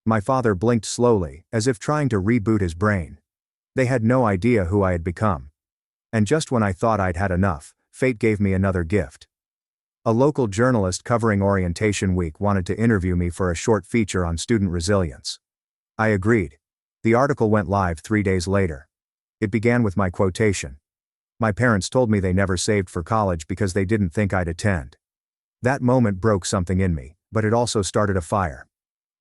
My father blinked slowly, as if trying to reboot his brain. They had no idea who I had become. And just when I thought I'd had enough, fate gave me another gift. A local journalist covering orientation week wanted to interview me for a short feature on student resilience. I agreed. The article went live 3 days later. It began with my quotation. "My parents told me they never saved for college because they didn't think I'd attend." That moment broke something in me, but it also started a fire.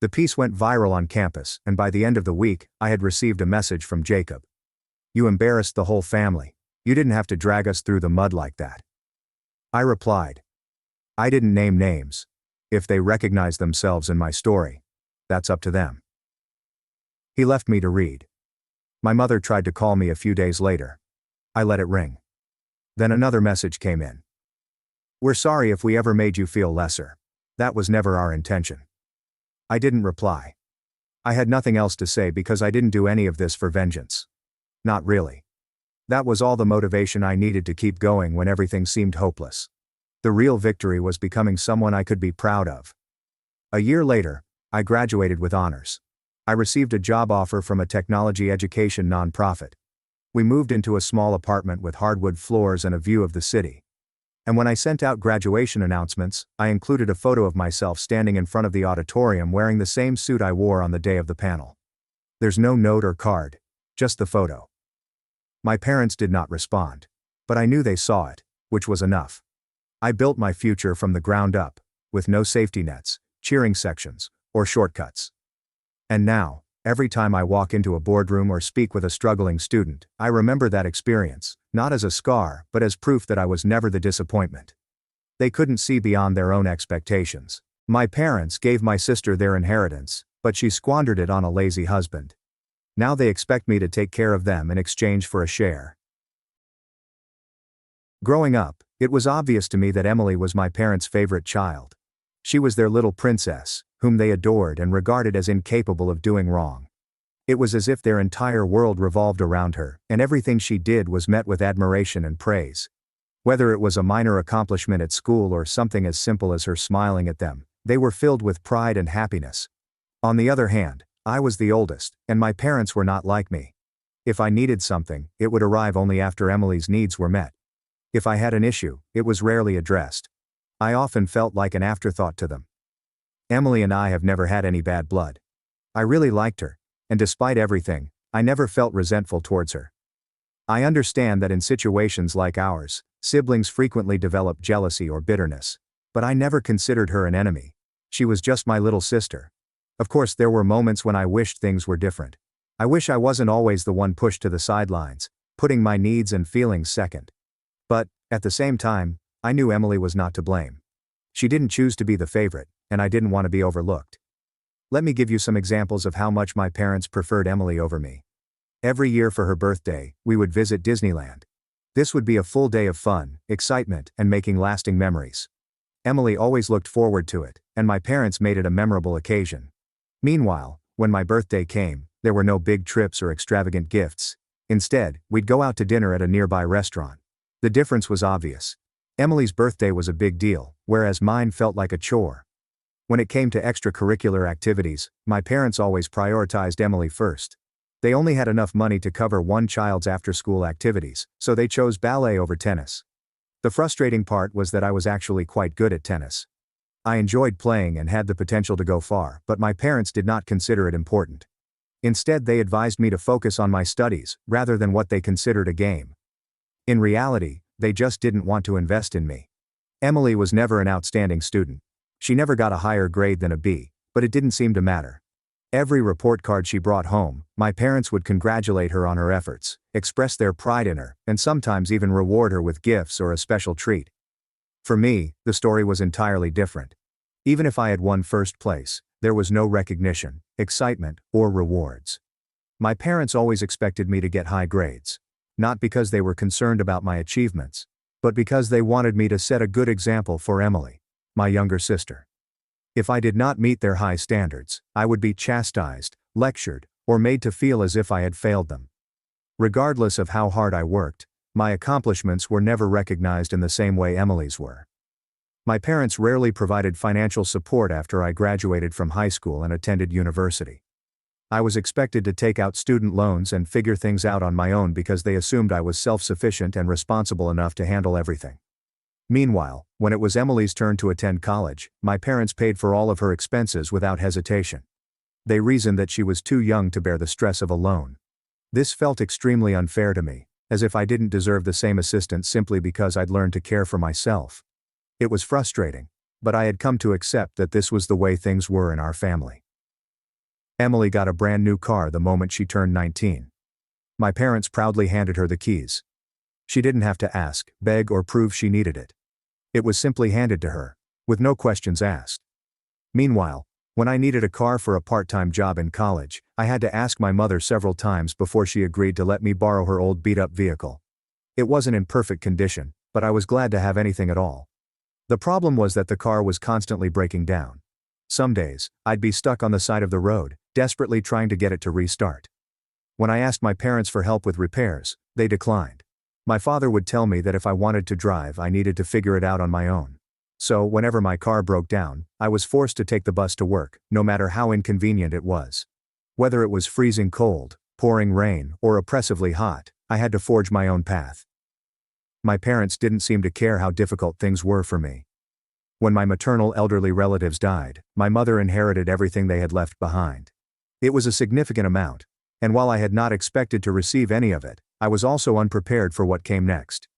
The piece went viral on campus, and by the end of the week, I had received a message from Jacob. "You embarrassed the whole family. You didn't have to drag us through the mud like that." I replied. "I didn't name names. If they recognize themselves in my story, that's up to them." He left me to read. My mother tried to call me a few days later. I let it ring. Then another message came in. "We're sorry if we ever made you feel lesser. That was never our intention." I didn't reply. I had nothing else to say because I didn't do any of this for vengeance. Not really. That was all the motivation I needed to keep going when everything seemed hopeless. The real victory was becoming someone I could be proud of. A year later, I graduated with honors. I received a job offer from a technology education nonprofit. We moved into a small apartment with hardwood floors and a view of the city. And when I sent out graduation announcements, I included a photo of myself standing in front of the auditorium wearing the same suit I wore on the day of the panel. There's no note or card, just the photo. My parents did not respond. But I knew they saw it, which was enough. I built my future from the ground up, with no safety nets, cheering sections, or shortcuts. And now, every time I walk into a boardroom or speak with a struggling student, I remember that experience, not as a scar, but as proof that I was never the disappointment. They couldn't see beyond their own expectations. My parents gave my sister their inheritance, but she squandered it on a lazy husband. Now they expect me to take care of them in exchange for a share. Growing up, it was obvious to me that Emily was my parents' favorite child. She was their little princess, whom they adored and regarded as incapable of doing wrong. It was as if their entire world revolved around her, and everything she did was met with admiration and praise. Whether it was a minor accomplishment at school or something as simple as her smiling at them, they were filled with pride and happiness. On the other hand, I was the oldest, and my parents were not like me. If I needed something, it would arrive only after Emily's needs were met. If I had an issue, it was rarely addressed. I often felt like an afterthought to them. Emily and I have never had any bad blood. I really liked her, and despite everything, I never felt resentful towards her. I understand that in situations like ours, siblings frequently develop jealousy or bitterness. But I never considered her an enemy. She was just my little sister. Of course, there were moments when I wished things were different. I wish I wasn't always the one pushed to the sidelines, putting my needs and feelings second. But, at the same time, I knew Emily was not to blame. She didn't choose to be the favorite, and I didn't want to be overlooked. Let me give you some examples of how much my parents preferred Emily over me. Every year for her birthday, we would visit Disneyland. This would be a full day of fun, excitement, and making lasting memories. Emily always looked forward to it, and my parents made it a memorable occasion. Meanwhile, when my birthday came, there were no big trips or extravagant gifts. Instead, we'd go out to dinner at a nearby restaurant. The difference was obvious. Emily's birthday was a big deal, whereas mine felt like a chore. When it came to extracurricular activities, my parents always prioritized Emily first. They only had enough money to cover one child's after-school activities, so they chose ballet over tennis. The frustrating part was that I was actually quite good at tennis. I enjoyed playing and had the potential to go far, but my parents did not consider it important. Instead, they advised me to focus on my studies, rather than what they considered a game. In reality, they just didn't want to invest in me. Emily was never an outstanding student. She never got a higher grade than a B, but it didn't seem to matter. Every report card she brought home, my parents would congratulate her on her efforts, express their pride in her, and sometimes even reward her with gifts or a special treat. For me, the story was entirely different. Even if I had won first place, there was no recognition, excitement, or rewards. My parents always expected me to get high grades. Not because they were concerned about my achievements, but because they wanted me to set a good example for Emily, my younger sister. If I did not meet their high standards, I would be chastised, lectured, or made to feel as if I had failed them. Regardless of how hard I worked, my accomplishments were never recognized in the same way Emily's were. My parents rarely provided financial support after I graduated from high school and attended university. I was expected to take out student loans and figure things out on my own because they assumed I was self-sufficient and responsible enough to handle everything. Meanwhile, when it was Emily's turn to attend college, my parents paid for all of her expenses without hesitation. They reasoned that she was too young to bear the stress of a loan. This felt extremely unfair to me, as if I didn't deserve the same assistance simply because I'd learned to care for myself. It was frustrating, but I had come to accept that this was the way things were in our family. Emily got a brand new car the moment she turned 19. My parents proudly handed her the keys. She didn't have to ask, beg, or prove she needed it. It was simply handed to her, with no questions asked. Meanwhile, when I needed a car for a part-time job in college, I had to ask my mother several times before she agreed to let me borrow her old beat-up vehicle. It wasn't in perfect condition, but I was glad to have anything at all. The problem was that the car was constantly breaking down. Some days, I'd be stuck on the side of the road, desperately trying to get it to restart. When I asked my parents for help with repairs, they declined. My father would tell me that if I wanted to drive, I needed to figure it out on my own. So, whenever my car broke down, I was forced to take the bus to work, no matter how inconvenient it was. Whether it was freezing cold, pouring rain, or oppressively hot, I had to forge my own path. My parents didn't seem to care how difficult things were for me. When my maternal elderly relatives died, my mother inherited everything they had left behind. It was a significant amount, and while I had not expected to receive any of it, I was also unprepared for what came next.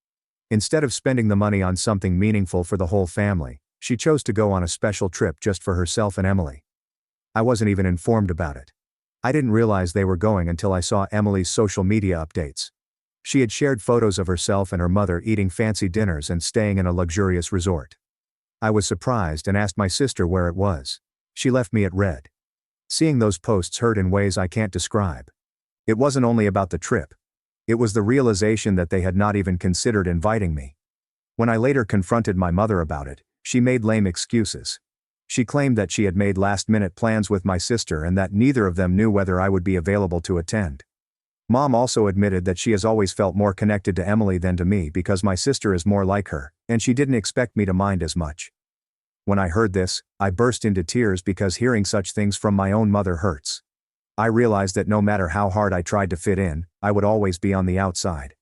Instead of spending the money on something meaningful for the whole family, she chose to go on a special trip just for herself and Emily. I wasn't even informed about it. I didn't realize they were going until I saw Emily's social media updates. She had shared photos of herself and her mother eating fancy dinners and staying in a luxurious resort. I was surprised and asked my sister where it was. She left me at red. Seeing those posts hurt in ways I can't describe. It wasn't only about the trip. It was the realization that they had not even considered inviting me. When I later confronted my mother about it, she made lame excuses. She claimed that she had made last-minute plans with my sister and that neither of them knew whether I would be available to attend. Mom also admitted that she has always felt more connected to Emily than to me because my sister is more like her, and she didn't expect me to mind as much. When I heard this, I burst into tears because hearing such things from my own mother hurts. I realized that no matter how hard I tried to fit in, I would always be on the outside.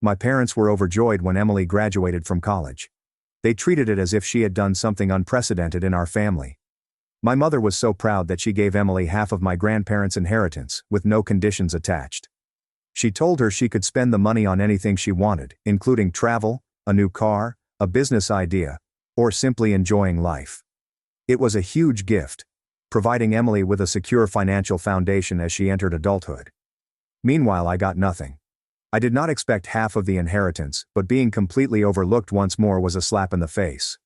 My parents were overjoyed when Emily graduated from college. They treated it as if she had done something unprecedented in our family. My mother was so proud that she gave Emily half of my grandparents' inheritance, with no conditions attached. She told her she could spend the money on anything she wanted, including travel, a new car, a business idea, or simply enjoying life. It was a huge gift, providing Emily with a secure financial foundation as she entered adulthood. Meanwhile, I got nothing. I did not expect half of the inheritance, but being completely overlooked once more was a slap in the face.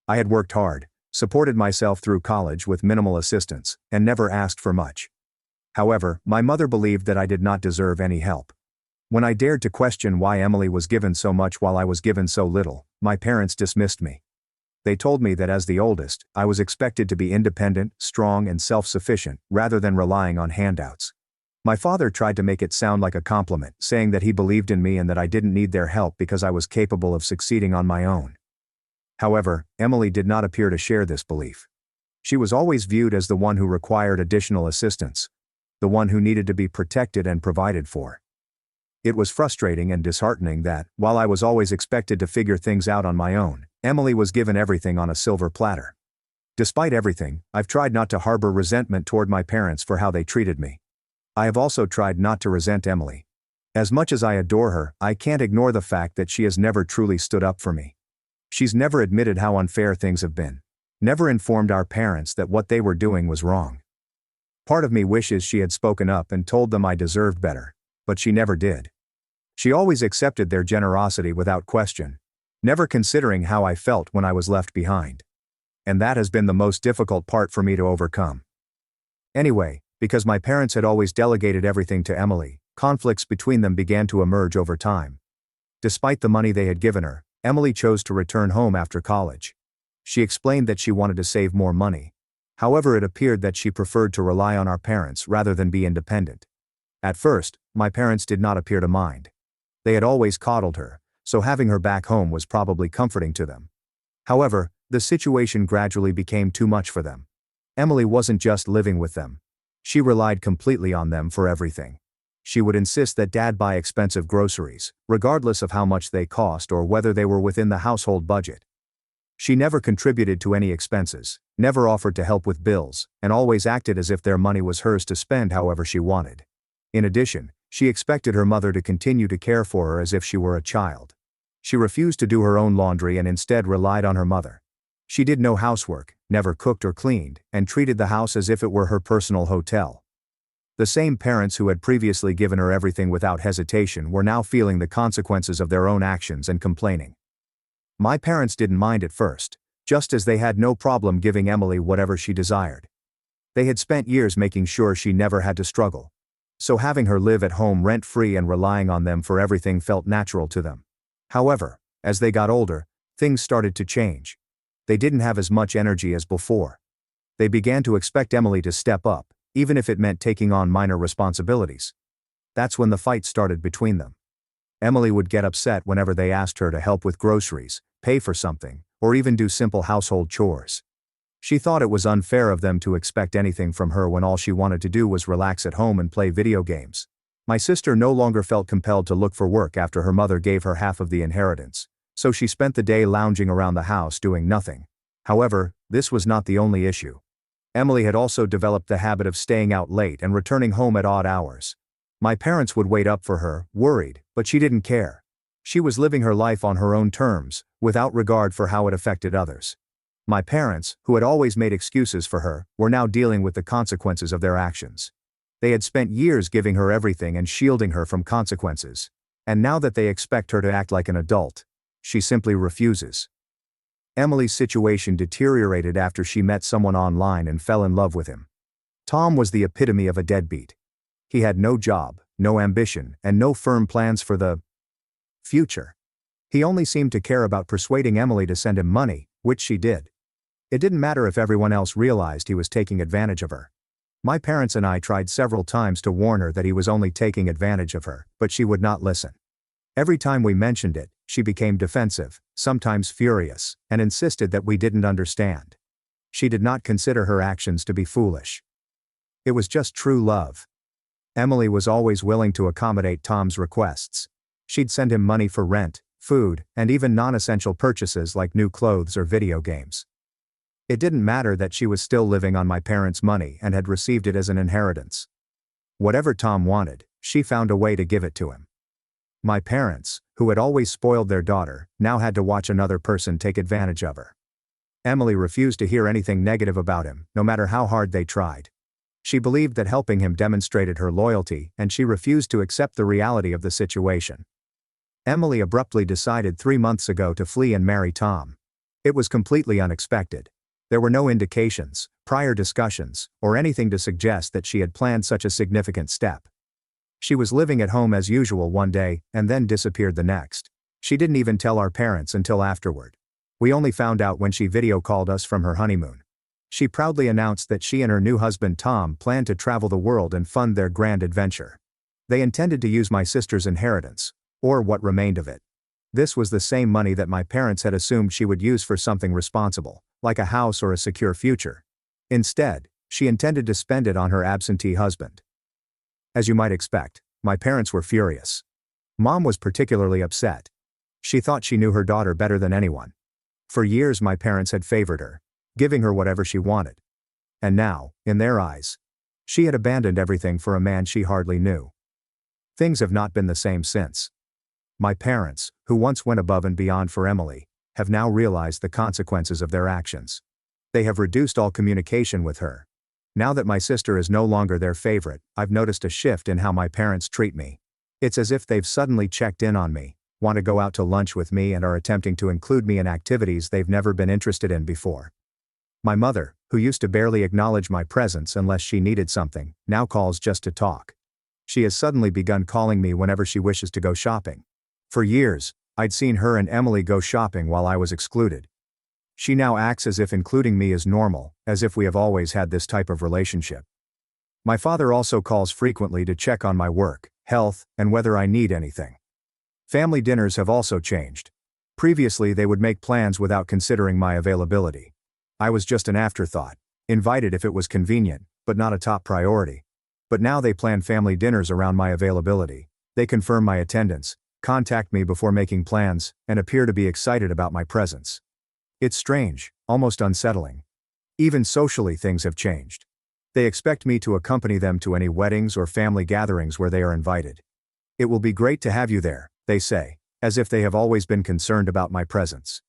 I had worked hard, supported myself through college with minimal assistance, and never asked for much. However, my mother believed that I did not deserve any help. When I dared to question why Emily was given so much while I was given so little, my parents dismissed me. They told me that as the oldest, I was expected to be independent, strong, and self-sufficient, rather than relying on handouts. My father tried to make it sound like a compliment, saying that he believed in me and that I didn't need their help because I was capable of succeeding on my own. However, Emily did not appear to share this belief. She was always viewed as the one who required additional assistance, the one who needed to be protected and provided for. It was frustrating and disheartening that, while I was always expected to figure things out on my own, Emily was given everything on a silver platter. Despite everything, I've tried not to harbor resentment toward my parents for how they treated me. I have also tried not to resent Emily. As much as I adore her, I can't ignore the fact that she has never truly stood up for me. She's never admitted how unfair things have been. Never informed our parents that what they were doing was wrong. Part of me wishes she had spoken up and told them I deserved better, but she never did. She always accepted their generosity without question, never considering how I felt when I was left behind. And that has been the most difficult part for me to overcome. Anyway, because my parents had always delegated everything to Emily, conflicts between them began to emerge over time. Despite the money they had given her, Emily chose to return home after college. She explained that she wanted to save more money. However, it appeared that she preferred to rely on our parents rather than be independent. At first, my parents did not appear to mind. They had always coddled her, so having her back home was probably comforting to them. However, the situation gradually became too much for them. Emily wasn't just living with them. She relied completely on them for everything. She would insist that Dad buy expensive groceries, regardless of how much they cost or whether they were within the household budget. She never contributed to any expenses, never offered to help with bills, and always acted as if their money was hers to spend however she wanted. In addition, she expected her mother to continue to care for her as if she were a child. She refused to do her own laundry and instead relied on her mother. She did no housework, never cooked or cleaned, and treated the house as if it were her personal hotel. The same parents who had previously given her everything without hesitation were now feeling the consequences of their own actions and complaining. My parents didn't mind at first, just as they had no problem giving Emily whatever she desired. They had spent years making sure she never had to struggle. So having her live at home rent-free and relying on them for everything felt natural to them. However, as they got older, things started to change. They didn't have as much energy as before. They began to expect Emily to step up, even if it meant taking on minor responsibilities. That's when the fight started between them. Emily would get upset whenever they asked her to help with groceries, pay for something, or even do simple household chores. She thought it was unfair of them to expect anything from her when all she wanted to do was relax at home and play video games. My sister no longer felt compelled to look for work after her mother gave her half of the inheritance, so she spent the day lounging around the house doing nothing. However, this was not the only issue. Emily had also developed the habit of staying out late and returning home at odd hours. My parents would wait up for her, worried, but she didn't care. She was living her life on her own terms, without regard for how it affected others. My parents, who had always made excuses for her, were now dealing with the consequences of their actions. They had spent years giving her everything and shielding her from consequences. And now that they expect her to act like an adult, she simply refuses. Emily's situation deteriorated after she met someone online and fell in love with him. Tom was the epitome of a deadbeat. He had no job, no ambition, and no firm plans for the future. He only seemed to care about persuading Emily to send him money, which she did. It didn't matter if everyone else realized he was taking advantage of her. My parents and I tried several times to warn her that he was only taking advantage of her, but she would not listen. Every time we mentioned it, she became defensive, sometimes furious, and insisted that we didn't understand. She did not consider her actions to be foolish. It was just true love. Emily was always willing to accommodate Tom's requests. She'd send him money for rent, food, and even non-essential purchases like new clothes or video games. It didn't matter that she was still living on my parents' money and had received it as an inheritance. Whatever Tom wanted, she found a way to give it to him. My parents, who had always spoiled their daughter, now had to watch another person take advantage of her. Emily refused to hear anything negative about him, no matter how hard they tried. She believed that helping him demonstrated her loyalty, and she refused to accept the reality of the situation. Emily abruptly decided 3 months ago to flee and marry Tom. It was completely unexpected. There were no indications, prior discussions, or anything to suggest that she had planned such a significant step. She was living at home as usual one day, and then disappeared the next. She didn't even tell our parents until afterward. We only found out when she video called us from her honeymoon. She proudly announced that she and her new husband Tom planned to travel the world and fund their grand adventure. They intended to use my sister's inheritance, or what remained of it. This was the same money that my parents had assumed she would use for something responsible, like a house or a secure future. Instead, she intended to spend it on her absentee husband. As you might expect, my parents were furious. Mom was particularly upset. She thought she knew her daughter better than anyone. For years my parents had favored her, giving her whatever she wanted. And now, in their eyes, she had abandoned everything for a man she hardly knew. Things have not been the same since. My parents, who once went above and beyond for Emily, have now realized the consequences of their actions. They have reduced all communication with her. Now that my sister is no longer their favorite, I've noticed a shift in how my parents treat me. It's as if they've suddenly checked in on me, want to go out to lunch with me, and are attempting to include me in activities they've never been interested in before. My mother, who used to barely acknowledge my presence unless she needed something, now calls just to talk. She has suddenly begun calling me whenever she wishes to go shopping. For years, I'd seen her and Emily go shopping while I was excluded. She now acts as if including me is normal, as if we have always had this type of relationship. My father also calls frequently to check on my work, health, and whether I need anything. Family dinners have also changed. Previously they would make plans without considering my availability. I was just an afterthought, invited if it was convenient, but not a top priority. But now they plan family dinners around my availability. They confirm my attendance, contact me before making plans, and appear to be excited about my presence. It's strange, almost unsettling. Even socially things have changed. They expect me to accompany them to any weddings or family gatherings where they are invited. It will be great to have you there, they say, as if they have always been concerned about my presence.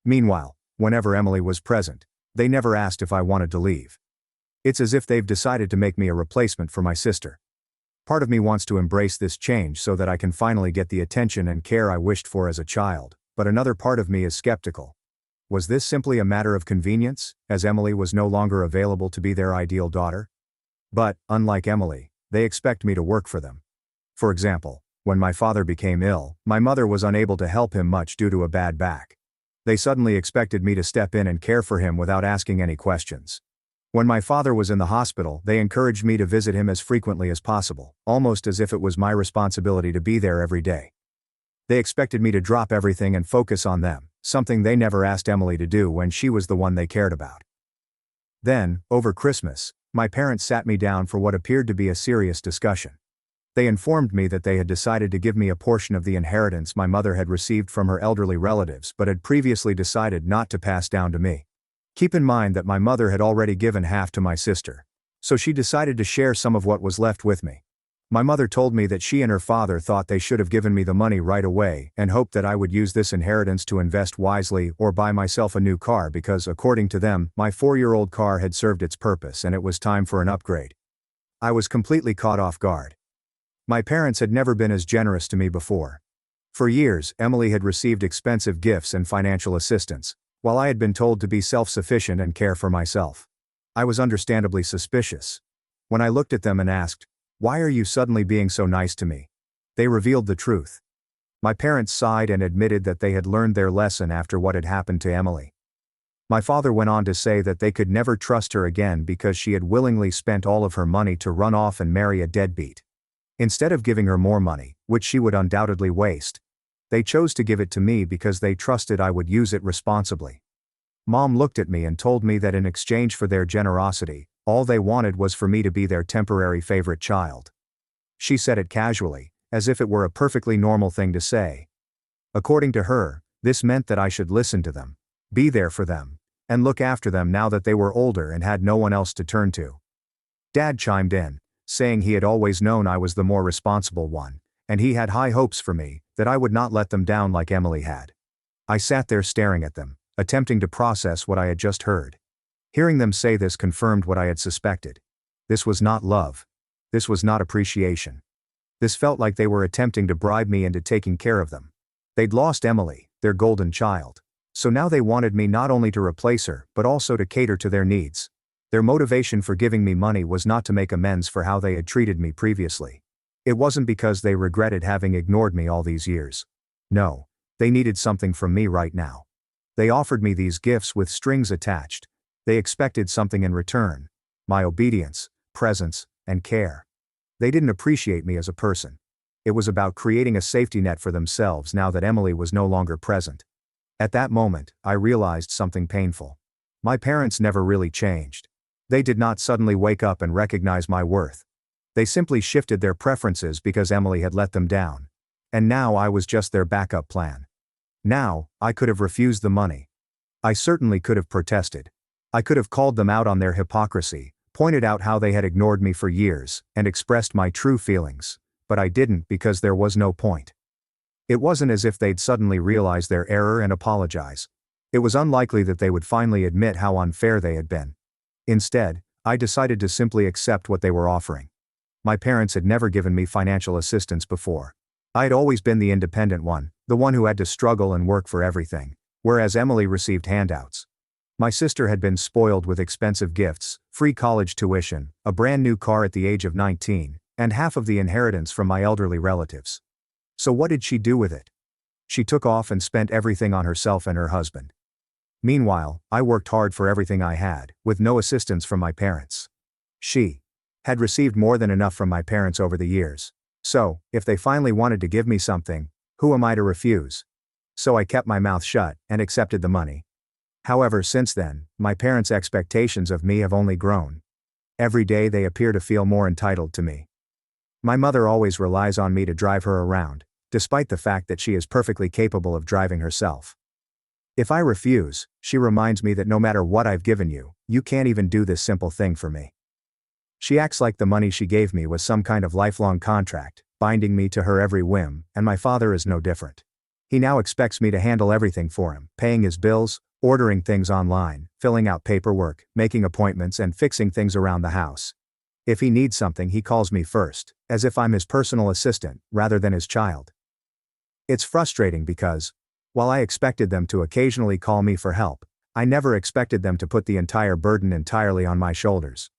Meanwhile, whenever Emily was present, they never asked if I wanted to leave. It's as if they've decided to make me a replacement for my sister. Part of me wants to embrace this change so that I can finally get the attention and care I wished for as a child, but another part of me is skeptical. Was this simply a matter of convenience, as Emily was no longer available to be their ideal daughter? But, unlike Emily, they expect me to work for them. For example, when my father became ill, my mother was unable to help him much due to a bad back. They suddenly expected me to step in and care for him without asking any questions. When my father was in the hospital, they encouraged me to visit him as frequently as possible, almost as if it was my responsibility to be there every day. They expected me to drop everything and focus on them, something they never asked Emily to do when she was the one they cared about. Then, over Christmas, my parents sat me down for what appeared to be a serious discussion. They informed me that they had decided to give me a portion of the inheritance my mother had received from her elderly relatives but had previously decided not to pass down to me. Keep in mind that my mother had already given half to my sister, so she decided to share some of what was left with me. My mother told me that she and her father thought they should have given me the money right away and hoped that I would use this inheritance to invest wisely or buy myself a new car because, according to them, my 4-year-old car had served its purpose and it was time for an upgrade. I was completely caught off guard. My parents had never been as generous to me before. For years, Emily had received expensive gifts and financial assistance, while I had been told to be self-sufficient and care for myself. I was understandably suspicious. When I looked at them and asked, "Why are you suddenly being so nice to me?" they revealed the truth. My parents sighed and admitted that they had learned their lesson after what had happened to Emily. My father went on to say that they could never trust her again because she had willingly spent all of her money to run off and marry a deadbeat. Instead of giving her more money, which she would undoubtedly waste, they chose to give it to me because they trusted I would use it responsibly. Mom looked at me and told me that in exchange for their generosity, all they wanted was for me to be their temporary favorite child. She said it casually, as if it were a perfectly normal thing to say. According to her, this meant that I should listen to them, be there for them, and look after them now that they were older and had no one else to turn to. Dad chimed in, saying he had always known I was the more responsible one, and he had high hopes for me, that I would not let them down like Emily had. I sat there staring at them, attempting to process what I had just heard. Hearing them say this confirmed what I had suspected. This was not love. This was not appreciation. This felt like they were attempting to bribe me into taking care of them. They'd lost Emily, their golden child. So now they wanted me not only to replace her, but also to cater to their needs. Their motivation for giving me money was not to make amends for how they had treated me previously. It wasn't because they regretted having ignored me all these years. No, they needed something from me right now. They offered me these gifts with strings attached. They expected something in return. My obedience, presence, and care. They didn't appreciate me as a person. It was about creating a safety net for themselves now that Emily was no longer present. At that moment, I realized something painful. My parents never really changed. They did not suddenly wake up and recognize my worth. They simply shifted their preferences because Emily had let them down. And now I was just their backup plan. Now, I could have refused the money. I certainly could have protested. I could have called them out on their hypocrisy, pointed out how they had ignored me for years, and expressed my true feelings, but I didn't because there was no point. It wasn't as if they'd suddenly realize their error and apologize. It was unlikely that they would finally admit how unfair they had been. Instead, I decided to simply accept what they were offering. My parents had never given me financial assistance before. I had always been the independent one, the one who had to struggle and work for everything, whereas Emily received handouts. My sister had been spoiled with expensive gifts, free college tuition, a brand new car at the age of 19, and half of the inheritance from my elderly relatives. So what did she do with it? She took off and spent everything on herself and her husband. Meanwhile, I worked hard for everything I had, with no assistance from my parents. She had received more than enough from my parents over the years. So, if they finally wanted to give me something, who am I to refuse? So I kept my mouth shut and accepted the money. However, since then, my parents' expectations of me have only grown. Every day they appear to feel more entitled to me. My mother always relies on me to drive her around, despite the fact that she is perfectly capable of driving herself. If I refuse, she reminds me that no matter what I've given you, you can't even do this simple thing for me. She acts like the money she gave me was some kind of lifelong contract, binding me to her every whim, and my father is no different. He now expects me to handle everything for him, paying his bills, ordering things online, filling out paperwork, making appointments and fixing things around the house. If he needs something he calls me first, as if I'm his personal assistant, rather than his child. It's frustrating because, while I expected them to occasionally call me for help, I never expected them to put the entire burden entirely on my shoulders.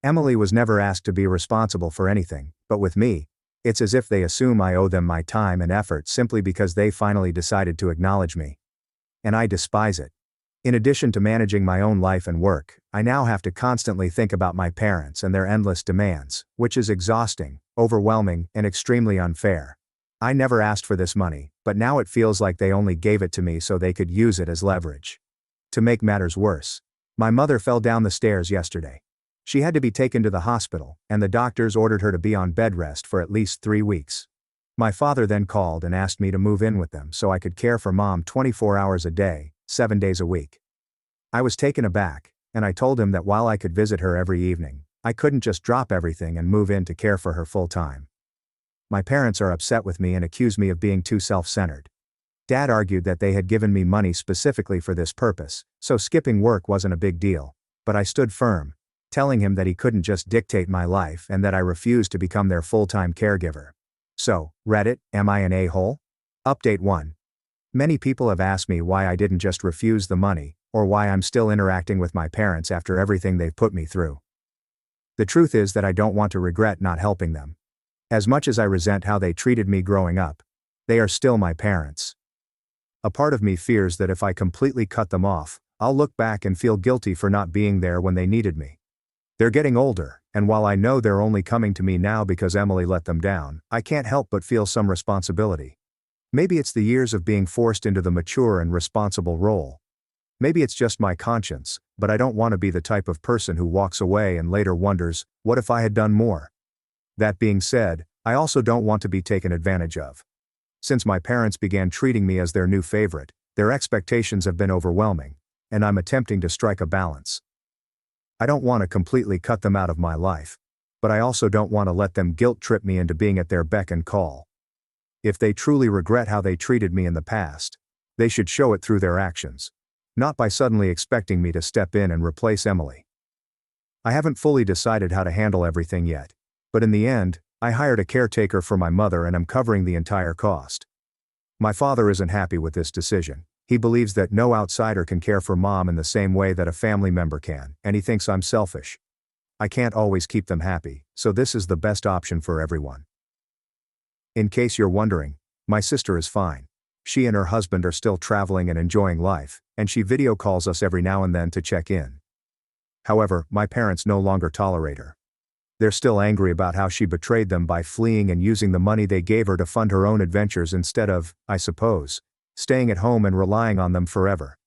Emily was never asked to be responsible for anything, but with me, it's as if they assume I owe them my time and effort simply because they finally decided to acknowledge me. And I despise it. In addition to managing my own life and work, I now have to constantly think about my parents and their endless demands, which is exhausting, overwhelming, and extremely unfair. I never asked for this money, but now it feels like they only gave it to me so they could use it as leverage. To make matters worse, my mother fell down the stairs yesterday. She had to be taken to the hospital, and the doctors ordered her to be on bed rest for at least 3 weeks. My father then called and asked me to move in with them so I could care for Mom 24 hours a day, 7 days a week. I was taken aback, and I told him that while I could visit her every evening, I couldn't just drop everything and move in to care for her full time. My parents are upset with me and accuse me of being too self-centered. Dad argued that they had given me money specifically for this purpose, so skipping work wasn't a big deal, but I stood firm, telling him that he couldn't just dictate my life and that I refused to become their full-time caregiver. So, Reddit, am I an a-hole? Update 1. Many people have asked me why I didn't just refuse the money, or why I'm still interacting with my parents after everything they've put me through. The truth is that I don't want to regret not helping them. As much as I resent how they treated me growing up, they are still my parents. A part of me fears that if I completely cut them off, I'll look back and feel guilty for not being there when they needed me. They're getting older, and while I know they're only coming to me now because Emily let them down, I can't help but feel some responsibility. Maybe it's the years of being forced into the mature and responsible role. Maybe it's just my conscience, but I don't want to be the type of person who walks away and later wonders, what if I had done more? That being said, I also don't want to be taken advantage of. Since my parents began treating me as their new favorite, their expectations have been overwhelming, and I'm attempting to strike a balance. I don't want to completely cut them out of my life, but I also don't want to let them guilt-trip me into being at their beck and call. If they truly regret how they treated me in the past, they should show it through their actions, not by suddenly expecting me to step in and replace Emily. I haven't fully decided how to handle everything yet, but in the end, I hired a caretaker for my mother and am covering the entire cost. My father isn't happy with this decision. He believes that no outsider can care for Mom in the same way that a family member can, and he thinks I'm selfish. I can't always keep them happy, so this is the best option for everyone. In case you're wondering, my sister is fine. She and her husband are still traveling and enjoying life, and she video calls us every now and then to check in. However, my parents no longer tolerate her. They're still angry about how she betrayed them by fleeing and using the money they gave her to fund her own adventures instead of, I suppose, staying at home and relying on them forever.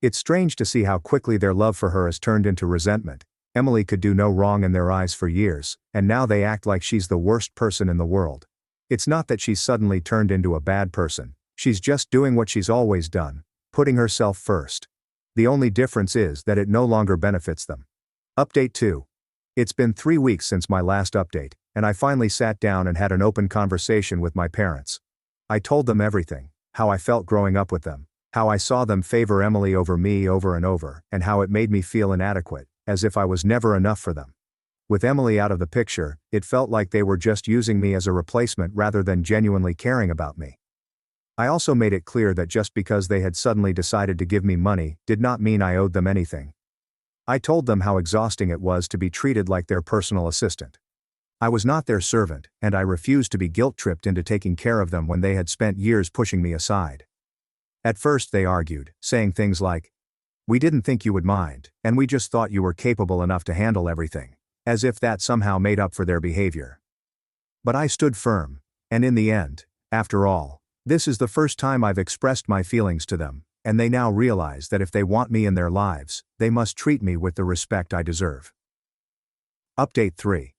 It's strange to see how quickly their love for her has turned into resentment. Emily could do no wrong in their eyes for years, and now they act like she's the worst person in the world. It's not that she's suddenly turned into a bad person, she's just doing what she's always done, putting herself first. The only difference is that it no longer benefits them. Update 2. It's been 3 weeks since my last update, and I finally sat down and had an open conversation with my parents. I told them everything, how I felt growing up with them, how I saw them favor Emily over me over and over, and how it made me feel inadequate, as if I was never enough for them. With Emily out of the picture, it felt like they were just using me as a replacement rather than genuinely caring about me. I also made it clear that just because they had suddenly decided to give me money did not mean I owed them anything. I told them how exhausting it was to be treated like their personal assistant. I was not their servant, and I refused to be guilt-tripped into taking care of them when they had spent years pushing me aside. At first they argued, saying things like, "We didn't think you would mind, and we just thought you were capable enough to handle everything," as if that somehow made up for their behavior. But I stood firm, and in the end, after all, this is the first time I've expressed my feelings to them, and they now realize that if they want me in their lives, they must treat me with the respect I deserve. Update 3.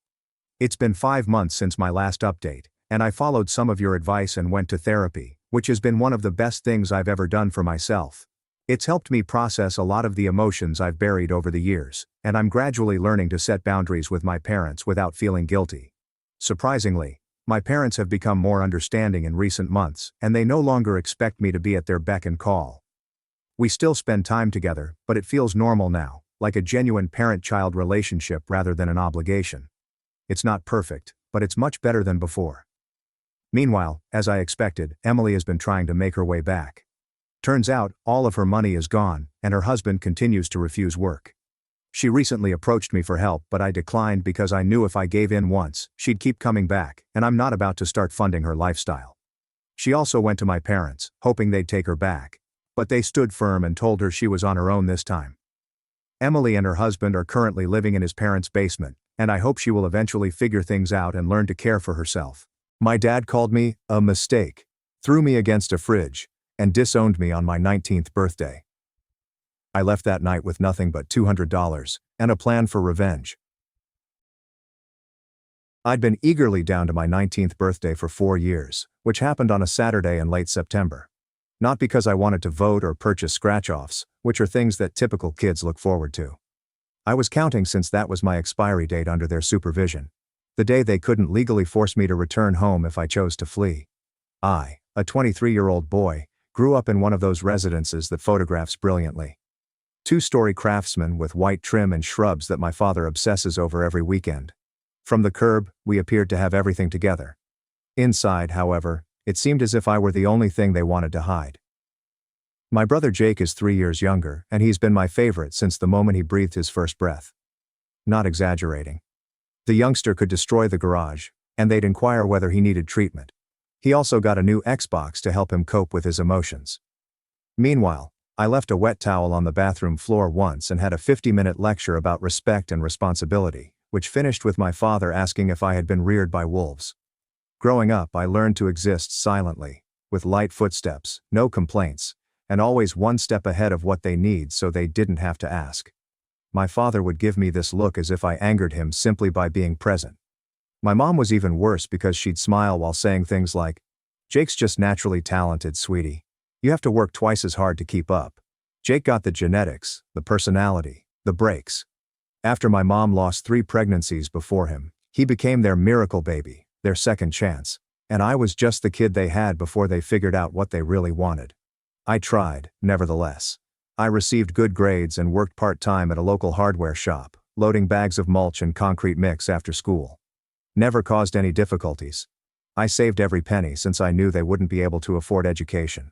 It's been 5 months since my last update, and I followed some of your advice and went to therapy, which has been one of the best things I've ever done for myself. It's helped me process a lot of the emotions I've buried over the years, and I'm gradually learning to set boundaries with my parents without feeling guilty. Surprisingly, my parents have become more understanding in recent months, and they no longer expect me to be at their beck and call. We still spend time together, but it feels normal now, like a genuine parent-child relationship rather than an obligation. It's not perfect, but it's much better than before. Meanwhile, as I expected, Emily has been trying to make her way back. Turns out, all of her money is gone, and her husband continues to refuse work. She recently approached me for help, but I declined because I knew if I gave in once, she'd keep coming back, and I'm not about to start funding her lifestyle. She also went to my parents, hoping they'd take her back, but they stood firm and told her she was on her own this time. Emily and her husband are currently living in his parents' basement, and I hope she will eventually figure things out and learn to care for herself. My dad called me a mistake, threw me against a fridge, and disowned me on my 19th birthday. I left that night with nothing but $200 and a plan for revenge. I'd been eagerly down to my 19th birthday for 4 years, which happened on a Saturday in late September. Not because I wanted to vote or purchase scratch-offs, which are things that typical kids look forward to. I was counting since that was my expiry date under their supervision. The day they couldn't legally force me to return home if I chose to flee. I, a 23-year-old boy, grew up in one of those residences that photographs brilliantly. 2-story craftsman with white trim and shrubs that my father obsesses over every weekend. From the curb, we appeared to have everything together. Inside, however, it seemed as if I were the only thing they wanted to hide. My brother Jake is 3 years younger, and he's been my favorite since the moment he breathed his first breath. Not exaggerating. The youngster could destroy the garage, and they'd inquire whether he needed treatment. He also got a new Xbox to help him cope with his emotions. Meanwhile, I left a wet towel on the bathroom floor once and had a 50-minute lecture about respect and responsibility, which finished with my father asking if I had been reared by wolves. Growing up, I learned to exist silently, with light footsteps, no complaints, and always one step ahead of what they need so they didn't have to ask. My father would give me this look as if I angered him simply by being present. My mom was even worse because she'd smile while saying things like, "Jake's just naturally talented, sweetie. You have to work twice as hard to keep up. Jake got the genetics, the personality, the breaks." After my mom lost 3 pregnancies before him, he became their miracle baby, their second chance, and I was just the kid they had before they figured out what they really wanted. I tried, nevertheless. I received good grades and worked part-time at a local hardware shop, loading bags of mulch and concrete mix after school. Never caused any difficulties. I saved every penny since I knew they wouldn't be able to afford education.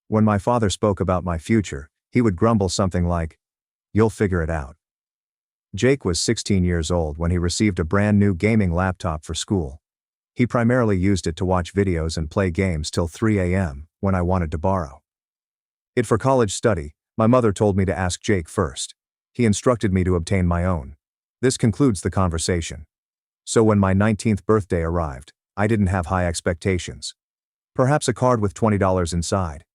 When my father spoke about my future, he would grumble something like, "You'll figure it out." Jake was 16 years old when he received a brand new gaming laptop for school. He primarily used it to watch videos and play games till 3 a.m., when I wanted to borrow it for college study. My mother told me to ask Jake first. He instructed me to obtain my own. This concludes the conversation. So when my 19th birthday arrived, I didn't have high expectations. Perhaps a card with $20 inside.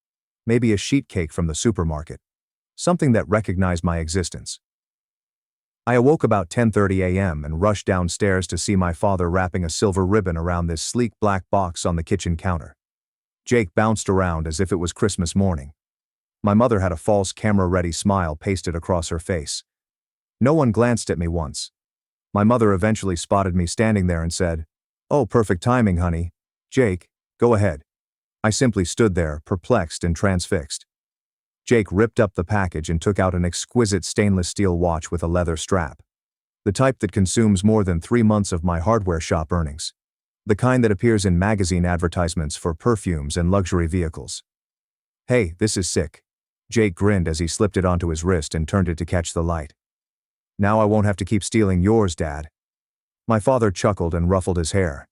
Maybe a sheet cake from the supermarket. Something that recognized my existence. I awoke about 10:30 a.m. and rushed downstairs to see my father wrapping a silver ribbon around this sleek black box on the kitchen counter. Jake bounced around as if it was Christmas morning. My mother had a false camera-ready smile pasted across her face. No one glanced at me once. My mother eventually spotted me standing there and said, "Oh, perfect timing, honey. Jake, go ahead." I simply stood there, perplexed and transfixed. Jake ripped up the package and took out an exquisite stainless steel watch with a leather strap. The type that consumes more than 3 months of my hardware shop earnings. The kind that appears in magazine advertisements for perfumes and luxury vehicles. "Hey, this is sick." Jake grinned as he slipped it onto his wrist and turned it to catch the light. "Now I won't have to keep stealing yours, Dad." My father chuckled and ruffled his hair.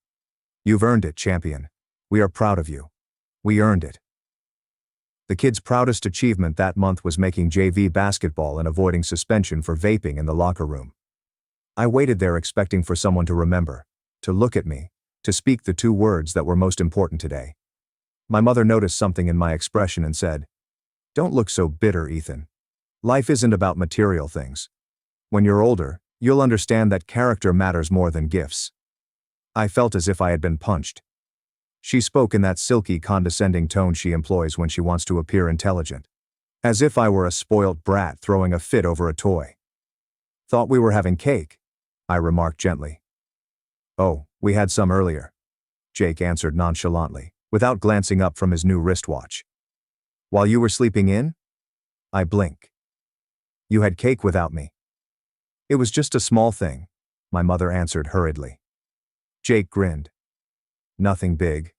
"You've earned it, champion. We are proud of you. We earned it." The kid's proudest achievement that month was making JV basketball and avoiding suspension for vaping in the locker room. I waited there expecting for someone to remember, to look at me, to speak the 2 words that were most important today. My mother noticed something in my expression and said, "Don't look so bitter, Ethan. Life isn't about material things. When you're older, you'll understand that character matters more than gifts." I felt as if I had been punched. She spoke in that silky, condescending tone she employs when she wants to appear intelligent. As if I were a spoilt brat throwing a fit over a toy. "Thought we were having cake," I remarked gently. "Oh, we had some earlier," Jake answered nonchalantly, without glancing up from his new wristwatch. "While you were sleeping in?" I blinked. "You had cake without me." "It was just a small thing," my mother answered hurriedly. Jake grinned. "Nothing big.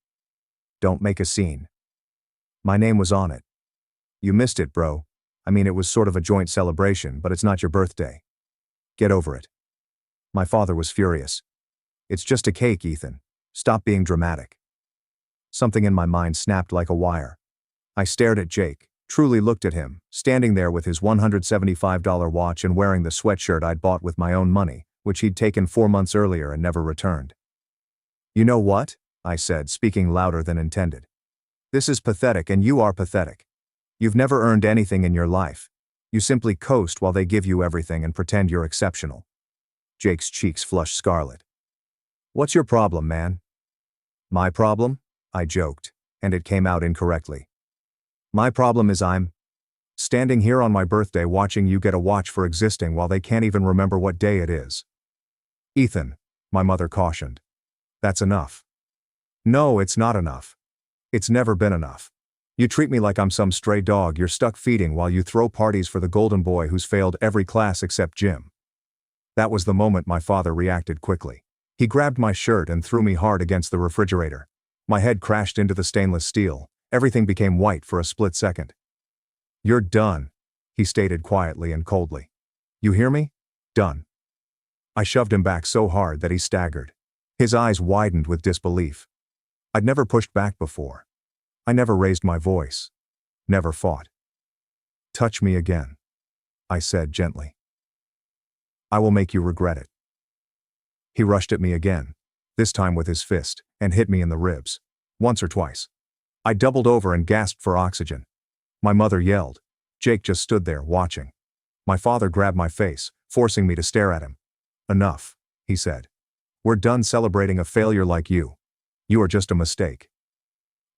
Don't make a scene." My name was on it. "You missed it, bro. I mean, it was sort of a joint celebration, but it's not your birthday. Get over it." My father was furious. "It's just a cake, Ethan. Stop being dramatic." Something in my mind snapped like a wire. I stared at Jake, truly looked at him, standing there with his $175 watch and wearing the sweatshirt I'd bought with my own money, which he'd taken 4 months earlier and never returned. "You know what?" I said, speaking louder than intended. "This is pathetic and you are pathetic. You've never earned anything in your life. You simply coast while they give you everything and pretend you're exceptional." Jake's cheeks flushed scarlet. "What's your problem, man?" "My problem?" I joked, and it came out incorrectly. "My problem is I'm standing here on my birthday watching you get a watch for existing while they can't even remember what day it is." "Ethan," my mother cautioned. "That's enough." "No, it's not enough. It's never been enough. You treat me like I'm some stray dog you're stuck feeding while you throw parties for the golden boy who's failed every class except gym." That was the moment my father reacted quickly. He grabbed my shirt and threw me hard against the refrigerator. My head crashed into the stainless steel. Everything became white for a split second. "You're done," he stated quietly and coldly. "You hear me? Done." I shoved him back so hard that he staggered. His eyes widened with disbelief. I'd never pushed back before. I never raised my voice. Never fought. "Touch me again," I said gently. "I will make you regret it." He rushed at me again, this time with his fist, and hit me in the ribs. Once or twice. I doubled over and gasped for oxygen. My mother yelled. Jake just stood there, watching. My father grabbed my face, forcing me to stare at him. "Enough," he said. "We're done celebrating a failure like you. You are just a mistake.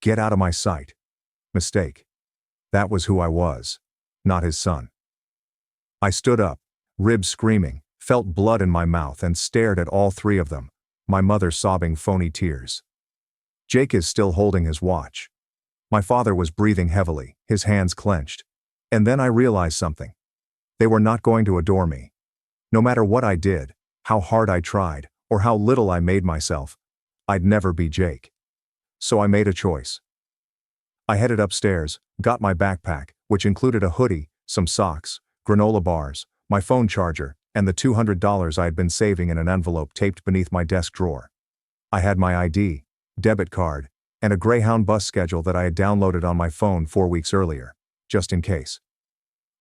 Get out of my sight." Mistake. That was who I was. Not his son. I stood up, ribs screaming, felt blood in my mouth and stared at all three of them, my mother sobbing phony tears. Jake is still holding his watch. My father was breathing heavily, his hands clenched. And then I realized something. They were not going to adore me. No matter what I did, how hard I tried, or how little I made myself, I'd never be Jake. So I made a choice. I headed upstairs, got my backpack, which included a hoodie, some socks, granola bars, my phone charger, and the $200 I had been saving in an envelope taped beneath my desk drawer. I had my ID, debit card, and a Greyhound bus schedule that I had downloaded on my phone 4 weeks earlier, just in case.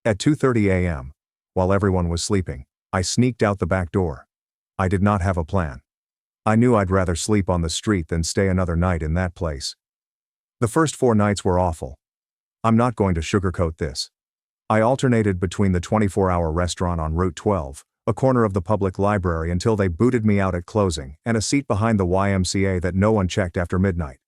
At 2:30 a.m., while everyone was sleeping, I sneaked out the back door. I did not have a plan. I knew I'd rather sleep on the street than stay another night in that place. The first 4 nights were awful. I'm not going to sugarcoat this. I alternated between the 24-hour restaurant on Route 12, a corner of the public library until they booted me out at closing, and a seat behind the YMCA that no one checked after midnight.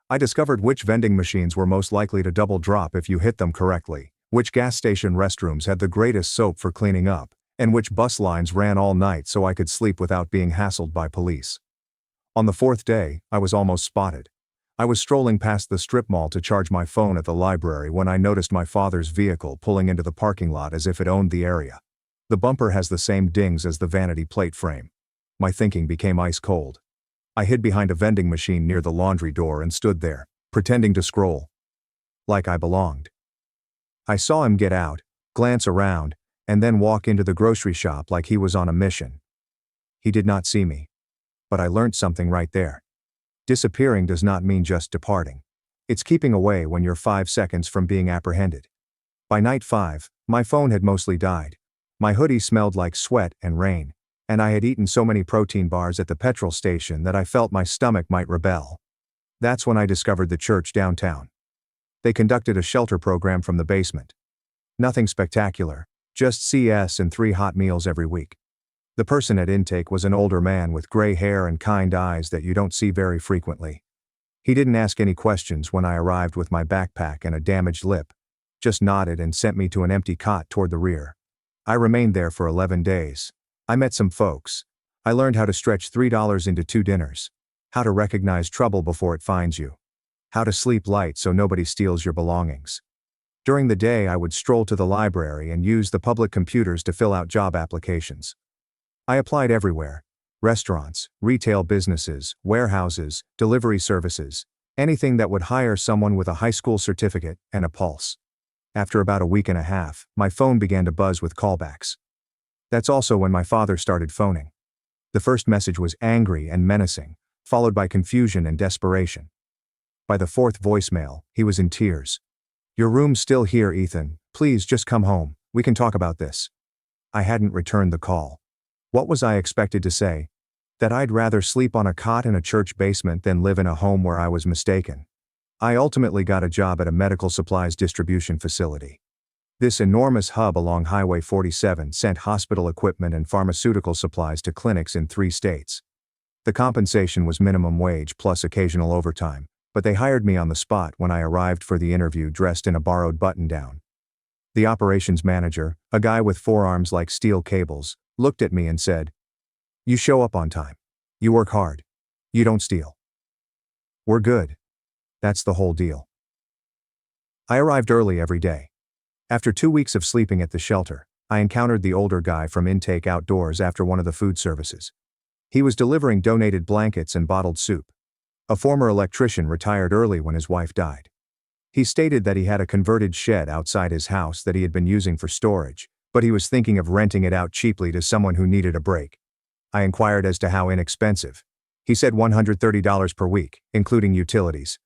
I discovered which vending machines were most likely to double drop if you hit them correctly, which gas station restrooms had the greatest soap for cleaning up, and which bus lines ran all night so I could sleep without being hassled by police. On the 4th day, I was almost spotted. I was strolling past the strip mall to charge my phone at the library when I noticed my father's vehicle pulling into the parking lot as if it owned the area. The bumper has the same dings as the vanity plate frame. My thinking became ice cold. I hid behind a vending machine near the laundry door and stood there, pretending to scroll. Like I belonged. I saw him get out, glance around, and then walk into the grocery shop like he was on a mission. He did not see me. But I learned something right there. Disappearing does not mean just departing. It's keeping away when you're 5 seconds from being apprehended. By night 5, my phone had mostly died. My hoodie smelled like sweat and rain, and I had eaten so many protein bars at the petrol station that I felt my stomach might rebel. That's when I discovered the church downtown. They conducted a shelter program from the basement. Nothing spectacular, just CS and 3 hot meals every week. The person at intake was an older man with gray hair and kind eyes that you don't see very frequently. He didn't ask any questions when I arrived with my backpack and a damaged lip, just nodded and sent me to an empty cot toward the rear. I remained there for 11 days. I met some folks. I learned how to stretch $3 into 2 dinners. How to recognize trouble before it finds you. How to sleep light so nobody steals your belongings. During the day I would stroll to the library and use the public computers to fill out job applications. I applied everywhere. Restaurants, retail businesses, warehouses, delivery services, anything that would hire someone with a high school certificate and a pulse. After about a week and a half, my phone began to buzz with callbacks. That's also when my father started phoning. The first message was angry and menacing, followed by confusion and desperation. By the 4th voicemail, he was in tears. "Your room's still here, Ethan. Please just come home. We can talk about this." I hadn't returned the call. What was I expected to say? That I'd rather sleep on a cot in a church basement than live in a home where I was mistaken. I ultimately got a job at a medical supplies distribution facility. This enormous hub along Highway 47 sent hospital equipment and pharmaceutical supplies to clinics in 3 states. The compensation was minimum wage plus occasional overtime, but they hired me on the spot when I arrived for the interview dressed in a borrowed button-down. The operations manager, a guy with forearms like steel cables, looked at me and said, "You show up on time. You work hard. You don't steal. We're good." That's the whole deal. I arrived early every day. After 2 weeks of sleeping at the shelter, I encountered the older guy from intake outdoors after one of the food services. He was delivering donated blankets and bottled soup. A former electrician retired early when his wife died. He stated that he had a converted shed outside his house that he had been using for storage, but he was thinking of renting it out cheaply to someone who needed a break. I inquired as to how inexpensive. He said $130 per week, including utilities.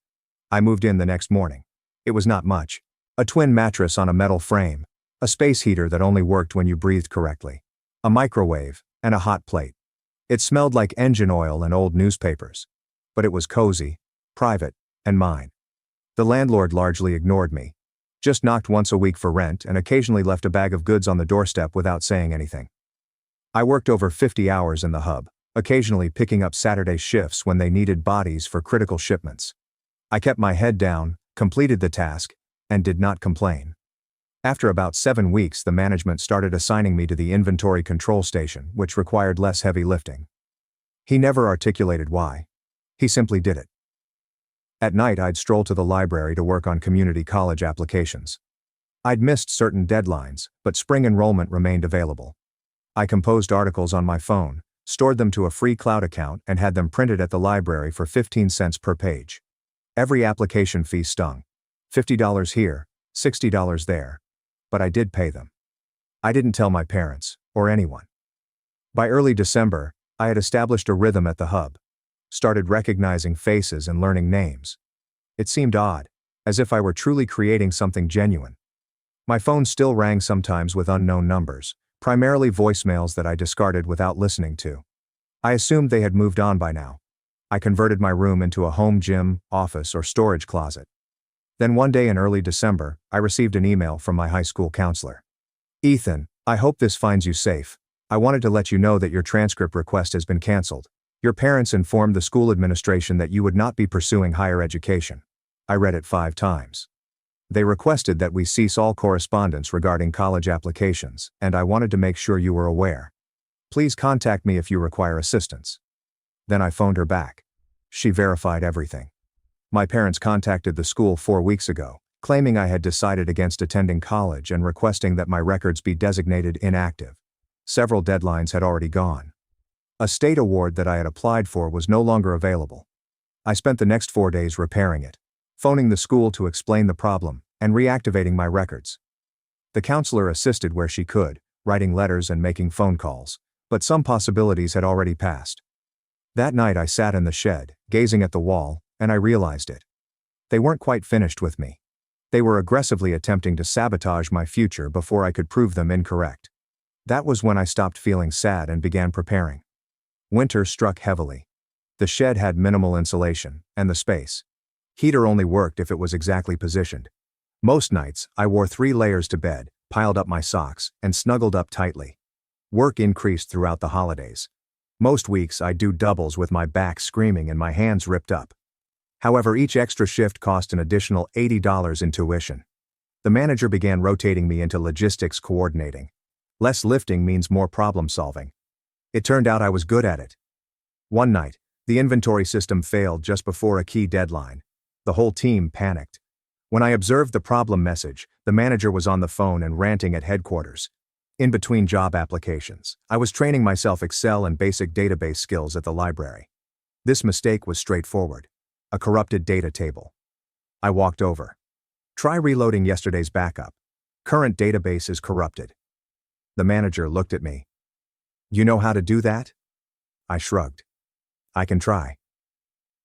I moved in the next morning. It was not much. A twin mattress on a metal frame, a space heater that only worked when you breathed correctly, a microwave, and a hot plate. It smelled like engine oil and old newspapers. But it was cozy, private, and mine. The landlord largely ignored me. Just knocked once a week for rent and occasionally left a bag of goods on the doorstep without saying anything. I worked over 50 hours in the hub, occasionally picking up Saturday shifts when they needed bodies for critical shipments. I kept my head down, completed the task, and did not complain. After about 7 weeks, the management started assigning me to the inventory control station, which required less heavy lifting. He never articulated why. He simply did it. At night, I'd stroll to the library to work on community college applications. I'd missed certain deadlines, but spring enrollment remained available. I composed articles on my phone, stored them to a free cloud account, and had them printed at the library for 15 cents per page. Every application fee stung. $50 here, $60 there. But I did pay them. I didn't tell my parents, or anyone. By early December, I had established a rhythm at the hub. Started recognizing faces and learning names. It seemed odd, as if I were truly creating something genuine. My phone still rang sometimes with unknown numbers, primarily voicemails that I discarded without listening to. I assumed they had moved on by now. I converted my room into a home gym, office, or storage closet. Then one day in early December, I received an email from my high school counselor. "Ethan, I hope this finds you safe. I wanted to let you know that your transcript request has been canceled. Your parents informed the school administration that you would not be pursuing higher education." I read it 5 times. "They requested that we cease all correspondence regarding college applications, and I wanted to make sure you were aware. Please contact me if you require assistance." Then I phoned her back. She verified everything. My parents contacted the school 4 weeks ago, claiming I had decided against attending college and requesting that my records be designated inactive. Several deadlines had already gone. A state award that I had applied for was no longer available. I spent the next 4 days repairing it, phoning the school to explain the problem, and reactivating my records. The counselor assisted where she could, writing letters and making phone calls, but some possibilities had already passed. That night I sat in the shed, gazing at the wall, and I realized it. They weren't quite finished with me. They were aggressively attempting to sabotage my future before I could prove them incorrect. That was when I stopped feeling sad and began preparing. Winter struck heavily. The shed had minimal insulation, and the space heater only worked if it was exactly positioned. Most nights, I wore 3 layers to bed, piled up my socks, and snuggled up tightly. Work increased throughout the holidays. Most weeks I'd do doubles with my back screaming and my hands ripped up. However, each extra shift cost an additional $80 in tuition. The manager began rotating me into logistics coordinating. Less lifting means more problem solving. It turned out I was good at it. One night, the inventory system failed just before a key deadline. The whole team panicked. When I observed the problem message, the manager was on the phone and ranting at headquarters. In between job applications, I was training myself Excel and basic database skills at the library. This mistake was straightforward. A corrupted data table. I walked over. "Try reloading yesterday's backup. Current database is corrupted." The manager looked at me. "You know how to do that?" I shrugged. "I can try."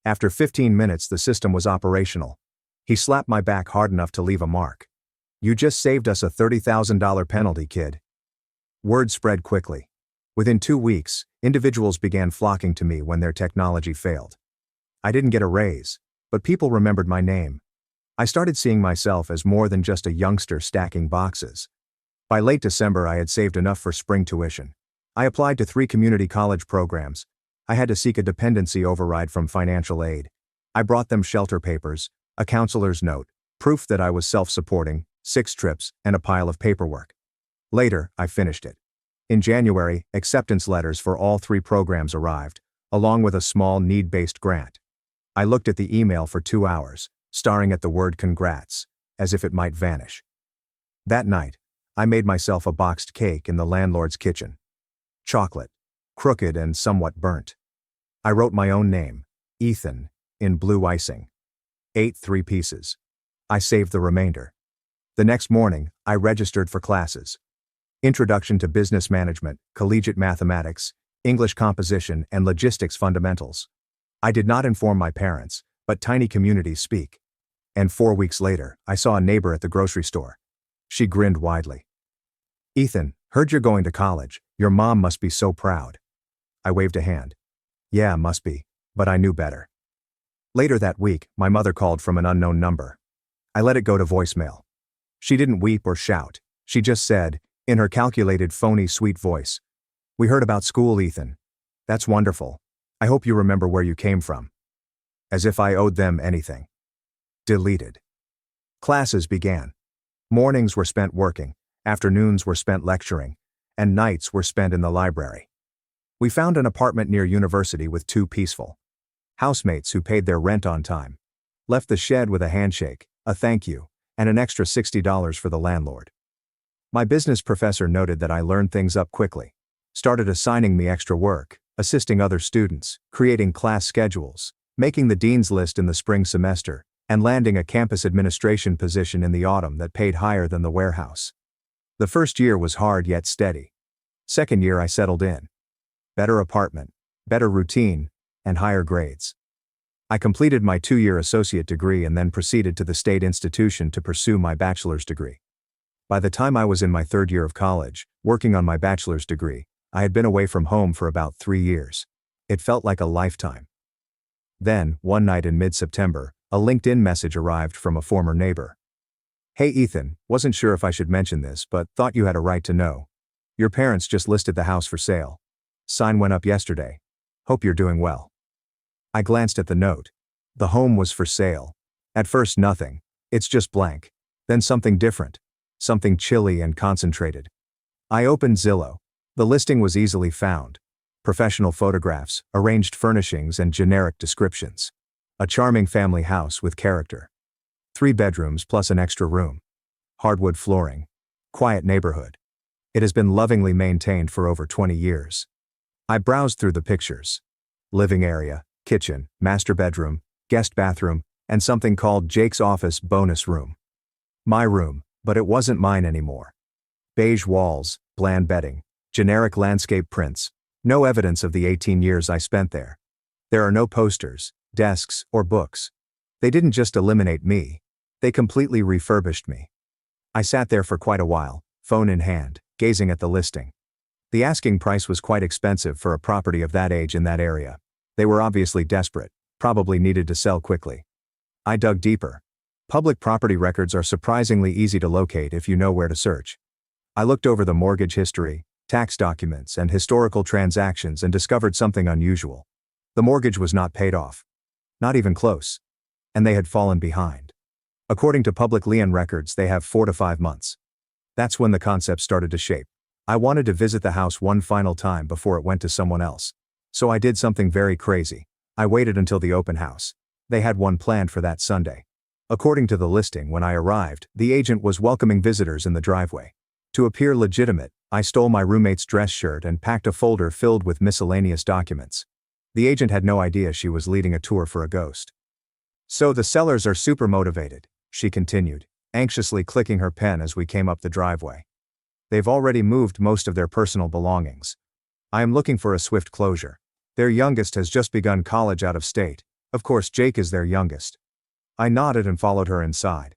After 15 minutes, the system was operational. He slapped my back hard enough to leave a mark. "You just saved us a $30,000 penalty, kid." Word spread quickly. Within 2 weeks, individuals began flocking to me when their technology failed. I didn't get a raise, but people remembered my name. I started seeing myself as more than just a youngster stacking boxes. By late December, I had saved enough for spring tuition. I applied to 3 community college programs. I had to seek a dependency override from financial aid. I brought them shelter papers, a counselor's note, proof that I was self-supporting, 6 trips, and a pile of paperwork. Later, I finished it. In January, acceptance letters for all 3 programs arrived, along with a small need-based grant. I looked at the email for 2 hours, staring at the word congrats, as if it might vanish. That night, I made myself a boxed cake in the landlord's kitchen. Chocolate, crooked and somewhat burnt. I wrote my own name, Ethan, in blue icing. Ate 3 pieces. I saved the remainder. The next morning, I registered for classes. Introduction to Business Management, Collegiate Mathematics, English Composition, and Logistics Fundamentals. I did not inform my parents, but tiny communities speak. And 4 weeks later, I saw a neighbor at the grocery store. She grinned widely. "Ethan, heard you're going to college. Your mom must be so proud." I waved a hand. "Yeah, must be," but I knew better. Later that week, my mother called from an unknown number. I let it go to voicemail. She didn't weep or shout. She just said, in her calculated, phony, sweet voice, "We heard about school, Ethan. That's wonderful. I hope you remember where you came from." As if I owed them anything. Deleted. Classes began. Mornings were spent working, afternoons were spent lecturing, and nights were spent in the library. We found an apartment near university with 2 peaceful housemates who paid their rent on time. Left the shed with a handshake, a thank you, and an extra $60 for the landlord. My business professor noted that I learned things up quickly. Started assigning me extra work, assisting other students, creating class schedules, making the dean's list in the spring semester, and landing a campus administration position in the autumn that paid higher than the warehouse. The first year was hard yet steady. Second year I settled in. Better apartment, better routine, and higher grades. I completed my 2-year associate degree and then proceeded to the state institution to pursue my bachelor's degree. By the time I was in my 3rd year of college, working on my bachelor's degree, I had been away from home for about 3 years. It felt like a lifetime. Then, one night in mid-September, a LinkedIn message arrived from a former neighbor. "Hey Ethan, wasn't sure if I should mention this, but thought you had a right to know. Your parents just listed the house for sale. Sign went up yesterday. Hope you're doing well." I glanced at the note. The home was for sale. At first nothing. It's just blank. Then something different. Something chilly and concentrated. I opened Zillow. The listing was easily found. Professional photographs, arranged furnishings, and generic descriptions. A charming family house with character. 3 bedrooms plus an extra room. Hardwood flooring. Quiet neighborhood. It has been lovingly maintained for over 20 years. I browsed through the pictures. Living area, kitchen, master bedroom, guest bathroom, and something called Jake's office bonus room. My room, but it wasn't mine anymore. Beige walls, bland bedding, generic landscape prints. No evidence of the 18 years I spent there. There are no posters, desks, or books. They didn't just eliminate me. They completely refurbished me. I sat there for quite a while, phone in hand, gazing at the listing. The asking price was quite expensive for a property of that age in that area. They were obviously desperate, probably needed to sell quickly. I dug deeper. Public property records are surprisingly easy to locate if you know where to search. I looked over the mortgage history, tax documents, and historical transactions and discovered something unusual. The mortgage was not paid off. Not even close. And they had fallen behind. According to public lien records, they have 4 to 5 months. That's when the concept started to shape. I wanted to visit the house one final time before it went to someone else. So I did something very crazy. I waited until the open house. They had one planned for that Sunday. According to the listing, when I arrived, the agent was welcoming visitors in the driveway. To appear legitimate, I stole my roommate's dress shirt and packed a folder filled with miscellaneous documents. The agent had no idea she was leading a tour for a ghost. "So the sellers are super motivated," she continued, anxiously clicking her pen as we came up the driveway. "They've already moved most of their personal belongings. I am looking for a swift closure. Their youngest has just begun college out of state. Of course, Jake is their youngest." I nodded and followed her inside.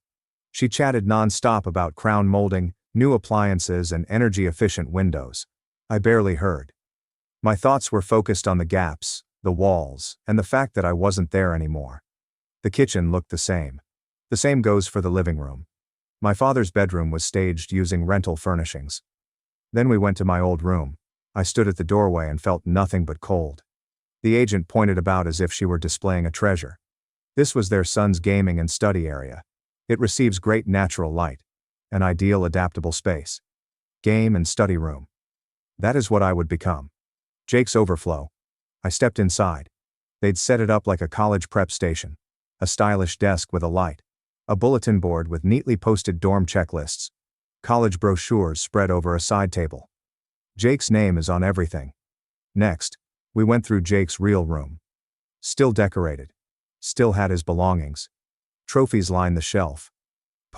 She chatted non-stop about crown molding, new appliances, and energy-efficient windows. I barely heard. My thoughts were focused on the gaps, the walls, and the fact that I wasn't there anymore. The kitchen looked the same. The same goes for the living room. My father's bedroom was staged using rental furnishings. Then we went to my old room. I stood at the doorway and felt nothing but cold. The agent pointed about as if she were displaying a treasure. This was their son's gaming and study area. It receives great natural light. An ideal adaptable space. Game and study room. That is what I would become. Jake's overflow. I stepped inside. They'd set it up like a college prep station. A stylish desk with a light. A bulletin board with neatly posted dorm checklists. College brochures spread over a side table. Jake's name is on everything. Next, we went through Jake's real room. Still decorated. Still had his belongings. Trophies lined the shelf.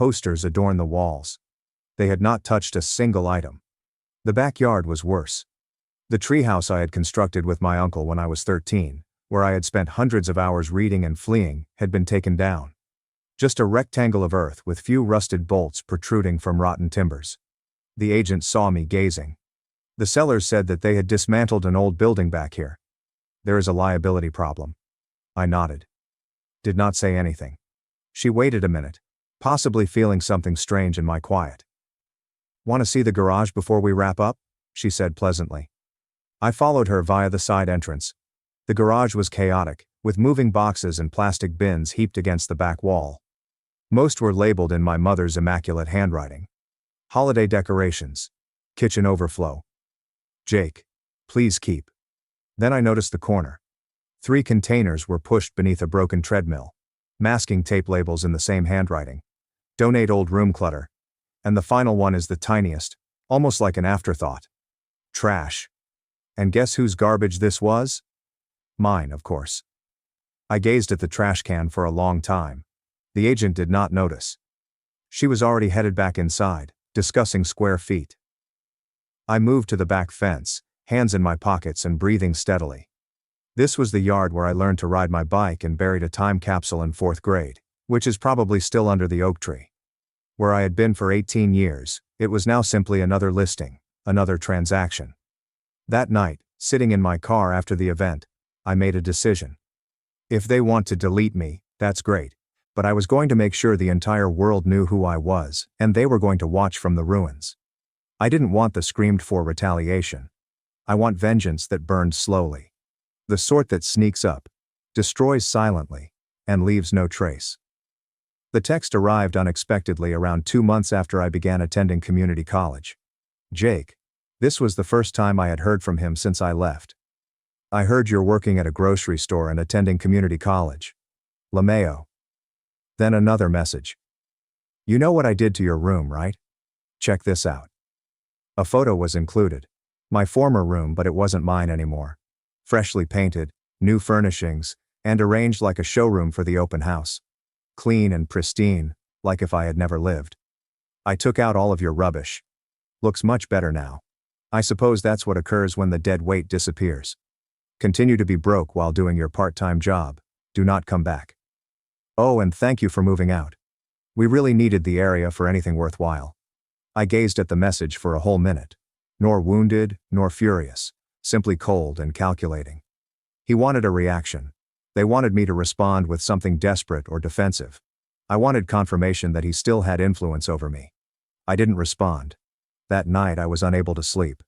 Posters adorned the walls. They had not touched a single item. The backyard was worse. The treehouse I had constructed with my uncle when I was 13, where I had spent hundreds of hours reading and fleeing, had been taken down. Just a rectangle of earth with few rusted bolts protruding from rotten timbers. The agent saw me gazing. The sellers said that they had dismantled an old building back here. There is a liability problem. I nodded. Did not say anything. She waited a minute, possibly feeling something strange in my quiet. "Want to see the garage before we wrap up?" she said pleasantly. I followed her via the side entrance. The garage was chaotic, with moving boxes and plastic bins heaped against the back wall. Most were labeled in my mother's immaculate handwriting. Holiday decorations. Kitchen overflow. Jake. Please keep. Then I noticed the corner. 3 containers were pushed beneath a broken treadmill. Masking tape labels in the same handwriting. Donate old room clutter. And the final one is the tiniest, almost like an afterthought. Trash. And guess whose garbage this was? Mine, of course. I gazed at the trash can for a long time. The agent did not notice. She was already headed back inside, discussing square feet. I moved to the back fence, hands in my pockets and breathing steadily. This was the yard where I learned to ride my bike and buried a time capsule in 4th grade, which is probably still under the oak tree. Where I had been for 18 years, it was now simply another listing, another transaction. That night, sitting in my car after the event, I made a decision. If they want to delete me, that's great. But I was going to make sure the entire world knew who I was, and they were going to watch from the ruins. I didn't want the screamed-for retaliation. I want vengeance that burned slowly. The sort that sneaks up, destroys silently, and leaves no trace. The text arrived unexpectedly around 2 months after I began attending community college. Jake. This was the first time I had heard from him since I left. I heard you're working at a grocery store and attending community college. LeMayo. Then another message. You know what I did to your room, right? Check this out. A photo was included. My former room, but it wasn't mine anymore. Freshly painted, new furnishings, and arranged like a showroom for the open house. Clean and pristine, like if I had never lived. I took out all of your rubbish. Looks much better now. I suppose that's what occurs when the dead weight disappears. Continue to be broke while doing your part-time job. Do not come back. Oh, and thank you for moving out. We really needed the area for anything worthwhile. I gazed at the message for a whole minute. Nor wounded, nor furious. Simply cold and calculating. He wanted a reaction. They wanted me to respond with something desperate or defensive. I wanted confirmation that he still had influence over me. I didn't respond. That night I was unable to sleep.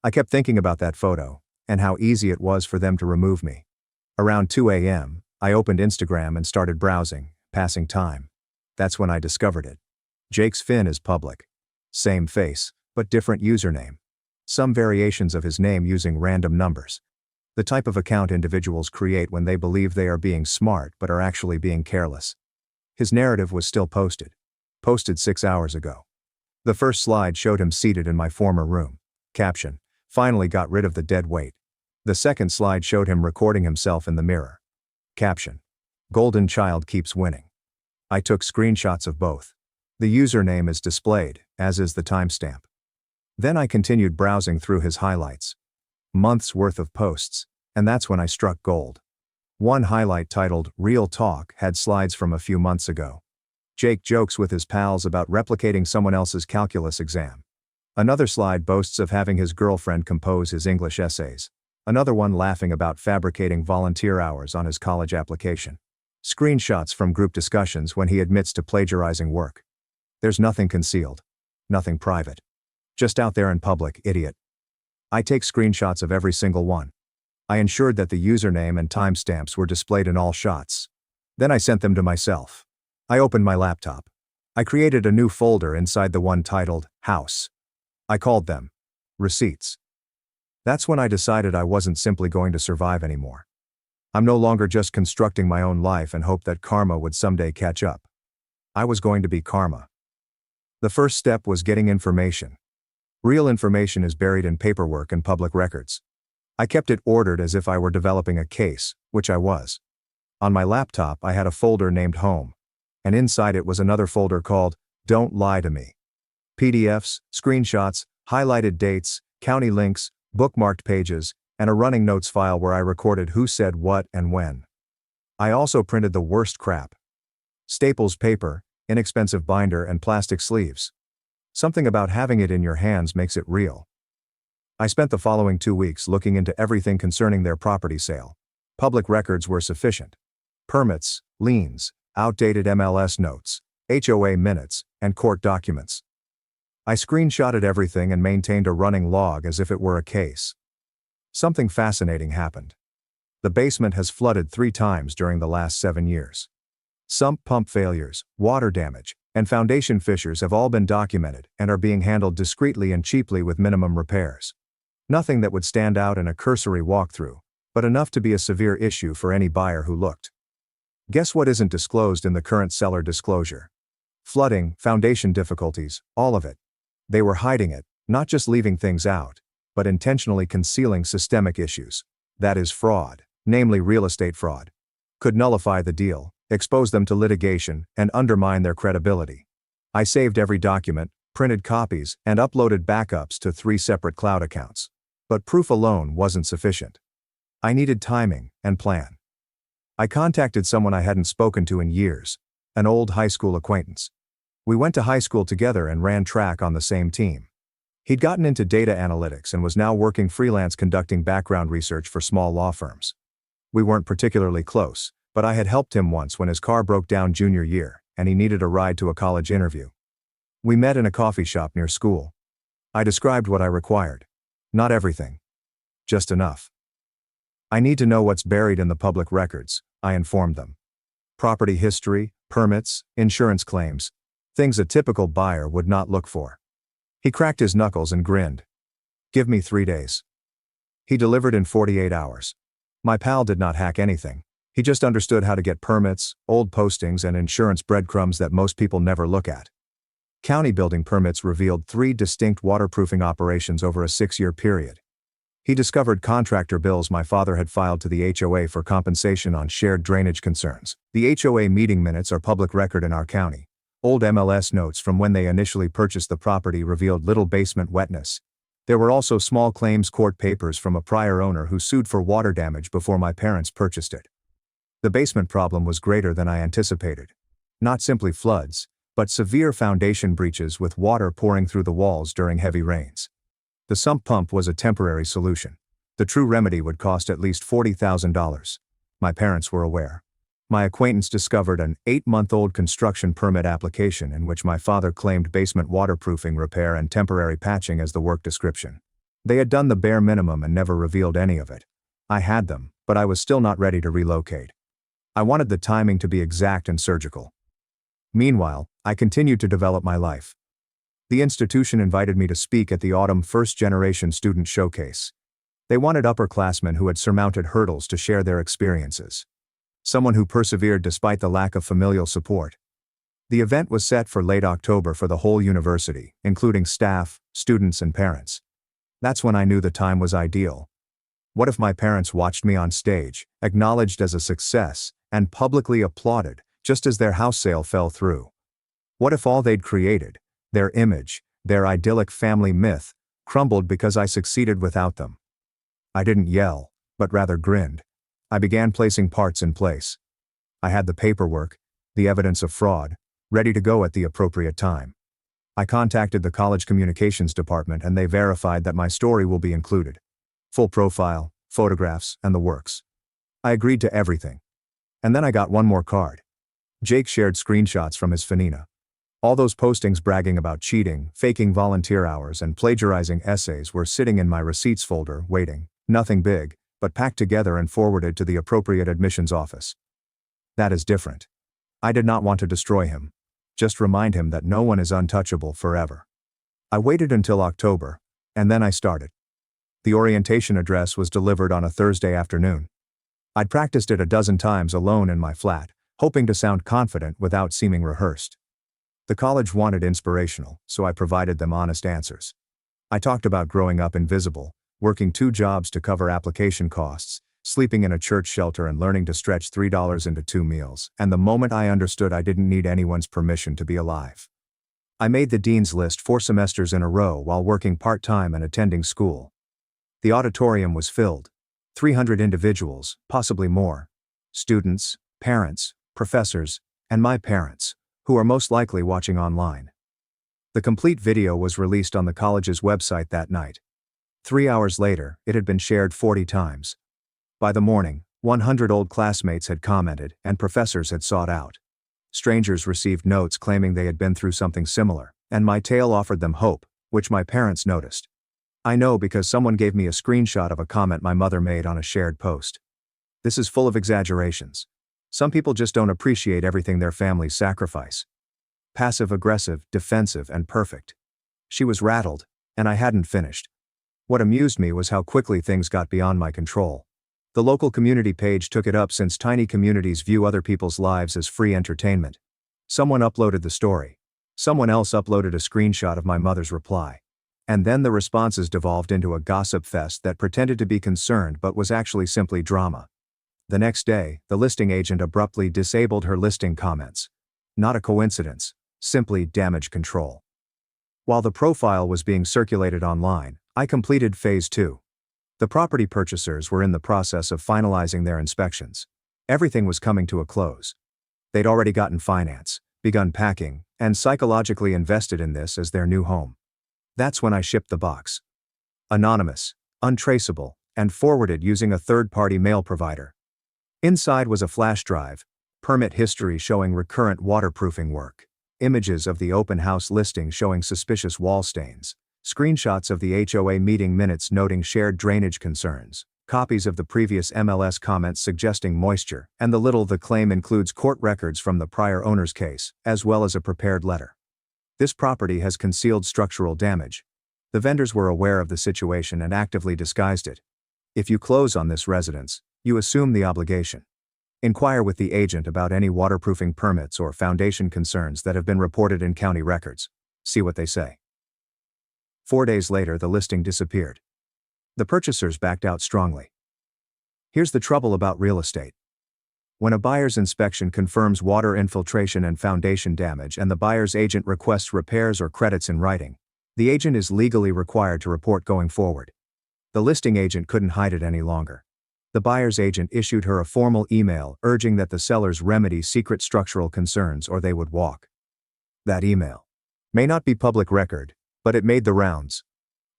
I kept thinking about that photo, and how easy it was for them to remove me. Around 2 a.m., I opened Instagram and started browsing, passing time. That's when I discovered it. Jake's Fin is public. Same face, but different username. Some variations of his name using random numbers. The type of account individuals create when they believe they are being smart but are actually being careless. His narrative was still posted. Posted 6 hours ago. The first slide showed him seated in my former room. Caption: finally got rid of the dead weight. The second slide showed him recording himself in the mirror. Caption: Golden Child keeps winning. I took screenshots of both. The username is displayed, as is the timestamp. Then I continued browsing through his highlights. Months worth of posts, and that's when I struck gold. One highlight titled Real Talk had slides from a few months ago. Jake jokes with his pals about replicating someone else's calculus exam. Another slide boasts of having his girlfriend compose his English essays. Another one laughing about fabricating volunteer hours on his college application. Screenshots from group discussions when he admits to plagiarizing work. There's nothing concealed. Nothing private. Just out there in public, idiot. I take screenshots of every single one. I ensured that the username and timestamps were displayed in all shots. Then I sent them to myself. I opened my laptop. I created a new folder inside the one titled House. I called them Receipts. That's when I decided I wasn't simply going to survive anymore. I'm no longer just constructing my own life and hope that karma would someday catch up. I was going to be karma. The first step was getting information. Real information is buried in paperwork and public records. I kept it ordered as if I were developing a case, which I was. On my laptop I had a folder named Home, and inside it was another folder called Don't lie to me. PDFs, screenshots, highlighted dates, county links, bookmarked pages, and a running notes file where I recorded who said what and when. I also printed the worst crap. Staples paper, inexpensive binder and plastic sleeves. Something about having it in your hands makes it real. I spent the following 2 weeks looking into everything concerning their property sale. Public records were sufficient. Permits, liens, outdated MLS notes, HOA minutes, and court documents. I screenshotted everything and maintained a running log as if it were a case. Something fascinating happened. The basement has flooded 3 times during the last 7 years. Sump pump failures, water damage, and foundation fissures have all been documented and are being handled discreetly and cheaply with minimum repairs. Nothing that would stand out in a cursory walkthrough, but enough to be a severe issue for any buyer who looked. Guess what isn't disclosed in the current seller disclosure? Flooding, foundation difficulties, all of it. They were hiding it, not just leaving things out, but intentionally concealing systemic issues. That is fraud, namely real estate fraud. Could nullify the deal, expose them to litigation, and undermine their credibility. I saved every document, printed copies, and uploaded backups to 3 separate cloud accounts. But proof alone wasn't sufficient. I needed timing and plan. I contacted someone I hadn't spoken to in years, an old high school acquaintance. We went to high school together and ran track on the same team. He'd gotten into data analytics and was now working freelance conducting background research for small law firms. We weren't particularly close, but I had helped him once when his car broke down junior year, and he needed a ride to a college interview. We met in a coffee shop near school. I described what I required. Not everything. Just enough. I need to know what's buried in the public records, I informed them. Property history, permits, insurance claims, things a typical buyer would not look for. He cracked his knuckles and grinned. Give me 3 days. He delivered in 48 hours. My pal did not hack anything. He just understood how to get permits, old postings, and insurance breadcrumbs that most people never look at. County building permits revealed 3 distinct waterproofing operations over a 6-year period. He discovered contractor bills my father had filed to the HOA for compensation on shared drainage concerns. The HOA meeting minutes are public record in our county. Old MLS notes from when they initially purchased the property revealed little basement wetness. There were also small claims court papers from a prior owner who sued for water damage before my parents purchased it. The basement problem was greater than I anticipated. Not simply floods, but severe foundation breaches with water pouring through the walls during heavy rains. The sump pump was a temporary solution. The true remedy would cost at least $40,000. My parents were aware. My acquaintance discovered an 8-month-old construction permit application in which my father claimed basement waterproofing repair and temporary patching as the work description. They had done the bare minimum and never revealed any of it. I had them, but I was still not ready to relocate. I wanted the timing to be exact and surgical. Meanwhile, I continued to develop my life. The institution invited me to speak at the autumn first-generation student showcase. They wanted upperclassmen who had surmounted hurdles to share their experiences. Someone who persevered despite the lack of familial support. The event was set for late October for the whole university, including staff, students, and parents. That's when I knew the time was ideal. What if my parents watched me on stage, acknowledged as a success, and publicly applauded, just as their house sale fell through? What if all they'd created, their image, their idyllic family myth, crumbled because I succeeded without them? I didn't yell, but rather grinned. I began placing parts in place. I had the paperwork, the evidence of fraud, ready to go at the appropriate time. I contacted the college communications department and they verified that my story will be included. Full profile, photographs, and the works. I agreed to everything. And then I got one more card. Jake shared screenshots from his Fanina. All those postings bragging about cheating, faking volunteer hours, and plagiarizing essays were sitting in my receipts folder, waiting. Nothing big, but packed together and forwarded to the appropriate admissions office. That is different. I did not want to destroy him. Just remind him that no one is untouchable forever. I waited until October, and then I started. The orientation address was delivered on a Thursday afternoon. I'd practiced it a dozen times alone in my flat, hoping to sound confident without seeming rehearsed. The college wanted inspirational, so I provided them honest answers. I talked about growing up invisible, working 2 jobs to cover application costs, sleeping in a church shelter and learning to stretch $3 into 2 meals, and the moment I understood I didn't need anyone's permission to be alive. I made the dean's list 4 semesters in a row while working part-time and attending school. The auditorium was filled. 300 individuals, possibly more. Students, parents, professors, and my parents, who are most likely watching online. The complete video was released on the college's website that night. 3 hours later, it had been shared 40 times. By the morning, 100 old classmates had commented and professors had sought out. Strangers received notes claiming they had been through something similar, and my tale offered them hope, which my parents noticed. I know because someone gave me a screenshot of a comment my mother made on a shared post. This is full of exaggerations. Some people just don't appreciate everything their families sacrifice. Passive-aggressive, defensive, and perfect. She was rattled, and I hadn't finished. What amused me was how quickly things got beyond my control. The local community page took it up since tiny communities view other people's lives as free entertainment. Someone uploaded the story. Someone else uploaded a screenshot of my mother's reply. And then the responses devolved into a gossip fest that pretended to be concerned but was actually simply drama. The next day, the listing agent abruptly disabled her listing comments. Not a coincidence, simply damage control. While the profile was being circulated online, I completed phase 2. The property purchasers were in the process of finalizing their inspections. Everything was coming to a close. They'd already gotten finance, begun packing, and psychologically invested in this as their new home. That's when I shipped the box. Anonymous, untraceable, and forwarded using a third-party mail provider. Inside was a flash drive, permit history showing recurrent waterproofing work, images of the open house listing showing suspicious wall stains, screenshots of the HOA meeting minutes noting shared drainage concerns, copies of the previous MLS comments suggesting moisture, and the claim includes court records from the prior owner's case, as well as a prepared letter. This property has concealed structural damage. The vendors were aware of the situation and actively disguised it. If you close on this residence, you assume the obligation. Inquire with the agent about any waterproofing permits or foundation concerns that have been reported in county records. See what they say. 4 days later, the listing disappeared. The purchasers backed out strongly. Here's the trouble about real estate. When a buyer's inspection confirms water infiltration and foundation damage and the buyer's agent requests repairs or credits in writing, the agent is legally required to report going forward. The listing agent couldn't hide it any longer. The buyer's agent issued her a formal email urging that the sellers remedy secret structural concerns or they would walk. That email may not be public record, but it made the rounds.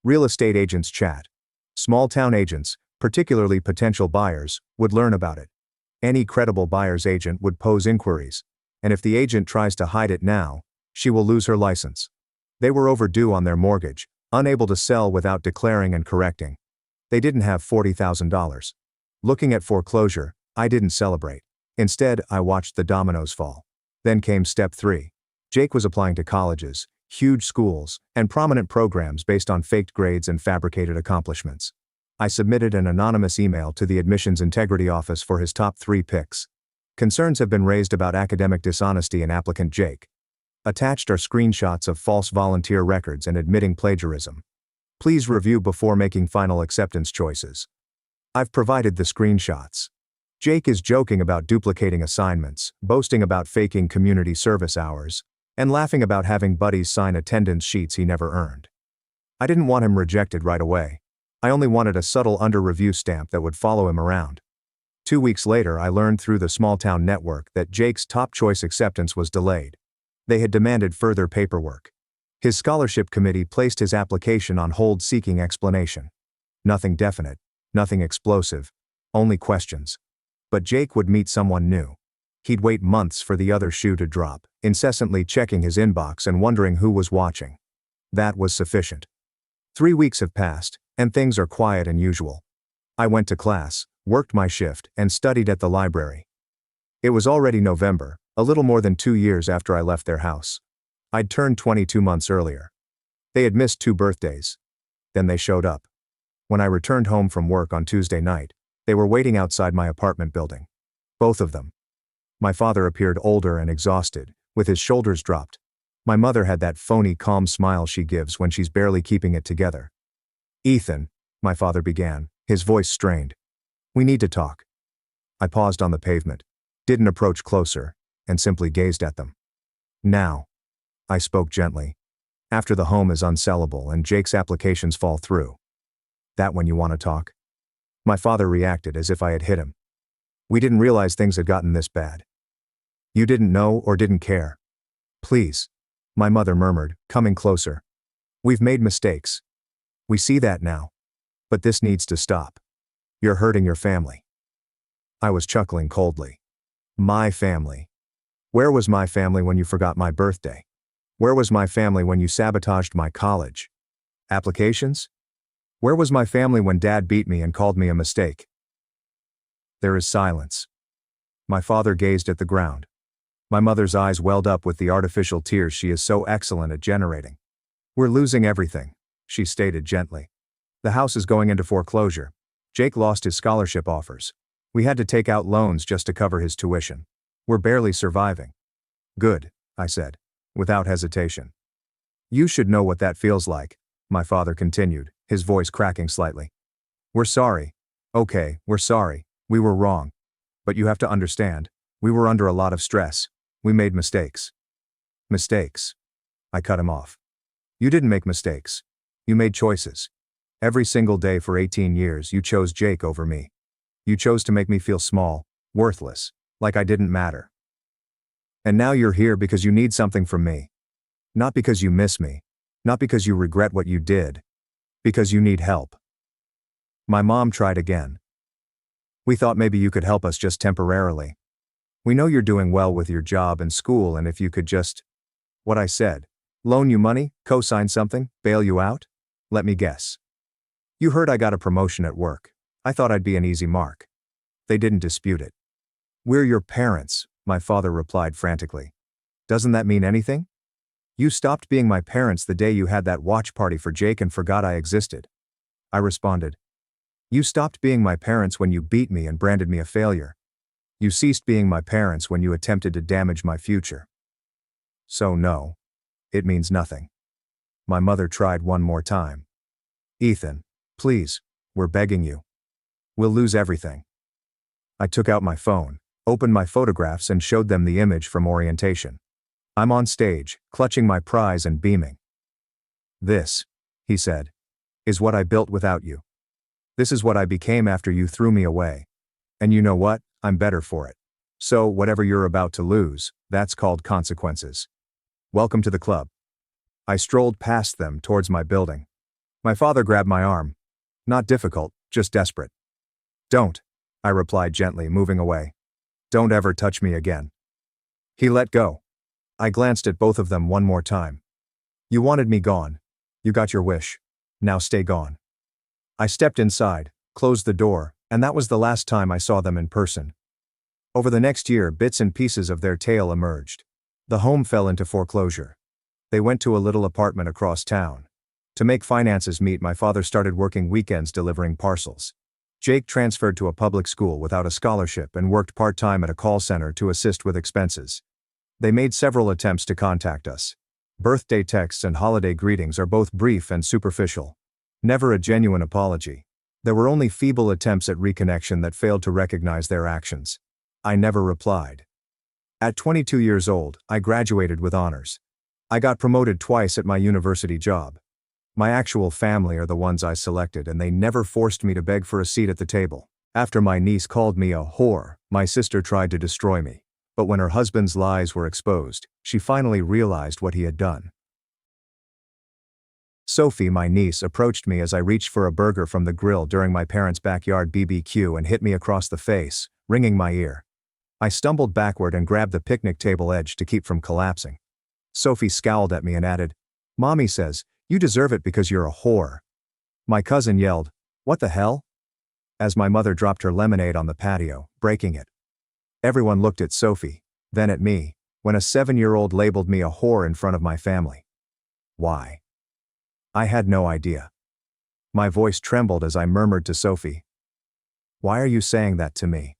Real estate agents chat. Small-town agents, particularly potential buyers, would learn about it. Any credible buyer's agent would pose inquiries, and if the agent tries to hide it now, she will lose her license. They were overdue on their mortgage, unable to sell without declaring and correcting. They didn't have $40,000. Looking at foreclosure, I didn't celebrate. Instead, I watched the dominoes fall. Then came step 3. Jake was applying to colleges, huge schools, and prominent programs based on faked grades and fabricated accomplishments. I submitted an anonymous email to the admissions integrity office for his top 3 picks. Concerns have been raised about academic dishonesty in applicant Jake. Attached are screenshots of false volunteer records and admitting plagiarism. Please review before making final acceptance choices. I've provided the screenshots. Jake is joking about duplicating assignments, boasting about faking community service hours, and laughing about having buddies sign attendance sheets he never earned. I didn't want him rejected right away. I only wanted a subtle under-review stamp that would follow him around. 2 weeks later, I learned through the small-town network that Jake's top-choice acceptance was delayed. They had demanded further paperwork. His scholarship committee placed his application on hold seeking explanation. Nothing definite, nothing explosive, only questions. But Jake would meet someone new. He'd wait months for the other shoe to drop, incessantly checking his inbox and wondering who was watching. That was sufficient. 3 weeks have passed, and things are quiet and usual. I went to class, worked my shift, and studied at the library. It was already November, a little more than 2 years after I left their house. I'd turned 22 months earlier. They had missed 2 birthdays. Then they showed up. When I returned home from work on Tuesday night, they were waiting outside my apartment building. Both of them. My father appeared older and exhausted, with his shoulders dropped. My mother had that phony calm smile she gives when she's barely keeping it together. "Ethan," my father began, his voice strained. "We need to talk." I paused on the pavement, didn't approach closer, and simply gazed at them. "Now." I spoke gently. After the home is unsellable and Jake's applications fall through. That when you want to talk? My father reacted as if I had hit him. We didn't realize things had gotten this bad. You didn't know or didn't care. Please. My mother murmured, coming closer. We've made mistakes. We see that now. But this needs to stop. You're hurting your family. I was chuckling coldly. My family. Where was my family when you forgot my birthday? Where was my family when you sabotaged my college applications? Where was my family when Dad beat me and called me a mistake? There is silence. My father gazed at the ground. My mother's eyes welled up with the artificial tears she is so excellent at generating. We're losing everything, she stated gently. The house is going into foreclosure. Jake lost his scholarship offers. We had to take out loans just to cover his tuition. We're barely surviving. Good, I said, without hesitation. You should know what that feels like, my father continued, his voice cracking slightly. We're sorry. Okay, we're sorry. We were wrong. But you have to understand, we were under a lot of stress. We made mistakes. Mistakes. I cut him off. You didn't make mistakes. You made choices. Every single day for 18 years you chose Jake over me. You chose to make me feel small, worthless, like I didn't matter. And now you're here because you need something from me. Not because you miss me. Not because you regret what you did. Because you need help. My mom tried again. We thought maybe you could help us just temporarily. We know you're doing well with your job and school, and if you could just... What I said. Loan you money, co-sign something, bail you out? Let me guess. You heard I got a promotion at work. I thought I'd be an easy mark. They didn't dispute it. We're your parents, my father replied frantically. Doesn't that mean anything? You stopped being my parents the day you had that watch party for Jake and forgot I existed. I responded. You stopped being my parents when you beat me and branded me a failure. You ceased being my parents when you attempted to damage my future. So no. It means nothing. My mother tried one more time. Ethan, please, we're begging you. We'll lose everything. I took out my phone, opened my photographs and showed them the image from orientation. I'm on stage, clutching my prize and beaming. This, he said, is what I built without you. This is what I became after you threw me away. And you know what? I'm better for it. So, whatever you're about to lose, that's called consequences. Welcome to the club. I strolled past them towards my building. My father grabbed my arm. Not difficult, just desperate. Don't, I replied gently, moving away. Don't ever touch me again. He let go. I glanced at both of them one more time. You wanted me gone. You got your wish. Now stay gone. I stepped inside, closed the door, and that was the last time I saw them in person. Over the next year, bits and pieces of their tale emerged. The home fell into foreclosure. They went to a little apartment across town. To make finances meet, my father started working weekends delivering parcels. Jake transferred to a public school without a scholarship and worked part-time at a call center to assist with expenses. They made several attempts to contact us. Birthday texts and holiday greetings are both brief and superficial. Never a genuine apology. There were only feeble attempts at reconnection that failed to recognize their actions. I never replied. At 22 years old, I graduated with honors. I got promoted twice at my university job. My actual family are the ones I selected, and they never forced me to beg for a seat at the table. After my niece called me a whore, my sister tried to destroy me. But when her husband's lies were exposed, she finally realized what he had done. Sophie, my niece, approached me as I reached for a burger from the grill during my parents' backyard BBQ and hit me across the face, ringing my ear. I stumbled backward and grabbed the picnic table edge to keep from collapsing. Sophie scowled at me and added, "Mommy says, you deserve it because you're a whore." My cousin yelled, "What the hell?" as my mother dropped her lemonade on the patio, breaking it. Everyone looked at Sophie, then at me, when a 7-year-old labeled me a whore in front of my family. Why? I had no idea. My voice trembled as I murmured to Sophie, "Why are you saying that to me?"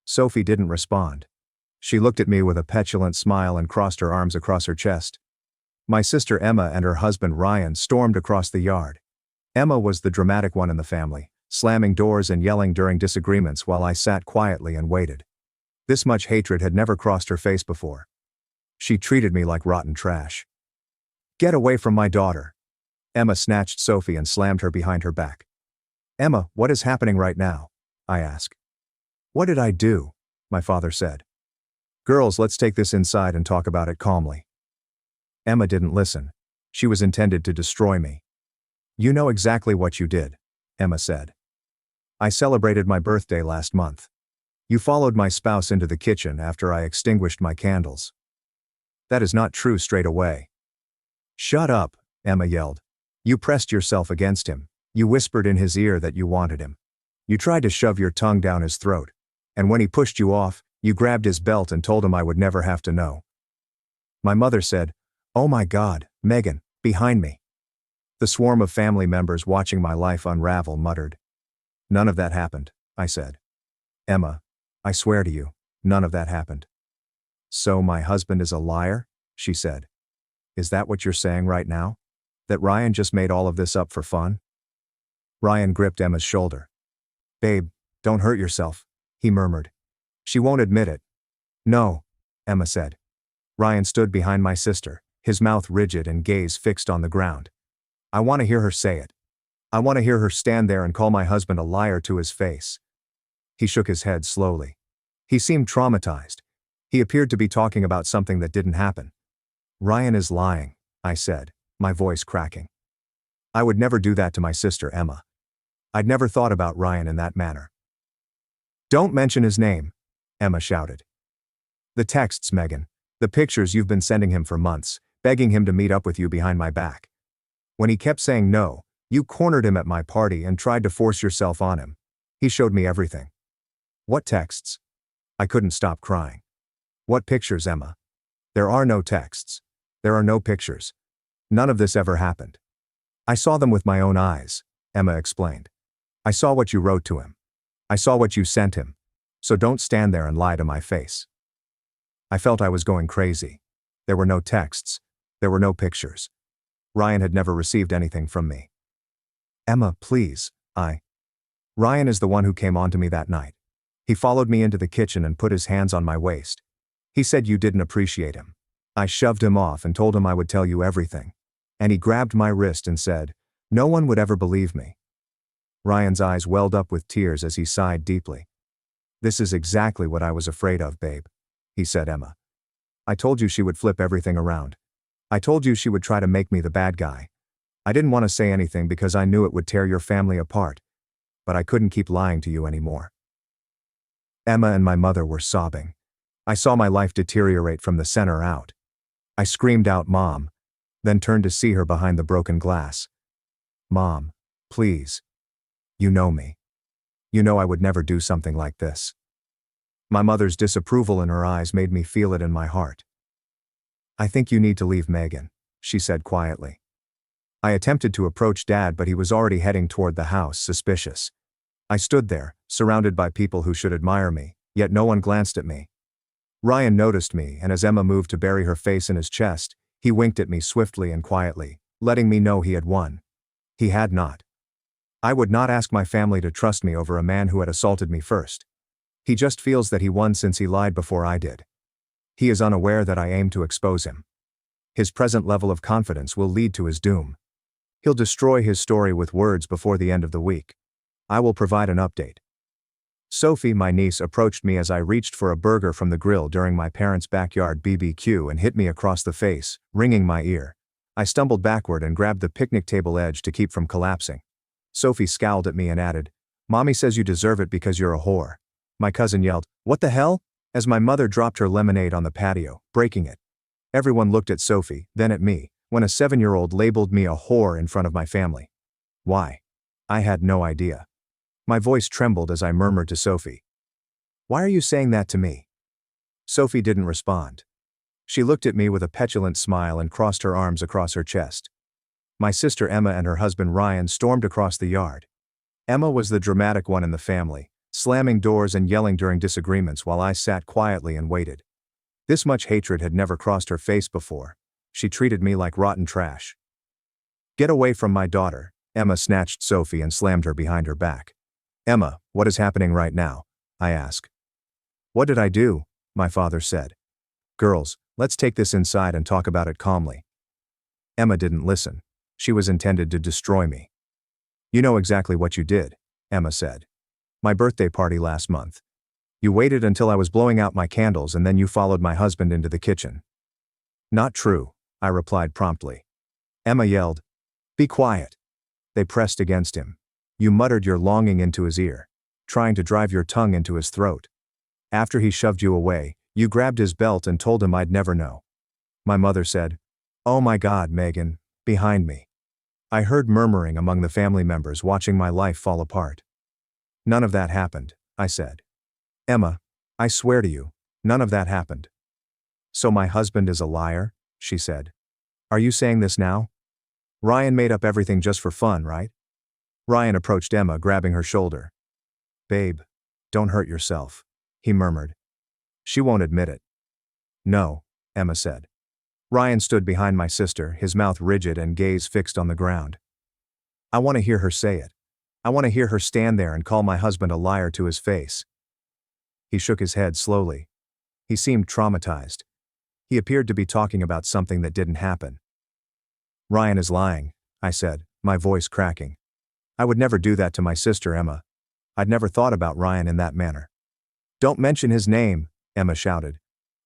Sophie didn't respond. She looked at me with a petulant smile and crossed her arms across her chest. My sister Emma and her husband Ryan stormed across the yard. Emma was the dramatic one in the family, slamming doors and yelling during disagreements while I sat quietly and waited. This much hatred had never crossed her face before. She treated me like rotten trash. Get away from my daughter. Emma snatched Sophie and slammed her behind her back. Emma, what is happening right now? I asked. What did I do? My father said. Girls, let's take this inside and talk about it calmly. Emma didn't listen. She was intended to destroy me. You know exactly what you did, Emma said. I celebrated my birthday last month. You followed my spouse into the kitchen after I extinguished my candles. That is not true straight away. Shut up, Emma yelled. You pressed yourself against him. You whispered in his ear that you wanted him. You tried to shove your tongue down his throat. And when he pushed you off, you grabbed his belt and told him I would never have to know. My mother said, "Oh my God, Megan," behind me. The swarm of family members watching my life unravel muttered. None of that happened, I said. Emma, I swear to you, none of that happened. So my husband is a liar? She said. Is that what you're saying right now? That Ryan just made all of this up for fun? Ryan gripped Emma's shoulder. Babe, don't hurt yourself, he murmured. She won't admit it. No, Emma said. Ryan stood behind my sister, his mouth rigid and gaze fixed on the ground. I want to hear her say it. I want to hear her stand there and call my husband a liar to his face. He shook his head slowly. He seemed traumatized. He appeared to be talking about something that didn't happen. Ryan is lying, I said, my voice cracking. I would never do that to my sister Emma. I'd never thought about Ryan in that manner. Don't mention his name, Emma shouted. The texts, Megan. The pictures you've been sending him for months, begging him to meet up with you behind my back. When he kept saying no, you cornered him at my party and tried to force yourself on him. He showed me everything. What texts? I couldn't stop crying. What pictures, Emma? There are no texts. There are no pictures. None of this ever happened. I saw them with my own eyes, Emma explained. I saw what you wrote to him. I saw what you sent him. So don't stand there and lie to my face. I felt I was going crazy. There were no texts. There were no pictures. Ryan had never received anything from me. Emma, please, Ryan is the one who came on to me that night. He followed me into the kitchen and put his hands on my waist. He said you didn't appreciate him. I shoved him off and told him I would tell you everything. And he grabbed my wrist and said, no one would ever believe me. Ryan's eyes welled up with tears as he sighed deeply. This is exactly what I was afraid of, babe, he said, Emma. I told you she would flip everything around. I told you she would try to make me the bad guy. I didn't want to say anything because I knew it would tear your family apart. But I couldn't keep lying to you anymore. Emma and my mother were sobbing. I saw my life deteriorate from the center out. I screamed out, Mom, then turned to see her behind the broken glass. Mom, please. You know me. You know I would never do something like this. My mother's disapproval in her eyes made me feel it in my heart. I think you need to leave Megan, she said quietly. I attempted to approach Dad, but he was already heading toward the house, suspicious. I stood there, surrounded by people who should admire me, yet no one glanced at me. Ryan noticed me, and as Emma moved to bury her face in his chest, he winked at me swiftly and quietly, letting me know he had won. He had not. I would not ask my family to trust me over a man who had assaulted me first. He just feels that he won since he lied before I did. He is unaware that I aim to expose him. His present level of confidence will lead to his doom. He'll destroy his story with words before the end of the week. I will provide an update. Sophie, my niece, approached me as I reached for a burger from the grill during my parents' backyard BBQ and hit me across the face, ringing my ear. I stumbled backward and grabbed the picnic table edge to keep from collapsing. Sophie scowled at me and added, Mommy says you deserve it because you're a whore. My cousin yelled, What the hell? As my mother dropped her lemonade on the patio, breaking it. Everyone looked at Sophie, then at me, when a 7-year-old labeled me a whore in front of my family. Why? I had no idea. My voice trembled as I murmured to Sophie. Why are you saying that to me? Sophie didn't respond. She looked at me with a petulant smile and crossed her arms across her chest. My sister Emma and her husband Ryan stormed across the yard. Emma was the dramatic one in the family, slamming doors and yelling during disagreements while I sat quietly and waited. This much hatred had never crossed her face before. She treated me like rotten trash. Get away from my daughter, Emma snatched Sophie and slammed her behind her back. Emma, what is happening right now? I asked. What did I do? My father said. Girls, Let's take this inside and talk about it calmly. Emma didn't listen. She was intended to destroy me. You know exactly what you did, Emma said. My birthday party last month. You waited until I was blowing out my candles and then you followed my husband into the kitchen. Not true, I replied promptly. Emma yelled. Be quiet. They pressed against him. You muttered your longing into his ear, trying to drive your tongue into his throat. After he shoved you away, you grabbed his belt and told him I'd never know. My mother said, Oh my God, Megan, behind me. I heard murmuring among the family members watching my life fall apart. None of that happened, I said. Emma, I swear to you, none of that happened. So my husband is a liar, she said. Are you saying this now? Ryan made up everything just for fun, right? Ryan approached Emma, grabbing her shoulder. Babe, don't hurt yourself, he murmured. She won't admit it. No, Emma said. Ryan stood behind my sister, his mouth rigid and gaze fixed on the ground. I want to hear her say it. I want to hear her stand there and call my husband a liar to his face. He shook his head slowly. He seemed traumatized. He appeared to be talking about something that didn't happen. Ryan is lying, I said, my voice cracking. I would never do that to my sister, Emma. I'd never thought about Ryan in that manner. Don't mention his name, Emma shouted.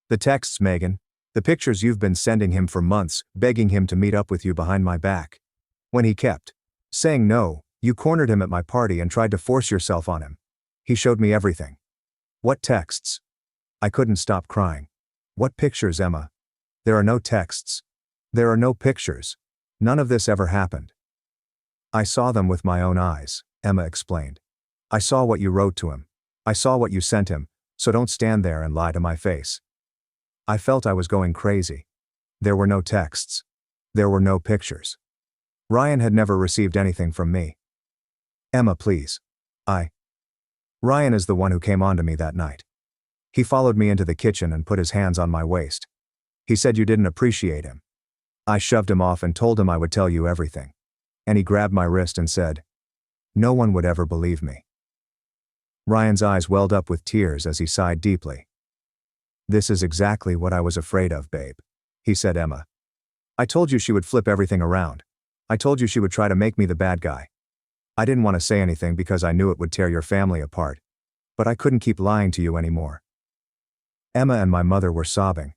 The texts, Megan. The pictures you've been sending him for months, begging him to meet up with you behind my back. When he kept saying no, you cornered him at my party and tried to force yourself on him. He showed me everything. What texts? I couldn't stop crying. What pictures, Emma? There are no texts. There are no pictures. None of this ever happened. I saw them with my own eyes, Emma explained. I saw what you wrote to him. I saw what you sent him, so don't stand there and lie to my face. I felt I was going crazy. There were no texts. There were no pictures. Ryan had never received anything from me. Emma, please. Ryan is the one who came on to me that night. He followed me into the kitchen and put his hands on my waist. He said you didn't appreciate him. I shoved him off and told him I would tell you everything. And he grabbed my wrist and said, No one would ever believe me. Ryan's eyes welled up with tears as he sighed deeply. This is exactly what I was afraid of, babe, he said, Emma. I told you she would flip everything around. I told you she would try to make me the bad guy. I didn't want to say anything because I knew it would tear your family apart. But I couldn't keep lying to you anymore. Emma and my mother were sobbing.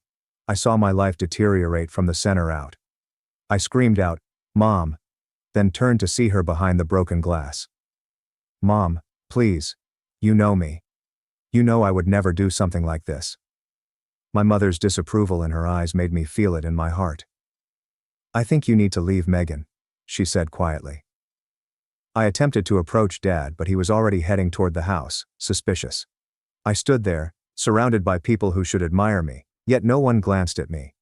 I saw my life deteriorate from the center out. I screamed out, Mom, then turned to see her behind the broken glass. Mom, please. You know me. You know I would never do something like this. My mother's disapproval in her eyes made me feel it in my heart. I think you need to leave, Megan, she said quietly. I attempted to approach Dad, but he was already heading toward the house, suspicious. I stood there, surrounded by people who should admire me, yet no one glanced at me.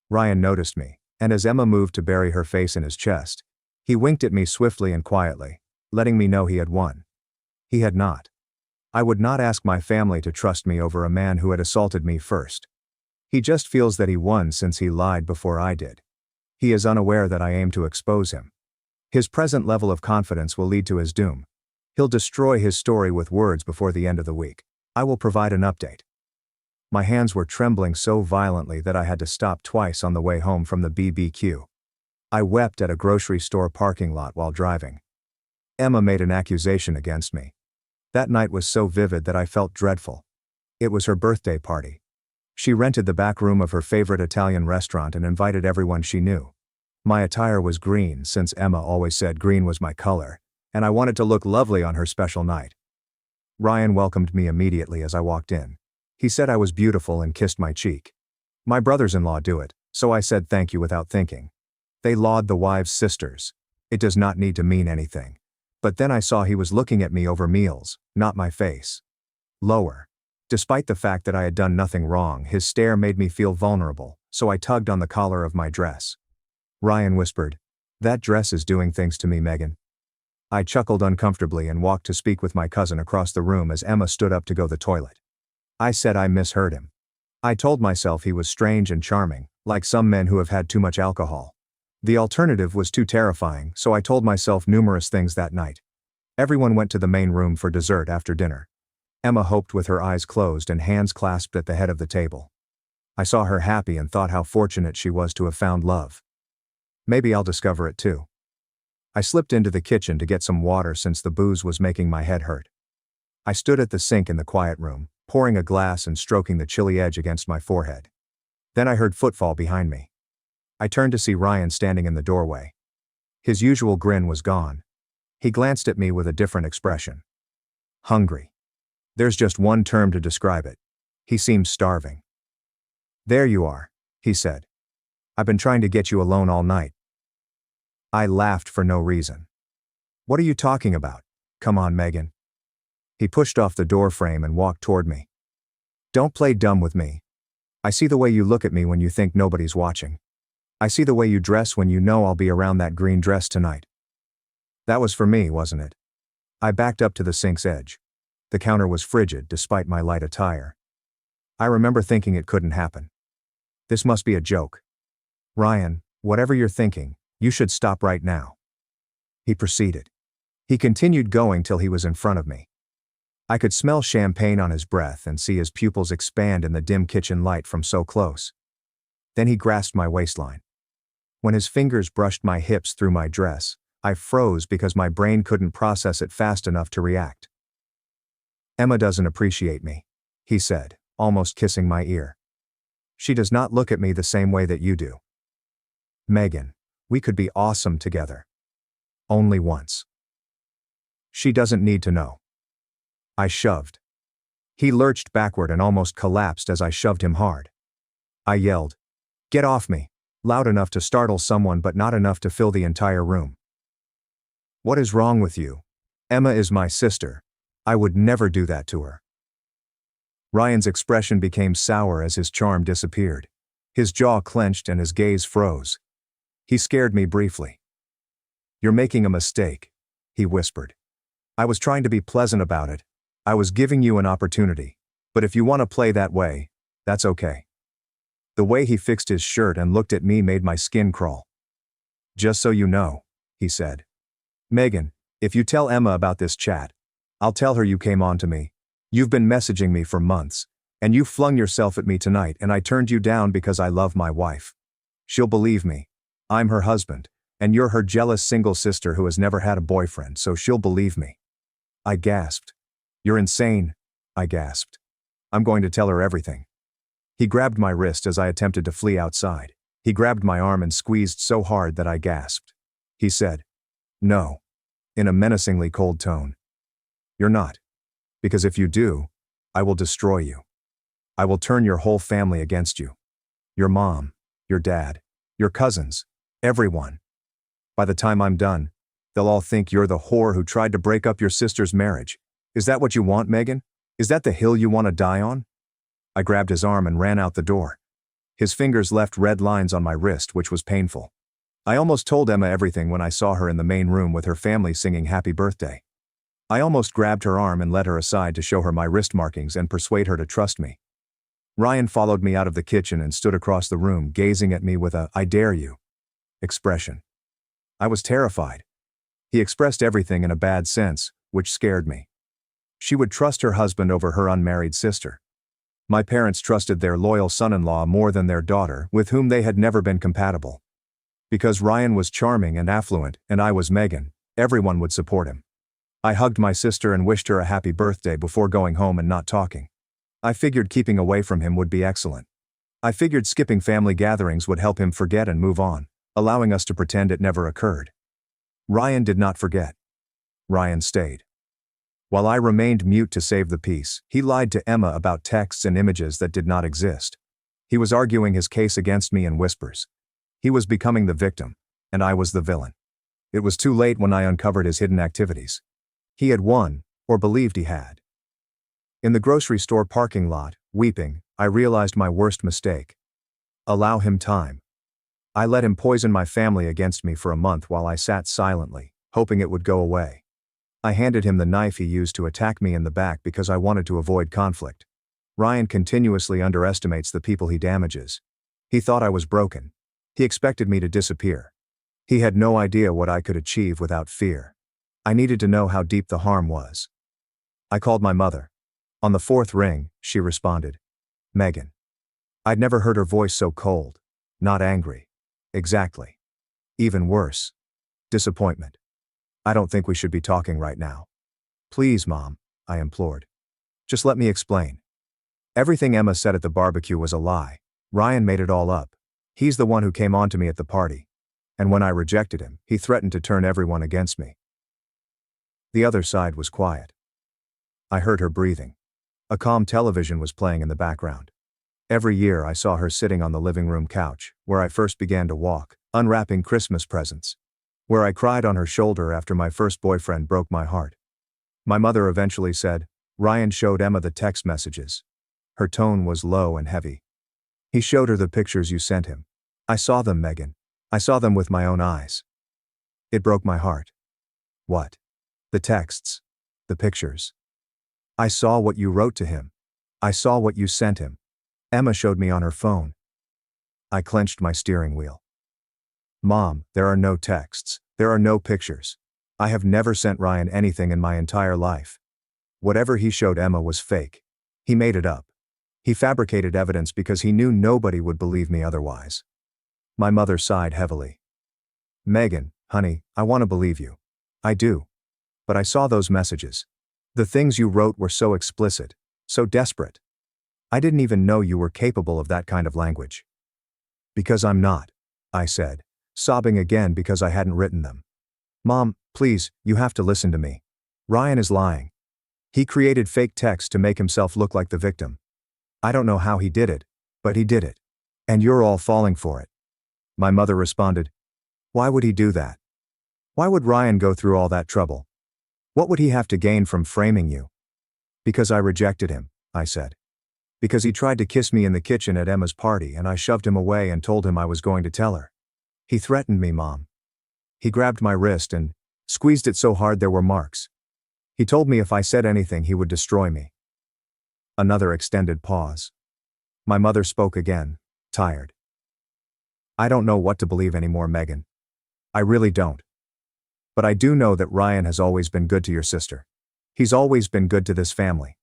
Ryan noticed me, and as Emma moved to bury her face in his chest, he winked at me swiftly and quietly, letting me know he had won. He had not. I would not ask my family to trust me over a man who had assaulted me first. He just feels that he won since he lied before I did. He is unaware that I aim to expose him. His present level of confidence will lead to his doom. He'll destroy his story with words before the end of the week. I will provide an update. My hands were trembling so violently that I had to stop twice on the way home from the BBQ. I wept at a grocery store parking lot while driving. Emma made an accusation against me. That night was so vivid that I felt dreadful. It was her birthday party. She rented the back room of her favorite Italian restaurant and invited everyone she knew. My attire was green since Emma always said green was my color, and I wanted to look lovely on her special night. Ryan welcomed me immediately as I walked in. He said I was beautiful and kissed my cheek. My brothers-in-law do it, so I said thank you without thinking. They laud the wives' sisters. It does not need to mean anything. But then I saw he was looking at me over meals, not my face. Lower. Despite the fact that I had done nothing wrong, his stare made me feel vulnerable, so I tugged on the collar of my dress. Ryan whispered, That dress is doing things to me, Megan. I chuckled uncomfortably and walked to speak with my cousin across the room as Emma stood up to go to the toilet. I said I misheard him. I told myself he was strange and charming, like some men who have had too much alcohol. The alternative was too terrifying, so I told myself numerous things that night. Everyone went to the main room for dessert after dinner. Emma hoped with her eyes closed and hands clasped at the head of the table. I saw her happy and thought how fortunate she was to have found love. Maybe I'll discover it too. I slipped into the kitchen to get some water since the booze was making my head hurt. I stood at the sink in the quiet room, pouring a glass and stroking the chilly edge against my forehead. Then I heard footfall behind me. I turned to see Ryan standing in the doorway. His usual grin was gone. He glanced at me with a different expression. Hungry. There's just one term to describe it. He seemed starving. There you are, he said. I've been trying to get you alone all night. I laughed for no reason. What are you talking about? Come on, Megan. He pushed off the door frame and walked toward me. Don't play dumb with me. I see the way you look at me when you think nobody's watching. I see the way you dress when you know I'll be around that green dress tonight. That was for me, wasn't it? I backed up to the sink's edge. The counter was frigid despite my light attire. I remember thinking it couldn't happen. This must be a joke. Ryan, whatever you're thinking, you should stop right now. He proceeded. He continued going till he was in front of me. I could smell champagne on his breath and see his pupils expand in the dim kitchen light from so close. Then he grasped my waistline. When his fingers brushed my hips through my dress, I froze because my brain couldn't process it fast enough to react. Emma doesn't appreciate me, he said, almost kissing my ear. She does not look at me the same way that you do. Megan, we could be awesome together. Only once. She doesn't need to know. I shoved. He lurched backward and almost collapsed as I shoved him hard. I yelled, "Get off me," loud enough to startle someone but not enough to fill the entire room. What is wrong with you? Emma is my sister. I would never do that to her. Ryan's expression became sour as his charm disappeared. His jaw clenched and his gaze froze. He scared me briefly. You're making a mistake, he whispered. I was trying to be pleasant about it. I was giving you an opportunity. But if you want to play that way, that's okay. The way he fixed his shirt and looked at me made my skin crawl. Just so you know, he said. Megan, if you tell Emma about this chat, I'll tell her you came on to me. You've been messaging me for months, and you flung yourself at me tonight and I turned you down because I love my wife. She'll believe me. I'm her husband, and you're her jealous single sister who has never had a boyfriend, so she'll believe me. I gasped. You're insane, I gasped. I'm going to tell her everything. He grabbed my wrist as I attempted to flee outside. He grabbed my arm and squeezed so hard that I gasped. He said, "No," in a menacingly cold tone. "You're not. Because if you do, I will destroy you. I will turn your whole family against you. Your mom, your dad, your cousins, everyone. By the time I'm done, they'll all think you're the whore who tried to break up your sister's marriage. Is that what you want, Megan? Is that the hill you want to die on?" I grabbed his arm and ran out the door. His fingers left red lines on my wrist, which was painful. I almost told Emma everything when I saw her in the main room with her family singing happy birthday. I almost grabbed her arm and led her aside to show her my wrist markings and persuade her to trust me. Ryan followed me out of the kitchen and stood across the room gazing at me with a "I dare you" expression. I was terrified. He expressed everything in a bad sense, which scared me. She would trust her husband over her unmarried sister. My parents trusted their loyal son-in-law more than their daughter, with whom they had never been compatible. Because Ryan was charming and affluent, and I was Megan, everyone would support him. I hugged my sister and wished her a happy birthday before going home and not talking. I figured keeping away from him would be excellent. I figured skipping family gatherings would help him forget and move on, allowing us to pretend it never occurred. Ryan did not forget. Ryan stayed. While I remained mute to save the peace, he lied to Emma about texts and images that did not exist. He was arguing his case against me in whispers. He was becoming the victim, and I was the villain. It was too late when I uncovered his hidden activities. He had won, or believed he had. In the grocery store parking lot, weeping, I realized my worst mistake. Allow him time. I let him poison my family against me for a month while I sat silently, hoping it would go away. I handed him the knife he used to attack me in the back because I wanted to avoid conflict. Ryan continuously underestimates the people he damages. He thought I was broken. He expected me to disappear. He had no idea what I could achieve without fear. I needed to know how deep the harm was. I called my mother. On the fourth ring, she responded, "Megan." I'd never heard her voice so cold. Not angry. Exactly. Even worse. Disappointment. I don't think we should be talking right now. Please, Mom, I implored. Just let me explain. Everything Emma said at the barbecue was a lie. Ryan made it all up. He's the one who came on to me at the party. And when I rejected him, he threatened to turn everyone against me. The other side was quiet. I heard her breathing. A calm television was playing in the background. Every year I saw her sitting on the living room couch, where I first began to walk, unwrapping Christmas presents. Where I cried on her shoulder after my first boyfriend broke my heart. My mother eventually said, Ryan showed Emma the text messages. Her tone was low and heavy. He showed her the pictures you sent him. I saw them, Megan. I saw them with my own eyes. It broke my heart. What? The texts. The pictures. I saw what you wrote to him. I saw what you sent him. Emma showed me on her phone. I clenched my steering wheel. Mom, there are no texts. There are no pictures. I have never sent Ryan anything in my entire life. Whatever he showed Emma was fake. He made it up. He fabricated evidence because he knew nobody would believe me otherwise. My mother sighed heavily. Megan, honey, I want to believe you. I do. But I saw those messages. The things you wrote were so explicit, so desperate. I didn't even know you were capable of that kind of language. Because I'm not, I said, sobbing again because I hadn't written them. Mom, please, you have to listen to me. Ryan is lying. He created fake text to make himself look like the victim. I don't know how he did it, but he did it. And you're all falling for it. My mother responded, why would he do that? Why would Ryan go through all that trouble? What would he have to gain from framing you? Because I rejected him, I said. Because he tried to kiss me in the kitchen at Emma's party and I shoved him away and told him I was going to tell her. He threatened me, Mom. He grabbed my wrist and squeezed it so hard there were marks. He told me if I said anything he would destroy me. Another extended pause. My mother spoke again, tired. I don't know what to believe anymore, Megan. I really don't. But I do know that Ryan has always been good to your sister. He's always been good to this family.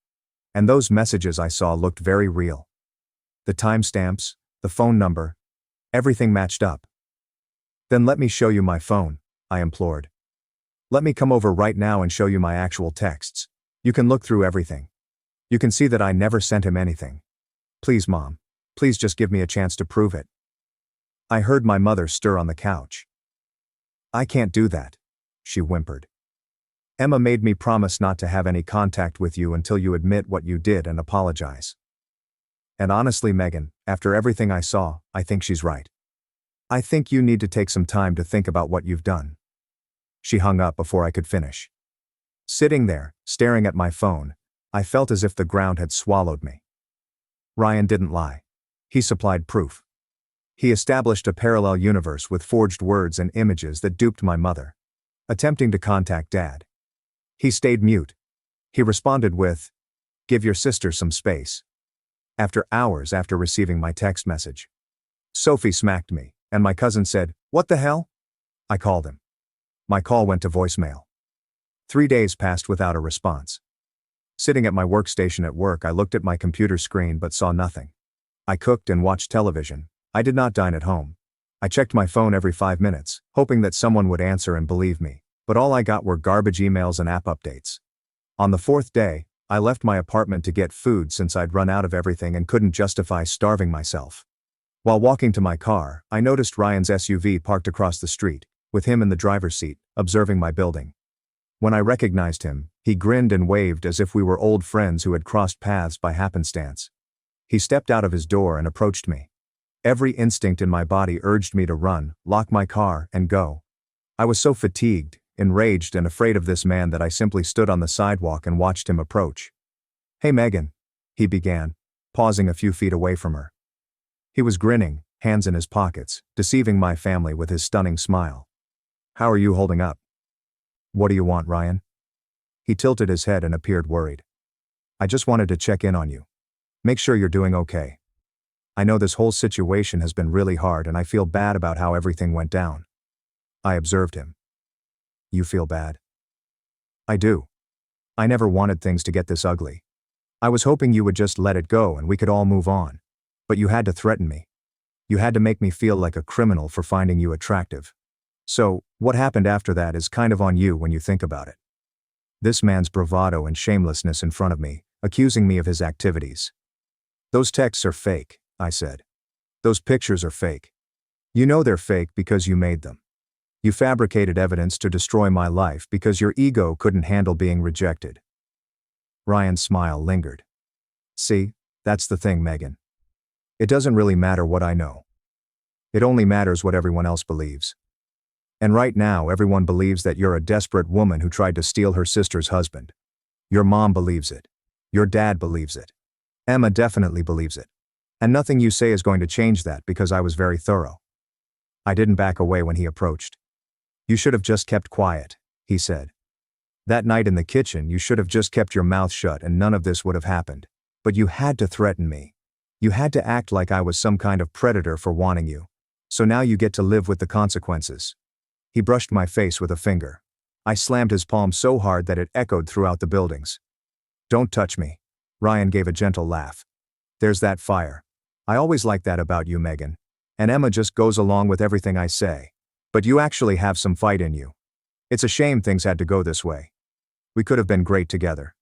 And those messages I saw looked very real. The timestamps, the phone number, everything matched up. Then let me show you my phone, I implored. Let me come over right now and show you my actual texts. You can look through everything. You can see that I never sent him anything. Please, Mom. Please just give me a chance to prove it. I heard my mother stir on the couch. I can't do that, she whimpered. Emma made me promise not to have any contact with you until you admit what you did and apologize. And honestly, Megan, after everything I saw, I think she's right. I think you need to take some time to think about what you've done. She hung up before I could finish. Sitting there, staring at my phone, I felt as if the ground had swallowed me. Ryan didn't lie. He supplied proof. He established a parallel universe with forged words and images that duped my mother. Attempting to contact Dad. He stayed mute. He responded with, "Give your sister some space." After hours after receiving my text message. Sophie smacked me, and my cousin said, "What the hell?" I called him. My call went to voicemail. 3 days passed without a response. Sitting at my workstation at work, I looked at my computer screen but saw nothing. I cooked and watched television. I did not dine at home. I checked my phone every 5 minutes, hoping that someone would answer and believe me, but all I got were garbage emails and app updates. On the 4th day, I left my apartment to get food since I'd run out of everything and couldn't justify starving myself. While walking to my car, I noticed Ryan's SUV parked across the street, with him in the driver's seat, observing my building. When I recognized him, he grinned and waved as if we were old friends who had crossed paths by happenstance. He stepped out of his door and approached me. Every instinct in my body urged me to run, lock my car, and go. I was so fatigued, enraged, and afraid of this man that I simply stood on the sidewalk and watched him approach. "Hey, Megan," he began, pausing a few feet away from her. He was grinning, hands in his pockets, deceiving my family with his stunning smile. "How are you holding up?" "What do you want, Ryan?" He tilted his head and appeared worried. "I just wanted to check in on you. Make sure you're doing okay. I know this whole situation has been really hard and I feel bad about how everything went down." I observed him. "You feel bad?" "I do. I never wanted things to get this ugly. I was hoping you would just let it go and we could all move on. But you had to threaten me. You had to make me feel like a criminal for finding you attractive. So, what happened after that is kind of on you when you think about it. This man's bravado and shamelessness in front of me, accusing me of his activities. Those texts are fake, I said. Those pictures are fake. You know they're fake because you made them. You fabricated evidence to destroy my life because your ego couldn't handle being rejected. Ryan's smile lingered. See, that's the thing, Megan. It doesn't really matter what I know. It only matters what everyone else believes. And right now everyone believes that you're a desperate woman who tried to steal her sister's husband. Your mom believes it. Your dad believes it. Emma definitely believes it. And nothing you say is going to change that because I was very thorough. I didn't back away when he approached. You should have just kept quiet, he said. That night in the kitchen you should have just kept your mouth shut and none of this would have happened. But you had to threaten me. You had to act like I was some kind of predator for wanting you. So now you get to live with the consequences. He brushed my face with a finger. I slammed his palm so hard that it echoed throughout the buildings. Don't touch me. Ryan gave a gentle laugh. There's that fire. I always like that about you, Megan. And Emma just goes along with everything I say. But you actually have some fight in you. It's a shame things had to go this way. We could have been great together.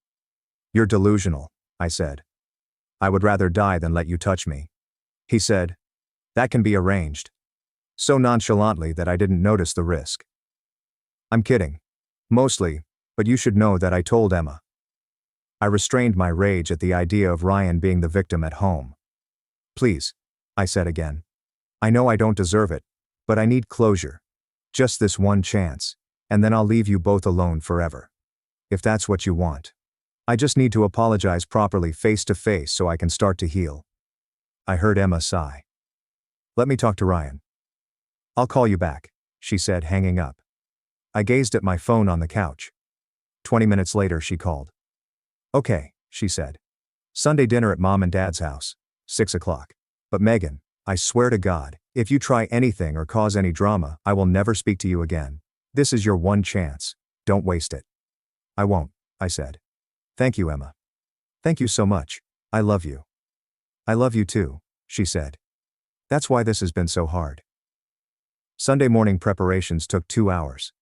You're delusional, I said. I would rather die than let you touch me. He said. That can be arranged. So nonchalantly that I didn't notice the risk. I'm kidding. Mostly, but you should know that I told Emma. I restrained my rage at the idea of Ryan being the victim at home. Please, I said again. I know I don't deserve it, but I need closure. Just this one chance, and then I'll leave you both alone forever. If that's what you want. I just need to apologize properly face to face so I can start to heal. I heard Emma sigh. Let me talk to Ryan. I'll call you back, she said, hanging up. I gazed at my phone on the couch. 20 minutes later she called. Okay, she said. Sunday dinner at Mom and Dad's house. 6 o'clock. But Megan, I swear to God, if you try anything or cause any drama, I will never speak to you again. This is your one chance. Don't waste it. I won't, I said. Thank you, Emma. Thank you so much. I love you. I love you too, she said. That's why this has been so hard. Sunday morning preparations took 2 hours.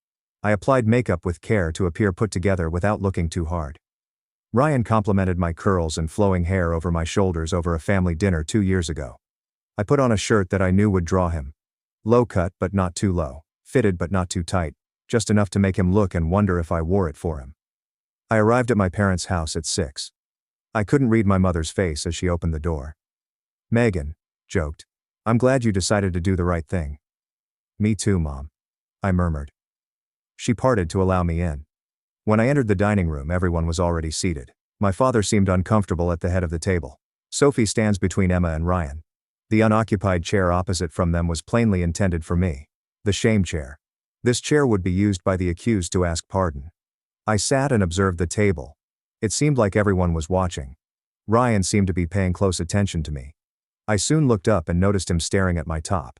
I applied makeup with care to appear put together without looking too hard. Ryan complimented my curls and flowing hair over my shoulders over a family dinner 2 years ago. I put on a shirt that I knew would draw him. Low cut but not too low, fitted but not too tight, just enough to make him look and wonder if I wore it for him. I arrived at my parents' house at 6. I couldn't read my mother's face as she opened the door. Megan, joked. I'm glad you decided to do the right thing. Me too, Mom. I murmured. She parted to allow me in. When I entered the dining room, everyone was already seated. My father seemed uncomfortable at the head of the table. Sophie stands between Emma and Ryan. The unoccupied chair opposite from them was plainly intended for me. The shame chair. This chair would be used by the accused to ask pardon. I sat and observed the table. It seemed like everyone was watching. Ryan seemed to be paying close attention to me. I soon looked up and noticed him staring at my top.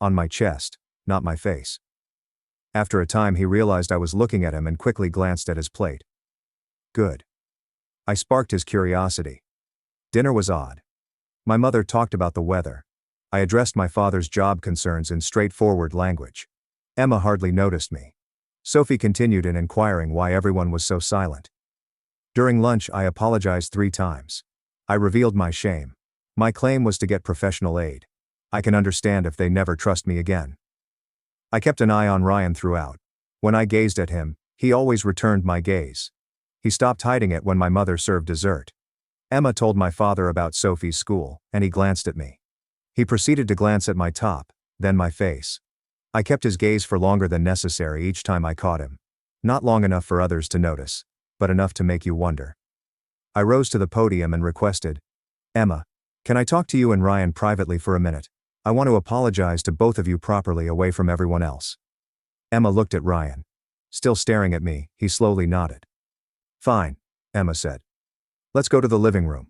On my chest, not my face. After a time he realized I was looking at him and quickly glanced at his plate. Good. I sparked his curiosity. Dinner was odd. My mother talked about the weather. I addressed my father's job concerns in straightforward language. Emma hardly noticed me. Sophie continued in inquiring why everyone was so silent. During lunch I apologized 3 times. I revealed my shame. My claim was to get professional aid. I can understand if they never trust me again. I kept an eye on Ryan throughout. When I gazed at him, he always returned my gaze. He stopped hiding it when my mother served dessert. Emma told my father about Sophie's school, and he glanced at me. He proceeded to glance at my top, then my face. I kept his gaze for longer than necessary each time I caught him. Not long enough for others to notice, but enough to make you wonder. I rose to the podium and requested, Emma, can I talk to you and Ryan privately for a minute? I want to apologize to both of you properly away from everyone else. Emma looked at Ryan. Still staring at me, he slowly nodded. Fine, Emma said. Let's go to the living room.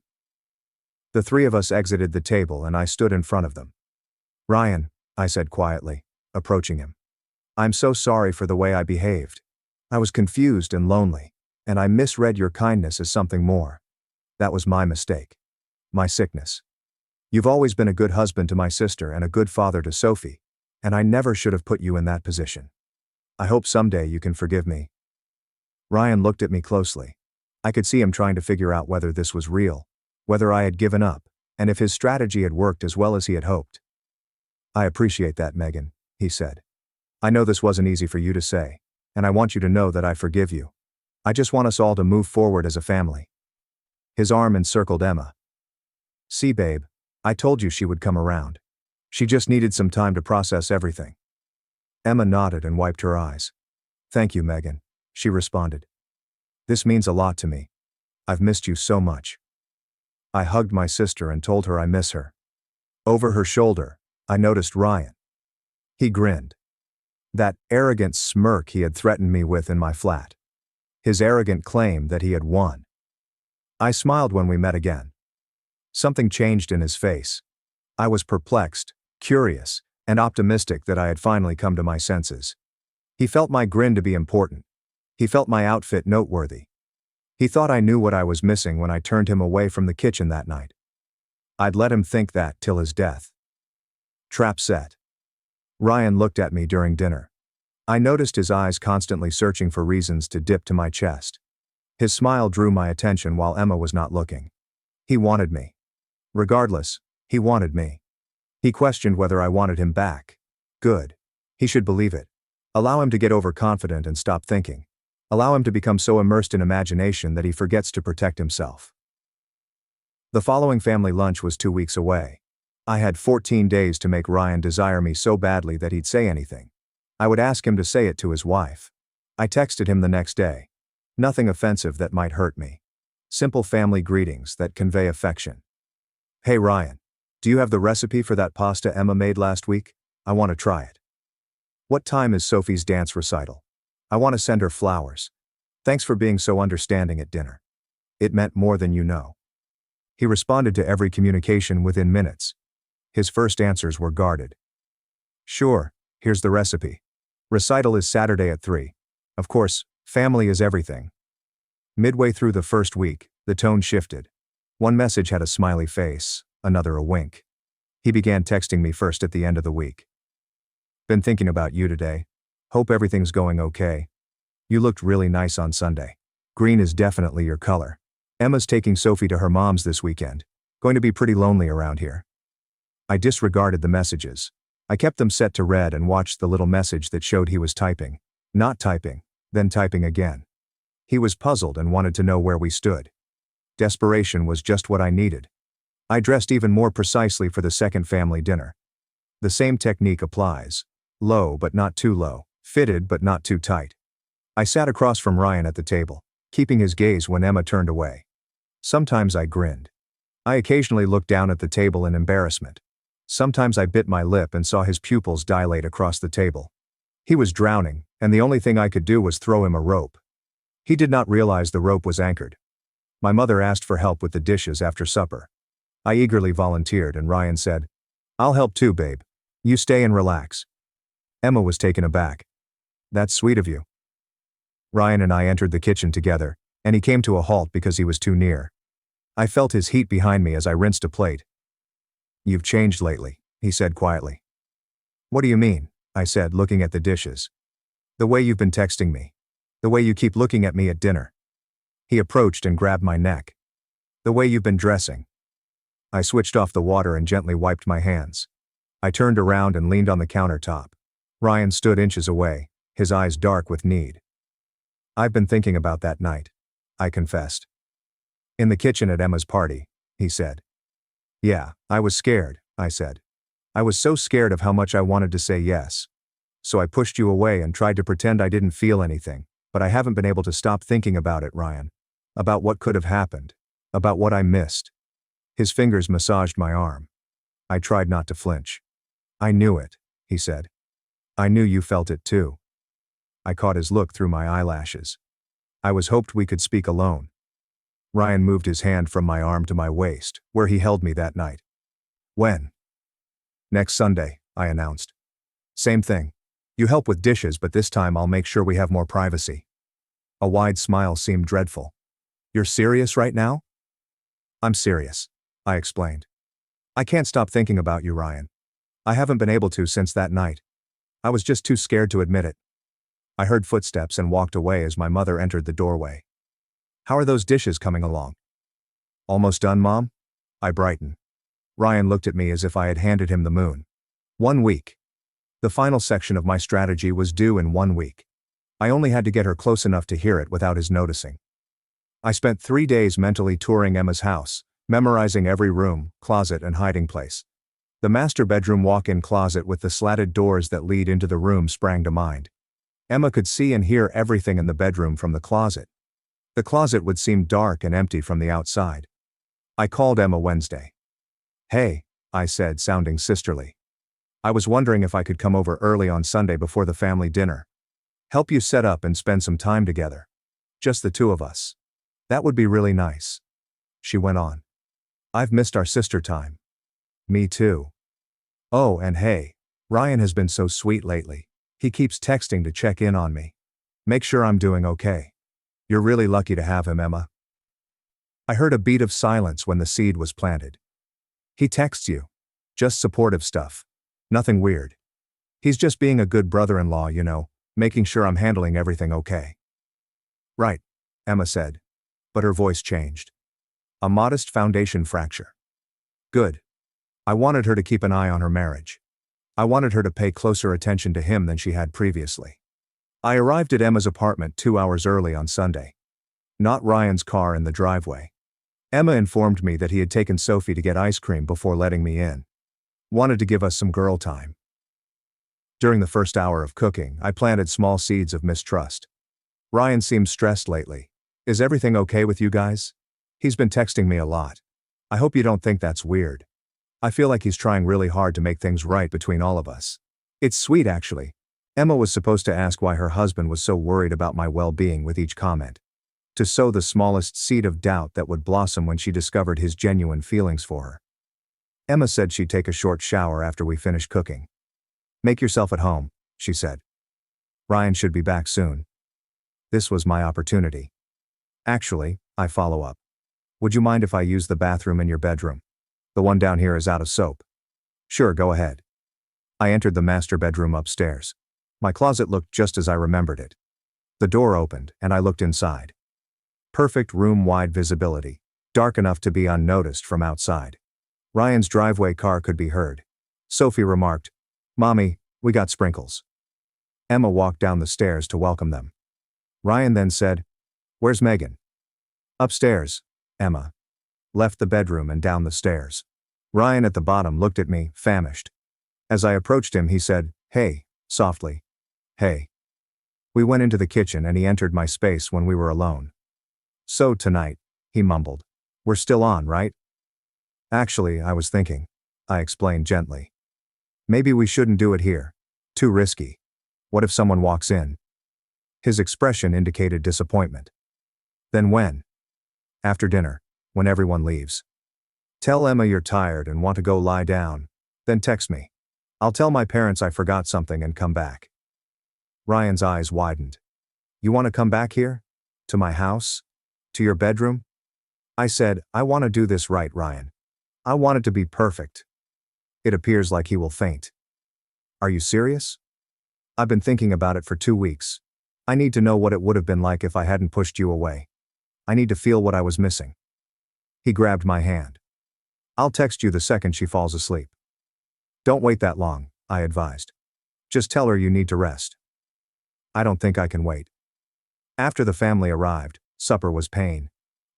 The 3 of us exited the table and I stood in front of them. Ryan, I said quietly, approaching him. I'm so sorry for the way I behaved. I was confused and lonely, and I misread your kindness as something more. That was my mistake. My sickness. You've always been a good husband to my sister and a good father to Sophie, and I never should have put you in that position. I hope someday you can forgive me." Ryan looked at me closely. I could see him trying to figure out whether this was real, whether I had given up, and if his strategy had worked as well as he had hoped. "I appreciate that, Megan," he said. "I know this wasn't easy for you to say, and I want you to know that I forgive you. I just want us all to move forward as a family." His arm encircled Emma. "See, babe, I told you she would come around. She just needed some time to process everything." Emma nodded and wiped her eyes. "Thank you, Megan," she responded. "This means a lot to me. I've missed you so much." I hugged my sister and told her I miss her. Over her shoulder, I noticed Ryan. He grinned. That arrogant smirk he had threatened me with in my flat. His arrogant claim that he had won. I smiled when we met again. Something changed in his face. I was perplexed, curious, and optimistic that I had finally come to my senses. He felt my grin to be important. He felt my outfit noteworthy. He thought I knew what I was missing when I turned him away from the kitchen that night. I'd let him think that till his death. Trap set. Ryan looked at me during dinner. I noticed his eyes constantly searching for reasons to dip to my chest. His smile drew my attention while Emma was not looking. He wanted me. Regardless, he wanted me. He questioned whether I wanted him back. Good. He should believe it. Allow him to get overconfident and stop thinking. Allow him to become so immersed in imagination that he forgets to protect himself. The following family lunch was 2 weeks away. I had 14 days to make Ryan desire me so badly that he'd say anything. I would ask him to say it to his wife. I texted him the next day. Nothing offensive that might hurt me. Simple family greetings that convey affection. "Hey Ryan, do you have the recipe for that pasta Emma made last week? I want to try it. What time is Sophie's dance recital? I want to send her flowers. Thanks for being so understanding at dinner. It meant more than you know." He responded to every communication within minutes. His first answers were guarded. "Sure, here's the recipe. Recital is Saturday at 3. Of course, family is everything." Midway through the first week, the tone shifted. One message had a smiley face, another a wink. He began texting me first at the end of the week. "Been thinking about you today. Hope everything's going okay. You looked really nice on Sunday. Green is definitely your color. Emma's taking Sophie to her mom's this weekend. Going to be pretty lonely around here." I disregarded the messages. I kept them set to red and watched the little message that showed he was typing, not typing, then typing again. He was puzzled and wanted to know where we stood. Desperation was just what I needed. I dressed even more precisely for the second family dinner. The same technique applies. Low but not too low, fitted but not too tight. I sat across from Ryan at the table, keeping his gaze when Emma turned away. Sometimes I grinned. I occasionally looked down at the table in embarrassment. Sometimes I bit my lip and saw his pupils dilate across the table. He was drowning, and the only thing I could do was throw him a rope. He did not realize the rope was anchored. My mother asked for help with the dishes after supper. I eagerly volunteered and Ryan said, "I'll help too, babe. You stay and relax." Emma was taken aback. "That's sweet of you." Ryan and I entered the kitchen together, and he came to a halt because he was too near. I felt his heat behind me as I rinsed a plate. "You've changed lately," he said quietly. "What do you mean?" I said, looking at the dishes. "The way you've been texting me. The way you keep looking at me at dinner." He approached and grabbed my neck. "The way you've been dressing." I switched off the water and gently wiped my hands. I turned around and leaned on the countertop. Ryan stood inches away, his eyes dark with need. "I've been thinking about that night," I confessed. "In the kitchen at Emma's party," he said. "Yeah, I was scared," I said. "I was so scared of how much I wanted to say yes. So I pushed you away and tried to pretend I didn't feel anything, but I haven't been able to stop thinking about it, Ryan. About what could have happened. About what I missed." His fingers massaged my arm. I tried not to flinch. "I knew it," he said. "I knew you felt it too." I caught his look through my eyelashes. "I was hoped we could speak alone." Ryan moved his hand from my arm to my waist, where he held me that night. "When?" "Next Sunday," I announced. "Same thing. You help with dishes, but this time I'll make sure we have more privacy." A wide smile seemed dreadful. "You're serious right now?" "I'm serious," I explained. I can't stop thinking about you, Ryan. I haven't been able to since that night. I was just too scared to admit it. I heard footsteps and walked away as my mother entered the doorway. How are those dishes coming along? Almost done, Mom? I brightened. Ryan looked at me as if I had handed him the moon. 1 week. The final section of my strategy was due in 1 week. I only had to get her close enough to hear it without his noticing. I spent 3 days mentally touring Emma's house, memorizing every room, closet, and hiding place. The master bedroom walk-in closet with the slatted doors that lead into the room sprang to mind. Emma could see and hear everything in the bedroom from the closet. The closet would seem dark and empty from the outside. I called Emma Wednesday. Hey, I said, sounding sisterly. I was wondering if I could come over early on Sunday before the family dinner. Help you set up and spend some time together. Just the two of us. That would be really nice. She went on. I've missed our sister time. Me too. Oh, and hey, Ryan has been so sweet lately. He keeps texting to check in on me. Make sure I'm doing okay. You're really lucky to have him, Emma. I heard a beat of silence when the seed was planted. He texts you. Just supportive stuff. Nothing weird. He's just being a good brother-in-law, you know, making sure I'm handling everything okay. Right, Emma said. But her voice changed. A modest foundation fracture. Good. I wanted her to keep an eye on her marriage. I wanted her to pay closer attention to him than she had previously. I arrived at Emma's apartment 2 hours early on Sunday. Not Ryan's car in the driveway. Emma informed me that he had taken Sophie to get ice cream before letting me in. Wanted to give us some girl time. During the first hour of cooking, I planted small seeds of mistrust. Ryan seems stressed lately. Is everything okay with you guys? He's been texting me a lot. I hope you don't think that's weird. I feel like he's trying really hard to make things right between all of us. It's sweet, actually. Emma was supposed to ask why her husband was so worried about my well-being with each comment. To sow the smallest seed of doubt that would blossom when she discovered his genuine feelings for her. Emma said she'd take a short shower after we finished cooking. Make yourself at home, she said. Ryan should be back soon. This was my opportunity. Actually, I follow up. Would you mind if I use the bathroom in your bedroom? The one down here is out of soap. Sure, go ahead. I entered the master bedroom upstairs. My closet looked just as I remembered it. The door opened, and I looked inside. Perfect room-wide visibility, dark enough to be unnoticed from outside. Ryan's driveway car could be heard. Sophie remarked, "Mommy, we got sprinkles." Emma walked down the stairs to welcome them. Ryan then said, "Where's Megan?" "Upstairs," Emma. Left the bedroom and down the stairs. Ryan at the bottom looked at me, famished. As I approached him, he said, "Hey," softly. "Hey." We went into the kitchen and he entered my space when we were alone. "So tonight," he mumbled. "We're still on, right?" "Actually, I was thinking," I explained gently. "Maybe we shouldn't do it here. Too risky. What if someone walks in?" His expression indicated disappointment. "Then when?" "After dinner, when everyone leaves. Tell Emma you're tired and want to go lie down, then text me. I'll tell my parents I forgot something and come back." Ryan's eyes widened. "You want to come back here? To my house? To your bedroom?" I said, "I want to do this right, Ryan. I want it to be perfect." It appears like he will faint. "Are you serious?" "I've been thinking about it for 2 weeks. I need to know what it would have been like if I hadn't pushed you away. I need to feel what I was missing." He grabbed my hand. "I'll text you the second she falls asleep." "Don't wait that long," I advised. "Just tell her you need to rest." "I don't think I can wait." After the family arrived, supper was pain.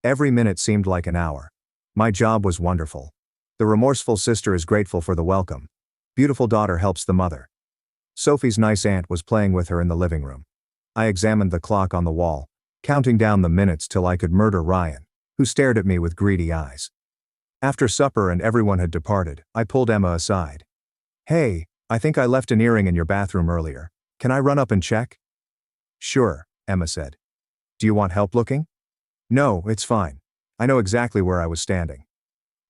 Every minute seemed like an hour. My job was wonderful. The remorseful sister is grateful for the welcome. Beautiful daughter helps the mother. Sophie's nice aunt was playing with her in the living room. I examined the clock on the wall, counting down the minutes till I could murder Ryan, who stared at me with greedy eyes. After supper and everyone had departed, I pulled Emma aside. "Hey, I think I left an earring in your bathroom earlier. Can I run up and check?" "Sure," Emma said. "Do you want help looking?" "No, it's fine. I know exactly where I was standing."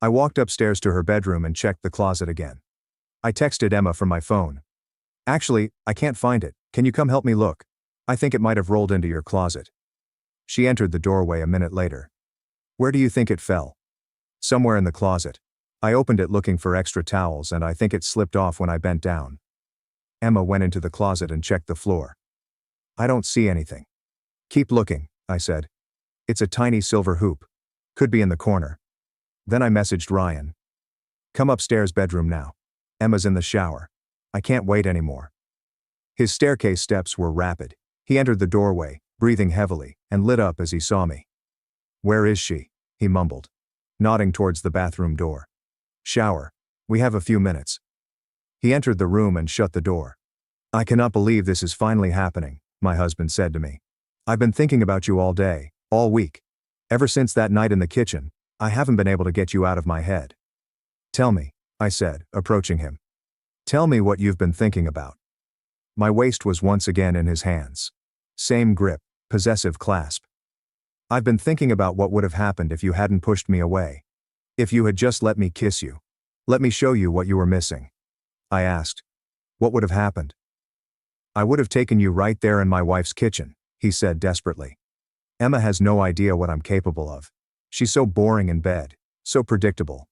I walked upstairs to her bedroom and checked the closet again. I texted Emma from my phone. "Actually, I can't find it. Can you come help me look? I think it might have rolled into your closet." She entered the doorway a minute later. "Where do you think it fell?" "Somewhere in the closet. I opened it looking for extra towels and I think it slipped off when I bent down. Emma went into the closet and checked the floor. I don't see anything. Keep looking, I said. It's a tiny silver hoop. Could be in the corner. Then I messaged Ryan. Come upstairs bedroom now. Emma's in the shower. I can't wait anymore. His staircase steps were rapid. He entered the doorway, breathing heavily, and lit up as he saw me. Where is she? He mumbled, nodding towards the bathroom door. Shower. We have a few minutes. He entered the room and shut the door. I cannot believe this is finally happening, my husband said to me. I've been thinking about you all day, all week. Ever since that night in the kitchen, I haven't been able to get you out of my head. Tell me, I said, approaching him. Tell me what you've been thinking about. My waist was once again in his hands. Same grip, possessive clasp. I've been thinking about what would have happened if you hadn't pushed me away. If you had just let me kiss you. Let me show you what you were missing. I asked. What would have happened? I would have taken you right there in my wife's kitchen, he said desperately. Emma has no idea what I'm capable of. She's so boring in bed, so predictable.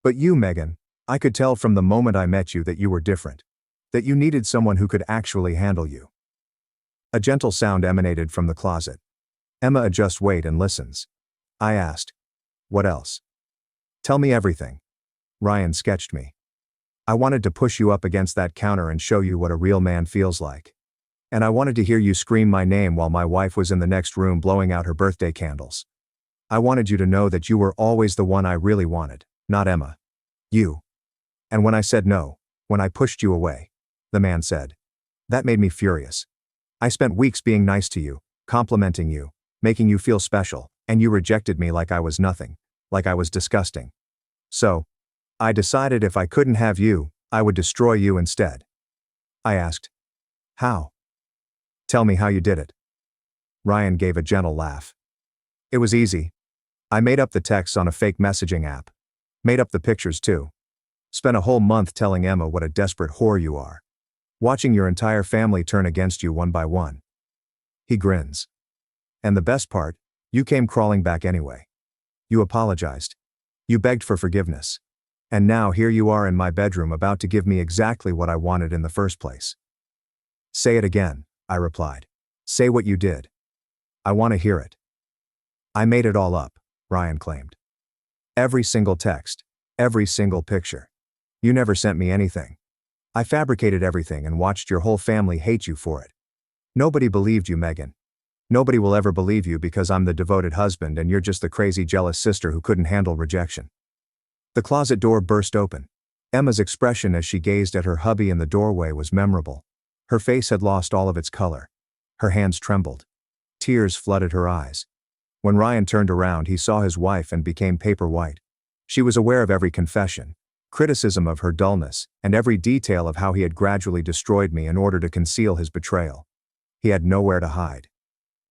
But you, Megan, I could tell from the moment I met you that you were different. That you needed someone who could actually handle you. A gentle sound emanated from the closet. Emma adjusts weight and listens. I asked. What else? Tell me everything. Ryan sketched me. I wanted to push you up against that counter and show you what a real man feels like. And I wanted to hear you scream my name while my wife was in the next room blowing out her birthday candles. I wanted you to know that you were always the one I really wanted, not Emma. You. And when I said no, when I pushed you away, the man said. That made me furious. I spent weeks being nice to you, complimenting you, making you feel special, and you rejected me like I was nothing, like I was disgusting. So, I decided if I couldn't have you, I would destroy you instead. I asked. How? Tell me how you did it. Ryan gave a gentle laugh. It was easy. I made up the texts on a fake messaging app. Made up the pictures too. Spent a whole month telling Emma what a desperate whore you are. Watching your entire family turn against you one by one. He grins. And the best part, you came crawling back anyway. You apologized. You begged for forgiveness. And now here you are in my bedroom about to give me exactly what I wanted in the first place. Say it again, I replied. Say what you did. I want to hear it. I made it all up, Ryan claimed. Every single text, every single picture. You never sent me anything. I fabricated everything and watched your whole family hate you for it. Nobody believed you, Megan. Nobody will ever believe you because I'm the devoted husband and you're just the crazy jealous sister who couldn't handle rejection. The closet door burst open. Emma's expression as she gazed at her hubby in the doorway was memorable. Her face had lost all of its color. Her hands trembled. Tears flooded her eyes. When Ryan turned around, he saw his wife and became paper white. She was aware of every confession, criticism of her dullness, and every detail of how he had gradually destroyed me in order to conceal his betrayal. He had nowhere to hide.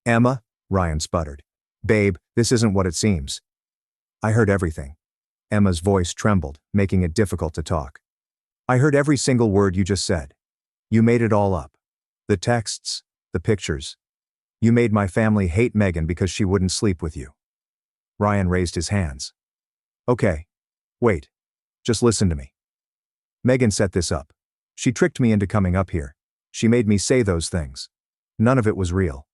Emma, Ryan sputtered. Babe, this isn't what it seems. I heard everything. Emma's voice trembled, making it difficult to talk. I heard every single word you just said. You made it all up. The texts, the pictures. You made my family hate Megan because she wouldn't sleep with you. Ryan raised his hands. Okay. Wait. Just listen to me. Megan set this up. She tricked me into coming up here. She made me say those things. None of it was real.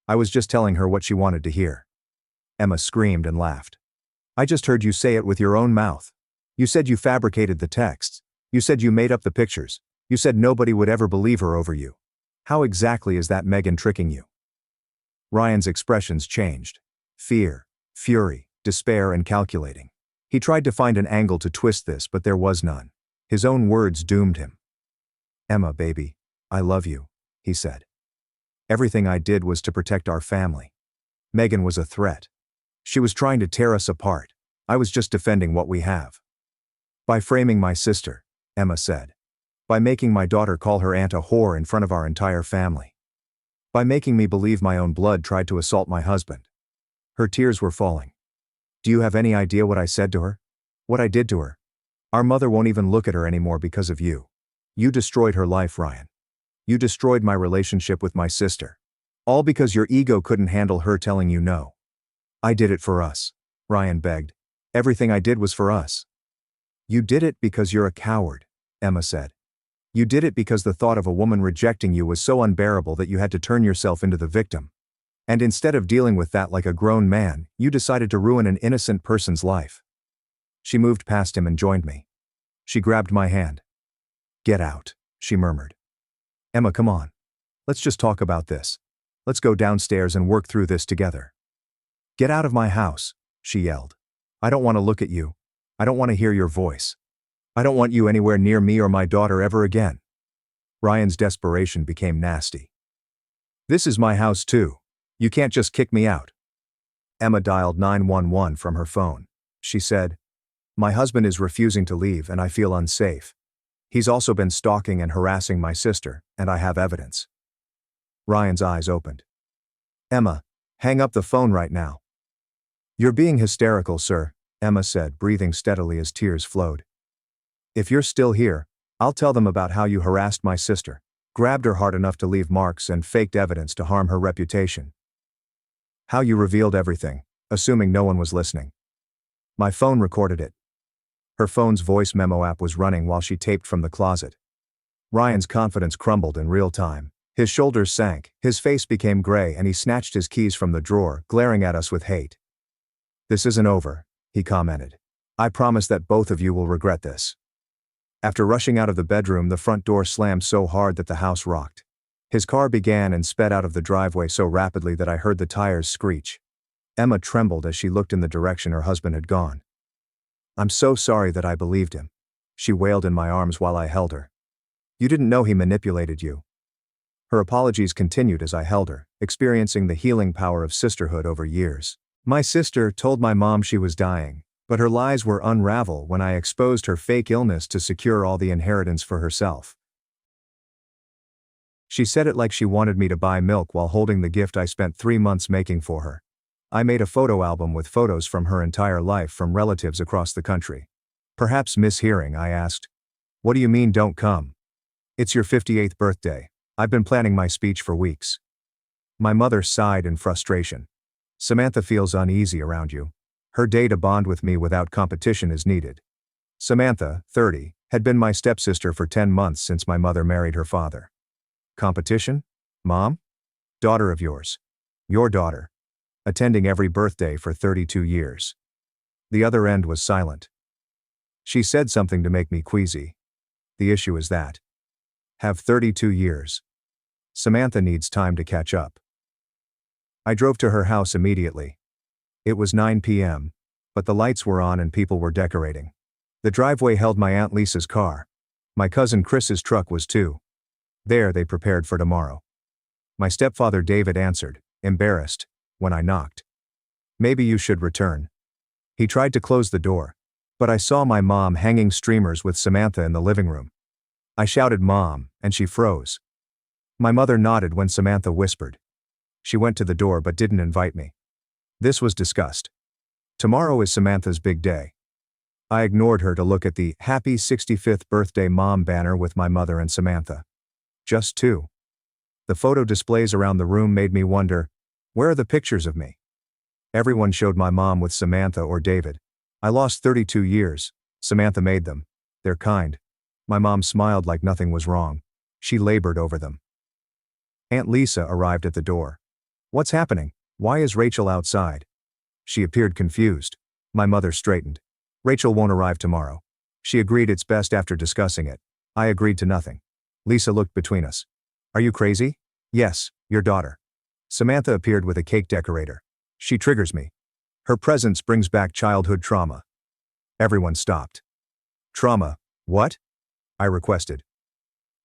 I was just telling her what she wanted to hear. Emma screamed and laughed. I just heard you say it with your own mouth. You said you fabricated the texts. You said you made up the pictures. You said nobody would ever believe her over you. How exactly is that Megan tricking you? Ryan's expressions changed. Fear, fury, despair, and calculating. He tried to find an angle to twist this, but there was none. His own words doomed him. Emma, baby, I love you, he said. Everything I did was to protect our family. Megan was a threat. She was trying to tear us apart. I was just defending what we have. By framing my sister, Emma said. By making my daughter call her aunt a whore in front of our entire family. By making me believe my own blood tried to assault my husband. Her tears were falling. Do you have any idea what I said to her? What I did to her? Our mother won't even look at her anymore because of you. You destroyed her life, Ryan. You destroyed my relationship with my sister. All because your ego couldn't handle her telling you no. I did it for us, Ryan begged. Everything I did was for us. You did it because you're a coward, Emma said. You did it because the thought of a woman rejecting you was so unbearable that you had to turn yourself into the victim. And instead of dealing with that like a grown man, you decided to ruin an innocent person's life. She moved past him and joined me. She grabbed my hand. Get out, she murmured. Emma, come on. Let's just talk about this. Let's go downstairs and work through this together. Get out of my house, she yelled. I don't want to look at you. I don't want to hear your voice. I don't want you anywhere near me or my daughter ever again. Ryan's desperation became nasty. This is my house too. You can't just kick me out. Emma dialed 911 from her phone. She said, My husband is refusing to leave and I feel unsafe. He's also been stalking and harassing my sister, and I have evidence. Ryan's eyes opened. Emma, hang up the phone right now. You're being hysterical, sir, Emma said, breathing steadily as tears flowed. If you're still here, I'll tell them about how you harassed my sister, grabbed her hard enough to leave marks and faked evidence to harm her reputation. How you revealed everything, assuming no one was listening. My phone recorded it. Her phone's voice memo app was running while she taped from the closet. Ryan's confidence crumbled in real time. His shoulders sank, his face became gray, and he snatched his keys from the drawer, glaring at us with hate. This isn't over, he commented. I promise that both of you will regret this. After rushing out of the bedroom, the front door slammed so hard that the house rocked. His car began and sped out of the driveway so rapidly that I heard the tires screech. Emma trembled as she looked in the direction her husband had gone. I'm so sorry that I believed him, she wailed in my arms while I held her. You didn't know he manipulated you. Her apologies continued as I held her, experiencing the healing power of sisterhood over years. My sister told my mom she was dying, but her lies were unraveled when I exposed her fake illness to secure all the inheritance for herself. She said it like she wanted me to buy milk while holding the gift I spent 3 months making for her. I made a photo album with photos from her entire life from relatives across the country. Perhaps mishearing, I asked. What do you mean don't come? It's your 58th birthday. I've been planning my speech for weeks. My mother sighed in frustration. Samantha feels uneasy around you. Her day to bond with me without competition is needed. Samantha, 30, had been my stepsister for 10 months since my mother married her father. Competition? Mom? Daughter of yours. Your daughter. Attending every birthday for 32 years. The other end was silent. She said something to make me queasy. The issue is that. Have 32 years. Samantha needs time to catch up. I drove to her house immediately. It was 9 p.m., but the lights were on and people were decorating. The driveway held my Aunt Lisa's car. My cousin Chris's truck was too. There they prepared for tomorrow. My stepfather David answered, embarrassed, when I knocked. Maybe you should return. He tried to close the door, but I saw my mom hanging streamers with Samantha in the living room. I shouted Mom, and she froze. My mother nodded when Samantha whispered. She went to the door but didn't invite me. This was discussed. Tomorrow is Samantha's big day. I ignored her to look at the Happy 65th Birthday Mom banner with my mother and Samantha. Just two. The photo displays around the room made me wonder, where are the pictures of me? Everyone showed my mom with Samantha or David. I lost 32 years. Samantha made them. They're kind. My mom smiled like nothing was wrong. She labored over them. Aunt Lisa arrived at the door. What's happening? Why is Rachel outside? She appeared confused. My mother straightened. Rachel won't arrive tomorrow. She agreed it's best after discussing it. I agreed to nothing. Lisa looked between us. Are you crazy? Yes, your daughter. Samantha appeared with a cake decorator. She triggers me. Her presence brings back childhood trauma. Everyone stopped. Trauma? What? I requested.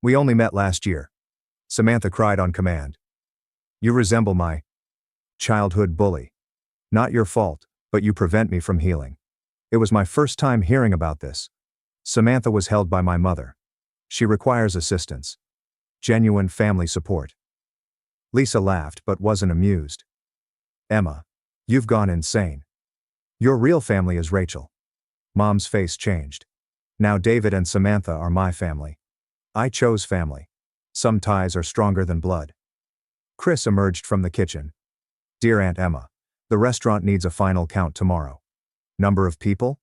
We only met last year. Samantha cried on command. You resemble my childhood bully. Not your fault, but you prevent me from healing. It was my first time hearing about this. Samantha was held by my mother. She requires assistance. Genuine family support. Lisa laughed but wasn't amused. Emma, you've gone insane. Your real family is Rachel. Mom's face changed. Now David and Samantha are my family. I chose family. Some ties are stronger than blood. Chris emerged from the kitchen. Dear Aunt Emma, the restaurant needs a final count tomorrow. Number of people?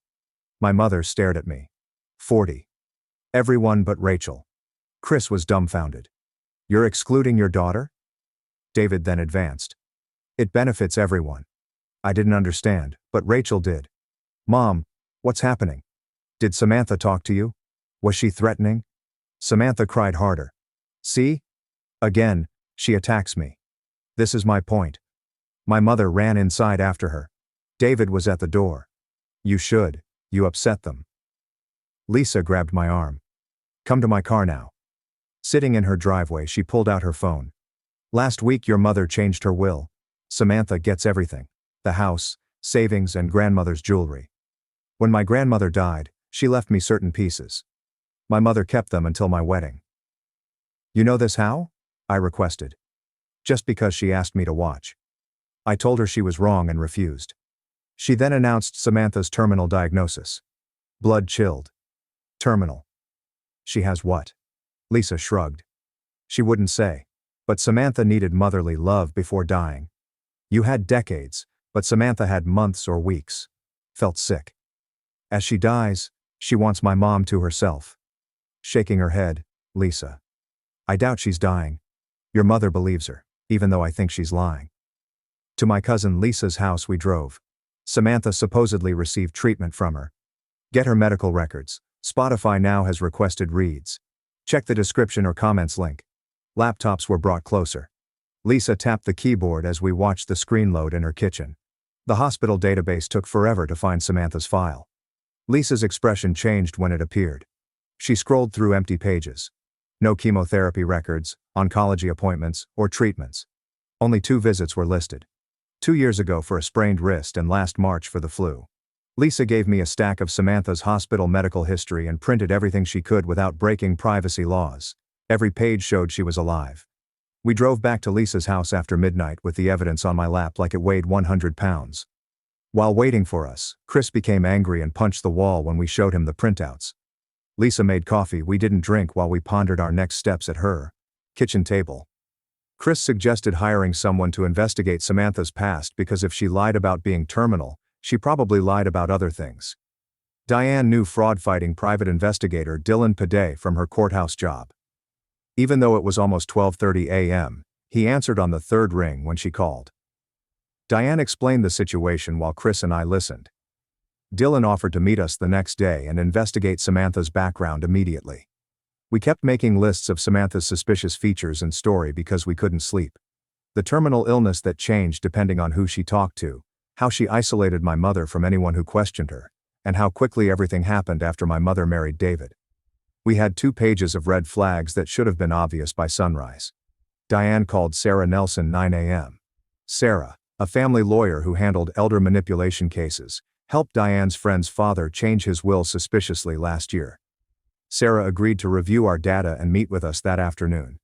My mother stared at me. 40. Everyone but Rachel. Chris was dumbfounded. You're excluding your daughter? David then advanced. It benefits everyone. I didn't understand, but Rachel did. Mom, what's happening? Did Samantha talk to you? Was she threatening? Samantha cried harder. See? Again, she attacks me. This is my point. My mother ran inside after her. David was at the door. You should, you upset them. Lisa grabbed my arm. Come to my car now. Sitting in her driveway, she pulled out her phone. Last week your mother changed her will. Samantha gets everything. The house, savings, and grandmother's jewelry. When my grandmother died, she left me certain pieces. My mother kept them until my wedding. You know this how? I requested. Just because she asked me to watch. I told her she was wrong and refused. She then announced Samantha's terminal diagnosis. Blood chilled. Terminal. She has what? Lisa shrugged. She wouldn't say. But Samantha needed motherly love before dying. You had decades, but Samantha had months or weeks. Felt sick. As she dies, she wants my mom to herself. Shaking her head, Lisa. I doubt she's dying. Your mother believes her, even though I think she's lying. To my cousin Lisa's house we drove. Samantha supposedly received treatment from her. Get her medical records. Spotify now has requested reads. Check the description or comments link. Laptops were brought closer. Lisa tapped the keyboard as we watched the screen load in her kitchen. The hospital database took forever to find Samantha's file. Lisa's expression changed when it appeared. She scrolled through empty pages. No chemotherapy records, oncology appointments, or treatments. Only 2 visits were listed. 2 years ago for a sprained wrist and last March for the flu. Lisa gave me a stack of Samantha's hospital medical history and printed everything she could without breaking privacy laws. Every page showed she was alive. We drove back to Lisa's house after midnight with the evidence on my lap like it weighed 100 pounds. While waiting for us, Chris became angry and punched the wall when we showed him the printouts. Lisa made coffee we didn't drink while we pondered our next steps at her kitchen table. Chris suggested hiring someone to investigate Samantha's past because if she lied about being terminal, she probably lied about other things. Diane knew fraud-fighting private investigator Dylan Paday from her courthouse job. Even though it was almost 12:30 a.m., he answered on the 3rd ring when she called. Diane explained the situation while Chris and I listened. Dylan offered to meet us the next day and investigate Samantha's background immediately. We kept making lists of Samantha's suspicious features and story because we couldn't sleep. The terminal illness that changed depending on who she talked to, how she isolated my mother from anyone who questioned her, and how quickly everything happened after my mother married David. We had 2 pages of red flags that should have been obvious by sunrise. Diane called Sarah Nelson 9 a.m. Sarah, a family lawyer who handled elder manipulation cases, helped Diane's friend's father change his will suspiciously last year. Sarah agreed to review our data and meet with us that afternoon.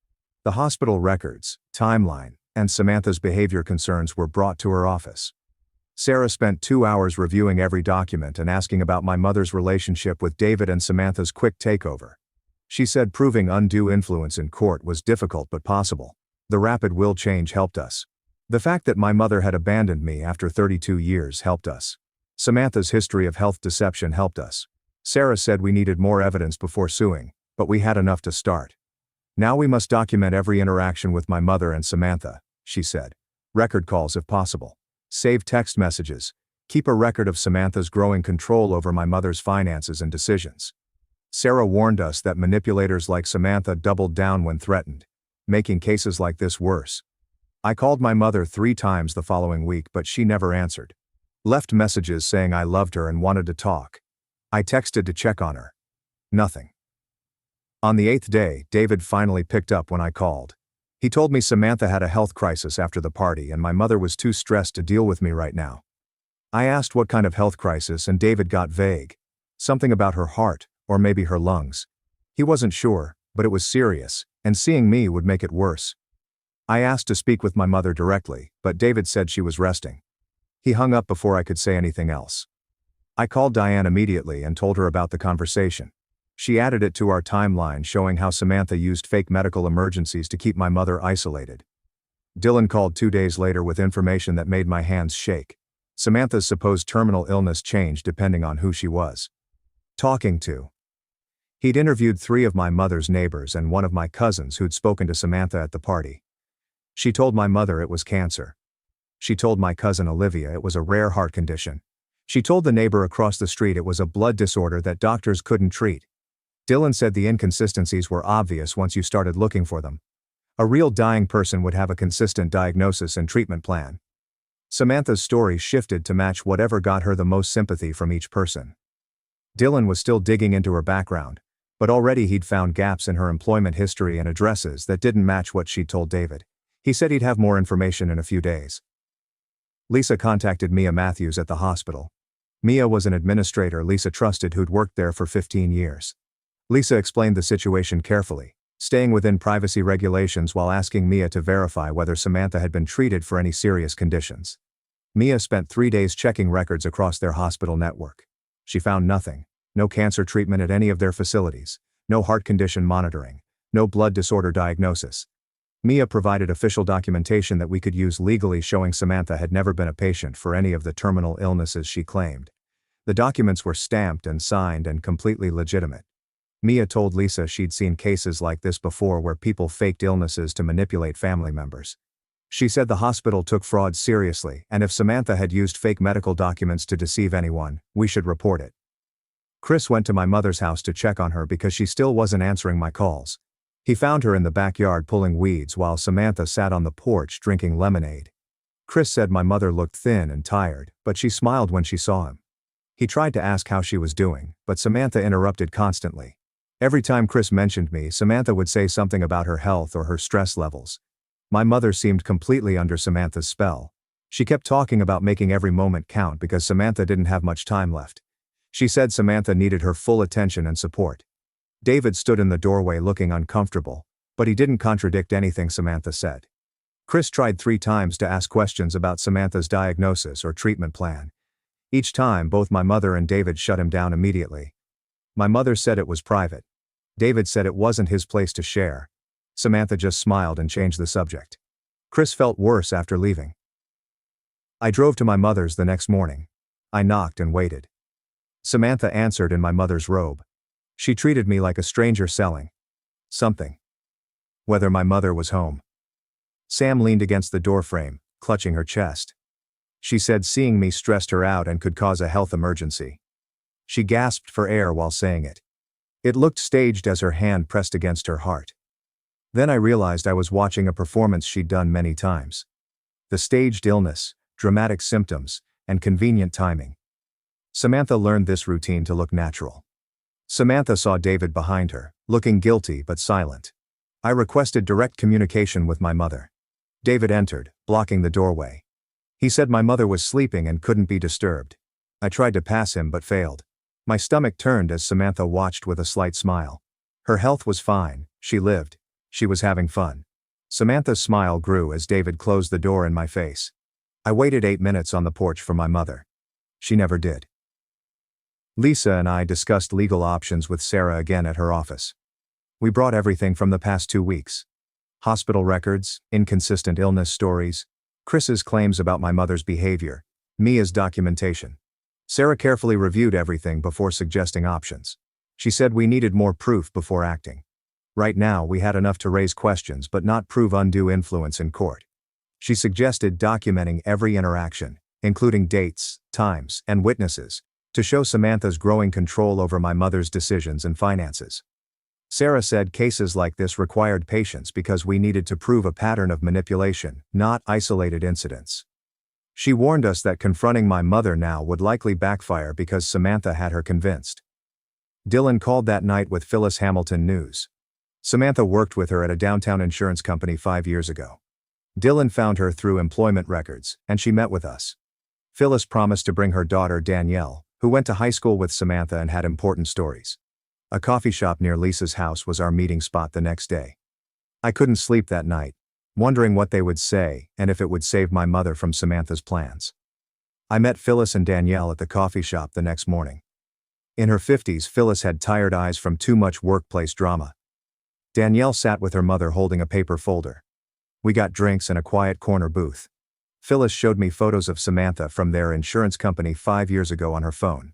The hospital records, timeline, and Samantha's behavior concerns were brought to her office. Sarah spent 2 hours reviewing every document and asking about my mother's relationship with David and Samantha's quick takeover. She said proving undue influence in court was difficult but possible. The rapid will change helped us. The fact that my mother had abandoned me after 32 years helped us. Samantha's history of health deception helped us. Sarah said we needed more evidence before suing, but we had enough to start. Now we must document every interaction with my mother and Samantha, she said. Record calls if possible. Save text messages. Keep a record of Samantha's growing control over my mother's finances and decisions. Sarah warned us that manipulators like Samantha doubled down when threatened, making cases like this worse. I called my mother 3 times the following week but she never answered. Left messages saying I loved her and wanted to talk. I texted to check on her. Nothing. On the 8th day, David finally picked up when I called. He told me Samantha had a health crisis after the party and my mother was too stressed to deal with me right now. I asked what kind of health crisis and David got vague. Something about her heart, or maybe her lungs. He wasn't sure, but it was serious, and seeing me would make it worse. I asked to speak with my mother directly, but David said she was resting. He hung up before I could say anything else. I called Diane immediately and told her about the conversation. She added it to our timeline showing how Samantha used fake medical emergencies to keep my mother isolated. Dylan called 2 days later with information that made my hands shake. Samantha's supposed terminal illness changed depending on who she was talking to. He'd interviewed 3 of my mother's neighbors and one of my cousins who'd spoken to Samantha at the party. She told my mother it was cancer. She told my cousin Olivia it was a rare heart condition. She told the neighbor across the street it was a blood disorder that doctors couldn't treat. Dylan said the inconsistencies were obvious once you started looking for them. A real dying person would have a consistent diagnosis and treatment plan. Samantha's story shifted to match whatever got her the most sympathy from each person. Dylan was still digging into her background, but already he'd found gaps in her employment history and addresses that didn't match what she'd told David. He said he'd have more information in a few days. Lisa contacted Mia Matthews at the hospital. Mia was an administrator Lisa trusted who'd worked there for 15 years. Lisa explained the situation carefully, staying within privacy regulations while asking Mia to verify whether Samantha had been treated for any serious conditions. Mia spent 3 days checking records across their hospital network. She found nothing: no cancer treatment at any of their facilities, no heart condition monitoring, no blood disorder diagnosis. Mia provided official documentation that we could use legally showing Samantha had never been a patient for any of the terminal illnesses she claimed. The documents were stamped and signed and completely legitimate. Mia told Lisa she'd seen cases like this before where people faked illnesses to manipulate family members. She said the hospital took fraud seriously, and if Samantha had used fake medical documents to deceive anyone, we should report it. Chris went to my mother's house to check on her because she still wasn't answering my calls. He found her in the backyard pulling weeds while Samantha sat on the porch drinking lemonade. Chris said my mother looked thin and tired, but she smiled when she saw him. He tried to ask how she was doing, but Samantha interrupted constantly. Every time Chris mentioned me, Samantha would say something about her health or her stress levels. My mother seemed completely under Samantha's spell. She kept talking about making every moment count because Samantha didn't have much time left. She said Samantha needed her full attention and support. David stood in the doorway looking uncomfortable, but he didn't contradict anything Samantha said. Chris tried 3 times to ask questions about Samantha's diagnosis or treatment plan. Each time, both my mother and David shut him down immediately. My mother said it was private. David said it wasn't his place to share. Samantha just smiled and changed the subject. Chris felt worse after leaving. I drove to my mother's the next morning. I knocked and waited. Samantha answered in my mother's robe. She treated me like a stranger selling something. Whether my mother was home. Sam leaned against the doorframe, clutching her chest. She said seeing me stressed her out and could cause a health emergency. She gasped for air while saying it. It looked staged as her hand pressed against her heart. Then I realized I was watching a performance she'd done many times. The staged illness, dramatic symptoms, and convenient timing. Samantha learned this routine to look natural. Samantha saw David behind her, looking guilty but silent. I requested direct communication with my mother. David entered, blocking the doorway. He said my mother was sleeping and couldn't be disturbed. I tried to pass him but failed. My stomach turned as Samantha watched with a slight smile. Her health was fine, she lived. She was having fun. Samantha's smile grew as David closed the door in my face. I waited 8 minutes on the porch for my mother. She never did. Lisa and I discussed legal options with Sarah again at her office. We brought everything from the past 2 weeks. Hospital records, inconsistent illness stories, Chris's claims about my mother's behavior, Mia's documentation. Sarah carefully reviewed everything before suggesting options. She said we needed more proof before acting. Right now we had enough to raise questions but not prove undue influence in court. She suggested documenting every interaction, including dates, times, and witnesses, to show Samantha's growing control over my mother's decisions and finances. Sarah said cases like this required patience because we needed to prove a pattern of manipulation, not isolated incidents. She warned us that confronting my mother now would likely backfire because Samantha had her convinced. Dylan called that night with Phyllis Hamilton News. Samantha worked with her at a downtown insurance company 5 years ago. Dylan found her through employment records, and she met with us. Phyllis promised to bring her daughter Danielle, who went to high school with Samantha and had important stories. A coffee shop near Lisa's house was our meeting spot the next day. I couldn't sleep that night, wondering what they would say and if it would save my mother from Samantha's plans. I met Phyllis and Danielle at the coffee shop the next morning. In her 50s, Phyllis had tired eyes from too much workplace drama. Danielle sat with her mother holding a paper folder. We got drinks in a quiet corner booth. Phyllis showed me photos of Samantha from their insurance company 5 years ago on her phone.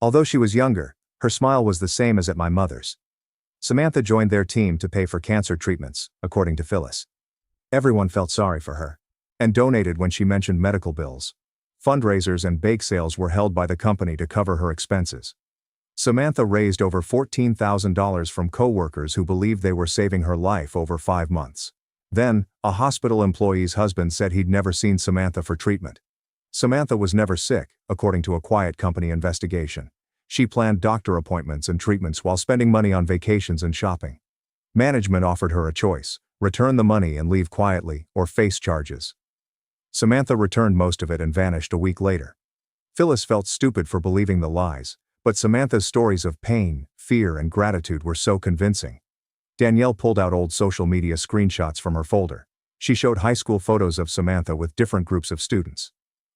Although she was younger, her smile was the same as at my mother's. Samantha joined their team to pay for cancer treatments, according to Phyllis. Everyone felt sorry for her and donated when she mentioned medical bills. Fundraisers and bake sales were held by the company to cover her expenses. Samantha raised over $14,000 from co-workers who believed they were saving her life over 5 months. Then, a hospital employee's husband said he'd never seen Samantha for treatment. Samantha was never sick, according to a quiet company investigation. She planned doctor appointments and treatments while spending money on vacations and shopping. Management offered her a choice: return the money and leave quietly, or face charges. Samantha returned most of it and vanished a week later. Phyllis felt stupid for believing the lies, but Samantha's stories of pain, fear, and gratitude were so convincing. Danielle pulled out old social media screenshots from her folder. She showed high school photos of Samantha with different groups of students.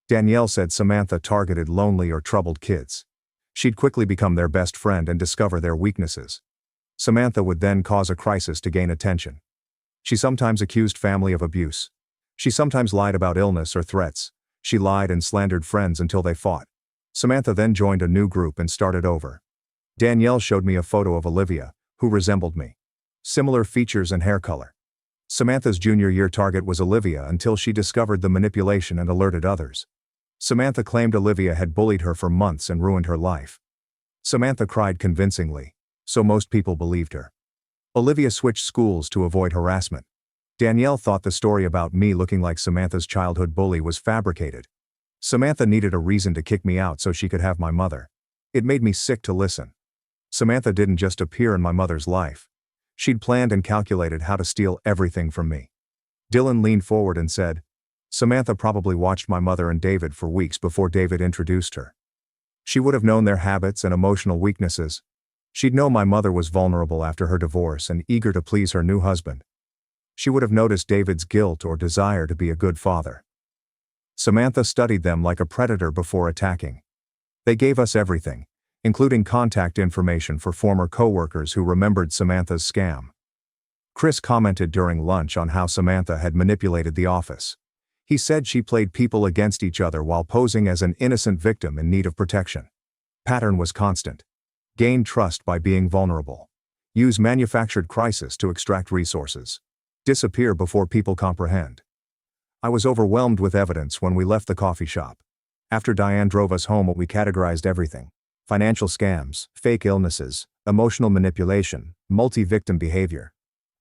Danielle said Samantha targeted lonely or troubled kids. She'd quickly become their best friend and discover their weaknesses. Samantha would then cause a crisis to gain attention. She sometimes accused family of abuse. She sometimes lied about illness or threats. She lied and slandered friends until they fought. Samantha then joined a new group and started over. Danielle showed me a photo of Olivia, who resembled me. Similar features and hair color. Samantha's junior year target was Olivia until she discovered the manipulation and alerted others. Samantha claimed Olivia had bullied her for months and ruined her life. Samantha cried convincingly, so most people believed her. Olivia switched schools to avoid harassment. Danielle thought the story about me looking like Samantha's childhood bully was fabricated. Samantha needed a reason to kick me out so she could have my mother. It made me sick to listen. Samantha didn't just appear in my mother's life. She'd planned and calculated how to steal everything from me. Dylan leaned forward and said, Samantha probably watched my mother and David for weeks before David introduced her. She would have known their habits and emotional weaknesses. She'd know my mother was vulnerable after her divorce and eager to please her new husband. She would have noticed David's guilt or desire to be a good father. Samantha studied them like a predator before attacking. They gave us everything, including contact information for former co-workers who remembered Samantha's scam. Chris commented during lunch on how Samantha had manipulated the office. He said she played people against each other while posing as an innocent victim in need of protection. Pattern was constant. Gain trust by being vulnerable. Use manufactured crisis to extract resources. Disappear before people comprehend. I was overwhelmed with evidence when we left the coffee shop. After Diane drove us home, we categorized everything: financial scams, fake illnesses, emotional manipulation, multi-victim behavior.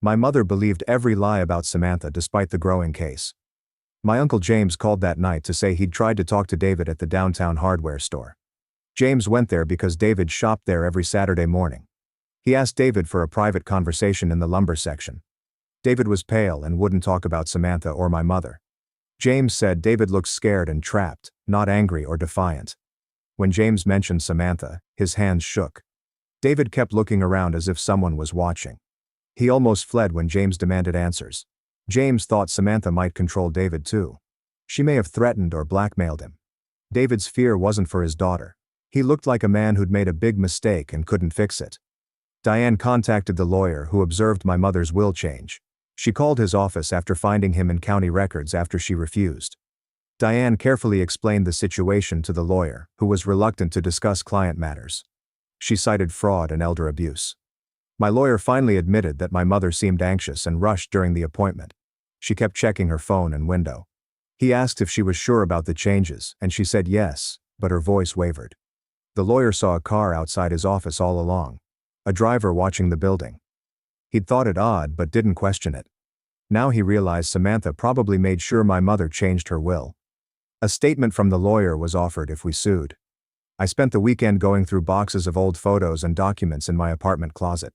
My mother believed every lie about Samantha despite the growing case. My Uncle James called that night to say he'd tried to talk to David at the downtown hardware store. James went there because David shopped there every Saturday morning. He asked David for a private conversation in the lumber section. David was pale and wouldn't talk about Samantha or my mother. James said David looked scared and trapped, not angry or defiant. When James mentioned Samantha, his hands shook. David kept looking around as if someone was watching. He almost fled when James demanded answers. James thought Samantha might control David too. She may have threatened or blackmailed him. David's fear wasn't for his daughter. He looked like a man who'd made a big mistake and couldn't fix it. Diane contacted the lawyer who observed my mother's will change. She called his office after finding him in county records after she refused. Diane carefully explained the situation to the lawyer, who was reluctant to discuss client matters. She cited fraud and elder abuse. My lawyer finally admitted that my mother seemed anxious and rushed during the appointment. She kept checking her phone and window. He asked if she was sure about the changes, and she said yes, but her voice wavered. The lawyer saw a car outside his office all along. A driver watching the building. He'd thought it odd but didn't question it. Now he realized Samantha probably made sure my mother changed her will. A statement from the lawyer was offered if we sued. I spent the weekend going through boxes of old photos and documents in my apartment closet.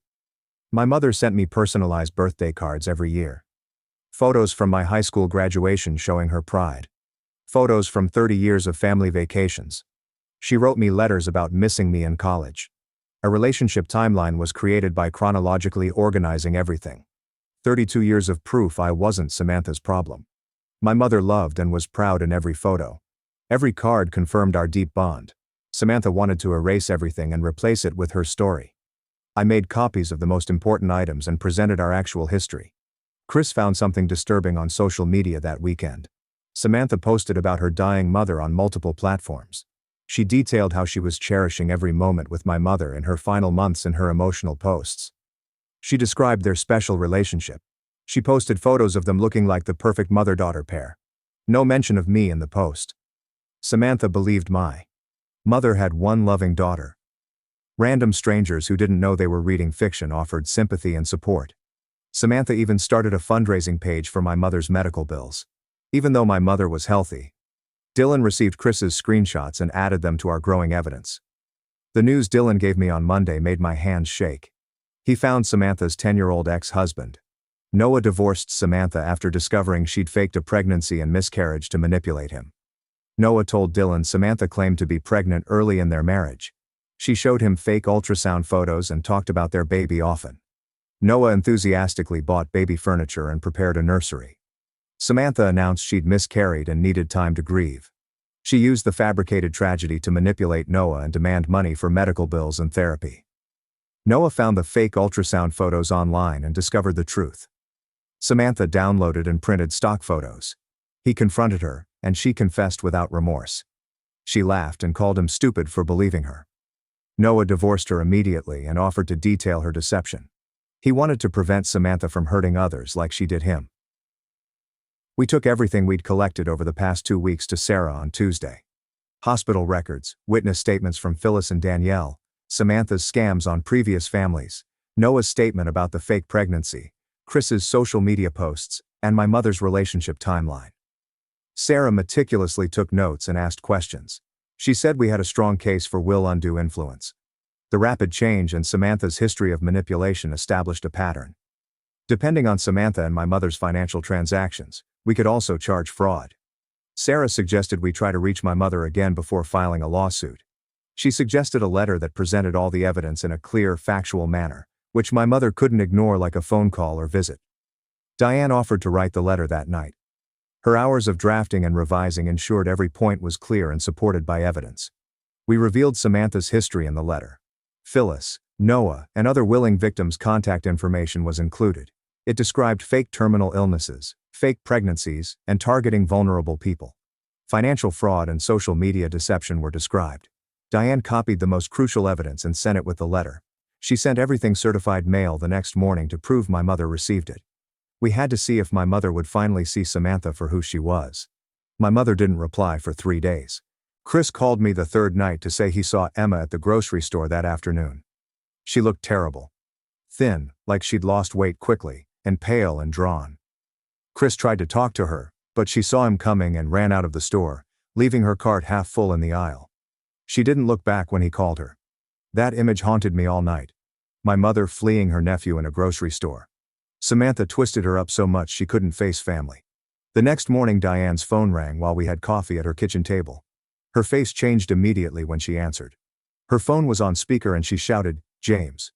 My mother sent me personalized birthday cards every year. Photos from my high school graduation showing her pride. Photos from 30 years of family vacations. She wrote me letters about missing me in college. A relationship timeline was created by chronologically organizing everything. 32 years of proof I wasn't Samantha's problem. My mother loved and was proud in every photo. Every card confirmed our deep bond. Samantha wanted to erase everything and replace it with her story. I made copies of the most important items and presented our actual history. Chris found something disturbing on social media that weekend. Samantha posted about her dying mother on multiple platforms. She detailed how she was cherishing every moment with my mother in her final months in her emotional posts. She described their special relationship. She posted photos of them looking like the perfect mother-daughter pair. No mention of me in the post. Samantha believed my mother had one loving daughter. Random strangers who didn't know they were reading fiction offered sympathy and support. Samantha even started a fundraising page for my mother's medical bills. Even though my mother was healthy, Dylan received Chris's screenshots and added them to our growing evidence. The news Dylan gave me on Monday made my hands shake. He found Samantha's 10-year-old ex-husband. Noah divorced Samantha after discovering she'd faked a pregnancy and miscarriage to manipulate him. Noah told Dylan Samantha claimed to be pregnant early in their marriage. She showed him fake ultrasound photos and talked about their baby often. Noah enthusiastically bought baby furniture and prepared a nursery. Samantha announced she'd miscarried and needed time to grieve. She used the fabricated tragedy to manipulate Noah and demand money for medical bills and therapy. Noah found the fake ultrasound photos online and discovered the truth. Samantha downloaded and printed stock photos. He confronted her, and she confessed without remorse. She laughed and called him stupid for believing her. Noah divorced her immediately and offered to detail her deception. He wanted to prevent Samantha from hurting others like she did him. We took everything we'd collected over the past 2 weeks to Sarah on Tuesday. Hospital records, witness statements from Phyllis and Danielle, Samantha's scams on previous families, Noah's statement about the fake pregnancy, Chris's social media posts, and my mother's relationship timeline. Sarah meticulously took notes and asked questions. She said we had a strong case for undue influence. The rapid change and Samantha's history of manipulation established a pattern. Depending on Samantha and my mother's financial transactions, we could also charge fraud. Sarah suggested we try to reach my mother again before filing a lawsuit. She suggested a letter that presented all the evidence in a clear, factual manner, which my mother couldn't ignore like a phone call or visit. Diane offered to write the letter that night. Her hours of drafting and revising ensured every point was clear and supported by evidence. We revealed Samantha's history in the letter. Phyllis, Noah, and other willing victims' contact information was included. It described fake terminal illnesses, fake pregnancies, and targeting vulnerable people. Financial fraud and social media deception were described. Diane copied the most crucial evidence and sent it with the letter. She sent everything certified mail the next morning to prove my mother received it. We had to see if my mother would finally see Samantha for who she was. My mother didn't reply for 3 days. Chris called me the third night to say he saw Emma at the grocery store that afternoon. She looked terrible. Thin, like she'd lost weight quickly, and pale and drawn. Chris tried to talk to her, but she saw him coming and ran out of the store, leaving her cart half full in the aisle. She didn't look back when he called her. That image haunted me all night. My mother fleeing her nephew in a grocery store. Samantha twisted her up so much she couldn't face family. The next morning Diane's phone rang while we had coffee at her kitchen table. Her face changed immediately when she answered. Her phone was on speaker and she shouted, "James."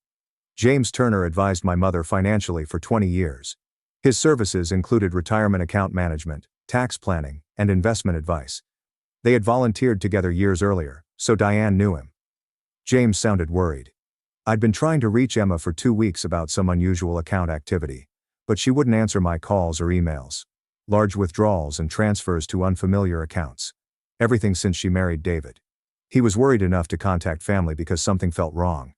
James Turner advised my mother financially for 20 years. His services included retirement account management, tax planning, and investment advice. They had volunteered together years earlier, so Diane knew him. James sounded worried. I'd been trying to reach Emma for 2 weeks about some unusual account activity, but she wouldn't answer my calls or emails. Large withdrawals and transfers to unfamiliar accounts. Everything since she married David. He was worried enough to contact family because something felt wrong.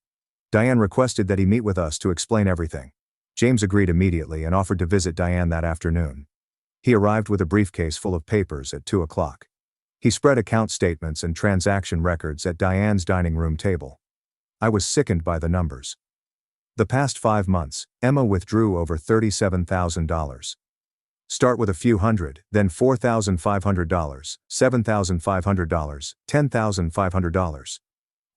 Diane requested that he meet with us to explain everything. James agreed immediately and offered to visit Diane that afternoon. He arrived with a briefcase full of papers at 2 o'clock. He spread account statements and transaction records at Diane's dining room table. I was sickened by the numbers. The past 5 months, Emma withdrew over $37,000. Start with a few hundred, then $4,500, $7,500, $10,500.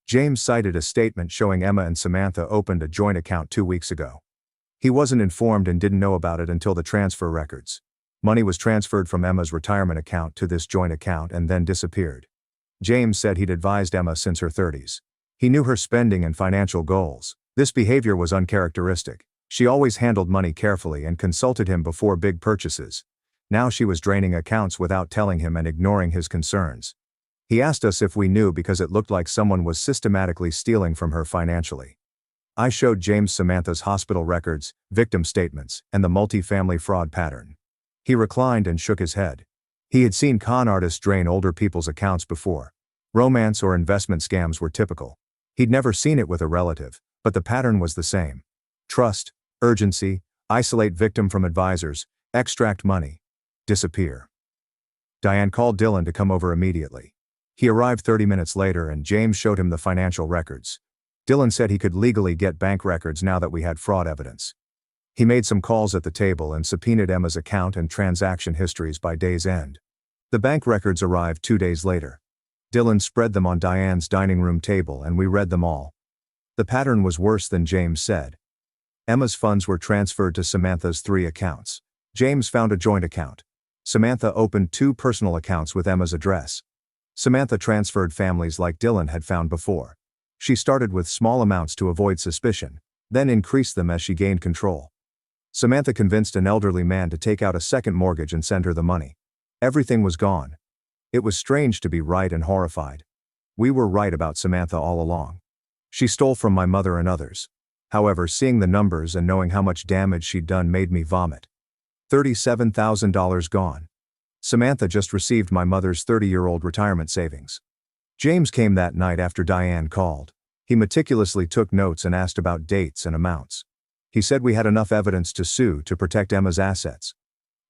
James cited a statement showing Emma and Samantha opened a joint account 2 weeks ago. He wasn't informed and didn't know about it until the transfer records. Money was transferred from Emma's retirement account to this joint account and then disappeared. James said he'd advised Emma since her 30s. He knew her spending and financial goals. This behavior was uncharacteristic. She always handled money carefully and consulted him before big purchases. Now she was draining accounts without telling him and ignoring his concerns. He asked us if we knew because it looked like someone was systematically stealing from her financially. I showed James Samantha's hospital records, victim statements, and the multi-family fraud pattern. He reclined and shook his head. He had seen con artists drain older people's accounts before. Romance or investment scams were typical. He'd never seen it with a relative, but the pattern was the same. Trust, Urgency: isolate victim from advisors, extract money, disappear. Diane called Dylan to come over immediately. He arrived 30 minutes later and James showed him the financial records. Dylan said he could legally get bank records now that we had fraud evidence. He made some calls at the table and subpoenaed Emma's account and transaction histories by day's end. The bank records arrived 2 days later. Dylan spread them on Diane's dining room table and we read them all. The pattern was worse than James said. Emma's funds were transferred to Samantha's 3 accounts. James found a joint account. Samantha opened 2 personal accounts with Emma's address. Samantha transferred families like Dylan had found before. She started with small amounts to avoid suspicion, then increased them as she gained control. Samantha convinced an elderly man to take out a second mortgage and send her the money. Everything was gone. It was strange to be right and horrified. We were right about Samantha all along. She stole from my mother and others. However, seeing the numbers and knowing how much damage she'd done made me vomit. $37,000 gone. Samantha just received my mother's 30-year-old retirement savings. James came that night after Diane called. He meticulously took notes and asked about dates and amounts. He said we had enough evidence to sue to protect Emma's assets.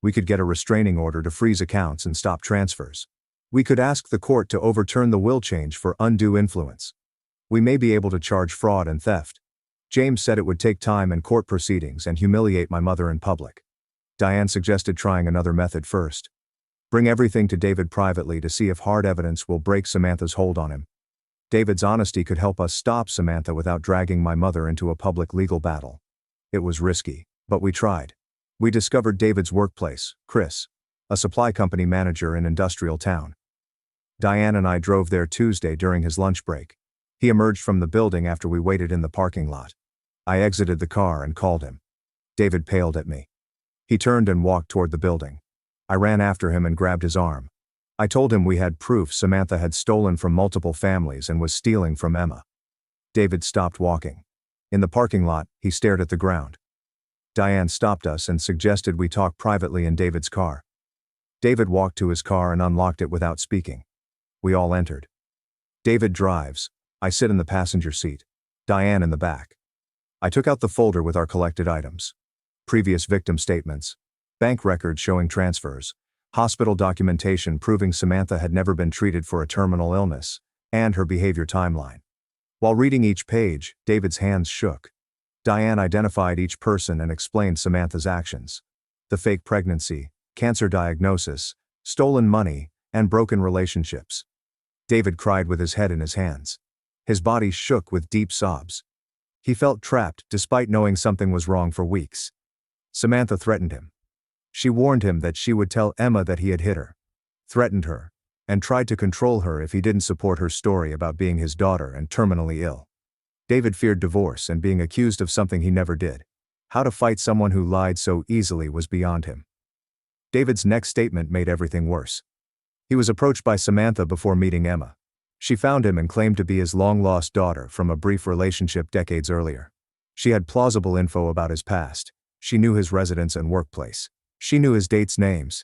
We could get a restraining order to freeze accounts and stop transfers. We could ask the court to overturn the will change for undue influence. We may be able to charge fraud and theft. James said it would take time and court proceedings and humiliate my mother in public. Diane suggested trying another method first. Bring everything to David privately to see if hard evidence will break Samantha's hold on him. David's honesty could help us stop Samantha without dragging my mother into a public legal battle. It was risky, but we tried. We discovered David's workplace, Chris, a supply company manager in Industrial Town. Diane and I drove there Tuesday during his lunch break. He emerged from the building after we waited in the parking lot. I exited the car and called him. David paled at me. He turned and walked toward the building. I ran after him and grabbed his arm. I told him we had proof Samantha had stolen from multiple families and was stealing from Emma. David stopped walking. In the parking lot, he stared at the ground. Diane stopped us and suggested we talk privately in David's car. David walked to his car and unlocked it without speaking. We all entered. David drives. I sit in the passenger seat. Diane in the back. I took out the folder with our collected items. Previous victim statements. Bank records showing transfers. Hospital documentation proving Samantha had never been treated for a terminal illness. And her behavior timeline. While reading each page, David's hands shook. Diane identified each person and explained Samantha's actions. The fake pregnancy, cancer diagnosis, stolen money, and broken relationships. David cried with his head in his hands. His body shook with deep sobs. He felt trapped despite knowing something was wrong for weeks. Samantha threatened him. She warned him that she would tell Emma that he had hit her. Threatened her. And tried to control her if he didn't support her story about being his daughter and terminally ill. David feared divorce and being accused of something he never did. How to fight someone who lied so easily was beyond him. David's next statement made everything worse. He was approached by Samantha before meeting Emma. She found him and claimed to be his long-lost daughter from a brief relationship decades earlier. She had plausible info about his past. She knew his residence and workplace. She knew his dates' names.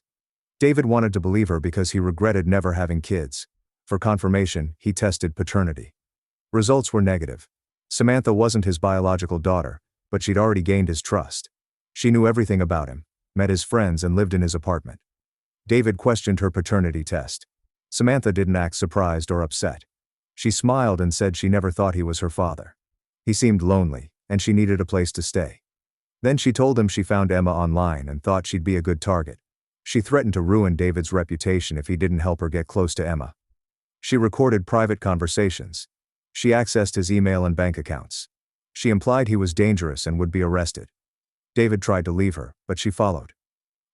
David wanted to believe her because he regretted never having kids. For confirmation, he tested paternity. Results were negative. Samantha wasn't his biological daughter, but she'd already gained his trust. She knew everything about him, met his friends and lived in his apartment. David questioned her paternity test. Samantha didn't act surprised or upset. She smiled and said she never thought he was her father. He seemed lonely, and she needed a place to stay. Then she told him she found Emma online and thought she'd be a good target. She threatened to ruin David's reputation if he didn't help her get close to Emma. She recorded private conversations. She accessed his email and bank accounts. She implied he was dangerous and would be arrested. David tried to leave her, but she followed.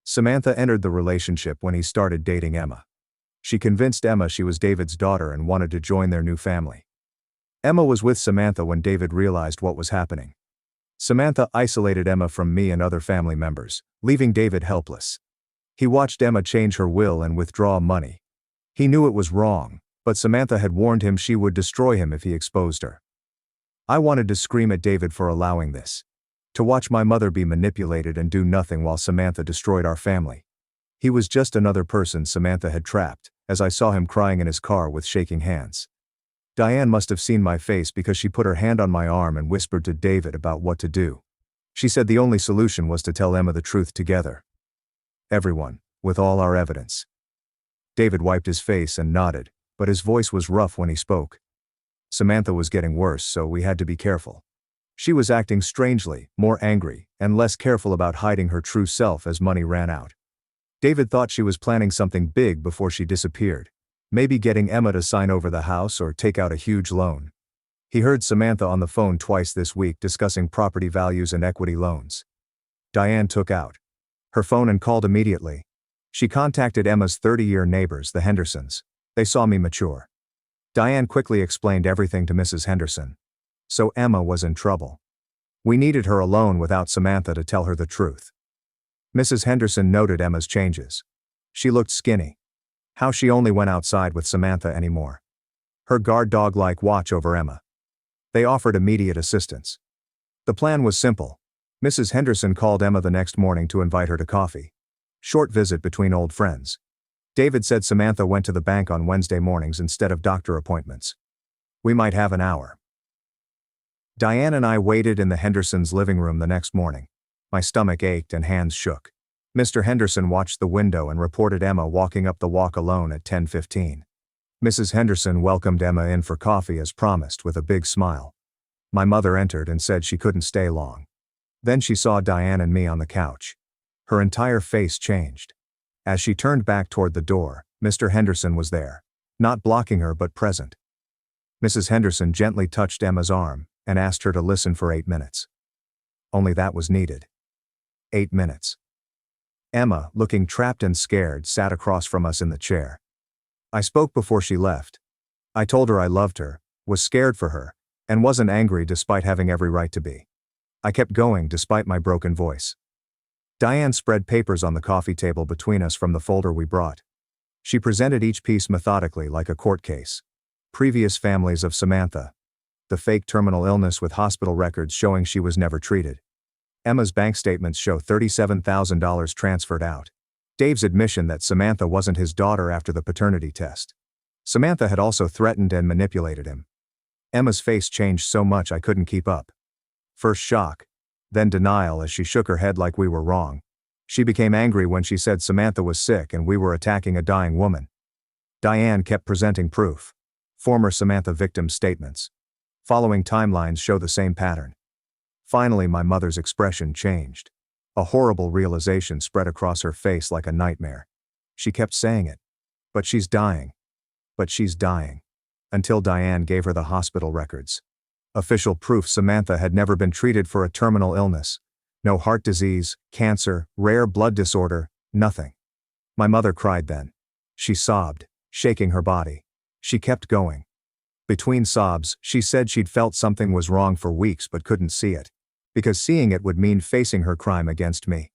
Samantha entered the relationship when he started dating Emma. She convinced Emma she was David's daughter and wanted to join their new family. Emma was with Samantha when David realized what was happening. Samantha isolated Emma from me and other family members, leaving David helpless. He watched Emma change her will and withdraw money. He knew it was wrong, but Samantha had warned him she would destroy him if he exposed her. I wanted to scream at David for allowing this. To watch my mother be manipulated and do nothing while Samantha destroyed our family. He was just another person Samantha had trapped, as I saw him crying in his car with shaking hands. Diane must have seen my face because she put her hand on my arm and whispered to David about what to do. She said the only solution was to tell Emma the truth together. Everyone, with all our evidence. David wiped his face and nodded, but his voice was rough when he spoke. Samantha was getting worse, so we had to be careful. She was acting strangely, more angry, and less careful about hiding her true self as money ran out. David thought she was planning something big before she disappeared. Maybe getting Emma to sign over the house or take out a huge loan. He heard Samantha on the phone twice this week discussing property values and equity loans. Diane took out her phone and called immediately. She contacted Emma's 30-year neighbors, the Hendersons. They saw me mature. Diane quickly explained everything to Mrs. Henderson. So Emma was in trouble. We needed her alone without Samantha to tell her the truth. Mrs. Henderson noted Emma's changes. She looked skinny. How she only went outside with Samantha anymore. Her guard dog-like watch over Emma. They offered immediate assistance. The plan was simple. Mrs. Henderson called Emma the next morning to invite her to coffee. Short visit between old friends. David said Samantha went to the bank on Wednesday mornings instead of doctor appointments. We might have an hour. Diane and I waited in the Hendersons' living room the next morning. My stomach ached and hands shook. Mr. Henderson watched the window and reported Emma walking up the walk alone at 10:15. Mrs. Henderson welcomed Emma in for coffee as promised with a big smile. My mother entered and said she couldn't stay long. Then she saw Diane and me on the couch. Her entire face changed. As she turned back toward the door, Mr. Henderson was there, not blocking her but present. Mrs. Henderson gently touched Emma's arm and asked her to listen for 8 minutes. Only that was needed. 8 minutes. Emma, looking trapped and scared, sat across from us in the chair. I spoke before she left. I told her I loved her, was scared for her, and wasn't angry despite having every right to be. I kept going despite my broken voice. Diane spread papers on the coffee table between us from the folder we brought. She presented each piece methodically like a court case. Previous families of Samantha. The fake terminal illness with hospital records showing she was never treated. Emma's bank statements show $37,000 transferred out. Dave's admission that Samantha wasn't his daughter after the paternity test. Samantha had also threatened and manipulated him. Emma's face changed so much I couldn't keep up. First shock, then denial as she shook her head like we were wrong. She became angry when she said Samantha was sick and we were attacking a dying woman. Diane kept presenting proof. Former Samantha victims' statements. Following timelines show the same pattern. Finally, my mother's expression changed. A horrible realization spread across her face like a nightmare. She kept saying it. But she's dying. But she's dying. Until Diane gave her the hospital records. Official proof Samantha had never been treated for a terminal illness. No heart disease, cancer, rare blood disorder, nothing. My mother cried then. She sobbed, shaking her body. She kept going. Between sobs, she said she'd felt something was wrong for weeks but couldn't see it. Because seeing it would mean facing her crime against me.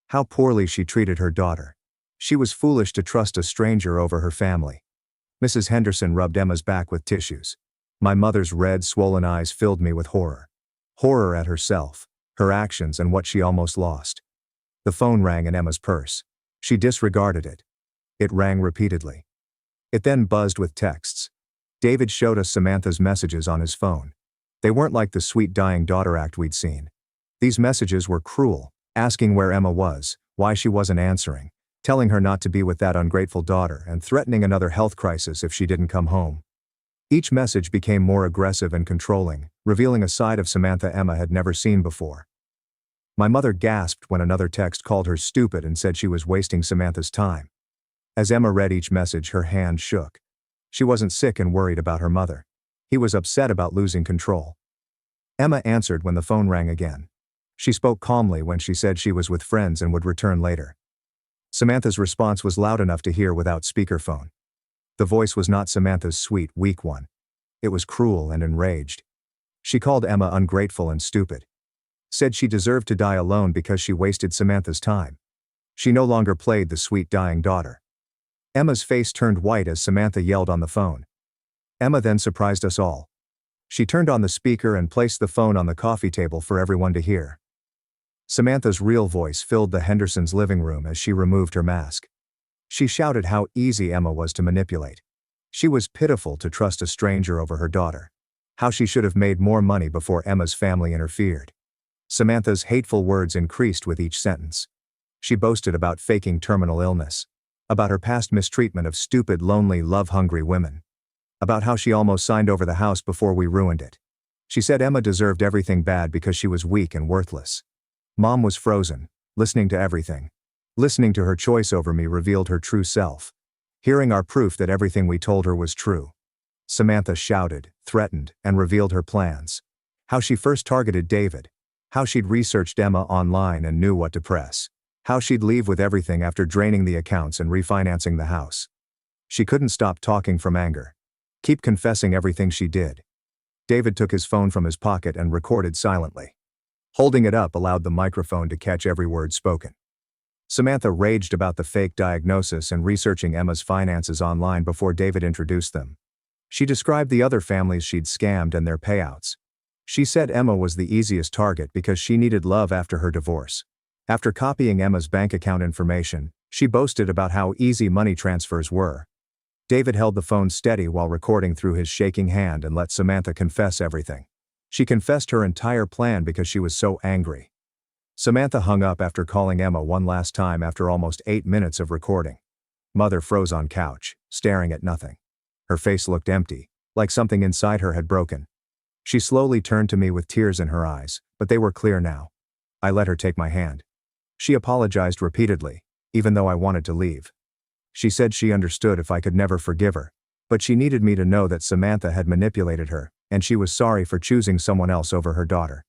How poorly she treated her daughter. She was foolish to trust a stranger over her family. Mrs. Henderson rubbed Emma's back with tissues. My mother's red, swollen eyes filled me with horror. Horror at herself, her actions and what she almost lost. The phone rang in Emma's purse. She disregarded it. It rang repeatedly. It then buzzed with texts. David showed us Samantha's messages on his phone. They weren't like the sweet dying daughter act we'd seen. These messages were cruel, asking where Emma was, why she wasn't answering, telling her not to be with that ungrateful daughter and threatening another health crisis if she didn't come home. Each message became more aggressive and controlling, revealing a side of Samantha Emma had never seen before. My mother gasped when another text called her stupid and said she was wasting Samantha's time. As Emma read each message, her hand shook. She wasn't sick and worried about her mother. He was upset about losing control. Emma answered when the phone rang again. She spoke calmly when she said she was with friends and would return later. Samantha's response was loud enough to hear without speakerphone. The voice was not Samantha's sweet, weak one. It was cruel and enraged. She called Emma ungrateful and stupid. Said she deserved to die alone because she wasted Samantha's time. She no longer played the sweet dying daughter. Emma's face turned white as Samantha yelled on the phone. Emma then surprised us all. She turned on the speaker and placed the phone on the coffee table for everyone to hear. Samantha's real voice filled the Hendersons' living room as she removed her mask. She shouted how easy Emma was to manipulate. She was pitiful to trust a stranger over her daughter. How she should have made more money before Emma's family interfered. Samantha's hateful words increased with each sentence. She boasted about faking terminal illness, about her past mistreatment of stupid, lonely, love-hungry women, about how she almost signed over the house before we ruined it. She said Emma deserved everything bad because she was weak and worthless. Mom was frozen, listening to everything. Listening to her choice over me revealed her true self. Hearing our proof that everything we told her was true. Samantha shouted, threatened, and revealed her plans. How she first targeted David. How she'd researched Emma online and knew what to press. How she'd leave with everything after draining the accounts and refinancing the house. She couldn't stop talking from anger. Keep confessing everything she did. David took his phone from his pocket and recorded silently. Holding it up allowed the microphone to catch every word spoken. Samantha raged about the fake diagnosis and researching Emma's finances online before David introduced them. She described the other families she'd scammed and their payouts. She said Emma was the easiest target because she needed love after her divorce. After copying Emma's bank account information, she boasted about how easy money transfers were. David held the phone steady while recording through his shaking hand and let Samantha confess everything. She confessed her entire plan because she was so angry. Samantha hung up after calling Emma one last time after almost 8 minutes of recording. Mother froze on couch, staring at nothing. Her face looked empty, like something inside her had broken. She slowly turned to me with tears in her eyes, but they were clear now. I let her take my hand. She apologized repeatedly, even though I wanted to leave. She said she understood if I could never forgive her, but she needed me to know that Samantha had manipulated her, and she was sorry for choosing someone else over her daughter.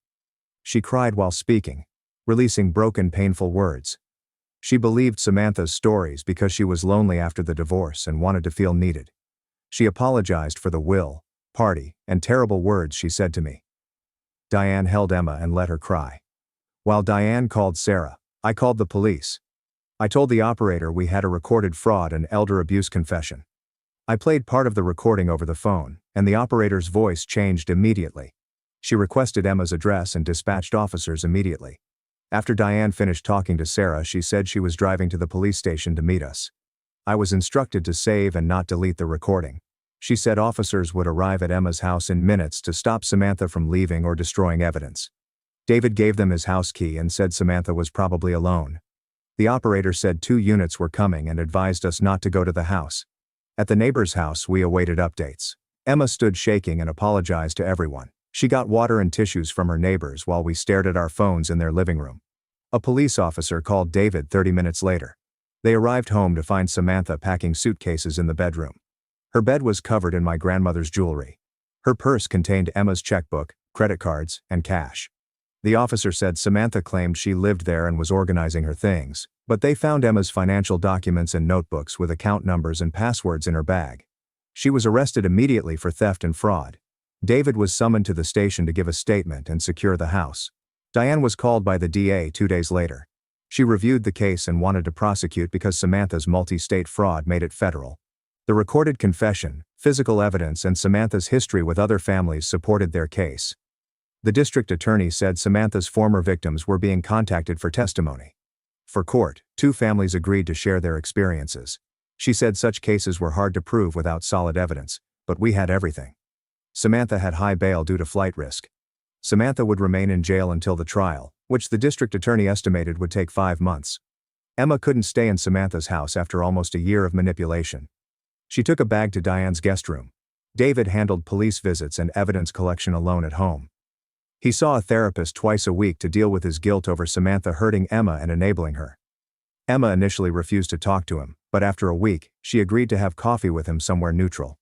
She cried while speaking, releasing broken, painful words. She believed Samantha's stories because she was lonely after the divorce and wanted to feel needed. She apologized for the will, party, and terrible words she said to me. Diane held Emma and let her cry. While Diane called Sarah, I called the police. I told the operator we had a recorded fraud and elder abuse confession. I played part of the recording over the phone, and the operator's voice changed immediately. She requested Emma's address and dispatched officers immediately. After Diane finished talking to Sarah, she said she was driving to the police station to meet us. I was instructed to save and not delete the recording. She said officers would arrive at Emma's house in minutes to stop Samantha from leaving or destroying evidence. David gave them his house key and said Samantha was probably alone. The operator said 2 units were coming and advised us not to go to the house. At the neighbor's house, we awaited updates. Emma stood shaking and apologized to everyone. She got water and tissues from her neighbors while we stared at our phones in their living room. A police officer called David 30 minutes later. They arrived home to find Samantha packing suitcases in the bedroom. Her bed was covered in my grandmother's jewelry. Her purse contained Emma's checkbook, credit cards, and cash. The officer said Samantha claimed she lived there and was organizing her things, but they found Emma's financial documents and notebooks with account numbers and passwords in her bag. She was arrested immediately for theft and fraud. David was summoned to the station to give a statement and secure the house. Diane was called by the DA 2 days later. She reviewed the case and wanted to prosecute because Samantha's multi-state fraud made it federal. The recorded confession, physical evidence, and Samantha's history with other families supported their case. The district attorney said Samantha's former victims were being contacted for testimony. For court, 2 families agreed to share their experiences. She said such cases were hard to prove without solid evidence, but we had everything. Samantha had high bail due to flight risk. Samantha would remain in jail until the trial, which the district attorney estimated would take 5 months. Emma couldn't stay in Samantha's house after almost a year of manipulation. She took a bag to Diane's guest room. David handled police visits and evidence collection alone at home. He saw a therapist twice a week to deal with his guilt over Samantha hurting Emma and enabling her. Emma initially refused to talk to him, but after a week, she agreed to have coffee with him somewhere neutral.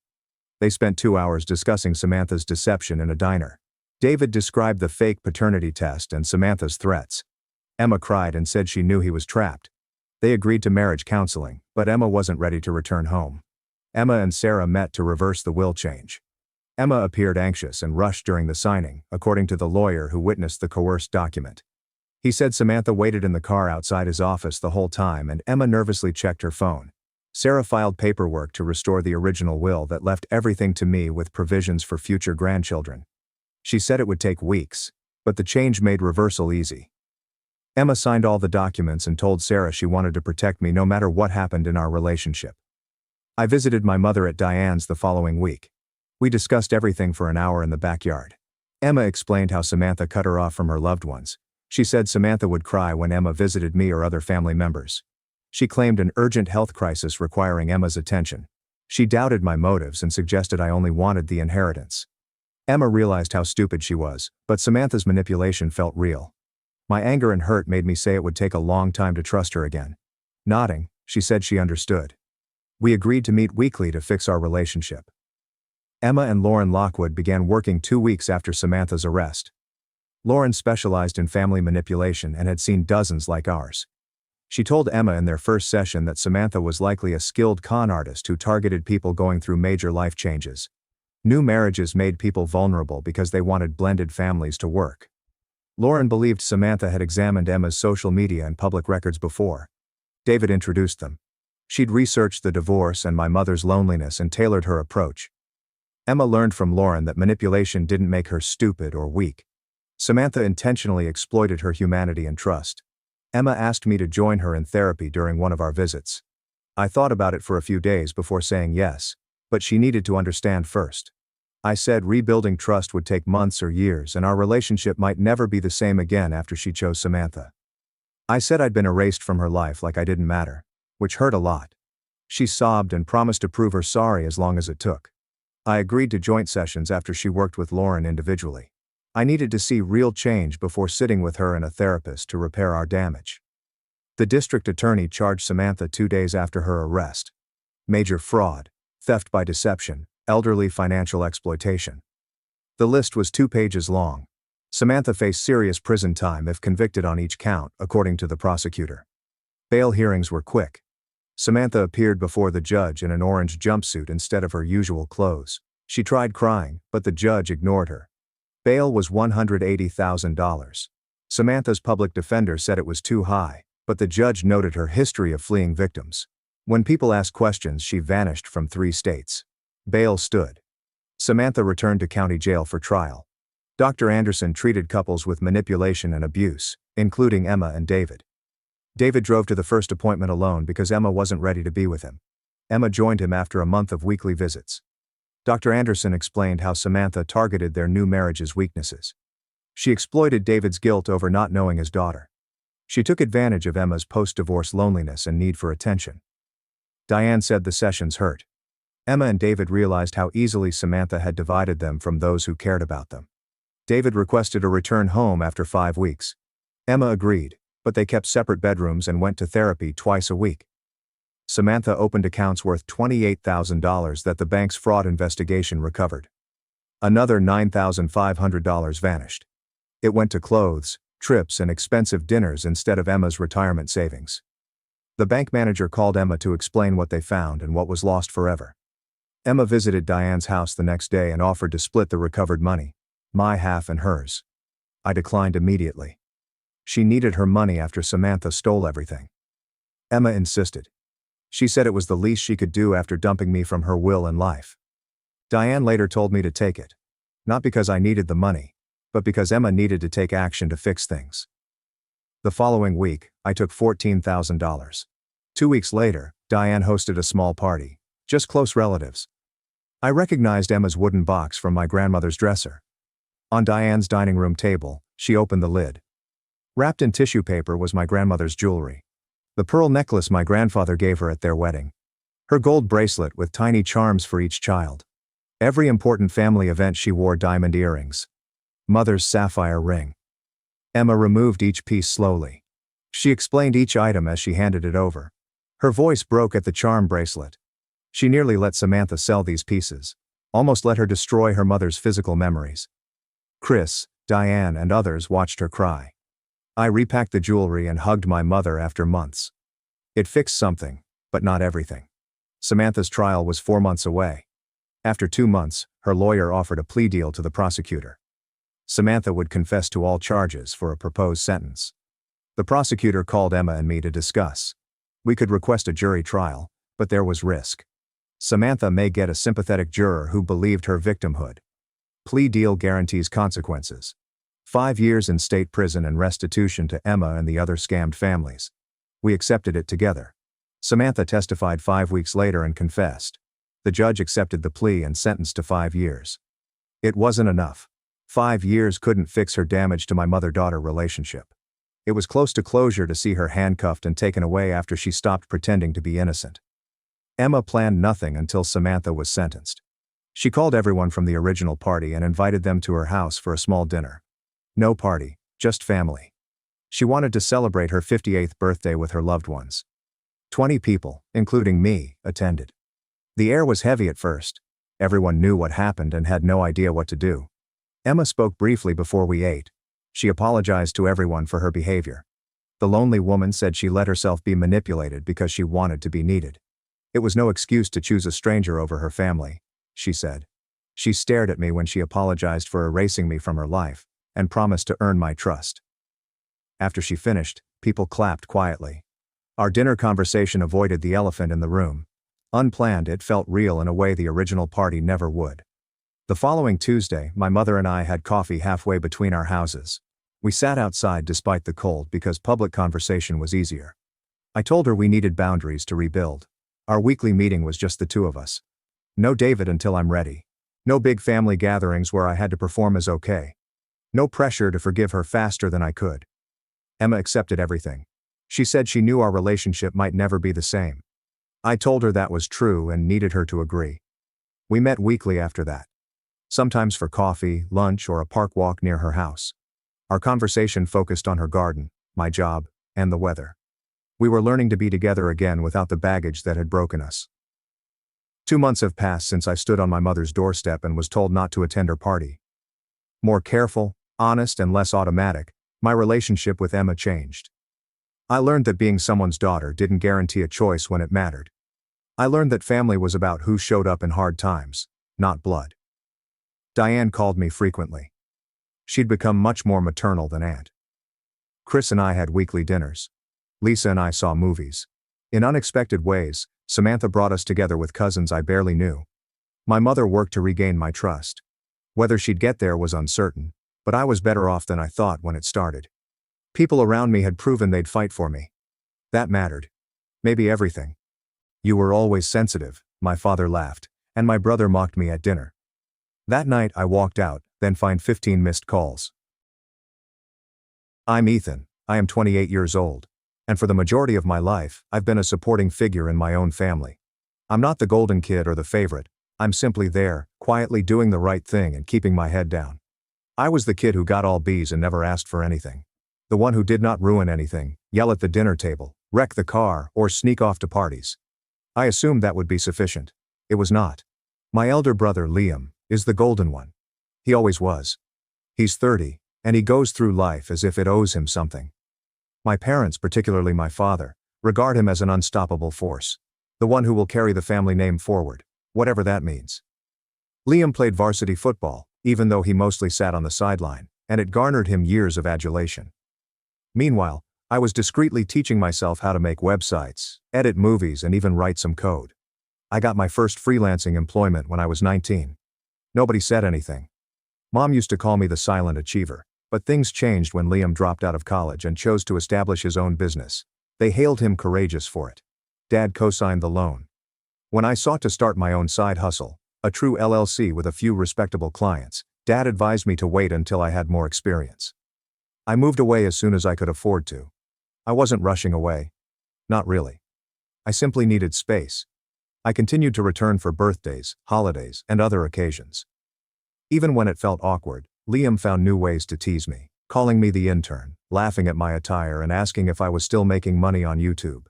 They spent 2 hours discussing Samantha's deception in a diner. David described the fake paternity test and Samantha's threats. Emma cried and said she knew he was trapped. They agreed to marriage counseling, but Emma wasn't ready to return home. Emma and Sarah met to reverse the will change. Emma appeared anxious and rushed during the signing, according to the lawyer who witnessed the coerced document. He said Samantha waited in the car outside his office the whole time and Emma nervously checked her phone. Sarah filed paperwork to restore the original will that left everything to me with provisions for future grandchildren. She said it would take weeks, but the change made reversal easy. Emma signed all the documents and told Sarah she wanted to protect me no matter what happened in our relationship. I visited my mother at Diane's the following week. We discussed everything for an hour in the backyard. Emma explained how Samantha cut her off from her loved ones, She said Samantha would cry when Emma visited me or other family members. She claimed an urgent health crisis requiring Emma's attention. She doubted my motives and suggested I only wanted the inheritance. Emma realized how stupid she was, but Samantha's manipulation felt real. My anger and hurt made me say it would take a long time to trust her again. Nodding, she said she understood. We agreed to meet weekly to fix our relationship. Emma and Lauren Lockwood began working 2 weeks after Samantha's arrest. Lauren specialized in family manipulation and had seen dozens like ours. She told Emma in their first session that Samantha was likely a skilled con artist who targeted people going through major life changes. New marriages made people vulnerable because they wanted blended families to work. Lauren believed Samantha had examined Emma's social media and public records before. David introduced them. She'd researched the divorce and my mother's loneliness and tailored her approach. Emma learned from Lauren that manipulation didn't make her stupid or weak. Samantha intentionally exploited her humanity and trust. Emma asked me to join her in therapy during one of our visits. I thought about it for a few days before saying yes, but she needed to understand first. I said rebuilding trust would take months or years and our relationship might never be the same again after she chose Samantha. I said I'd been erased from her life like I didn't matter, which hurt a lot. She sobbed and promised to prove her sorry as long as it took. I agreed to joint sessions after she worked with Lauren individually. I needed to see real change before sitting with her and a therapist to repair our damage. The district attorney charged Samantha 2 days after her arrest. Major fraud, theft by deception, elderly financial exploitation. The list was 2 pages long. Samantha faced serious prison time if convicted on each count, according to the prosecutor. Bail hearings were quick. Samantha appeared before the judge in an orange jumpsuit instead of her usual clothes. She tried crying, but the judge ignored her. Bail was $180,000. Samantha's public defender said it was too high, but the judge noted her history of fleeing victims. When people asked questions, she vanished from 3 states. Bail stood. Samantha returned to county jail for trial. Dr. Anderson treated couples with manipulation and abuse, including Emma and David. David drove to the first appointment alone because Emma wasn't ready to be with him. Emma joined him after a month of weekly visits. Dr. Anderson explained how Samantha targeted their new marriage's weaknesses. She exploited David's guilt over not knowing his daughter. She took advantage of Emma's post-divorce loneliness and need for attention. Diane said the sessions hurt. Emma and David realized how easily Samantha had divided them from those who cared about them. David requested a return home after 5 weeks. Emma agreed, but they kept separate bedrooms and went to therapy twice a week. Samantha opened accounts worth $28,000 that the bank's fraud investigation recovered. Another $9,500 vanished. It went to clothes, trips, and expensive dinners instead of Emma's retirement savings. The bank manager called Emma to explain what they found and what was lost forever. Emma visited Diane's house the next day and offered to split the recovered money, my half and hers. I declined immediately. She needed her money after Samantha stole everything. Emma insisted. She said it was the least she could do after dumping me from her will and life. Diane later told me to take it. Not because I needed the money, but because Emma needed to take action to fix things. The following week, I took $14,000. 2 weeks later, Diane hosted a small party, just close relatives. I recognized Emma's wooden box from my grandmother's dresser. On Diane's dining room table, she opened the lid. Wrapped in tissue paper was my grandmother's jewelry. The pearl necklace my grandfather gave her at their wedding. Her gold bracelet with tiny charms for each child. Every important family event she wore diamond earrings. Mother's sapphire ring. Emma removed each piece slowly. She explained each item as she handed it over. Her voice broke at the charm bracelet. She nearly let Samantha sell these pieces. Almost let her destroy her mother's physical memories. Chris, Diane, and others watched her cry. I repacked the jewelry and hugged my mother after months. It fixed something, but not everything. Samantha's trial was 4 months away. After 2 months, her lawyer offered a plea deal to the prosecutor. Samantha would confess to all charges for a proposed sentence. The prosecutor called Emma and me to discuss. We could request a jury trial, but there was risk. Samantha may get a sympathetic juror who believed her victimhood. Plea deal guarantees consequences. 5 years in state prison and restitution to Emma and the other scammed families. We accepted it together. Samantha testified 5 weeks later and confessed. The judge accepted the plea and sentenced to 5 years. It wasn't enough. 5 years couldn't fix her damage to my mother-daughter relationship. It was close to closure to see her handcuffed and taken away after she stopped pretending to be innocent. Emma planned nothing until Samantha was sentenced. She called everyone from the original party and invited them to her house for a small dinner. No party, just family. She wanted to celebrate her 58th birthday with her loved ones. 20 people, including me, attended. The air was heavy at first. Everyone knew what happened and had no idea what to do. Emma spoke briefly before we ate. She apologized to everyone for her behavior. The lonely woman said she let herself be manipulated because she wanted to be needed. It was no excuse to choose a stranger over her family, she said. She stared at me when she apologized for erasing me from her life, and promised to earn my trust. After she finished, people clapped quietly. Our dinner conversation avoided the elephant in the room. Unplanned, it felt real in a way the original party never would. The following Tuesday, my mother and I had coffee halfway between our houses. We sat outside despite the cold because public conversation was easier. I told her we needed boundaries to rebuild. Our weekly meeting was just the two of us. No David until I'm ready. No big family gatherings where I had to perform as okay. No pressure to forgive her faster than I could. Emma accepted everything. She said she knew our relationship might never be the same. I told her that was true and needed her to agree. We met weekly after that. Sometimes for coffee, lunch, or a park walk near her house. Our conversation focused on her garden, my job, and the weather. We were learning to be together again without the baggage that had broken us. 2 months have passed since I stood on my mother's doorstep and was told not to attend her party. More careful, honest, and less automatic, my relationship with Emma changed. I learned that being someone's daughter didn't guarantee a choice when it mattered. I learned that family was about who showed up in hard times, not blood. Diane called me frequently. She'd become much more maternal than aunt. Chris and I had weekly dinners. Lisa and I saw movies. In unexpected ways, Samantha brought us together with cousins I barely knew. My mother worked to regain my trust. Whether she'd get there was uncertain, but I was better off than I thought when it started. People around me had proven they'd fight for me. That mattered. Maybe everything. You were always sensitive, my father laughed, and my brother mocked me at dinner. That night I walked out, then find 15 missed calls. I'm Ethan, I am 28 years old. And for the majority of my life, I've been a supporting figure in my own family. I'm not the golden kid or the favorite, I'm simply there, quietly doing the right thing and keeping my head down. I was the kid who got all B's and never asked for anything. The one who did not ruin anything, yell at the dinner table, wreck the car, or sneak off to parties. I assumed that would be sufficient. It was not. My elder brother Liam is the golden one. He always was. He's 30, and he goes through life as if it owes him something. My parents, particularly my father, regard him as an unstoppable force. The one who will carry the family name forward, whatever that means. Liam played varsity football, even though he mostly sat on the sideline, and it garnered him years of adulation. Meanwhile, I was discreetly teaching myself how to make websites, edit movies, and even write some code. I got my first freelancing employment when I was 19. Nobody said anything. Mom used to call me the silent achiever. But things changed when Liam dropped out of college and chose to establish his own business. They hailed him courageous for it. Dad co-signed the loan. When I sought to start my own side hustle, a true LLC with a few respectable clients, Dad advised me to wait until I had more experience. I moved away as soon as I could afford to. I wasn't rushing away. Not really. I simply needed space. I continued to return for birthdays, holidays, and other occasions. Even when it felt awkward, Liam found new ways to tease me, calling me the intern, laughing at my attire, and asking if I was still making money on YouTube.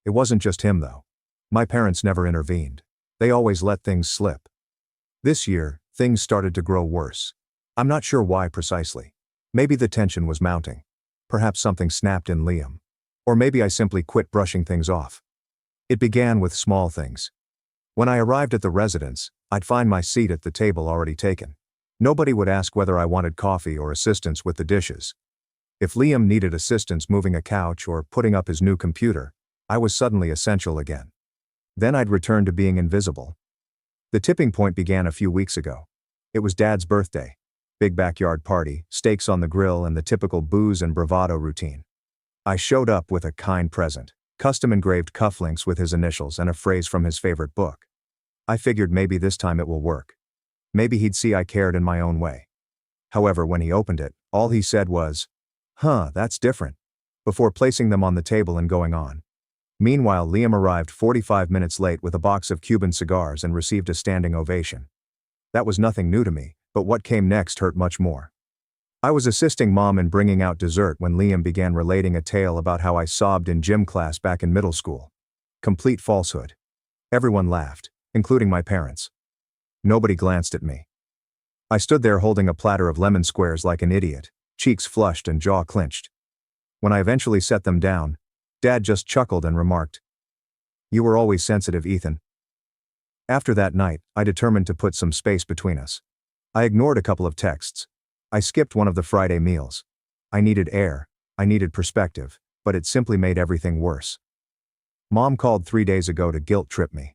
It wasn't just him though. My parents never intervened. They always let things slip. This year, things started to grow worse. I'm not sure why precisely. Maybe the tension was mounting. Perhaps something snapped in Liam. Or maybe I simply quit brushing things off. It began with small things. When I arrived at the residence, I'd find my seat at the table already taken. Nobody would ask whether I wanted coffee or assistance with the dishes. If Liam needed assistance moving a couch or putting up his new computer, I was suddenly essential again. Then I'd return to being invisible. The tipping point began a few weeks ago. It was Dad's birthday. Big backyard party, steaks on the grill, and the typical booze and bravado routine. I showed up with a kind present, custom engraved cufflinks with his initials and a phrase from his favorite book. I figured maybe this time it will work. Maybe he'd see I cared in my own way. However, when he opened it, all he said was, Huh, that's different. Before placing them on the table and going on. Meanwhile, Liam arrived 45 minutes late with a box of Cuban cigars and received a standing ovation. That was nothing new to me, but what came next hurt much more. I was assisting Mom in bringing out dessert when Liam began relating a tale about how I sobbed in gym class back in middle school. Complete falsehood. Everyone laughed, including my parents. Nobody glanced at me. I stood there holding a platter of lemon squares like an idiot, cheeks flushed and jaw clenched. When I eventually set them down, Dad just chuckled and remarked, "You were always sensitive, Ethan." After that night, I determined to put some space between us. I ignored a couple of texts. I skipped one of the Friday meals. I needed air, I needed perspective, but it simply made everything worse. Mom called 3 days ago to guilt trip me.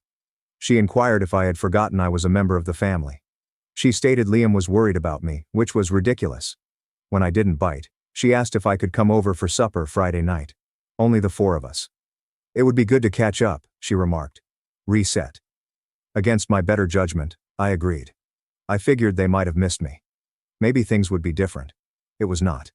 She inquired if I had forgotten I was a member of the family. She stated Liam was worried about me, which was ridiculous. When I didn't bite, she asked if I could come over for supper Friday night. Only the four of us. It would be good to catch up, she remarked. Reset. Against my better judgment, I agreed. I figured they might have missed me. Maybe things would be different. It was not.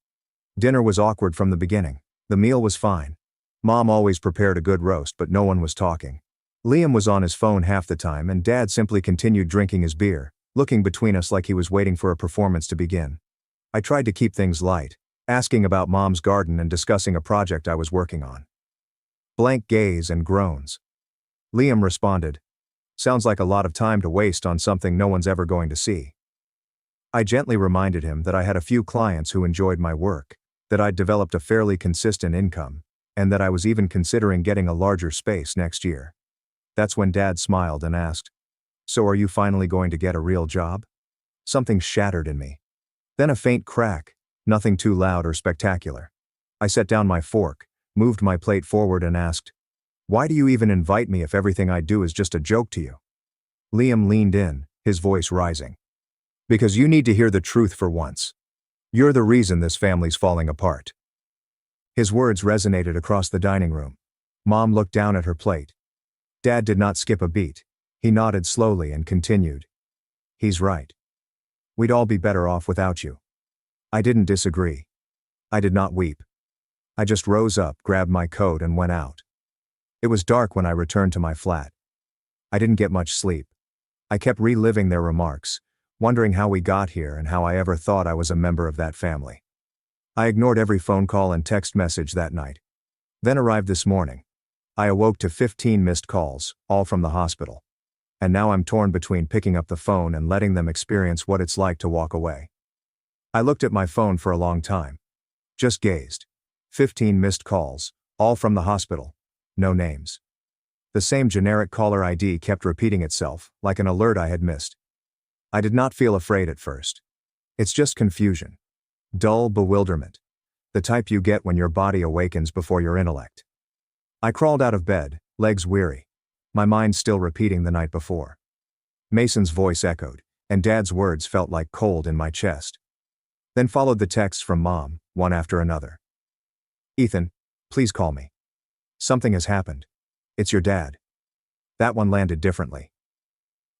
Dinner was awkward from the beginning. The meal was fine. Mom always prepared a good roast, but no one was talking. Liam was on his phone half the time and Dad simply continued drinking his beer, looking between us like he was waiting for a performance to begin. I tried to keep things light, asking about Mom's garden and discussing a project I was working on. Blank gaze and groans. Liam responded, "Sounds like a lot of time to waste on something no one's ever going to see." I gently reminded him that I had a few clients who enjoyed my work, that I'd developed a fairly consistent income, and that I was even considering getting a larger space next year. That's when Dad smiled and asked, "So are you finally going to get a real job?" Something shattered in me. Then a faint crack, nothing too loud or spectacular. I set down my fork, moved my plate forward and asked, "Why do you even invite me if everything I do is just a joke to you?" Liam leaned in, his voice rising. "Because you need to hear the truth for once. You're the reason this family's falling apart." His words resonated across the dining room. Mom looked down at her plate. Dad did not skip a beat. He nodded slowly and continued. "He's right. We'd all be better off without you." I didn't disagree. I did not weep. I just rose up, grabbed my coat and went out. It was dark when I returned to my flat. I didn't get much sleep. I kept reliving their remarks, wondering how we got here and how I ever thought I was a member of that family. I ignored every phone call and text message that night. Then arrived this morning. I awoke to 15 missed calls, all from the hospital. And now I'm torn between picking up the phone and letting them experience what it's like to walk away. I looked at my phone for a long time. Just gazed. 15 missed calls, all from the hospital. No names. The same generic caller ID kept repeating itself, like an alert I had missed. I did not feel afraid at first. It's just confusion. Dull bewilderment. The type you get when your body awakens before your intellect. I crawled out of bed, legs weary. My mind still repeating the night before. Mason's voice echoed, and Dad's words felt like cold in my chest. Then followed the texts from Mom, one after another. "Ethan, please call me. Something has happened. It's your dad." That one landed differently.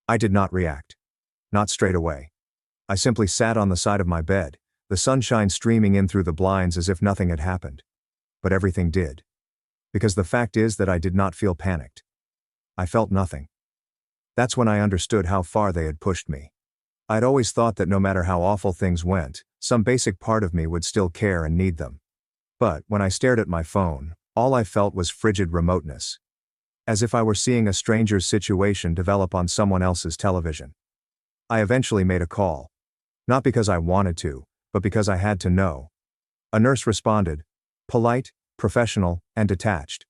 I did not react. Not straight away. I simply sat on the side of my bed, the sunshine streaming in through the blinds as if nothing had happened. But everything did. Because the fact is that I did not feel panicked. I felt nothing. That's when I understood how far they had pushed me. I'd always thought that no matter how awful things went, some basic part of me would still care and need them. But when I stared at my phone, all I felt was frigid remoteness. As if I were seeing a stranger's situation develop on someone else's television. I eventually made a call. Not because I wanted to, but because I had to know. A nurse responded, polite, professional, and detached.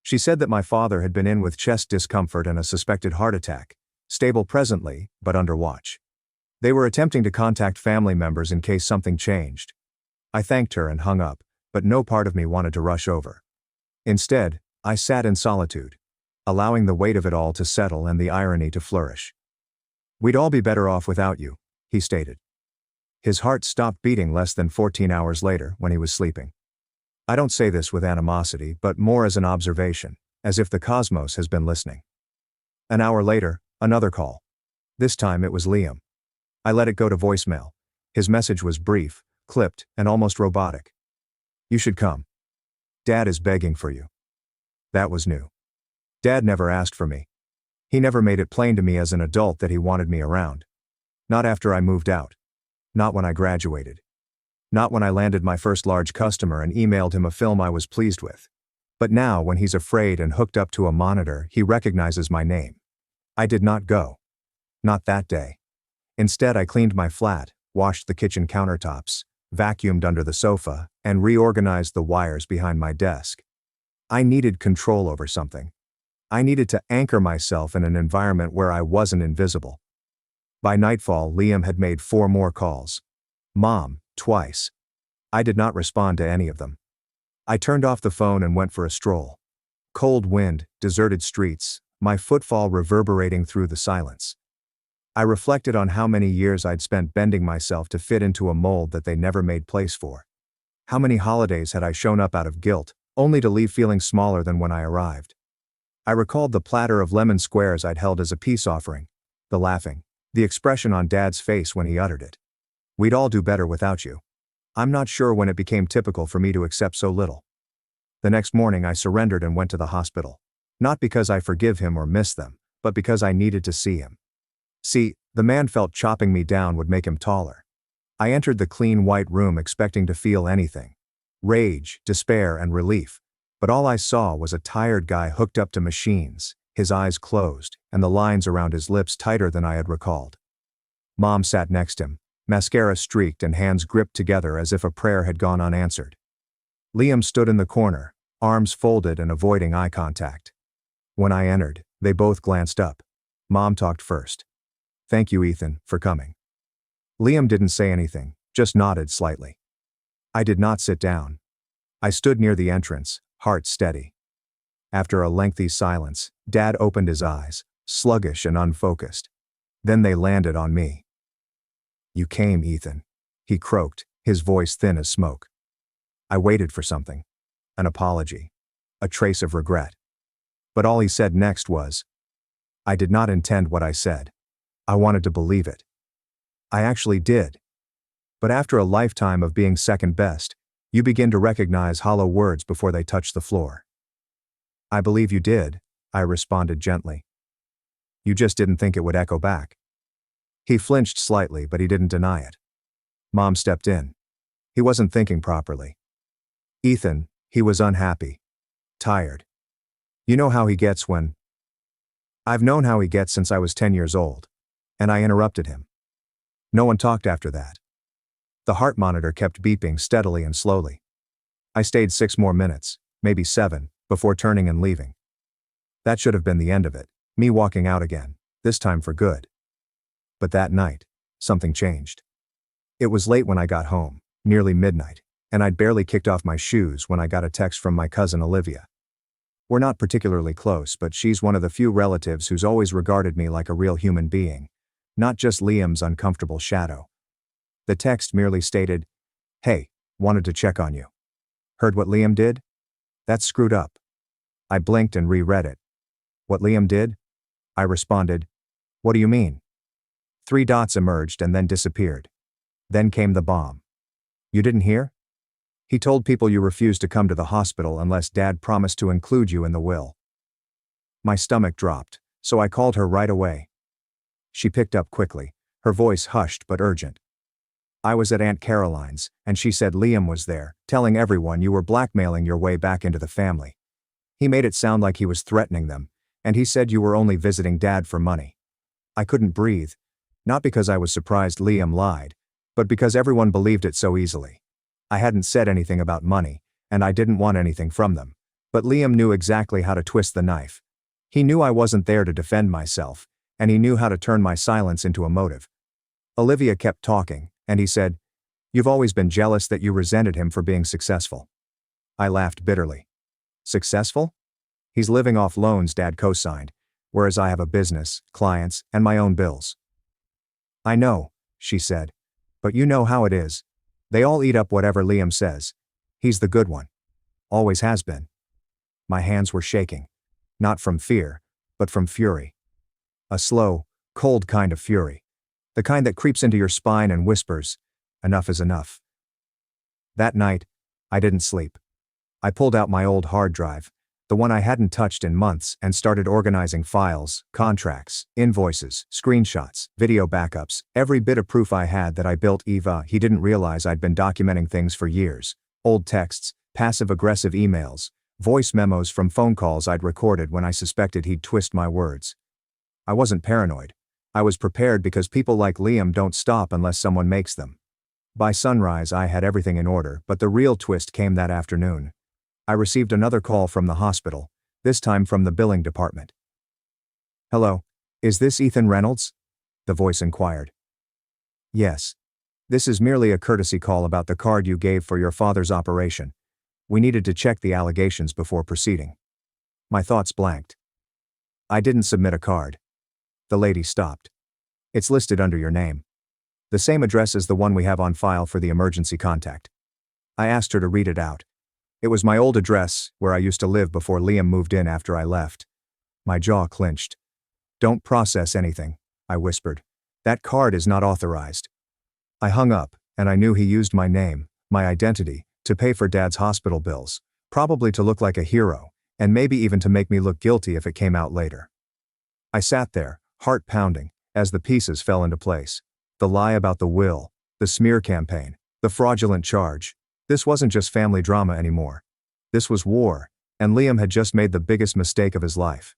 She said that my father had been in with chest discomfort and a suspected heart attack, stable presently, but under watch. They were attempting to contact family members in case something changed. I thanked her and hung up, but no part of me wanted to rush over. Instead, I sat in solitude, allowing the weight of it all to settle and the irony to flourish. "We'd all be better off without you," he stated. His heart stopped beating less than 14 hours later when he was sleeping. I don't say this with animosity, but more as an observation, as if the cosmos has been listening. An hour later, another call. This time it was Liam. I let it go to voicemail. His message was brief, clipped, and almost robotic. You should come. Dad is begging for you. That was new. Dad never asked for me. He never made it plain to me as an adult that he wanted me around. Not after I moved out. Not when I graduated. Not when I landed my first large customer and emailed him a film I was pleased with. But now, when he's afraid and hooked up to a monitor, he recognizes my name. I did not go. Not that day. Instead, I cleaned my flat, washed the kitchen countertops, vacuumed under the sofa, and reorganized the wires behind my desk. I needed control over something. I needed to anchor myself in an environment where I wasn't invisible. By nightfall, Liam had made 4 more calls. Mom, twice. I did not respond to any of them. I turned off the phone and went for a stroll. Cold wind, deserted streets, my footfall reverberating through the silence. I reflected on how many years I'd spent bending myself to fit into a mold that they never made place for. How many holidays had I shown up out of guilt, only to leave feeling smaller than when I arrived. I recalled the platter of lemon squares I'd held as a peace offering, the laughing, the expression on Dad's face when he uttered it. We'd all do better without you. I'm not sure when it became typical for me to accept so little. The next morning I surrendered and went to the hospital. Not because I forgive him or miss them, but because I needed to see him. See, the man felt chopping me down would make him taller. I entered the clean white room expecting to feel anything. Rage, despair, and relief. But all I saw was a tired guy hooked up to machines, his eyes closed, and the lines around his lips tighter than I had recalled. Mom sat next to him, mascara streaked and hands gripped together as if a prayer had gone unanswered. Liam stood in the corner, arms folded and avoiding eye contact. When I entered, they both glanced up. Mom talked first. Thank you, Ethan, for coming. Liam didn't say anything, just nodded slightly. I did not sit down. I stood near the entrance, heart steady. After a lengthy silence, Dad opened his eyes, sluggish and unfocused. Then they landed on me. You came, Ethan, he croaked, his voice thin as smoke. I waited for something. An apology. A trace of regret. But all he said next was, I did not intend what I said. I wanted to believe it. I actually did. But after a lifetime of being second best, you begin to recognize hollow words before they touch the floor. I believe you did, I responded gently. You just didn't think it would echo back. He flinched slightly, but he didn't deny it. Mom stepped in. He wasn't thinking properly. Ethan, he was unhappy. Tired. You know how he gets when... I've known how he gets since I was 10 years old. And I interrupted him. No one talked after that. The heart monitor kept beeping steadily and slowly. I stayed 6 more minutes, maybe 7, before turning and leaving. That should have been the end of it, me walking out again, this time for good. But that night, something changed. It was late when I got home, nearly midnight, and I'd barely kicked off my shoes when I got a text from my cousin Olivia. We're not particularly close, but she's one of the few relatives who's always regarded me like a real human being, not just Liam's uncomfortable shadow. The text merely stated, Hey, wanted to check on you. Heard what Liam did? That's screwed up. I blinked and reread it. What Liam did? I responded, What do you mean? 3 dots emerged and then disappeared. Then came the bomb. You didn't hear? He told people you refused to come to the hospital unless Dad promised to include you in the will. My stomach dropped, so I called her right away. She picked up quickly, her voice hushed but urgent. I was at Aunt Caroline's, and she said Liam was there, telling everyone you were blackmailing your way back into the family. He made it sound like he was threatening them, and he said you were only visiting Dad for money. I couldn't breathe, not because I was surprised Liam lied, but because everyone believed it so easily. I hadn't said anything about money, and I didn't want anything from them, but Liam knew exactly how to twist the knife. He knew I wasn't there to defend myself, and he knew how to turn my silence into a motive. Olivia kept talking, and he said, You've always been jealous that you resented him for being successful. I laughed bitterly. Successful? He's living off loans Dad co-signed, whereas I have a business, clients, and my own bills. I know, she said. But you know how it is. They all eat up whatever Liam says. He's the good one. Always has been. My hands were shaking. Not from fear, but from fury. A slow, cold kind of fury. The kind that creeps into your spine and whispers, enough is enough. That night, I didn't sleep. I pulled out my old hard drive, the one I hadn't touched in months, and started organizing files, contracts, invoices, screenshots, video backups, every bit of proof I had that I built Eva. He didn't realize I'd been documenting things for years. Old texts, passive-aggressive emails, voice memos from phone calls I'd recorded when I suspected he'd twist my words. I wasn't paranoid. I was prepared because people like Liam don't stop unless someone makes them. By sunrise I had everything in order, but the real twist came that afternoon. I received another call from the hospital, this time from the billing department. "Hello, is this Ethan Reynolds?" the voice inquired. "Yes. This is merely a courtesy call about the card you gave for your father's operation. We needed to check the allegations before proceeding." My thoughts blanked. "I didn't submit a card." The lady stopped. "It's listed under your name. The same address as the one we have on file for the emergency contact." I asked her to read it out. It was my old address, where I used to live before Liam moved in after I left. My jaw clenched. "Don't process anything," I whispered. "That card is not authorized." I hung up, and I knew he used my name, my identity, to pay for Dad's hospital bills, probably to look like a hero, and maybe even to make me look guilty if it came out later. I sat there, heart pounding, as the pieces fell into place. The lie about the will, the smear campaign, the fraudulent charge. This wasn't just family drama anymore. This was war, and Liam had just made the biggest mistake of his life.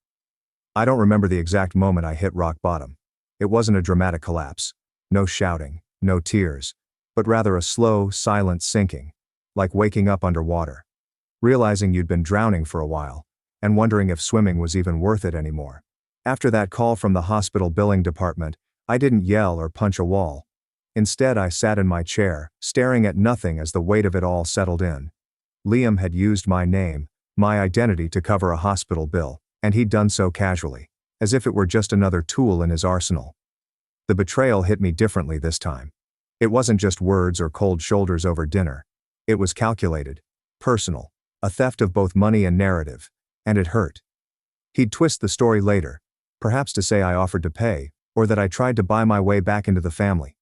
I don't remember the exact moment I hit rock bottom. It wasn't a dramatic collapse. No shouting, no tears, but rather a slow, silent sinking, like waking up underwater, realizing you'd been drowning for a while, and wondering if swimming was even worth it anymore. After that call from the hospital billing department, I didn't yell or punch a wall. Instead, I sat in my chair, staring at nothing as the weight of it all settled in. Liam had used my name, my identity to cover a hospital bill, and he'd done so casually, as if it were just another tool in his arsenal. The betrayal hit me differently this time. It wasn't just words or cold shoulders over dinner. It was calculated, personal, a theft of both money and narrative, and it hurt. He'd twist the story later, perhaps to say I offered to pay, or that I tried to buy my way back into the family.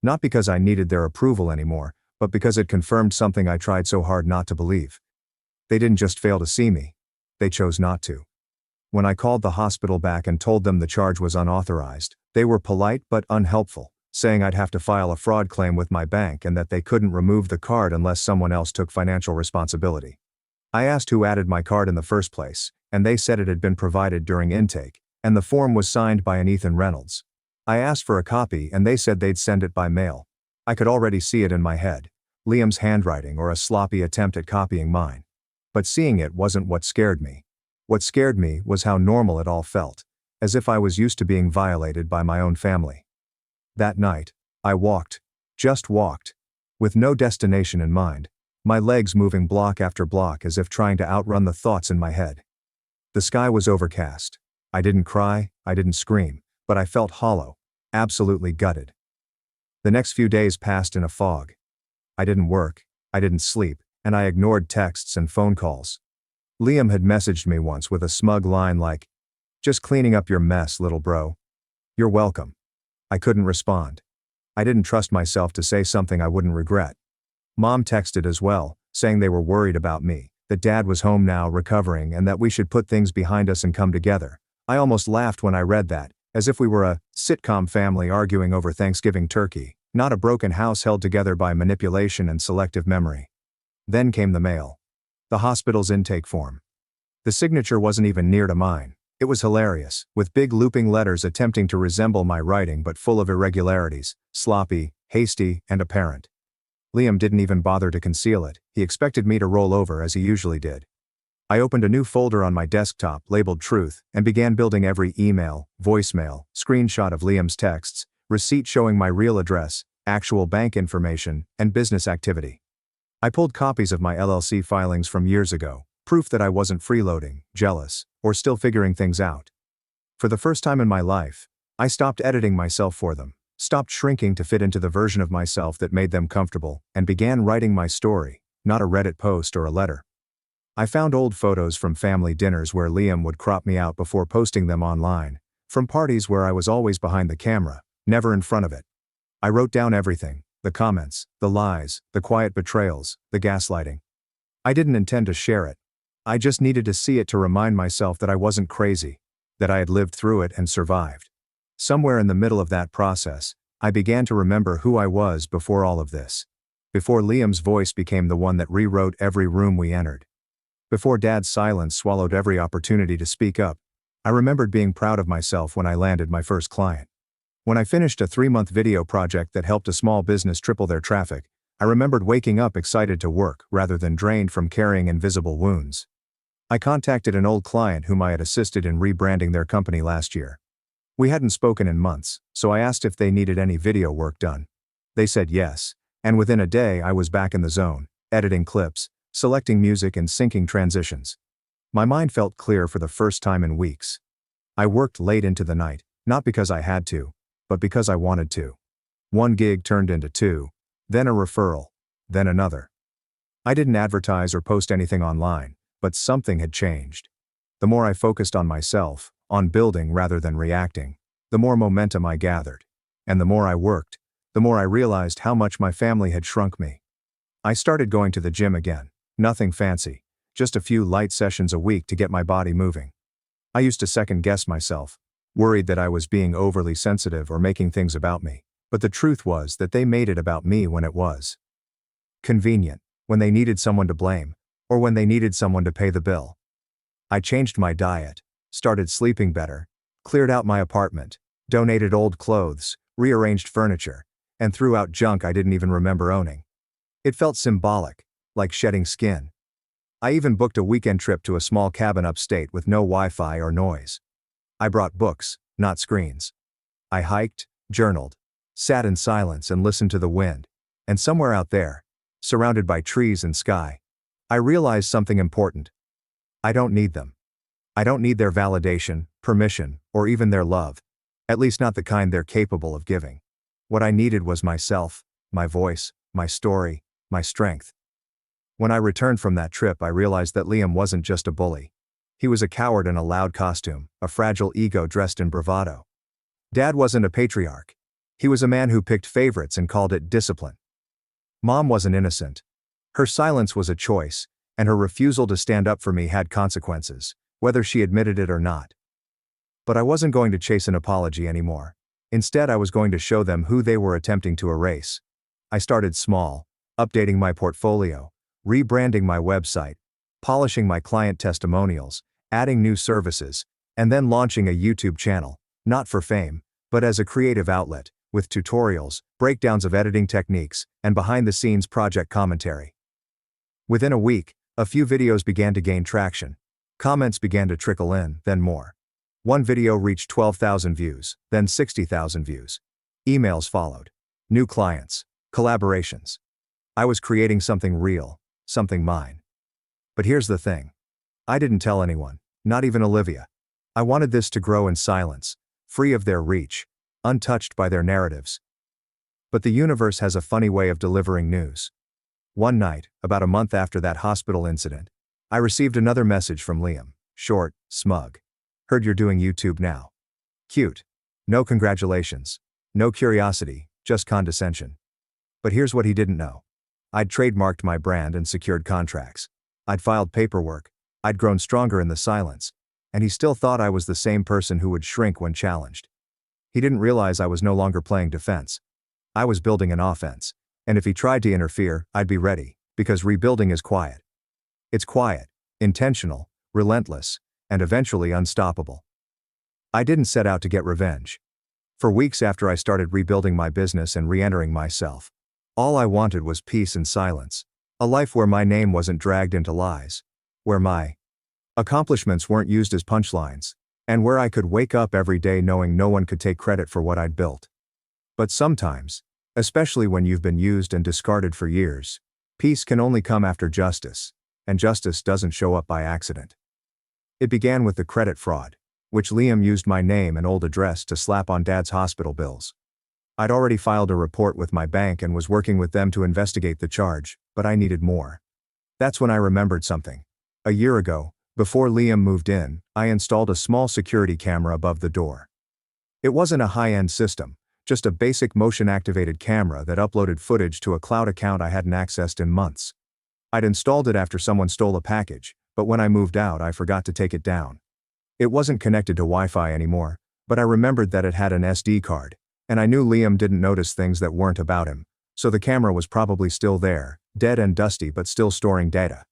Not because I needed their approval anymore, but because it confirmed something I tried so hard not to believe. They didn't just fail to see me. They chose not to. When I called the hospital back and told them the charge was unauthorized, they were polite but unhelpful, saying I'd have to file a fraud claim with my bank and that they couldn't remove the card unless someone else took financial responsibility. I asked who added my card in the first place, and they said it had been provided during intake, and the form was signed by an Ethan Reynolds. I asked for a copy and they said they'd send it by mail. I could already see it in my head. Liam's handwriting or a sloppy attempt at copying mine. But seeing it wasn't what scared me. What scared me was how normal it all felt, as if I was used to being violated by my own family. That night, I walked, just walked, with no destination in mind, my legs moving block after block as if trying to outrun the thoughts in my head. The sky was overcast. I didn't cry, I didn't scream, but I felt hollow, absolutely gutted. The next few days passed in a fog. I didn't work, I didn't sleep, and I ignored texts and phone calls. Liam had messaged me once with a smug line like, "Just cleaning up your mess, little bro. You're welcome." I couldn't respond. I didn't trust myself to say something I wouldn't regret. Mom texted as well, saying they were worried about me, that Dad was home now recovering and that we should put things behind us and come together. I almost laughed when I read that, as if we were a sitcom family arguing over Thanksgiving turkey, not a broken house held together by manipulation and selective memory. Then came the mail. The hospital's intake form. The signature wasn't even near to mine. It was hilarious, with big looping letters attempting to resemble my writing but full of irregularities, sloppy, hasty, and apparent. Liam didn't even bother to conceal it. He expected me to roll over as he usually did. I opened a new folder on my desktop labeled Truth and began building every email, voicemail, screenshot of Liam's texts, receipt showing my real address, actual bank information, and business activity. I pulled copies of my LLC filings from years ago, proof that I wasn't freeloading, jealous, or still figuring things out. For the first time in my life, I stopped editing myself for them, stopped shrinking to fit into the version of myself that made them comfortable, and began writing my story, not a Reddit post or a letter. I found old photos from family dinners where Liam would crop me out before posting them online, from parties where I was always behind the camera, never in front of it. I wrote down everything, the comments, the lies, the quiet betrayals, the gaslighting. I didn't intend to share it. I just needed to see it to remind myself that I wasn't crazy, that I had lived through it and survived. Somewhere in the middle of that process, I began to remember who I was before all of this. Before Liam's voice became the one that rewrote every room we entered. Before Dad's silence swallowed every opportunity to speak up, I remembered being proud of myself when I landed my first client. When I finished a 3-month video project that helped a small business triple their traffic, I remembered waking up excited to work rather than drained from carrying invisible wounds. I contacted an old client whom I had assisted in rebranding their company last year. We hadn't spoken in months, so I asked if they needed any video work done. They said yes, and within a day I was back in the zone, editing clips, selecting music and syncing transitions. My mind felt clear for the first time in weeks. I worked late into the night, not because I had to, but because I wanted to. 1 gig turned into 2, then a referral, then another. I didn't advertise or post anything online, but something had changed. The more I focused on myself, on building rather than reacting, the more momentum I gathered. And the more I worked, the more I realized how much my family had shrunk me. I started going to the gym again, nothing fancy, just a few light sessions a week to get my body moving. I used to second-guess myself, worried that I was being overly sensitive or making things about me, but the truth was that they made it about me when it was convenient, when they needed someone to blame, or when they needed someone to pay the bill. I changed my diet, started sleeping better, cleared out my apartment, donated old clothes, rearranged furniture, and threw out junk I didn't even remember owning. It felt symbolic, like shedding skin. I even booked a weekend trip to a small cabin upstate with no Wi-Fi or noise. I brought books, not screens. I hiked, journaled, sat in silence and listened to the wind, and somewhere out there, surrounded by trees and sky, I realized something important. I don't need them. I don't need their validation, permission, or even their love, at least not the kind they're capable of giving. What I needed was myself, my voice, my story, my strength. When I returned from that trip, I realized that Liam wasn't just a bully. He was a coward in a loud costume, a fragile ego dressed in bravado. Dad wasn't a patriarch. He was a man who picked favorites and called it discipline. Mom wasn't innocent. Her silence was a choice, and her refusal to stand up for me had consequences, whether she admitted it or not. But I wasn't going to chase an apology anymore. Instead, I was going to show them who they were attempting to erase. I started small, updating my portfolio, rebranding my website, polishing my client testimonials, adding new services, and then launching a YouTube channel, not for fame, but as a creative outlet, with tutorials, breakdowns of editing techniques, and behind-the-scenes project commentary. Within a week, a few videos began to gain traction. Comments began to trickle in, then more. One video reached 12,000 views, then 60,000 views. Emails followed. New clients, collaborations. I was creating something real, something mine. But here's the thing. I didn't tell anyone, not even Olivia. I wanted this to grow in silence, free of their reach, untouched by their narratives. But the universe has a funny way of delivering news. One night, about a month after that hospital incident, I received another message from Liam, short, smug. Heard you're doing YouTube now. Cute. No congratulations. No curiosity, just condescension. But here's what he didn't know. I'd trademarked my brand and secured contracts. I'd filed paperwork. I'd grown stronger in the silence. And he still thought I was the same person who would shrink when challenged. He didn't realize I was no longer playing defense. I was building an offense. And if he tried to interfere, I'd be ready, because rebuilding is quiet. It's quiet, intentional, relentless, and eventually unstoppable. I didn't set out to get revenge. For weeks after I started rebuilding my business and re-entering myself, all I wanted was peace and silence, a life where my name wasn't dragged into lies, where my accomplishments weren't used as punchlines, and where I could wake up every day knowing no one could take credit for what I'd built. But sometimes, especially when you've been used and discarded for years, peace can only come after justice, and justice doesn't show up by accident. It began with the credit fraud, which Liam used my name and old address to slap on Dad's hospital bills. I'd already filed a report with my bank and was working with them to investigate the charge, but I needed more. That's when I remembered something. A year ago, before Liam moved in, I installed a small security camera above the door. It wasn't a high-end system, just a basic motion-activated camera that uploaded footage to a cloud account I hadn't accessed in months. I'd installed it after someone stole a package, but when I moved out I forgot to take it down. It wasn't connected to Wi-Fi anymore, but I remembered that it had an SD card, and I knew Liam didn't notice things that weren't about him, so the camera was probably still there, dead and dusty but still storing data.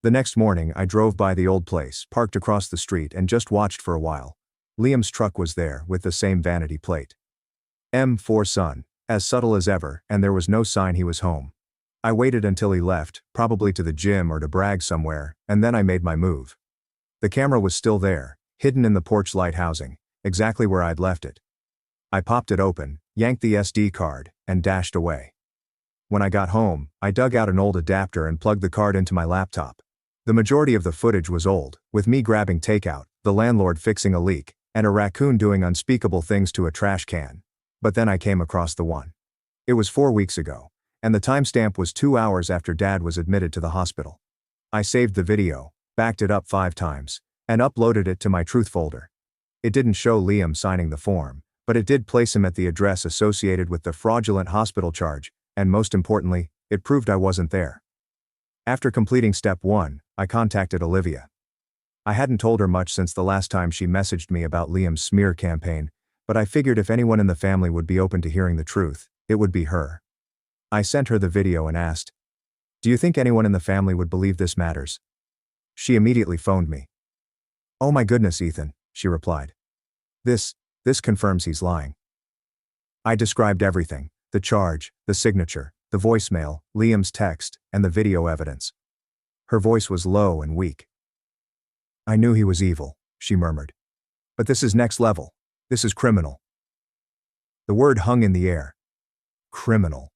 The next morning I drove by the old place, parked across the street and just watched for a while. Liam's truck was there, with the same vanity plate. M4 Sun, as subtle as ever, and there was no sign he was home. I waited until he left, probably to the gym or to brag somewhere, and then I made my move. The camera was still there, hidden in the porch light housing, exactly where I'd left it. I popped it open, yanked the SD card, and dashed away. When I got home, I dug out an old adapter and plugged the card into my laptop. The majority of the footage was old, with me grabbing takeout, the landlord fixing a leak, and a raccoon doing unspeakable things to a trash can. But then I came across the one. It was 4 weeks ago, and the timestamp was 2 hours after Dad was admitted to the hospital. I saved the video, backed it up 5 times, and uploaded it to my truth folder. It didn't show Liam signing the form, but it did place him at the address associated with the fraudulent hospital charge, and most importantly, it proved I wasn't there. After completing step 1, I contacted Olivia. I hadn't told her much since the last time she messaged me about Liam's smear campaign, but I figured if anyone in the family would be open to hearing the truth, it would be her. I sent her the video and asked, "Do you think anyone in the family would believe this matters?" She immediately phoned me. "Oh my goodness, Ethan," she replied. This confirms he's lying." I described everything: the charge, the signature, the voicemail, Liam's text, and the video evidence. Her voice was low and weak. "I knew he was evil," she murmured. "But this is next level. This is criminal." The word hung in the air. Criminal.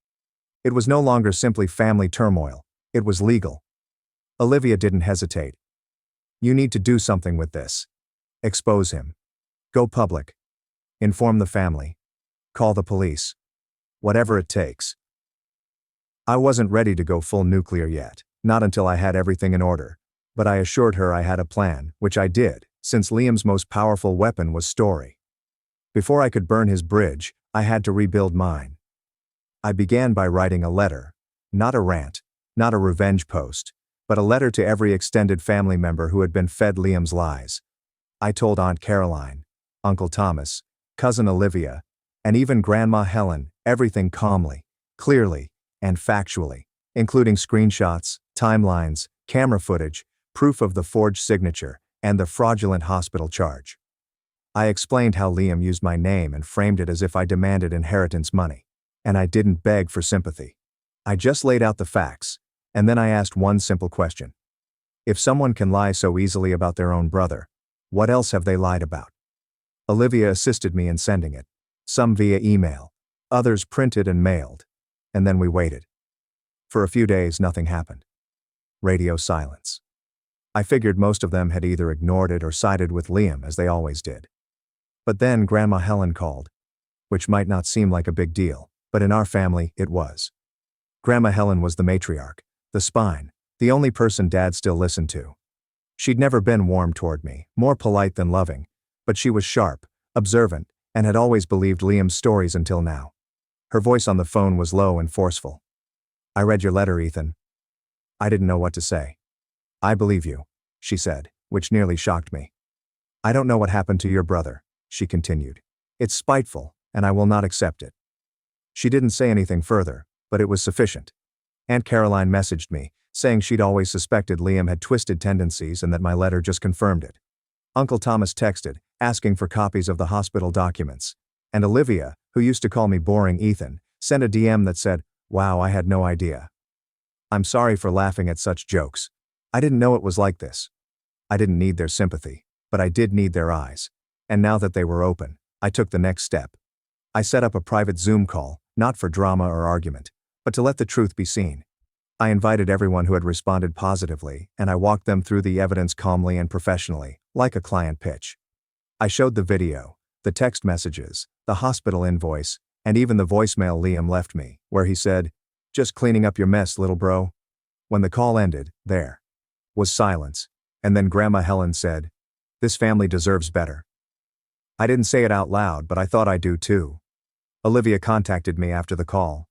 It was no longer simply family turmoil. It was legal. Olivia didn't hesitate. "You need to do something with this. Expose him. Go public. Inform the family. Call the police. Whatever it takes." I wasn't ready to go full nuclear yet, not until I had everything in order, but I assured her I had a plan, which I did, since Liam's most powerful weapon was story. Before I could burn his bridge, I had to rebuild mine. I began by writing a letter, not a rant, not a revenge post, but a letter to every extended family member who had been fed Liam's lies. I told Aunt Caroline, Uncle Thomas, Cousin Olivia, and even Grandma Helen, everything calmly, clearly, and factually, including screenshots, timelines, camera footage, proof of the forged signature, and the fraudulent hospital charge. I explained how Liam used my name and framed it as if I demanded inheritance money. And I didn't beg for sympathy. I just laid out the facts, and then I asked one simple question. If someone can lie so easily about their own brother, what else have they lied about? Olivia assisted me in sending it, some via email, others printed and mailed, and then we waited. For a few days nothing happened. Radio silence. I figured most of them had either ignored it or sided with Liam as they always did. But then Grandma Helen called, which might not seem like a big deal, but in our family it was. Grandma Helen was the matriarch, the spine, the only person Dad still listened to. She'd never been warm toward me, more polite than loving, but she was sharp, observant, and had always believed Liam's stories until now. Her voice on the phone was low and forceful. "I read your letter, Ethan." I didn't know what to say. "I believe you," she said, which nearly shocked me. "I don't know what happened to your brother," she continued. "It's spiteful, and I will not accept it." She didn't say anything further, but it was sufficient. Aunt Caroline messaged me, saying she'd always suspected Liam had twisted tendencies and that my letter just confirmed it. Uncle Thomas texted, asking for copies of the hospital documents. And Olivia, who used to call me boring Ethan, sent a DM that said, "Wow, I had no idea. I'm sorry for laughing at such jokes. I didn't know it was like this." I didn't need their sympathy, but I did need their eyes. And now that they were open, I took the next step. I set up a private Zoom call, not for drama or argument, but to let the truth be seen. I invited everyone who had responded positively, and I walked them through the evidence calmly and professionally, like a client pitch. I showed the video, the text messages, the hospital invoice, and even the voicemail Liam left me, where he said, "Just cleaning up your mess, little bro." When the call ended, there was silence, and then Grandma Helen said, "This family deserves better." I didn't say it out loud, but I thought I do too. Olivia contacted me after the call.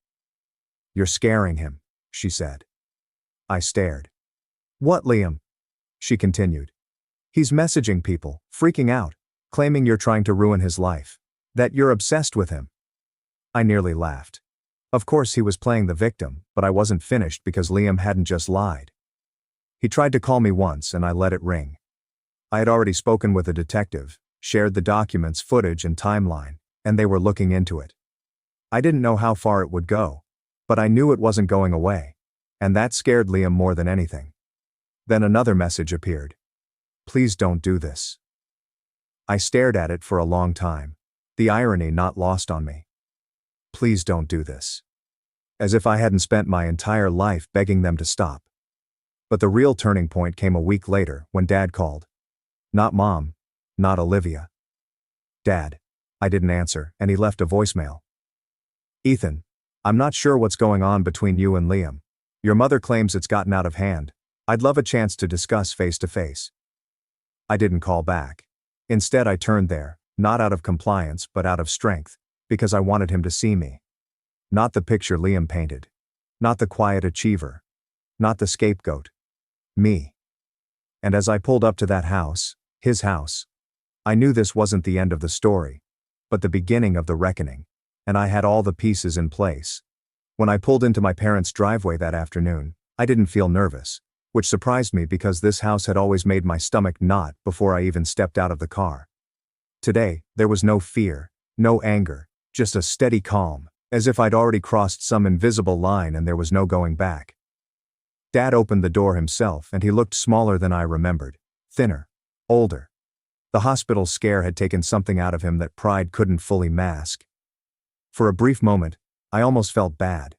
"You're scaring him," she said. I stared. What, Liam? She continued. He's messaging people, freaking out, claiming you're trying to ruin his life. That you're obsessed with him. I nearly laughed. Of course he was playing the victim, but I wasn't finished because Liam hadn't just lied. He tried to call me once and I let it ring. I had already spoken with a detective, shared the documents, footage and timeline, and they were looking into it. I didn't know how far it would go, but I knew it wasn't going away, and that scared Liam more than anything. Then another message appeared. Please don't do this. I stared at it for a long time, the irony not lost on me. Please don't do this. As if I hadn't spent my entire life begging them to stop. But the real turning point came a week later when Dad called. Not Mom, not Olivia. Dad. I didn't answer, and he left a voicemail. Ethan, I'm not sure what's going on between you and Liam. Your mother claims it's gotten out of hand. I'd love a chance to discuss face to face. I didn't call back. Instead I turned there, not out of compliance but out of strength, because I wanted him to see me. Not the picture Liam painted. Not the quiet achiever. Not the scapegoat. Me. And as I pulled up to that house, his house, I knew this wasn't the end of the story, but the beginning of the reckoning, and I had all the pieces in place. When I pulled into my parents' driveway that afternoon, I didn't feel nervous, which surprised me because this house had always made my stomach knot before I even stepped out of the car. Today, there was no fear, no anger, just a steady calm, as if I'd already crossed some invisible line and there was no going back. Dad opened the door himself and he looked smaller than I remembered, thinner, older. The hospital scare had taken something out of him that pride couldn't fully mask. For a brief moment, I almost felt bad.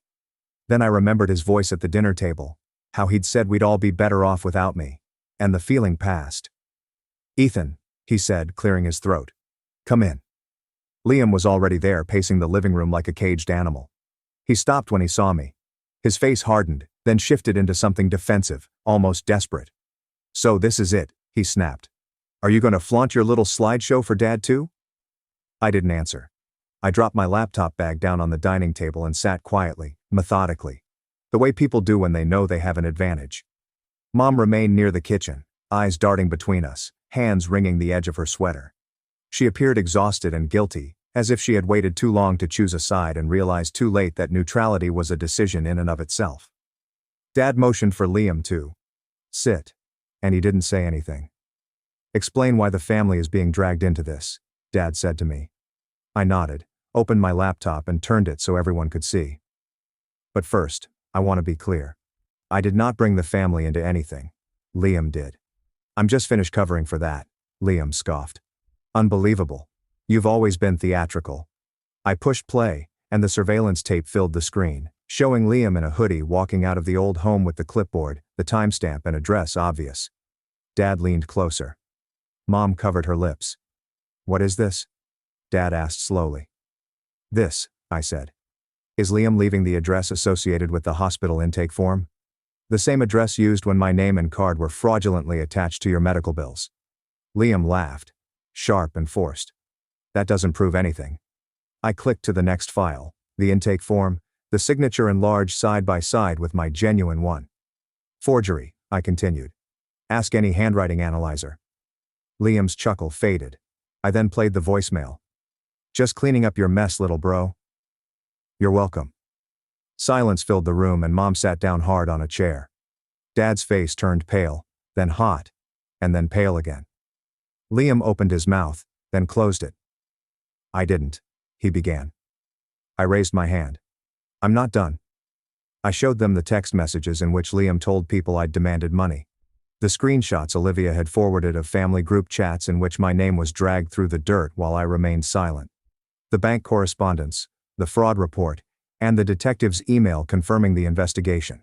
Then I remembered his voice at the dinner table, how he'd said we'd all be better off without me, and the feeling passed. Ethan, he said, clearing his throat. Come in. Liam was already there, pacing the living room like a caged animal. He stopped when he saw me. His face hardened, then shifted into something defensive, almost desperate. So this is it, he snapped. Are you going to flaunt your little slideshow for Dad too? I didn't answer. I dropped my laptop bag down on the dining table and sat quietly, methodically. The way people do when they know they have an advantage. Mom remained near the kitchen, eyes darting between us, hands wringing the edge of her sweater. She appeared exhausted and guilty, as if she had waited too long to choose a side and realized too late that neutrality was a decision in and of itself. Dad motioned for Liam to sit, and he didn't say anything. Explain why the family is being dragged into this, Dad said to me. I nodded, opened my laptop and turned it so everyone could see. But first, I want to be clear. I did not bring the family into anything. Liam did. I'm just finished covering for that, Liam scoffed. Unbelievable. You've always been theatrical. I pushed play, and the surveillance tape filled the screen, showing Liam in a hoodie walking out of the old home with the clipboard, the timestamp and address obvious. Dad leaned closer. Mom covered her lips. What is this? Dad asked slowly. This, I said. Is Liam leaving the address associated with the hospital intake form? The same address used when my name and card were fraudulently attached to your medical bills. Liam laughed, sharp and forced. That doesn't prove anything. I clicked to the next file, the intake form, the signature enlarged side by side with my genuine one. Forgery, I continued. Ask any handwriting analyzer. Liam's chuckle faded. I then played the voicemail. Just cleaning up your mess, little bro. You're welcome. Silence filled the room and Mom sat down hard on a chair. Dad's face turned pale, then hot, and then pale again. Liam opened his mouth, then closed it. I didn't, he began. I raised my hand. I'm not done. I showed them the text messages in which Liam told people I'd demanded money. The screenshots Olivia had forwarded of family group chats in which my name was dragged through the dirt while I remained silent. The bank correspondence, the fraud report, and the detective's email confirming the investigation.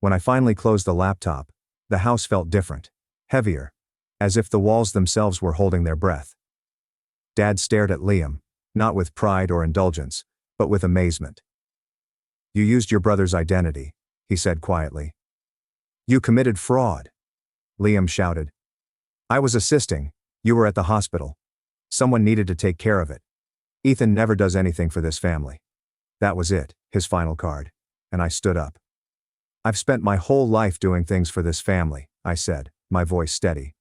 When I finally closed the laptop, the house felt different, heavier, as if the walls themselves were holding their breath. Dad stared at Liam, not with pride or indulgence, but with amazement. You used your brother's identity, he said quietly. You committed fraud. Liam shouted. I was assisting, you were at the hospital. Someone needed to take care of it. Ethan never does anything for this family. That was it, his final card, and I stood up. I've spent my whole life doing things for this family, I said, my voice steady.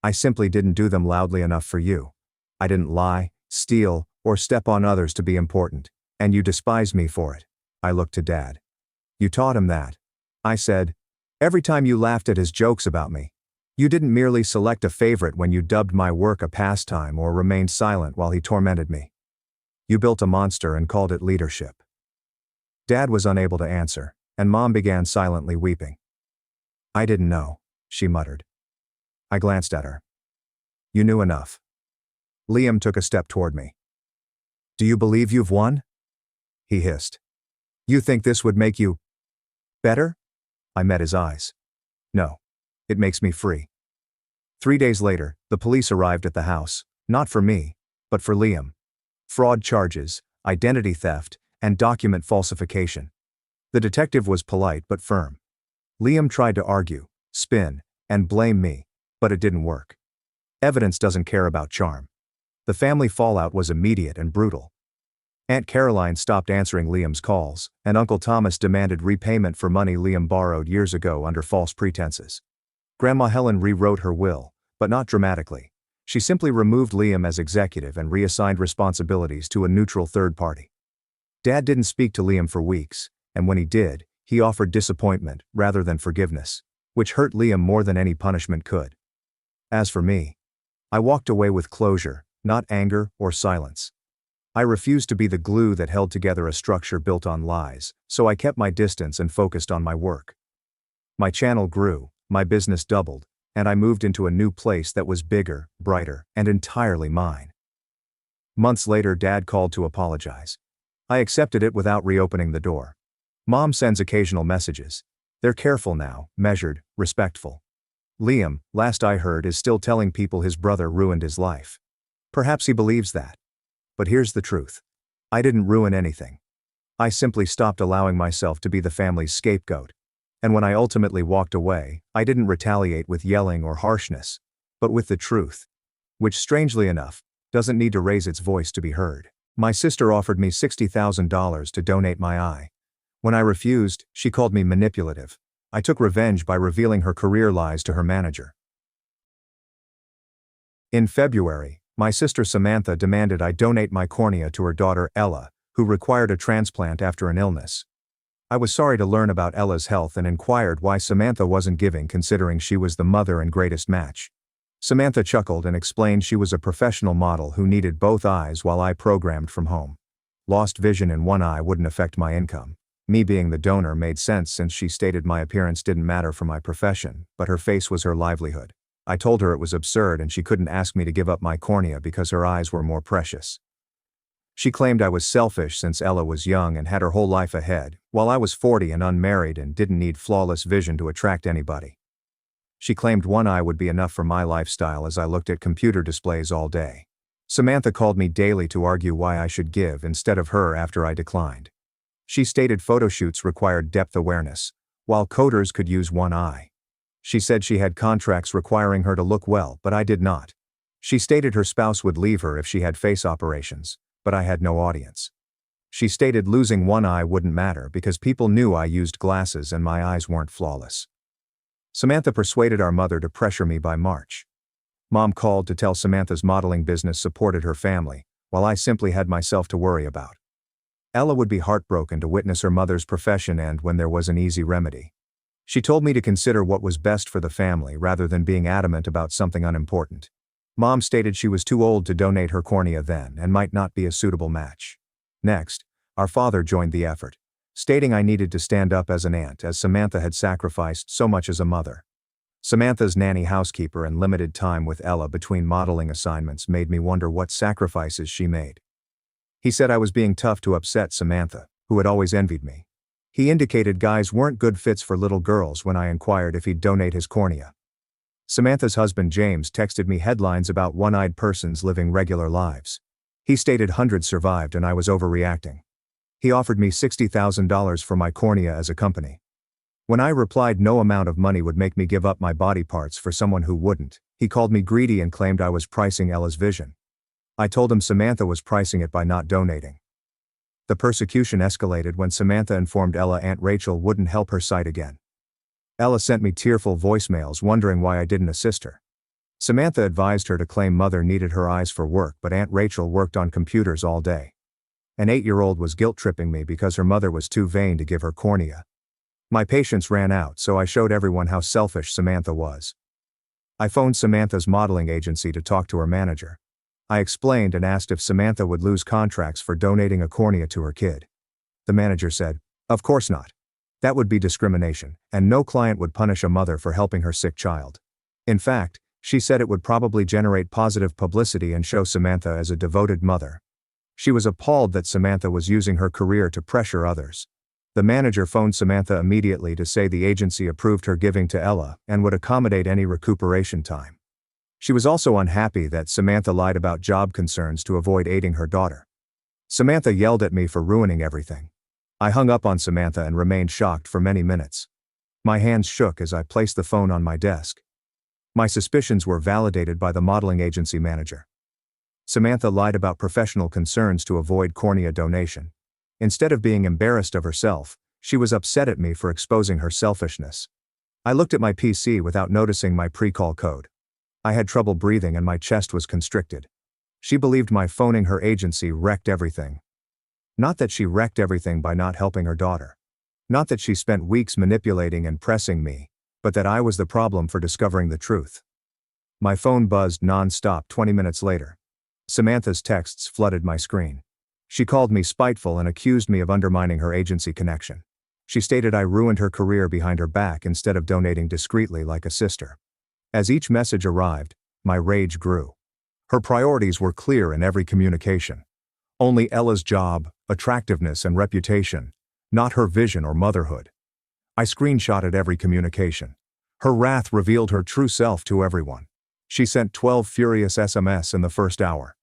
I simply didn't do them loudly enough for you. I didn't lie, steal, or step on others to be important, and you despise me for it. I looked to Dad. You taught him that. I said. Every time you laughed at his jokes about me. You didn't merely select a favorite when you dubbed my work a pastime or remained silent while he tormented me. You built a monster and called it leadership. Dad was unable to answer, and Mom began silently weeping. I didn't know, she muttered. I glanced at her. You knew enough. Liam took a step toward me. Do you believe you've won? He hissed. You think this would make you better? I met his eyes. No. It makes me free. 3 days later, the police arrived at the house, not for me, but for Liam. Fraud charges, identity theft, and document falsification. The detective was polite but firm. Liam tried to argue, spin, and blame me, but it didn't work. Evidence doesn't care about charm. The family fallout was immediate and brutal. Aunt Caroline stopped answering Liam's calls, and Uncle Thomas demanded repayment for money Liam borrowed years ago under false pretenses. Grandma Helen rewrote her will, but not dramatically. She simply removed Liam as executive and reassigned responsibilities to a neutral third party. Dad didn't speak to Liam for weeks, and when he did, he offered disappointment rather than forgiveness, which hurt Liam more than any punishment could. As for me, I walked away with closure, not anger or silence. I refused to be the glue that held together a structure built on lies, so I kept my distance and focused on my work. My channel grew, my business doubled, and I moved into a new place that was bigger, brighter, and entirely mine. Months later, Dad called to apologize. I accepted it without reopening the door. Mom sends occasional messages. They're careful now, measured, respectful. Liam, last I heard, is still telling people his brother ruined his life. Perhaps he believes that. But here's the truth. I didn't ruin anything. I simply stopped allowing myself to be the family's scapegoat. And when I ultimately walked away, I didn't retaliate with yelling or harshness, but with the truth, which strangely enough, doesn't need to raise its voice to be heard. My sister offered me $60,000 to donate my eye. When I refused, she called me manipulative. I took revenge by revealing her career lies to her manager. In February, my sister Samantha demanded I donate my cornea to her daughter Ella, who required a transplant after an illness. I was sorry to learn about Ella's health and inquired why Samantha wasn't giving, considering she was the mother and greatest match. Samantha chuckled and explained she was a professional model who needed both eyes while I programmed from home. Lost vision in one eye wouldn't affect my income. Me being the donor made sense since she stated my appearance didn't matter for my profession, but her face was her livelihood. I told her it was absurd and she couldn't ask me to give up my cornea because her eyes were more precious. She claimed I was selfish since Ella was young and had her whole life ahead, while I was 40 and unmarried and didn't need flawless vision to attract anybody. She claimed one eye would be enough for my lifestyle as I looked at computer displays all day. Samantha called me daily to argue why I should give instead of her after I declined. She stated photo shoots required depth awareness, while coders could use one eye. She said she had contracts requiring her to look well, but I did not. She stated her spouse would leave her if she had face operations, but I had no audience. She stated losing one eye wouldn't matter because people knew I used glasses and my eyes weren't flawless. Samantha persuaded our mother to pressure me by March. Mom called to tell Samantha's modeling business supported her family, while I simply had myself to worry about. Ella would be heartbroken to witness her mother's profession end when there was an easy remedy. She told me to consider what was best for the family rather than being adamant about something unimportant. Mom stated she was too old to donate her cornea then and might not be a suitable match. Next, our father joined the effort, stating I needed to stand up as an aunt as Samantha had sacrificed so much as a mother. Samantha's nanny housekeeper and limited time with Ella between modeling assignments made me wonder what sacrifices she made. He said I was being tough to upset Samantha, who had always envied me. He indicated guys weren't good fits for little girls when I inquired if he'd donate his cornea. Samantha's husband James texted me headlines about one-eyed persons living regular lives. He stated hundreds survived and I was overreacting. He offered me $60,000 for my cornea as a company. When I replied no amount of money would make me give up my body parts for someone who wouldn't, he called me greedy and claimed I was pricing Ella's vision. I told him Samantha was pricing it by not donating. The persecution escalated when Samantha informed Ella Aunt Rachel wouldn't help her sight again. Ella sent me tearful voicemails wondering why I didn't assist her. Samantha advised her to claim mother needed her eyes for work, but Aunt Rachel worked on computers all day. An 8-year-old was guilt-tripping me because her mother was too vain to give her cornea. My patience ran out, so I showed everyone how selfish Samantha was. I phoned Samantha's modeling agency to talk to her manager. I explained and asked if Samantha would lose contracts for donating a cornea to her kid. The manager said, "Of course not. That would be discrimination, and no client would punish a mother for helping her sick child." In fact, she said it would probably generate positive publicity and show Samantha as a devoted mother. She was appalled that Samantha was using her career to pressure others. The manager phoned Samantha immediately to say the agency approved her giving to Ella and would accommodate any recuperation time. She was also unhappy that Samantha lied about job concerns to avoid aiding her daughter. Samantha yelled at me for ruining everything. I hung up on Samantha and remained shocked for many minutes. My hands shook as I placed the phone on my desk. My suspicions were validated by the modeling agency manager. Samantha lied about professional concerns to avoid cornea donation. Instead of being embarrassed of herself, she was upset at me for exposing her selfishness. I looked at my PC without noticing my pre-call code. I had trouble breathing and my chest was constricted. She believed my phoning her agency wrecked everything. Not that she wrecked everything by not helping her daughter. Not that she spent weeks manipulating and pressing me, but that I was the problem for discovering the truth. My phone buzzed non-stop 20 minutes later. Samantha's texts flooded my screen. She called me spiteful and accused me of undermining her agency connection. She stated I ruined her career behind her back instead of donating discreetly like a sister. As each message arrived, my rage grew. Her priorities were clear in every communication. Only Ella's job, attractiveness and reputation, not her vision or motherhood. I screenshotted every communication. Her wrath revealed her true self to everyone. She sent 12 furious SMS in the first hour.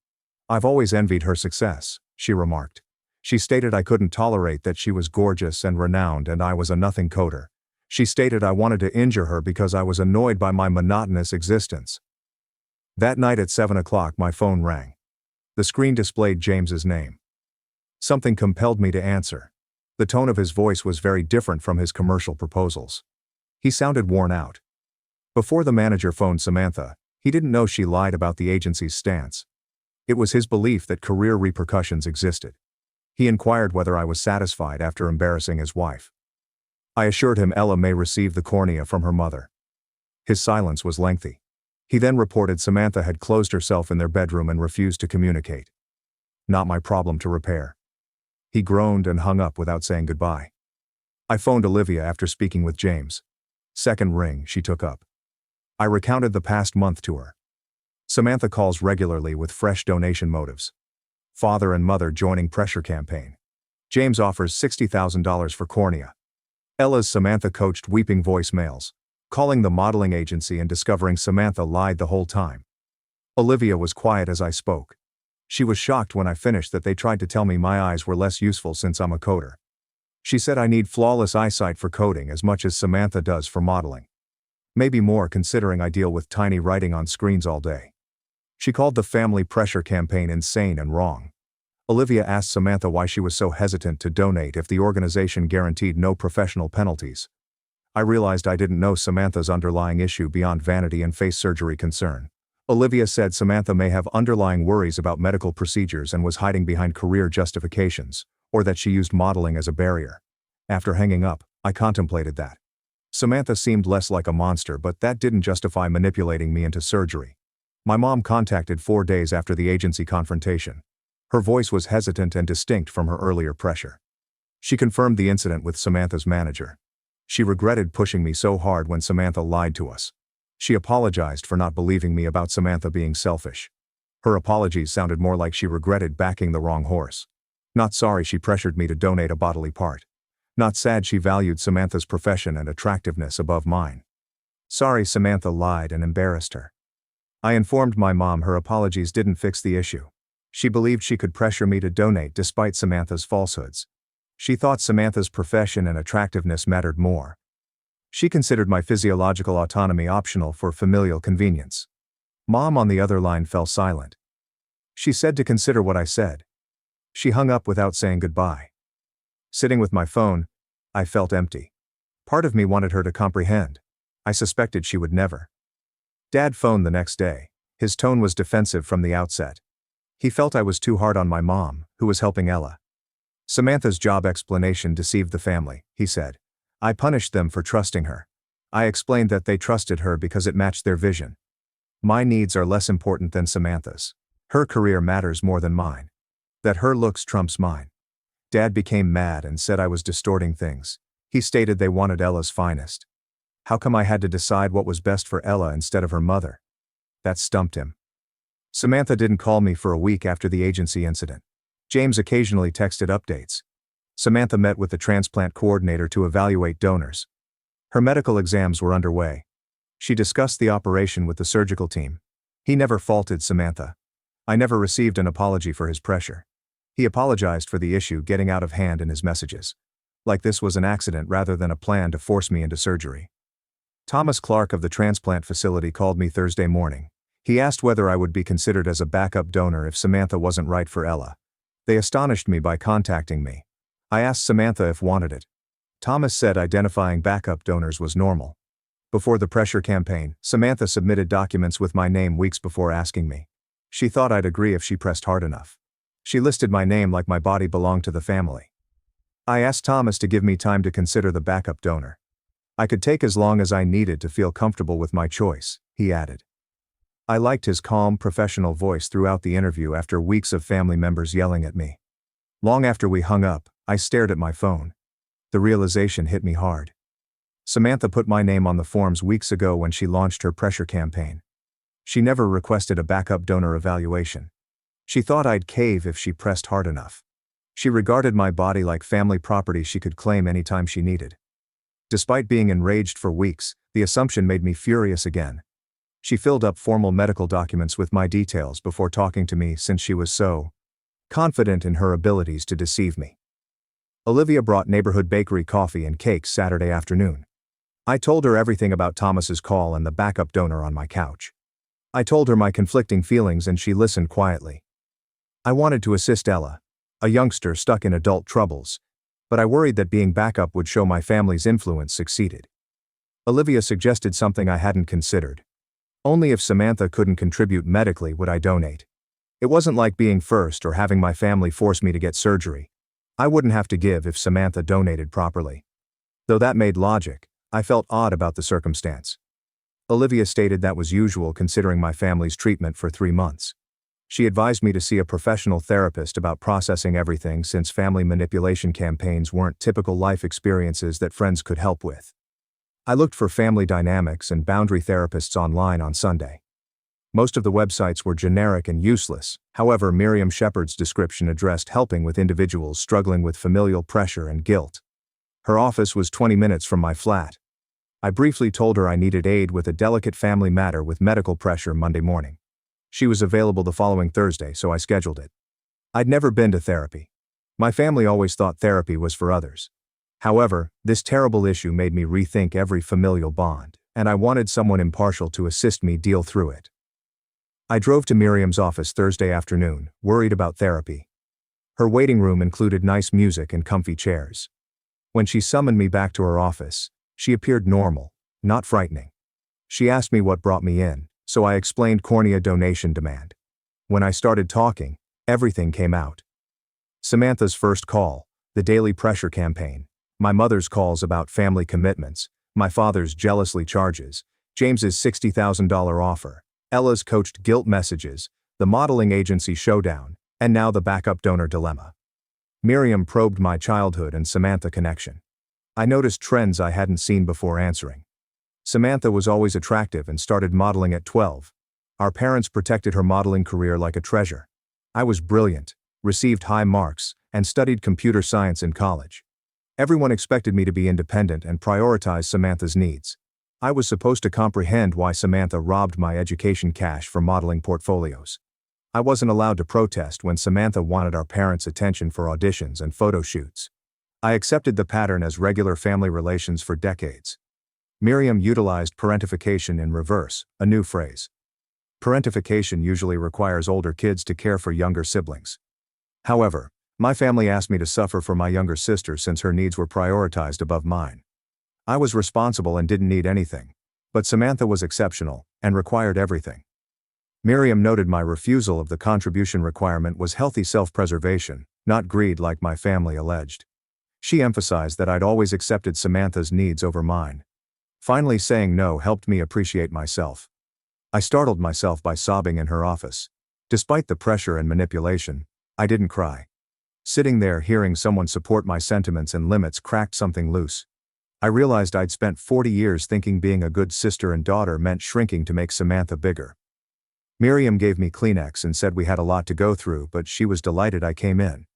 "I've always envied her success," she remarked. She stated I couldn't tolerate that she was gorgeous and renowned and I was a nothing coder. She stated I wanted to injure her because I was annoyed by my monotonous existence. That night at 7 o'clock my phone rang. The screen displayed James's name. Something compelled me to answer. The tone of his voice was very different from his commercial proposals. He sounded worn out. Before the manager phoned Samantha, he didn't know she lied about the agency's stance. It was his belief that career repercussions existed. He inquired whether I was satisfied after embarrassing his wife. I assured him Ella may receive the cornea from her mother. His silence was lengthy. He then reported Samantha had closed herself in their bedroom and refused to communicate. Not my problem to repair. He groaned and hung up without saying goodbye. I phoned Olivia after speaking with James. Second ring, she took up. I recounted the past month to her. Samantha calls regularly with fresh donation motives. Father and mother joining pressure campaign. James offers $60,000 for cornea. Ella's Samantha coached weeping voicemails, calling the modeling agency and discovering Samantha lied the whole time. Olivia was quiet as I spoke. She was shocked when I finished that they tried to tell me my eyes were less useful since I'm a coder. She said I need flawless eyesight for coding as much as Samantha does for modeling. Maybe more considering I deal with tiny writing on screens all day. She called the family pressure campaign insane and wrong. Olivia asked Samantha why she was so hesitant to donate if the organization guaranteed no professional penalties. I realized I didn't know Samantha's underlying issue beyond vanity and face surgery concern. Olivia said Samantha may have underlying worries about medical procedures and was hiding behind career justifications, or that she used modeling as a barrier. After hanging up, I contemplated that. Samantha seemed less like a monster, but that didn't justify manipulating me into surgery. My mom contacted 4 days after the agency confrontation. Her voice was hesitant and distinct from her earlier pressure. She confirmed the incident with Samantha's manager. She regretted pushing me so hard when Samantha lied to us. She apologized for not believing me about Samantha being selfish. Her apologies sounded more like she regretted backing the wrong horse. Not sorry she pressured me to donate a bodily part. Not sad she valued Samantha's profession and attractiveness above mine. Sorry Samantha lied and embarrassed her. I informed my mom her apologies didn't fix the issue. She believed she could pressure me to donate despite Samantha's falsehoods. She thought Samantha's profession and attractiveness mattered more. She considered my physiological autonomy optional for familial convenience. Mom on the other line fell silent. She said to consider what I said. She hung up without saying goodbye. Sitting with my phone, I felt empty. Part of me wanted her to comprehend. I suspected she would never. Dad phoned the next day. His tone was defensive from the outset. He felt I was too hard on my mom, who was helping Ella. Samantha's job explanation deceived the family, he said. I punished them for trusting her. I explained that they trusted her because it matched their vision. My needs are less important than Samantha's. Her career matters more than mine. That her looks trumps mine. Dad became mad and said I was distorting things. He stated they wanted Ella's finest. How come I had to decide what was best for Ella instead of her mother? That stumped him. Samantha didn't call me for a week after the agency incident. James occasionally texted updates. Samantha met with the transplant coordinator to evaluate donors. Her medical exams were underway. She discussed the operation with the surgical team. He never faulted Samantha. I never received an apology for his pressure. He apologized for the issue getting out of hand in his messages. Like this was an accident rather than a plan to force me into surgery. Thomas Clark of the transplant facility called me Thursday morning. He asked whether I would be considered as a backup donor if Samantha wasn't right for Ella. They astonished me by contacting me. I asked Samantha if wanted it. Thomas said identifying backup donors was normal. Before the pressure campaign, Samantha submitted documents with my name weeks before asking me. She thought I'd agree if she pressed hard enough. She listed my name like my body belonged to the family. I asked Thomas to give me time to consider the backup donor. I could take as long as I needed to feel comfortable with my choice, he added. I liked his calm, professional voice throughout the interview after weeks of family members yelling at me. Long after we hung up, I stared at my phone. The realization hit me hard. Samantha put my name on the forms weeks ago when she launched her pressure campaign. She never requested a backup donor evaluation. She thought I'd cave if she pressed hard enough. She regarded my body like family property she could claim anytime she needed. Despite being enraged for weeks, the assumption made me furious again. She filled up formal medical documents with my details before talking to me since she was so confident in her abilities to deceive me. Olivia brought neighborhood bakery coffee and cakes Saturday afternoon. I told her everything about Thomas's call and the backup donor on my couch. I told her my conflicting feelings and she listened quietly. I wanted to assist Ella, a youngster stuck in adult troubles, but I worried that being backup would show my family's influence succeeded. Olivia suggested something I hadn't considered. Only if Samantha couldn't contribute medically would I donate. It wasn't like being first or having my family force me to get surgery. I wouldn't have to give if Samantha donated properly. Though that made logic, I felt odd about the circumstance. Olivia stated that was usual considering my family's treatment for 3 months. She advised me to see a professional therapist about processing everything since family manipulation campaigns weren't typical life experiences that friends could help with. I looked for family dynamics and boundary therapists online on Sunday. Most of the websites were generic and useless, however Miriam Shepard's description addressed helping with individuals struggling with familial pressure and guilt. Her office was 20 minutes from my flat. I briefly told her I needed aid with a delicate family matter with medical pressure Monday morning. She was available the following Thursday, so I scheduled it. I'd never been to therapy. My family always thought therapy was for others. However, this terrible issue made me rethink every familial bond, and I wanted someone impartial to assist me deal through it. I drove to Miriam's office Thursday afternoon, worried about therapy. Her waiting room included nice music and comfy chairs. When she summoned me back to her office, she appeared normal, not frightening. She asked me what brought me in, so I explained cornea donation demand. When I started talking, everything came out. Samantha's first call, the daily pressure campaign, my mother's calls about family commitments, my father's jealously charges, James's $60,000 offer, Ella's coached guilt messages, the modeling agency showdown, and now the backup donor dilemma. Miriam probed my childhood and Samantha connection. I noticed trends I hadn't seen before answering. Samantha was always attractive and started modeling at 12. Our parents protected her modeling career like a treasure. I was brilliant, received high marks, and studied computer science in college. Everyone expected me to be independent and prioritize Samantha's needs. I was supposed to comprehend why Samantha robbed my education cash for modeling portfolios. I wasn't allowed to protest when Samantha wanted our parents' attention for auditions and photo shoots. I accepted the pattern as regular family relations for decades. Miriam utilized parentification in reverse, a new phrase. Parentification usually requires older kids to care for younger siblings. However, my family asked me to suffer for my younger sister since her needs were prioritized above mine. I was responsible and didn't need anything. But Samantha was exceptional, and required everything. Miriam noted my refusal of the contribution requirement was healthy self-preservation, not greed like my family alleged. She emphasized that I'd always accepted Samantha's needs over mine. Finally saying no helped me appreciate myself. I startled myself by sobbing in her office. Despite the pressure and manipulation, I didn't cry. Sitting there hearing someone support my sentiments and limits cracked something loose. I realized I'd spent 40 years thinking being a good sister and daughter meant shrinking to make Samantha bigger. Miriam gave me Kleenex and said we had a lot to go through, but she was delighted I came in.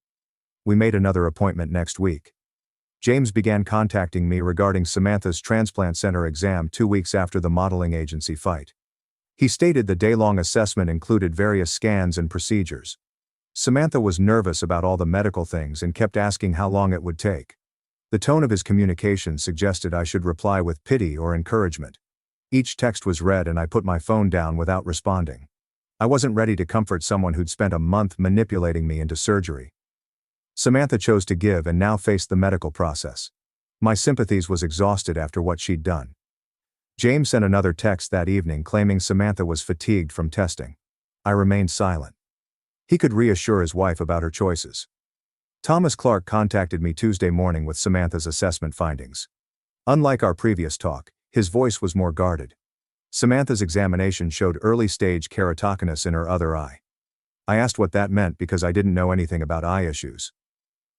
We made another appointment next week. James began contacting me regarding Samantha's transplant center exam 2 weeks after the modeling agency fight. He stated the day-long assessment included various scans and procedures. Samantha was nervous about all the medical things and kept asking how long it would take. The tone of his communication suggested I should reply with pity or encouragement. Each text was read and I put my phone down without responding. I wasn't ready to comfort someone who'd spent a month manipulating me into surgery. Samantha chose to give and now faced the medical process. My sympathies was exhausted after what she'd done. James sent another text that evening claiming Samantha was fatigued from testing. I remained silent. He could reassure his wife about her choices. Thomas Clark contacted me Tuesday morning with Samantha's assessment findings. Unlike our previous talk, his voice was more guarded. Samantha's examination showed early-stage keratoconus in her other eye. I asked what that meant because I didn't know anything about eye issues.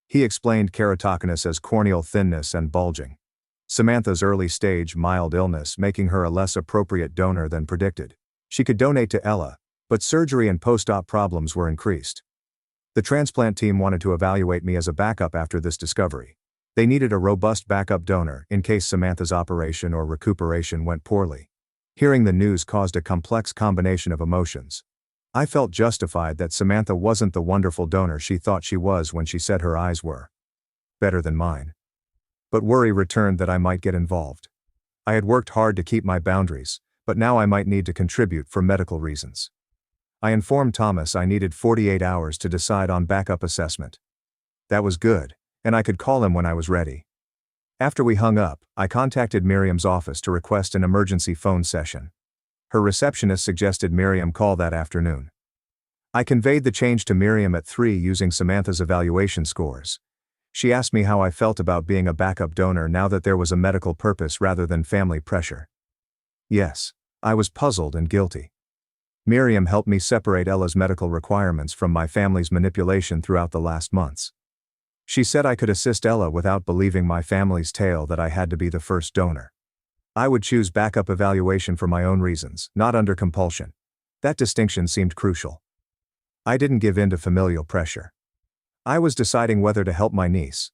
He explained keratoconus as corneal thinness and bulging. Samantha's early-stage mild illness making her a less appropriate donor than predicted. She could donate to Ella, but surgery and post-op problems were increased. The transplant team wanted to evaluate me as a backup after this discovery. They needed a robust backup donor in case Samantha's operation or recuperation went poorly. Hearing the news caused a complex combination of emotions. I felt justified that Samantha wasn't the wonderful donor she thought she was when she said her eyes were better than mine. But worry returned that I might get involved. I had worked hard to keep my boundaries, but now I might need to contribute for medical reasons. I informed Thomas I needed 48 hours to decide on backup assessment. That was good, and I could call him when I was ready. After we hung up, I contacted Miriam's office to request an emergency phone session. Her receptionist suggested Miriam call that afternoon. I conveyed the change to Miriam at 3 using Samantha's evaluation scores. She asked me how I felt about being a backup donor now that there was a medical purpose rather than family pressure. Yes, I was puzzled and guilty. Miriam helped me separate Ella's medical requirements from my family's manipulation throughout the last months. She said I could assist Ella without believing my family's tale that I had to be the first donor. I would choose backup evaluation for my own reasons, not under compulsion. That distinction seemed crucial. I didn't give in to familial pressure. I was deciding whether to help my niece.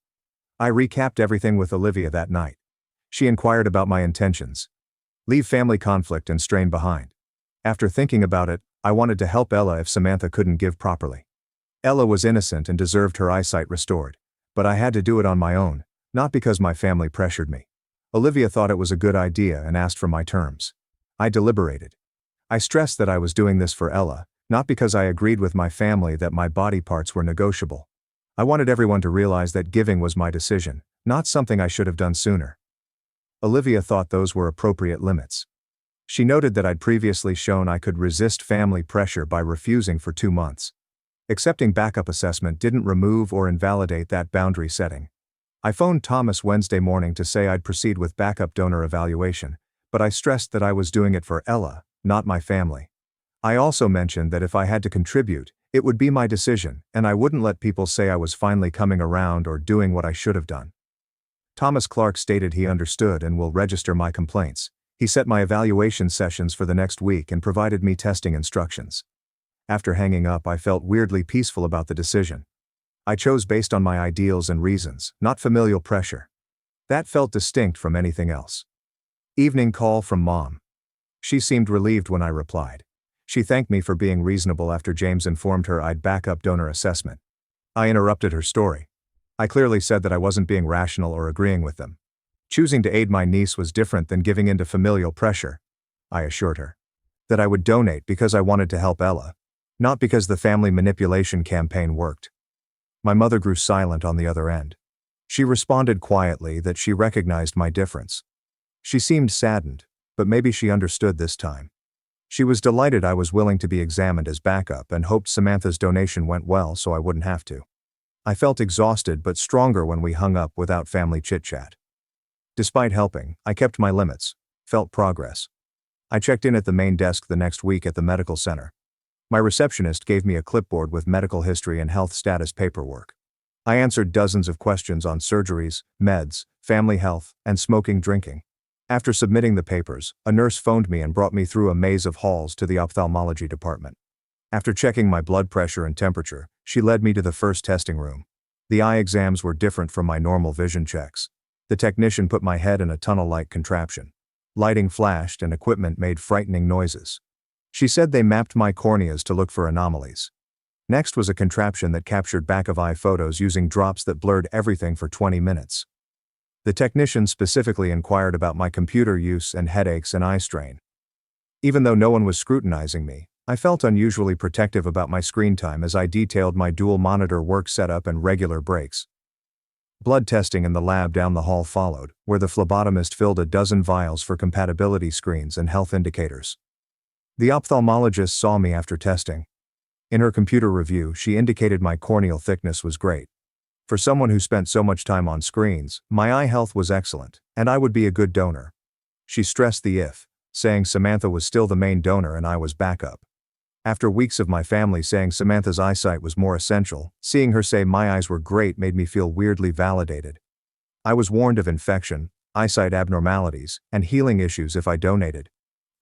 I recapped everything with Olivia that night. She inquired about my intentions. Leave family conflict and strain behind. After thinking about it, I wanted to help Ella if Samantha couldn't give properly. Ella was innocent and deserved her eyesight restored, but I had to do it on my own, not because my family pressured me. Olivia thought it was a good idea and asked for my terms. I deliberated. I stressed that I was doing this for Ella, not because I agreed with my family that my body parts were negotiable. I wanted everyone to realize that giving was my decision, not something I should have done sooner. Olivia thought those were appropriate limits. She noted that I'd previously shown I could resist family pressure by refusing for 2 months. Accepting backup assessment didn't remove or invalidate that boundary setting. I phoned Thomas Wednesday morning to say I'd proceed with backup donor evaluation, but I stressed that I was doing it for Ella, not my family. I also mentioned that if I had to contribute, it would be my decision, and I wouldn't let people say I was finally coming around or doing what I should have done. Thomas Clark stated he understood and will register my complaints. He set my evaluation sessions for the next week and provided me testing instructions. After hanging up, I felt weirdly peaceful about the decision. I chose based on my ideals and reasons, not familial pressure. That felt distinct from anything else. Evening call from Mom. She seemed relieved when I replied. She thanked me for being reasonable after James informed her I'd back up donor assessment. I interrupted her story. I clearly said that I wasn't being rational or agreeing with them. Choosing to aid my niece was different than giving in to familial pressure. I assured her that I would donate because I wanted to help Ella, not because the family manipulation campaign worked. My mother grew silent on the other end. She responded quietly that she recognized my difference. She seemed saddened, but maybe she understood this time. She was delighted I was willing to be examined as backup and hoped Samantha's donation went well so I wouldn't have to. I felt exhausted but stronger when we hung up without family chit-chat. Despite helping, I kept my limits, felt progress. I checked in at the main desk the next week at the medical center. My receptionist gave me a clipboard with medical history and health status paperwork. I answered dozens of questions on surgeries, meds, family health, and smoking drinking. After submitting the papers, a nurse phoned me and brought me through a maze of halls to the ophthalmology department. After checking my blood pressure and temperature, she led me to the first testing room. The eye exams were different from my normal vision checks. The technician put my head in a tunnel-like contraption. Lighting flashed and equipment made frightening noises. She said they mapped my corneas to look for anomalies. Next was a contraption that captured back-of-eye photos using drops that blurred everything for 20 minutes. The technician specifically inquired about my computer use and headaches and eye strain. Even though no one was scrutinizing me, I felt unusually protective about my screen time as I detailed my dual-monitor work setup and regular breaks. Blood testing in the lab down the hall followed, where the phlebotomist filled a dozen vials for compatibility screens and health indicators. The ophthalmologist saw me after testing. In her computer review, she indicated my corneal thickness was great. For someone who spent so much time on screens, my eye health was excellent, and I would be a good donor. She stressed the if, saying Samantha was still the main donor and I was backup. After weeks of my family saying Samantha's eyesight was more essential, seeing her say my eyes were great made me feel weirdly validated. I was warned of infection, eyesight abnormalities, and healing issues if I donated.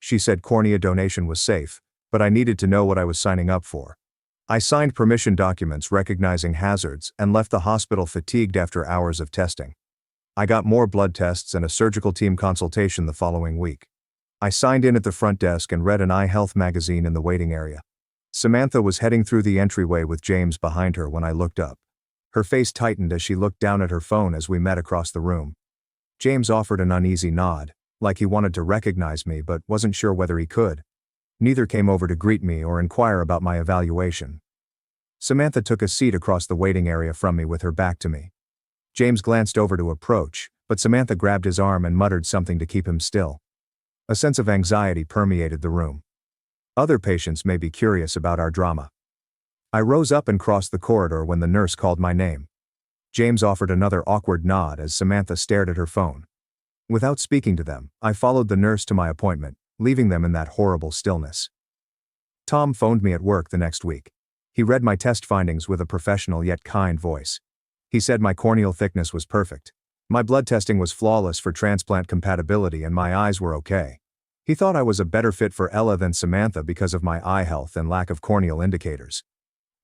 She said cornea donation was safe, but I needed to know what I was signing up for. I signed permission documents recognizing hazards and left the hospital fatigued after hours of testing. I got more blood tests and a surgical team consultation the following week. I signed in at the front desk and read an eye health magazine in the waiting area. Samantha was heading through the entryway with James behind her when I looked up. Her face tightened as she looked down at her phone as we met across the room. James offered an uneasy nod, like he wanted to recognize me but wasn't sure whether he could. Neither came over to greet me or inquire about my evaluation. Samantha took a seat across the waiting area from me with her back to me. James glanced over to approach, but Samantha grabbed his arm and muttered something to keep him still. A sense of anxiety permeated the room. Other patients may be curious about our drama. I rose up and crossed the corridor when the nurse called my name. James offered another awkward nod as Samantha stared at her phone. Without speaking to them, I followed the nurse to my appointment, leaving them in that horrible stillness. Tom phoned me at work the next week. He read my test findings with a professional yet kind voice. He said my corneal thickness was perfect. My blood testing was flawless for transplant compatibility and my eyes were okay. He thought I was a better fit for Ella than Samantha because of my eye health and lack of corneal indicators.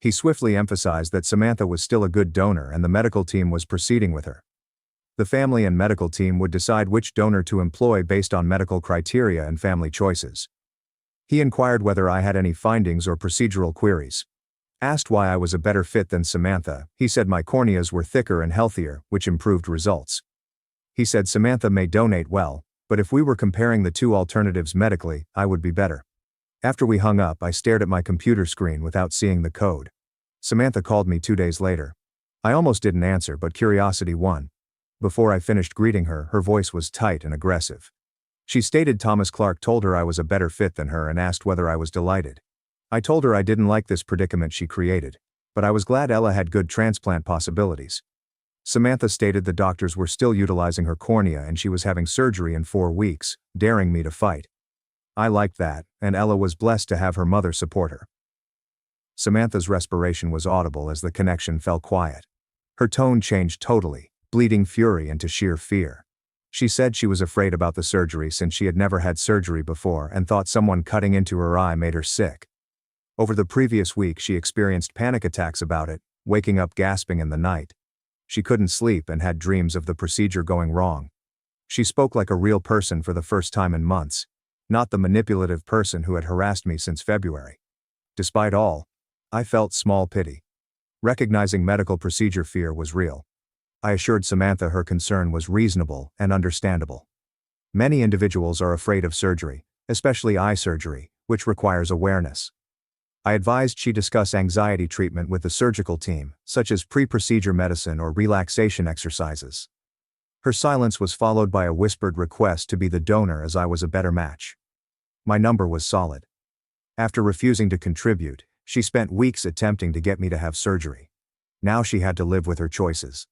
He swiftly emphasized that Samantha was still a good donor and the medical team was proceeding with her. The family and medical team would decide which donor to employ based on medical criteria and family choices. He inquired whether I had any findings or procedural queries. Asked why I was a better fit than Samantha, he said my corneas were thicker and healthier, which improved results. He said Samantha may donate well, but if we were comparing the two alternatives medically, I would be better. After we hung up, I stared at my computer screen without seeing the code. Samantha called me 2 days later. I almost didn't answer, but curiosity won. Before I finished greeting her, her voice was tight and aggressive. She stated Thomas Clark told her I was a better fit than her and asked whether I was delighted. I told her I didn't like this predicament she created, but I was glad Ella had good transplant possibilities. Samantha stated the doctors were still utilizing her cornea and she was having surgery in 4 weeks, daring me to fight. I liked that, and Ella was blessed to have her mother support her. Samantha's respiration was audible as the connection fell quiet. Her tone changed totally, bleeding fury into sheer fear. She said she was afraid about the surgery since she had never had surgery before and thought someone cutting into her eye made her sick. Over the previous week she experienced panic attacks about it, waking up gasping in the night. She couldn't sleep and had dreams of the procedure going wrong. She spoke like a real person for the first time in months, not the manipulative person who had harassed me since February. Despite all, I felt small pity. Recognizing medical procedure fear was real. I assured Samantha her concern was reasonable and understandable. Many individuals are afraid of surgery, especially eye surgery, which requires awareness. I advised she discuss anxiety treatment with the surgical team, such as pre-procedure medicine or relaxation exercises. Her silence was followed by a whispered request to be the donor as I was a better match. My number was solid. After refusing to contribute, she spent weeks attempting to get me to have surgery. Now she had to live with her choices.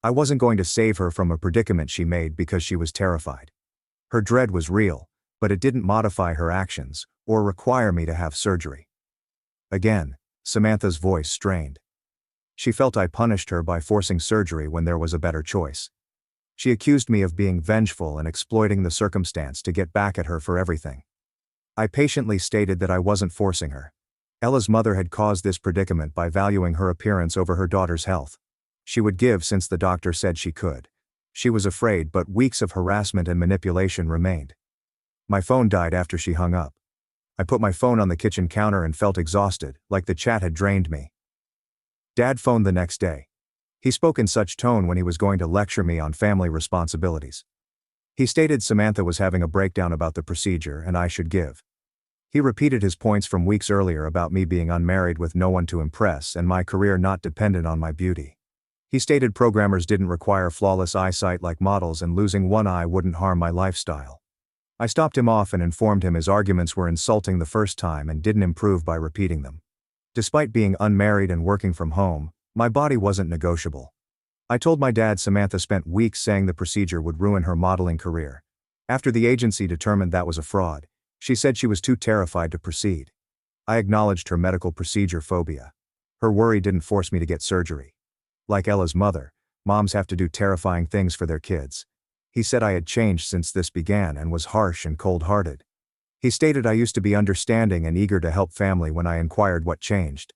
I wasn't going to save her from a predicament she made because she was terrified. Her dread was real, but it didn't modify her actions or require me to have surgery. Again, Samantha's voice strained. She felt I punished her by forcing surgery when there was a better choice. She accused me of being vengeful and exploiting the circumstance to get back at her for everything. I patiently stated that I wasn't forcing her. Ella's mother had caused this predicament by valuing her appearance over her daughter's health. She would give since the doctor said she could. She was afraid, but weeks of harassment and manipulation remained. My phone died after she hung up. I put my phone on the kitchen counter and felt exhausted, like the chat had drained me. Dad phoned the next day. He spoke in such tone when he was going to lecture me on family responsibilities. He stated Samantha was having a breakdown about the procedure and I should give. He repeated his points from weeks earlier about me being unmarried with no one to impress and my career not dependent on my beauty. He stated programmers didn't require flawless eyesight like models and losing one eye wouldn't harm my lifestyle. I stopped him off and informed him his arguments were insulting the first time and didn't improve by repeating them. Despite being unmarried and working from home, my body wasn't negotiable. I told my dad Samantha spent weeks saying the procedure would ruin her modeling career. After the agency determined that was a fraud, she said she was too terrified to proceed. I acknowledged her medical procedure phobia. Her worry didn't force me to get surgery. Like Ella's mother, moms have to do terrifying things for their kids. He said I had changed since this began and was harsh and cold-hearted. He stated I used to be understanding and eager to help family when I inquired what changed.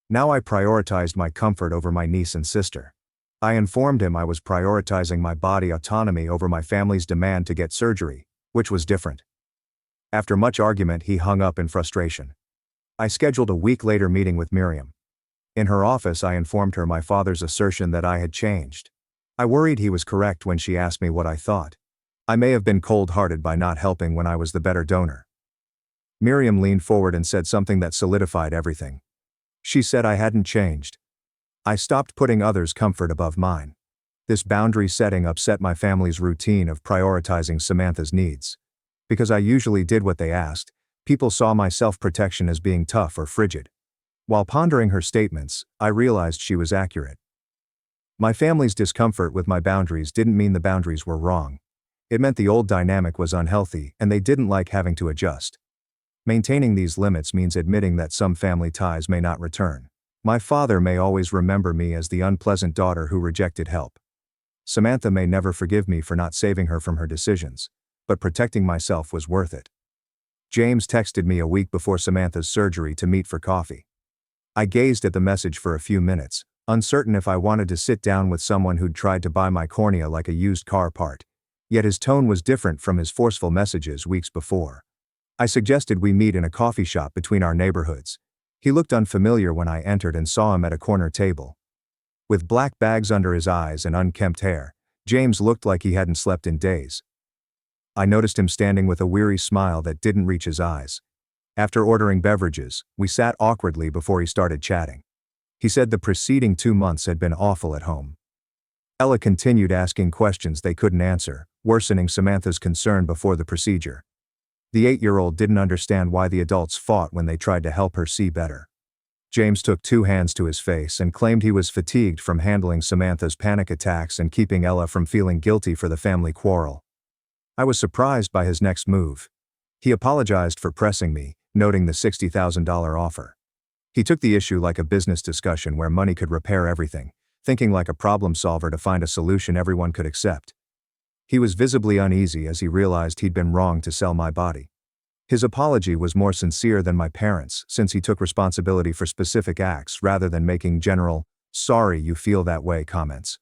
Now I prioritized my comfort over my niece and sister. I informed him I was prioritizing my body autonomy over my family's demand to get surgery, which was different. After much argument, he hung up in frustration. I scheduled a week later meeting with Miriam. In her office, I informed her my father's assertion that I had changed. I worried he was correct when she asked me what I thought. I may have been cold-hearted by not helping when I was the better donor. Miriam leaned forward and said something that solidified everything. She said I hadn't changed. I stopped putting others' comfort above mine. This boundary setting upset my family's routine of prioritizing Samantha's needs. Because I usually did what they asked, people saw my self-protection as being tough or frigid. While pondering her statements, I realized she was accurate. My family's discomfort with my boundaries didn't mean the boundaries were wrong. It meant the old dynamic was unhealthy and they didn't like having to adjust. Maintaining these limits means admitting that some family ties may not return. My father may always remember me as the unpleasant daughter who rejected help. Samantha may never forgive me for not saving her from her decisions, but protecting myself was worth it. James texted me a week before Samantha's surgery to meet for coffee. I gazed at the message for a few minutes, uncertain if I wanted to sit down with someone who'd tried to buy my cornea like a used car part. Yet his tone was different from his forceful messages weeks before. I suggested we meet in a coffee shop between our neighborhoods. He looked unfamiliar when I entered and saw him at a corner table. With black bags under his eyes and unkempt hair, James looked like he hadn't slept in days. I noticed him standing with a weary smile that didn't reach his eyes. After ordering beverages, we sat awkwardly before he started chatting. He said the preceding 2 months had been awful at home. Ella continued asking questions they couldn't answer, worsening Samantha's concern before the procedure. The 8-year-old didn't understand why the adults fought when they tried to help her see better. James took 2 hands to his face and claimed he was fatigued from handling Samantha's panic attacks and keeping Ella from feeling guilty for the family quarrel. I was surprised by his next move. He apologized for pressing me, noting the $60,000 offer. He took the issue like a business discussion where money could repair everything, thinking like a problem solver to find a solution everyone could accept. He was visibly uneasy as he realized he'd been wrong to sell my body. His apology was more sincere than my parents' since he took responsibility for specific acts rather than making general, "sorry you feel that way" comments.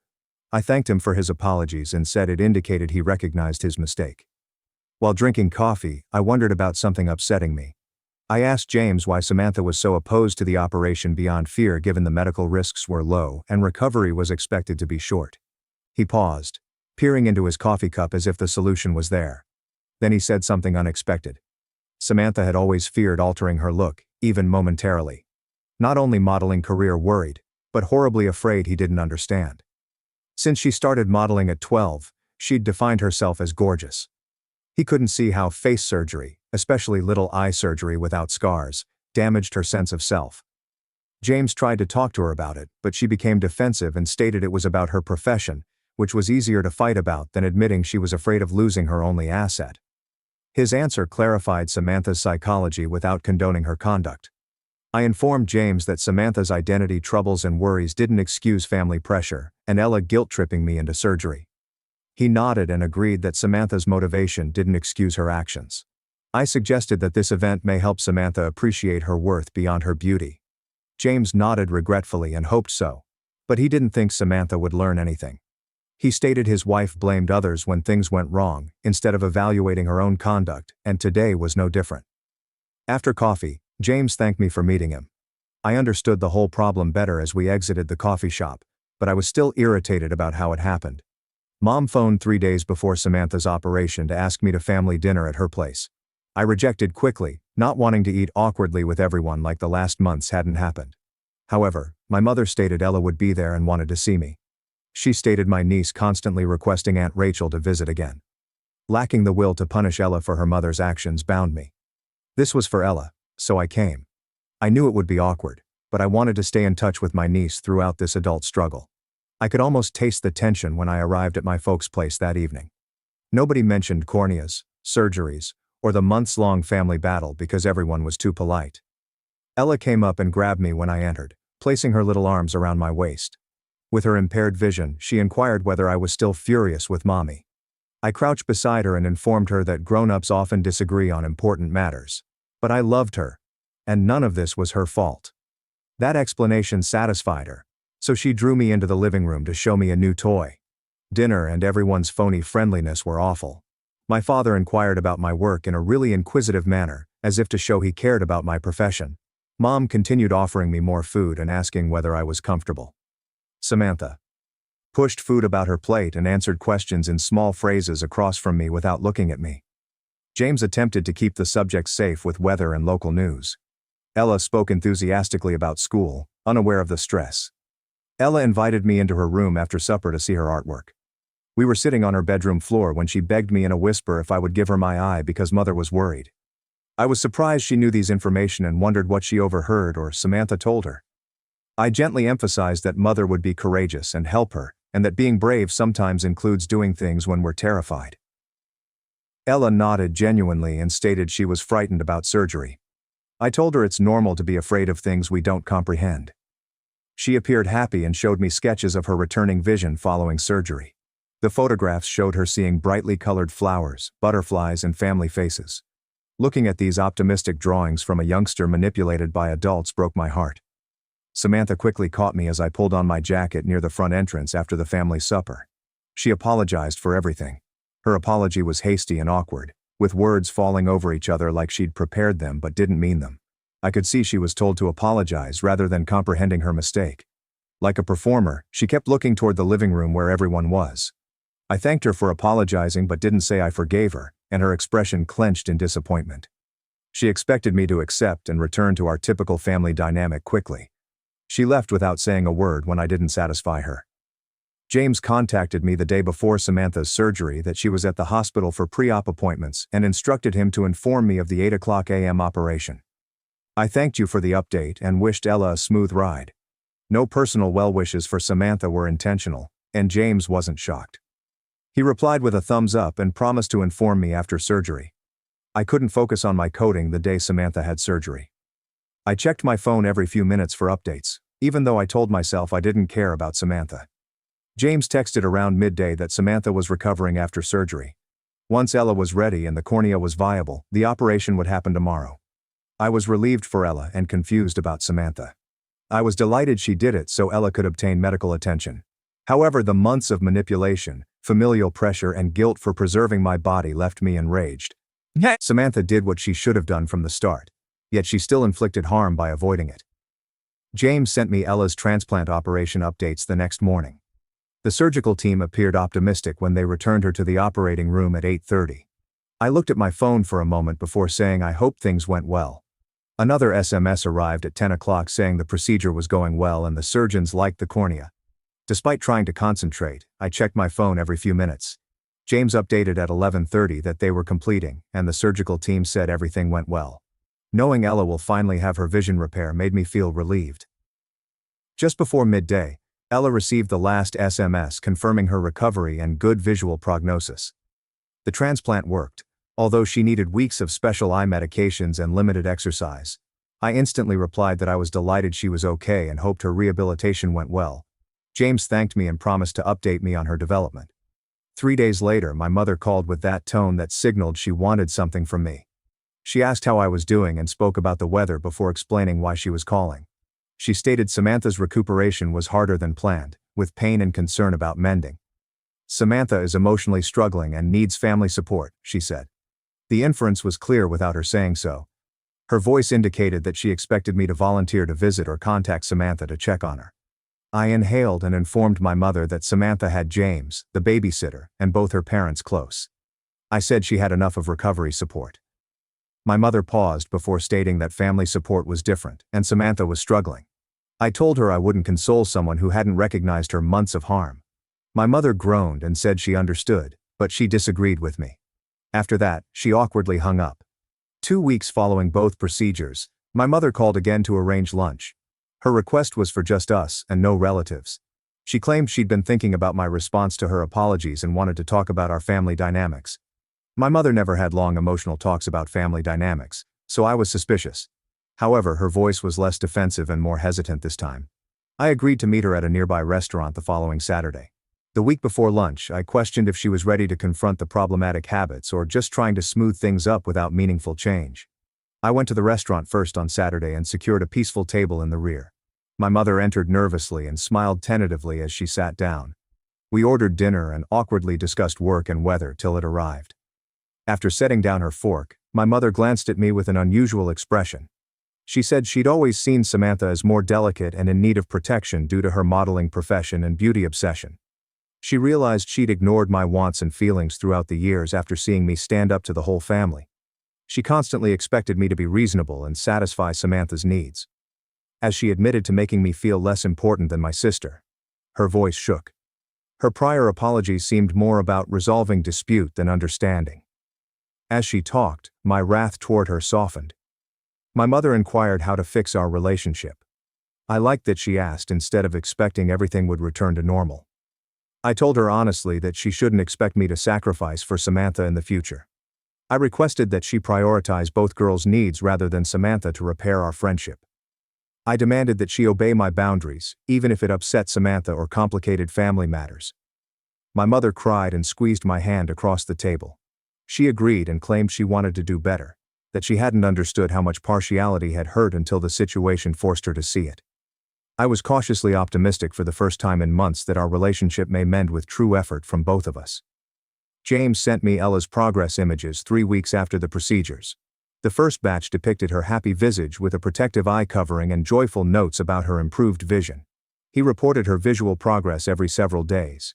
I thanked him for his apologies and said it indicated he recognized his mistake. While drinking coffee, I wondered about something upsetting me. I asked James why Samantha was so opposed to the operation beyond fear given the medical risks were low and recovery was expected to be short. He paused, peering into his coffee cup as if the solution was there. Then he said something unexpected. Samantha had always feared altering her look, even momentarily. Not only modeling career worried, but horribly afraid he didn't understand. Since she started modeling at 12, she'd defined herself as gorgeous. He couldn't see how face surgery, especially little eye surgery without scars, damaged her sense of self. James tried to talk to her about it, but she became defensive and stated it was about her profession, which was easier to fight about than admitting she was afraid of losing her only asset. His answer clarified Samantha's psychology without condoning her conduct. I informed James that Samantha's identity troubles and worries didn't excuse family pressure, and Ella guilt-tripping me into surgery. He nodded and agreed that Samantha's motivation didn't excuse her actions. I suggested that this event may help Samantha appreciate her worth beyond her beauty. James nodded regretfully and hoped so. But he didn't think Samantha would learn anything. He stated his wife blamed others when things went wrong, instead of evaluating her own conduct, and today was no different. After coffee, James thanked me for meeting him. I understood the whole problem better as we exited the coffee shop, but I was still irritated about how it happened. Mom phoned 3 days before Samantha's operation to ask me to family dinner at her place. I rejected quickly, not wanting to eat awkwardly with everyone like the last months hadn't happened. However, my mother stated Ella would be there and wanted to see me. She stated my niece constantly requesting Aunt Rachel to visit again. Lacking the will to punish Ella for her mother's actions bound me. This was for Ella, so I came. I knew it would be awkward, but I wanted to stay in touch with my niece throughout this adult struggle. I could almost taste the tension when I arrived at my folks' place that evening. Nobody mentioned corneas, surgeries, or the months-long family battle because everyone was too polite. Ella came up and grabbed me when I entered, placing her little arms around my waist. With her impaired vision, she inquired whether I was still furious with Mommy. I crouched beside her and informed her that grown-ups often disagree on important matters. But I loved her. And none of this was her fault. That explanation satisfied her, so she drew me into the living room to show me a new toy. Dinner and everyone's phony friendliness were awful. My father inquired about my work in a really inquisitive manner, as if to show he cared about my profession. Mom continued offering me more food and asking whether I was comfortable. Samantha pushed food about her plate and answered questions in small phrases across from me without looking at me. James attempted to keep the subject safe with weather and local news. Ella spoke enthusiastically about school, unaware of the stress. Ella invited me into her room after supper to see her artwork. We were sitting on her bedroom floor when she begged me in a whisper if I would give her my eye because Mother was worried. I was surprised she knew these information and wondered what she overheard or Samantha told her. I gently emphasized that Mother would be courageous and help her, and that being brave sometimes includes doing things when we're terrified. Ella nodded genuinely and stated she was frightened about surgery. I told her it's normal to be afraid of things we don't comprehend. She appeared happy and showed me sketches of her returning vision following surgery. The photographs showed her seeing brightly colored flowers, butterflies, and family faces. Looking at these optimistic drawings from a youngster manipulated by adults broke my heart. Samantha quickly caught me as I pulled on my jacket near the front entrance after the family supper. She apologized for everything. Her apology was hasty and awkward, with words falling over each other like she'd prepared them but didn't mean them. I could see she was told to apologize rather than comprehending her mistake. Like a performer, she kept looking toward the living room where everyone was. I thanked her for apologizing but didn't say I forgave her, and her expression clenched in disappointment. She expected me to accept and return to our typical family dynamic quickly. She left without saying a word when I didn't satisfy her. James contacted me the day before Samantha's surgery that she was at the hospital for pre-op appointments and instructed him to inform me of the 8 a.m. operation. I thanked you for the update and wished Ella a smooth ride. No personal well wishes for Samantha were intentional, and James wasn't shocked. He replied with a thumbs up and promised to inform me after surgery. I couldn't focus on my coding the day Samantha had surgery. I checked my phone every few minutes for updates, even though I told myself I didn't care about Samantha. James texted around midday that Samantha was recovering after surgery. Once Ella was ready and the cornea was viable, the operation would happen tomorrow. I was relieved for Ella and confused about Samantha. I was delighted she did it so Ella could obtain medical attention. However, the months of manipulation, familial pressure, and guilt for preserving my body left me enraged. Samantha did what she should have done from the start, yet she still inflicted harm by avoiding it. James sent me Ella's transplant operation updates the next morning. The surgical team appeared optimistic when they returned her to the operating room at 8:30. I looked at my phone for a moment before saying I hoped things went well. Another SMS arrived at 10 o'clock saying the procedure was going well and the surgeons liked the cornea. Despite trying to concentrate, I checked my phone every few minutes. James updated at 11:30 that they were completing, and the surgical team said everything went well. Knowing Ella will finally have her vision repair made me feel relieved. Just before midday, Ella received the last SMS confirming her recovery and good visual prognosis. The transplant worked, although she needed weeks of special eye medications and limited exercise. I instantly replied that I was delighted she was okay and hoped her rehabilitation went well. James thanked me and promised to update me on her development. 3 days later, my mother called with that tone that signaled she wanted something from me. She asked how I was doing and spoke about the weather before explaining why she was calling. She stated Samantha's recuperation was harder than planned, with pain and concern about mending. Samantha is emotionally struggling and needs family support, she said. The inference was clear without her saying so. Her voice indicated that she expected me to volunteer to visit or contact Samantha to check on her. I inhaled and informed my mother that Samantha had James, the babysitter, and both her parents close. I said she had enough of recovery support. My mother paused before stating that family support was different, and Samantha was struggling. I told her I wouldn't console someone who hadn't recognized her months of harm. My mother groaned and said she understood, but she disagreed with me. After that, she awkwardly hung up. 2 weeks following both procedures, my mother called again to arrange lunch. Her request was for just us and no relatives. She claimed she'd been thinking about my response to her apologies and wanted to talk about our family dynamics. My mother never had long emotional talks about family dynamics, so I was suspicious. However, her voice was less defensive and more hesitant this time. I agreed to meet her at a nearby restaurant the following Saturday. The week before lunch, I questioned if she was ready to confront the problematic habits or just trying to smooth things up without meaningful change. I went to the restaurant first on Saturday and secured a peaceful table in the rear. My mother entered nervously and smiled tentatively as she sat down. We ordered dinner and awkwardly discussed work and weather till it arrived. After setting down her fork, my mother glanced at me with an unusual expression. She said she'd always seen Samantha as more delicate and in need of protection due to her modeling profession and beauty obsession. She realized she'd ignored my wants and feelings throughout the years after seeing me stand up to the whole family. She constantly expected me to be reasonable and satisfy Samantha's needs. As she admitted to making me feel less important than my sister, her voice shook. Her prior apologies seemed more about resolving dispute than understanding. As she talked, my wrath toward her softened. My mother inquired how to fix our relationship. I liked that she asked instead of expecting everything would return to normal. I told her honestly that she shouldn't expect me to sacrifice for Samantha in the future. I requested that she prioritize both girls' needs rather than Samantha to repair our friendship. I demanded that she obey my boundaries, even if it upset Samantha or complicated family matters. My mother cried and squeezed my hand across the table. She agreed and claimed she wanted to do better, that she hadn't understood how much partiality had hurt until the situation forced her to see it. I was cautiously optimistic for the first time in months that our relationship may mend with true effort from both of us. James sent me Ella's progress images 3 weeks after the procedures. The first batch depicted her happy visage with a protective eye covering and joyful notes about her improved vision. He reported her visual progress every several days.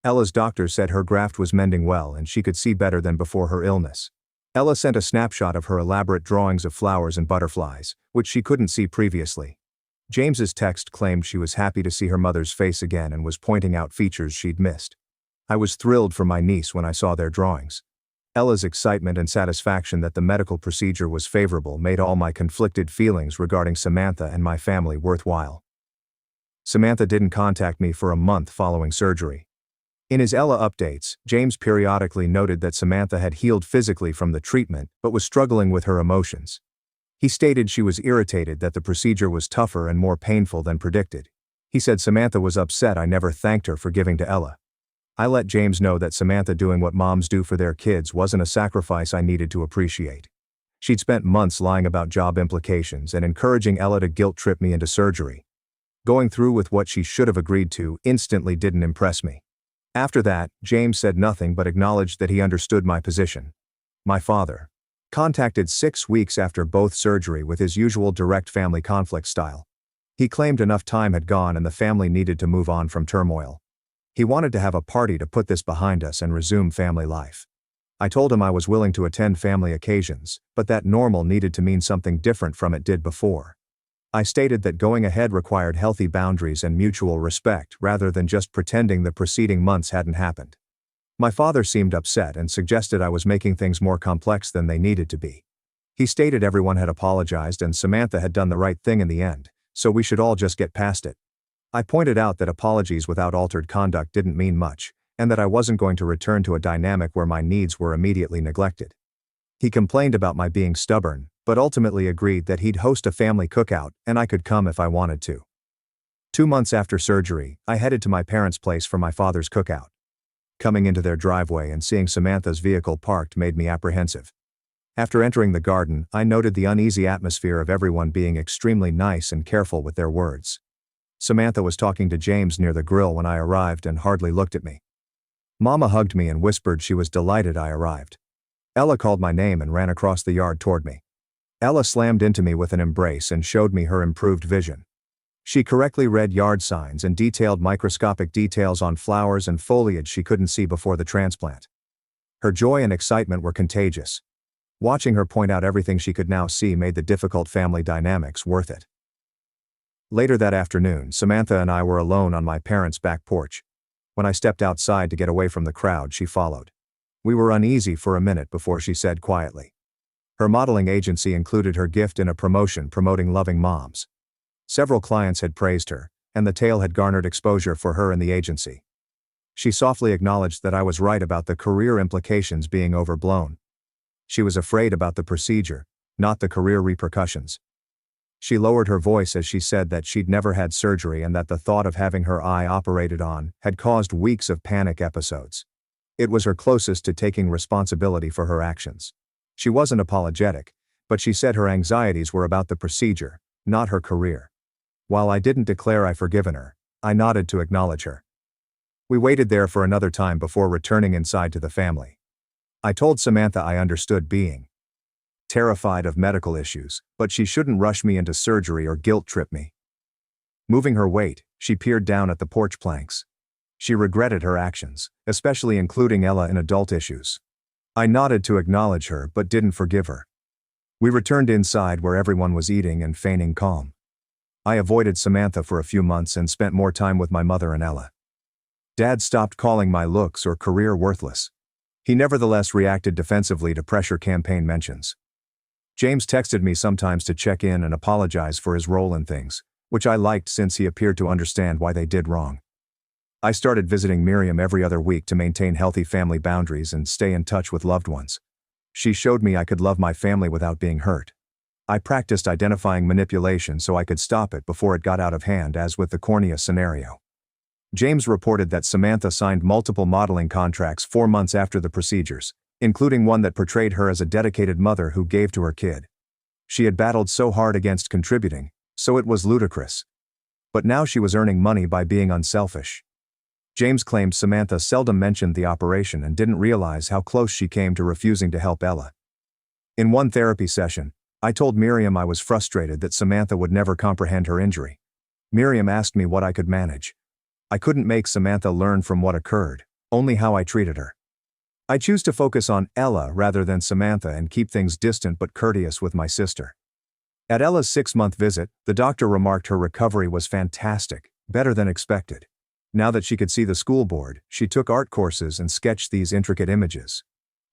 Ella's doctor said her graft was mending well and she could see better than before her illness. Ella sent a snapshot of her elaborate drawings of flowers and butterflies, which she couldn't see previously. James's text claimed she was happy to see her mother's face again and was pointing out features she'd missed. I was thrilled for my niece when I saw their drawings. Ella's excitement and satisfaction that the medical procedure was favorable made all my conflicted feelings regarding Samantha and my family worthwhile. Samantha didn't contact me for a month following surgery. In his Ella updates, James periodically noted that Samantha had healed physically from the treatment but was struggling with her emotions. He stated she was irritated that the procedure was tougher and more painful than predicted. He said Samantha was upset I never thanked her for giving to Ella. I let James know that Samantha doing what moms do for their kids wasn't a sacrifice I needed to appreciate. She'd spent months lying about job implications and encouraging Ella to guilt-trip me into surgery. Going through with what she should have agreed to instantly didn't impress me. After that, James said nothing but acknowledged that he understood my position. My father contacted 6 weeks after both surgery with his usual direct family conflict style. He claimed enough time had gone and the family needed to move on from turmoil. He wanted to have a party to put this behind us and resume family life. I told him I was willing to attend family occasions, but that normal needed to mean something different from it did before. I stated that going ahead required healthy boundaries and mutual respect rather than just pretending the preceding months hadn't happened. My father seemed upset and suggested I was making things more complex than they needed to be. He stated everyone had apologized and Samantha had done the right thing in the end, so we should all just get past it. I pointed out that apologies without altered conduct didn't mean much, and that I wasn't going to return to a dynamic where my needs were immediately neglected. He complained about my being stubborn, but ultimately agreed that he'd host a family cookout and I could come if I wanted to. 2 months after surgery, I headed to my parents' place for my father's cookout. Coming into their driveway and seeing Samantha's vehicle parked made me apprehensive. After entering the garden, I noted the uneasy atmosphere of everyone being extremely nice and careful with their words. Samantha was talking to James near the grill when I arrived and hardly looked at me. Mama hugged me and whispered she was delighted I arrived. Ella called my name and ran across the yard toward me. Ella slammed into me with an embrace and showed me her improved vision. She correctly read yard signs and detailed microscopic details on flowers and foliage she couldn't see before the transplant. Her joy and excitement were contagious. Watching her point out everything she could now see made the difficult family dynamics worth it. Later that afternoon, Samantha and I were alone on my parents' back porch. When I stepped outside to get away from the crowd, she followed. We were uneasy for a minute before she said quietly. Her modeling agency included her gift in a promotion promoting loving moms. Several clients had praised her, and the tale had garnered exposure for her and the agency. She softly acknowledged that I was right about the career implications being overblown. She was afraid about the procedure, not the career repercussions. She lowered her voice as she said that she'd never had surgery and that the thought of having her eye operated on had caused weeks of panic episodes. It was her closest to taking responsibility for her actions. She wasn't apologetic, but she said her anxieties were about the procedure, not her career. While I didn't declare I'd forgiven her, I nodded to acknowledge her. We waited there for another time before returning inside to the family. I told Samantha I understood being terrified of medical issues, but she shouldn't rush me into surgery or guilt trip me. Moving her weight, she peered down at the porch planks. She regretted her actions, especially including Ella in adult issues. I nodded to acknowledge her but didn't forgive her. We returned inside where everyone was eating and feigning calm. I avoided Samantha for a few months and spent more time with my mother and Ella. Dad stopped calling my looks or career worthless. He nevertheless reacted defensively to pressure campaign mentions. James texted me sometimes to check in and apologize for his role in things, which I liked since he appeared to understand why they did wrong. I started visiting Miriam every other week to maintain healthy family boundaries and stay in touch with loved ones. She showed me I could love my family without being hurt. I practiced identifying manipulation so I could stop it before it got out of hand, as with the cornea scenario. James reported that Samantha signed multiple modeling contracts 4 months after the procedures, including one that portrayed her as a dedicated mother who gave to her kid. She had battled so hard against contributing, so it was ludicrous. But now she was earning money by being unselfish. James claimed Samantha seldom mentioned the operation and didn't realize how close she came to refusing to help Ella. In one therapy session, I told Miriam I was frustrated that Samantha would never comprehend her injury. Miriam asked me what I could manage. I couldn't make Samantha learn from what occurred, only how I treated her. I choose to focus on Ella rather than Samantha and keep things distant but courteous with my sister. At Ella's 6-month visit, the doctor remarked her recovery was fantastic, better than expected. Now that she could see the school board, she took art courses and sketched these intricate images.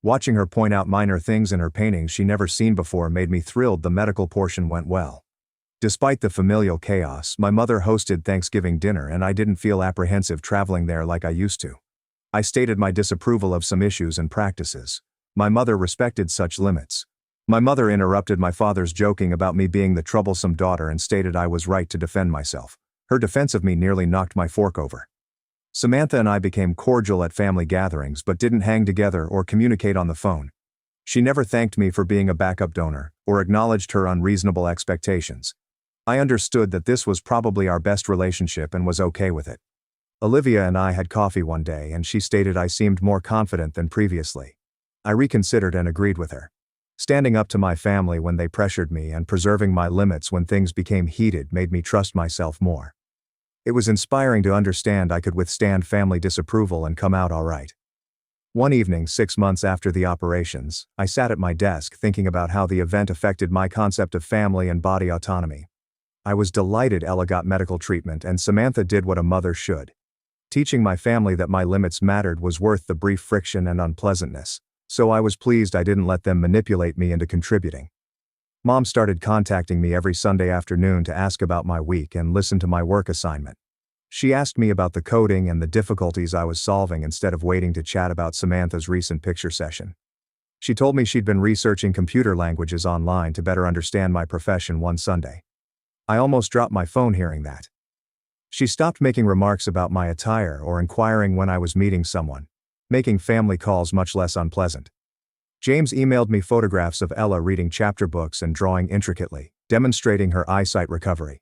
Watching her point out minor things in her paintings she never seen before made me thrilled the medical portion went well. Despite the familial chaos, my mother hosted Thanksgiving dinner and I didn't feel apprehensive traveling there like I used to. I stated my disapproval of some issues and practices. My mother respected such limits. My mother interrupted my father's joking about me being the troublesome daughter and stated I was right to defend myself. Her defense of me nearly knocked my fork over. Samantha and I became cordial at family gatherings but didn't hang together or communicate on the phone. She never thanked me for being a backup donor or acknowledged her unreasonable expectations. I understood that this was probably our best relationship and was okay with it. Olivia and I had coffee one day and she stated I seemed more confident than previously. I reconsidered and agreed with her. Standing up to my family when they pressured me and preserving my limits when things became heated made me trust myself more. It was inspiring to understand I could withstand family disapproval and come out all right. One evening, 6 months after the operations, I sat at my desk thinking about how the event affected my concept of family and body autonomy. I was delighted Ella got medical treatment and Samantha did what a mother should. Teaching my family that my limits mattered was worth the brief friction and unpleasantness, so I was pleased I didn't let them manipulate me into contributing. Mom started contacting me every Sunday afternoon to ask about my week and listen to my work assignment. She asked me about the coding and the difficulties I was solving instead of waiting to chat about Samantha's recent picture session. She told me she'd been researching computer languages online to better understand my profession one Sunday. I almost dropped my phone hearing that. She stopped making remarks about my attire or inquiring when I was meeting someone, making family calls much less unpleasant. James emailed me photographs of Ella reading chapter books and drawing intricately, demonstrating her eyesight recovery.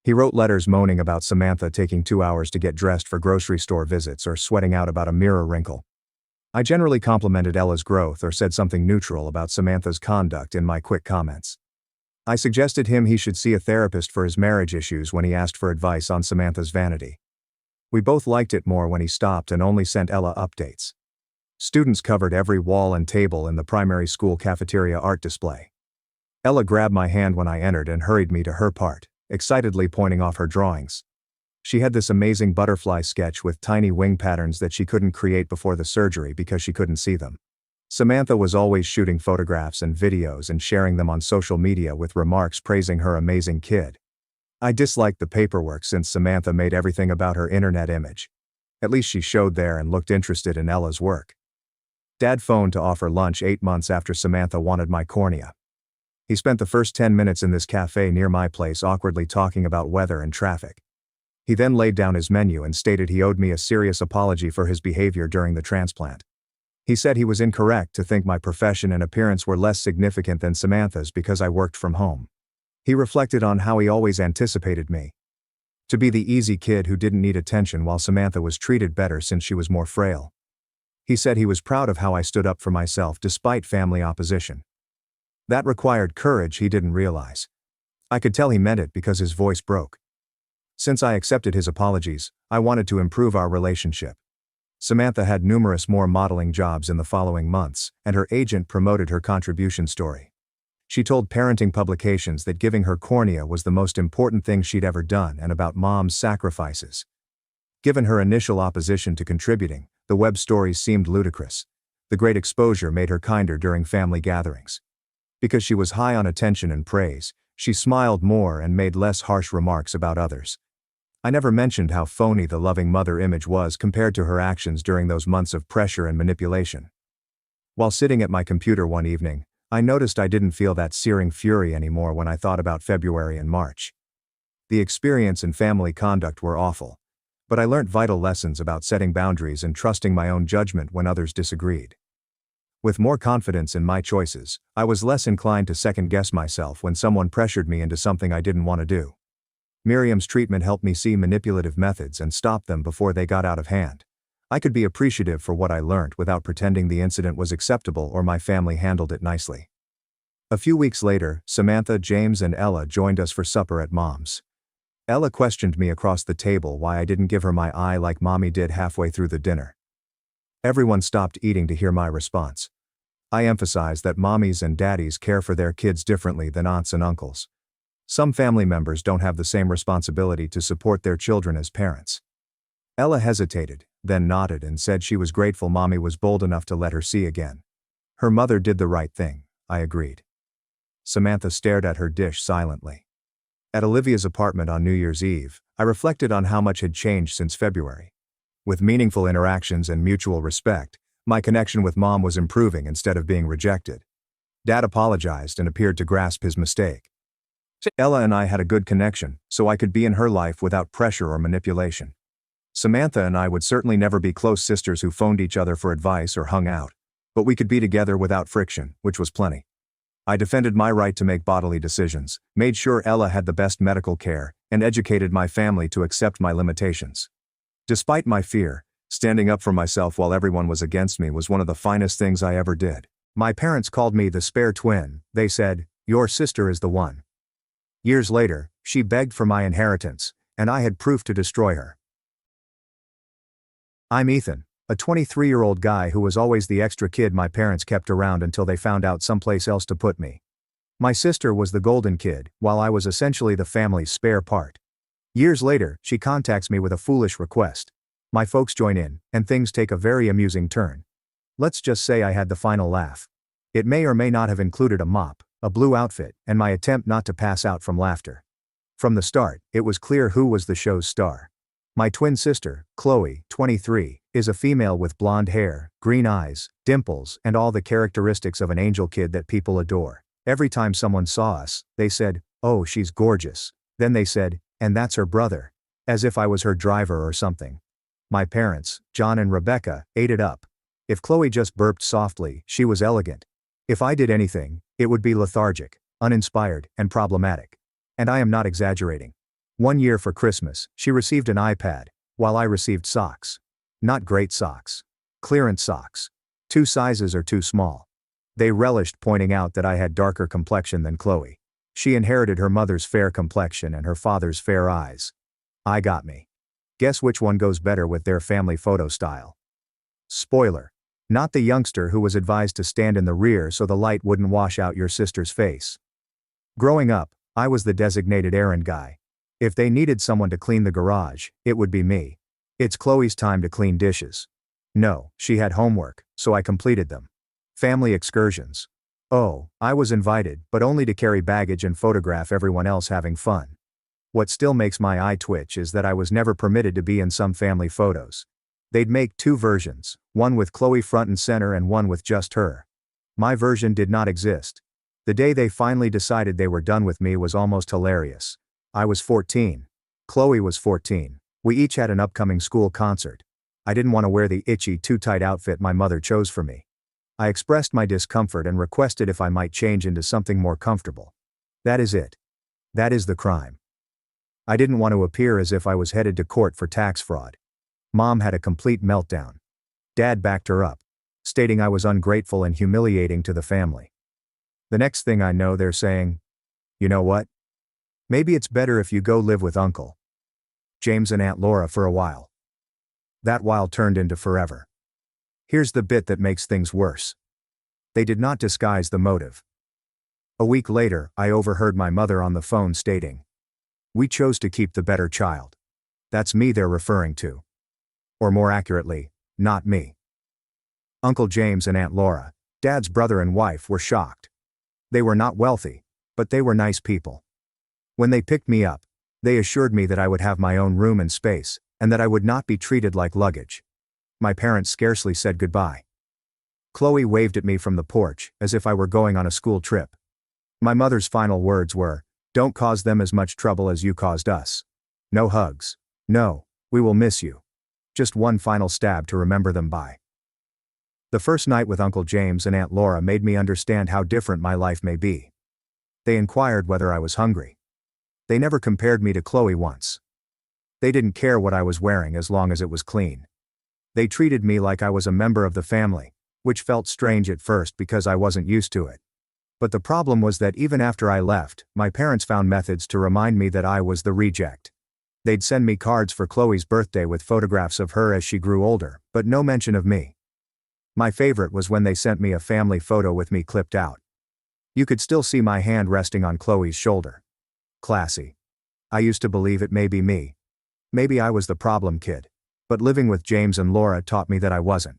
He wrote letters moaning about Samantha taking 2 hours to get dressed for grocery store visits or sweating out about a mirror wrinkle. I generally complimented Ella's growth or said something neutral about Samantha's conduct in my quick comments. I suggested he should see a therapist for his marriage issues when he asked for advice on Samantha's vanity. We both liked it more when he stopped and only sent Ella updates. Students covered every wall and table in the primary school cafeteria art display. Ella grabbed my hand when I entered and hurried me to her part, excitedly pointing off her drawings. She had this amazing butterfly sketch with tiny wing patterns that she couldn't create before the surgery because she couldn't see them. Samantha was always shooting photographs and videos and sharing them on social media with remarks praising her amazing kid. I disliked the paperwork since Samantha made everything about her internet image. At least she showed there and looked interested in Ella's work. Dad phoned to offer lunch 8 months after Samantha wanted my cornea. He spent the first 10 minutes in this cafe near my place awkwardly talking about weather and traffic. He then laid down his menu and stated he owed me a serious apology for his behavior during the transplant. He said he was incorrect to think my profession and appearance were less significant than Samantha's because I worked from home. He reflected on how he always anticipated me to be the easy kid who didn't need attention while Samantha was treated better since she was more frail. He said he was proud of how I stood up for myself despite family opposition. That required courage he didn't realize. I could tell he meant it because his voice broke. Since I accepted his apologies, I wanted to improve our relationship. Samantha had numerous more modeling jobs in the following months, and her agent promoted her contribution story. She told parenting publications that giving her cornea was the most important thing she'd ever done and about Mom's sacrifices. Given her initial opposition to contributing, the web stories seemed ludicrous. The great exposure made her kinder during family gatherings. Because she was high on attention and praise, she smiled more and made less harsh remarks about others. I never mentioned how phony the loving mother image was compared to her actions during those months of pressure and manipulation. While sitting at my computer one evening, I noticed I didn't feel that searing fury anymore when I thought about February and March. The experience and family conduct were awful, but I learned vital lessons about setting boundaries and trusting my own judgment when others disagreed. With more confidence in my choices, I was less inclined to second-guess myself when someone pressured me into something I didn't want to do. Miriam's treatment helped me see manipulative methods and stop them before they got out of hand. I could be appreciative for what I learned without pretending the incident was acceptable or my family handled it nicely. A few weeks later, Samantha, James, and Ella joined us for supper at Mom's. Ella questioned me across the table why I didn't give her my eye like Mommy did halfway through the dinner. Everyone stopped eating to hear my response. I emphasized that mommies and daddies care for their kids differently than aunts and uncles. Some family members don't have the same responsibility to support their children as parents. Ella hesitated, then nodded and said she was grateful Mommy was bold enough to let her see again. Her mother did the right thing, I agreed. Samantha stared at her dish silently. At Olivia's apartment on New Year's Eve, I reflected on how much had changed since February. With meaningful interactions and mutual respect, my connection with Mom was improving instead of being rejected. Dad apologized and appeared to grasp his mistake. Ella and I had a good connection, so I could be in her life without pressure or manipulation. Samantha and I would certainly never be close sisters who phoned each other for advice or hung out, but we could be together without friction, which was plenty. I defended my right to make bodily decisions, made sure Ella had the best medical care, and educated my family to accept my limitations. Despite my fear, standing up for myself while everyone was against me was one of the finest things I ever did. My parents called me the spare twin. They said, "Your sister is the one." Years later, she begged for my inheritance, and I had proof to destroy her. I'm Ethan. A 23-year-old guy who was always the extra kid my parents kept around until they found out someplace else to put me. My sister was the golden kid, while I was essentially the family's spare part. Years later, she contacts me with a foolish request. My folks join in, and things take a very amusing turn. Let's just say I had the final laugh. It may or may not have included a mop, a blue outfit, and my attempt not to pass out from laughter. From the start, it was clear who was the show's star. My twin sister, Chloe, 23, is a female with blonde hair, green eyes, dimples, and all the characteristics of an angel kid that people adore. Every time someone saw us, they said, "Oh, she's gorgeous." Then they said, "And that's her brother." As if I was her driver or something. My parents, John and Rebecca, ate it up. If Chloe just burped softly, she was elegant. If I did anything, it would be lethargic, uninspired, and problematic. And I am not exaggerating. One year for Christmas, she received an iPad, while I received socks. Not great socks. Clearance socks. 2 sizes are too small. They relished pointing out that I had darker complexion than Chloe. She inherited her mother's fair complexion and her father's fair eyes. I got me. Guess which one goes better with their family photo style? Spoiler. Not the youngster who was advised to stand in the rear so the light wouldn't wash out your sister's face. Growing up, I was the designated errand guy. If they needed someone to clean the garage, it would be me. It's Chloe's time to clean dishes. No, she had homework, so I completed them. Family excursions. Oh, I was invited, but only to carry baggage and photograph everyone else having fun. What still makes my eye twitch is that I was never permitted to be in some family photos. They'd make 2 versions, one with Chloe front and center and one with just her. My version did not exist. The day they finally decided they were done with me was almost hilarious. I was 14. Chloe was 14. We each had an upcoming school concert. I didn't want to wear the itchy, too tight outfit my mother chose for me. I expressed my discomfort and requested if I might change into something more comfortable. That is it. That is the crime. I didn't want to appear as if I was headed to court for tax fraud. Mom had a complete meltdown. Dad backed her up, stating I was ungrateful and humiliating to the family. The next thing I know, they're saying, "You know what? Maybe it's better if you go live with Uncle James and Aunt Laura for a while." That while turned into forever. Here's the bit that makes things worse. They did not disguise the motive. A week later, I overheard my mother on the phone stating, "We chose to keep the better child." That's me they're referring to. Or more accurately, not me. Uncle James and Aunt Laura, Dad's brother and wife, were shocked. They were not wealthy, but they were nice people. When they picked me up, they assured me that I would have my own room and space, and that I would not be treated like luggage. My parents scarcely said goodbye. Chloe waved at me from the porch, as if I were going on a school trip. My mother's final words were, "Don't cause them as much trouble as you caused us. No hugs. No, we will miss you. Just one final stab to remember them by." The first night with Uncle James and Aunt Laura made me understand how different my life may be. They inquired whether I was hungry. They never compared me to Chloe once. They didn't care what I was wearing as long as it was clean. They treated me like I was a member of the family, which felt strange at first because I wasn't used to it. But the problem was that even after I left, my parents found methods to remind me that I was the reject. They'd send me cards for Chloe's birthday with photographs of her as she grew older, but no mention of me. My favorite was when they sent me a family photo with me clipped out. You could still see my hand resting on Chloe's shoulder. Classy. I used to believe it may be me. Maybe I was the problem kid. But living with James and Laura taught me that I wasn't.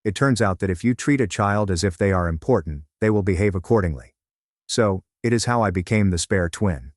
It turns out that if you treat a child as if they are important, they will behave accordingly. So, it is how I became the spare twin.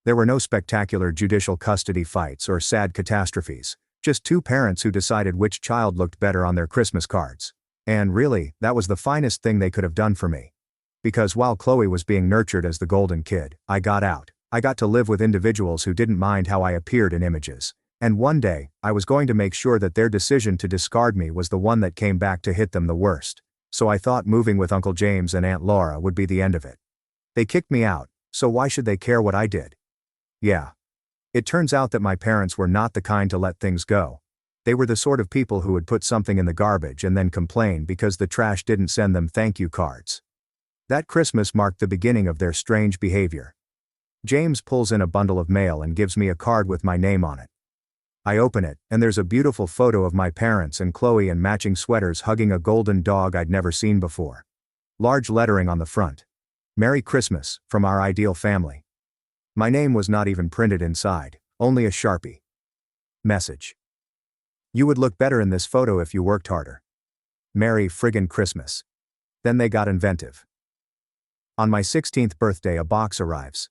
There were no spectacular judicial custody fights or sad catastrophes, just 2 parents who decided which child looked better on their Christmas cards. And really, that was the finest thing they could have done for me. Because while Chloe was being nurtured as the golden kid, I got out. I got to live with individuals who didn't mind how I appeared in images. And one day, I was going to make sure that their decision to discard me was the one that came back to hit them the worst. So I thought moving with Uncle James and Aunt Laura would be the end of it. They kicked me out, so why should they care what I did? Yeah. It turns out that my parents were not the kind to let things go. They were the sort of people who would put something in the garbage and then complain because the trash didn't send them thank you cards. That Christmas marked the beginning of their strange behavior. James pulls in a bundle of mail and gives me a card with my name on it. I open it, and there's a beautiful photo of my parents and Chloe in matching sweaters hugging a golden dog I'd never seen before. Large lettering on the front. Merry Christmas, from our ideal family. My name was not even printed inside, only a Sharpie. Message. You would look better in this photo if you worked harder. Merry friggin' Christmas. Then they got inventive. On my 16th birthday, a box arrives.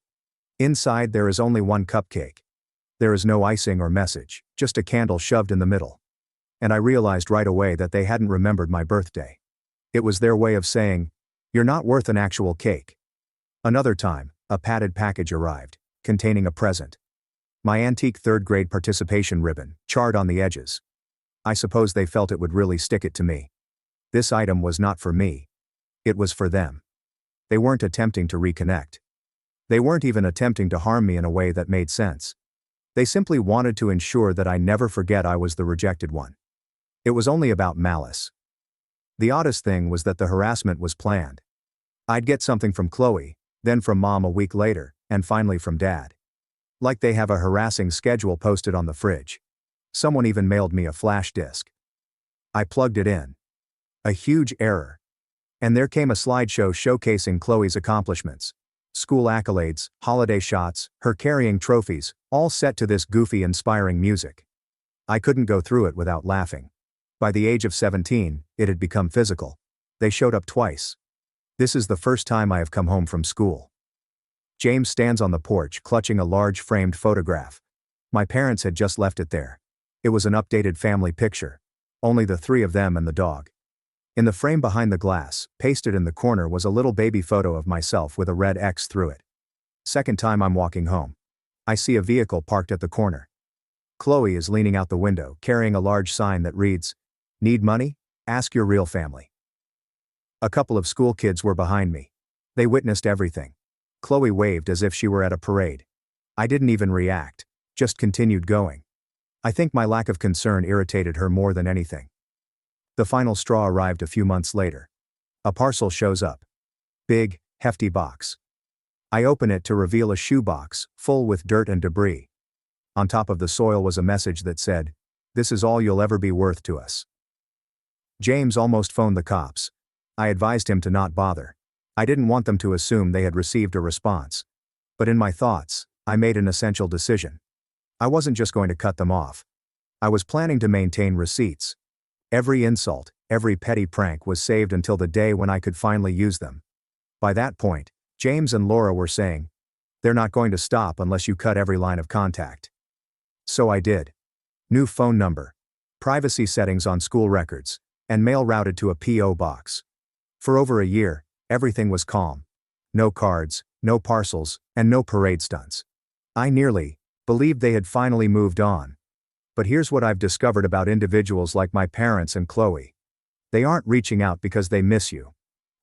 Inside there is only one cupcake. There is no icing or message, just a candle shoved in the middle. And I realized right away that they hadn't remembered my birthday. It was their way of saying, "You're not worth an actual cake." Another time, a padded package arrived, containing a present. My antique third-grade participation ribbon, charred on the edges. I suppose they felt it would really stick it to me. This item was not for me. It was for them. They weren't attempting to reconnect. They weren't even attempting to harm me in a way that made sense. They simply wanted to ensure that I never forget I was the rejected one. It was only about malice. The oddest thing was that the harassment was planned. I'd get something from Chloe, then from Mom a week later, and finally from Dad. Like they have a harassing schedule posted on the fridge. Someone even mailed me a flash disk. I plugged it in. A huge error. And there came a slideshow showcasing Chloe's accomplishments. School accolades, holiday shots, her carrying trophies, all set to this goofy, inspiring music. I couldn't go through it without laughing. By the age of 17, it had become physical. They showed up twice. This is the first time I have come home from school. James stands on the porch clutching a large framed photograph. My parents had just left it there. It was an updated family picture. Only the three of them and the dog. In the frame behind the glass, pasted in the corner, was a little baby photo of myself with a red X through it. Second time I'm walking home. I see a vehicle parked at the corner. Chloe is leaning out the window, carrying a large sign that reads, "Need money? Ask your real family." A couple of school kids were behind me. They witnessed everything. Chloe waved as if she were at a parade. I didn't even react, just continued going. I think my lack of concern irritated her more than anything. The final straw arrived a few months later. A parcel shows up. Big, hefty box. I open it to reveal a shoebox, full with dirt and debris. On top of the soil was a message that said, "This is all you'll ever be worth to us." James almost phoned the cops. I advised him to not bother. I didn't want them to assume they had received a response. But in my thoughts, I made an essential decision. I wasn't just going to cut them off. I was planning to maintain receipts. Every insult, every petty prank was saved until the day when I could finally use them. By that point, James and Laura were saying, "They're not going to stop unless you cut every line of contact." So I did. New phone number, privacy settings on school records, and mail routed to a P.O. box. For over a year, everything was calm. No cards, no parcels, and no parade stunts. I nearly believed they had finally moved on. But here's what I've discovered about individuals like my parents and Chloe. They aren't reaching out because they miss you.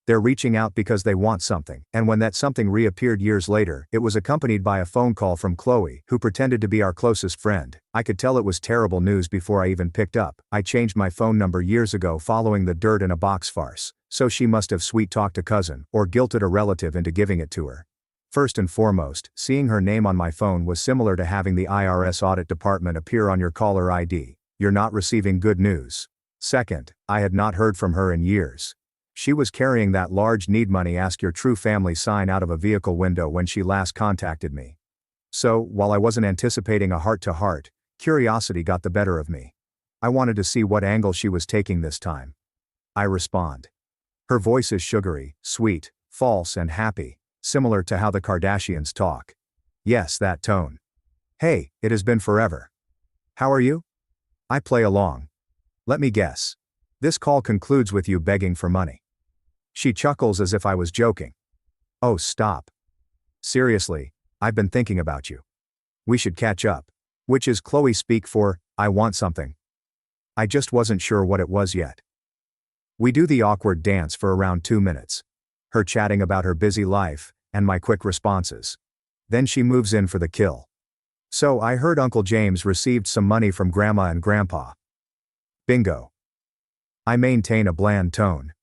They're reaching out because they want something, and when that something reappeared years later, it was accompanied by a phone call from Chloe, who pretended to be our closest friend. I could tell it was terrible news before I even picked up. I changed my phone number years ago following the dirt in a box farce, so she must have sweet-talked a cousin, or guilted a relative into giving it to her. First and foremost, seeing her name on my phone was similar to having the IRS audit department appear on your caller ID. You're not receiving good news. Second, I had not heard from her in years. She was carrying that large "Need Money, Ask Your True Family" sign out of a vehicle window when she last contacted me. So, while I wasn't anticipating a heart-to-heart, curiosity got the better of me. I wanted to see what angle she was taking this time. I respond. Her voice is sugary, sweet, false, and happy, similar to how the Kardashians talk. Yes, that tone. "Hey, it has been forever. How are you?" I play along. "Let me guess. This call concludes with you begging for money." She chuckles as if I was joking. "Oh, stop. Seriously, I've been thinking about you. We should catch up." Which is Chloe speak for, "I want something." I just wasn't sure what it was yet. We do the awkward dance for around 2 minutes. Her chatting about her busy life, and my quick responses. Then she moves in for the kill. "So I heard Uncle James received some money from Grandma and Grandpa." Bingo. I maintain a bland tone.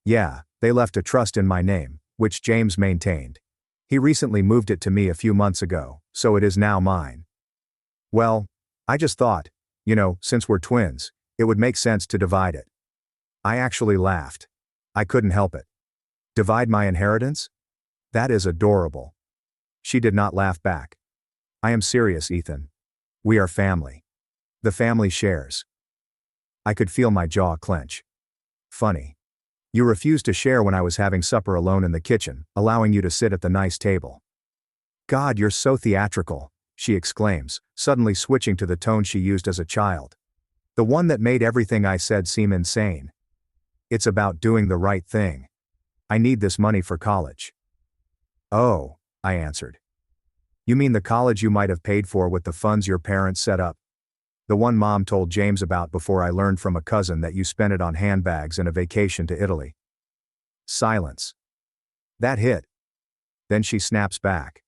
"Yeah, they left a trust in my name, which James maintained. He recently moved it to me a few months ago, so it is now mine." "Well, I just thought, since we're twins, it would make sense to divide it. I actually laughed. I couldn't help it. Divide my inheritance? That is adorable. She did not laugh back. I am serious, Ethan. We are family. The family shares. I could feel my jaw clench. Funny. You refused to share when I was having supper alone in the kitchen, allowing you to sit at the nice table. God, you're so theatrical, she exclaims, suddenly switching to the tone she used as a child. The one that made everything I said seem insane. It's about doing the right thing. I need this money for college. Oh, I answered. You mean the college you might have paid for with the funds your parents set up? The one Mom told James about before I learned from a cousin that you spent it on handbags and a vacation to Italy. Silence. That hit. Then she snaps back.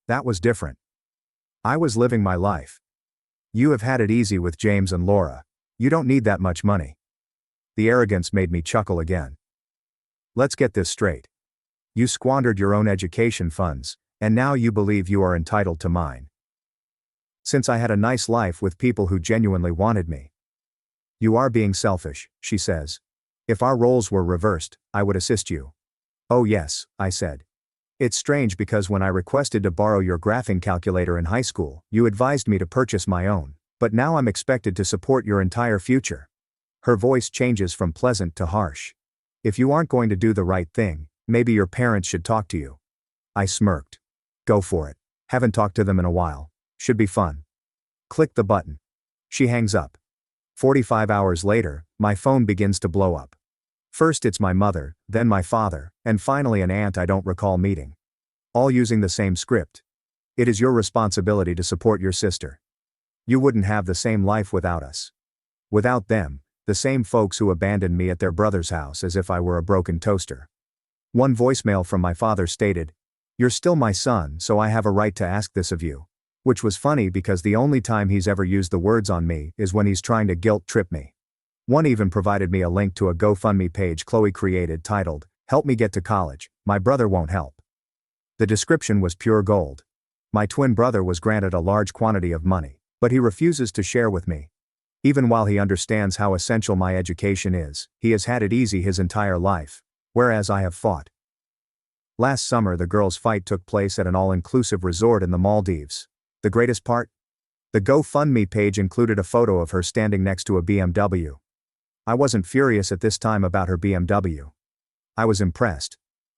That was different. I was living my life. You have had it easy with James and Laura. You don't need that much money. The arrogance made me chuckle again. Let's get this straight. You squandered your own education funds, and now you believe you are entitled to mine. Since I had a nice life with people who genuinely wanted me. You are being selfish, she says. If our roles were reversed, I would assist you. Oh yes, I said. It's strange because when I requested to borrow your graphing calculator in high school, you advised me to purchase my own, but now I'm expected to support your entire future. Her voice changes from pleasant to harsh. If you aren't going to do the right thing, maybe your parents should talk to you. I smirked. Go for it. Haven't talked to them in a while. Should be fun. Click the button. She hangs up. 45 hours later, my phone begins to blow up. First it's my mother, then my father, and finally an aunt I don't recall meeting. All using the same script. It is your responsibility to support your sister. You wouldn't have the same life without us. Without them, the same folks who abandoned me at their brother's house as if I were a broken toaster. One voicemail from my father stated, "You're still my son, so I have a right to ask this of you." Which was funny because the only time he's ever used the words on me is when he's trying to guilt trip me. One even provided me a link to a GoFundMe page Chloe created titled, "Help me get to college, my brother won't help." The description was pure gold. My twin brother was granted a large quantity of money, but he refuses to share with me. Even while he understands how essential my education is, he has had it easy his entire life, whereas I have fought. Last summer the girls' fight took place at an all-inclusive resort in the Maldives. The greatest part? The GoFundMe page included a photo of her standing next to a BMW. I wasn't furious at this time about her BMW. I was impressed.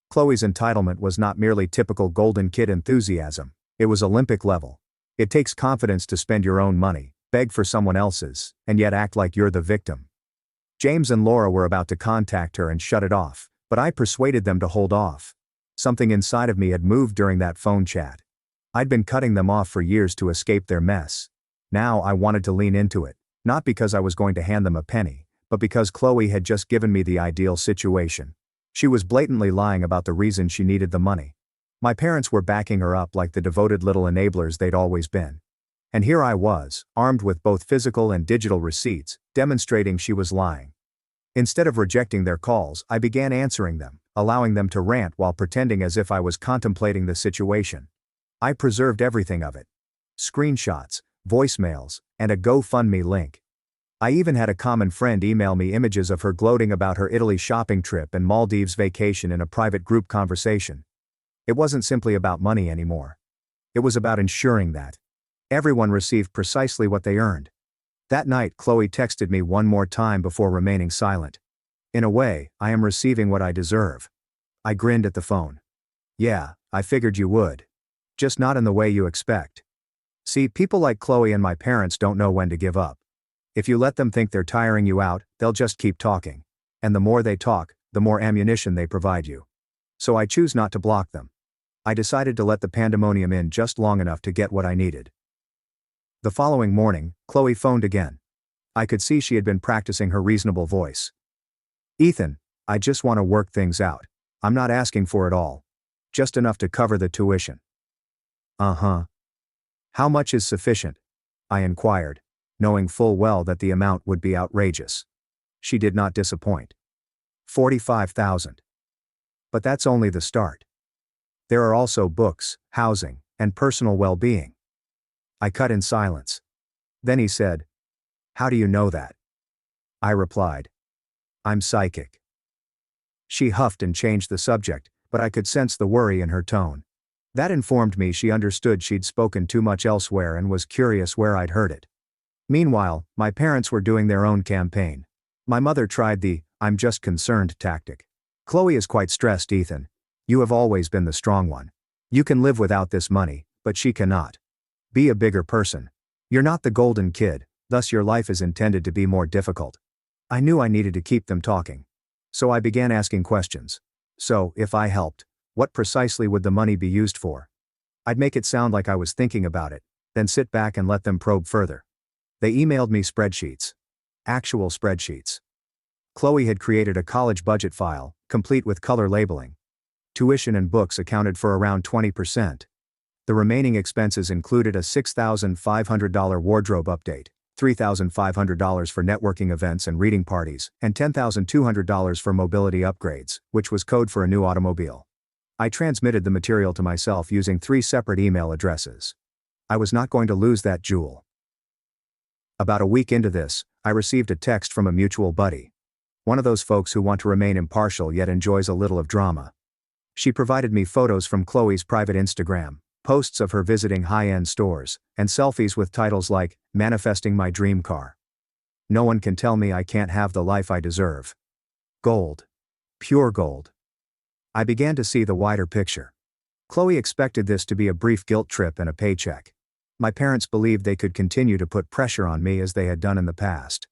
Chloe's entitlement was not merely typical golden kid enthusiasm, it was Olympic level. It takes confidence to spend your own money, beg for someone else's, and yet act like you're the victim. James and Laura were about to contact her and shut it off, but I persuaded them to hold off. Something inside of me had moved during that phone chat. I'd been cutting them off for years to escape their mess. Now I wanted to lean into it, not because I was going to hand them a penny, but because Chloe had just given me the ideal situation. She was blatantly lying about the reason she needed the money. My parents were backing her up like the devoted little enablers they'd always been. And here I was, armed with both physical and digital receipts, demonstrating she was lying. Instead of rejecting their calls, I began answering them, allowing them to rant while pretending as if I was contemplating the situation. I preserved everything of it. Screenshots, voicemails, and a GoFundMe link. I even had a common friend email me images of her gloating about her Italy shopping trip and Maldives vacation in a private group conversation. It wasn't simply about money anymore. It was about ensuring that everyone received precisely what they earned. That night Chloe texted me one more time before remaining silent. In a way, I am receiving what I deserve. I grinned at the phone. Yeah, I figured you would. Just not in the way you expect. See, people like Chloe and my parents don't know when to give up. If you let them think they're tiring you out, they'll just keep talking. And the more they talk, the more ammunition they provide you. So I choose not to block them. I decided to let the pandemonium in just long enough to get what I needed. The following morning, Chloe phoned again. I could see she had been practicing her reasonable voice. Ethan, I just want to work things out. I'm not asking for it all. Just enough to cover the tuition. Uh-huh. How much is sufficient? I inquired, knowing full well that the amount would be outrageous. She did not disappoint. 45,000. But that's only the start. There are also books, housing, and personal well-being. I cut in silence. Then he said, "How do you know that?" I replied, "I'm psychic." She huffed and changed the subject, but I could sense the worry in her tone. That informed me she understood she'd spoken too much elsewhere and was curious where I'd heard it. Meanwhile, my parents were doing their own campaign. My mother tried the "I'm just concerned" tactic. "Chloe is quite stressed, Ethan. You have always been the strong one. You can live without this money, but she cannot. Be a bigger person. You're not the golden kid, thus your life is intended to be more difficult." I knew I needed to keep them talking. So I began asking questions. So, if I helped, what precisely would the money be used for? I'd make it sound like I was thinking about it, then sit back and let them probe further. They emailed me spreadsheets. Actual spreadsheets. Chloe had created a college budget file, complete with color labeling. Tuition and books accounted for around 20%. The remaining expenses included a $6,500 wardrobe update, $3,500 for networking events and reading parties, and $10,200 for mobility upgrades, which was code for a new automobile. I transmitted the material to myself using 3 separate email addresses. I was not going to lose that jewel. About a week into this, I received a text from a mutual buddy. One of those folks who want to remain impartial yet enjoys a little of drama. She provided me photos from Chloe's private Instagram, posts of her visiting high-end stores, and selfies with titles like, "Manifesting my dream car." No one can tell me I can't have the life I deserve. Gold. Pure gold. I began to see the wider picture. Chloe expected this to be a brief guilt trip and a paycheck. My parents believed they could continue to put pressure on me as they had done in the past.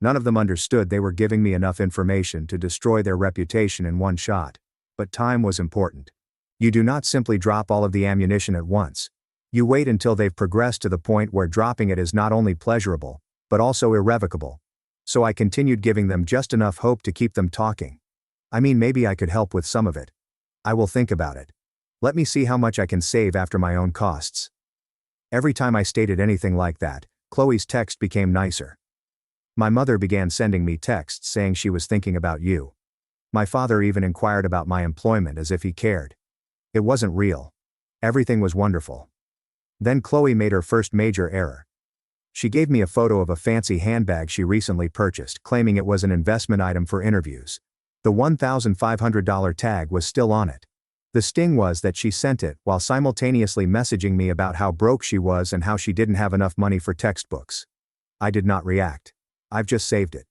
None of them understood they were giving me enough information to destroy their reputation in one shot. But time was important. You do not simply drop all of the ammunition at once. You wait until they've progressed to the point where dropping it is not only pleasurable, but also irrevocable. So I continued giving them just enough hope to keep them talking. I mean, maybe I could help with some of it. I will think about it. Let me see how much I can save after my own costs. Every time I stated anything like that, Chloe's text became nicer. My mother began sending me texts saying she was thinking about you. My father even inquired about my employment as if he cared. It wasn't real. Everything was wonderful. Then Chloe made her first major error. She gave me a photo of a fancy handbag she recently purchased, claiming it was an investment item for interviews. The $1,500 tag was still on it. The sting was that she sent it while simultaneously messaging me about how broke she was and how she didn't have enough money for textbooks. I did not react. I've just saved it.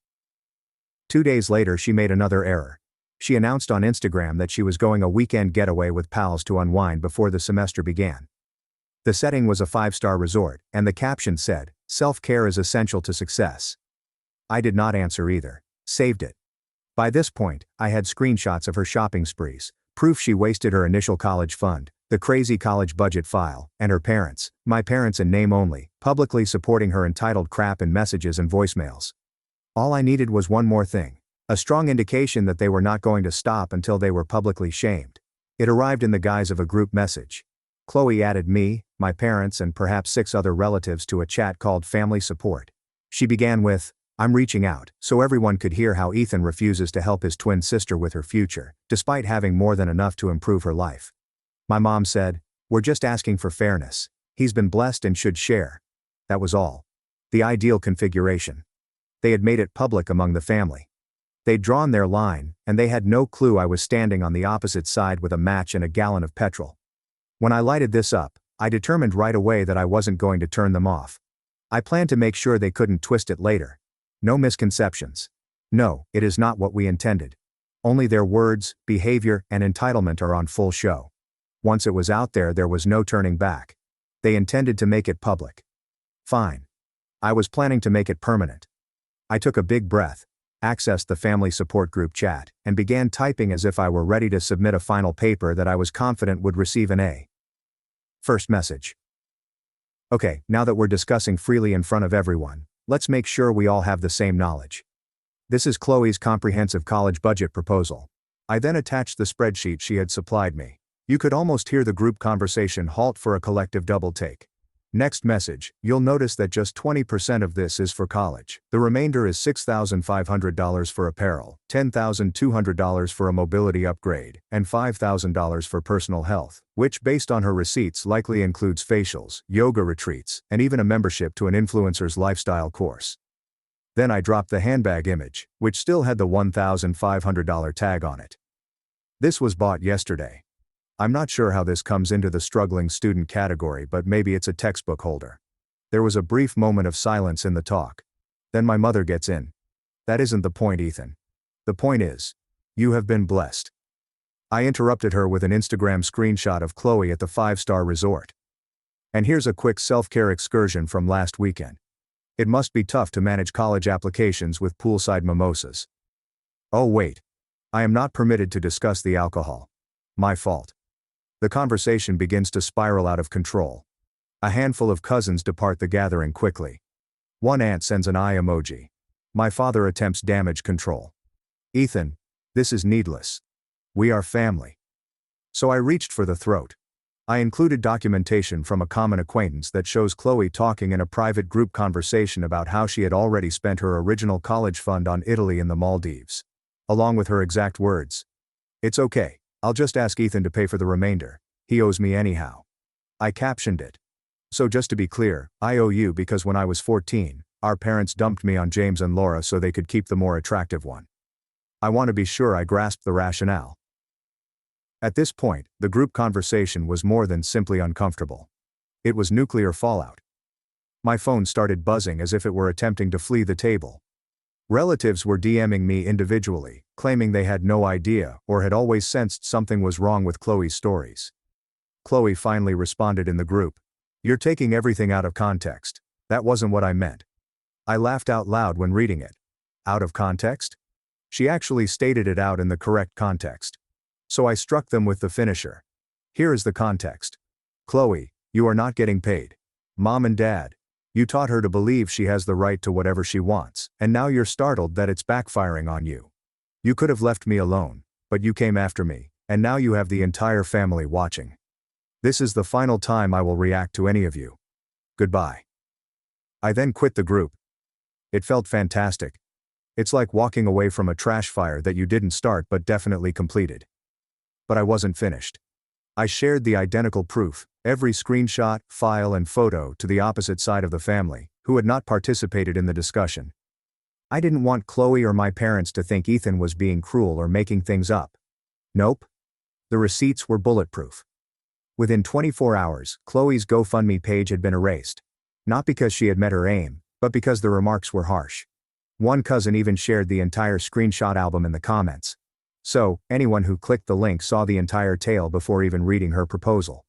2 days later she made another error. She announced on Instagram that she was going a weekend getaway with pals to unwind before the semester began. The setting was a 5-star resort, and the caption said, "Self-care is essential to success." I did not answer either. Saved it. By this point, I had screenshots of her shopping sprees, proof she wasted her initial college fund, the crazy college budget file, and her parents, my parents in name only, publicly supporting her entitled crap in messages and voicemails. All I needed was one more thing. A strong indication that they were not going to stop until they were publicly shamed. It arrived in the guise of a group message. Chloe added me, my parents and perhaps 6 other relatives to a chat called Family Support. She began with, "I'm reaching out," so everyone could hear how Ethan refuses to help his twin sister with her future, despite having more than enough to improve her life. My mom said, "We're just asking for fairness. He's been blessed and should share." That was all. The ideal configuration. They had made it public among the family. They'd drawn their line, and they had no clue I was standing on the opposite side with a match and a gallon of petrol. When I lighted this up, I determined right away that I wasn't going to turn them off. I planned to make sure they couldn't twist it later. No misconceptions. No, it is not what we intended. Only their words, behavior, and entitlement are on full show. Once it was out there was no turning back. They intended to make it public. Fine. I was planning to make it permanent. I took a big breath, accessed the family support group chat, and began typing as if I were ready to submit a final paper that I was confident would receive an A. First message. Okay, now that we're discussing freely in front of everyone, let's make sure we all have the same knowledge. This is Chloe's comprehensive college budget proposal. I then attached the spreadsheet she had supplied me. You could almost hear the group conversation halt for a collective double take. Next message, you'll notice that just 20% of this is for college. The remainder is $6,500 for apparel, $10,200 for a mobility upgrade, and $5,000 for personal health, which based on her receipts likely includes facials, yoga retreats, and even a membership to an influencer's lifestyle course. Then I dropped the handbag image, which still had the $1,500 tag on it. This was bought yesterday. I'm not sure how this comes into the struggling student category, but maybe it's a textbook holder. There was a brief moment of silence in the talk. Then my mother gets in. That isn't the point, Ethan. The point is, you have been blessed. I interrupted her with an Instagram screenshot of Chloe at the 5-star resort. And here's a quick self-care excursion from last weekend. It must be tough to manage college applications with poolside mimosas. Oh wait. I am not permitted to discuss the alcohol. My fault. The conversation begins to spiral out of control. A handful of cousins depart the gathering quickly. One aunt sends an eye emoji. My father attempts damage control. Ethan, this is needless. We are family. So I reached for the throat. I included documentation from a common acquaintance that shows Chloe talking in a private group conversation about how she had already spent her original college fund on Italy and the Maldives. Along with her exact words. It's okay. I'll just ask Ethan to pay for the remainder. He owes me anyhow. I captioned it. So just to be clear, I owe you because when I was 14, our parents dumped me on James and Laura so they could keep the more attractive one. I want to be sure I grasped the rationale. At this point, the group conversation was more than simply uncomfortable. It was nuclear fallout. My phone started buzzing as if it were attempting to flee the table. Relatives were DMing me individually, claiming they had no idea or had always sensed something was wrong with Chloe's stories. Chloe finally responded in the group. You're taking everything out of context. That wasn't what I meant. I laughed out loud when reading it. Out of context? She actually stated it out in the correct context. So I struck them with the finisher. Here is the context. Chloe, you are not getting paid. Mom and Dad. You taught her to believe she has the right to whatever she wants, and now you're startled that it's backfiring on you. You could have left me alone, but you came after me, and now you have the entire family watching. This is the final time I will react to any of you. Goodbye. I then quit the group. It felt fantastic. It's like walking away from a trash fire that you didn't start but definitely completed. But I wasn't finished. I shared the identical proof, every screenshot, file and photo to the opposite side of the family, who had not participated in the discussion. I didn't want Chloe or my parents to think Ethan was being cruel or making things up. Nope. The receipts were bulletproof. Within 24 hours, Chloe's GoFundMe page had been erased. Not because she had met her aim, but because the remarks were harsh. One cousin even shared the entire screenshot album in the comments. So, anyone who clicked the link saw the entire tale before even reading her proposal.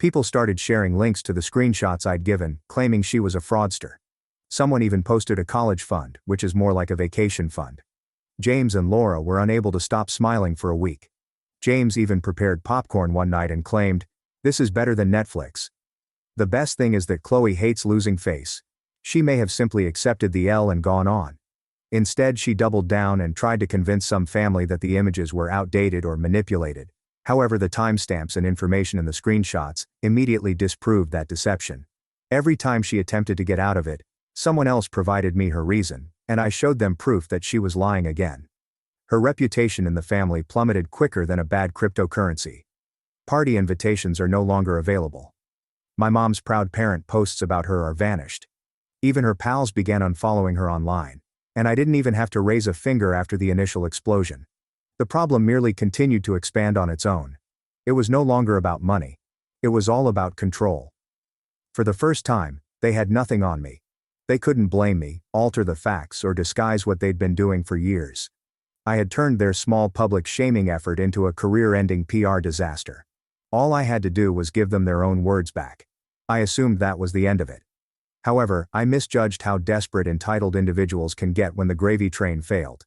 People started sharing links to the screenshots I'd given, claiming she was a fraudster. Someone even posted a college fund, which is more like a vacation fund. James and Laura were unable to stop smiling for a week. James even prepared popcorn one night and claimed, "This is better than Netflix." The best thing is that Chloe hates losing face. She may have simply accepted the L and gone on. Instead, she doubled down and tried to convince some family that the images were outdated or manipulated. However, the timestamps and information in the screenshots immediately disproved that deception. Every time she attempted to get out of it, someone else provided me her reason, and I showed them proof that she was lying again. Her reputation in the family plummeted quicker than a bad cryptocurrency. Party invitations are no longer available. My mom's proud parent posts about her are vanished. Even her pals began unfollowing her online. And I didn't even have to raise a finger after the initial explosion. The problem merely continued to expand on its own. It was no longer about money. It was all about control. For the first time, they had nothing on me. They couldn't blame me, alter the facts, or disguise what they'd been doing for years. I had turned their small public shaming effort into a career-ending PR disaster. All I had to do was give them their own words back. I assumed that was the end of it. However, I misjudged how desperate entitled individuals can get when the gravy train failed.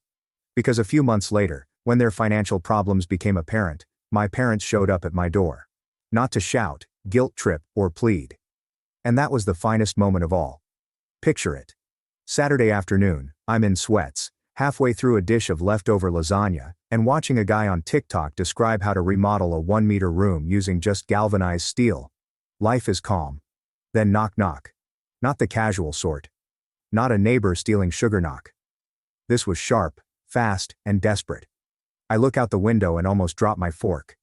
Because a few months later, when their financial problems became apparent, my parents showed up at my door. Not to shout, guilt trip, or plead. And that was the finest moment of all. Picture it. Saturday afternoon, I'm in sweats, halfway through a dish of leftover lasagna, and watching a guy on TikTok describe how to remodel a 1-meter room using just galvanized steel. Life is calm. Then knock knock. Not the casual sort. Not a neighbor stealing sugar knock. This was sharp, fast, and desperate. I look out the window and almost drop my fork.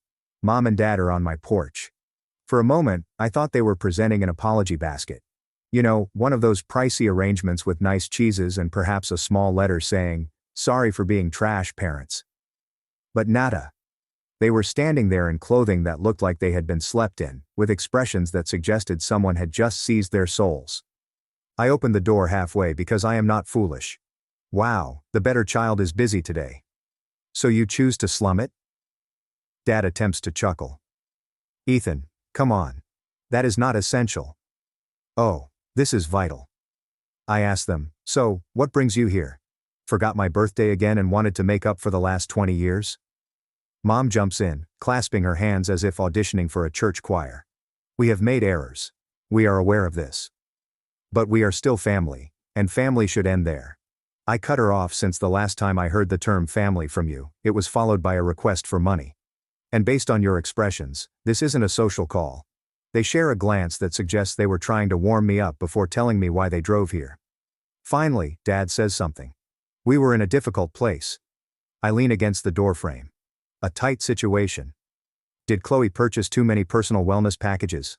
Mom and Dad are on my porch. For a moment, I thought they were presenting an apology basket. You know, one of those pricey arrangements with nice cheeses and perhaps a small letter saying, "Sorry for being trash, parents." But nada. They were standing there in clothing that looked like they had been slept in, with expressions that suggested someone had just seized their souls. I opened the door halfway because I am not foolish. Wow, the better child is busy today. So you choose to slum it? Dad attempts to chuckle. Ethan, come on. That is not essential. Oh, this is vital. I ask them, so, what brings you here? Forgot my birthday again and wanted to make up for the last 20 years? Mom jumps in, clasping her hands as if auditioning for a church choir. We have made errors. We are aware of this. But we are still family, and family should end there. I cut her off since the last time I heard the term family from you, it was followed by a request for money. And based on your expressions, this isn't a social call. They share a glance that suggests they were trying to warm me up before telling me why they drove here. Finally, Dad says something. We were in a difficult place. I lean against the doorframe. A tight situation. Did Chloe purchase too many personal wellness packages?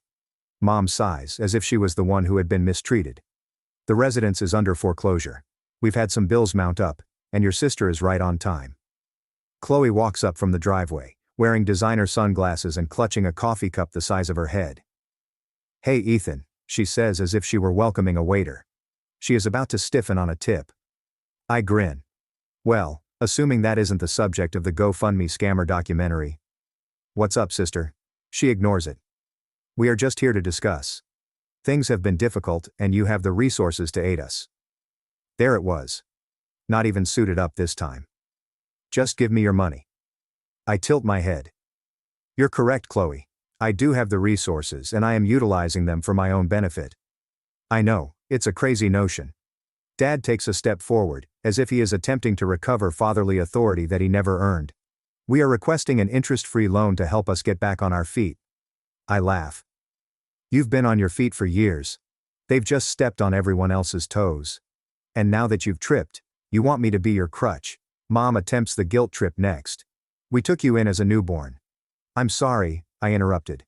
Mom sighs, as if she was the one who had been mistreated. The residence is under foreclosure. We've had some bills mount up, and your sister is right on time. Chloe walks up from the driveway, wearing designer sunglasses and clutching a coffee cup the size of her head. Hey Ethan, she says as if she were welcoming a waiter. She is about to stiffen on a tip. I grin. Well, assuming that isn't the subject of the GoFundMe scammer documentary. What's up, sister? She ignores it. We are just here to discuss. Things have been difficult and you have the resources to aid us. There it was. Not even suited up this time. Just give me your money. I tilt my head. You're correct, Chloe. I do have the resources and I am utilizing them for my own benefit. I know, it's a crazy notion. Dad takes a step forward, as if he is attempting to recover fatherly authority that he never earned. We are requesting an interest-free loan to help us get back on our feet. I laugh. You've been on your feet for years. They've just stepped on everyone else's toes. And now that you've tripped, you want me to be your crutch. Mom attempts the guilt trip next. We took you in as a newborn. I'm sorry, I interrupted.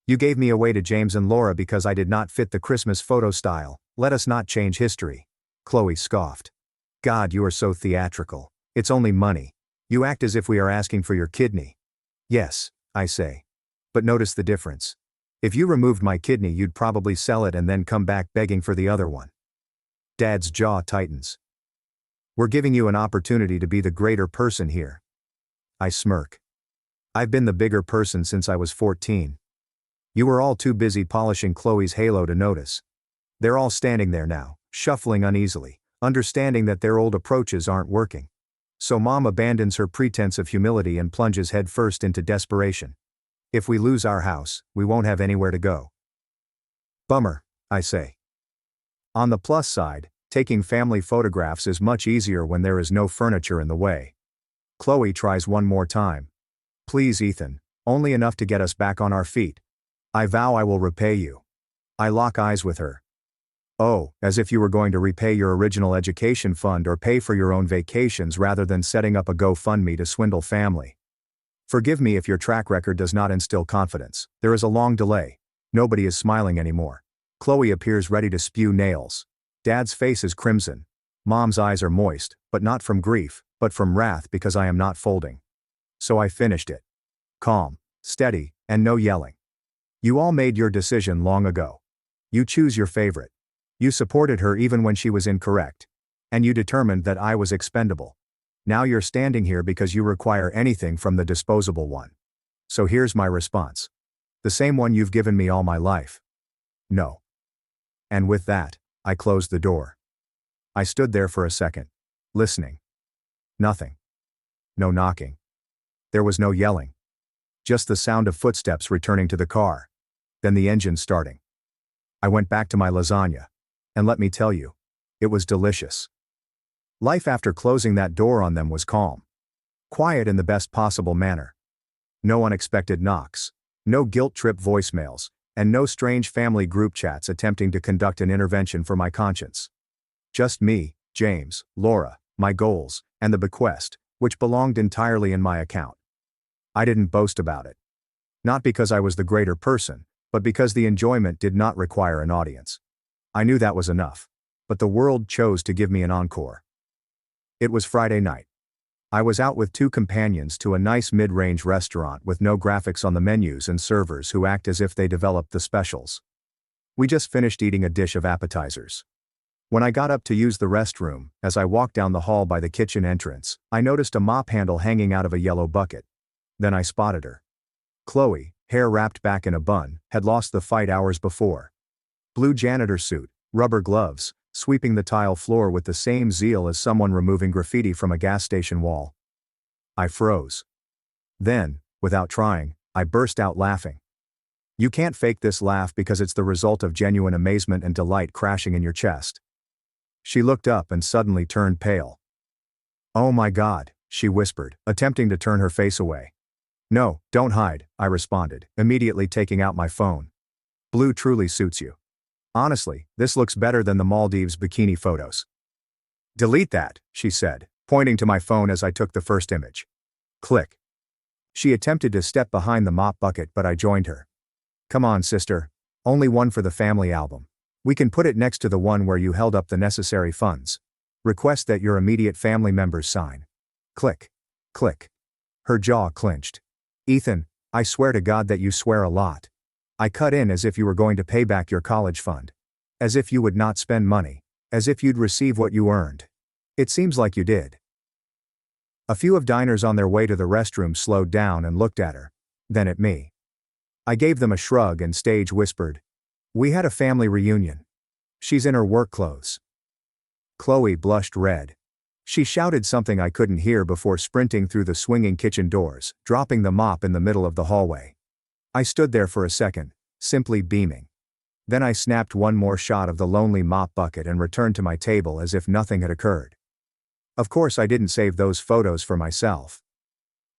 You gave me away to James and Laura because I did not fit the Christmas photo style. Let us not change history. Chloe scoffed. God, you are so theatrical. It's only money. You act as if we are asking for your kidney. Yes, I say. But notice the difference. If you removed my kidney, you'd probably sell it and then come back begging for the other one. Dad's jaw tightens. We're giving you an opportunity to be the greater person here. I smirk. I've been the bigger person since I was 14. You were all too busy polishing Chloe's halo to notice. They're all standing there now, shuffling uneasily, understanding that their old approaches aren't working. So Mom abandons her pretense of humility and plunges headfirst into desperation. If we lose our house, we won't have anywhere to go. Bummer, I say. On the plus side, taking family photographs is much easier when there is no furniture in the way. Chloe tries one more time. Please, Ethan, only enough to get us back on our feet. I vow I will repay you. I lock eyes with her. Oh, as if you were going to repay your original education fund or pay for your own vacations rather than setting up a GoFundMe to swindle family. Forgive me if your track record does not instill confidence. There is a long delay. Nobody is smiling anymore. Chloe appears ready to spew nails. Dad's face is crimson. Mom's eyes are moist, but not from grief, but from wrath because I am not folding. So I finished it. Calm, steady, and no yelling. You all made your decision long ago. You choose your favorite. You supported her even when she was incorrect. And you determined that I was expendable. Now you're standing here because you require anything from the disposable one. So here's my response. The same one you've given me all my life. No. And with that, I closed the door. I stood there for a second, listening. Nothing. No knocking. There was no yelling. Just the sound of footsteps returning to the car. Then the engine starting. I went back to my lasagna. And let me tell you, it was delicious. Life after closing that door on them was calm. Quiet in the best possible manner. No unexpected knocks. No guilt trip voicemails. and no strange family group chats attempting to conduct an intervention for my conscience. Just me, James, Laura, my goals, and the bequest, which belonged entirely in my account. I didn't boast about it. Not because I was the greater person, but because the enjoyment did not require an audience. I knew that was enough. But the world chose to give me an encore. It was Friday night. I was out with two companions to a nice mid-range restaurant with no graphics on the menus and servers who act as if they developed the specials. We just finished eating a dish of appetizers. When I got up to use the restroom, as I walked down the hall by the kitchen entrance, I noticed a mop handle hanging out of a yellow bucket. Then I spotted her. Chloe, hair wrapped back in a bun, had lost the fight hours before. Blue janitor suit, rubber gloves, sweeping the tile floor with the same zeal as someone removing graffiti from a gas station wall. I froze. Then, without trying, I burst out laughing. You can't fake this laugh because it's the result of genuine amazement and delight crashing in your chest. She looked up and suddenly turned pale. "Oh my God," she whispered, attempting to turn her face away. "No, don't hide," I responded, immediately taking out my phone. "Blue truly suits you. Honestly, this looks better than the Maldives bikini photos." "Delete that," she said, pointing to my phone as I took the first image. Click. She attempted to step behind the mop bucket, but I joined her. "Come on, sister. Only one for the family album. We can put it next to the one where you held up the necessary funds. Request that your immediate family members sign." Click. Click. Her jaw clenched. "Ethan, I swear to God that you swear a lot. I cut in as if you were going to pay back your college fund. As if you would not spend money. As if you'd receive what you earned. It seems like you did." A few of diners on their way to the restroom slowed down and looked at her. Then at me. I gave them a shrug and stage whispered, "We had a family reunion. She's in her work clothes." Chloe blushed red. She shouted something I couldn't hear before sprinting through the swinging kitchen doors, dropping the mop in the middle of the hallway. I stood there for a second, simply beaming. Then I snapped one more shot of the lonely mop bucket and returned to my table as if nothing had occurred. Of course I didn't save those photos for myself.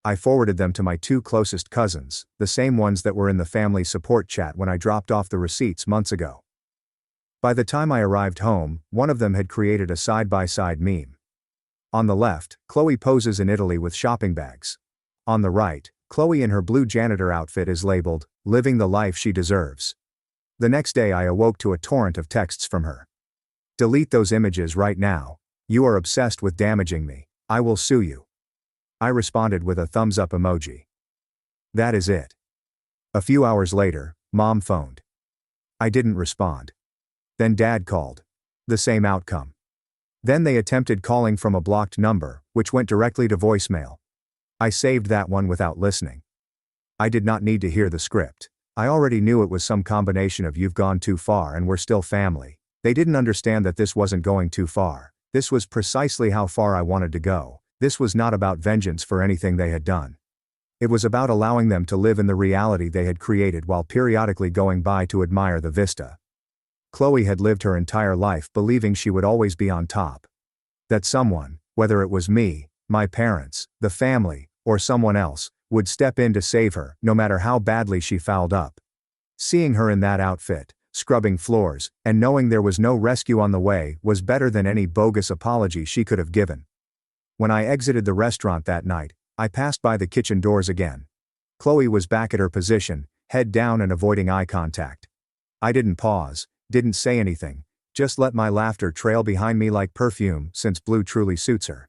I forwarded them to my two closest cousins, the same ones that were in the family support chat when I dropped off the receipts months ago. By the time I arrived home, one of them had created a side-by-side meme. On the left, Chloe poses in Italy with shopping bags. On the right, Chloe in her blue janitor outfit is labeled, "Living the life she deserves." The next day I awoke to a torrent of texts from her. "Delete those images right now. You are obsessed with damaging me. I will sue you." I responded with a thumbs up emoji. That is it. A few hours later, Mom phoned. I didn't respond. Then Dad called. The same outcome. Then they attempted calling from a blocked number, which went directly to voicemail. I saved that one without listening. I did not need to hear the script. I already knew it was some combination of "you've gone too far and we're still family." They didn't understand that this wasn't going too far. This was precisely how far I wanted to go. This was not about vengeance for anything they had done. It was about allowing them to live in the reality they had created while periodically going by to admire the vista. Chloe had lived her entire life believing she would always be on top. That someone, whether it was me, my parents, the family, or someone else, would step in to save her, no matter how badly she fouled up. Seeing her in that outfit, scrubbing floors, and knowing there was no rescue on the way was better than any bogus apology she could have given. When I exited the restaurant that night, I passed by the kitchen doors again. Chloe was back at her position, head down and avoiding eye contact. I didn't pause, didn't say anything, just let my laughter trail behind me like perfume, since blue truly suits her.